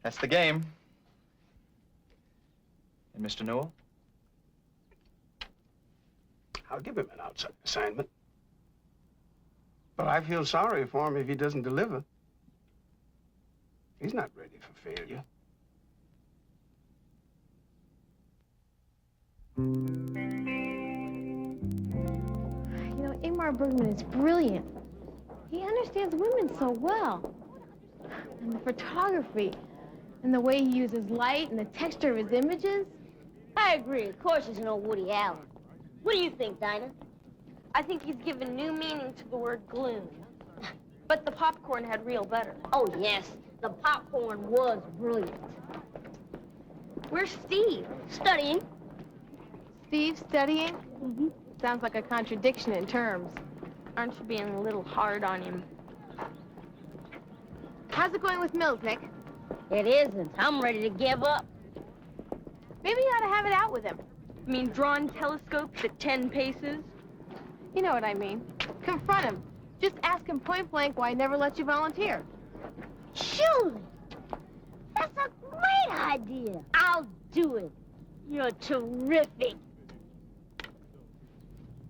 [SPEAKER 3] That's the game. And Mr. Newell?
[SPEAKER 16] I'll give him an outside assignment. But I feel sorry for him if he doesn't deliver. He's not ready for failure.
[SPEAKER 5] You know, Ingmar Bergman is brilliant. He understands women so well. And the photography, and the way he uses light and the texture of his images.
[SPEAKER 15] I agree. Of course he's no Woody Allen. What do you think, Dinah?
[SPEAKER 2] I think he's given new meaning to the word gloom. But the popcorn had real butter.
[SPEAKER 15] Oh, yes. The popcorn was brilliant.
[SPEAKER 2] Where's Steve?
[SPEAKER 15] Studying.
[SPEAKER 5] Steve studying? Mm-hmm. Sounds like a contradiction in terms.
[SPEAKER 2] Aren't you being a little hard on him?
[SPEAKER 5] How's it going with Mills, Nick?
[SPEAKER 15] It isn't. I'm ready to give up.
[SPEAKER 5] Maybe you ought to have it out with him.
[SPEAKER 2] You mean drawn telescopes at 10 paces?
[SPEAKER 5] You know what I mean. Confront him. Just ask him point blank why he never lets you volunteer.
[SPEAKER 15] Julie! That's a great idea. I'll do it. You're terrific.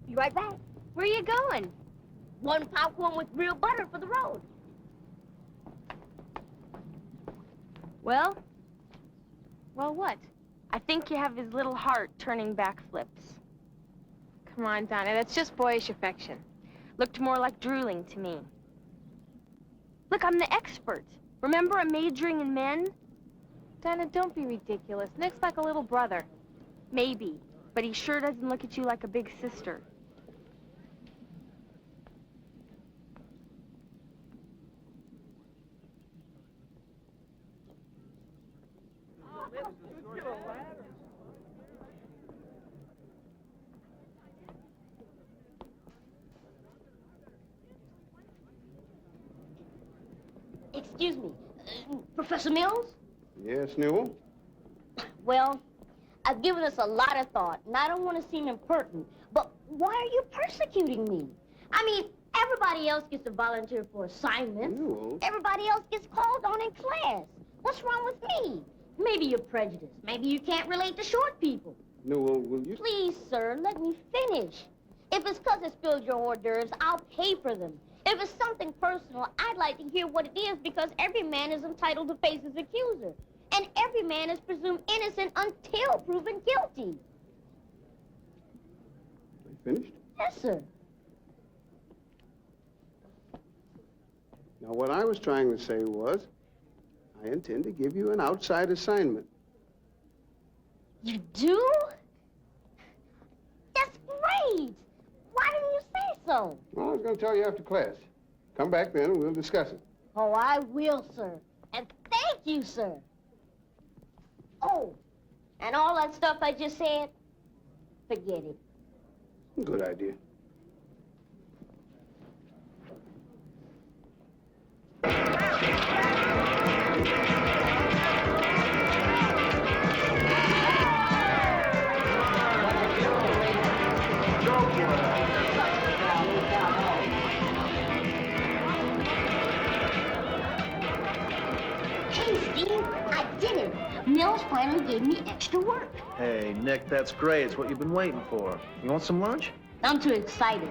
[SPEAKER 15] Be right back.
[SPEAKER 5] Where are you going?
[SPEAKER 15] One popcorn with real butter for the road.
[SPEAKER 2] Well?
[SPEAKER 5] Well, what?
[SPEAKER 2] I think you have his little heart turning backflips.
[SPEAKER 6] Come on, Donna, that's just boyish affection. Looked more like drooling to me. Look, I'm the expert. Remember, I'm majoring in men? Donna, don't be ridiculous. Nick's like a little brother. Maybe, but he sure doesn't look at you like a big sister.
[SPEAKER 15] Excuse me, Professor Mills?
[SPEAKER 16] Yes, Newell?
[SPEAKER 15] Well, I've given this a lot of thought, and I don't want to seem impertinent, but why are you persecuting me? I mean, everybody else gets to volunteer for assignments.
[SPEAKER 16] Newell?
[SPEAKER 15] Everybody else gets called on in class. What's wrong with me? Maybe you're prejudiced. Maybe you can't relate to short people.
[SPEAKER 16] Newell, will you...
[SPEAKER 15] Please, sir, let me finish. If it's because I spilled your hors d'oeuvres, I'll pay for them. If it's something personal, I'd like to hear what it is, because every man is entitled to face his accuser. And every man is presumed innocent until proven guilty.
[SPEAKER 16] Finished?
[SPEAKER 15] Yes, sir.
[SPEAKER 16] Now, what I was trying to say was, I intend to give you an outside assignment.
[SPEAKER 15] You do? That's great! Why didn't you say so?
[SPEAKER 16] Well, I was going to tell you after class. Come back then and we'll discuss it.
[SPEAKER 15] Oh, I will, sir. And thank you, sir. Oh, and all that stuff I just said, forget it.
[SPEAKER 16] Good idea.
[SPEAKER 15] Hey, Steve, I did it. Mills finally gave me extra work.
[SPEAKER 9] Hey, Nick, that's great. It's what you've been waiting for. You want some lunch?
[SPEAKER 15] I'm too excited.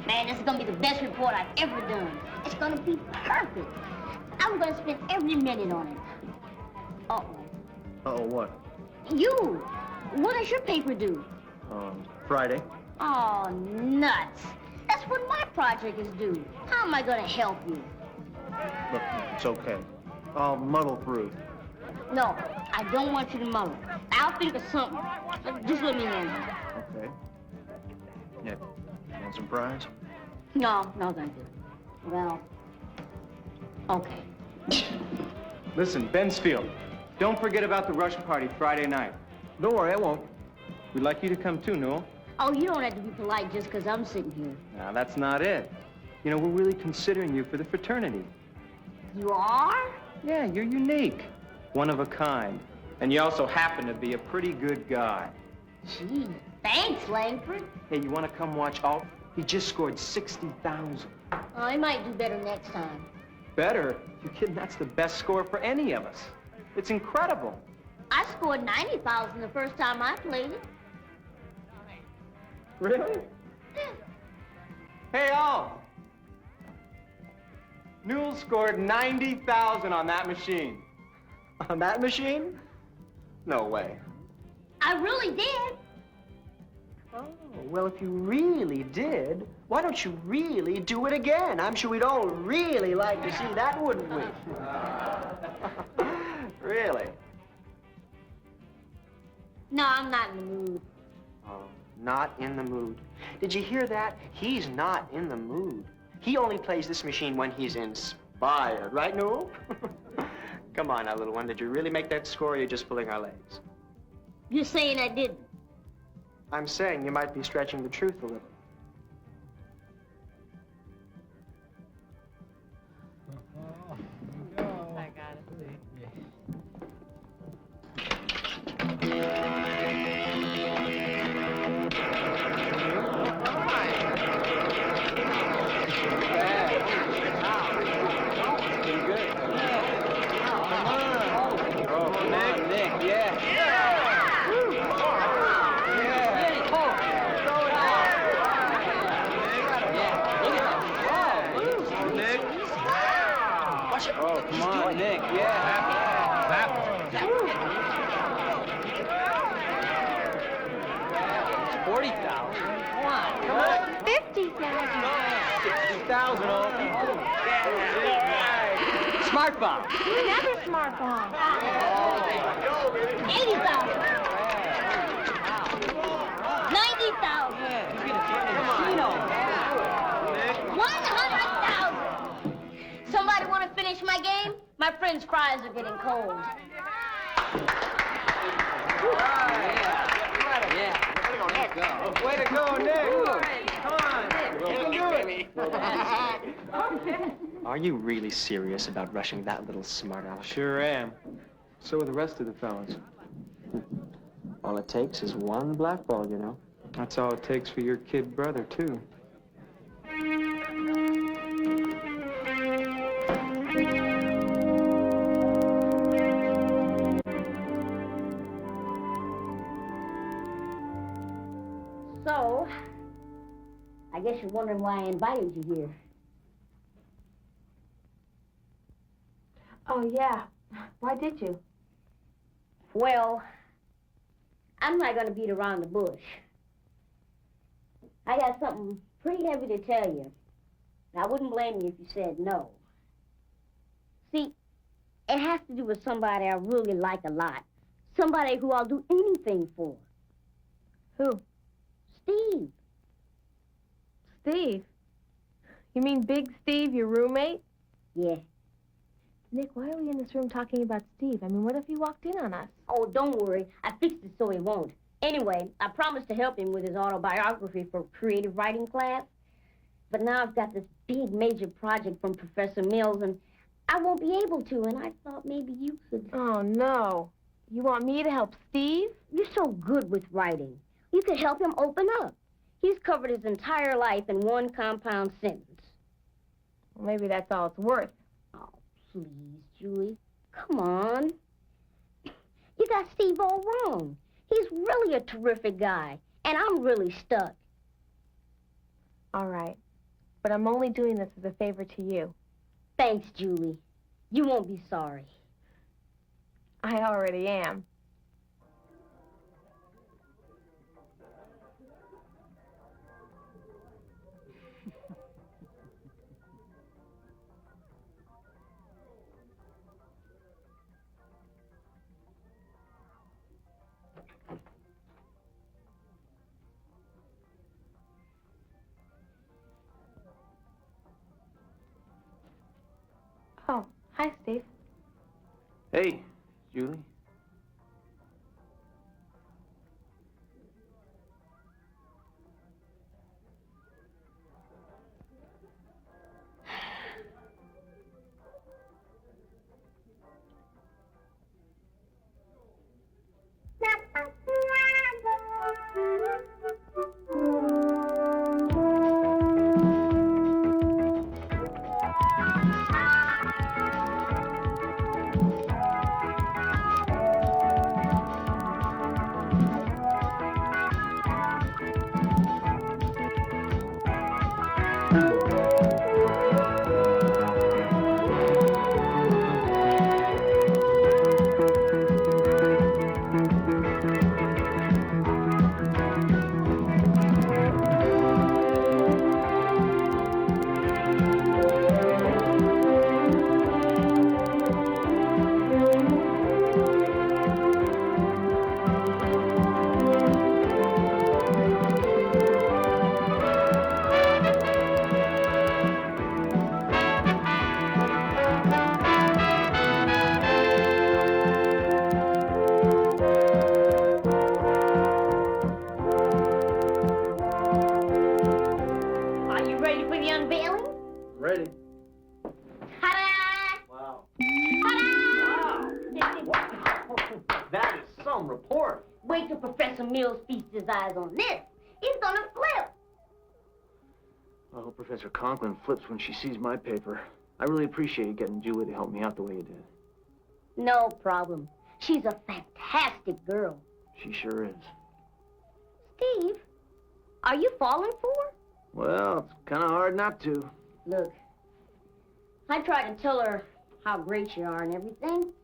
[SPEAKER 15] Man, this is gonna be the best report I've ever done. It's gonna be perfect. I'm gonna spend every minute on it. Uh-oh.
[SPEAKER 9] Uh-oh, what?
[SPEAKER 15] You! When does your paper due?
[SPEAKER 9] Friday.
[SPEAKER 15] Oh, nuts. That's when my project is due. How am I gonna help you?
[SPEAKER 9] Look, it's okay. I'll muddle through.
[SPEAKER 15] No, I don't want you to muddle. I'll think of something. Just let me handle it.
[SPEAKER 9] Okay. Nick, you want some fries?
[SPEAKER 15] No, thank you. Well, okay.
[SPEAKER 12] Listen, Bensfield, don't forget about the rush party Friday night.
[SPEAKER 9] Don't worry, I won't.
[SPEAKER 12] We'd like you to come too, Newell.
[SPEAKER 15] Oh, you don't have to be polite just because I'm sitting here.
[SPEAKER 12] Now, that's not it. You know, we're really considering you for the fraternity.
[SPEAKER 15] You are?
[SPEAKER 12] Yeah, you're unique. One of a kind. And you also happen to be a pretty good guy.
[SPEAKER 15] Gee, thanks, Langford.
[SPEAKER 12] Hey, you want to come watch Alt? He just scored 60,000.
[SPEAKER 15] Oh, I might do better next time.
[SPEAKER 12] Better? You kidding? That's the best score for any of us. It's incredible.
[SPEAKER 15] I scored 90,000 the first time I played it.
[SPEAKER 12] Really? Hey, Al. Newell scored 90,000 on that machine. On that machine? No way.
[SPEAKER 15] I really did.
[SPEAKER 12] Oh, well, if you really did, why don't you really do it again? I'm sure we'd all really like to see that, wouldn't we? Really?
[SPEAKER 15] No, I'm not in the mood.
[SPEAKER 12] Oh, not in the mood. Did you hear that? He's not in the mood. He only plays this machine when he's inspired, right, Newell? Come on now, little one. Did you really make that score, or are you just pulling our legs?
[SPEAKER 15] You're saying I didn't.
[SPEAKER 12] I'm saying you might be stretching the truth a little.
[SPEAKER 6] I got it.
[SPEAKER 8] Oh, come on, Nick, yeah. It's 40,000.
[SPEAKER 6] Come on. 50,000.
[SPEAKER 12] 60,000 all. Smart bomb.
[SPEAKER 6] Another smart bomb.
[SPEAKER 14] 80,000. 90,000. 100,000. Somebody want to finish my game? My friend's fries are getting cold.
[SPEAKER 12] Way to go, Nick. Come on. You can do it. Are you really serious about rushing that little smart aleck? Sure am. So are the rest of the fellas. All it takes is one blackball, you know. That's all it takes for your kid brother, too.
[SPEAKER 15] So, I guess you're wondering why I invited you here.
[SPEAKER 6] Oh, yeah. Why did you?
[SPEAKER 15] Well, I'm not going to beat around the bush. I got something pretty heavy to tell you. And I wouldn't blame you if you said no. See, it has to do with somebody I really like a lot. Somebody who I'll do anything for.
[SPEAKER 6] Who?
[SPEAKER 15] Steve.
[SPEAKER 6] Steve? You mean Big Steve, your roommate?
[SPEAKER 15] Yeah.
[SPEAKER 6] Nick, why are we in this room talking about Steve? I mean, what if he walked in on us?
[SPEAKER 15] Oh, don't worry. I fixed it so he won't. Anyway, I promised to help him with his autobiography for creative writing class. But now I've got this big major project from Professor Mills, and I won't be able to, and I thought maybe you could...
[SPEAKER 6] Oh, no. You want me to help Steve?
[SPEAKER 15] You're so good with writing. You could help him open up. He's covered his entire life in one compound sentence.
[SPEAKER 6] Well, maybe that's all it's worth.
[SPEAKER 15] Oh, please, Julie. Come on. You got Steve all wrong. He's really a terrific guy, and I'm really stuck.
[SPEAKER 6] All right. But I'm only doing this as a favor to you.
[SPEAKER 15] Thanks, Julie. You won't be sorry.
[SPEAKER 6] I already am. Oh, hi, Steve.
[SPEAKER 17] Hey, Julie.
[SPEAKER 15] Are you ready for the unveiling?
[SPEAKER 17] Ready.
[SPEAKER 15] Ta-da!
[SPEAKER 17] Wow.
[SPEAKER 15] Ta-da!
[SPEAKER 17] That is some report.
[SPEAKER 15] Wait till Professor Mills feasts his eyes on this. He's gonna flip.
[SPEAKER 17] I hope Professor Conklin flips when she sees my paper. I really appreciate you getting Julie to help me out the way you did.
[SPEAKER 15] No problem. She's a fantastic girl.
[SPEAKER 17] She sure is.
[SPEAKER 15] Steve, are you falling for her?
[SPEAKER 17] Well, it's kind of hard not to.
[SPEAKER 15] Look, I tried to tell her how great you are and everything,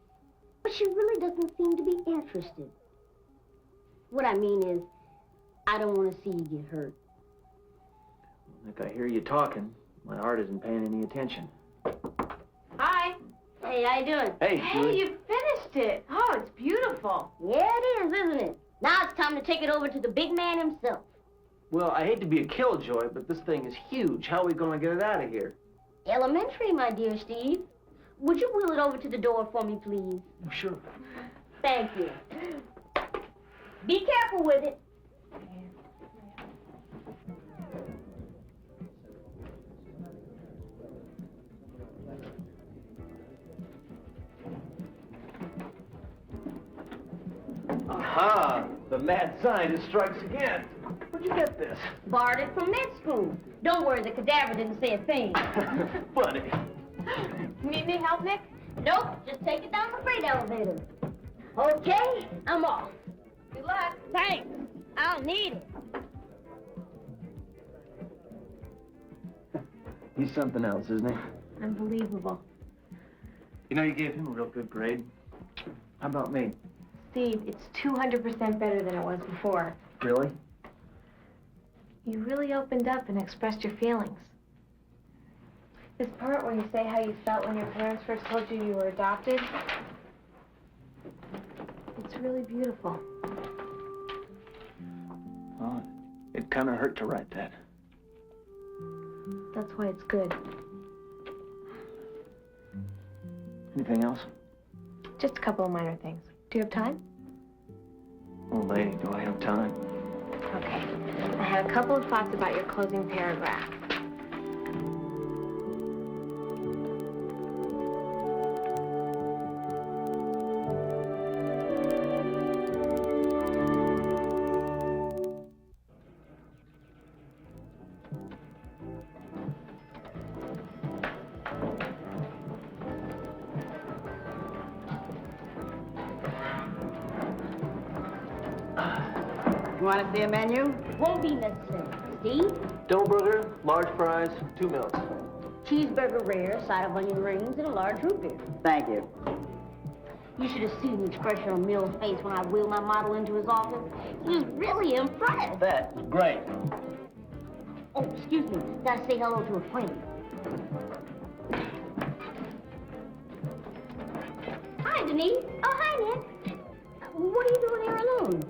[SPEAKER 15] but she really doesn't seem to be interested. What I mean is, I don't want to see you get hurt.
[SPEAKER 1] Like I hear you talking, my heart isn't paying any attention.
[SPEAKER 15] Hi. Hey, how you doing?
[SPEAKER 1] Hey, Julie.
[SPEAKER 5] you finished it. Oh, it's beautiful.
[SPEAKER 15] Yeah, it is, isn't it? Now it's time to take it over to the big man himself.
[SPEAKER 1] Well, I hate to be a killjoy, but this thing is huge. How are we gonna get it out of here?
[SPEAKER 15] Elementary, my dear Steve. Would you wheel it over to the door for me, please?
[SPEAKER 1] Sure.
[SPEAKER 15] Thank you. Be careful with it.
[SPEAKER 1] Aha! The mad scientist strikes again. Where'd you get this?
[SPEAKER 15] Borrowed it from med school. Don't worry, the cadaver didn't say a thing.
[SPEAKER 1] Funny.
[SPEAKER 5] Need any help, Nick?
[SPEAKER 15] Nope, just take it down the freight elevator. Okay, I'm off.
[SPEAKER 5] Good luck.
[SPEAKER 15] Thanks. I'll need it.
[SPEAKER 1] He's something else, isn't he?
[SPEAKER 5] Unbelievable.
[SPEAKER 1] You know, you gave him a real good grade. How about me?
[SPEAKER 6] Steve, it's 200% better than it was before.
[SPEAKER 1] Really?
[SPEAKER 6] You really opened up and expressed your feelings. This part where you say how you felt when your parents first told you you were adopted, it's really beautiful.
[SPEAKER 1] Oh, it kind of hurt to write that.
[SPEAKER 6] That's why it's good.
[SPEAKER 1] Anything else?
[SPEAKER 6] Just a couple of minor things. Do you have time?
[SPEAKER 1] Oh, lady, do I have time?
[SPEAKER 6] Okay. I have a couple of thoughts about your closing paragraph.
[SPEAKER 15] You want to see a menu? Won't be necessary. Steve?
[SPEAKER 1] Dough burger, large fries, 2 milks.
[SPEAKER 15] Cheeseburger rare, side of onion rings, and a large root beer.
[SPEAKER 4] Thank you.
[SPEAKER 15] You should have seen the expression on Mill's face when I wheeled my model into his office. He was really impressed.
[SPEAKER 1] That's great.
[SPEAKER 15] Oh, excuse me. Gotta say hello to a friend. Hi, Denise.
[SPEAKER 7] Oh, hi, Nick.
[SPEAKER 15] What are you doing here alone?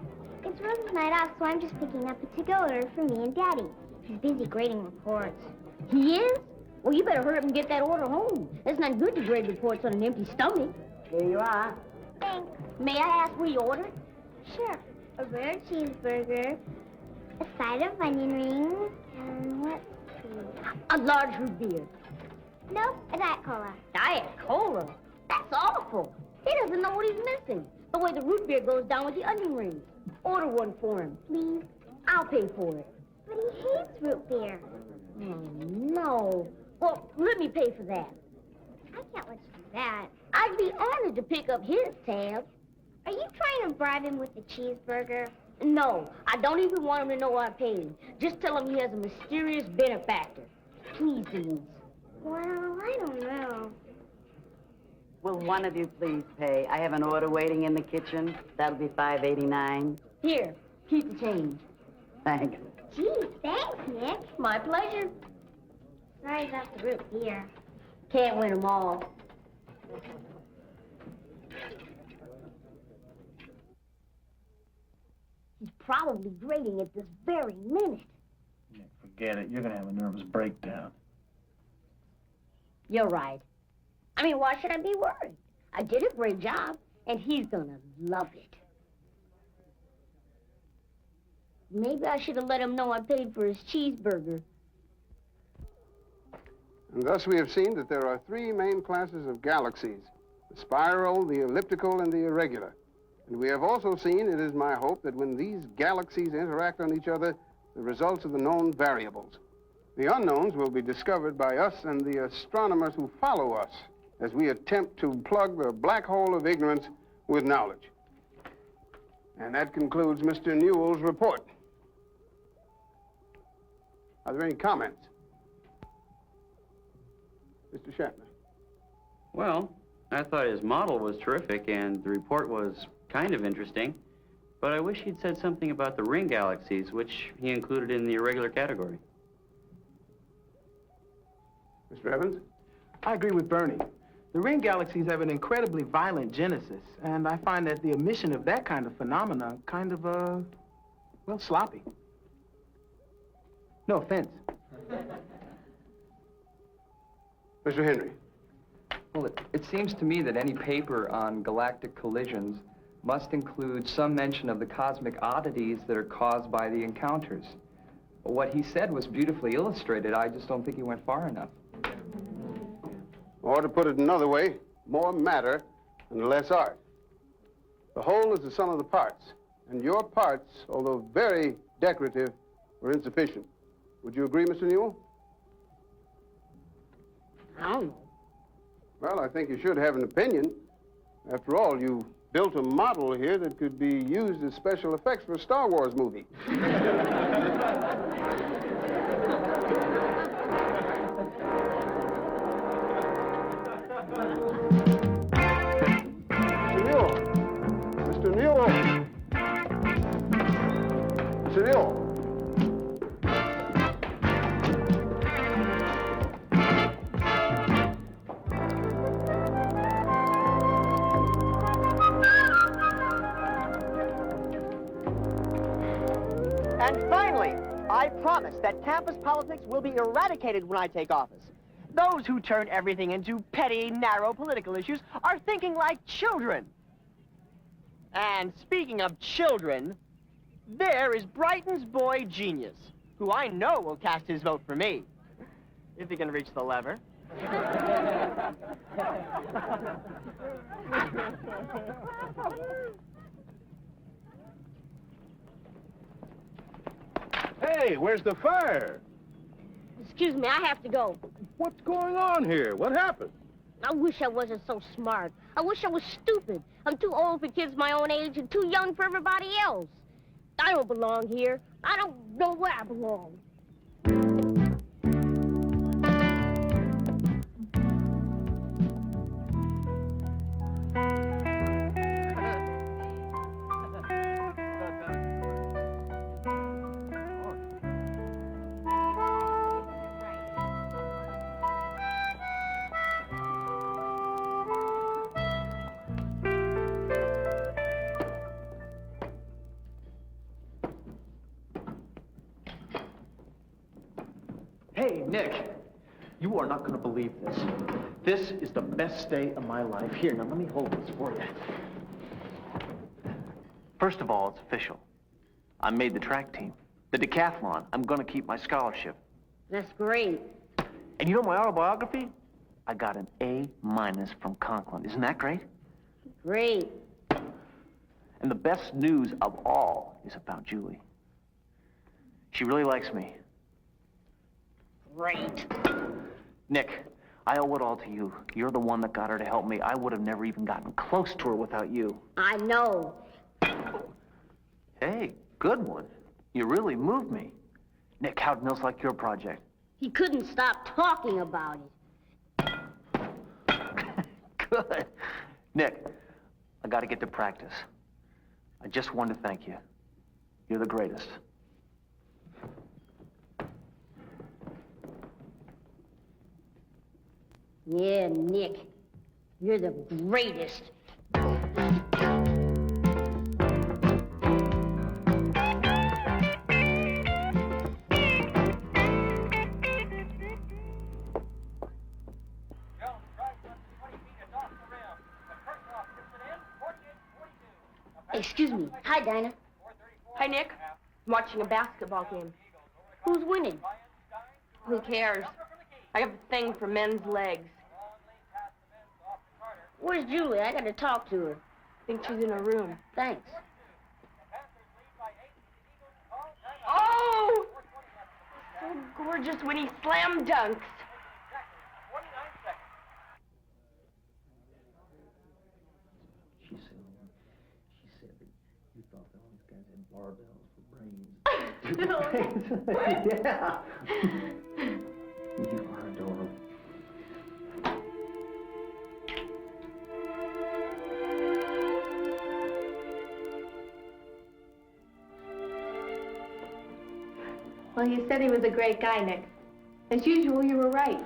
[SPEAKER 7] It's Rose's night off, so I'm just picking up a to-go order for me and Daddy. He's busy grading reports.
[SPEAKER 15] He is? Well, you better hurry up and get that order home. It's not good to grade reports on an empty stomach. Here you are.
[SPEAKER 7] Thanks.
[SPEAKER 15] May I ask what you ordered?
[SPEAKER 7] Sure. A rare cheeseburger, a side of onion rings, and let's see.
[SPEAKER 15] A large root beer.
[SPEAKER 7] Nope, a Diet Cola.
[SPEAKER 15] Diet Cola? That's awful. He doesn't know what he's missing. The way the root beer goes down with the onion rings. Order one for him, please. I'll pay for it.
[SPEAKER 7] But he hates root beer.
[SPEAKER 15] Oh, no. Well, let me pay for that.
[SPEAKER 7] I can't let you do that.
[SPEAKER 15] I'd be honored to pick up his tab.
[SPEAKER 7] Are you trying to bribe him with the cheeseburger?
[SPEAKER 15] No, I don't even want him to know I paid. Just tell him he has a mysterious benefactor. Please, Denise.
[SPEAKER 7] Well, I don't know.
[SPEAKER 4] Will one of you please pay? I have an order waiting in the kitchen. That'll be $5.89.
[SPEAKER 15] Here, keep the change.
[SPEAKER 4] Thanks.
[SPEAKER 7] Gee, thanks, Nick.
[SPEAKER 15] My pleasure.
[SPEAKER 7] Sorry about the root beer.
[SPEAKER 15] Can't win them all. He's probably grading it this very minute.
[SPEAKER 1] Forget it. You're gonna have a nervous breakdown.
[SPEAKER 15] You're right. I mean, why should I be worried? I did a great job, and he's gonna love it. Maybe I should have let him know I paid for his cheeseburger.
[SPEAKER 16] And thus we have seen that there are 3 main classes of galaxies: the spiral, the elliptical, and the irregular. And we have also seen, it is my hope, that when these galaxies interact on each other, the results are the known variables. The unknowns will be discovered by us and the astronomers who follow us as we attempt to plug the black hole of ignorance with knowledge. And that concludes Mr. Newell's report. Are there any comments? Mr. Shatner.
[SPEAKER 8] Well, I thought his model was terrific and the report was kind of interesting, but I wish he'd said something about the ring galaxies, which he included in the irregular category.
[SPEAKER 16] Mr. Evans?
[SPEAKER 13] I agree with Bernie. The ring galaxies have an incredibly violent genesis, and I find that the emission of that kind of phenomena kind of, well, sloppy. No offense.
[SPEAKER 16] Mr. Henry?
[SPEAKER 18] Well, it seems to me that any paper on galactic collisions must include some mention of the cosmic oddities that are caused by the encounters. What he said was beautifully illustrated. I just don't think he went far enough.
[SPEAKER 16] Or to put it another way, more matter and less art. The whole is the sum of the parts, and your parts, although very decorative, were insufficient. Would you agree, Mr. Newell?
[SPEAKER 15] I don't know.
[SPEAKER 16] Well, I think you should have an opinion. After all, you built a model here that could be used as special effects for a Star Wars movie. Mr. Newell! Mr. Newell!
[SPEAKER 1] And finally, I promise that campus politics will be eradicated when I take office. Those who turn everything into petty, narrow political issues are thinking like children. And speaking of children, there is Brighton's boy genius, who I know will cast his vote for me, if he can reach the lever.
[SPEAKER 11] Hey, where's the fire?
[SPEAKER 15] Excuse me, I have to go.
[SPEAKER 11] What's going on here? What happened?
[SPEAKER 15] I wish I wasn't so smart. I wish I was stupid. I'm too old for kids my own age and too young for everybody else. I don't belong here. I don't know where I belong.
[SPEAKER 17] Hey, Nick, you are not going to believe this. This is the best day of my life. Here, now let me hold this for you. First of all, it's official. I made the track team. The decathlon, I'm going to keep my scholarship.
[SPEAKER 15] That's great.
[SPEAKER 17] And you know my autobiography? I got an A- from Conklin. Isn't that great?
[SPEAKER 15] Great.
[SPEAKER 17] And the best news of all is about Julie. She really likes me.
[SPEAKER 15] Great.
[SPEAKER 17] Nick, I owe it all to you. You're the one that got her to help me. I would have never even gotten close to her without you.
[SPEAKER 15] I know.
[SPEAKER 17] Hey, good one. You really moved me. Nick, how'd Mills like your project?
[SPEAKER 15] He couldn't stop talking about it.
[SPEAKER 17] Good. Nick, I got to get to practice. I just wanted to thank you. You're the greatest.
[SPEAKER 15] Yeah, Nick, you're the greatest. Excuse me. Hi, Dinah.
[SPEAKER 6] Hi, Nick. I'm watching a basketball game.
[SPEAKER 15] Who's winning?
[SPEAKER 6] Who cares? I have a thing for men's legs.
[SPEAKER 15] Where's Julie? I gotta talk to her.
[SPEAKER 6] I think she's in her room.
[SPEAKER 15] Thanks.
[SPEAKER 6] Oh! So gorgeous when he slam dunks.
[SPEAKER 17] She said that you thought that all these guys had barbells for brains. Yeah. You are adorable.
[SPEAKER 6] Well, you said he was a great guy, Nick. As usual, you were right.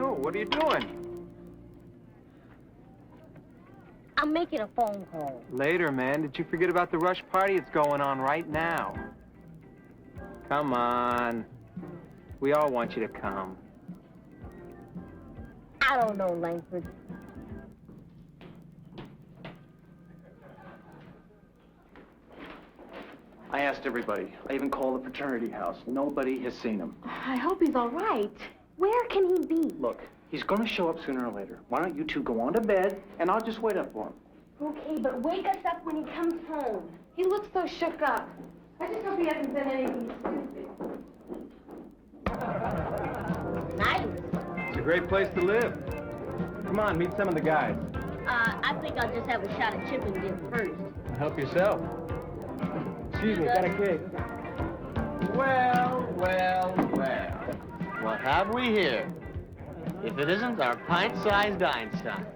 [SPEAKER 12] New, what are you doing?
[SPEAKER 15] I'm making a phone call.
[SPEAKER 12] Later, man. Did you forget about the rush party? It's going on right now. Come on. We all want you to come.
[SPEAKER 15] I don't know, Langford.
[SPEAKER 8] I asked everybody. I even called the fraternity house. Nobody has seen him.
[SPEAKER 5] I hope he's all right. Where can he be?
[SPEAKER 8] Look, he's gonna show up sooner or later. Why don't you two go on to bed, and I'll just wait up for him.
[SPEAKER 5] Okay, but wake us up when he comes home. He looks so shook up. I just hope he hasn't done anything stupid.
[SPEAKER 15] Nice.
[SPEAKER 12] It's a great place to live. Come on, meet some of the guys.
[SPEAKER 15] I think I'll just have a shot of chicken dip first.
[SPEAKER 12] Help yourself. Excuse me, got a cake.
[SPEAKER 1] Well, well, well. What have we here? If it isn't our pint-sized Einstein.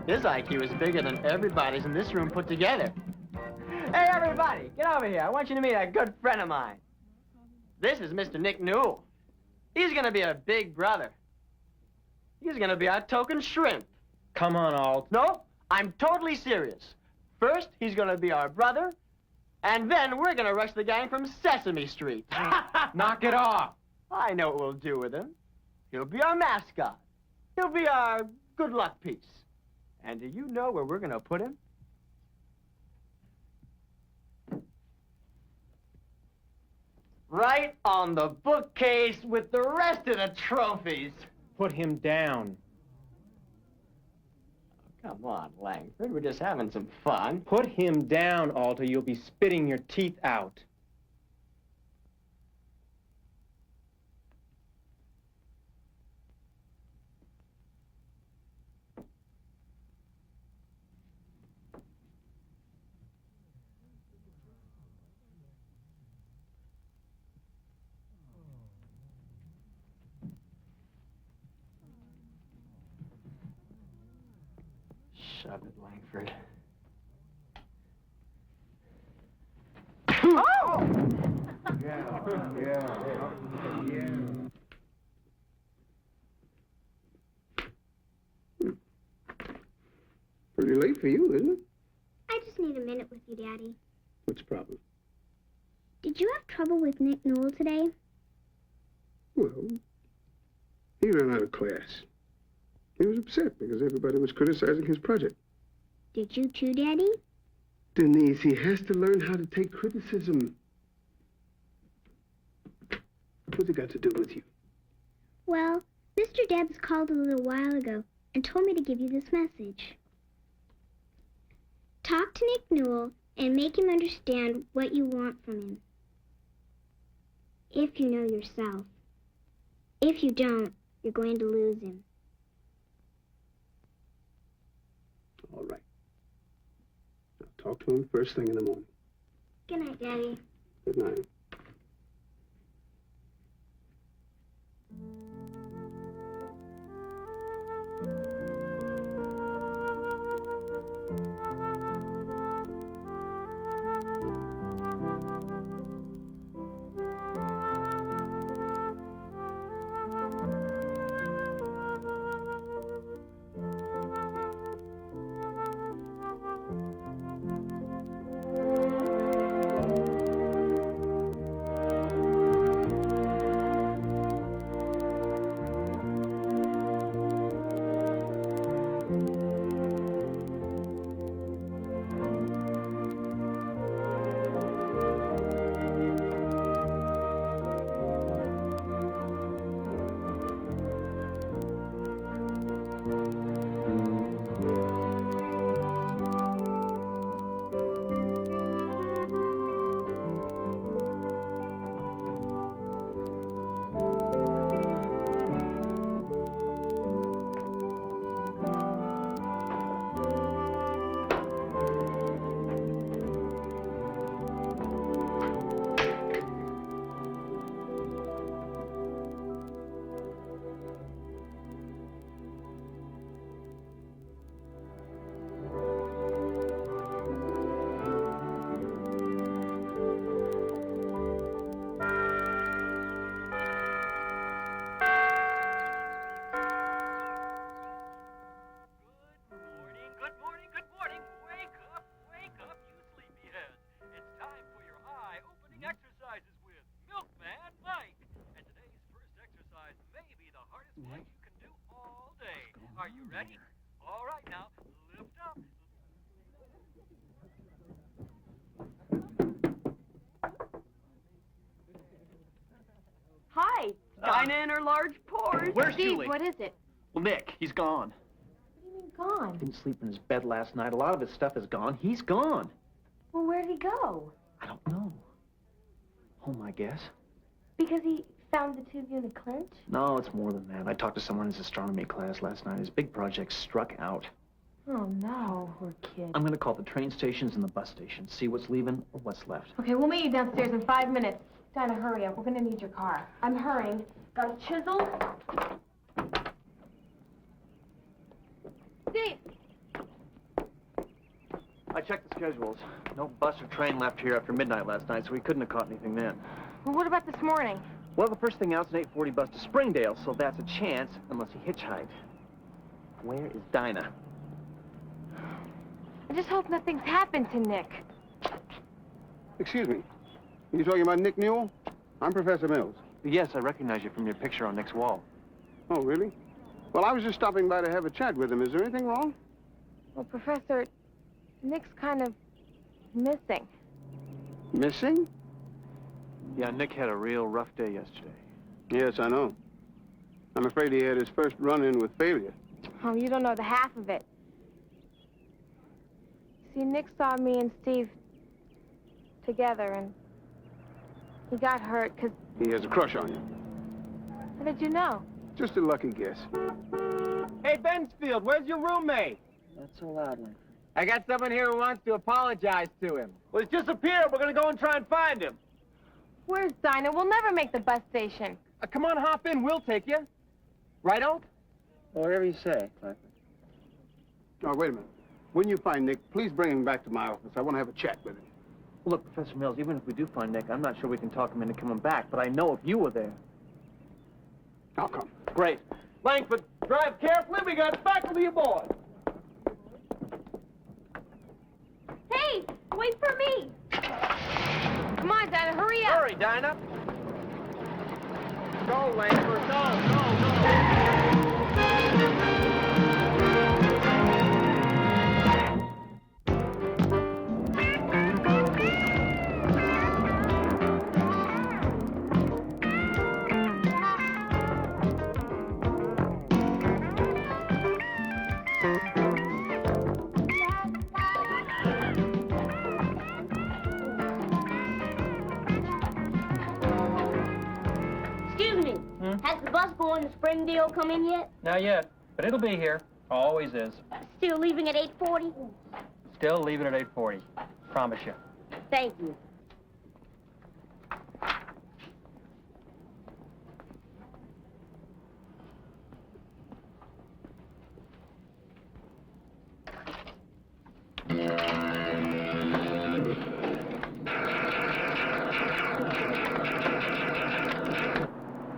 [SPEAKER 1] His IQ is bigger than everybody's in this room put together. Hey, everybody, get over here. I want you to meet a good friend of mine. This is Mr. Nick Newell. He's gonna be a big brother. He's gonna be our token shrimp.
[SPEAKER 12] Come on, Alt.
[SPEAKER 1] No, I'm totally serious. First, he's gonna be our brother, and then we're gonna rush the gang from Sesame Street.
[SPEAKER 12] Knock it off.
[SPEAKER 1] I know what we'll do with him. He'll be our mascot. He'll be our good luck piece. And do you know where we're gonna put him? Right on the bookcase with the rest of the trophies.
[SPEAKER 12] Put him down.
[SPEAKER 1] Come on, Langford, we're just having some fun.
[SPEAKER 12] Put him down, Alt, or you'll be spitting your teeth out.
[SPEAKER 1] Shove it, Langford.
[SPEAKER 12] Oh!
[SPEAKER 16] Pretty late for you, isn't it?
[SPEAKER 7] I just need a minute with you, Daddy.
[SPEAKER 16] What's the problem?
[SPEAKER 7] Did you have trouble with Nick Newell today?
[SPEAKER 16] Well, he ran out of class. He was upset because everybody was criticizing his project.
[SPEAKER 7] Did you too, Daddy?
[SPEAKER 16] Denise, he has to learn how to take criticism. What's it got to do with you?
[SPEAKER 7] Well, Mr. Debs called a little while ago and told me to give you this message. Talk to Nick Newell and make him understand what you want from him. If you know yourself. If you don't, you're going to lose him.
[SPEAKER 16] All right. I'll talk to him first thing in the morning.
[SPEAKER 7] Good night, Daddy.
[SPEAKER 16] Good night.
[SPEAKER 18] Are you ready? All right, now, lift up.
[SPEAKER 6] Hi, Dinah in her large pores.
[SPEAKER 17] Where's
[SPEAKER 6] Steve,
[SPEAKER 17] Julie?
[SPEAKER 6] what is it?
[SPEAKER 17] Well, Nick, he's gone.
[SPEAKER 6] What do you mean gone?
[SPEAKER 17] Didn't sleep in his bed last night. A lot of his stuff is gone. He's gone.
[SPEAKER 6] Well, where did he go?
[SPEAKER 17] I don't know. Home, I guess.
[SPEAKER 6] Because he found the two of you in a clinch?
[SPEAKER 17] No, it's more than that. I talked to someone in his astronomy class last night. His big project struck out.
[SPEAKER 6] Oh, no, poor kid.
[SPEAKER 17] I'm gonna call the train stations and the bus stations, see what's leaving or what's left.
[SPEAKER 6] Okay, we'll meet you downstairs in 5 minutes. Dinah, hurry up. We're gonna need your car. I'm hurrying. Got a chisel? Steve!
[SPEAKER 17] I checked the schedules. No bus or train left here after midnight last night, so we couldn't have caught anything then.
[SPEAKER 6] Well, what about this morning?
[SPEAKER 17] Well, the first thing out's an 8:40 bus to Springdale, so that's a chance, unless he hitchhiked. Where is Dinah?
[SPEAKER 6] I just hope nothing's happened to Nick.
[SPEAKER 16] Excuse me. You talking about Nick Newell? I'm Professor Mills.
[SPEAKER 17] Yes, I recognize you from your picture on Nick's wall.
[SPEAKER 16] Oh, really? Well, I was just stopping by to have a chat with him. Is there anything wrong?
[SPEAKER 6] Well, Professor, Nick's kind of missing.
[SPEAKER 16] Missing?
[SPEAKER 17] Yeah, Nick had a real rough day yesterday.
[SPEAKER 16] Yes, I know. I'm afraid he had his first run-in with failure.
[SPEAKER 6] Oh, you don't know the half of it. See, Nick saw me and Steve together, and he got hurt because...
[SPEAKER 16] He has a crush on you.
[SPEAKER 6] How did you know?
[SPEAKER 16] Just a lucky guess.
[SPEAKER 12] Hey, Bensfield, where's your roommate?
[SPEAKER 17] Not so loudly.
[SPEAKER 12] I got someone here who wants to apologize to him. Well, he's disappeared. We're gonna go and try and find him.
[SPEAKER 6] Where's Dinah? We'll never make the bus station.
[SPEAKER 12] Come on, hop in. We'll take you. Right, Oak?
[SPEAKER 17] Whatever you say, Clapper.
[SPEAKER 16] Oh, wait a minute. When you find Nick, please bring him back to my office. I want to have a chat with him.
[SPEAKER 17] Well, look, Professor Mills, even if we do find Nick, I'm not sure we can talk him into coming back, but I know if you were there.
[SPEAKER 16] I'll come.
[SPEAKER 12] Great. Langford, drive carefully. We got faculty aboard.
[SPEAKER 6] Hey, wait for me. Come on, Dinah, hurry up.
[SPEAKER 12] Hurry, Dinah. Go, Langford. Go.
[SPEAKER 15] Excuse me. Has the bus going to Springdale come in yet?
[SPEAKER 8] Not yet, but it'll be here. Always is.
[SPEAKER 15] Still leaving at 8:40?
[SPEAKER 8] Still leaving at 8:40. Promise you.
[SPEAKER 15] Thank you.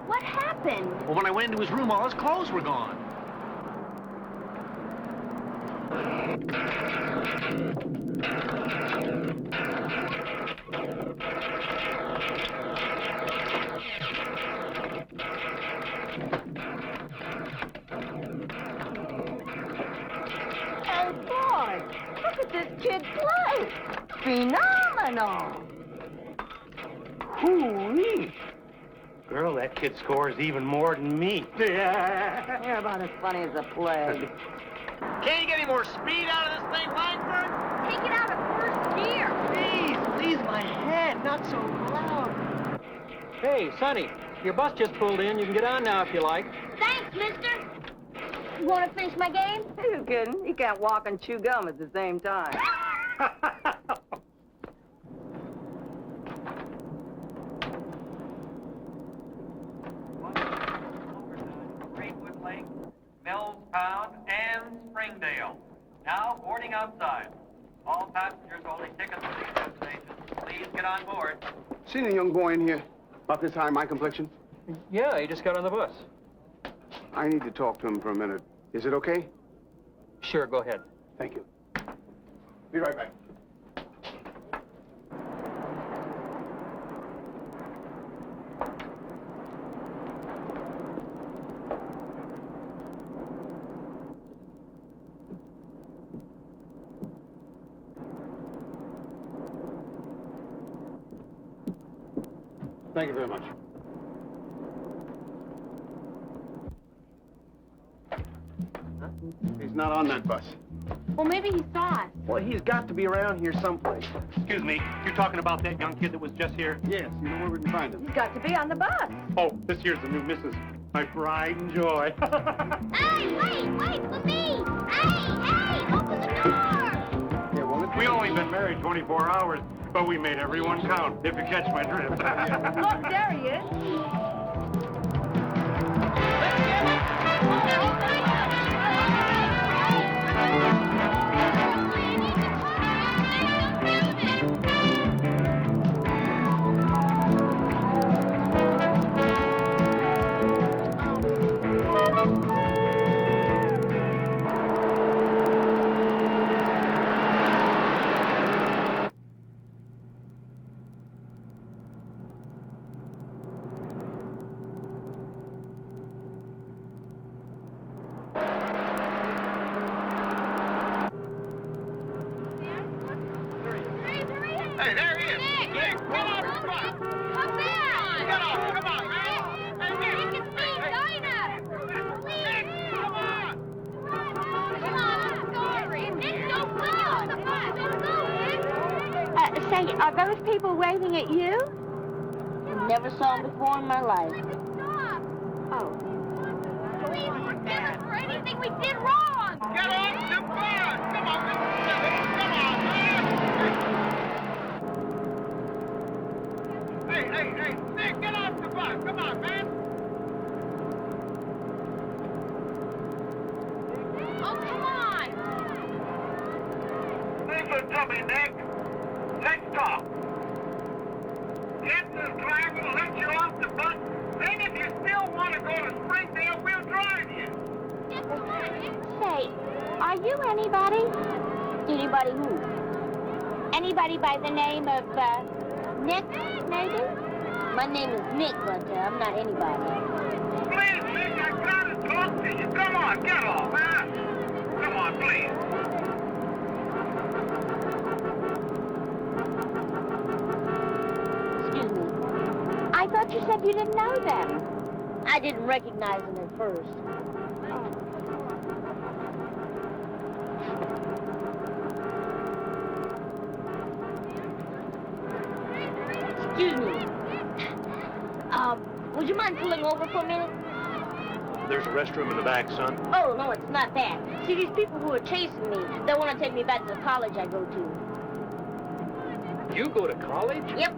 [SPEAKER 6] What happened?
[SPEAKER 17] Well, when I went into his room, all his clothes were gone.
[SPEAKER 15] Oh, boy. Look at this kid play. Phenomenal.
[SPEAKER 12] Hoo-wee. Girl, that kid scores even more than me.
[SPEAKER 15] Yeah. You're about as funny as a plague.
[SPEAKER 12] Can't you get any more speed out of this thing, Langford?
[SPEAKER 6] Take it out of first gear.
[SPEAKER 12] Please, my head, not so loud.
[SPEAKER 8] Hey, Sonny, your bus just pulled in. You can get on now if you like.
[SPEAKER 15] Thanks, mister. You want to finish my game?
[SPEAKER 19] You kidding? You can't walk and chew gum at the same time.
[SPEAKER 18] Greenwood Lake, Mills Pound, and Springdale. Now boarding outside. All passengers holding tickets to these destinations, please get on board.
[SPEAKER 16] Seen a young boy in here about this high, my complexion?
[SPEAKER 8] Yeah, he just got on the bus.
[SPEAKER 16] I need to talk to him for a minute. Is it okay?
[SPEAKER 8] Sure, go ahead.
[SPEAKER 16] Thank you. Be right back.
[SPEAKER 10] Thank you very much. He's not on that bus.
[SPEAKER 6] Well, maybe he saw us.
[SPEAKER 9] Well, he's got to be around here someplace.
[SPEAKER 20] Excuse me, you're talking about that young kid that was just here?
[SPEAKER 10] Yes, you know where we can find him.
[SPEAKER 19] He's got to be on the bus.
[SPEAKER 20] Oh, this here's the new missus. My pride and joy.
[SPEAKER 14] Hey, wait for me! Hey, open the door!
[SPEAKER 10] Yeah, well,
[SPEAKER 20] We only been married 24 hours, but we made everyone count, if you catch my drift.
[SPEAKER 19] Look, there he is.
[SPEAKER 20] Hey, there he is! Nick, get off the bus!
[SPEAKER 14] Come back!
[SPEAKER 20] Get off, come on, man! Hey, Nick!
[SPEAKER 14] Nick, it's me, Dinah!
[SPEAKER 20] Nick, come on!
[SPEAKER 14] Come on, I'm sorry. Nick, don't go on the bus! Don't go, Nick!
[SPEAKER 15] Say, are those people waving at you? Never saw them before in my life. Oh.
[SPEAKER 14] Please forgive us for anything we did wrong!
[SPEAKER 20] Get off the bus! Come on, come on, man! Hey, Nick, get off the bus! Come on, man!
[SPEAKER 14] Oh, come on!
[SPEAKER 20] Listen to me, Nick. Let's talk. If this driver will let you off the bus, then if you still want to go to Springdale, we'll drive you.
[SPEAKER 15] Say, are you anybody? Anybody who? Anybody by the name of, Nick, maybe? My name is Nick, but I'm not anybody.
[SPEAKER 20] Please, Nick, I gotta talk to you. Come on, get off, huh? Come on, please.
[SPEAKER 15] Excuse me. I thought you said you didn't know them. I didn't recognize them at first. Excuse me. Would you mind pulling over for a minute?
[SPEAKER 20] There's a restroom in the back, son.
[SPEAKER 15] Oh, no, it's not that. See, these people who are chasing me, they want to take me back to the college I go to.
[SPEAKER 20] You go to college?
[SPEAKER 15] Yep.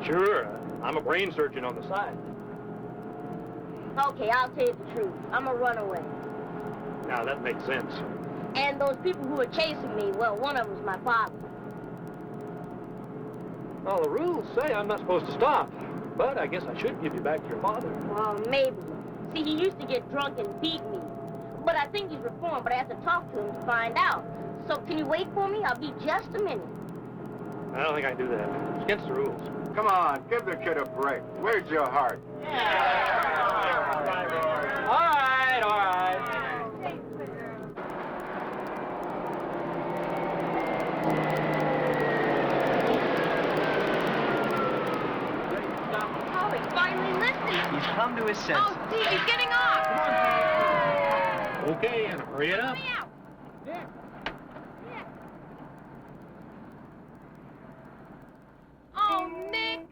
[SPEAKER 20] Sure. I'm a brain surgeon on the side.
[SPEAKER 15] Okay, I'll tell you the truth. I'm a runaway.
[SPEAKER 20] Now, that makes sense.
[SPEAKER 15] And those people who are chasing me, well, one of them's my father.
[SPEAKER 20] Well, the rules say I'm not supposed to stop. But I guess I should give you back to your father.
[SPEAKER 15] Well, maybe. See, he used to get drunk and beat me. But I think he's reformed, but I have to talk to him to find out. So can you wait for me? I'll be just a minute.
[SPEAKER 20] I don't think I can do that. It's against the rules.
[SPEAKER 22] Come on, give the kid a break. Where's your heart?
[SPEAKER 20] All right.
[SPEAKER 6] Oh, he finally listened.
[SPEAKER 12] He's come to his senses.
[SPEAKER 6] Oh, Steve, he's getting off.
[SPEAKER 20] Okay, and hurry it up.
[SPEAKER 6] Hurry out. Oh, Nick.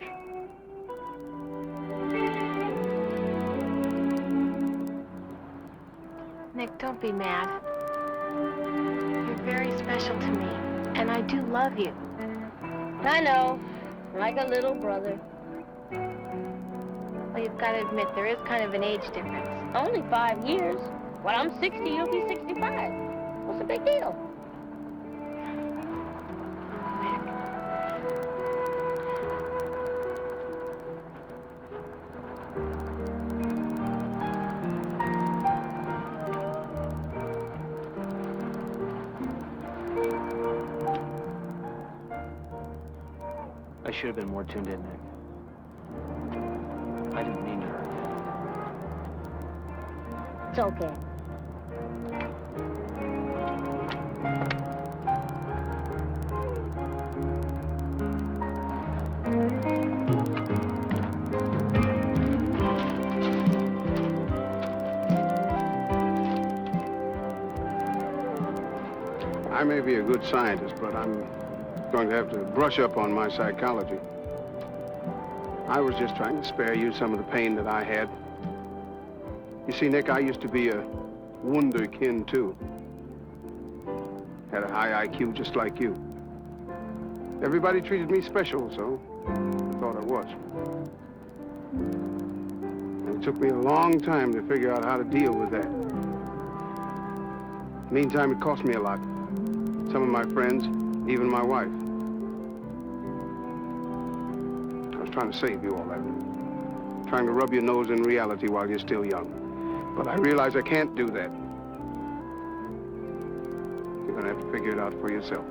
[SPEAKER 6] Nick, don't be mad. You're very special to me, and I do love you.
[SPEAKER 15] I know. Like a little brother.
[SPEAKER 6] Well, you've got to admit, there is kind of an age difference.
[SPEAKER 15] Only 5 years. When I'm 60, you'll be 65. What's the big deal?
[SPEAKER 9] I should have been more tuned in, Nick. I didn't mean to hurt you.
[SPEAKER 15] It's okay.
[SPEAKER 16] I may be a good scientist, but I'm going to have to brush up on my psychology. I was just trying to spare you some of the pain that I had. You see, Nick, I used to be a wunderkind, too. Had a high IQ just like you. Everybody treated me special, so I thought I was. And it took me a long time to figure out how to deal with that. Meantime, it cost me a lot. Some of my friends, even my wife. I was trying to save you all that. Trying to rub your nose in reality while you're still young. But I realize I can't do that. You're gonna have to figure it out for yourself.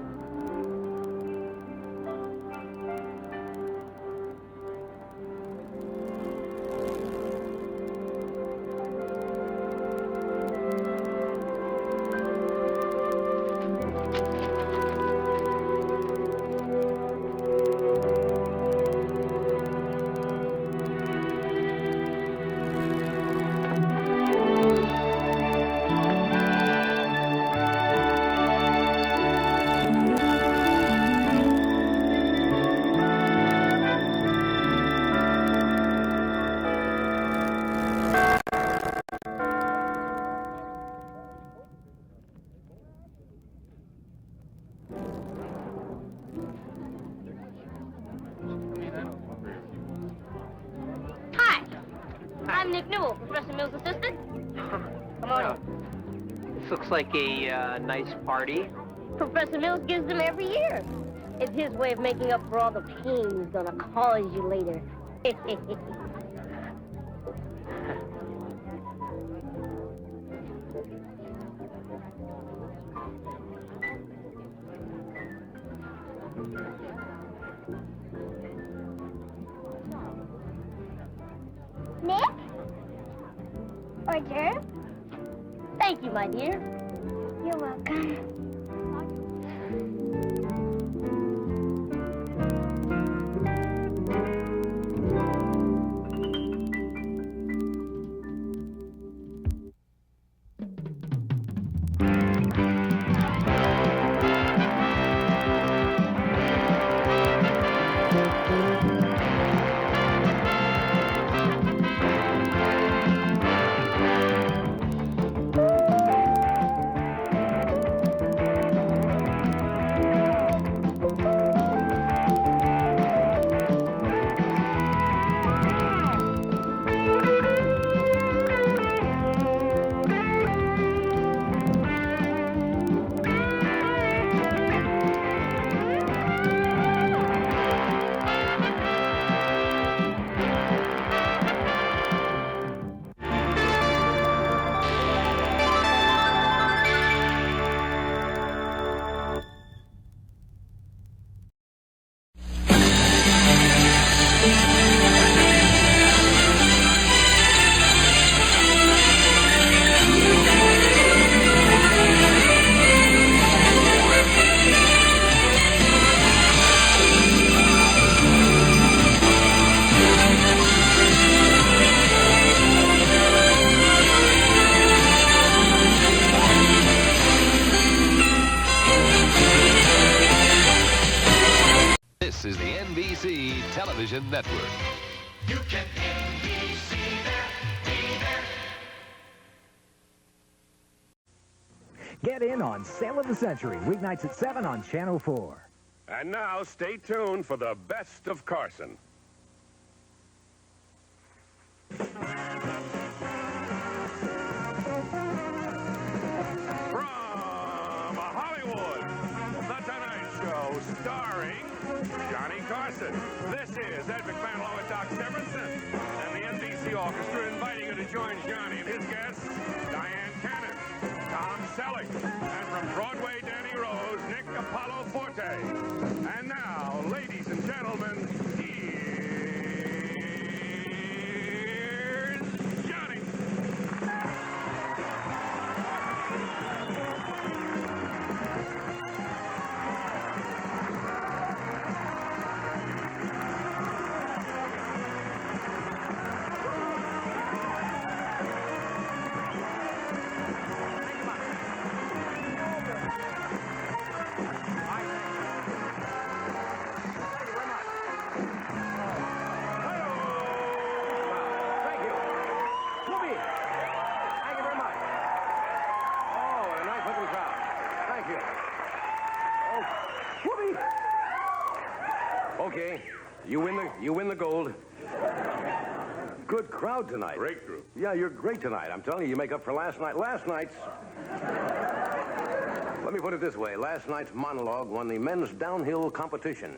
[SPEAKER 14] I'm Nick Newell, Professor Mills' assistant. Come on in.
[SPEAKER 12] This looks like a nice party.
[SPEAKER 14] Professor Mills gives them every year. It's his way of making up for all the pain he's gonna cause you later.
[SPEAKER 7] Nick? Hors d'oeuvre?
[SPEAKER 14] Thank you, my dear.
[SPEAKER 7] You're welcome.
[SPEAKER 3] This is the NBC Television Network.
[SPEAKER 20] You can NBC there, be there.
[SPEAKER 21] Get in on Sale of the Century, weeknights at 7 on Channel 4.
[SPEAKER 23] And now, stay tuned for the best of Carson. From Hollywood, The Tonight Show, starring Johnny Carson. This is Ed McMahon with Doc Stephenson and the NBC Orchestra inviting you to join Johnny and his guests, Diane Cannon, Tom Selleck, and from Broadway, Danny Rose, Nick Apollo Forte. And now, ladies and gentlemen, here's Johnny.
[SPEAKER 2] You win the gold. Good crowd tonight.
[SPEAKER 23] Great group.
[SPEAKER 2] Yeah, you're great tonight. I'm telling you, you make up for last night. Last night's... Let me put it this way. Last night's monologue won the men's downhill competition.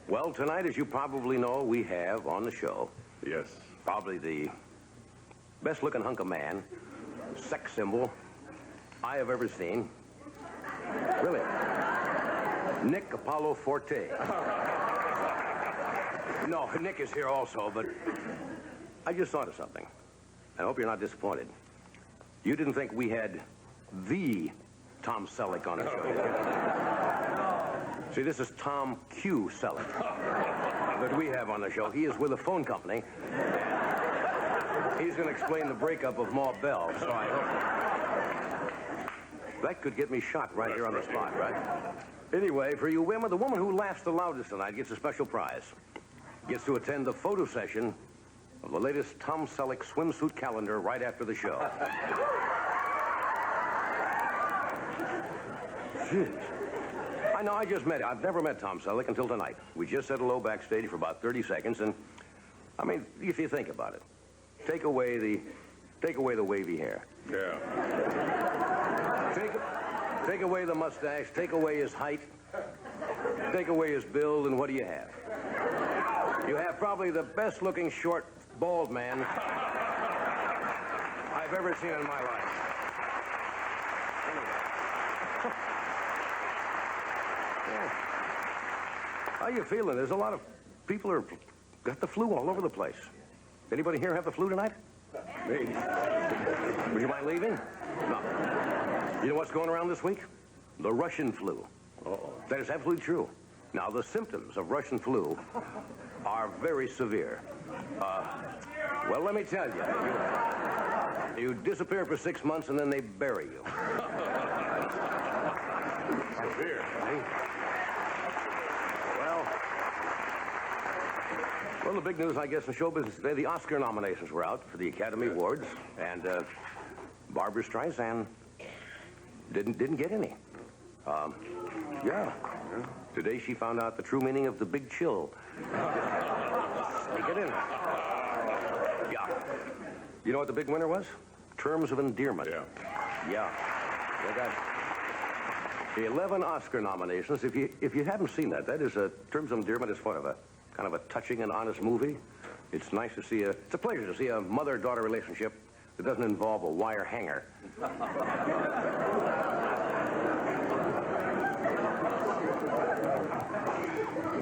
[SPEAKER 2] Well, tonight, as you probably know, we have on the show...
[SPEAKER 23] Yes.
[SPEAKER 2] Probably the best-looking hunk of man, sex symbol I have ever seen. Really. Nick Apollo Forte. No, Nick is here also, but I just thought of something. I hope you're not disappointed. You didn't think we had the Tom Selleck on the show, did you? See, this is Tom Q. Selleck that we have on the show. He is with a phone company. He's going to explain the breakup of Ma Bell, so I hope... That could get me shot right here on the spot, right? Anyway, for you women, the woman who laughs the loudest tonight gets a special prize. Gets to attend the photo session of the latest Tom Selleck swimsuit calendar right after the show. Jeez. I know, I just met him. I've never met Tom Selleck until tonight. We just said hello backstage for about 30 seconds, and, I mean, if you think about it, take away the wavy hair.
[SPEAKER 23] Yeah.
[SPEAKER 2] Take away the mustache, take away his height, take away his build, and what do you have? You have probably the best-looking short, bald man I've ever seen in my life. Yeah. How you feeling? There's a lot of people who got the flu all over the place. Anybody here have the flu tonight? Me. Would you mind leaving? No. You know what's going around this week? The Russian flu. Uh-oh. That is absolutely true. Now, the symptoms of Russian flu are very severe. Well, let me tell you. You disappear for 6 months and then they bury you. Severe. Well, the big news, I guess, in show business today, the Oscar nominations were out for the Academy Awards, and Barbra Streisand didn't get any. Yeah. Today she found out the true meaning of the big chill. Sneak it in. Yeah. You know what the big winner was? Terms of Endearment. Yeah. They got 11 Oscar nominations. If you haven't seen that is Terms of Endearment is kind of a touching and honest movie. It's nice to see it's a pleasure to see a mother-daughter relationship that doesn't involve a wire hanger.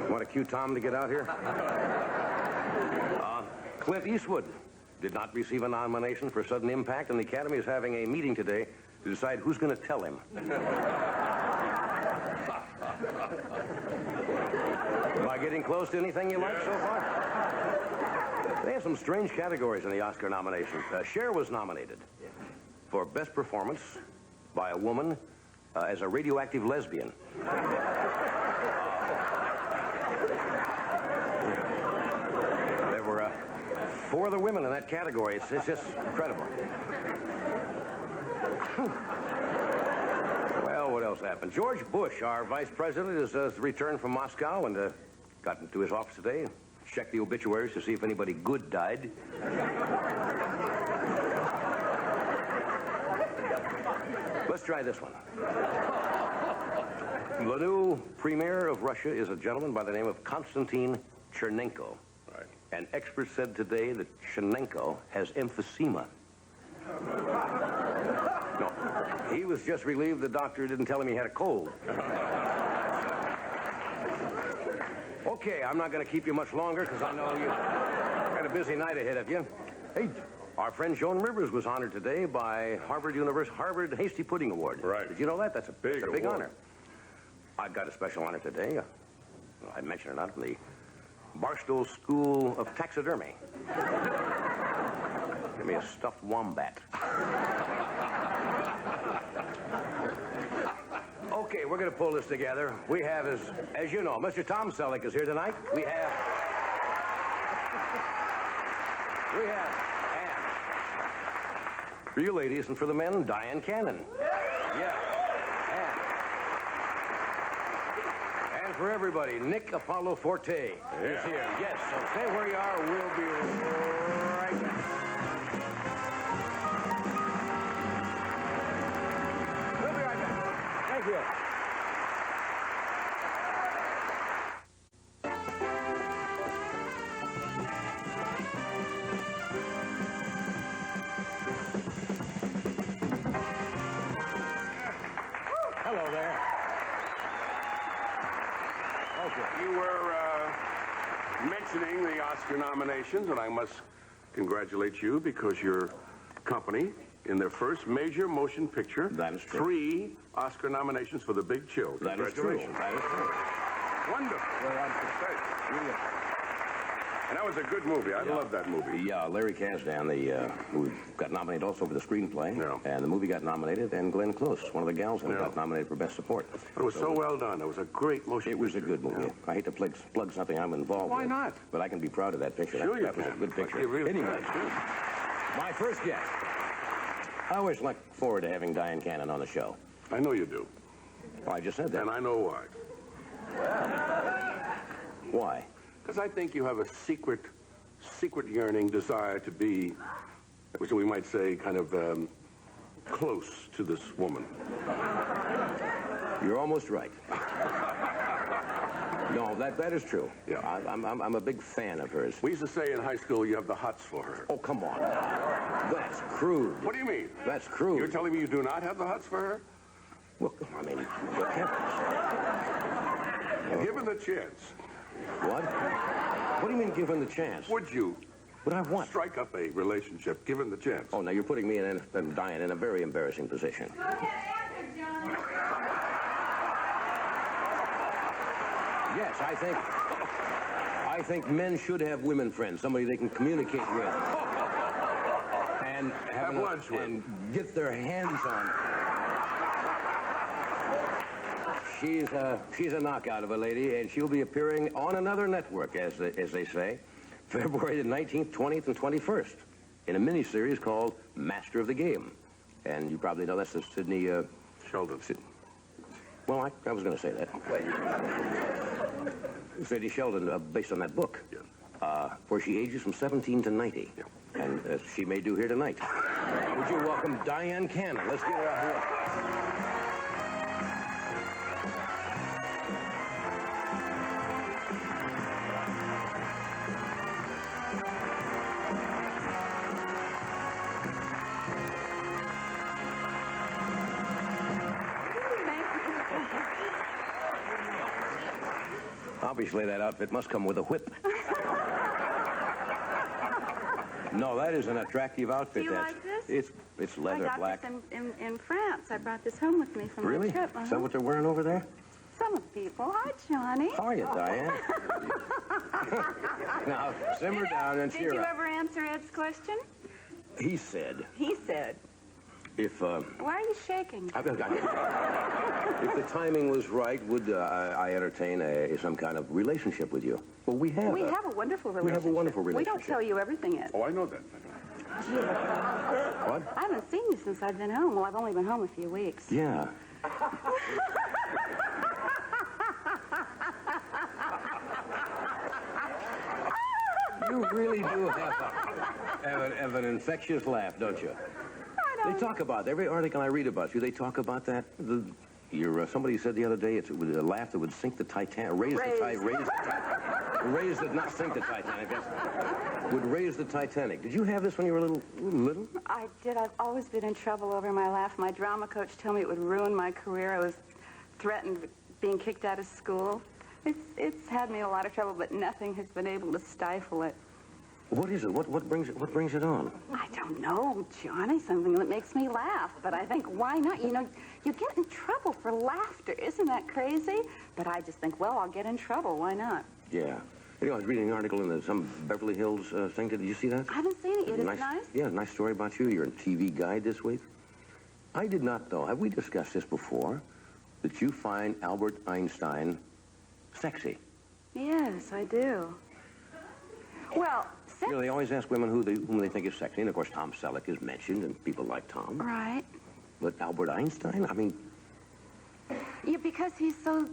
[SPEAKER 2] Want to cue Tom to get out here? Clint Eastwood did not receive a nomination for Sudden Impact, and the Academy is having a meeting today to decide who's going to tell him. Am I getting close to anything you like so far? They have some strange categories in the Oscar nominations. Cher was nominated for Best Performance by a woman as a radioactive lesbian. There were 4 other women in that category. It's just incredible. Well, what else happened? George Bush, our vice president, has returned from Moscow and got into his office today, checked the obituaries to see if anybody good died. Let's try this one. The new premier of Russia is a gentleman by the name of Konstantin Chernenko. Right. And experts said today that Chernenko has emphysema. No, he was just relieved the doctor didn't tell him he had a cold. Okay, I'm not going to keep you much longer because I know you've got a busy night ahead of you. Hey, our friend Joan Rivers was honored today by Harvard Hasty Pudding Award.
[SPEAKER 23] Right.
[SPEAKER 2] Did you know that? That's a big
[SPEAKER 23] award.
[SPEAKER 2] honor. I've got a special honor today. I mentioned it not from the Barstow School of Taxidermy. Give me a stuffed wombat. Okay, we're going to pull this together. We have, as you know, Mr. Tom Selleck is here tonight. We have, and for you ladies and for the men, Diane Cannon. Yeah. And for everybody, Nick Apollo Forte is here. Yes, so stay where you are. We'll be right back. We'll be right back. Thank you. Hello there. Okay.
[SPEAKER 23] You were mentioning the Oscar nominations, and I must congratulate you because your company, in their first major motion picture,
[SPEAKER 2] that is true.
[SPEAKER 23] 3 Oscar nominations for The Big Chill.
[SPEAKER 2] That is true.
[SPEAKER 23] Congratulations.
[SPEAKER 2] That is true.
[SPEAKER 23] Wonderful. And that was a good movie. I love that movie.
[SPEAKER 2] Yeah, Larry Kasdan, who got nominated also for the screenplay. Yeah. And the movie got nominated, and Glenn Close, one of the gals, got nominated for Best Support.
[SPEAKER 23] But it was so well done. It was a great motion.
[SPEAKER 2] It was a good movie. Yeah. I hate to plug something I'm involved with.
[SPEAKER 23] Why not?
[SPEAKER 2] But I can be proud of that picture.
[SPEAKER 23] Sure
[SPEAKER 2] That was a good picture.
[SPEAKER 23] Really
[SPEAKER 2] anyway, my first guest. I always look forward to having Diane Cannon on the show.
[SPEAKER 23] I know you do.
[SPEAKER 2] Well, I just said that.
[SPEAKER 23] And I know why.
[SPEAKER 2] Why?
[SPEAKER 23] Because I think you have a secret yearning desire to be, which we might say, kind of close to this woman.
[SPEAKER 2] You're almost right. No, that is true.
[SPEAKER 23] Yeah.
[SPEAKER 2] I'm a big fan of hers.
[SPEAKER 23] We used to say in high school you have the hots for her.
[SPEAKER 2] Oh, come on. That's crude.
[SPEAKER 23] What do you mean?
[SPEAKER 2] That's crude.
[SPEAKER 23] You're telling me you do not have the hots for her?
[SPEAKER 2] Well, I mean, what happens?
[SPEAKER 23] Given the chance.
[SPEAKER 2] What? What do you mean given the chance?
[SPEAKER 23] Would you?
[SPEAKER 2] Would I what?
[SPEAKER 23] Strike up a relationship given the chance.
[SPEAKER 2] Oh, now you're putting me and Diane in a very embarrassing position. Yes, I think men should have women friends, somebody they can communicate with. And have
[SPEAKER 23] lunch with.
[SPEAKER 2] And get their hands on. She's a knockout of a lady, and she'll be appearing on another network, as they say, February the 19th, 20th, and 21st, in a miniseries called Master of the Game. And you probably know that's the Sidney
[SPEAKER 23] Sheldon.
[SPEAKER 2] Well, I was going to say that. Sidney Sheldon, based on that book, where she ages from 17 to 90.
[SPEAKER 23] Yeah.
[SPEAKER 2] And as she may do here tonight. Would you welcome Diane Cannon? Let's get her out here. Obviously, that outfit must come with a whip. No, that is an attractive outfit.
[SPEAKER 19] Do you like this?
[SPEAKER 2] It's leather black.
[SPEAKER 19] I got this in France. I brought this home with me from
[SPEAKER 2] Really?
[SPEAKER 19] my trip.
[SPEAKER 2] Is that what they're wearing over there?
[SPEAKER 19] Some of the people. Hi, Johnny.
[SPEAKER 2] How are you, Diane? Now, simmer down and cheer
[SPEAKER 19] Did you
[SPEAKER 2] up.
[SPEAKER 19] ever answer Ed's question?
[SPEAKER 2] He said,
[SPEAKER 19] He said.
[SPEAKER 2] if...
[SPEAKER 19] Why are you shaking?
[SPEAKER 2] If the timing was right, would I entertain some kind of relationship with you? Well, we have.
[SPEAKER 19] We have a wonderful relationship.
[SPEAKER 2] We have a wonderful
[SPEAKER 19] We
[SPEAKER 2] relationship.
[SPEAKER 19] don't tell you everything, Ed.
[SPEAKER 23] Oh, I know that.
[SPEAKER 2] What?
[SPEAKER 19] I haven't seen you since I've been home. Well, I've only been home a few weeks.
[SPEAKER 2] Yeah. You really do have an infectious laugh, don't you? They talk about every article I read about you. They talk about that. Somebody said the other day it was a laugh that would sink the Titanic, not sink the Titanic. Would raise the Titanic. Did you have this when you were little?
[SPEAKER 19] I did. I've always been in trouble over my laugh. My drama coach told me it would ruin my career. I was threatened with being kicked out of school. It's had me in a lot of trouble, but nothing has been able to stifle it.
[SPEAKER 2] What is it? What brings it on?
[SPEAKER 19] I don't know, Johnny. Something that makes me laugh. But I think, why not? You know, you get in trouble for laughter. Isn't that crazy? But I just think, well, I'll get in trouble. Why not?
[SPEAKER 2] Yeah. You know, I was reading an article in some Beverly Hills thing. Did you see that?
[SPEAKER 19] I haven't seen it yet. Is it nice?
[SPEAKER 2] Yeah, a nice story about you. You're in TV Guide this week. I did not know, have we discussed this before, that you find Albert Einstein sexy?
[SPEAKER 19] Yes, I do. Well,
[SPEAKER 2] you know, they always ask women whom they think is sexy, and of course Tom Selleck is mentioned, and people like Tom.
[SPEAKER 19] Right.
[SPEAKER 2] But Albert Einstein, I mean...
[SPEAKER 19] Yeah, because he's so...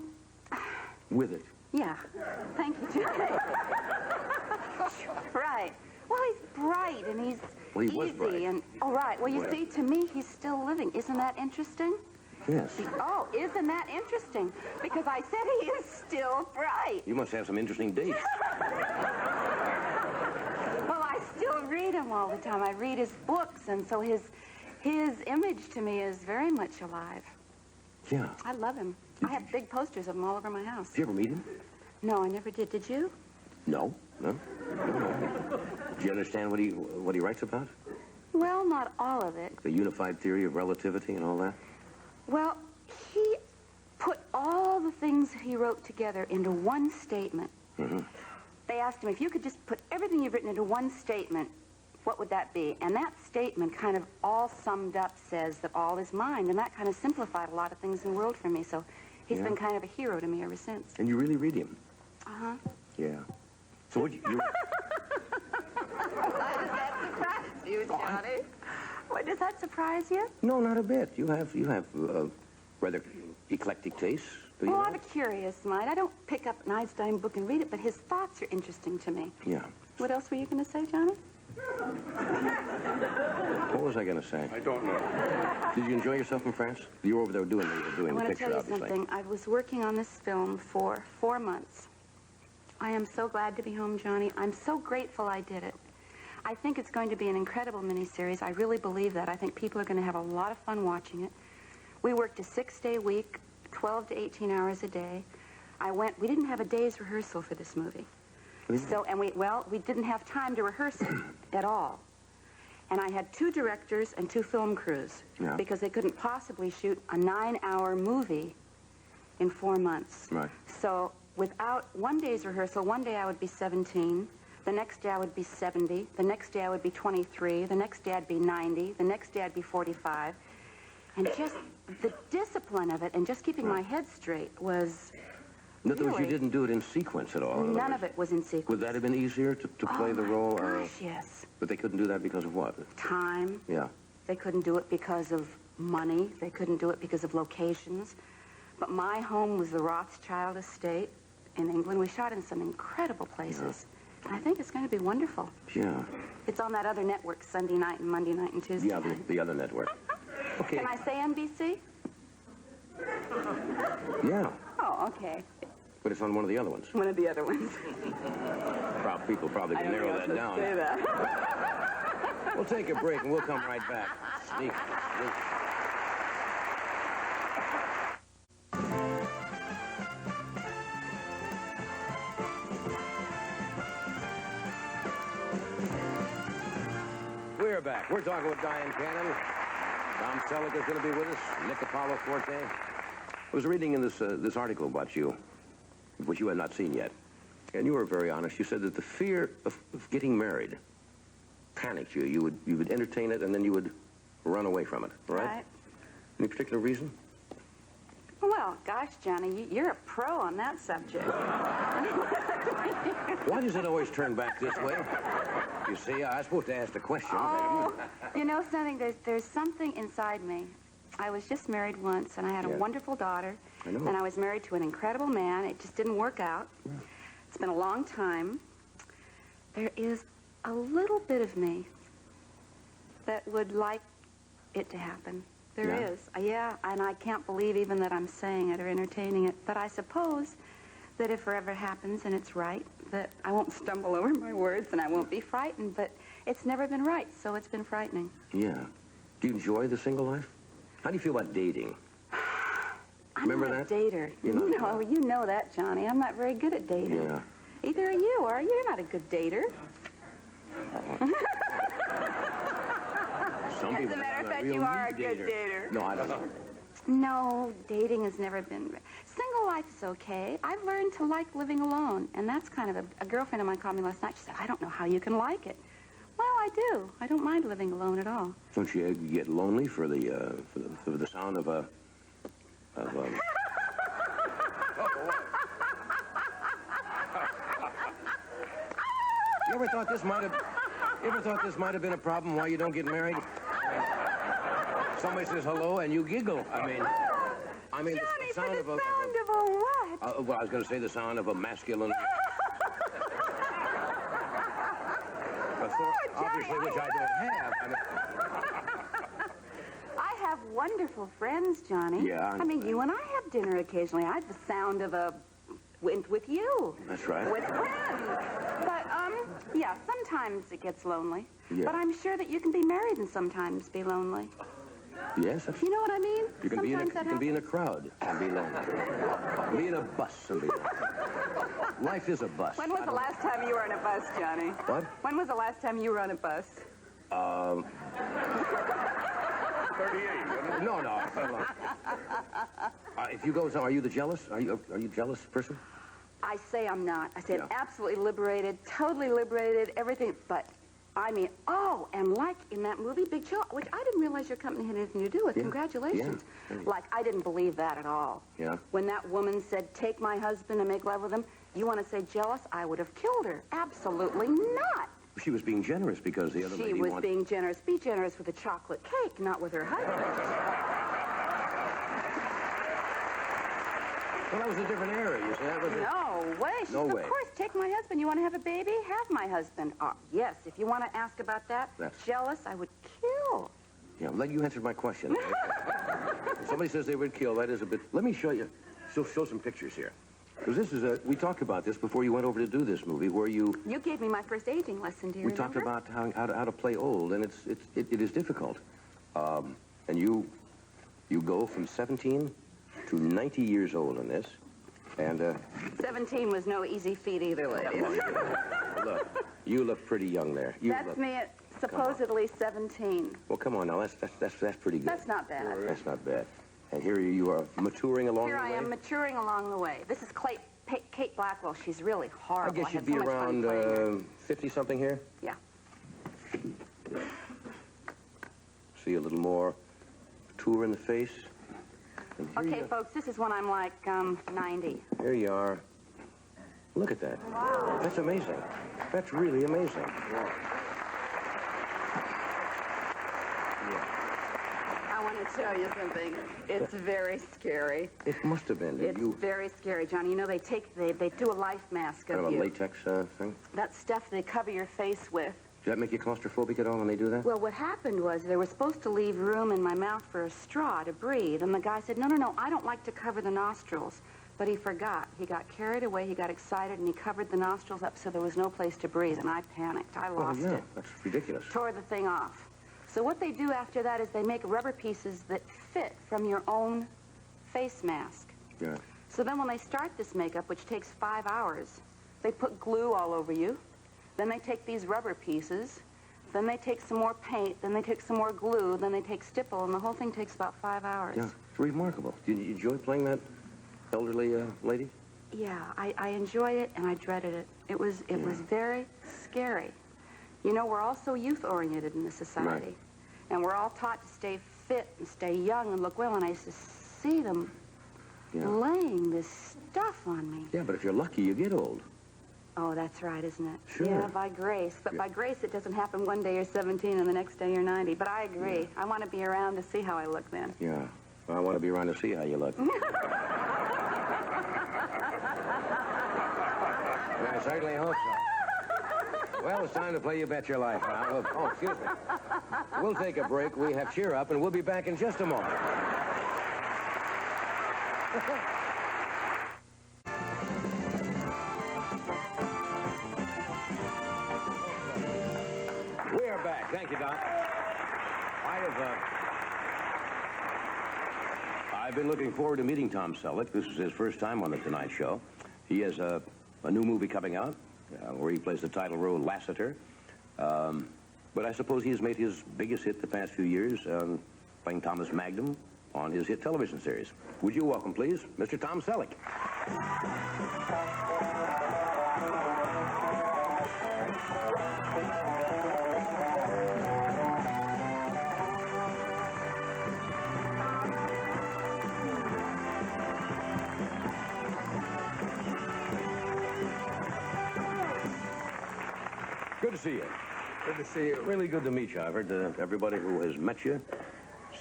[SPEAKER 2] With it.
[SPEAKER 19] Yeah. Thank you, Johnny. Right. Well, he's bright and he's
[SPEAKER 2] Well, he
[SPEAKER 19] easy
[SPEAKER 2] was bright.
[SPEAKER 19] and oh, right. Well, you
[SPEAKER 2] Well.
[SPEAKER 19] see, to me, he's still living. Isn't that interesting?
[SPEAKER 2] Yes.
[SPEAKER 19] Oh, isn't that interesting? Because I said he is still bright.
[SPEAKER 2] You must have some interesting dates.
[SPEAKER 19] Well, I still read him all the time. I read his books, and so his image to me is very much alive.
[SPEAKER 2] Yeah.
[SPEAKER 19] I love him. I have big posters of him all over my house.
[SPEAKER 2] Did you ever meet him?
[SPEAKER 19] No, I never did. Did you?
[SPEAKER 2] No. No. Do you understand what he writes about?
[SPEAKER 19] Well, not all of it.
[SPEAKER 2] The unified theory of relativity and all that?
[SPEAKER 19] Well, he put all the things that he wrote together into one statement.
[SPEAKER 2] Mm-hmm.
[SPEAKER 19] They asked him, if you could just put everything you've written into one statement, what would that be? And that statement kind of all summed up says that all is mind, and that kind of simplified a lot of things in the world for me. So he's been kind of a hero to me ever since.
[SPEAKER 2] And you really read him?
[SPEAKER 19] Uh-huh.
[SPEAKER 2] Yeah. So what you...
[SPEAKER 19] Why does that surprise you, Johnny? What, does that surprise you?
[SPEAKER 2] No, not a bit. You have rather eclectic tastes. Do you
[SPEAKER 19] Well, I
[SPEAKER 2] not?
[SPEAKER 19] have a curious mind. I don't pick up an Einstein book and read it, but his thoughts are interesting to me.
[SPEAKER 2] Yeah.
[SPEAKER 19] What else were you going to say, Johnny?
[SPEAKER 2] What was I going to say?
[SPEAKER 22] I don't know.
[SPEAKER 2] Did you enjoy yourself in France? You were over there doing
[SPEAKER 19] I
[SPEAKER 2] the
[SPEAKER 19] want to
[SPEAKER 2] picture,
[SPEAKER 19] tell you
[SPEAKER 2] obviously.
[SPEAKER 19] something. I was working on this film for 4 months. I am so glad to be home, Johnny. I'm so grateful I did it. I think it's going to be an incredible miniseries. I really believe that. I think people are going to have a lot of fun watching it. We worked a 6-day week, 12 to 18 hours a day. We didn't have a day's rehearsal for this movie. So, and we didn't have time to rehearse it at all. And I had 2 directors and 2 film crews because they couldn't possibly shoot a 9-hour movie in 4 months.
[SPEAKER 2] Right.
[SPEAKER 19] So without 1 day's rehearsal, one day I would be 17, the next day I would be 70, the next day I would be 23, the next day I'd be 90, the next day I'd be 45. And just the discipline of it and just keeping my head straight was
[SPEAKER 2] In other words, you
[SPEAKER 19] really-
[SPEAKER 2] didn't do it in sequence at all. in other
[SPEAKER 19] None
[SPEAKER 2] words.
[SPEAKER 19] of it was in sequence.
[SPEAKER 2] Would that have been easier to play the
[SPEAKER 19] my
[SPEAKER 2] role?
[SPEAKER 19] gosh, yes.
[SPEAKER 2] But they couldn't do that because of what?
[SPEAKER 19] Time.
[SPEAKER 2] Yeah.
[SPEAKER 19] They couldn't do it because of money. They couldn't do it because of locations. But my home was the Rothschild estate in England. We shot in some incredible places. And I think it's going to be wonderful.
[SPEAKER 2] Yeah.
[SPEAKER 19] It's on that other network Sunday night and Monday night and Tuesday
[SPEAKER 2] Yeah,
[SPEAKER 19] night.
[SPEAKER 2] the other network. Okay.
[SPEAKER 19] Can I say NBC?
[SPEAKER 2] Yeah.
[SPEAKER 19] Oh, okay.
[SPEAKER 2] But it's on one of the other ones.
[SPEAKER 19] One of the other ones.
[SPEAKER 2] People probably can narrow that down.
[SPEAKER 19] Say that.
[SPEAKER 2] We'll take a break and we'll come right back. Sneak. We're back. We're talking with Diane Cannon. Tom Selleck is going to be with us. Nick Apollo Forte. I was reading in this article about you, which you had not seen yet. And you were very honest. You said that the fear of getting married panicked you. You would entertain it, and then you would run away from it, right? Any particular reason?
[SPEAKER 19] Well, gosh, Johnny, you're a pro on that subject.
[SPEAKER 2] Why does it always turn back this way? You see, I was supposed to ask the question.
[SPEAKER 19] Oh, you know something? There's something inside me. I was just married once, and I had a wonderful daughter.
[SPEAKER 2] I know.
[SPEAKER 19] And I was married to an incredible man. It just didn't work out. Yeah. It's been a long time. There is a little bit of me that would like it to happen. There is. Yeah, and I can't believe even that I'm saying it or entertaining it. But I suppose that if it ever happens and it's right, that I won't stumble over my words and I won't be frightened. But it's never been right, so it's been frightening.
[SPEAKER 2] Yeah. Do you enjoy the single life? How do you feel about dating?
[SPEAKER 19] I'm
[SPEAKER 2] Remember
[SPEAKER 19] not
[SPEAKER 2] that?
[SPEAKER 19] a dater. You know that, Johnny. I'm not very good at dating.
[SPEAKER 2] Yeah.
[SPEAKER 19] Either are you, or you're not a good dater.
[SPEAKER 2] Some
[SPEAKER 19] As
[SPEAKER 2] people
[SPEAKER 19] a matter of
[SPEAKER 2] are
[SPEAKER 19] fact,
[SPEAKER 2] real
[SPEAKER 19] you are a
[SPEAKER 2] neat
[SPEAKER 19] good dater.
[SPEAKER 2] No, I don't know.
[SPEAKER 19] No, dating has never been... Single life is okay. I've learned to like living alone, and that's kind of a girlfriend of mine called me last night. She said, I don't know how you can like it. Well, I do. I don't mind living alone at all.
[SPEAKER 2] Don't you get lonely for the sound of a... You ever thought this might have been a problem why you don't get married? Somebody says hello and you giggle. I mean,
[SPEAKER 19] Johnny,
[SPEAKER 2] the sound
[SPEAKER 19] for
[SPEAKER 2] of
[SPEAKER 19] the
[SPEAKER 2] a...
[SPEAKER 19] sound of a what?
[SPEAKER 7] what?
[SPEAKER 2] Well, I was going to say the sound of a masculine... obviously, which I don't have.
[SPEAKER 19] I have wonderful friends, Johnny.
[SPEAKER 2] Yeah.
[SPEAKER 19] I mean, you and I have dinner occasionally. I have the sound of a with you.
[SPEAKER 2] That's right.
[SPEAKER 19] With friends. But, yeah, sometimes it gets lonely.
[SPEAKER 2] Yeah.
[SPEAKER 19] But I'm sure that you can be married and sometimes be lonely.
[SPEAKER 2] Yes, that's...
[SPEAKER 19] You know what I mean?
[SPEAKER 2] You can,
[SPEAKER 19] Sometimes
[SPEAKER 2] be in a crowd and be lonely. Be in a bus and be lonely. Life is a bus.
[SPEAKER 19] When was the last time you were on a bus, Johnny?
[SPEAKER 2] What?
[SPEAKER 19] When was the last time you were on a bus?
[SPEAKER 2] 38. No. If you go, are you the jealous? Are you jealous person?
[SPEAKER 19] I say I'm not. I said
[SPEAKER 2] Yeah.
[SPEAKER 19] absolutely liberated, totally liberated, everything. But, I mean, oh, and like in that movie, Big Chill, which I didn't realize your company had anything to do with.
[SPEAKER 2] Yeah.
[SPEAKER 19] Congratulations.
[SPEAKER 2] Yeah.
[SPEAKER 19] Like, I didn't believe that at all.
[SPEAKER 2] Yeah.
[SPEAKER 19] When that woman said, take my husband and make love with him, you want to say jealous? I would have killed her. Absolutely not.
[SPEAKER 2] She was being generous because the other lady
[SPEAKER 19] She was being generous. Be generous with a chocolate cake, not with her husband.
[SPEAKER 2] Well, that was a different era, you see. That was
[SPEAKER 19] No way. She
[SPEAKER 2] No
[SPEAKER 19] said,
[SPEAKER 2] way.
[SPEAKER 19] Of course, take my husband. You want to have a baby? Have my husband. Yes, if you want to ask about that,
[SPEAKER 2] That's-
[SPEAKER 19] jealous, I would kill.
[SPEAKER 2] Yeah, let you answer my question. If somebody says they would kill, that is a bit... Let me show you. Show some pictures here. Because this is we talked about this before you went over to do this movie, where you...
[SPEAKER 19] You gave me my first aging lesson, do you
[SPEAKER 2] We
[SPEAKER 19] remember?
[SPEAKER 2] talked about how to play old, and it is difficult. And you go from 17 to 90 years old in this, and...
[SPEAKER 19] 17 was no easy feat either, ladies.
[SPEAKER 2] Look, you look pretty young there.
[SPEAKER 19] That's me at supposedly 17.
[SPEAKER 2] Well, come on now, that's pretty good.
[SPEAKER 19] That's not bad.
[SPEAKER 2] That's not bad. And here you are maturing along
[SPEAKER 19] Here
[SPEAKER 2] the way.
[SPEAKER 19] I am maturing along the way. This is Kate Blackwell. She's really
[SPEAKER 2] I
[SPEAKER 19] horrible.
[SPEAKER 2] guess
[SPEAKER 19] had
[SPEAKER 2] you'd be
[SPEAKER 19] so much fun
[SPEAKER 2] around
[SPEAKER 19] playing her.
[SPEAKER 2] 50-something here?
[SPEAKER 19] Yeah.
[SPEAKER 2] See a little more tour in the face. And here
[SPEAKER 19] Okay, folks, this is when I'm like 90.
[SPEAKER 2] Here you are. Look at that.
[SPEAKER 19] Wow.
[SPEAKER 2] That's amazing. That's really amazing.
[SPEAKER 19] I want to tell you something. It's very scary.
[SPEAKER 2] It must have been.
[SPEAKER 19] It's very scary, Johnny. You know, they do a life mask
[SPEAKER 2] Kind
[SPEAKER 19] of
[SPEAKER 2] of a
[SPEAKER 19] you.
[SPEAKER 2] latex thing?
[SPEAKER 19] That stuff they cover your face with.
[SPEAKER 2] Does that make you claustrophobic at all when they do that?
[SPEAKER 19] Well, what happened was they were supposed to leave room in my mouth for a straw to breathe, and the guy said, no, I don't like to cover the nostrils. But he forgot. He got carried away, he got excited, and he covered the nostrils up so there was no place to breathe, and I panicked. I lost
[SPEAKER 2] yeah,
[SPEAKER 19] it.
[SPEAKER 2] that's ridiculous.
[SPEAKER 19] Tore the thing off. So what they do after that is they make rubber pieces that fit from your own face mask.
[SPEAKER 2] Yeah.
[SPEAKER 19] So then when they start this makeup, which takes 5 hours, they put glue all over you. Then they take these rubber pieces. Then they take some more paint. Then they take some more glue. Then they take stipple, and the whole thing takes about 5 hours.
[SPEAKER 2] Yeah, it's remarkable. Did you enjoy playing that elderly lady?
[SPEAKER 19] Yeah, I enjoyed it, and I dreaded it. It was very scary. You know, we're all so youth-oriented in this society.
[SPEAKER 2] Right.
[SPEAKER 19] And we're all taught to stay fit and stay young and look well, and I used to see them laying this stuff on me.
[SPEAKER 2] Yeah, but if you're lucky, you get old.
[SPEAKER 19] Oh, that's right, isn't it?
[SPEAKER 2] Sure.
[SPEAKER 19] Yeah, by grace. But by grace, it doesn't happen one day you're 17 and the next day you're 90. But I agree.
[SPEAKER 2] Yeah.
[SPEAKER 19] I want to be around to see how I look then.
[SPEAKER 2] Yeah. Well, I want to be around to see how you look. I certainly hope so. Well, it's time to play You Bet Your Life now. Oh, excuse me. We'll take a break. We have Cheer Up, and we'll be back in just a moment. We are back. Thank you, Doc. I've been looking forward to meeting Tom Selleck. This is his first time on The Tonight Show. He has a new movie coming out where he plays the title role, Lassiter. But I suppose he has made his biggest hit the past few years, playing Thomas Magnum on his hit television series. Would you welcome, please, Mr. Tom Selleck? Good to see you. Good to see you. Really good to meet you. I've heard everybody who has met you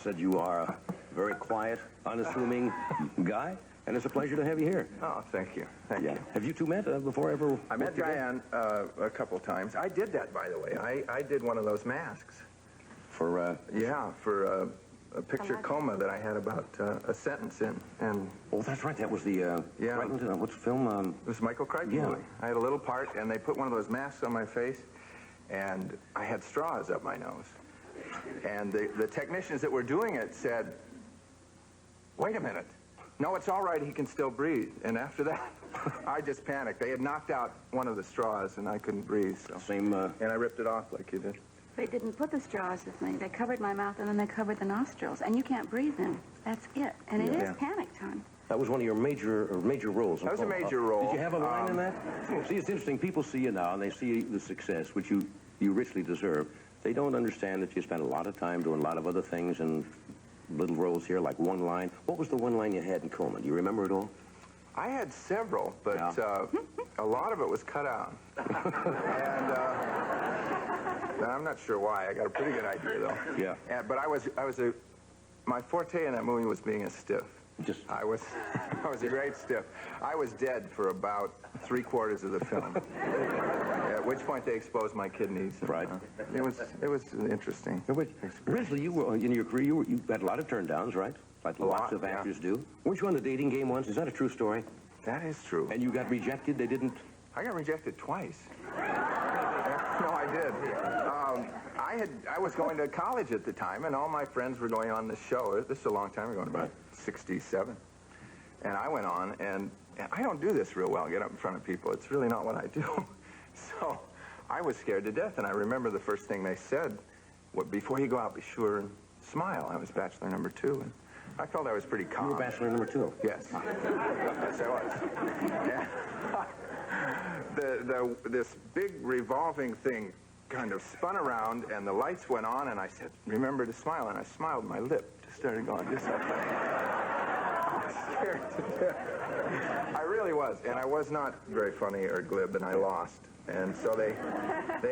[SPEAKER 2] said you are a very quiet, unassuming guy. And it's a pleasure to have you here.
[SPEAKER 4] Oh, thank you. Thank you.
[SPEAKER 2] Have you two met before ever?
[SPEAKER 4] I met Diane a couple times. I did that, by the way. I did one of those masks.
[SPEAKER 2] For,
[SPEAKER 4] Yeah, for a picture coma that I had about a sentence in. And
[SPEAKER 2] oh, that's right. That was the,
[SPEAKER 4] yeah.
[SPEAKER 2] What's the film?
[SPEAKER 4] It was Michael Crichton movie. I had a little part, and they put one of those masks on my face, and I had straws up my nose. And the technicians that were doing it said, wait a minute. No, it's all right. He can still breathe. And after that, I just panicked. They had knocked out one of the straws, and I couldn't breathe. So.
[SPEAKER 2] Same.
[SPEAKER 4] And I ripped it off like you did.
[SPEAKER 19] They didn't put the straws with me. They covered my mouth, and then they covered the nostrils. And you can't breathe in. That's it. And it is panic time.
[SPEAKER 2] That was one of your major roles.
[SPEAKER 4] That was a major role.
[SPEAKER 2] Did you have a line in that? See, it's interesting. People see you now, and they see the success, which you richly deserve. They don't understand that you spent a lot of time doing a lot of other things and little roles here, like one line. What was the one line you had in Coma? Do you remember it all?
[SPEAKER 4] I had several, but a lot of it was cut out. And I'm not sure why. I got a pretty good idea, though.
[SPEAKER 2] Yeah.
[SPEAKER 4] But my forte in that movie was being a stiff. I was a great stiff. I was dead for about 3/4 of the film. At which point they exposed my kidneys.
[SPEAKER 2] Right.
[SPEAKER 4] It was interesting.
[SPEAKER 2] Originally, you were in your career. You had a lot of turn downs, right? Like lots of actors do. Weren't you on the dating game once? Is that a true story?
[SPEAKER 4] That is true.
[SPEAKER 2] And you got rejected? They didn't.
[SPEAKER 4] I got rejected twice. No, I did. I was going to college at the time, and all my friends were going on this show. This is a long time ago, about 67. And I went on, and I don't do this real well, get up in front of people. It's really not what I do. So I was scared to death, and I remember the first thing they said, before you go out, be sure and smile. I was bachelor number 2, and I felt I was pretty calm.
[SPEAKER 2] You were bachelor number 2?
[SPEAKER 4] Yes. Yes, I was. This big revolving thing kind of spun around, and the lights went on, and I said, remember to smile, and I smiled, and my lip just started going just like that. I was scared to death. I really was, and I was not very funny or glib, and I lost. And so they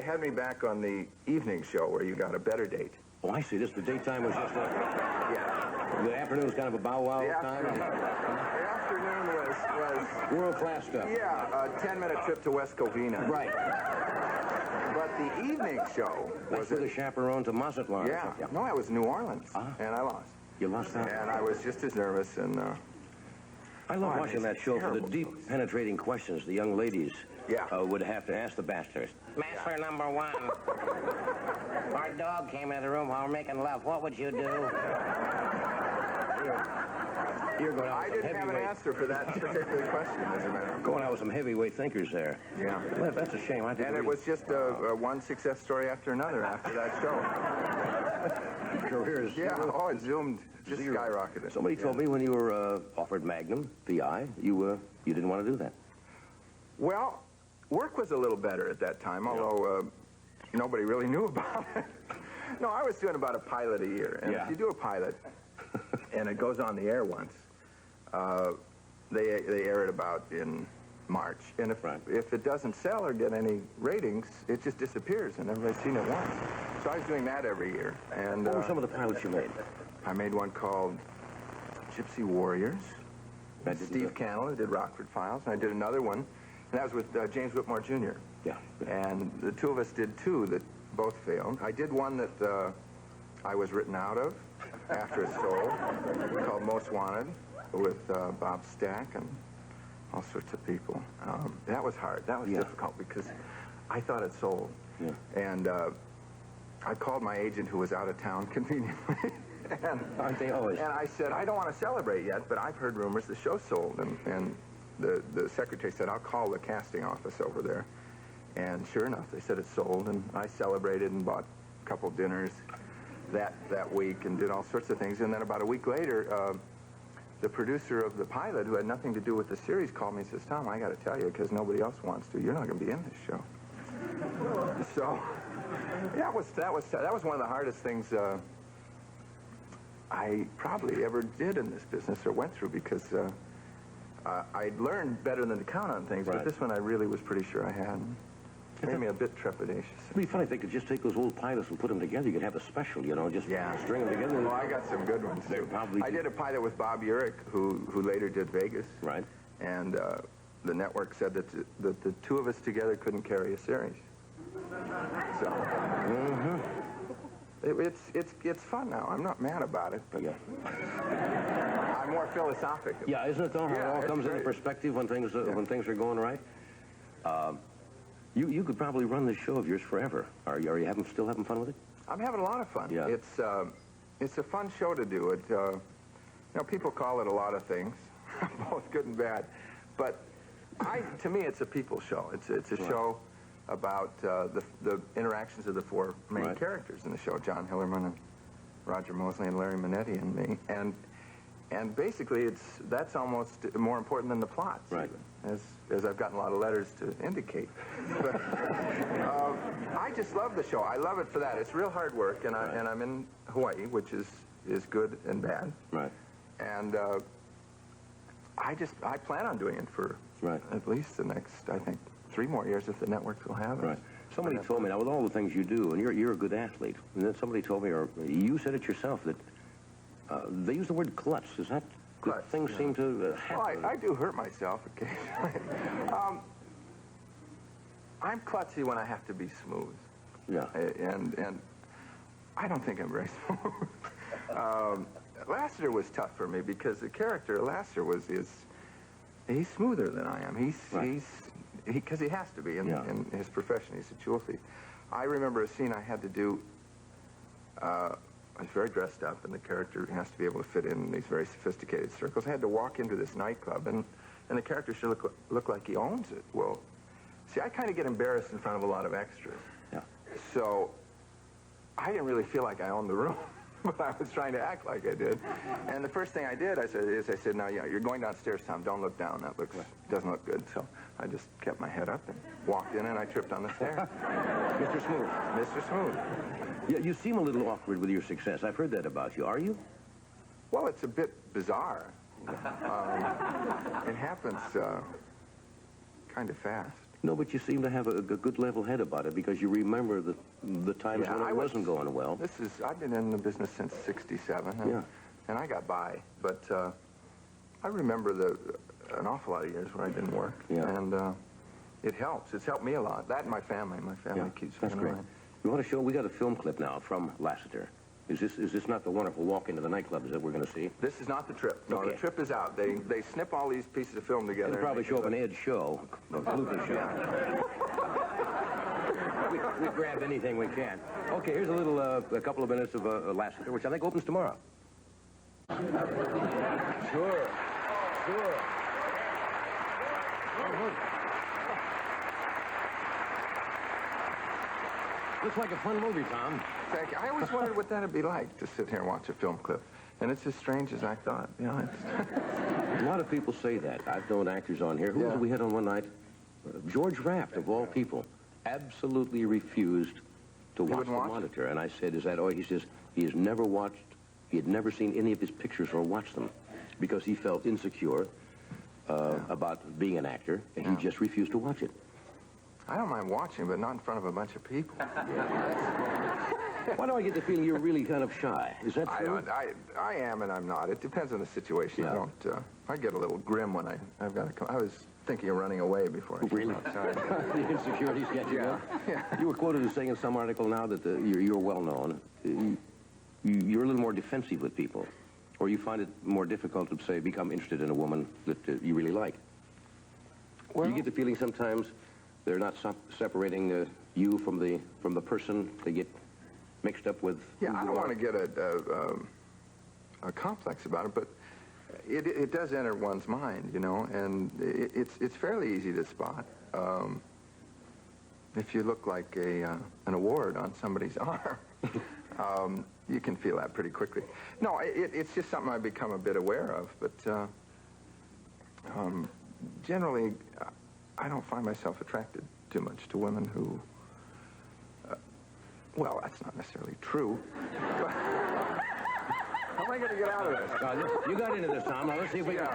[SPEAKER 4] had me back on the evening show where you got a better date.
[SPEAKER 2] Oh, I see. The daytime was just the afternoon was kind of a bow wow time.
[SPEAKER 4] The afternoon was
[SPEAKER 2] world-class stuff.
[SPEAKER 4] Yeah, a 10-minute trip to West Covina.
[SPEAKER 2] Right.
[SPEAKER 4] But the evening show was
[SPEAKER 2] with a chaperone to Mazatlan.
[SPEAKER 4] Yeah. No, that was New Orleans, and I lost.
[SPEAKER 2] You lost that?
[SPEAKER 4] And I was just as nervous, and
[SPEAKER 2] I love watching that show for the deep, penetrating questions the young ladies would have to ask the bachelors.
[SPEAKER 11] Bachelor number 1. Our dog came into the room while we're making love. What would you do?
[SPEAKER 2] You're going out
[SPEAKER 4] I didn't have an answer for that particular question, as a matter of fact.
[SPEAKER 2] Going out with some heavyweight thinkers there.
[SPEAKER 4] Yeah.
[SPEAKER 2] Well, that's a shame.
[SPEAKER 4] And it was just one success story after another after that show.
[SPEAKER 2] Careers.
[SPEAKER 4] It zoomed, just skyrocketed.
[SPEAKER 2] Somebody told me when you were offered Magnum, PI, you didn't want to do that.
[SPEAKER 4] Well, work was a little better at that time, although nobody really knew about it. No, I was doing about a pilot a year. And if you do a pilot, and it goes on the air once, they air it about in March. And if it doesn't sell or get any ratings, it just disappears, and everybody's seen it once. So I was doing that every year. And
[SPEAKER 2] what were some of the pilots you made?
[SPEAKER 4] I made one called Gypsy Warriors. Steve Cannell did Rockford Files, and I did another one, and that was with James Whitmore Jr.
[SPEAKER 2] Yeah.
[SPEAKER 4] And the two of us did 2 that both failed. I did one that I was written out of after it sold, called Most Wanted, with Bob Stack and all sorts of people. That was hard. That was difficult because I thought it sold.
[SPEAKER 2] Yeah.
[SPEAKER 4] And I called my agent who was out of town conveniently.
[SPEAKER 2] Aren't they always?
[SPEAKER 4] And I said, I don't want to celebrate yet, but I've heard rumors the show sold. And the secretary said, I'll call the casting office over there. And sure enough, they said it sold, and I celebrated and bought a couple dinners that week and did all sorts of things. And then about a week later, the producer of the pilot, who had nothing to do with the series, called me and says, Tom, I got to tell you, because nobody else wants to, you're not going to be in this show. So that was one of the hardest things I probably ever did in this business or went through, because I learned better than to count on things, but this one I really was pretty sure I had. made me a bit trepidatious.
[SPEAKER 2] It'd be funny if they could just take those old pilots and put them together. You could have a special, you know, just string them together.
[SPEAKER 4] Well, I got some good ones, too. I did a pilot with Bob Urich, who later did Vegas.
[SPEAKER 2] Right.
[SPEAKER 4] And the network said that the two of us together couldn't carry a series. So, it's fun now. I'm not mad about it, but I'm more philosophical.
[SPEAKER 2] Yeah, isn't it though? How it all comes into perspective when things are going right. You could probably run this show of yours forever. Are you still having fun with it?
[SPEAKER 4] I'm having a lot of fun.
[SPEAKER 2] Yeah.
[SPEAKER 4] It's a fun show to do. It people call it a lot of things, both good and bad, but to me it's a people show. It's a show about the interactions of the four main characters in the show: John Hillerman and Roger Mosley and Larry Manetti and me. And basically that's almost more important than the plots.
[SPEAKER 2] Right.
[SPEAKER 4] As I've gotten a lot of letters to indicate. But I just love the show. I love it for that. It's real hard work, and I'm in Hawaii, which is good and bad.
[SPEAKER 2] Right.
[SPEAKER 4] And I plan on doing it for at least the next, I think, 3 more years if the networks will have it.
[SPEAKER 2] Right. Somebody told me, now with all the things you do, and you're a good athlete, and then somebody told me, or you said it yourself, that they use the word klutz. Is that
[SPEAKER 4] klutz?
[SPEAKER 2] Things seem to happen.
[SPEAKER 4] Well, I do hurt myself occasionally. I'm klutzy when I have to be smooth.
[SPEAKER 2] Yeah.
[SPEAKER 4] And I don't think I'm very smooth. Lassiter was tough for me because the character Lassiter he's smoother than I am. Because he has to be in his profession. He's a jewel thief. I remember a scene I had to do. I was very dressed up, and the character has to be able to fit in these very sophisticated circles. I had to walk into this nightclub, and the character should look like he owns it. Well, see, I kind of get embarrassed in front of a lot of extras.
[SPEAKER 2] Yeah.
[SPEAKER 4] So I didn't really feel like I owned the room, but I was trying to act like I did. And the first thing I did, I said, "Now, you're going downstairs, Tom. Don't look down. That doesn't look good." So I just kept my head up and walked in, and I tripped on the stairs.
[SPEAKER 2] Mr. Smooth.
[SPEAKER 4] Mr. Smooth.
[SPEAKER 2] Yeah, you seem a little awkward with your success. I've heard that about you. Are you?
[SPEAKER 4] Well, it's a bit bizarre. It happens kind of fast.
[SPEAKER 2] No, but you seem to have a good level head about it because you remember the times when it wasn't going well.
[SPEAKER 4] I've been in the business since '67, and I got by. But I remember an awful lot of years when I didn't work, and it helps. It's helped me a lot. That and my family. My family keeps me around.
[SPEAKER 2] We want to show. We got a film clip now from Lassiter. Is this not the wonderful walk into the nightclubs that we're going to see?
[SPEAKER 4] This is not the trip. No, the trip is out. They snip all these pieces of film together.
[SPEAKER 2] They'll probably show up an Ed show, a Lucas show. we grab anything we can. Okay, here's a couple of minutes of Lassiter, which I think opens tomorrow. Sure. Looks like a fun movie, Tom.
[SPEAKER 4] Thank you. I always wondered what that'd be like to sit here and watch a film clip. And it's as strange as I thought.
[SPEAKER 2] A lot of people say that. I've known actors on here. Who did we had on one night? George Raft, of all people, absolutely refused to watch the monitor. And I said, is that all? He says he has never watched, he had never seen any of his pictures or watched them because he felt insecure about being an actor, and he just refused to watch it.
[SPEAKER 4] I don't mind watching, but not in front of a bunch of people.
[SPEAKER 2] Why do I get the feeling you're really kind of shy? Is that true?
[SPEAKER 4] I am and I'm not. It depends on the situation.
[SPEAKER 2] Yeah.
[SPEAKER 4] I get a little grim when I've got to come. I was thinking of running away before I came outside.
[SPEAKER 2] The insecurities get you up? You were quoted as saying in some article now that you're well known. You're a little more defensive with people. Or you find it more difficult to, say, become interested in a woman that you really like. Well, you get the feeling sometimes they're not separating you from the person. They get mixed up with.
[SPEAKER 4] Yeah, I don't want to get a complex about it, but it does enter one's mind, you know, and it's fairly easy to spot. If you look like an award on somebody's arm, you can feel that pretty quickly. No, it's just something I've become a bit aware of, but generally, I don't find myself attracted too much to women who, well, that's not necessarily true. But how am I going to get out of this?
[SPEAKER 2] You got into this, Tom. Now let's see if we can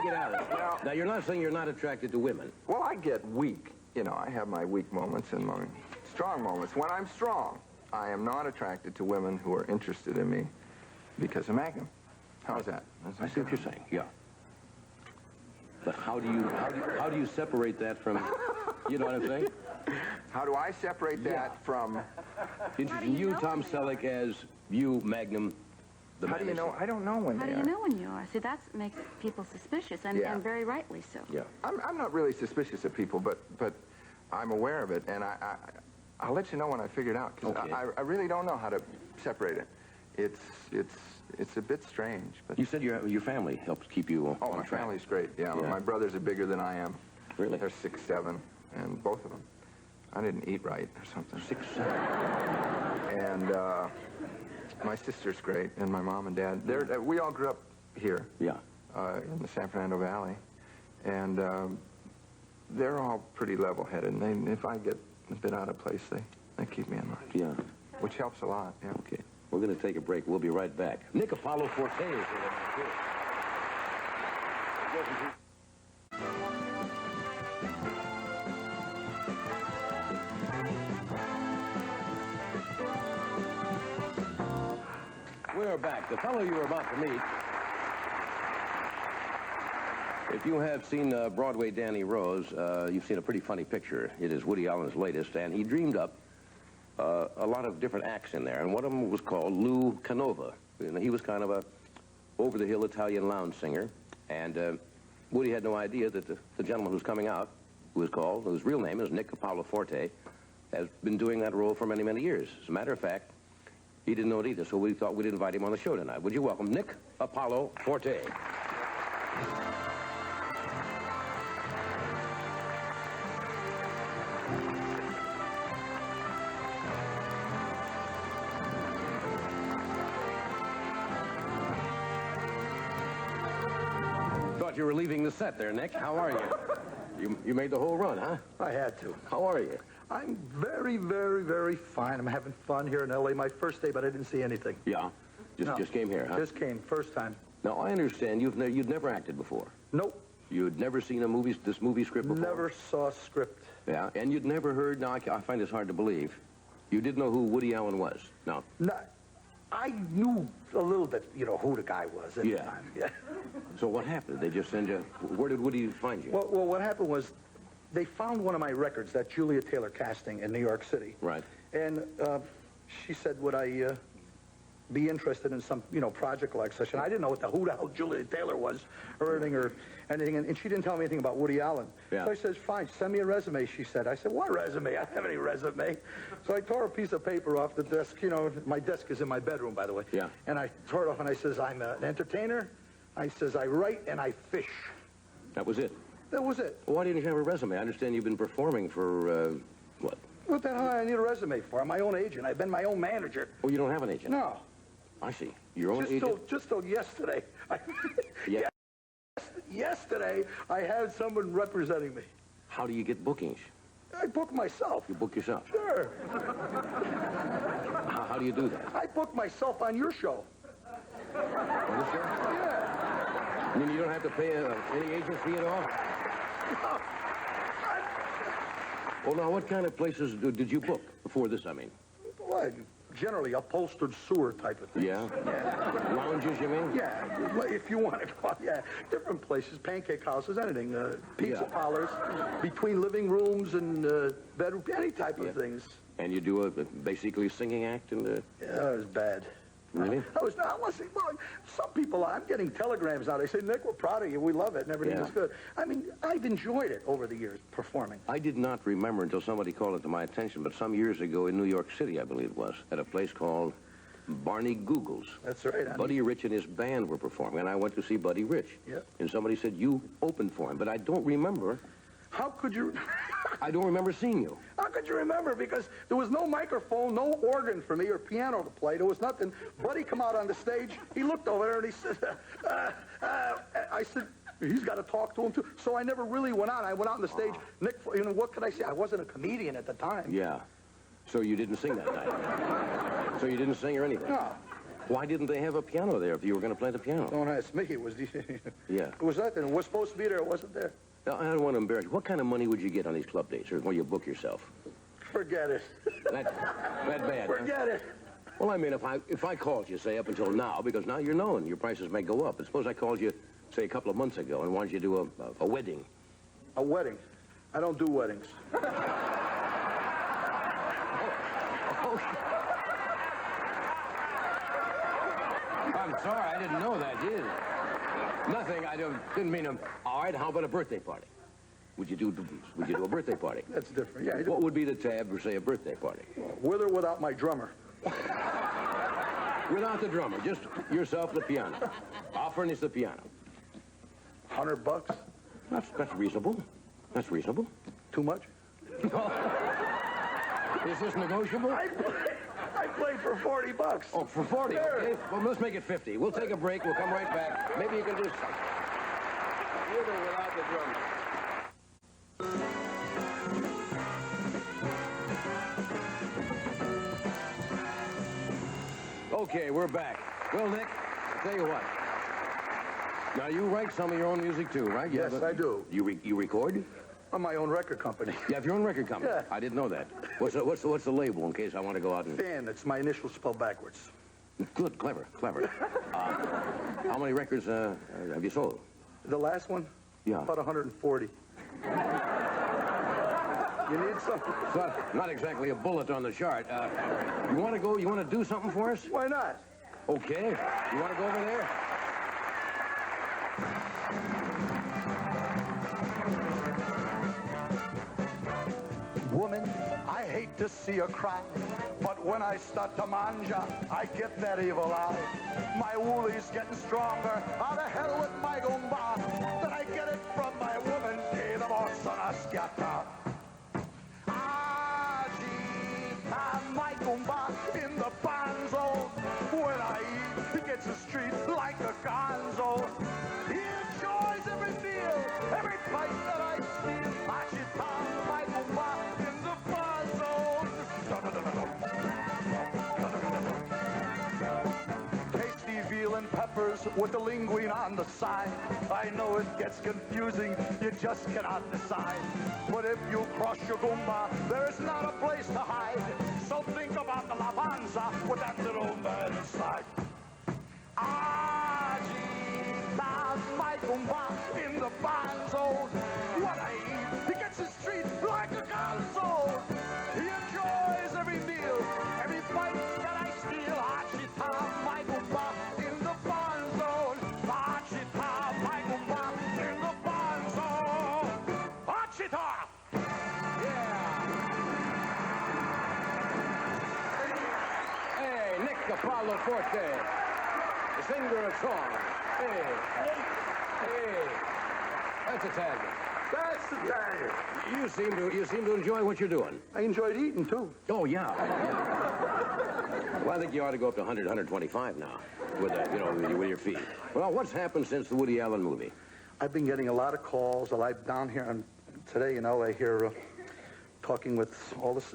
[SPEAKER 2] get out of this. Now you're not saying you're not attracted to women.
[SPEAKER 4] Well, I get weak you know, I have my weak moments and my strong moments. When I'm strong, I am not attracted to women who are interested in me because of Magnum. How's that?
[SPEAKER 2] I see what you're saying, yeah. But how do you separate that from, you know what I'm saying?
[SPEAKER 4] How do I separate that from...
[SPEAKER 2] Interesting. You, Tom Selleck, as you, Magnum, the
[SPEAKER 4] How do you know? I don't know when
[SPEAKER 1] How
[SPEAKER 4] they
[SPEAKER 1] do
[SPEAKER 4] are.
[SPEAKER 1] you know when you are? See, that makes people suspicious, and,
[SPEAKER 4] Yeah.
[SPEAKER 1] and very rightly so.
[SPEAKER 2] Yeah.
[SPEAKER 4] I'm not really suspicious of people, but I'm aware of it, and I'll let you know when I figure it out, because
[SPEAKER 2] Okay.
[SPEAKER 4] I really don't know how to separate it. It's a bit strange, but...
[SPEAKER 2] You said your family helps keep you
[SPEAKER 4] Oh,
[SPEAKER 2] on
[SPEAKER 4] my
[SPEAKER 2] track.
[SPEAKER 4] family's great, yeah.
[SPEAKER 2] Yeah.
[SPEAKER 4] My brothers are bigger than I am.
[SPEAKER 2] Really?
[SPEAKER 4] They're 6'7", and both of them. I didn't eat right or something.
[SPEAKER 2] 6'7".
[SPEAKER 4] And my sister's great, and my mom and dad. We all grew up here.
[SPEAKER 2] Yeah.
[SPEAKER 4] In the San Fernando Valley. And they're all pretty level-headed, and if I get a bit out of place, they keep me in line.
[SPEAKER 2] Yeah.
[SPEAKER 4] Which helps a lot, yeah.
[SPEAKER 2] Okay. We're going to take a break. We'll be right back. Nick Apollo Forte is here too. We're back. The fellow you were about to meet, if you have seen Broadway Danny Rose, you've seen a pretty funny picture. It is Woody Allen's latest, and he dreamed up a lot of different acts in there, and one of them was called Lou Canova. And he was kind of a over-the-hill Italian lounge singer, and Woody had no idea that the gentleman who's coming out, whose real name is Nick Apollo Forte, has been doing that role for many, many years. As a matter of fact, he didn't know it either, so we thought we'd invite him on the show tonight. Would you welcome Nick Apollo Forte? Thought you were leaving the set there, Nick. How are you? You made the whole run, huh?
[SPEAKER 5] I had to.
[SPEAKER 2] How are you?
[SPEAKER 5] I'm very, very, very fine. I'm having fun here in L.A. My first day, but I didn't see anything.
[SPEAKER 2] Yeah? Just came here, huh?
[SPEAKER 5] Just came, first time.
[SPEAKER 2] Now, I understand you'd never acted before.
[SPEAKER 5] Nope.
[SPEAKER 2] You'd never seen this movie script before?
[SPEAKER 5] Never saw a script.
[SPEAKER 2] Yeah, and you'd never heard, now I find this hard to believe, you didn't know who Woody Allen was? No.
[SPEAKER 5] No, I knew a little bit, you know, who the guy was at the
[SPEAKER 2] Yeah.
[SPEAKER 5] time. Yeah.
[SPEAKER 2] So what happened? They just send you, where did Woody find you?
[SPEAKER 5] Well, what happened was they found one of my records, that Julia Taylor casting in New York City.
[SPEAKER 2] Right.
[SPEAKER 5] And she said, would I be interested in some, you know, project like such? And I didn't know who the hell Julia Taylor was or anything, and she didn't tell me anything about Woody Allen.
[SPEAKER 2] Yeah.
[SPEAKER 5] So I said, fine, send me a resume, she said. I said, what resume? I don't have any resume. So I tore a piece of paper off the desk. You know, my desk is in my bedroom, by the way.
[SPEAKER 2] Yeah.
[SPEAKER 5] And I tore it off, and I says, I'm an entertainer. I says, I write and I fish.
[SPEAKER 2] That was it?
[SPEAKER 5] That was it.
[SPEAKER 2] Well, why didn't you have a resume? I understand you've been performing for, what?
[SPEAKER 5] What the hell do I need a resume for? I'm my own agent. I've been my own manager.
[SPEAKER 2] Oh, you don't have an agent?
[SPEAKER 5] No.
[SPEAKER 2] I see. Your own agent?
[SPEAKER 5] Just till yesterday.
[SPEAKER 2] Yeah.
[SPEAKER 5] Yesterday, I had someone representing me.
[SPEAKER 2] How do you get bookings?
[SPEAKER 5] I book myself.
[SPEAKER 2] You book yourself?
[SPEAKER 5] Sure.
[SPEAKER 2] How do you do that?
[SPEAKER 5] I book myself on your show.
[SPEAKER 2] On this show?
[SPEAKER 5] Yeah.
[SPEAKER 2] I mean, you don't have to pay any agent fee at all?
[SPEAKER 5] No.
[SPEAKER 2] Well, now, what kind of places did you book before this, I mean?
[SPEAKER 5] Well, generally upholstered sewer type of thing.
[SPEAKER 2] Yeah?
[SPEAKER 5] Yeah.
[SPEAKER 2] Lounges, you mean?
[SPEAKER 5] Yeah, if you want to call it. Yeah, different places, pancake houses, anything. Pizza parlors, between living rooms and bedroom, any type of things.
[SPEAKER 2] And you do basically a singing act? And
[SPEAKER 5] Yeah, it was bad.
[SPEAKER 2] Really?
[SPEAKER 5] I was not listening. Well, some people, I'm getting telegrams now. They say, Nick, we're proud of you. We love it and everything is good. I mean, I've enjoyed it over the years, performing.
[SPEAKER 2] I did not remember until somebody called it to my attention, but some years ago in New York City, I believe it was, at a place called Barney Google's.
[SPEAKER 5] That's right.
[SPEAKER 2] Buddy Rich and his band were performing, and I went to see Buddy Rich.
[SPEAKER 5] Yep.
[SPEAKER 2] And somebody said, you opened for him, but I don't remember.
[SPEAKER 5] How could you?
[SPEAKER 2] I don't remember seeing you.
[SPEAKER 5] How could you remember? Because there was no microphone, no organ for me or piano to play. There was nothing. Buddy come out on the stage. He looked over there and he said, I said, he's got to talk to him too. So I never really went on. I went out on the stage. Nick, you know, what could I say? I wasn't a comedian at the time.
[SPEAKER 2] Yeah. So you didn't sing that night? So you didn't sing or anything?
[SPEAKER 5] No.
[SPEAKER 2] Why didn't they have a piano there if you were going to play the piano?
[SPEAKER 5] Don't ask me. It was
[SPEAKER 2] Yeah.
[SPEAKER 5] It was nothing. It was supposed to be there. It wasn't there.
[SPEAKER 2] Now, I don't want to embarrass you. What kind of money would you get on these club dates, or will you book yourself?
[SPEAKER 5] Forget it.
[SPEAKER 2] That bad, huh?
[SPEAKER 5] Forget it.
[SPEAKER 2] Well, I mean, if I called you, say, up until now, because now you're known, your prices may go up. But suppose I called you, say, a couple of months ago and wanted you to do a wedding.
[SPEAKER 5] A wedding? I don't do weddings.
[SPEAKER 2] I'm sorry, I didn't know that, did I? Nothing, didn't mean to. All right, how about a birthday party? Would you do a birthday party?
[SPEAKER 5] That's different, yeah.
[SPEAKER 2] What would be the tab for, say, a birthday party?
[SPEAKER 5] With or without my drummer?
[SPEAKER 2] Without the drummer, just yourself and the piano. I'll furnish the piano.
[SPEAKER 5] $100?
[SPEAKER 2] That's reasonable. That's reasonable.
[SPEAKER 5] Too much?
[SPEAKER 2] Is this negotiable?
[SPEAKER 5] I played for $40.
[SPEAKER 2] Oh, for 40?
[SPEAKER 5] Sure.
[SPEAKER 2] Okay. Well, let's make it 50. We'll take a break. We'll come right back. Maybe you can do something. With or without the drummer. Okay, we're back. Well, Nick, I'll tell you what. Now, you write some of your own music, too, right?
[SPEAKER 5] Yes, I do.
[SPEAKER 2] You record?
[SPEAKER 5] On my own record company.
[SPEAKER 2] You have your own record company?
[SPEAKER 5] Yeah.
[SPEAKER 2] I didn't know that. What's the label, in case I want to go out and...
[SPEAKER 5] Fan, it's my initials spelled backwards.
[SPEAKER 2] Good, clever. How many records have you sold?
[SPEAKER 5] The last one?
[SPEAKER 2] Yeah.
[SPEAKER 5] About 140. You need something?
[SPEAKER 2] It's not exactly a bullet on the chart. You want to do something for us?
[SPEAKER 5] Why not?
[SPEAKER 2] Okay. You want to go over there?
[SPEAKER 5] Woman, I hate to see her cry, but when I start to manja, I get that evil eye. My woolie's getting stronger. How the hell with my gumba? Did I get it from my woman? Que the box on a scatter. Agita my gumba in the banzo. When I eat, he gets the street like a gonzo. He enjoys every meal, every bite that I steal. Agita my gumba in the banzo. Tasty veal and peppers with the linguine on the side. I know it gets confusing, you just cannot decide. But if you cross your gumba, there is not a place to hide. So think about the lavanza with that little man inside. Agita my gumba in the banzo. What I eat, he gets his treat like a gonzo. He enjoys every meal, every bite that I steal. Agita my gumba in the banzo. Agita my gumba in the banzo. Agita!
[SPEAKER 2] Hey, Nick Apollo Forte, the singer of song. Hey, that's Italian.
[SPEAKER 5] That's Italian.
[SPEAKER 2] You seem to enjoy what you're doing.
[SPEAKER 5] I enjoyed eating, too.
[SPEAKER 2] Oh, yeah. Well, I think you ought to go up to 100, 125 now with your feet. Well, what's happened since the Woody Allen movie?
[SPEAKER 5] I've been getting a lot of calls. I'm down here today in L.A. here talking with all this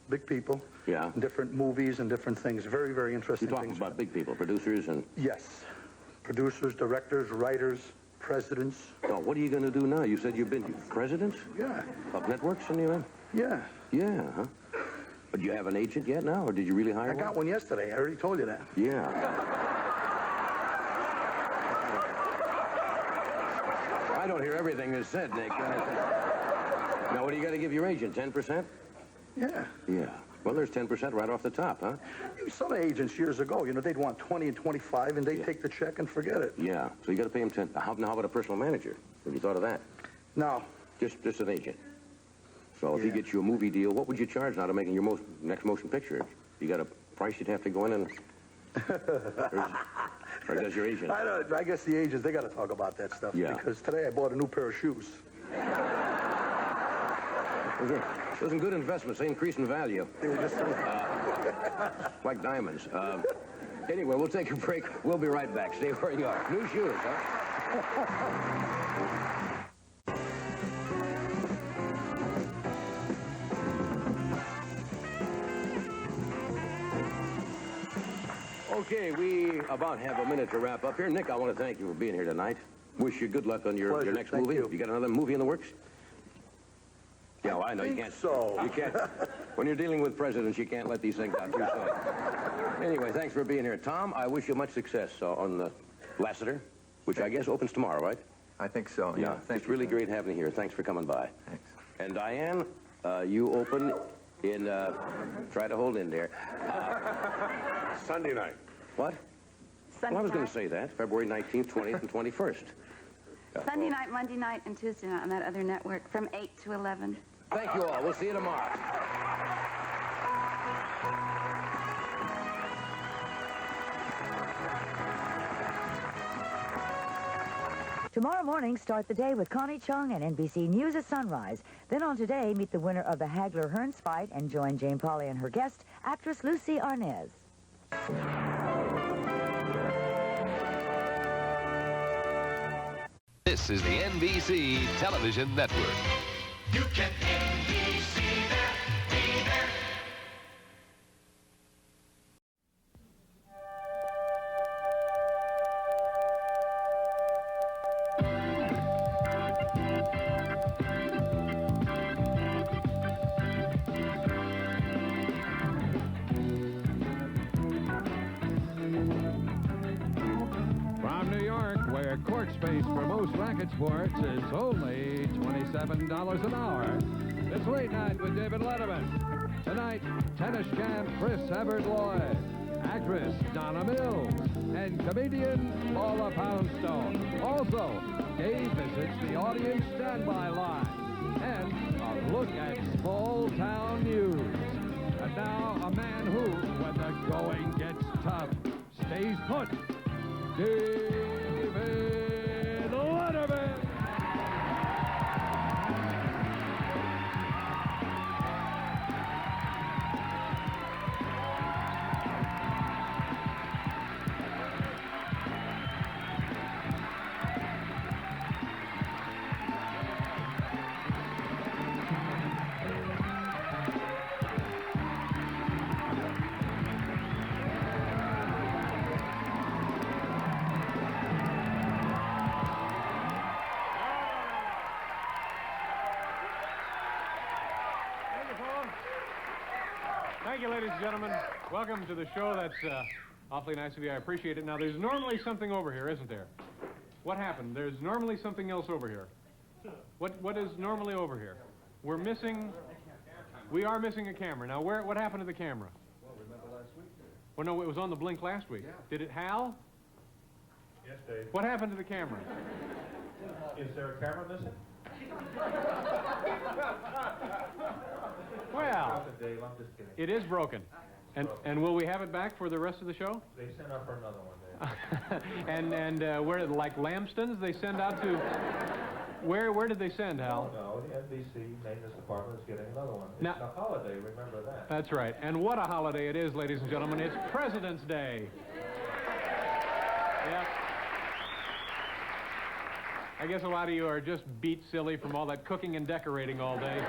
[SPEAKER 5] big people.
[SPEAKER 2] Yeah.
[SPEAKER 5] Different movies and different things. Very, very interesting
[SPEAKER 2] You're talking about big people, producers and...
[SPEAKER 5] Yes. Producers, directors, writers, presidents.
[SPEAKER 2] Oh, what are you going to do now? You said you've been president?
[SPEAKER 5] Yeah.
[SPEAKER 2] Of networks and you?
[SPEAKER 5] Yeah.
[SPEAKER 2] Yeah, huh? But you have an agent yet now, or did you really hire one?
[SPEAKER 5] I got one yesterday. I already told you that.
[SPEAKER 2] Yeah. I don't hear everything that's said, Nick. Now, what do you got to give your agent, 10%?
[SPEAKER 5] Yeah.
[SPEAKER 2] Yeah. Well, there's 10% right off the top, huh?
[SPEAKER 5] Some agents years ago, they'd want 20 and 25, and they'd take the check and forget it.
[SPEAKER 2] Yeah. So you got to pay him 10. How about a personal manager? Have you thought of that?
[SPEAKER 5] No.
[SPEAKER 2] Just an agent. So if he gets you a movie deal, what would you charge now to making your next motion picture? You got a price you'd have to go in and... or does your agent?
[SPEAKER 5] I guess the agents, they got to talk about that stuff.
[SPEAKER 2] Yeah.
[SPEAKER 5] Because today I bought a new pair of shoes.
[SPEAKER 2] Those are good investments. They increase in value.
[SPEAKER 5] They were just...
[SPEAKER 2] like diamonds. Anyway, we'll take a break. We'll be right back. Stay where you are. New shoes, huh? Okay, we about have a minute to wrap up here. Nick, I want to thank you for being here tonight. wish you good luck on your
[SPEAKER 5] Pleasure.
[SPEAKER 2] next
[SPEAKER 5] Thank
[SPEAKER 2] movie.
[SPEAKER 5] you.
[SPEAKER 2] You got another movie in the works? Yeah, well, I know you
[SPEAKER 5] think
[SPEAKER 2] can't.
[SPEAKER 5] so.
[SPEAKER 2] You can't. When you're dealing with presidents, you can't let these things out too soon. Anyway, thanks for being here, Tom. I wish you much success on the Lassiter, which I guess opens tomorrow, right?
[SPEAKER 4] I think so, yeah.
[SPEAKER 2] It's really great having you here. Thanks for coming by.
[SPEAKER 4] Thanks.
[SPEAKER 2] And Diane, you open in, try to hold in there.
[SPEAKER 23] Sunday night.
[SPEAKER 2] What?
[SPEAKER 19] Sunday
[SPEAKER 2] Well, I was going
[SPEAKER 19] night.
[SPEAKER 2] to say that. February 19th, 20th, and 21st.
[SPEAKER 19] Sunday night, Monday night, and Tuesday night on that other network from 8 to 11.
[SPEAKER 2] Thank you all. We'll see you tomorrow.
[SPEAKER 13] Tomorrow morning, start the day with Connie Chung and NBC News at sunrise. Then on Today, meet the winner of the Hagler-Hearns fight and join Jane Pauley and her guest, actress Lucy Arnaz.
[SPEAKER 3] This is the NBC Television Network.
[SPEAKER 20] You can NBC there, be there.
[SPEAKER 17] From New York, where court space for most racket sports is only $27 an hour. It's Late Night with David Letterman. Tonight, tennis champ Chris Evert-Lloyd, actress Donna Mills, and comedian Paula Poundstone. Also, Dave visits the audience standby line. And a look at small town news. And now, a man who, when the going gets tough, stays put. David Letterman.
[SPEAKER 18] Thank you, ladies and gentlemen. Welcome to the show. That's awfully nice of you. I appreciate it. Now, there's normally something over here, isn't there? What happened? There's normally something else over here. What is normally over here? We are missing a camera. Now, what happened to the camera?
[SPEAKER 24] Well, remember last week?
[SPEAKER 18] Well, no, it was on the blink last week.
[SPEAKER 24] Yeah.
[SPEAKER 18] Did it Hal?
[SPEAKER 24] Yes, Dave.
[SPEAKER 18] What happened to the camera?
[SPEAKER 24] Is there a camera missing?
[SPEAKER 18] Well,
[SPEAKER 24] Dave, I'm just kidding.
[SPEAKER 18] it is broken. And will we have it back for the rest of the show?
[SPEAKER 24] They sent out for another one, Dave.
[SPEAKER 18] and where, like Lambston's, they send out to... Where did they send, Hal?
[SPEAKER 24] No, the NBC maintenance department is getting another one. It's
[SPEAKER 18] Now-
[SPEAKER 24] a holiday, remember that.
[SPEAKER 18] That's right. And what a holiday it is, ladies and gentlemen. It's President's Day. Yep. I guess a lot of you are just beat silly from all that cooking and decorating all day.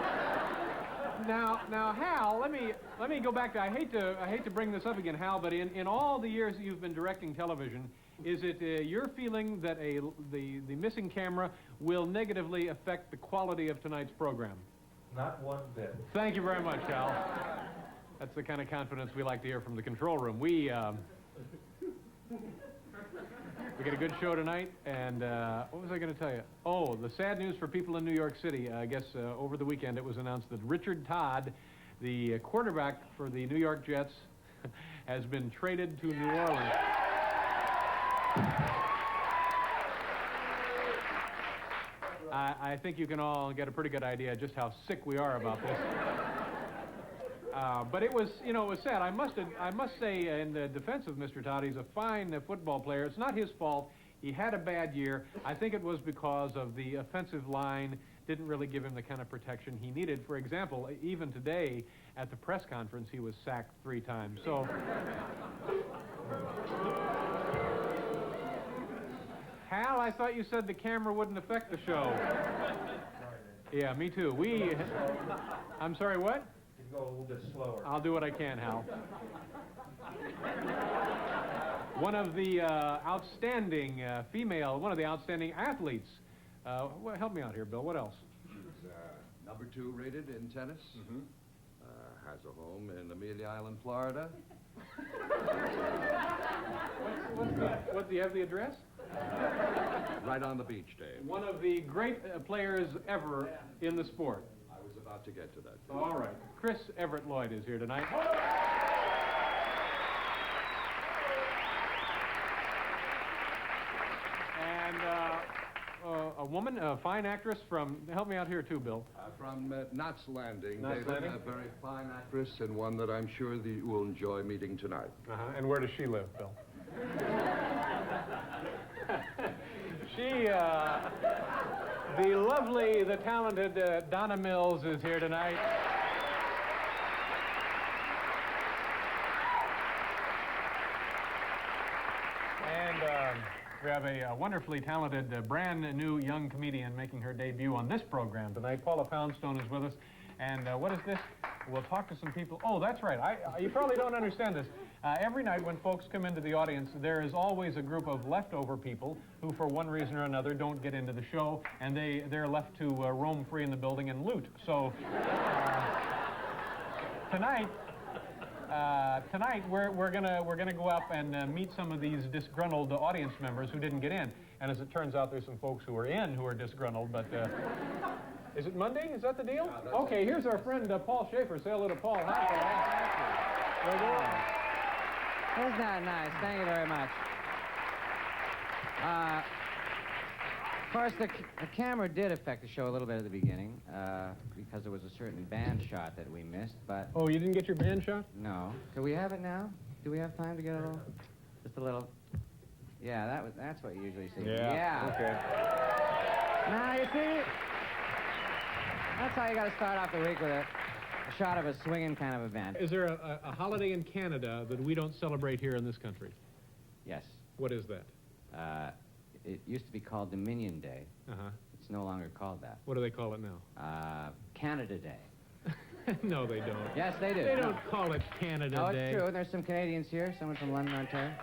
[SPEAKER 18] Now, Hal, let me go back to. I hate to bring this up again, Hal, but in all the years that you've been directing television, is it your feeling that the missing camera will negatively affect the quality of tonight's program?
[SPEAKER 24] Not one bit.
[SPEAKER 18] Thank you very much, Hal. That's the kind of confidence we like to hear from the control room. We got a good show tonight, and what was I going to tell you? Oh, the sad news for people in New York City. I guess over the weekend it was announced that Richard Todd, the quarterback for the New York Jets, has been traded to New Orleans. I think you can all get a pretty good idea just how sick we are about this. But it was sad. I must say, in the defense of Mr. Todd, he's a fine football player. It's not his fault. He had a bad year. I think it was because of the offensive line didn't really give him the kind of protection he needed. For example, even today at the press conference, he was sacked 3 times. So, Hal, I thought you said the camera wouldn't affect the show. Yeah, me too. I'm sorry, what?
[SPEAKER 24] You go a little bit slower.
[SPEAKER 18] I'll do what I can, Hal. one of the outstanding one of the outstanding athletes. Well, help me out here, Bill. What else?
[SPEAKER 6] He's number 2 rated in tennis. Has a home in Amelia Island, Florida.
[SPEAKER 18] What do you have the address?
[SPEAKER 6] Right on the beach, Dave.
[SPEAKER 18] One of the great players ever in the sport.
[SPEAKER 6] I was about to get to that.
[SPEAKER 18] All right. Chris Everett Lloyd is here tonight. And a woman, a fine actress from, help me out here too, Bill.
[SPEAKER 6] From Knott's Landing,
[SPEAKER 18] Knott's
[SPEAKER 6] David,
[SPEAKER 18] Landing?
[SPEAKER 6] a very fine actress and one that I'm sure that you will enjoy meeting tonight.
[SPEAKER 18] And where does she live, Bill? She, the lovely, the talented Donna Mills is here tonight. And we have a wonderfully talented, brand new young comedian making her debut on this program tonight. Paula Poundstone is with us. And what is this? We'll talk to some people. Oh, that's right. You probably don't understand this. Every night when folks come into the audience, there is always a group of leftover people who, for one reason or another, don't get into the show, and they're left to roam free in the building and loot. So tonight we're gonna go up and meet some of these disgruntled audience members who didn't get in. And as it turns out, there's some folks who are in who are disgruntled, but. Is it Monday? Is that the deal? Yeah, okay, here's our friend Paul Schaefer. Say hello to Paul. Hi, Paul.
[SPEAKER 8] Isn't that nice? Thank you very much. Of course, the camera did affect the show a little bit at the beginning because there was a certain band shot that we missed, but...
[SPEAKER 18] Oh, you didn't get your band shot?
[SPEAKER 8] No. Can we have it now? Do we have time to get a little... Just a little... Yeah, that's what you usually see.
[SPEAKER 18] Yeah.
[SPEAKER 8] Okay. Now, you see... That's how you got to start off the week with a shot of a swinging kind of event.
[SPEAKER 18] Is there a holiday in Canada that we don't celebrate here in this country?
[SPEAKER 8] Yes.
[SPEAKER 18] What is that?
[SPEAKER 8] It used to be called Dominion Day. It's no longer called that.
[SPEAKER 18] What do they call it now?
[SPEAKER 8] Canada Day.
[SPEAKER 18] No, they don't.
[SPEAKER 8] Yes, they do.
[SPEAKER 18] They don't call it Canada
[SPEAKER 8] Day.
[SPEAKER 18] Day.
[SPEAKER 8] Oh, it's true. There's some Canadians here, someone from London, Ontario.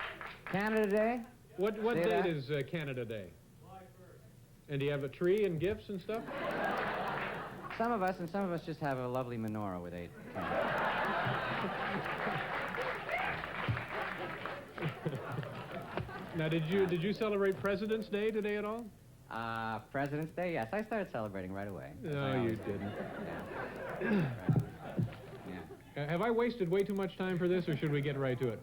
[SPEAKER 8] Canada Day?
[SPEAKER 18] What date is Canada Day? And do you have a tree and gifts and stuff?
[SPEAKER 8] Some of us just have a lovely menorah with 8 candles.
[SPEAKER 18] Now, did you celebrate President's Day today at all?
[SPEAKER 8] President's Day? Yes, I started celebrating right away.
[SPEAKER 18] No, you didn't.
[SPEAKER 8] Yeah.
[SPEAKER 18] Yeah. Have I wasted way too much time for this, or should we get right to it?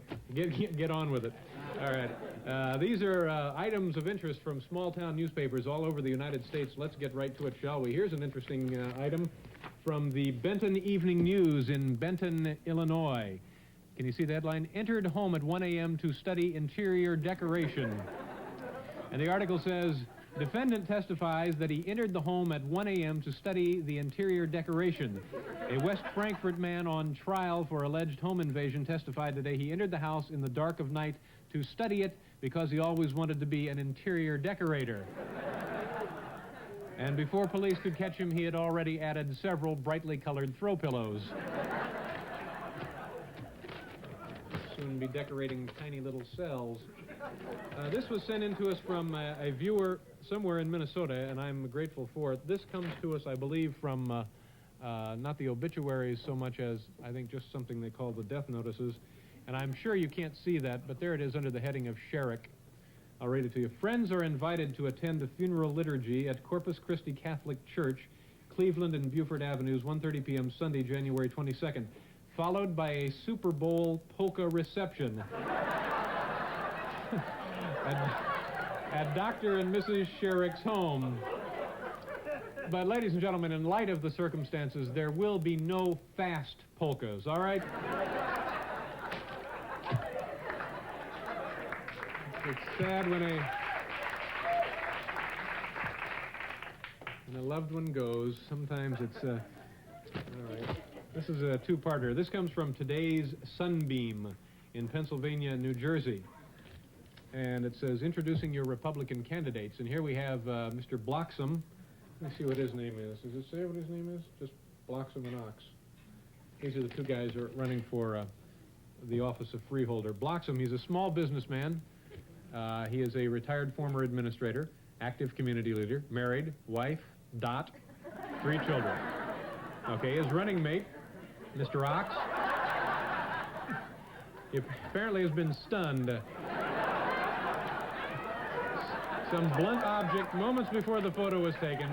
[SPEAKER 18] Get on with it. All right. These are items of interest from small-town newspapers all over the United States. Let's get right to it, shall we? Here's an interesting item from the Benton Evening News in Benton, Illinois. Can you see the headline? Entered home at 1 a.m. to study interior decoration. And the article says, defendant testifies that he entered the home at 1 a.m. to study the interior decoration. A West Frankfort man on trial for alleged home invasion testified today he entered the house in the dark of night to study it because he always wanted to be an interior decorator. And before police could catch him, he had already added several brightly colored throw pillows. Soon be decorating tiny little cells. This was sent in to us from a viewer somewhere in Minnesota, and I'm grateful for it. This comes to us, I believe, from not the obituaries so much as, I think, just something they call the death notices. And I'm sure you can't see that, but there it is under the heading of Sherrick. I'll read it to you. Friends are invited to attend a funeral liturgy at Corpus Christi Catholic Church, Cleveland and Buford Avenues, 1:30 p.m. Sunday, January 22nd, followed by a Super Bowl polka reception at Dr. and Mrs. Sherrick's home. But, ladies and gentlemen, in light of the circumstances, there will be no fast polkas, all right? It's sad when a loved one goes. Sometimes it's, all right. This is a two-parter. This comes from today's Sunbeam in Pennsylvania, New Jersey. And it says, introducing your Republican candidates. And here we have Mr. Bloxham. Let me see what his name is. Does it say what his name is? Just Bloxham and Ox. These are the two guys who are running for the office of freeholder. Bloxham, he's a small businessman. He is a retired former administrator, active community leader, married, wife, Dot, 3 children. Okay, his running mate, Mr. Ox, he apparently has been stunned. Some blunt object moments before the photo was taken.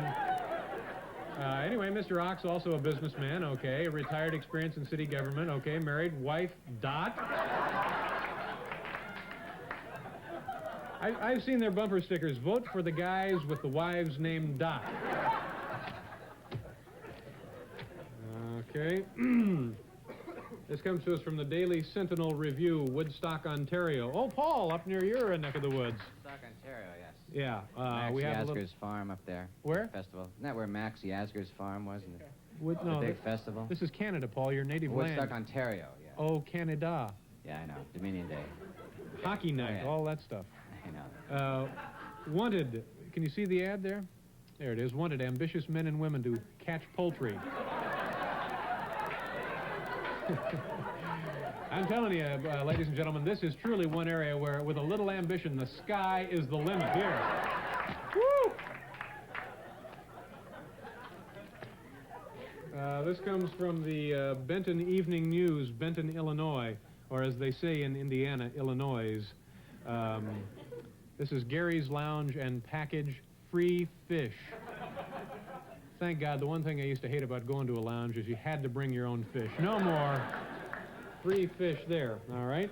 [SPEAKER 18] Anyway, Mr. Ox, also a businessman, okay, retired experience in city government, okay, married, wife, Dot. I've seen their bumper stickers. Vote for the guys with the wives named Dot. Okay. This comes to us from the Daily Sentinel Review, Woodstock, Ontario. Oh, Paul, up near your neck of the woods.
[SPEAKER 8] Woodstock, Ontario, yes.
[SPEAKER 18] Yeah.
[SPEAKER 8] Max
[SPEAKER 18] We have
[SPEAKER 8] Yasgur's farm up there.
[SPEAKER 18] Where?
[SPEAKER 8] Festival. Isn't that where Max Yasgur's farm was?
[SPEAKER 18] No,
[SPEAKER 8] the big festival?
[SPEAKER 18] This is Canada, Paul, your native land.
[SPEAKER 8] Woodstock, Ontario, yeah.
[SPEAKER 18] Oh, Canada.
[SPEAKER 8] Yeah, I know. Dominion Day.
[SPEAKER 18] Hockey night,
[SPEAKER 8] yeah.
[SPEAKER 18] all that stuff.
[SPEAKER 8] I know.
[SPEAKER 18] Wanted, can you see the ad there? There it is. Wanted ambitious men and women to catch poultry. I'm telling you, ladies and gentlemen, this is truly one area where, with a little ambition, the sky is the limit here. Woo! This comes from the Benton Evening News, Benton, Illinois, or as they say in Indiana, Illinois. This is Gary's Lounge and Package Free Fish. Thank God, the one thing I used to hate about going to a lounge is you had to bring your own fish. No more free fish there, all right?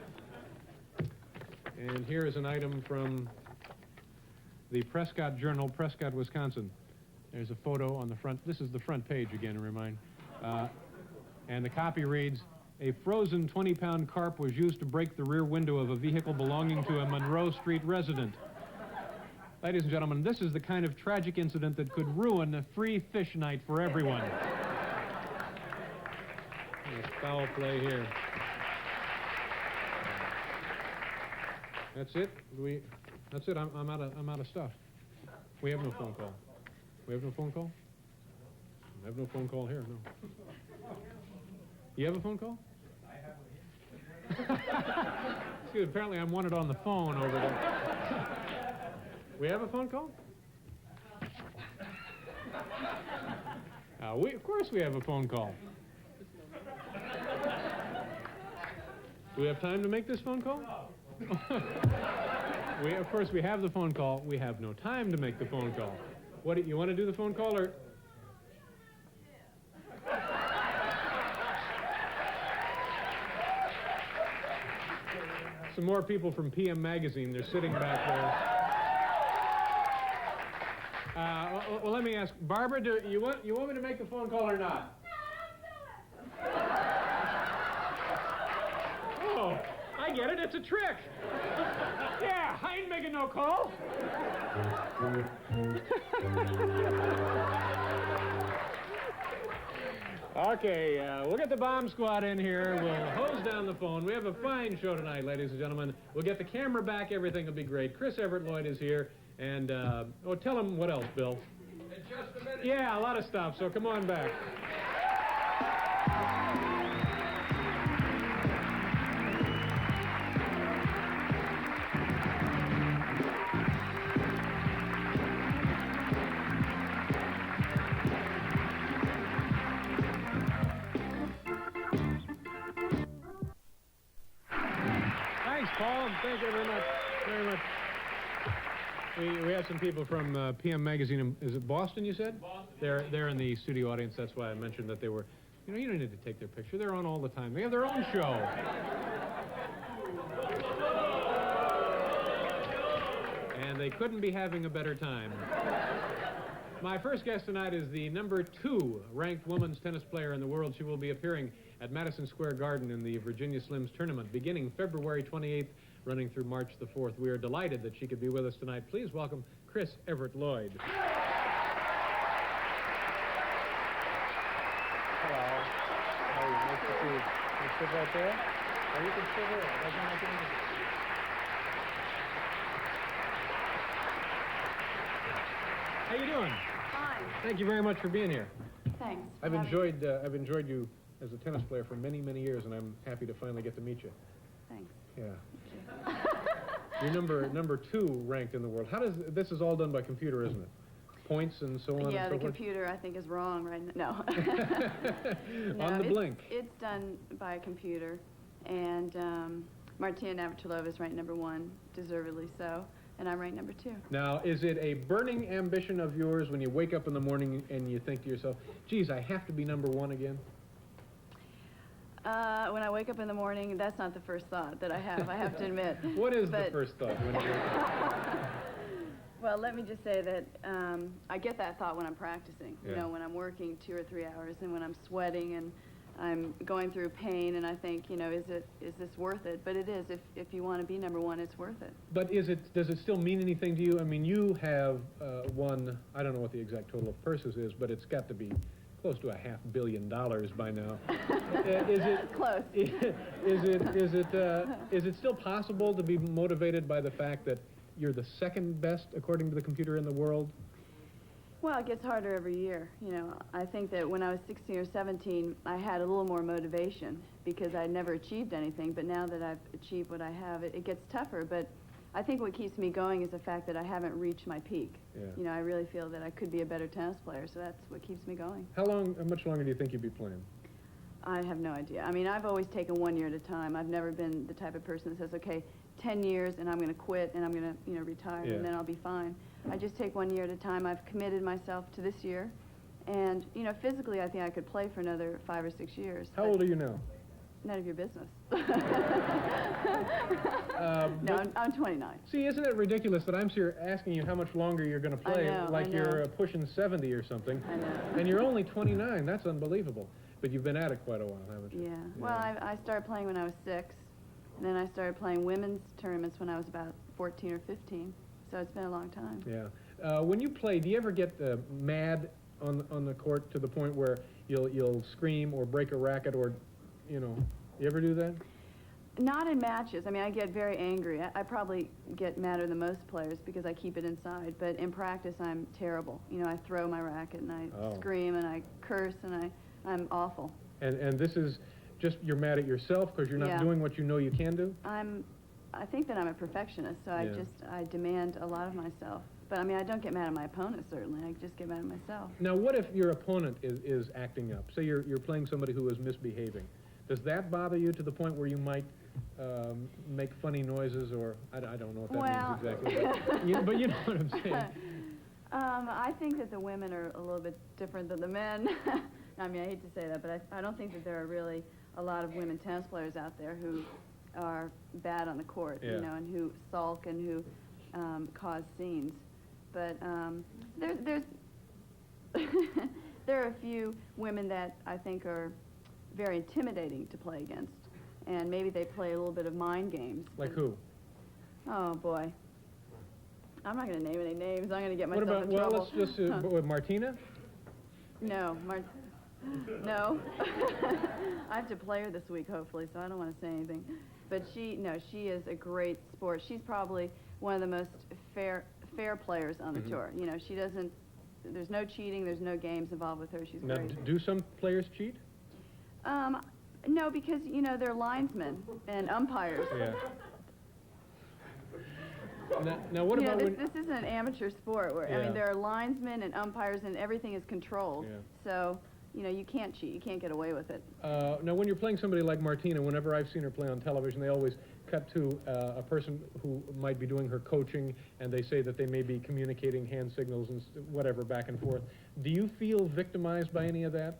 [SPEAKER 18] And here is an item from the Prescott Journal, Prescott, Wisconsin. There's a photo on the front. This is the front page again, remind. And the copy reads, a frozen 20-pound carp was used to break the rear window of a vehicle belonging to a Monroe Street resident. Ladies and gentlemen, this is the kind of tragic incident that could ruin a free fish night for everyone. There's foul play here. That's it? That's it. I'm out of stuff. We have no phone call. We have no phone call? I have no phone call here, no. You have a phone call? I have one. Excuse me, apparently I'm wanted on the phone over there. We have a phone call? Of course we have a phone call. Do we have time to make this phone call? Of course we have the phone call. We have no time to make the phone call. What do you want to do the phone call or? Some more people from PM Magazine. They're sitting back there. Well, let me ask, Barbara, do you want me to make the phone call or not? Oh, I get it. It's a trick. Yeah, I ain't making no call. Okay, we'll get the bomb squad in here. We'll hose down the phone. We have a fine show tonight, ladies and gentlemen. We'll get the camera back. Everything will be great. Chris Everett Lloyd is here. And, tell him what else, Bill.
[SPEAKER 6] In just a minute.
[SPEAKER 18] Yeah, a lot of stuff, so come on back. Thanks, Paul, and thank you very much. Very much. We have some people from PM Magazine. Is it Boston, you said? Boston. They're in the studio audience. That's why I mentioned that they were. You know, you don't need to take their picture. They're on all the time. They have their own show. And they couldn't be having a better time. My first guest tonight is the #2 ranked women's tennis player in the world. She will be appearing at Madison Square Garden in the Virginia Slims tournament beginning February 28th. Running through March the 4th. We are delighted that she could be with us tonight. Please welcome Chris Everett Lloyd. Hello. How are you? Nice to see you. Can you sit right there? Or you can sit here. It doesn't make any difference. How you doing?
[SPEAKER 19] Fine.
[SPEAKER 18] Thank you very much for being here.
[SPEAKER 19] Thanks.
[SPEAKER 18] I've enjoyed you as a tennis player for many, many years, and I'm happy to finally get to meet you.
[SPEAKER 19] Thanks.
[SPEAKER 18] Yeah. You're number 2 ranked in the world. How does this is all done by computer, isn't it? Points and so on.
[SPEAKER 19] Yeah,
[SPEAKER 18] and so
[SPEAKER 19] the
[SPEAKER 18] forth?
[SPEAKER 19] computer I think is wrong right now. No.
[SPEAKER 18] On the blink.
[SPEAKER 19] It's done by a computer, and Martina Navratilova is ranked number 1, deservedly so, and I'm ranked number 2.
[SPEAKER 18] Now, is it a burning ambition of yours when you wake up in the morning and you think to yourself, geez, I have to be number 1 again?
[SPEAKER 19] When I wake up in the morning, that's not the first thought that I have to admit.
[SPEAKER 18] What is the first thought when you wake up?
[SPEAKER 19] Well, let me just say that I get that thought when I'm practicing,
[SPEAKER 18] Yeah.
[SPEAKER 19] you know, when I'm working 2 or 3 hours and when I'm sweating and I'm going through pain and I think, you know, is this worth it? But it is. If you want to be number 1, it's worth it.
[SPEAKER 18] But does it still mean anything to you? I mean, you have won, I don't know what the exact total of purses is, but it's got to be close to $500 million by now. Is it
[SPEAKER 19] close?
[SPEAKER 18] Is it still possible to be motivated by the fact that you're the 2nd best, according to the computer, in the world?
[SPEAKER 19] Well, it gets harder every year. You know, I think that when I was 16 or 17, I had a little more motivation because I'd never achieved anything. But now that I've achieved what I have, it gets tougher. But I think what keeps me going is the fact that I haven't reached my peak.
[SPEAKER 18] Yeah.
[SPEAKER 19] You know, I really feel that I could be a better tennis player, so that's what keeps me going.
[SPEAKER 18] How much longer do you think you'll be playing?
[SPEAKER 19] I have no idea. I mean, I've always taken 1 year at a time. I've never been the type of person that says, okay, 10 years and I'm going to quit and I'm going to, you know, retire
[SPEAKER 18] Yeah.
[SPEAKER 19] and then I'll be fine. I just take 1 year at a time. I've committed myself to this year. And, you know, physically I think I could play for another 5 or 6 years.
[SPEAKER 18] How old are you now?
[SPEAKER 19] None of your business. No, I'm 29.
[SPEAKER 18] See, isn't it ridiculous that I'm here asking you how much longer you're going to play,
[SPEAKER 19] I know.
[SPEAKER 18] You're pushing 70 or something,
[SPEAKER 19] I know.
[SPEAKER 18] and you're only 29. That's unbelievable. But you've been at it quite a while, haven't you?
[SPEAKER 19] Yeah. Well, I started playing when I was 6, and then I started playing women's tournaments when I was about 14 or 15. So it's been a long time.
[SPEAKER 18] Yeah. When you play, do you ever get mad on the court to the point where you'll scream or break a racket or, you know, you ever do that?
[SPEAKER 19] Not in matches. I mean, I get very angry. I probably get madder than most players because I keep it inside. But in practice, I'm terrible. You know, I throw my racket and I scream and I curse and I'm awful.
[SPEAKER 18] And this is just you're mad at yourself because you're not doing what you know you can do?
[SPEAKER 19] I think that I'm a perfectionist, so I demand a lot of myself. But I mean, I don't get mad at my opponent, certainly. I just get mad at myself.
[SPEAKER 18] Now, what if your opponent is acting up? Say you're playing somebody who is misbehaving. Does that bother you to the point where you might make funny noises, or I don't know what that means exactly, but you know what I'm saying.
[SPEAKER 19] I think that the women are a little bit different than the men. I mean, I hate to say that, but I don't think that there are really a lot of women tennis players out there who are bad on the court, you know, and who sulk and who cause scenes. But there's there are a few women that I think are very intimidating to play against, and maybe they play a little bit of mind games.
[SPEAKER 18] Like who?
[SPEAKER 19] Oh boy, I'm not going to name any names. I'm going to get myself
[SPEAKER 18] what about,
[SPEAKER 19] in trouble.
[SPEAKER 18] Well, let's just with Martina.
[SPEAKER 19] No, no. I have to play her this week, hopefully, so I don't want to say anything. But she is a great sport. She's probably one of the most fair players on the tour. You know, she doesn't. There's no cheating. There's no games involved with her. She's
[SPEAKER 18] now,
[SPEAKER 19] great.
[SPEAKER 18] do some players cheat?
[SPEAKER 19] No, because, you know, they're linesmen and umpires.
[SPEAKER 18] Yeah. Now what about when...
[SPEAKER 19] This isn't an amateur sport where, I mean, there are linesmen and umpires and everything is controlled.
[SPEAKER 18] Yeah.
[SPEAKER 19] So, you know, you can't cheat. You can't get away with it.
[SPEAKER 18] Now, when you're playing somebody like Martina, whenever I've seen her play on television, they always cut to a person who might be doing her coaching, and they say that they may be communicating hand signals and whatever back and forth. Do you feel victimized by any of that?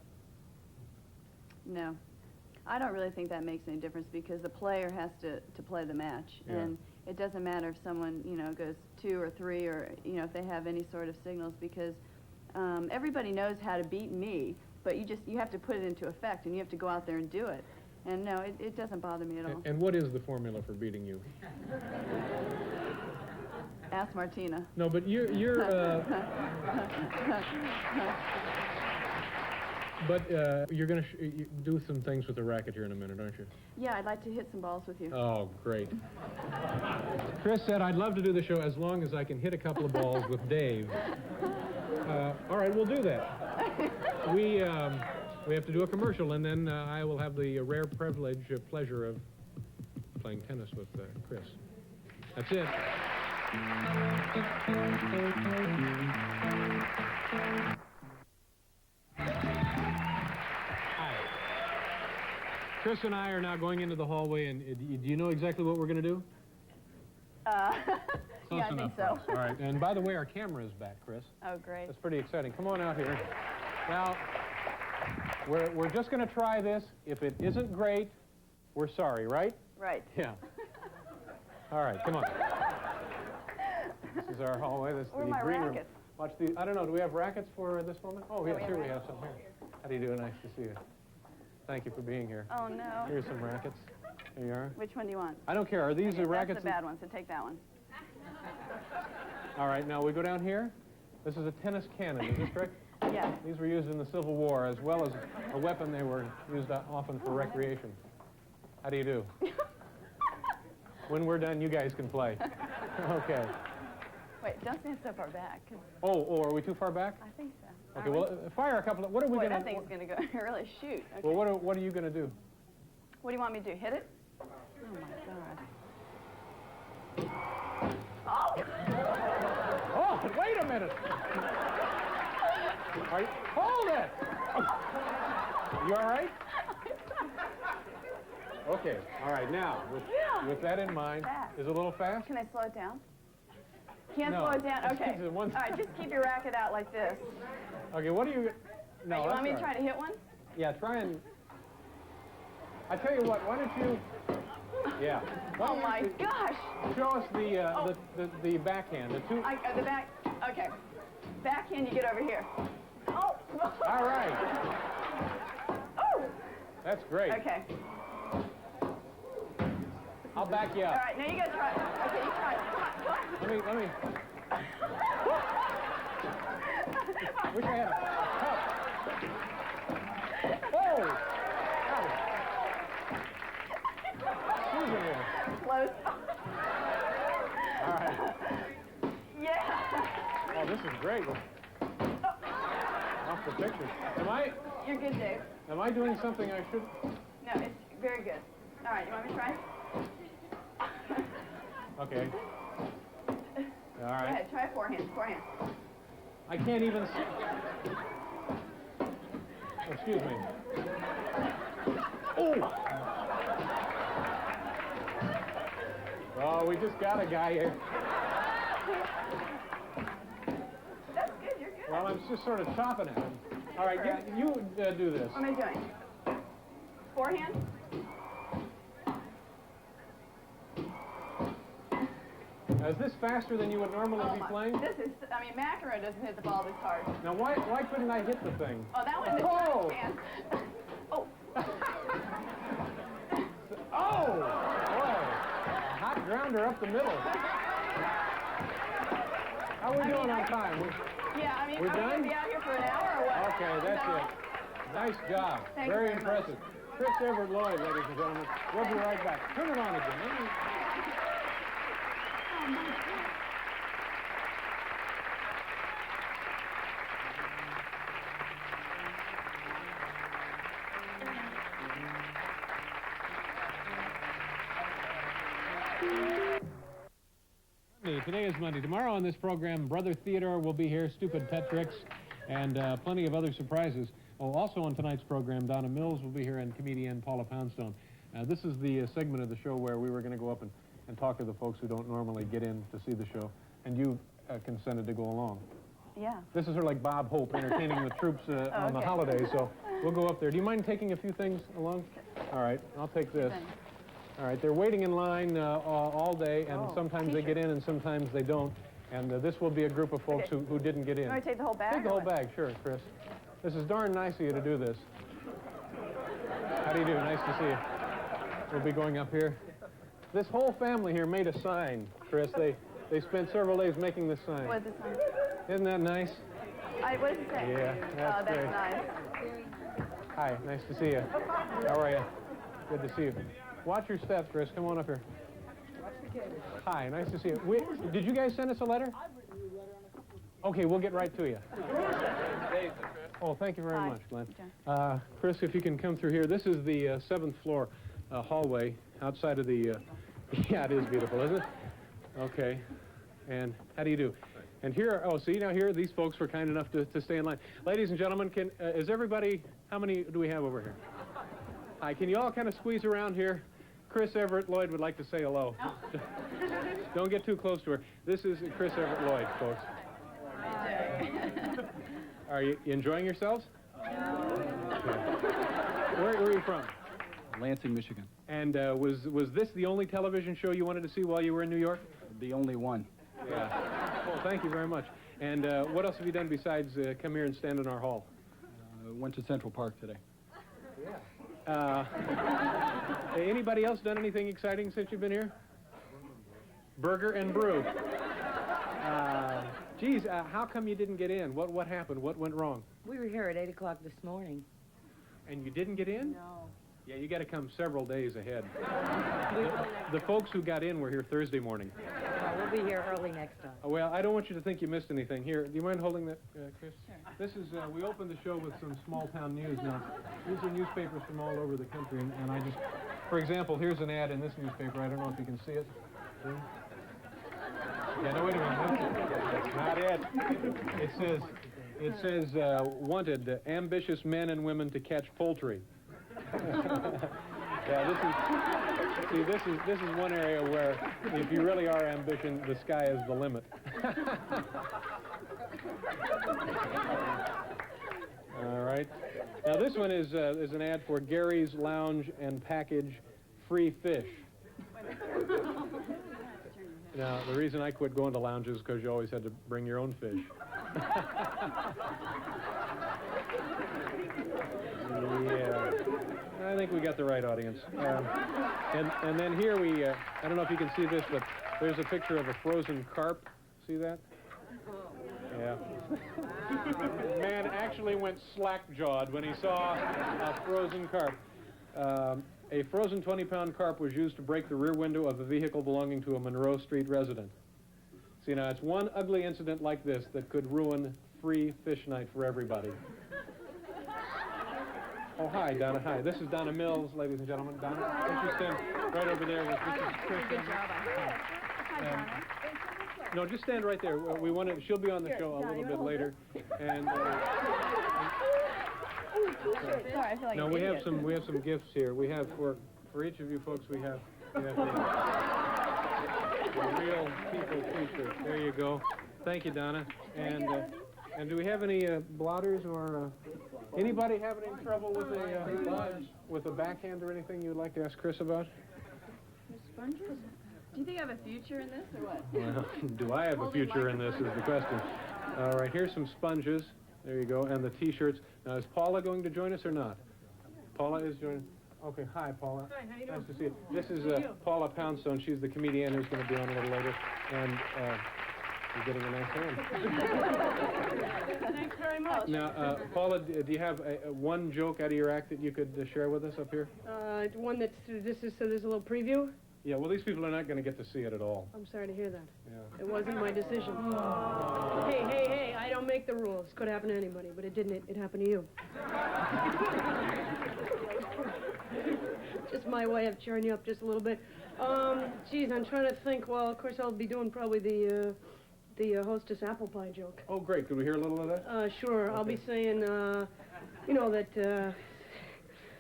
[SPEAKER 19] No. I don't really think that makes any difference because the player has to play the match.
[SPEAKER 18] Yeah.
[SPEAKER 19] And it doesn't matter if someone, you know, goes 2 or 3 or, you know, if they have any sort of signals because everybody knows how to beat me, but you have to put it into effect and you have to go out there and do it. And no, it doesn't bother me at all.
[SPEAKER 18] And what is the formula for beating you?
[SPEAKER 19] Ask Martina.
[SPEAKER 18] No, but you're but you're going to do some things with the racket here in a minute, aren't you?
[SPEAKER 19] Yeah, I'd like to hit some balls with you.
[SPEAKER 18] Oh, great. Chris said, I'd love to do the show as long as I can hit a couple of balls with Dave. All right, we'll do that. We have to do a commercial, and then I will have the rare pleasure of playing tennis with Chris. That's it. Hi. Chris and I are now going into the hallway, and do you know exactly what we're going to do?
[SPEAKER 9] Yeah, I think so.
[SPEAKER 18] All right, and by the way, our camera is back, Chris.
[SPEAKER 9] Oh, great.
[SPEAKER 18] That's pretty exciting. Come on out here. Now, we're just going to try this. If it isn't great, we're sorry, right?
[SPEAKER 9] Right.
[SPEAKER 18] Yeah. All right, come on. This is our hallway. This is
[SPEAKER 9] Where are
[SPEAKER 18] the
[SPEAKER 9] my
[SPEAKER 18] green room.
[SPEAKER 9] rackets?
[SPEAKER 18] Watch the. I don't know. Do we have rackets for this moment? Oh,
[SPEAKER 9] Yeah,
[SPEAKER 18] yes,
[SPEAKER 9] we
[SPEAKER 18] here
[SPEAKER 9] have
[SPEAKER 18] we have some. Here. How do you do? Nice to see you. Thank you for being here.
[SPEAKER 9] Oh, no.
[SPEAKER 18] Here's some rackets. Here you are.
[SPEAKER 9] Which one do you want?
[SPEAKER 18] I don't care. Are these the rackets?
[SPEAKER 9] That's the bad one, so take that one.
[SPEAKER 18] All right, now we go down here. This is a tennis cannon, is this correct?
[SPEAKER 9] Yeah.
[SPEAKER 18] These were used in the Civil War, as well as a weapon they were used often for recreation. How do you do? When we're done, you guys can play. Okay.
[SPEAKER 9] Wait, don't stand so far back.
[SPEAKER 18] Oh, are we too far back?
[SPEAKER 9] I think so.
[SPEAKER 18] Okay, well, fire a couple of, what are we
[SPEAKER 9] Boy,
[SPEAKER 18] going to...
[SPEAKER 9] that thing's going to go really shoot. Okay.
[SPEAKER 18] Well, what are you going to do?
[SPEAKER 9] What do you want me to do? Hit it? Oh, my God. Oh!
[SPEAKER 18] Oh, wait a minute. Hold it. You all right? Okay. All right. Now, with that in mind, is it a little fast?
[SPEAKER 9] Can I slow it down? Can't
[SPEAKER 18] No.
[SPEAKER 9] slow it down?
[SPEAKER 18] Just
[SPEAKER 9] Okay.
[SPEAKER 18] keep it one-
[SPEAKER 9] All right, just keep your racket out like this.
[SPEAKER 18] Okay. What do you? No.
[SPEAKER 9] You
[SPEAKER 18] that's
[SPEAKER 9] want me to
[SPEAKER 18] all
[SPEAKER 9] try
[SPEAKER 18] right.
[SPEAKER 9] to hit one?
[SPEAKER 18] Yeah. Try and. I tell you what. Why don't you? Yeah. Why
[SPEAKER 9] Oh,
[SPEAKER 18] don't
[SPEAKER 9] my
[SPEAKER 18] you
[SPEAKER 9] gosh.
[SPEAKER 18] Show us the backhand. The two.
[SPEAKER 9] The back. Okay. Backhand, you get over here. Oh!
[SPEAKER 18] All right.
[SPEAKER 9] Oh!
[SPEAKER 18] That's great.
[SPEAKER 9] Okay.
[SPEAKER 18] I'll back you
[SPEAKER 9] All
[SPEAKER 18] up.
[SPEAKER 9] right, now you gotta try. Okay, you try. Come on.
[SPEAKER 18] Let me. Wish I had a cup. Oh! Excuse me there.
[SPEAKER 9] Close.
[SPEAKER 18] All right.
[SPEAKER 9] Yeah.
[SPEAKER 18] Oh, this is great. Off the pictures.
[SPEAKER 9] You're good, Dave.
[SPEAKER 18] Am I doing something I should?
[SPEAKER 9] No, it's very good. All right, you want me to try?
[SPEAKER 18] Okay. All
[SPEAKER 9] Go
[SPEAKER 18] right.
[SPEAKER 9] ahead, try forehand. Forehand.
[SPEAKER 18] I can't even see. Excuse me. Oh! Oh, we just got a guy here.
[SPEAKER 9] That's good, you're good.
[SPEAKER 18] Well, I'm just sort of chopping at him. All right, you do this.
[SPEAKER 9] What am I doing? Forehand?
[SPEAKER 18] Is this faster than you would normally be playing?
[SPEAKER 9] This is, I mean, McEnroe doesn't hit the ball this hard.
[SPEAKER 18] Now, why couldn't I hit the thing?
[SPEAKER 9] Oh, that one is
[SPEAKER 18] Oh!
[SPEAKER 9] hand. Oh.
[SPEAKER 18] Oh! Boy, a hot grounder up the middle. How are we doing on time?
[SPEAKER 9] Yeah, I mean,
[SPEAKER 18] We're
[SPEAKER 9] are we going
[SPEAKER 18] done?
[SPEAKER 9] to be out here for an hour or what?
[SPEAKER 18] Okay, that's it. Nice job.
[SPEAKER 9] Thank you
[SPEAKER 18] very
[SPEAKER 9] very much.
[SPEAKER 18] impressive. Chris Everett Lloyd, ladies and gentlemen. We'll be right back. Turn it on again. Today is Monday. Tomorrow on this program, Brother Theodore will be here, Stupid Pet Tricks, and plenty of other surprises. Oh, also on tonight's program, Donna Mills will be here and comedian Paula Poundstone. This is the segment of the show where we were going to go up and talk to the folks who don't normally get in to see the show, and you consented to go along.
[SPEAKER 9] Yeah.
[SPEAKER 18] This is sort of like Bob Hope entertaining the troops on the holidays, so we'll go up there. Do you mind taking a few things along? All right, I'll take this. All right, they're waiting in line all day, and sometimes they get in and sometimes they don't. And this will be a group of folks who didn't get in.
[SPEAKER 9] You want to take the whole bag?
[SPEAKER 18] Take the whole bag, sure, Chris. This is darn nice of you to do this. How do you do? Nice to see you. We'll be going up here. This whole family here made a sign, Chris. They spent several days making this sign.
[SPEAKER 9] What is this sign?
[SPEAKER 18] Isn't that nice?
[SPEAKER 9] What does it say?
[SPEAKER 18] Yeah, that's
[SPEAKER 9] that's
[SPEAKER 18] great.
[SPEAKER 9] nice.
[SPEAKER 18] Hi, nice to see you. How are you? Good to see you. Watch your step, Chris. Come on up here. Hi, nice to see you. Did you guys send us a letter? Okay, we'll get right to you. Oh, thank you very
[SPEAKER 19] Hi.
[SPEAKER 18] much, Glenn. Chris, if you can come through here. This is the 7th floor hallway outside of the... yeah, it is beautiful, isn't it? Okay. And how do you do? And here, oh, see, now here, these folks were kind enough to stay in line. Ladies and gentlemen, is everybody... How many do we have over here? Hi, can you all kind of squeeze around here? Chris Everett Lloyd would like to say hello. Don't get too close to her. This is Chris Everett Lloyd, folks. Are you enjoying yourselves? Where are you from?
[SPEAKER 10] Lansing, Michigan.
[SPEAKER 18] And was this the only television show you wanted to see while you were in New York?
[SPEAKER 10] The only one.
[SPEAKER 18] Yeah. Well, thank you very much. And what else have you done besides come here and stand in our hall?
[SPEAKER 10] Went to Central Park today.
[SPEAKER 18] Anybody else done anything exciting since you've been here? Burger and brew. Geez, how come you didn't get in? What happened? What went wrong?
[SPEAKER 12] We were here at 8 o'clock this morning.
[SPEAKER 18] And you didn't get in?
[SPEAKER 12] No.
[SPEAKER 18] Yeah, you got to come several days ahead. The folks who got in were here Thursday morning.
[SPEAKER 12] We'll be here early next time.
[SPEAKER 18] Well, I don't want you to think you missed anything. Here, do you mind holding that, Chris? Sure. This is, we opened the show with some small-town news. Now, these are newspapers from all over the country, and I just, for example, here's an ad in this newspaper. I don't know if you can see it. See? Yeah, no, wait a minute. Not it. It says, wanted, ambitious men and women to catch poultry. Yeah, this is one area where if you really are ambition, the sky is the limit. All right. Now this one is an ad for Gary's Lounge and Package Free Fish. Now the reason I quit going to lounges is because you always had to bring your own fish. Yeah. I think we got the right audience. And then here we, I don't know if you can see this, but there's a picture of a frozen carp. See that? Yeah. Man actually went slack-jawed when he saw a frozen carp. A frozen 20-pound carp was used to break the rear window of a vehicle belonging to a Monroe Street resident. See, now, it's one ugly incident like this that could ruin free fish night for everybody. Oh, hi, Donna. Hi. This is Donna Mills, ladies and gentlemen. Donna, why don't you stand right over there with Mrs. Chris.
[SPEAKER 19] Good job. Hi, Donna.
[SPEAKER 18] No, just stand right there. We want to. She'll be on the show a little bit later. And
[SPEAKER 19] Sorry, I feel like
[SPEAKER 18] no,
[SPEAKER 19] an
[SPEAKER 18] we
[SPEAKER 19] idiot.
[SPEAKER 18] have some gifts here. We have for each of you folks. We have the real people T-shirt. There you go. Thank you, Donna. And do we have any blotters or anybody having any trouble with a backhand or anything you'd like to ask Chris about?
[SPEAKER 19] Sponges? Do you think I have a future in this or what?
[SPEAKER 18] Well, do I have a future in this is the question. All right, here's some sponges. There you go, and the T-shirts. Now, is Paula going to join us or not? Paula is joining. Okay, hi, Paula.
[SPEAKER 15] Hi, how you doing?
[SPEAKER 18] Nice to see you. This is Paula Poundstone. She's the comedian who's going to be on a little later, and you're getting a nice hand.
[SPEAKER 15] Thanks very much.
[SPEAKER 18] Now, Paula, do you have one joke out of your act that you could share with us up here?
[SPEAKER 15] One that's, this is, so there's a little preview?
[SPEAKER 18] Yeah, well, these people are not going to get to see it at all.
[SPEAKER 15] I'm sorry to hear that.
[SPEAKER 18] Yeah.
[SPEAKER 15] It wasn't my decision. Hey, I don't make the rules. Could happen to anybody, but it didn't. It happened to you. Just my way of cheering you up just a little bit. Geez, I'm trying to think. Well, of course, I'll be doing probably the Hostess apple pie joke.
[SPEAKER 18] Oh, great. Could we hear a little of that?
[SPEAKER 15] Sure. Okay. I'll be saying, you know, that,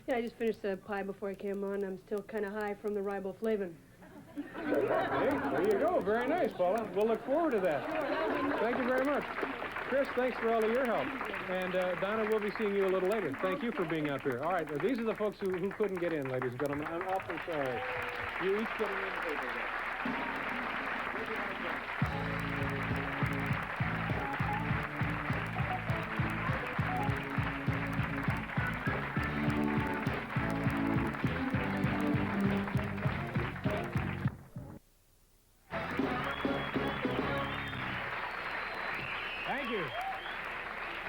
[SPEAKER 15] yeah, I just finished the pie before I came on. I'm still kind of high from the riboflavin.
[SPEAKER 18] Hey, there you go. Very nice, Paula. We'll look forward to that. Thank you very much. Chris, thanks for all of your help. And Donna, we'll be seeing you a little later. Thank you for being up here. All right, these are the folks who couldn't get in, ladies and gentlemen. I'm awfully sorry. You each getting in over there.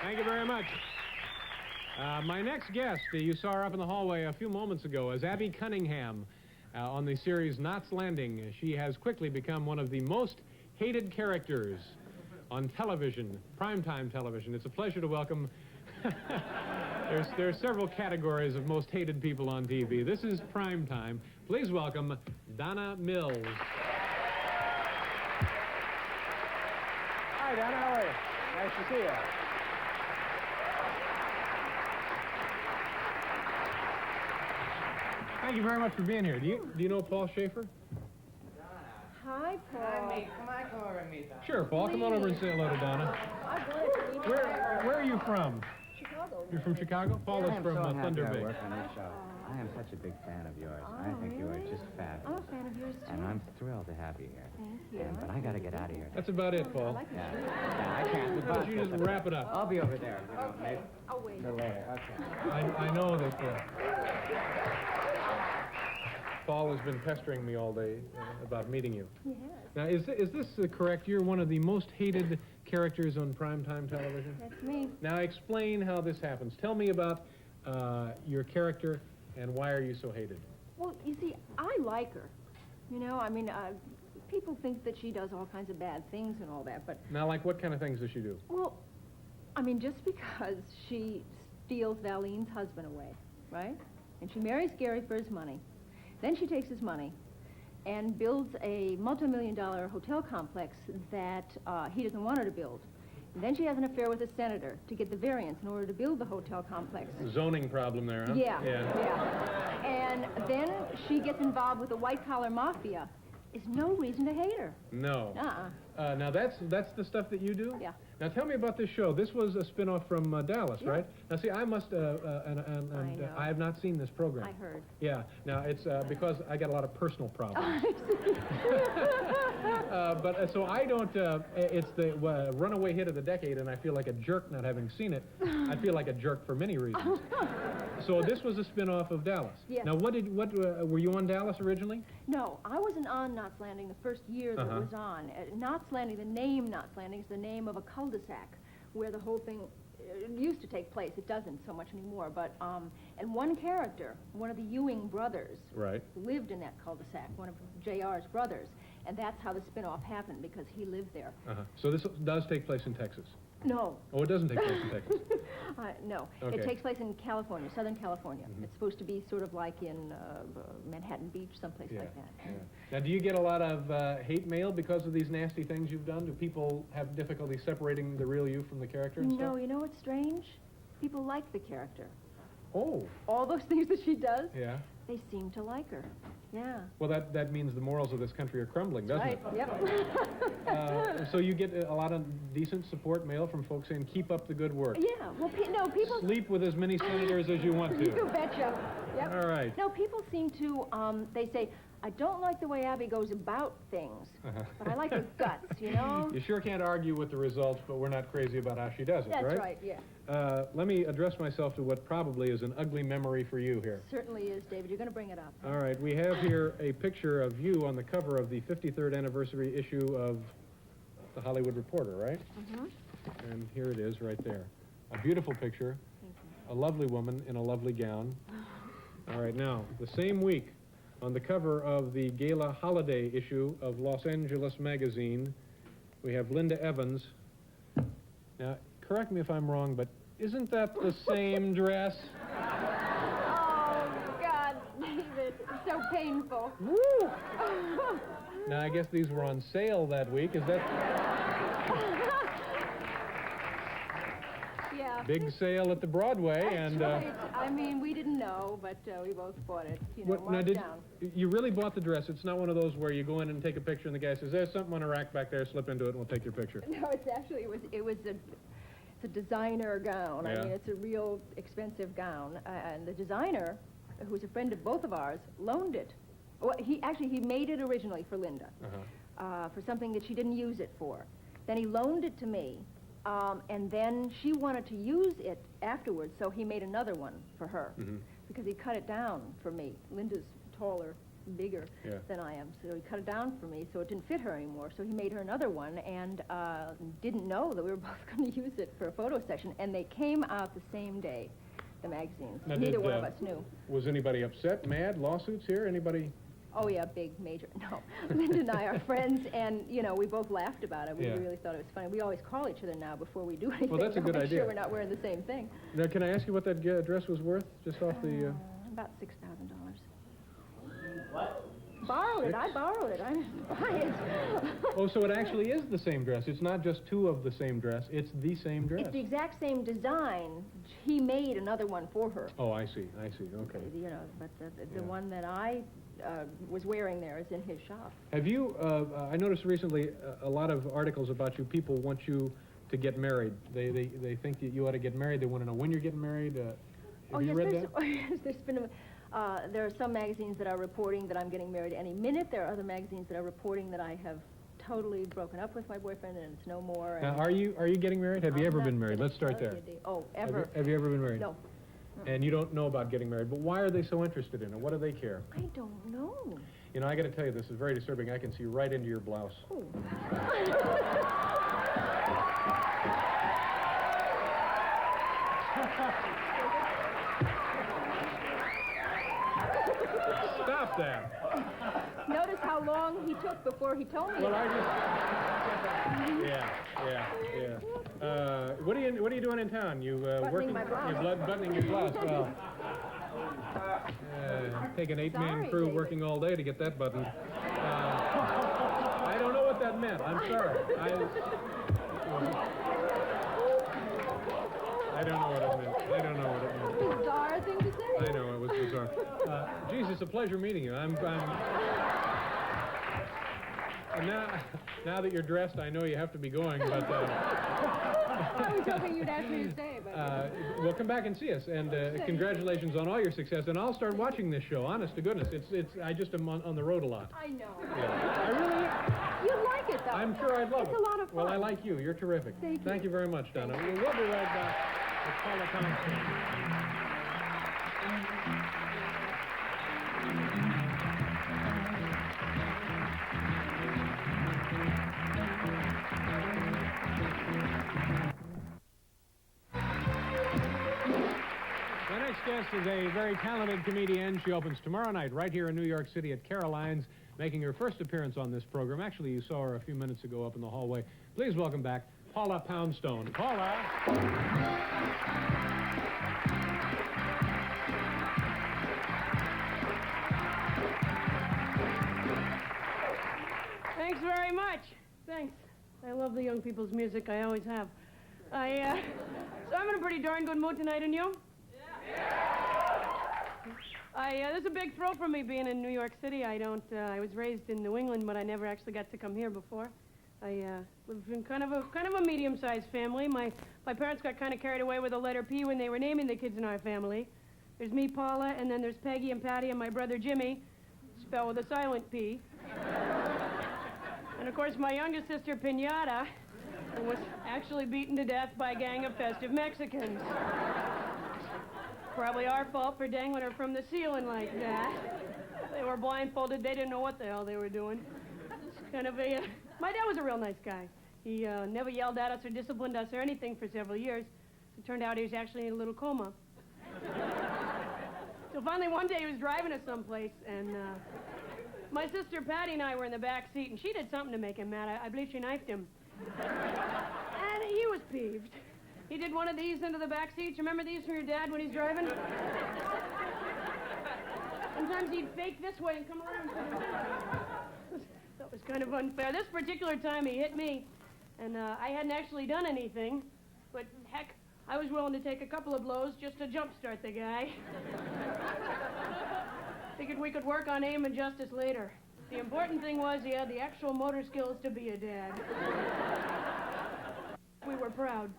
[SPEAKER 18] Thank you very much. My next guest, you saw her up in the hallway a few moments ago, is Abby Cunningham on the series Knots Landing. She has quickly become one of the most hated characters on television, primetime television. It's a pleasure to welcome There's several categories of most hated people on TV. This is prime time. Please welcome Donna Mills.
[SPEAKER 14] Hi, Donna. How are you? Nice to see you.
[SPEAKER 18] Thank you very much for being here. Do you know Paul Schaefer?
[SPEAKER 15] Hi, Paul.
[SPEAKER 8] Hi, come over and meet them.
[SPEAKER 18] Sure, Paul. Come on over and say hello to Donna. Where are you from?
[SPEAKER 15] Chicago.
[SPEAKER 18] You're from Chicago? Paul is from Thunder Bay.
[SPEAKER 8] Work on this show. I am such a big fan of yours. I think you are just fabulous.
[SPEAKER 15] I'm a fan of yours, too.
[SPEAKER 8] And I'm thrilled to have you here.
[SPEAKER 15] Thank you.
[SPEAKER 8] But I got to get out of here.
[SPEAKER 18] That's about it, Paul.
[SPEAKER 8] Yeah, I can't.
[SPEAKER 18] Why don't you just wrap it up?
[SPEAKER 8] I'll be over there.
[SPEAKER 15] Okay. I'll wait.
[SPEAKER 8] Till later. Okay.
[SPEAKER 18] I know that Paul has been pestering me all day about meeting you.
[SPEAKER 15] He has.
[SPEAKER 18] Now, is this correct? You're one of the most hated characters on primetime television?
[SPEAKER 15] That's me.
[SPEAKER 18] Now, explain how this happens. Tell me about your character and why are you so hated?
[SPEAKER 15] Well, you see, I like her. You know, I mean, people think that she does all kinds of bad things and all that, but...
[SPEAKER 18] Now, like what kind of things does she do?
[SPEAKER 15] Well, I mean, just because she steals Valeen's husband away, right? And she marries Gary for his money. Then she takes his money and builds a multi-million-dollar hotel complex that he doesn't want her to build. And then she has an affair with a senator to get the variance in order to build the hotel complex.
[SPEAKER 18] Zoning problem there, huh?
[SPEAKER 15] Yeah. And then she gets involved with the white-collar mafia. There's no reason to hate her.
[SPEAKER 18] No. Now, that's the stuff that you do?
[SPEAKER 15] Yeah.
[SPEAKER 18] Now, tell me about this show. This was a spin-off from Dallas, right? Now, see, I must, I have not seen this program.
[SPEAKER 15] I heard.
[SPEAKER 18] Yeah. Now, it's because I got a lot of personal problems. So I don't, it's the runaway hit of the decade, and I feel like a jerk not having seen it. I feel like a jerk for many reasons. So this was a spin-off of Dallas.
[SPEAKER 15] Yes.
[SPEAKER 18] Now, were you on Dallas originally?
[SPEAKER 15] No, I wasn't on Knots Landing the first year that it was on. Knots Landing, the name Knots Landing is the name of a cul-de-sac where the whole thing used to take place. It doesn't so much anymore, but, and one character, one of the Ewing brothers, lived in that cul-de-sac, one of J.R.'s brothers, and that's how the spin-off happened, because he lived there.
[SPEAKER 18] So this does take place in Texas?
[SPEAKER 15] No.
[SPEAKER 18] Oh, it doesn't take place in Texas?
[SPEAKER 15] No.
[SPEAKER 18] Okay.
[SPEAKER 15] It takes place in California, Southern California. It's supposed to be sort of like in Manhattan Beach, someplace like that.
[SPEAKER 18] Yeah. Now, do you get a lot of hate mail because of these nasty things you've done? Do people have difficulty separating the real you from the character and stuff?
[SPEAKER 15] No, you know what's strange? People like the character.
[SPEAKER 18] Oh.
[SPEAKER 15] All those things that she does,
[SPEAKER 18] Yeah.
[SPEAKER 15] they seem to like her. Yeah.
[SPEAKER 18] Well, that means the morals of this country are crumbling, doesn't
[SPEAKER 15] Right,
[SPEAKER 18] it?
[SPEAKER 15] yep.
[SPEAKER 18] So you get a lot of decent support mail from folks saying, keep up the good work.
[SPEAKER 15] Yeah, well, no, people...
[SPEAKER 18] Sleep with as many senators as you want to.
[SPEAKER 15] You betcha. Yep.
[SPEAKER 18] All right.
[SPEAKER 15] No, people seem to, they say, I don't like the way Abby goes about things, but I like her guts, you know?
[SPEAKER 18] You sure can't argue with the results, but we're not crazy about how she does it,
[SPEAKER 15] That's
[SPEAKER 18] right?
[SPEAKER 15] right, yeah.
[SPEAKER 18] Let me address myself to what probably is an ugly memory for you here.
[SPEAKER 15] Certainly is, David. You're going to bring it up.
[SPEAKER 18] All right, we have here a picture of you on the cover of the 53rd anniversary issue of The Hollywood Reporter, right?
[SPEAKER 15] Mm-hmm.
[SPEAKER 18] And here it is right there. A beautiful picture, a lovely woman in a lovely gown. All right, now, the same week, on the cover of the Gala Holiday issue of Los Angeles Magazine, we have Linda Evans. Now, correct me if I'm wrong, but isn't that the same dress?
[SPEAKER 15] Oh, God, David, it's so painful.
[SPEAKER 18] Woo! Now, I guess these were on sale that week. Is that...
[SPEAKER 15] Yeah.
[SPEAKER 18] Big sale at the Broadway,
[SPEAKER 15] That's
[SPEAKER 18] and...
[SPEAKER 15] right. I mean, we didn't know, but we both bought it, you know,
[SPEAKER 18] now,
[SPEAKER 15] marked down.
[SPEAKER 18] you really bought the dress? It's not one of those where you go in and take a picture and the guy says, there's something on a rack back there, slip into it and we'll take your picture.
[SPEAKER 15] No, it's actually, it's a designer gown.
[SPEAKER 18] Yeah.
[SPEAKER 15] I mean, it's a real expensive gown. And the designer, who's a friend of both of ours, loaned it. Well, he made it originally for Linda, for something that she didn't use it for. Then he loaned it to me, and then she wanted to use it afterwards, so he made another one for her, because he cut it down for me. Linda's taller, bigger than I am, so he cut it down for me, so it didn't fit her anymore. So he made her another one, and didn't know that we were both going to use it for a photo session, and they came out the same day, the magazines.
[SPEAKER 18] Now,
[SPEAKER 15] Neither one of us knew.
[SPEAKER 18] Was anybody upset, mad, lawsuits here? Anybody?
[SPEAKER 15] Oh, yeah, big, major. No. Linda and I are friends, and, you know, we both laughed about it. We really thought it was funny. We always call each other now before we do anything.
[SPEAKER 18] Well, that's a good
[SPEAKER 15] make
[SPEAKER 18] idea.
[SPEAKER 15] sure we're not wearing the same thing.
[SPEAKER 18] Now, can I ask you what that dress was worth, just off the...
[SPEAKER 15] About $6,000. What? Borrowed it. I borrowed it. I didn't buy it.
[SPEAKER 18] Oh, so it actually is the same dress. It's not just two of the same dress. It's the same dress.
[SPEAKER 15] It's the exact same design. He made another one for her.
[SPEAKER 18] Oh, I see. I see. Okay.
[SPEAKER 15] You know, but the one that I was wearing there is in his shop.
[SPEAKER 18] Have you, I noticed recently a lot of articles about you. People want you to get married. They think that you ought to get married. They want to know when you're getting married. Have you read that?
[SPEAKER 15] Oh, yes, there's been there are some magazines that are reporting that I'm getting married any minute. There are other magazines that are reporting that I have totally broken up with my boyfriend and it's no more.
[SPEAKER 18] Now, are you getting married? Have you ever been married? Let's start there.
[SPEAKER 15] Oh, ever.
[SPEAKER 18] Have you ever been married?
[SPEAKER 15] No.
[SPEAKER 18] And you don't know about getting married, but why are they so interested in it? What do they care?
[SPEAKER 15] I don't know.
[SPEAKER 18] You know, I got to tell you, this is very disturbing. I can see right into your blouse.
[SPEAKER 15] Oh.
[SPEAKER 18] Stop that.
[SPEAKER 15] Notice how long he took before he told me.
[SPEAKER 18] Well, I just... Yeah. What are you doing in town? You working?
[SPEAKER 15] My blouse.
[SPEAKER 18] You're buttoning your blouse. Well, take an 8-man crew
[SPEAKER 15] David.
[SPEAKER 18] working all day to get that buttoned. I don't know what that meant. I'm sorry. I don't know what it meant. I don't know what it meant.
[SPEAKER 15] Bizarre thing to say.
[SPEAKER 18] I know, it was bizarre. Geez, it's a pleasure meeting you. And now that you're dressed, I know you have to be going, but...
[SPEAKER 15] I was hoping you'd ask me to stay, but...
[SPEAKER 18] well, come back and see us, and congratulations on all your success, and I'll start watching this show, honest to goodness. I just am on the road a lot.
[SPEAKER 15] I know.
[SPEAKER 18] Yeah. I really...
[SPEAKER 15] You like it, though.
[SPEAKER 18] I'm sure I'd love it.
[SPEAKER 15] It's a lot of fun.
[SPEAKER 18] Well, I like you. You're terrific.
[SPEAKER 15] Thank
[SPEAKER 18] you very much, Donna. We'll be right back with Paula Thompson. Our next guest is a very talented comedian. She opens tomorrow night right here in New York City at Caroline's, making her first appearance on this program. Actually, you saw her a few minutes ago up in the hallway. Please welcome back Paula Poundstone. Paula.
[SPEAKER 7] Thanks very much. Thanks. I love the young people's music. I always have. So I'm in a pretty darn good mood tonight, and you? This is a big thrill for me being in New York City. I was raised in New England, but I never actually got to come here before. I live in kind of a medium-sized family. My parents got kind of carried away with the letter P when they were naming the kids in our family. There's me, Paula, and then there's Peggy and Patty and my brother Jimmy, spelled with a silent P. And of course, my youngest sister, Pinata, was actually beaten to death by a gang of festive Mexicans. Probably our fault for dangling her from the ceiling like that. They were blindfolded. They didn't know what the hell they were doing. It's kind of a... my dad was a real nice guy. He never yelled at us or disciplined us or anything for several years. It turned out he was actually in a little coma. So finally one day he was driving us someplace, and my sister Patty and I were in the back seat, and she did something to make him mad. I believe she knifed him. And he was peeved. He did one of these into the back seats. Remember these from your dad when he's driving? Sometimes he'd fake this way and come around. That was kind of unfair. This particular time he hit me, and I hadn't actually done anything, but heck, I was willing to take a couple of blows just to jumpstart the guy. Figured we could work on aim and justice later. The important thing was he had the actual motor skills to be a dad. We were proud.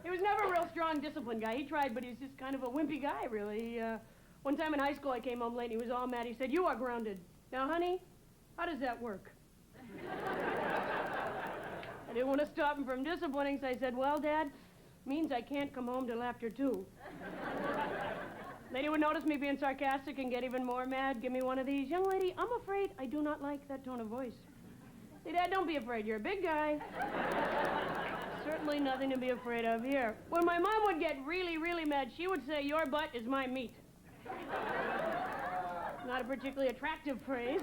[SPEAKER 7] He was never a real strong, disciplined guy. He tried, but he's just kind of a wimpy guy, really. One time in high school, I came home late, and he was all mad. He said, "You are grounded." Now, honey, how does that work? I didn't want to stop him from disciplining, so I said, "Well, Dad, means I can't come home till after 2. Lady would notice me being sarcastic and get even more mad. Give me one of these. "Young lady, I'm afraid I do not like that tone of voice." Say, "Dad, don't be afraid. You're a big guy." Certainly nothing to be afraid of here. When my mom would get really, really mad, she would say, "Your butt is my meat." Not a particularly attractive phrase.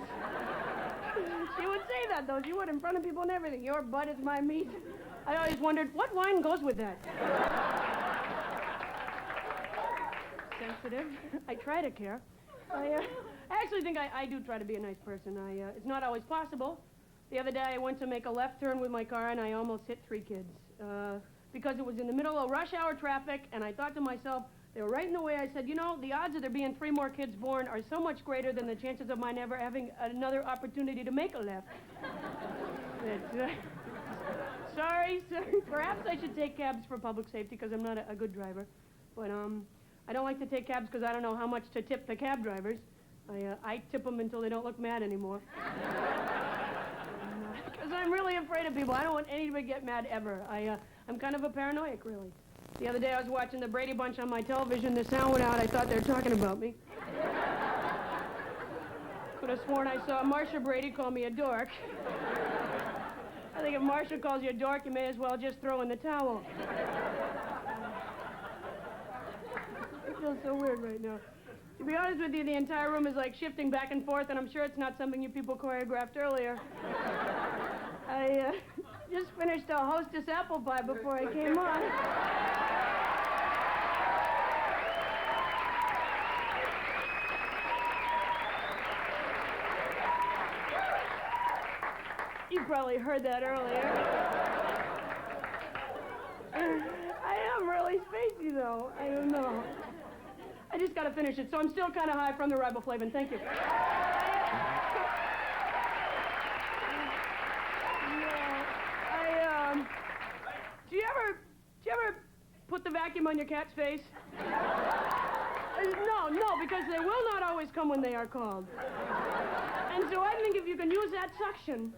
[SPEAKER 7] She would say that, though. She would, in front of people and everything. Your butt is my meat. I always wondered, what wine goes with that? Sensitive. I try to care. I actually think I do try to be a nice person. It's not always possible. The other day, I went to make a left turn with my car, and I almost hit 3 kids. Because it was in the middle of rush hour traffic, and I thought to myself, they were right in the way. I said, you know, the odds of there being 3 more kids born are so much greater than the chances of my never having another opportunity to make a left. Sorry. Perhaps I should take cabs for public safety because I'm not a good driver. But I don't like to take cabs because I don't know how much to tip the cab drivers. I tip them until they don't look mad anymore. Because I'm really afraid of people. I don't want anybody to get mad ever. I'm kind of a paranoiac, really. The other day I was watching the Brady Bunch on my television. The sound went out. I thought they were talking about me. Could have sworn I saw Marcia Brady call me a dork. I think if Marcia calls you a dork, you may as well just throw in the towel. I feel so weird right now. To be honest with you, the entire room is like shifting back and forth, and I'm sure it's not something you people choreographed earlier. I just finished a Hostess apple pie before I came on. You probably heard that earlier. I am really spacey, though. I don't know. I just got to finish it, so I'm still kind of high from the riboflavin. Thank you. Do you ever put the vacuum on your cat's face? No, because they will not always come when they are called. And so I think if you can use that suction,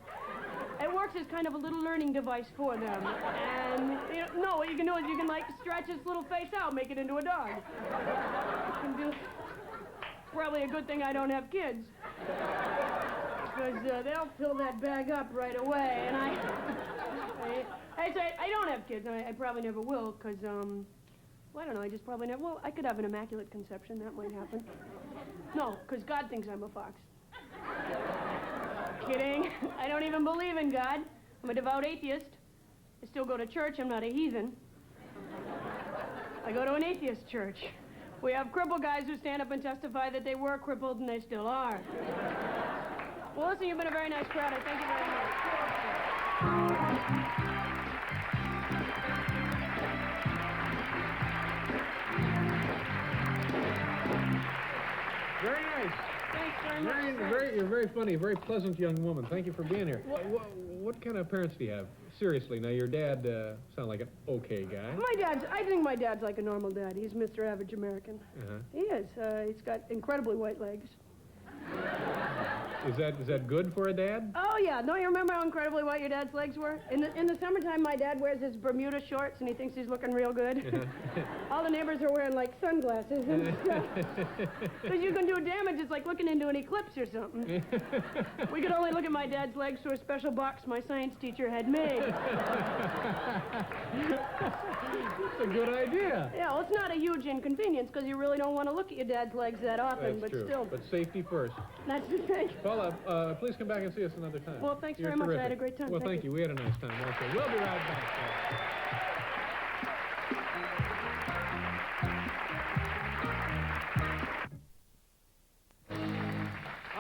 [SPEAKER 7] it works as kind of a little learning device for them. And, what you can do is you can, like, stretch its little face out, make it into a dog. You can do... Probably a good thing I don't have kids. Because they'll fill that bag up right away, and I don't have kids, and I probably never will, because, well, I don't know, I just probably never... Well, I could have an immaculate conception. That might happen. No, because God thinks I'm a fox. Kidding. I don't even believe in God. I'm a devout atheist. I still go to church. I'm not a heathen. I go to an atheist church. We have crippled guys who stand up and testify that they were crippled, and they still are. Well, listen, you've been a very nice crowd. I thank you very much.
[SPEAKER 18] Very nice.
[SPEAKER 7] Thanks very much.
[SPEAKER 18] You're very funny, very pleasant young woman. Thank you for being here. What kind of parents do you have? Seriously, now your dad sounds like an okay guy.
[SPEAKER 7] I think my dad's like a normal dad. He's Mr. Average American.
[SPEAKER 18] Uh-huh.
[SPEAKER 7] He is. He's got incredibly white legs.
[SPEAKER 18] Is that good for a dad?
[SPEAKER 7] Oh, yeah. Don't you remember how incredibly white your dad's legs were? In the summertime, my dad wears his Bermuda shorts, and he thinks he's looking real good. All the neighbors are wearing, like, sunglasses and stuff. Because you can do damage. It's like looking into an eclipse or something. We could only look at my dad's legs through a special box my science teacher had made.
[SPEAKER 18] That's a good idea.
[SPEAKER 7] Yeah, well, it's not a huge inconvenience, because you really don't want to look at your dad's legs that often,
[SPEAKER 18] That's
[SPEAKER 7] but
[SPEAKER 18] true.
[SPEAKER 7] still.
[SPEAKER 18] But safety first.
[SPEAKER 7] That's the thing.
[SPEAKER 18] Paula, please come back and see us another time.
[SPEAKER 7] Well, thanks
[SPEAKER 18] You're
[SPEAKER 7] very much. I
[SPEAKER 18] terrific.
[SPEAKER 7] had a great time.
[SPEAKER 18] Well, thank you. We had a nice time also. We'll be right back.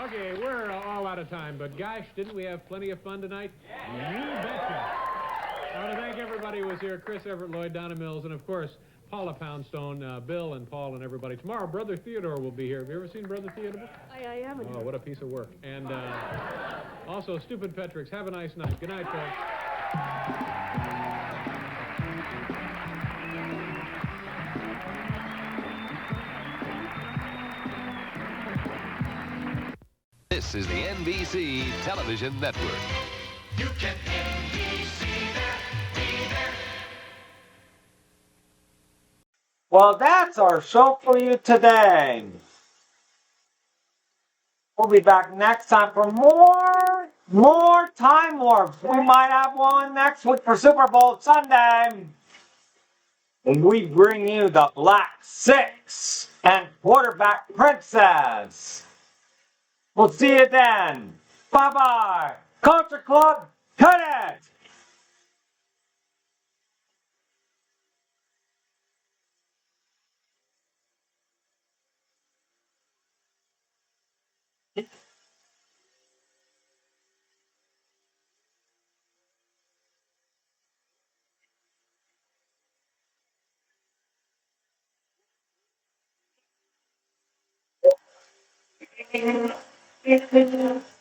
[SPEAKER 18] Okay, we're all out of time, but gosh, didn't we have plenty of fun tonight? Yeah. You betcha. I want to thank everybody who was here, Chris Everett, Lloyd, Donna Mills, and of course, Paula Poundstone, Bill and Paul and everybody. Tomorrow, Brother Theodore will be here. Have you ever seen Brother Theodore?
[SPEAKER 7] I haven't.
[SPEAKER 18] Oh, what a piece of work. And also, Stupid Petrix. Have a nice night. Good night, folks.
[SPEAKER 3] This is the NBC Television Network.
[SPEAKER 20] You can NBC there, be there.
[SPEAKER 11] Well, that's our show for you today. We'll be back next time for more Time Warps. We might have one next week for Super Bowl Sunday. And we bring you the Black Six and Quarterback Princess. We'll see you then. Bye-bye. Culture Club, cut it!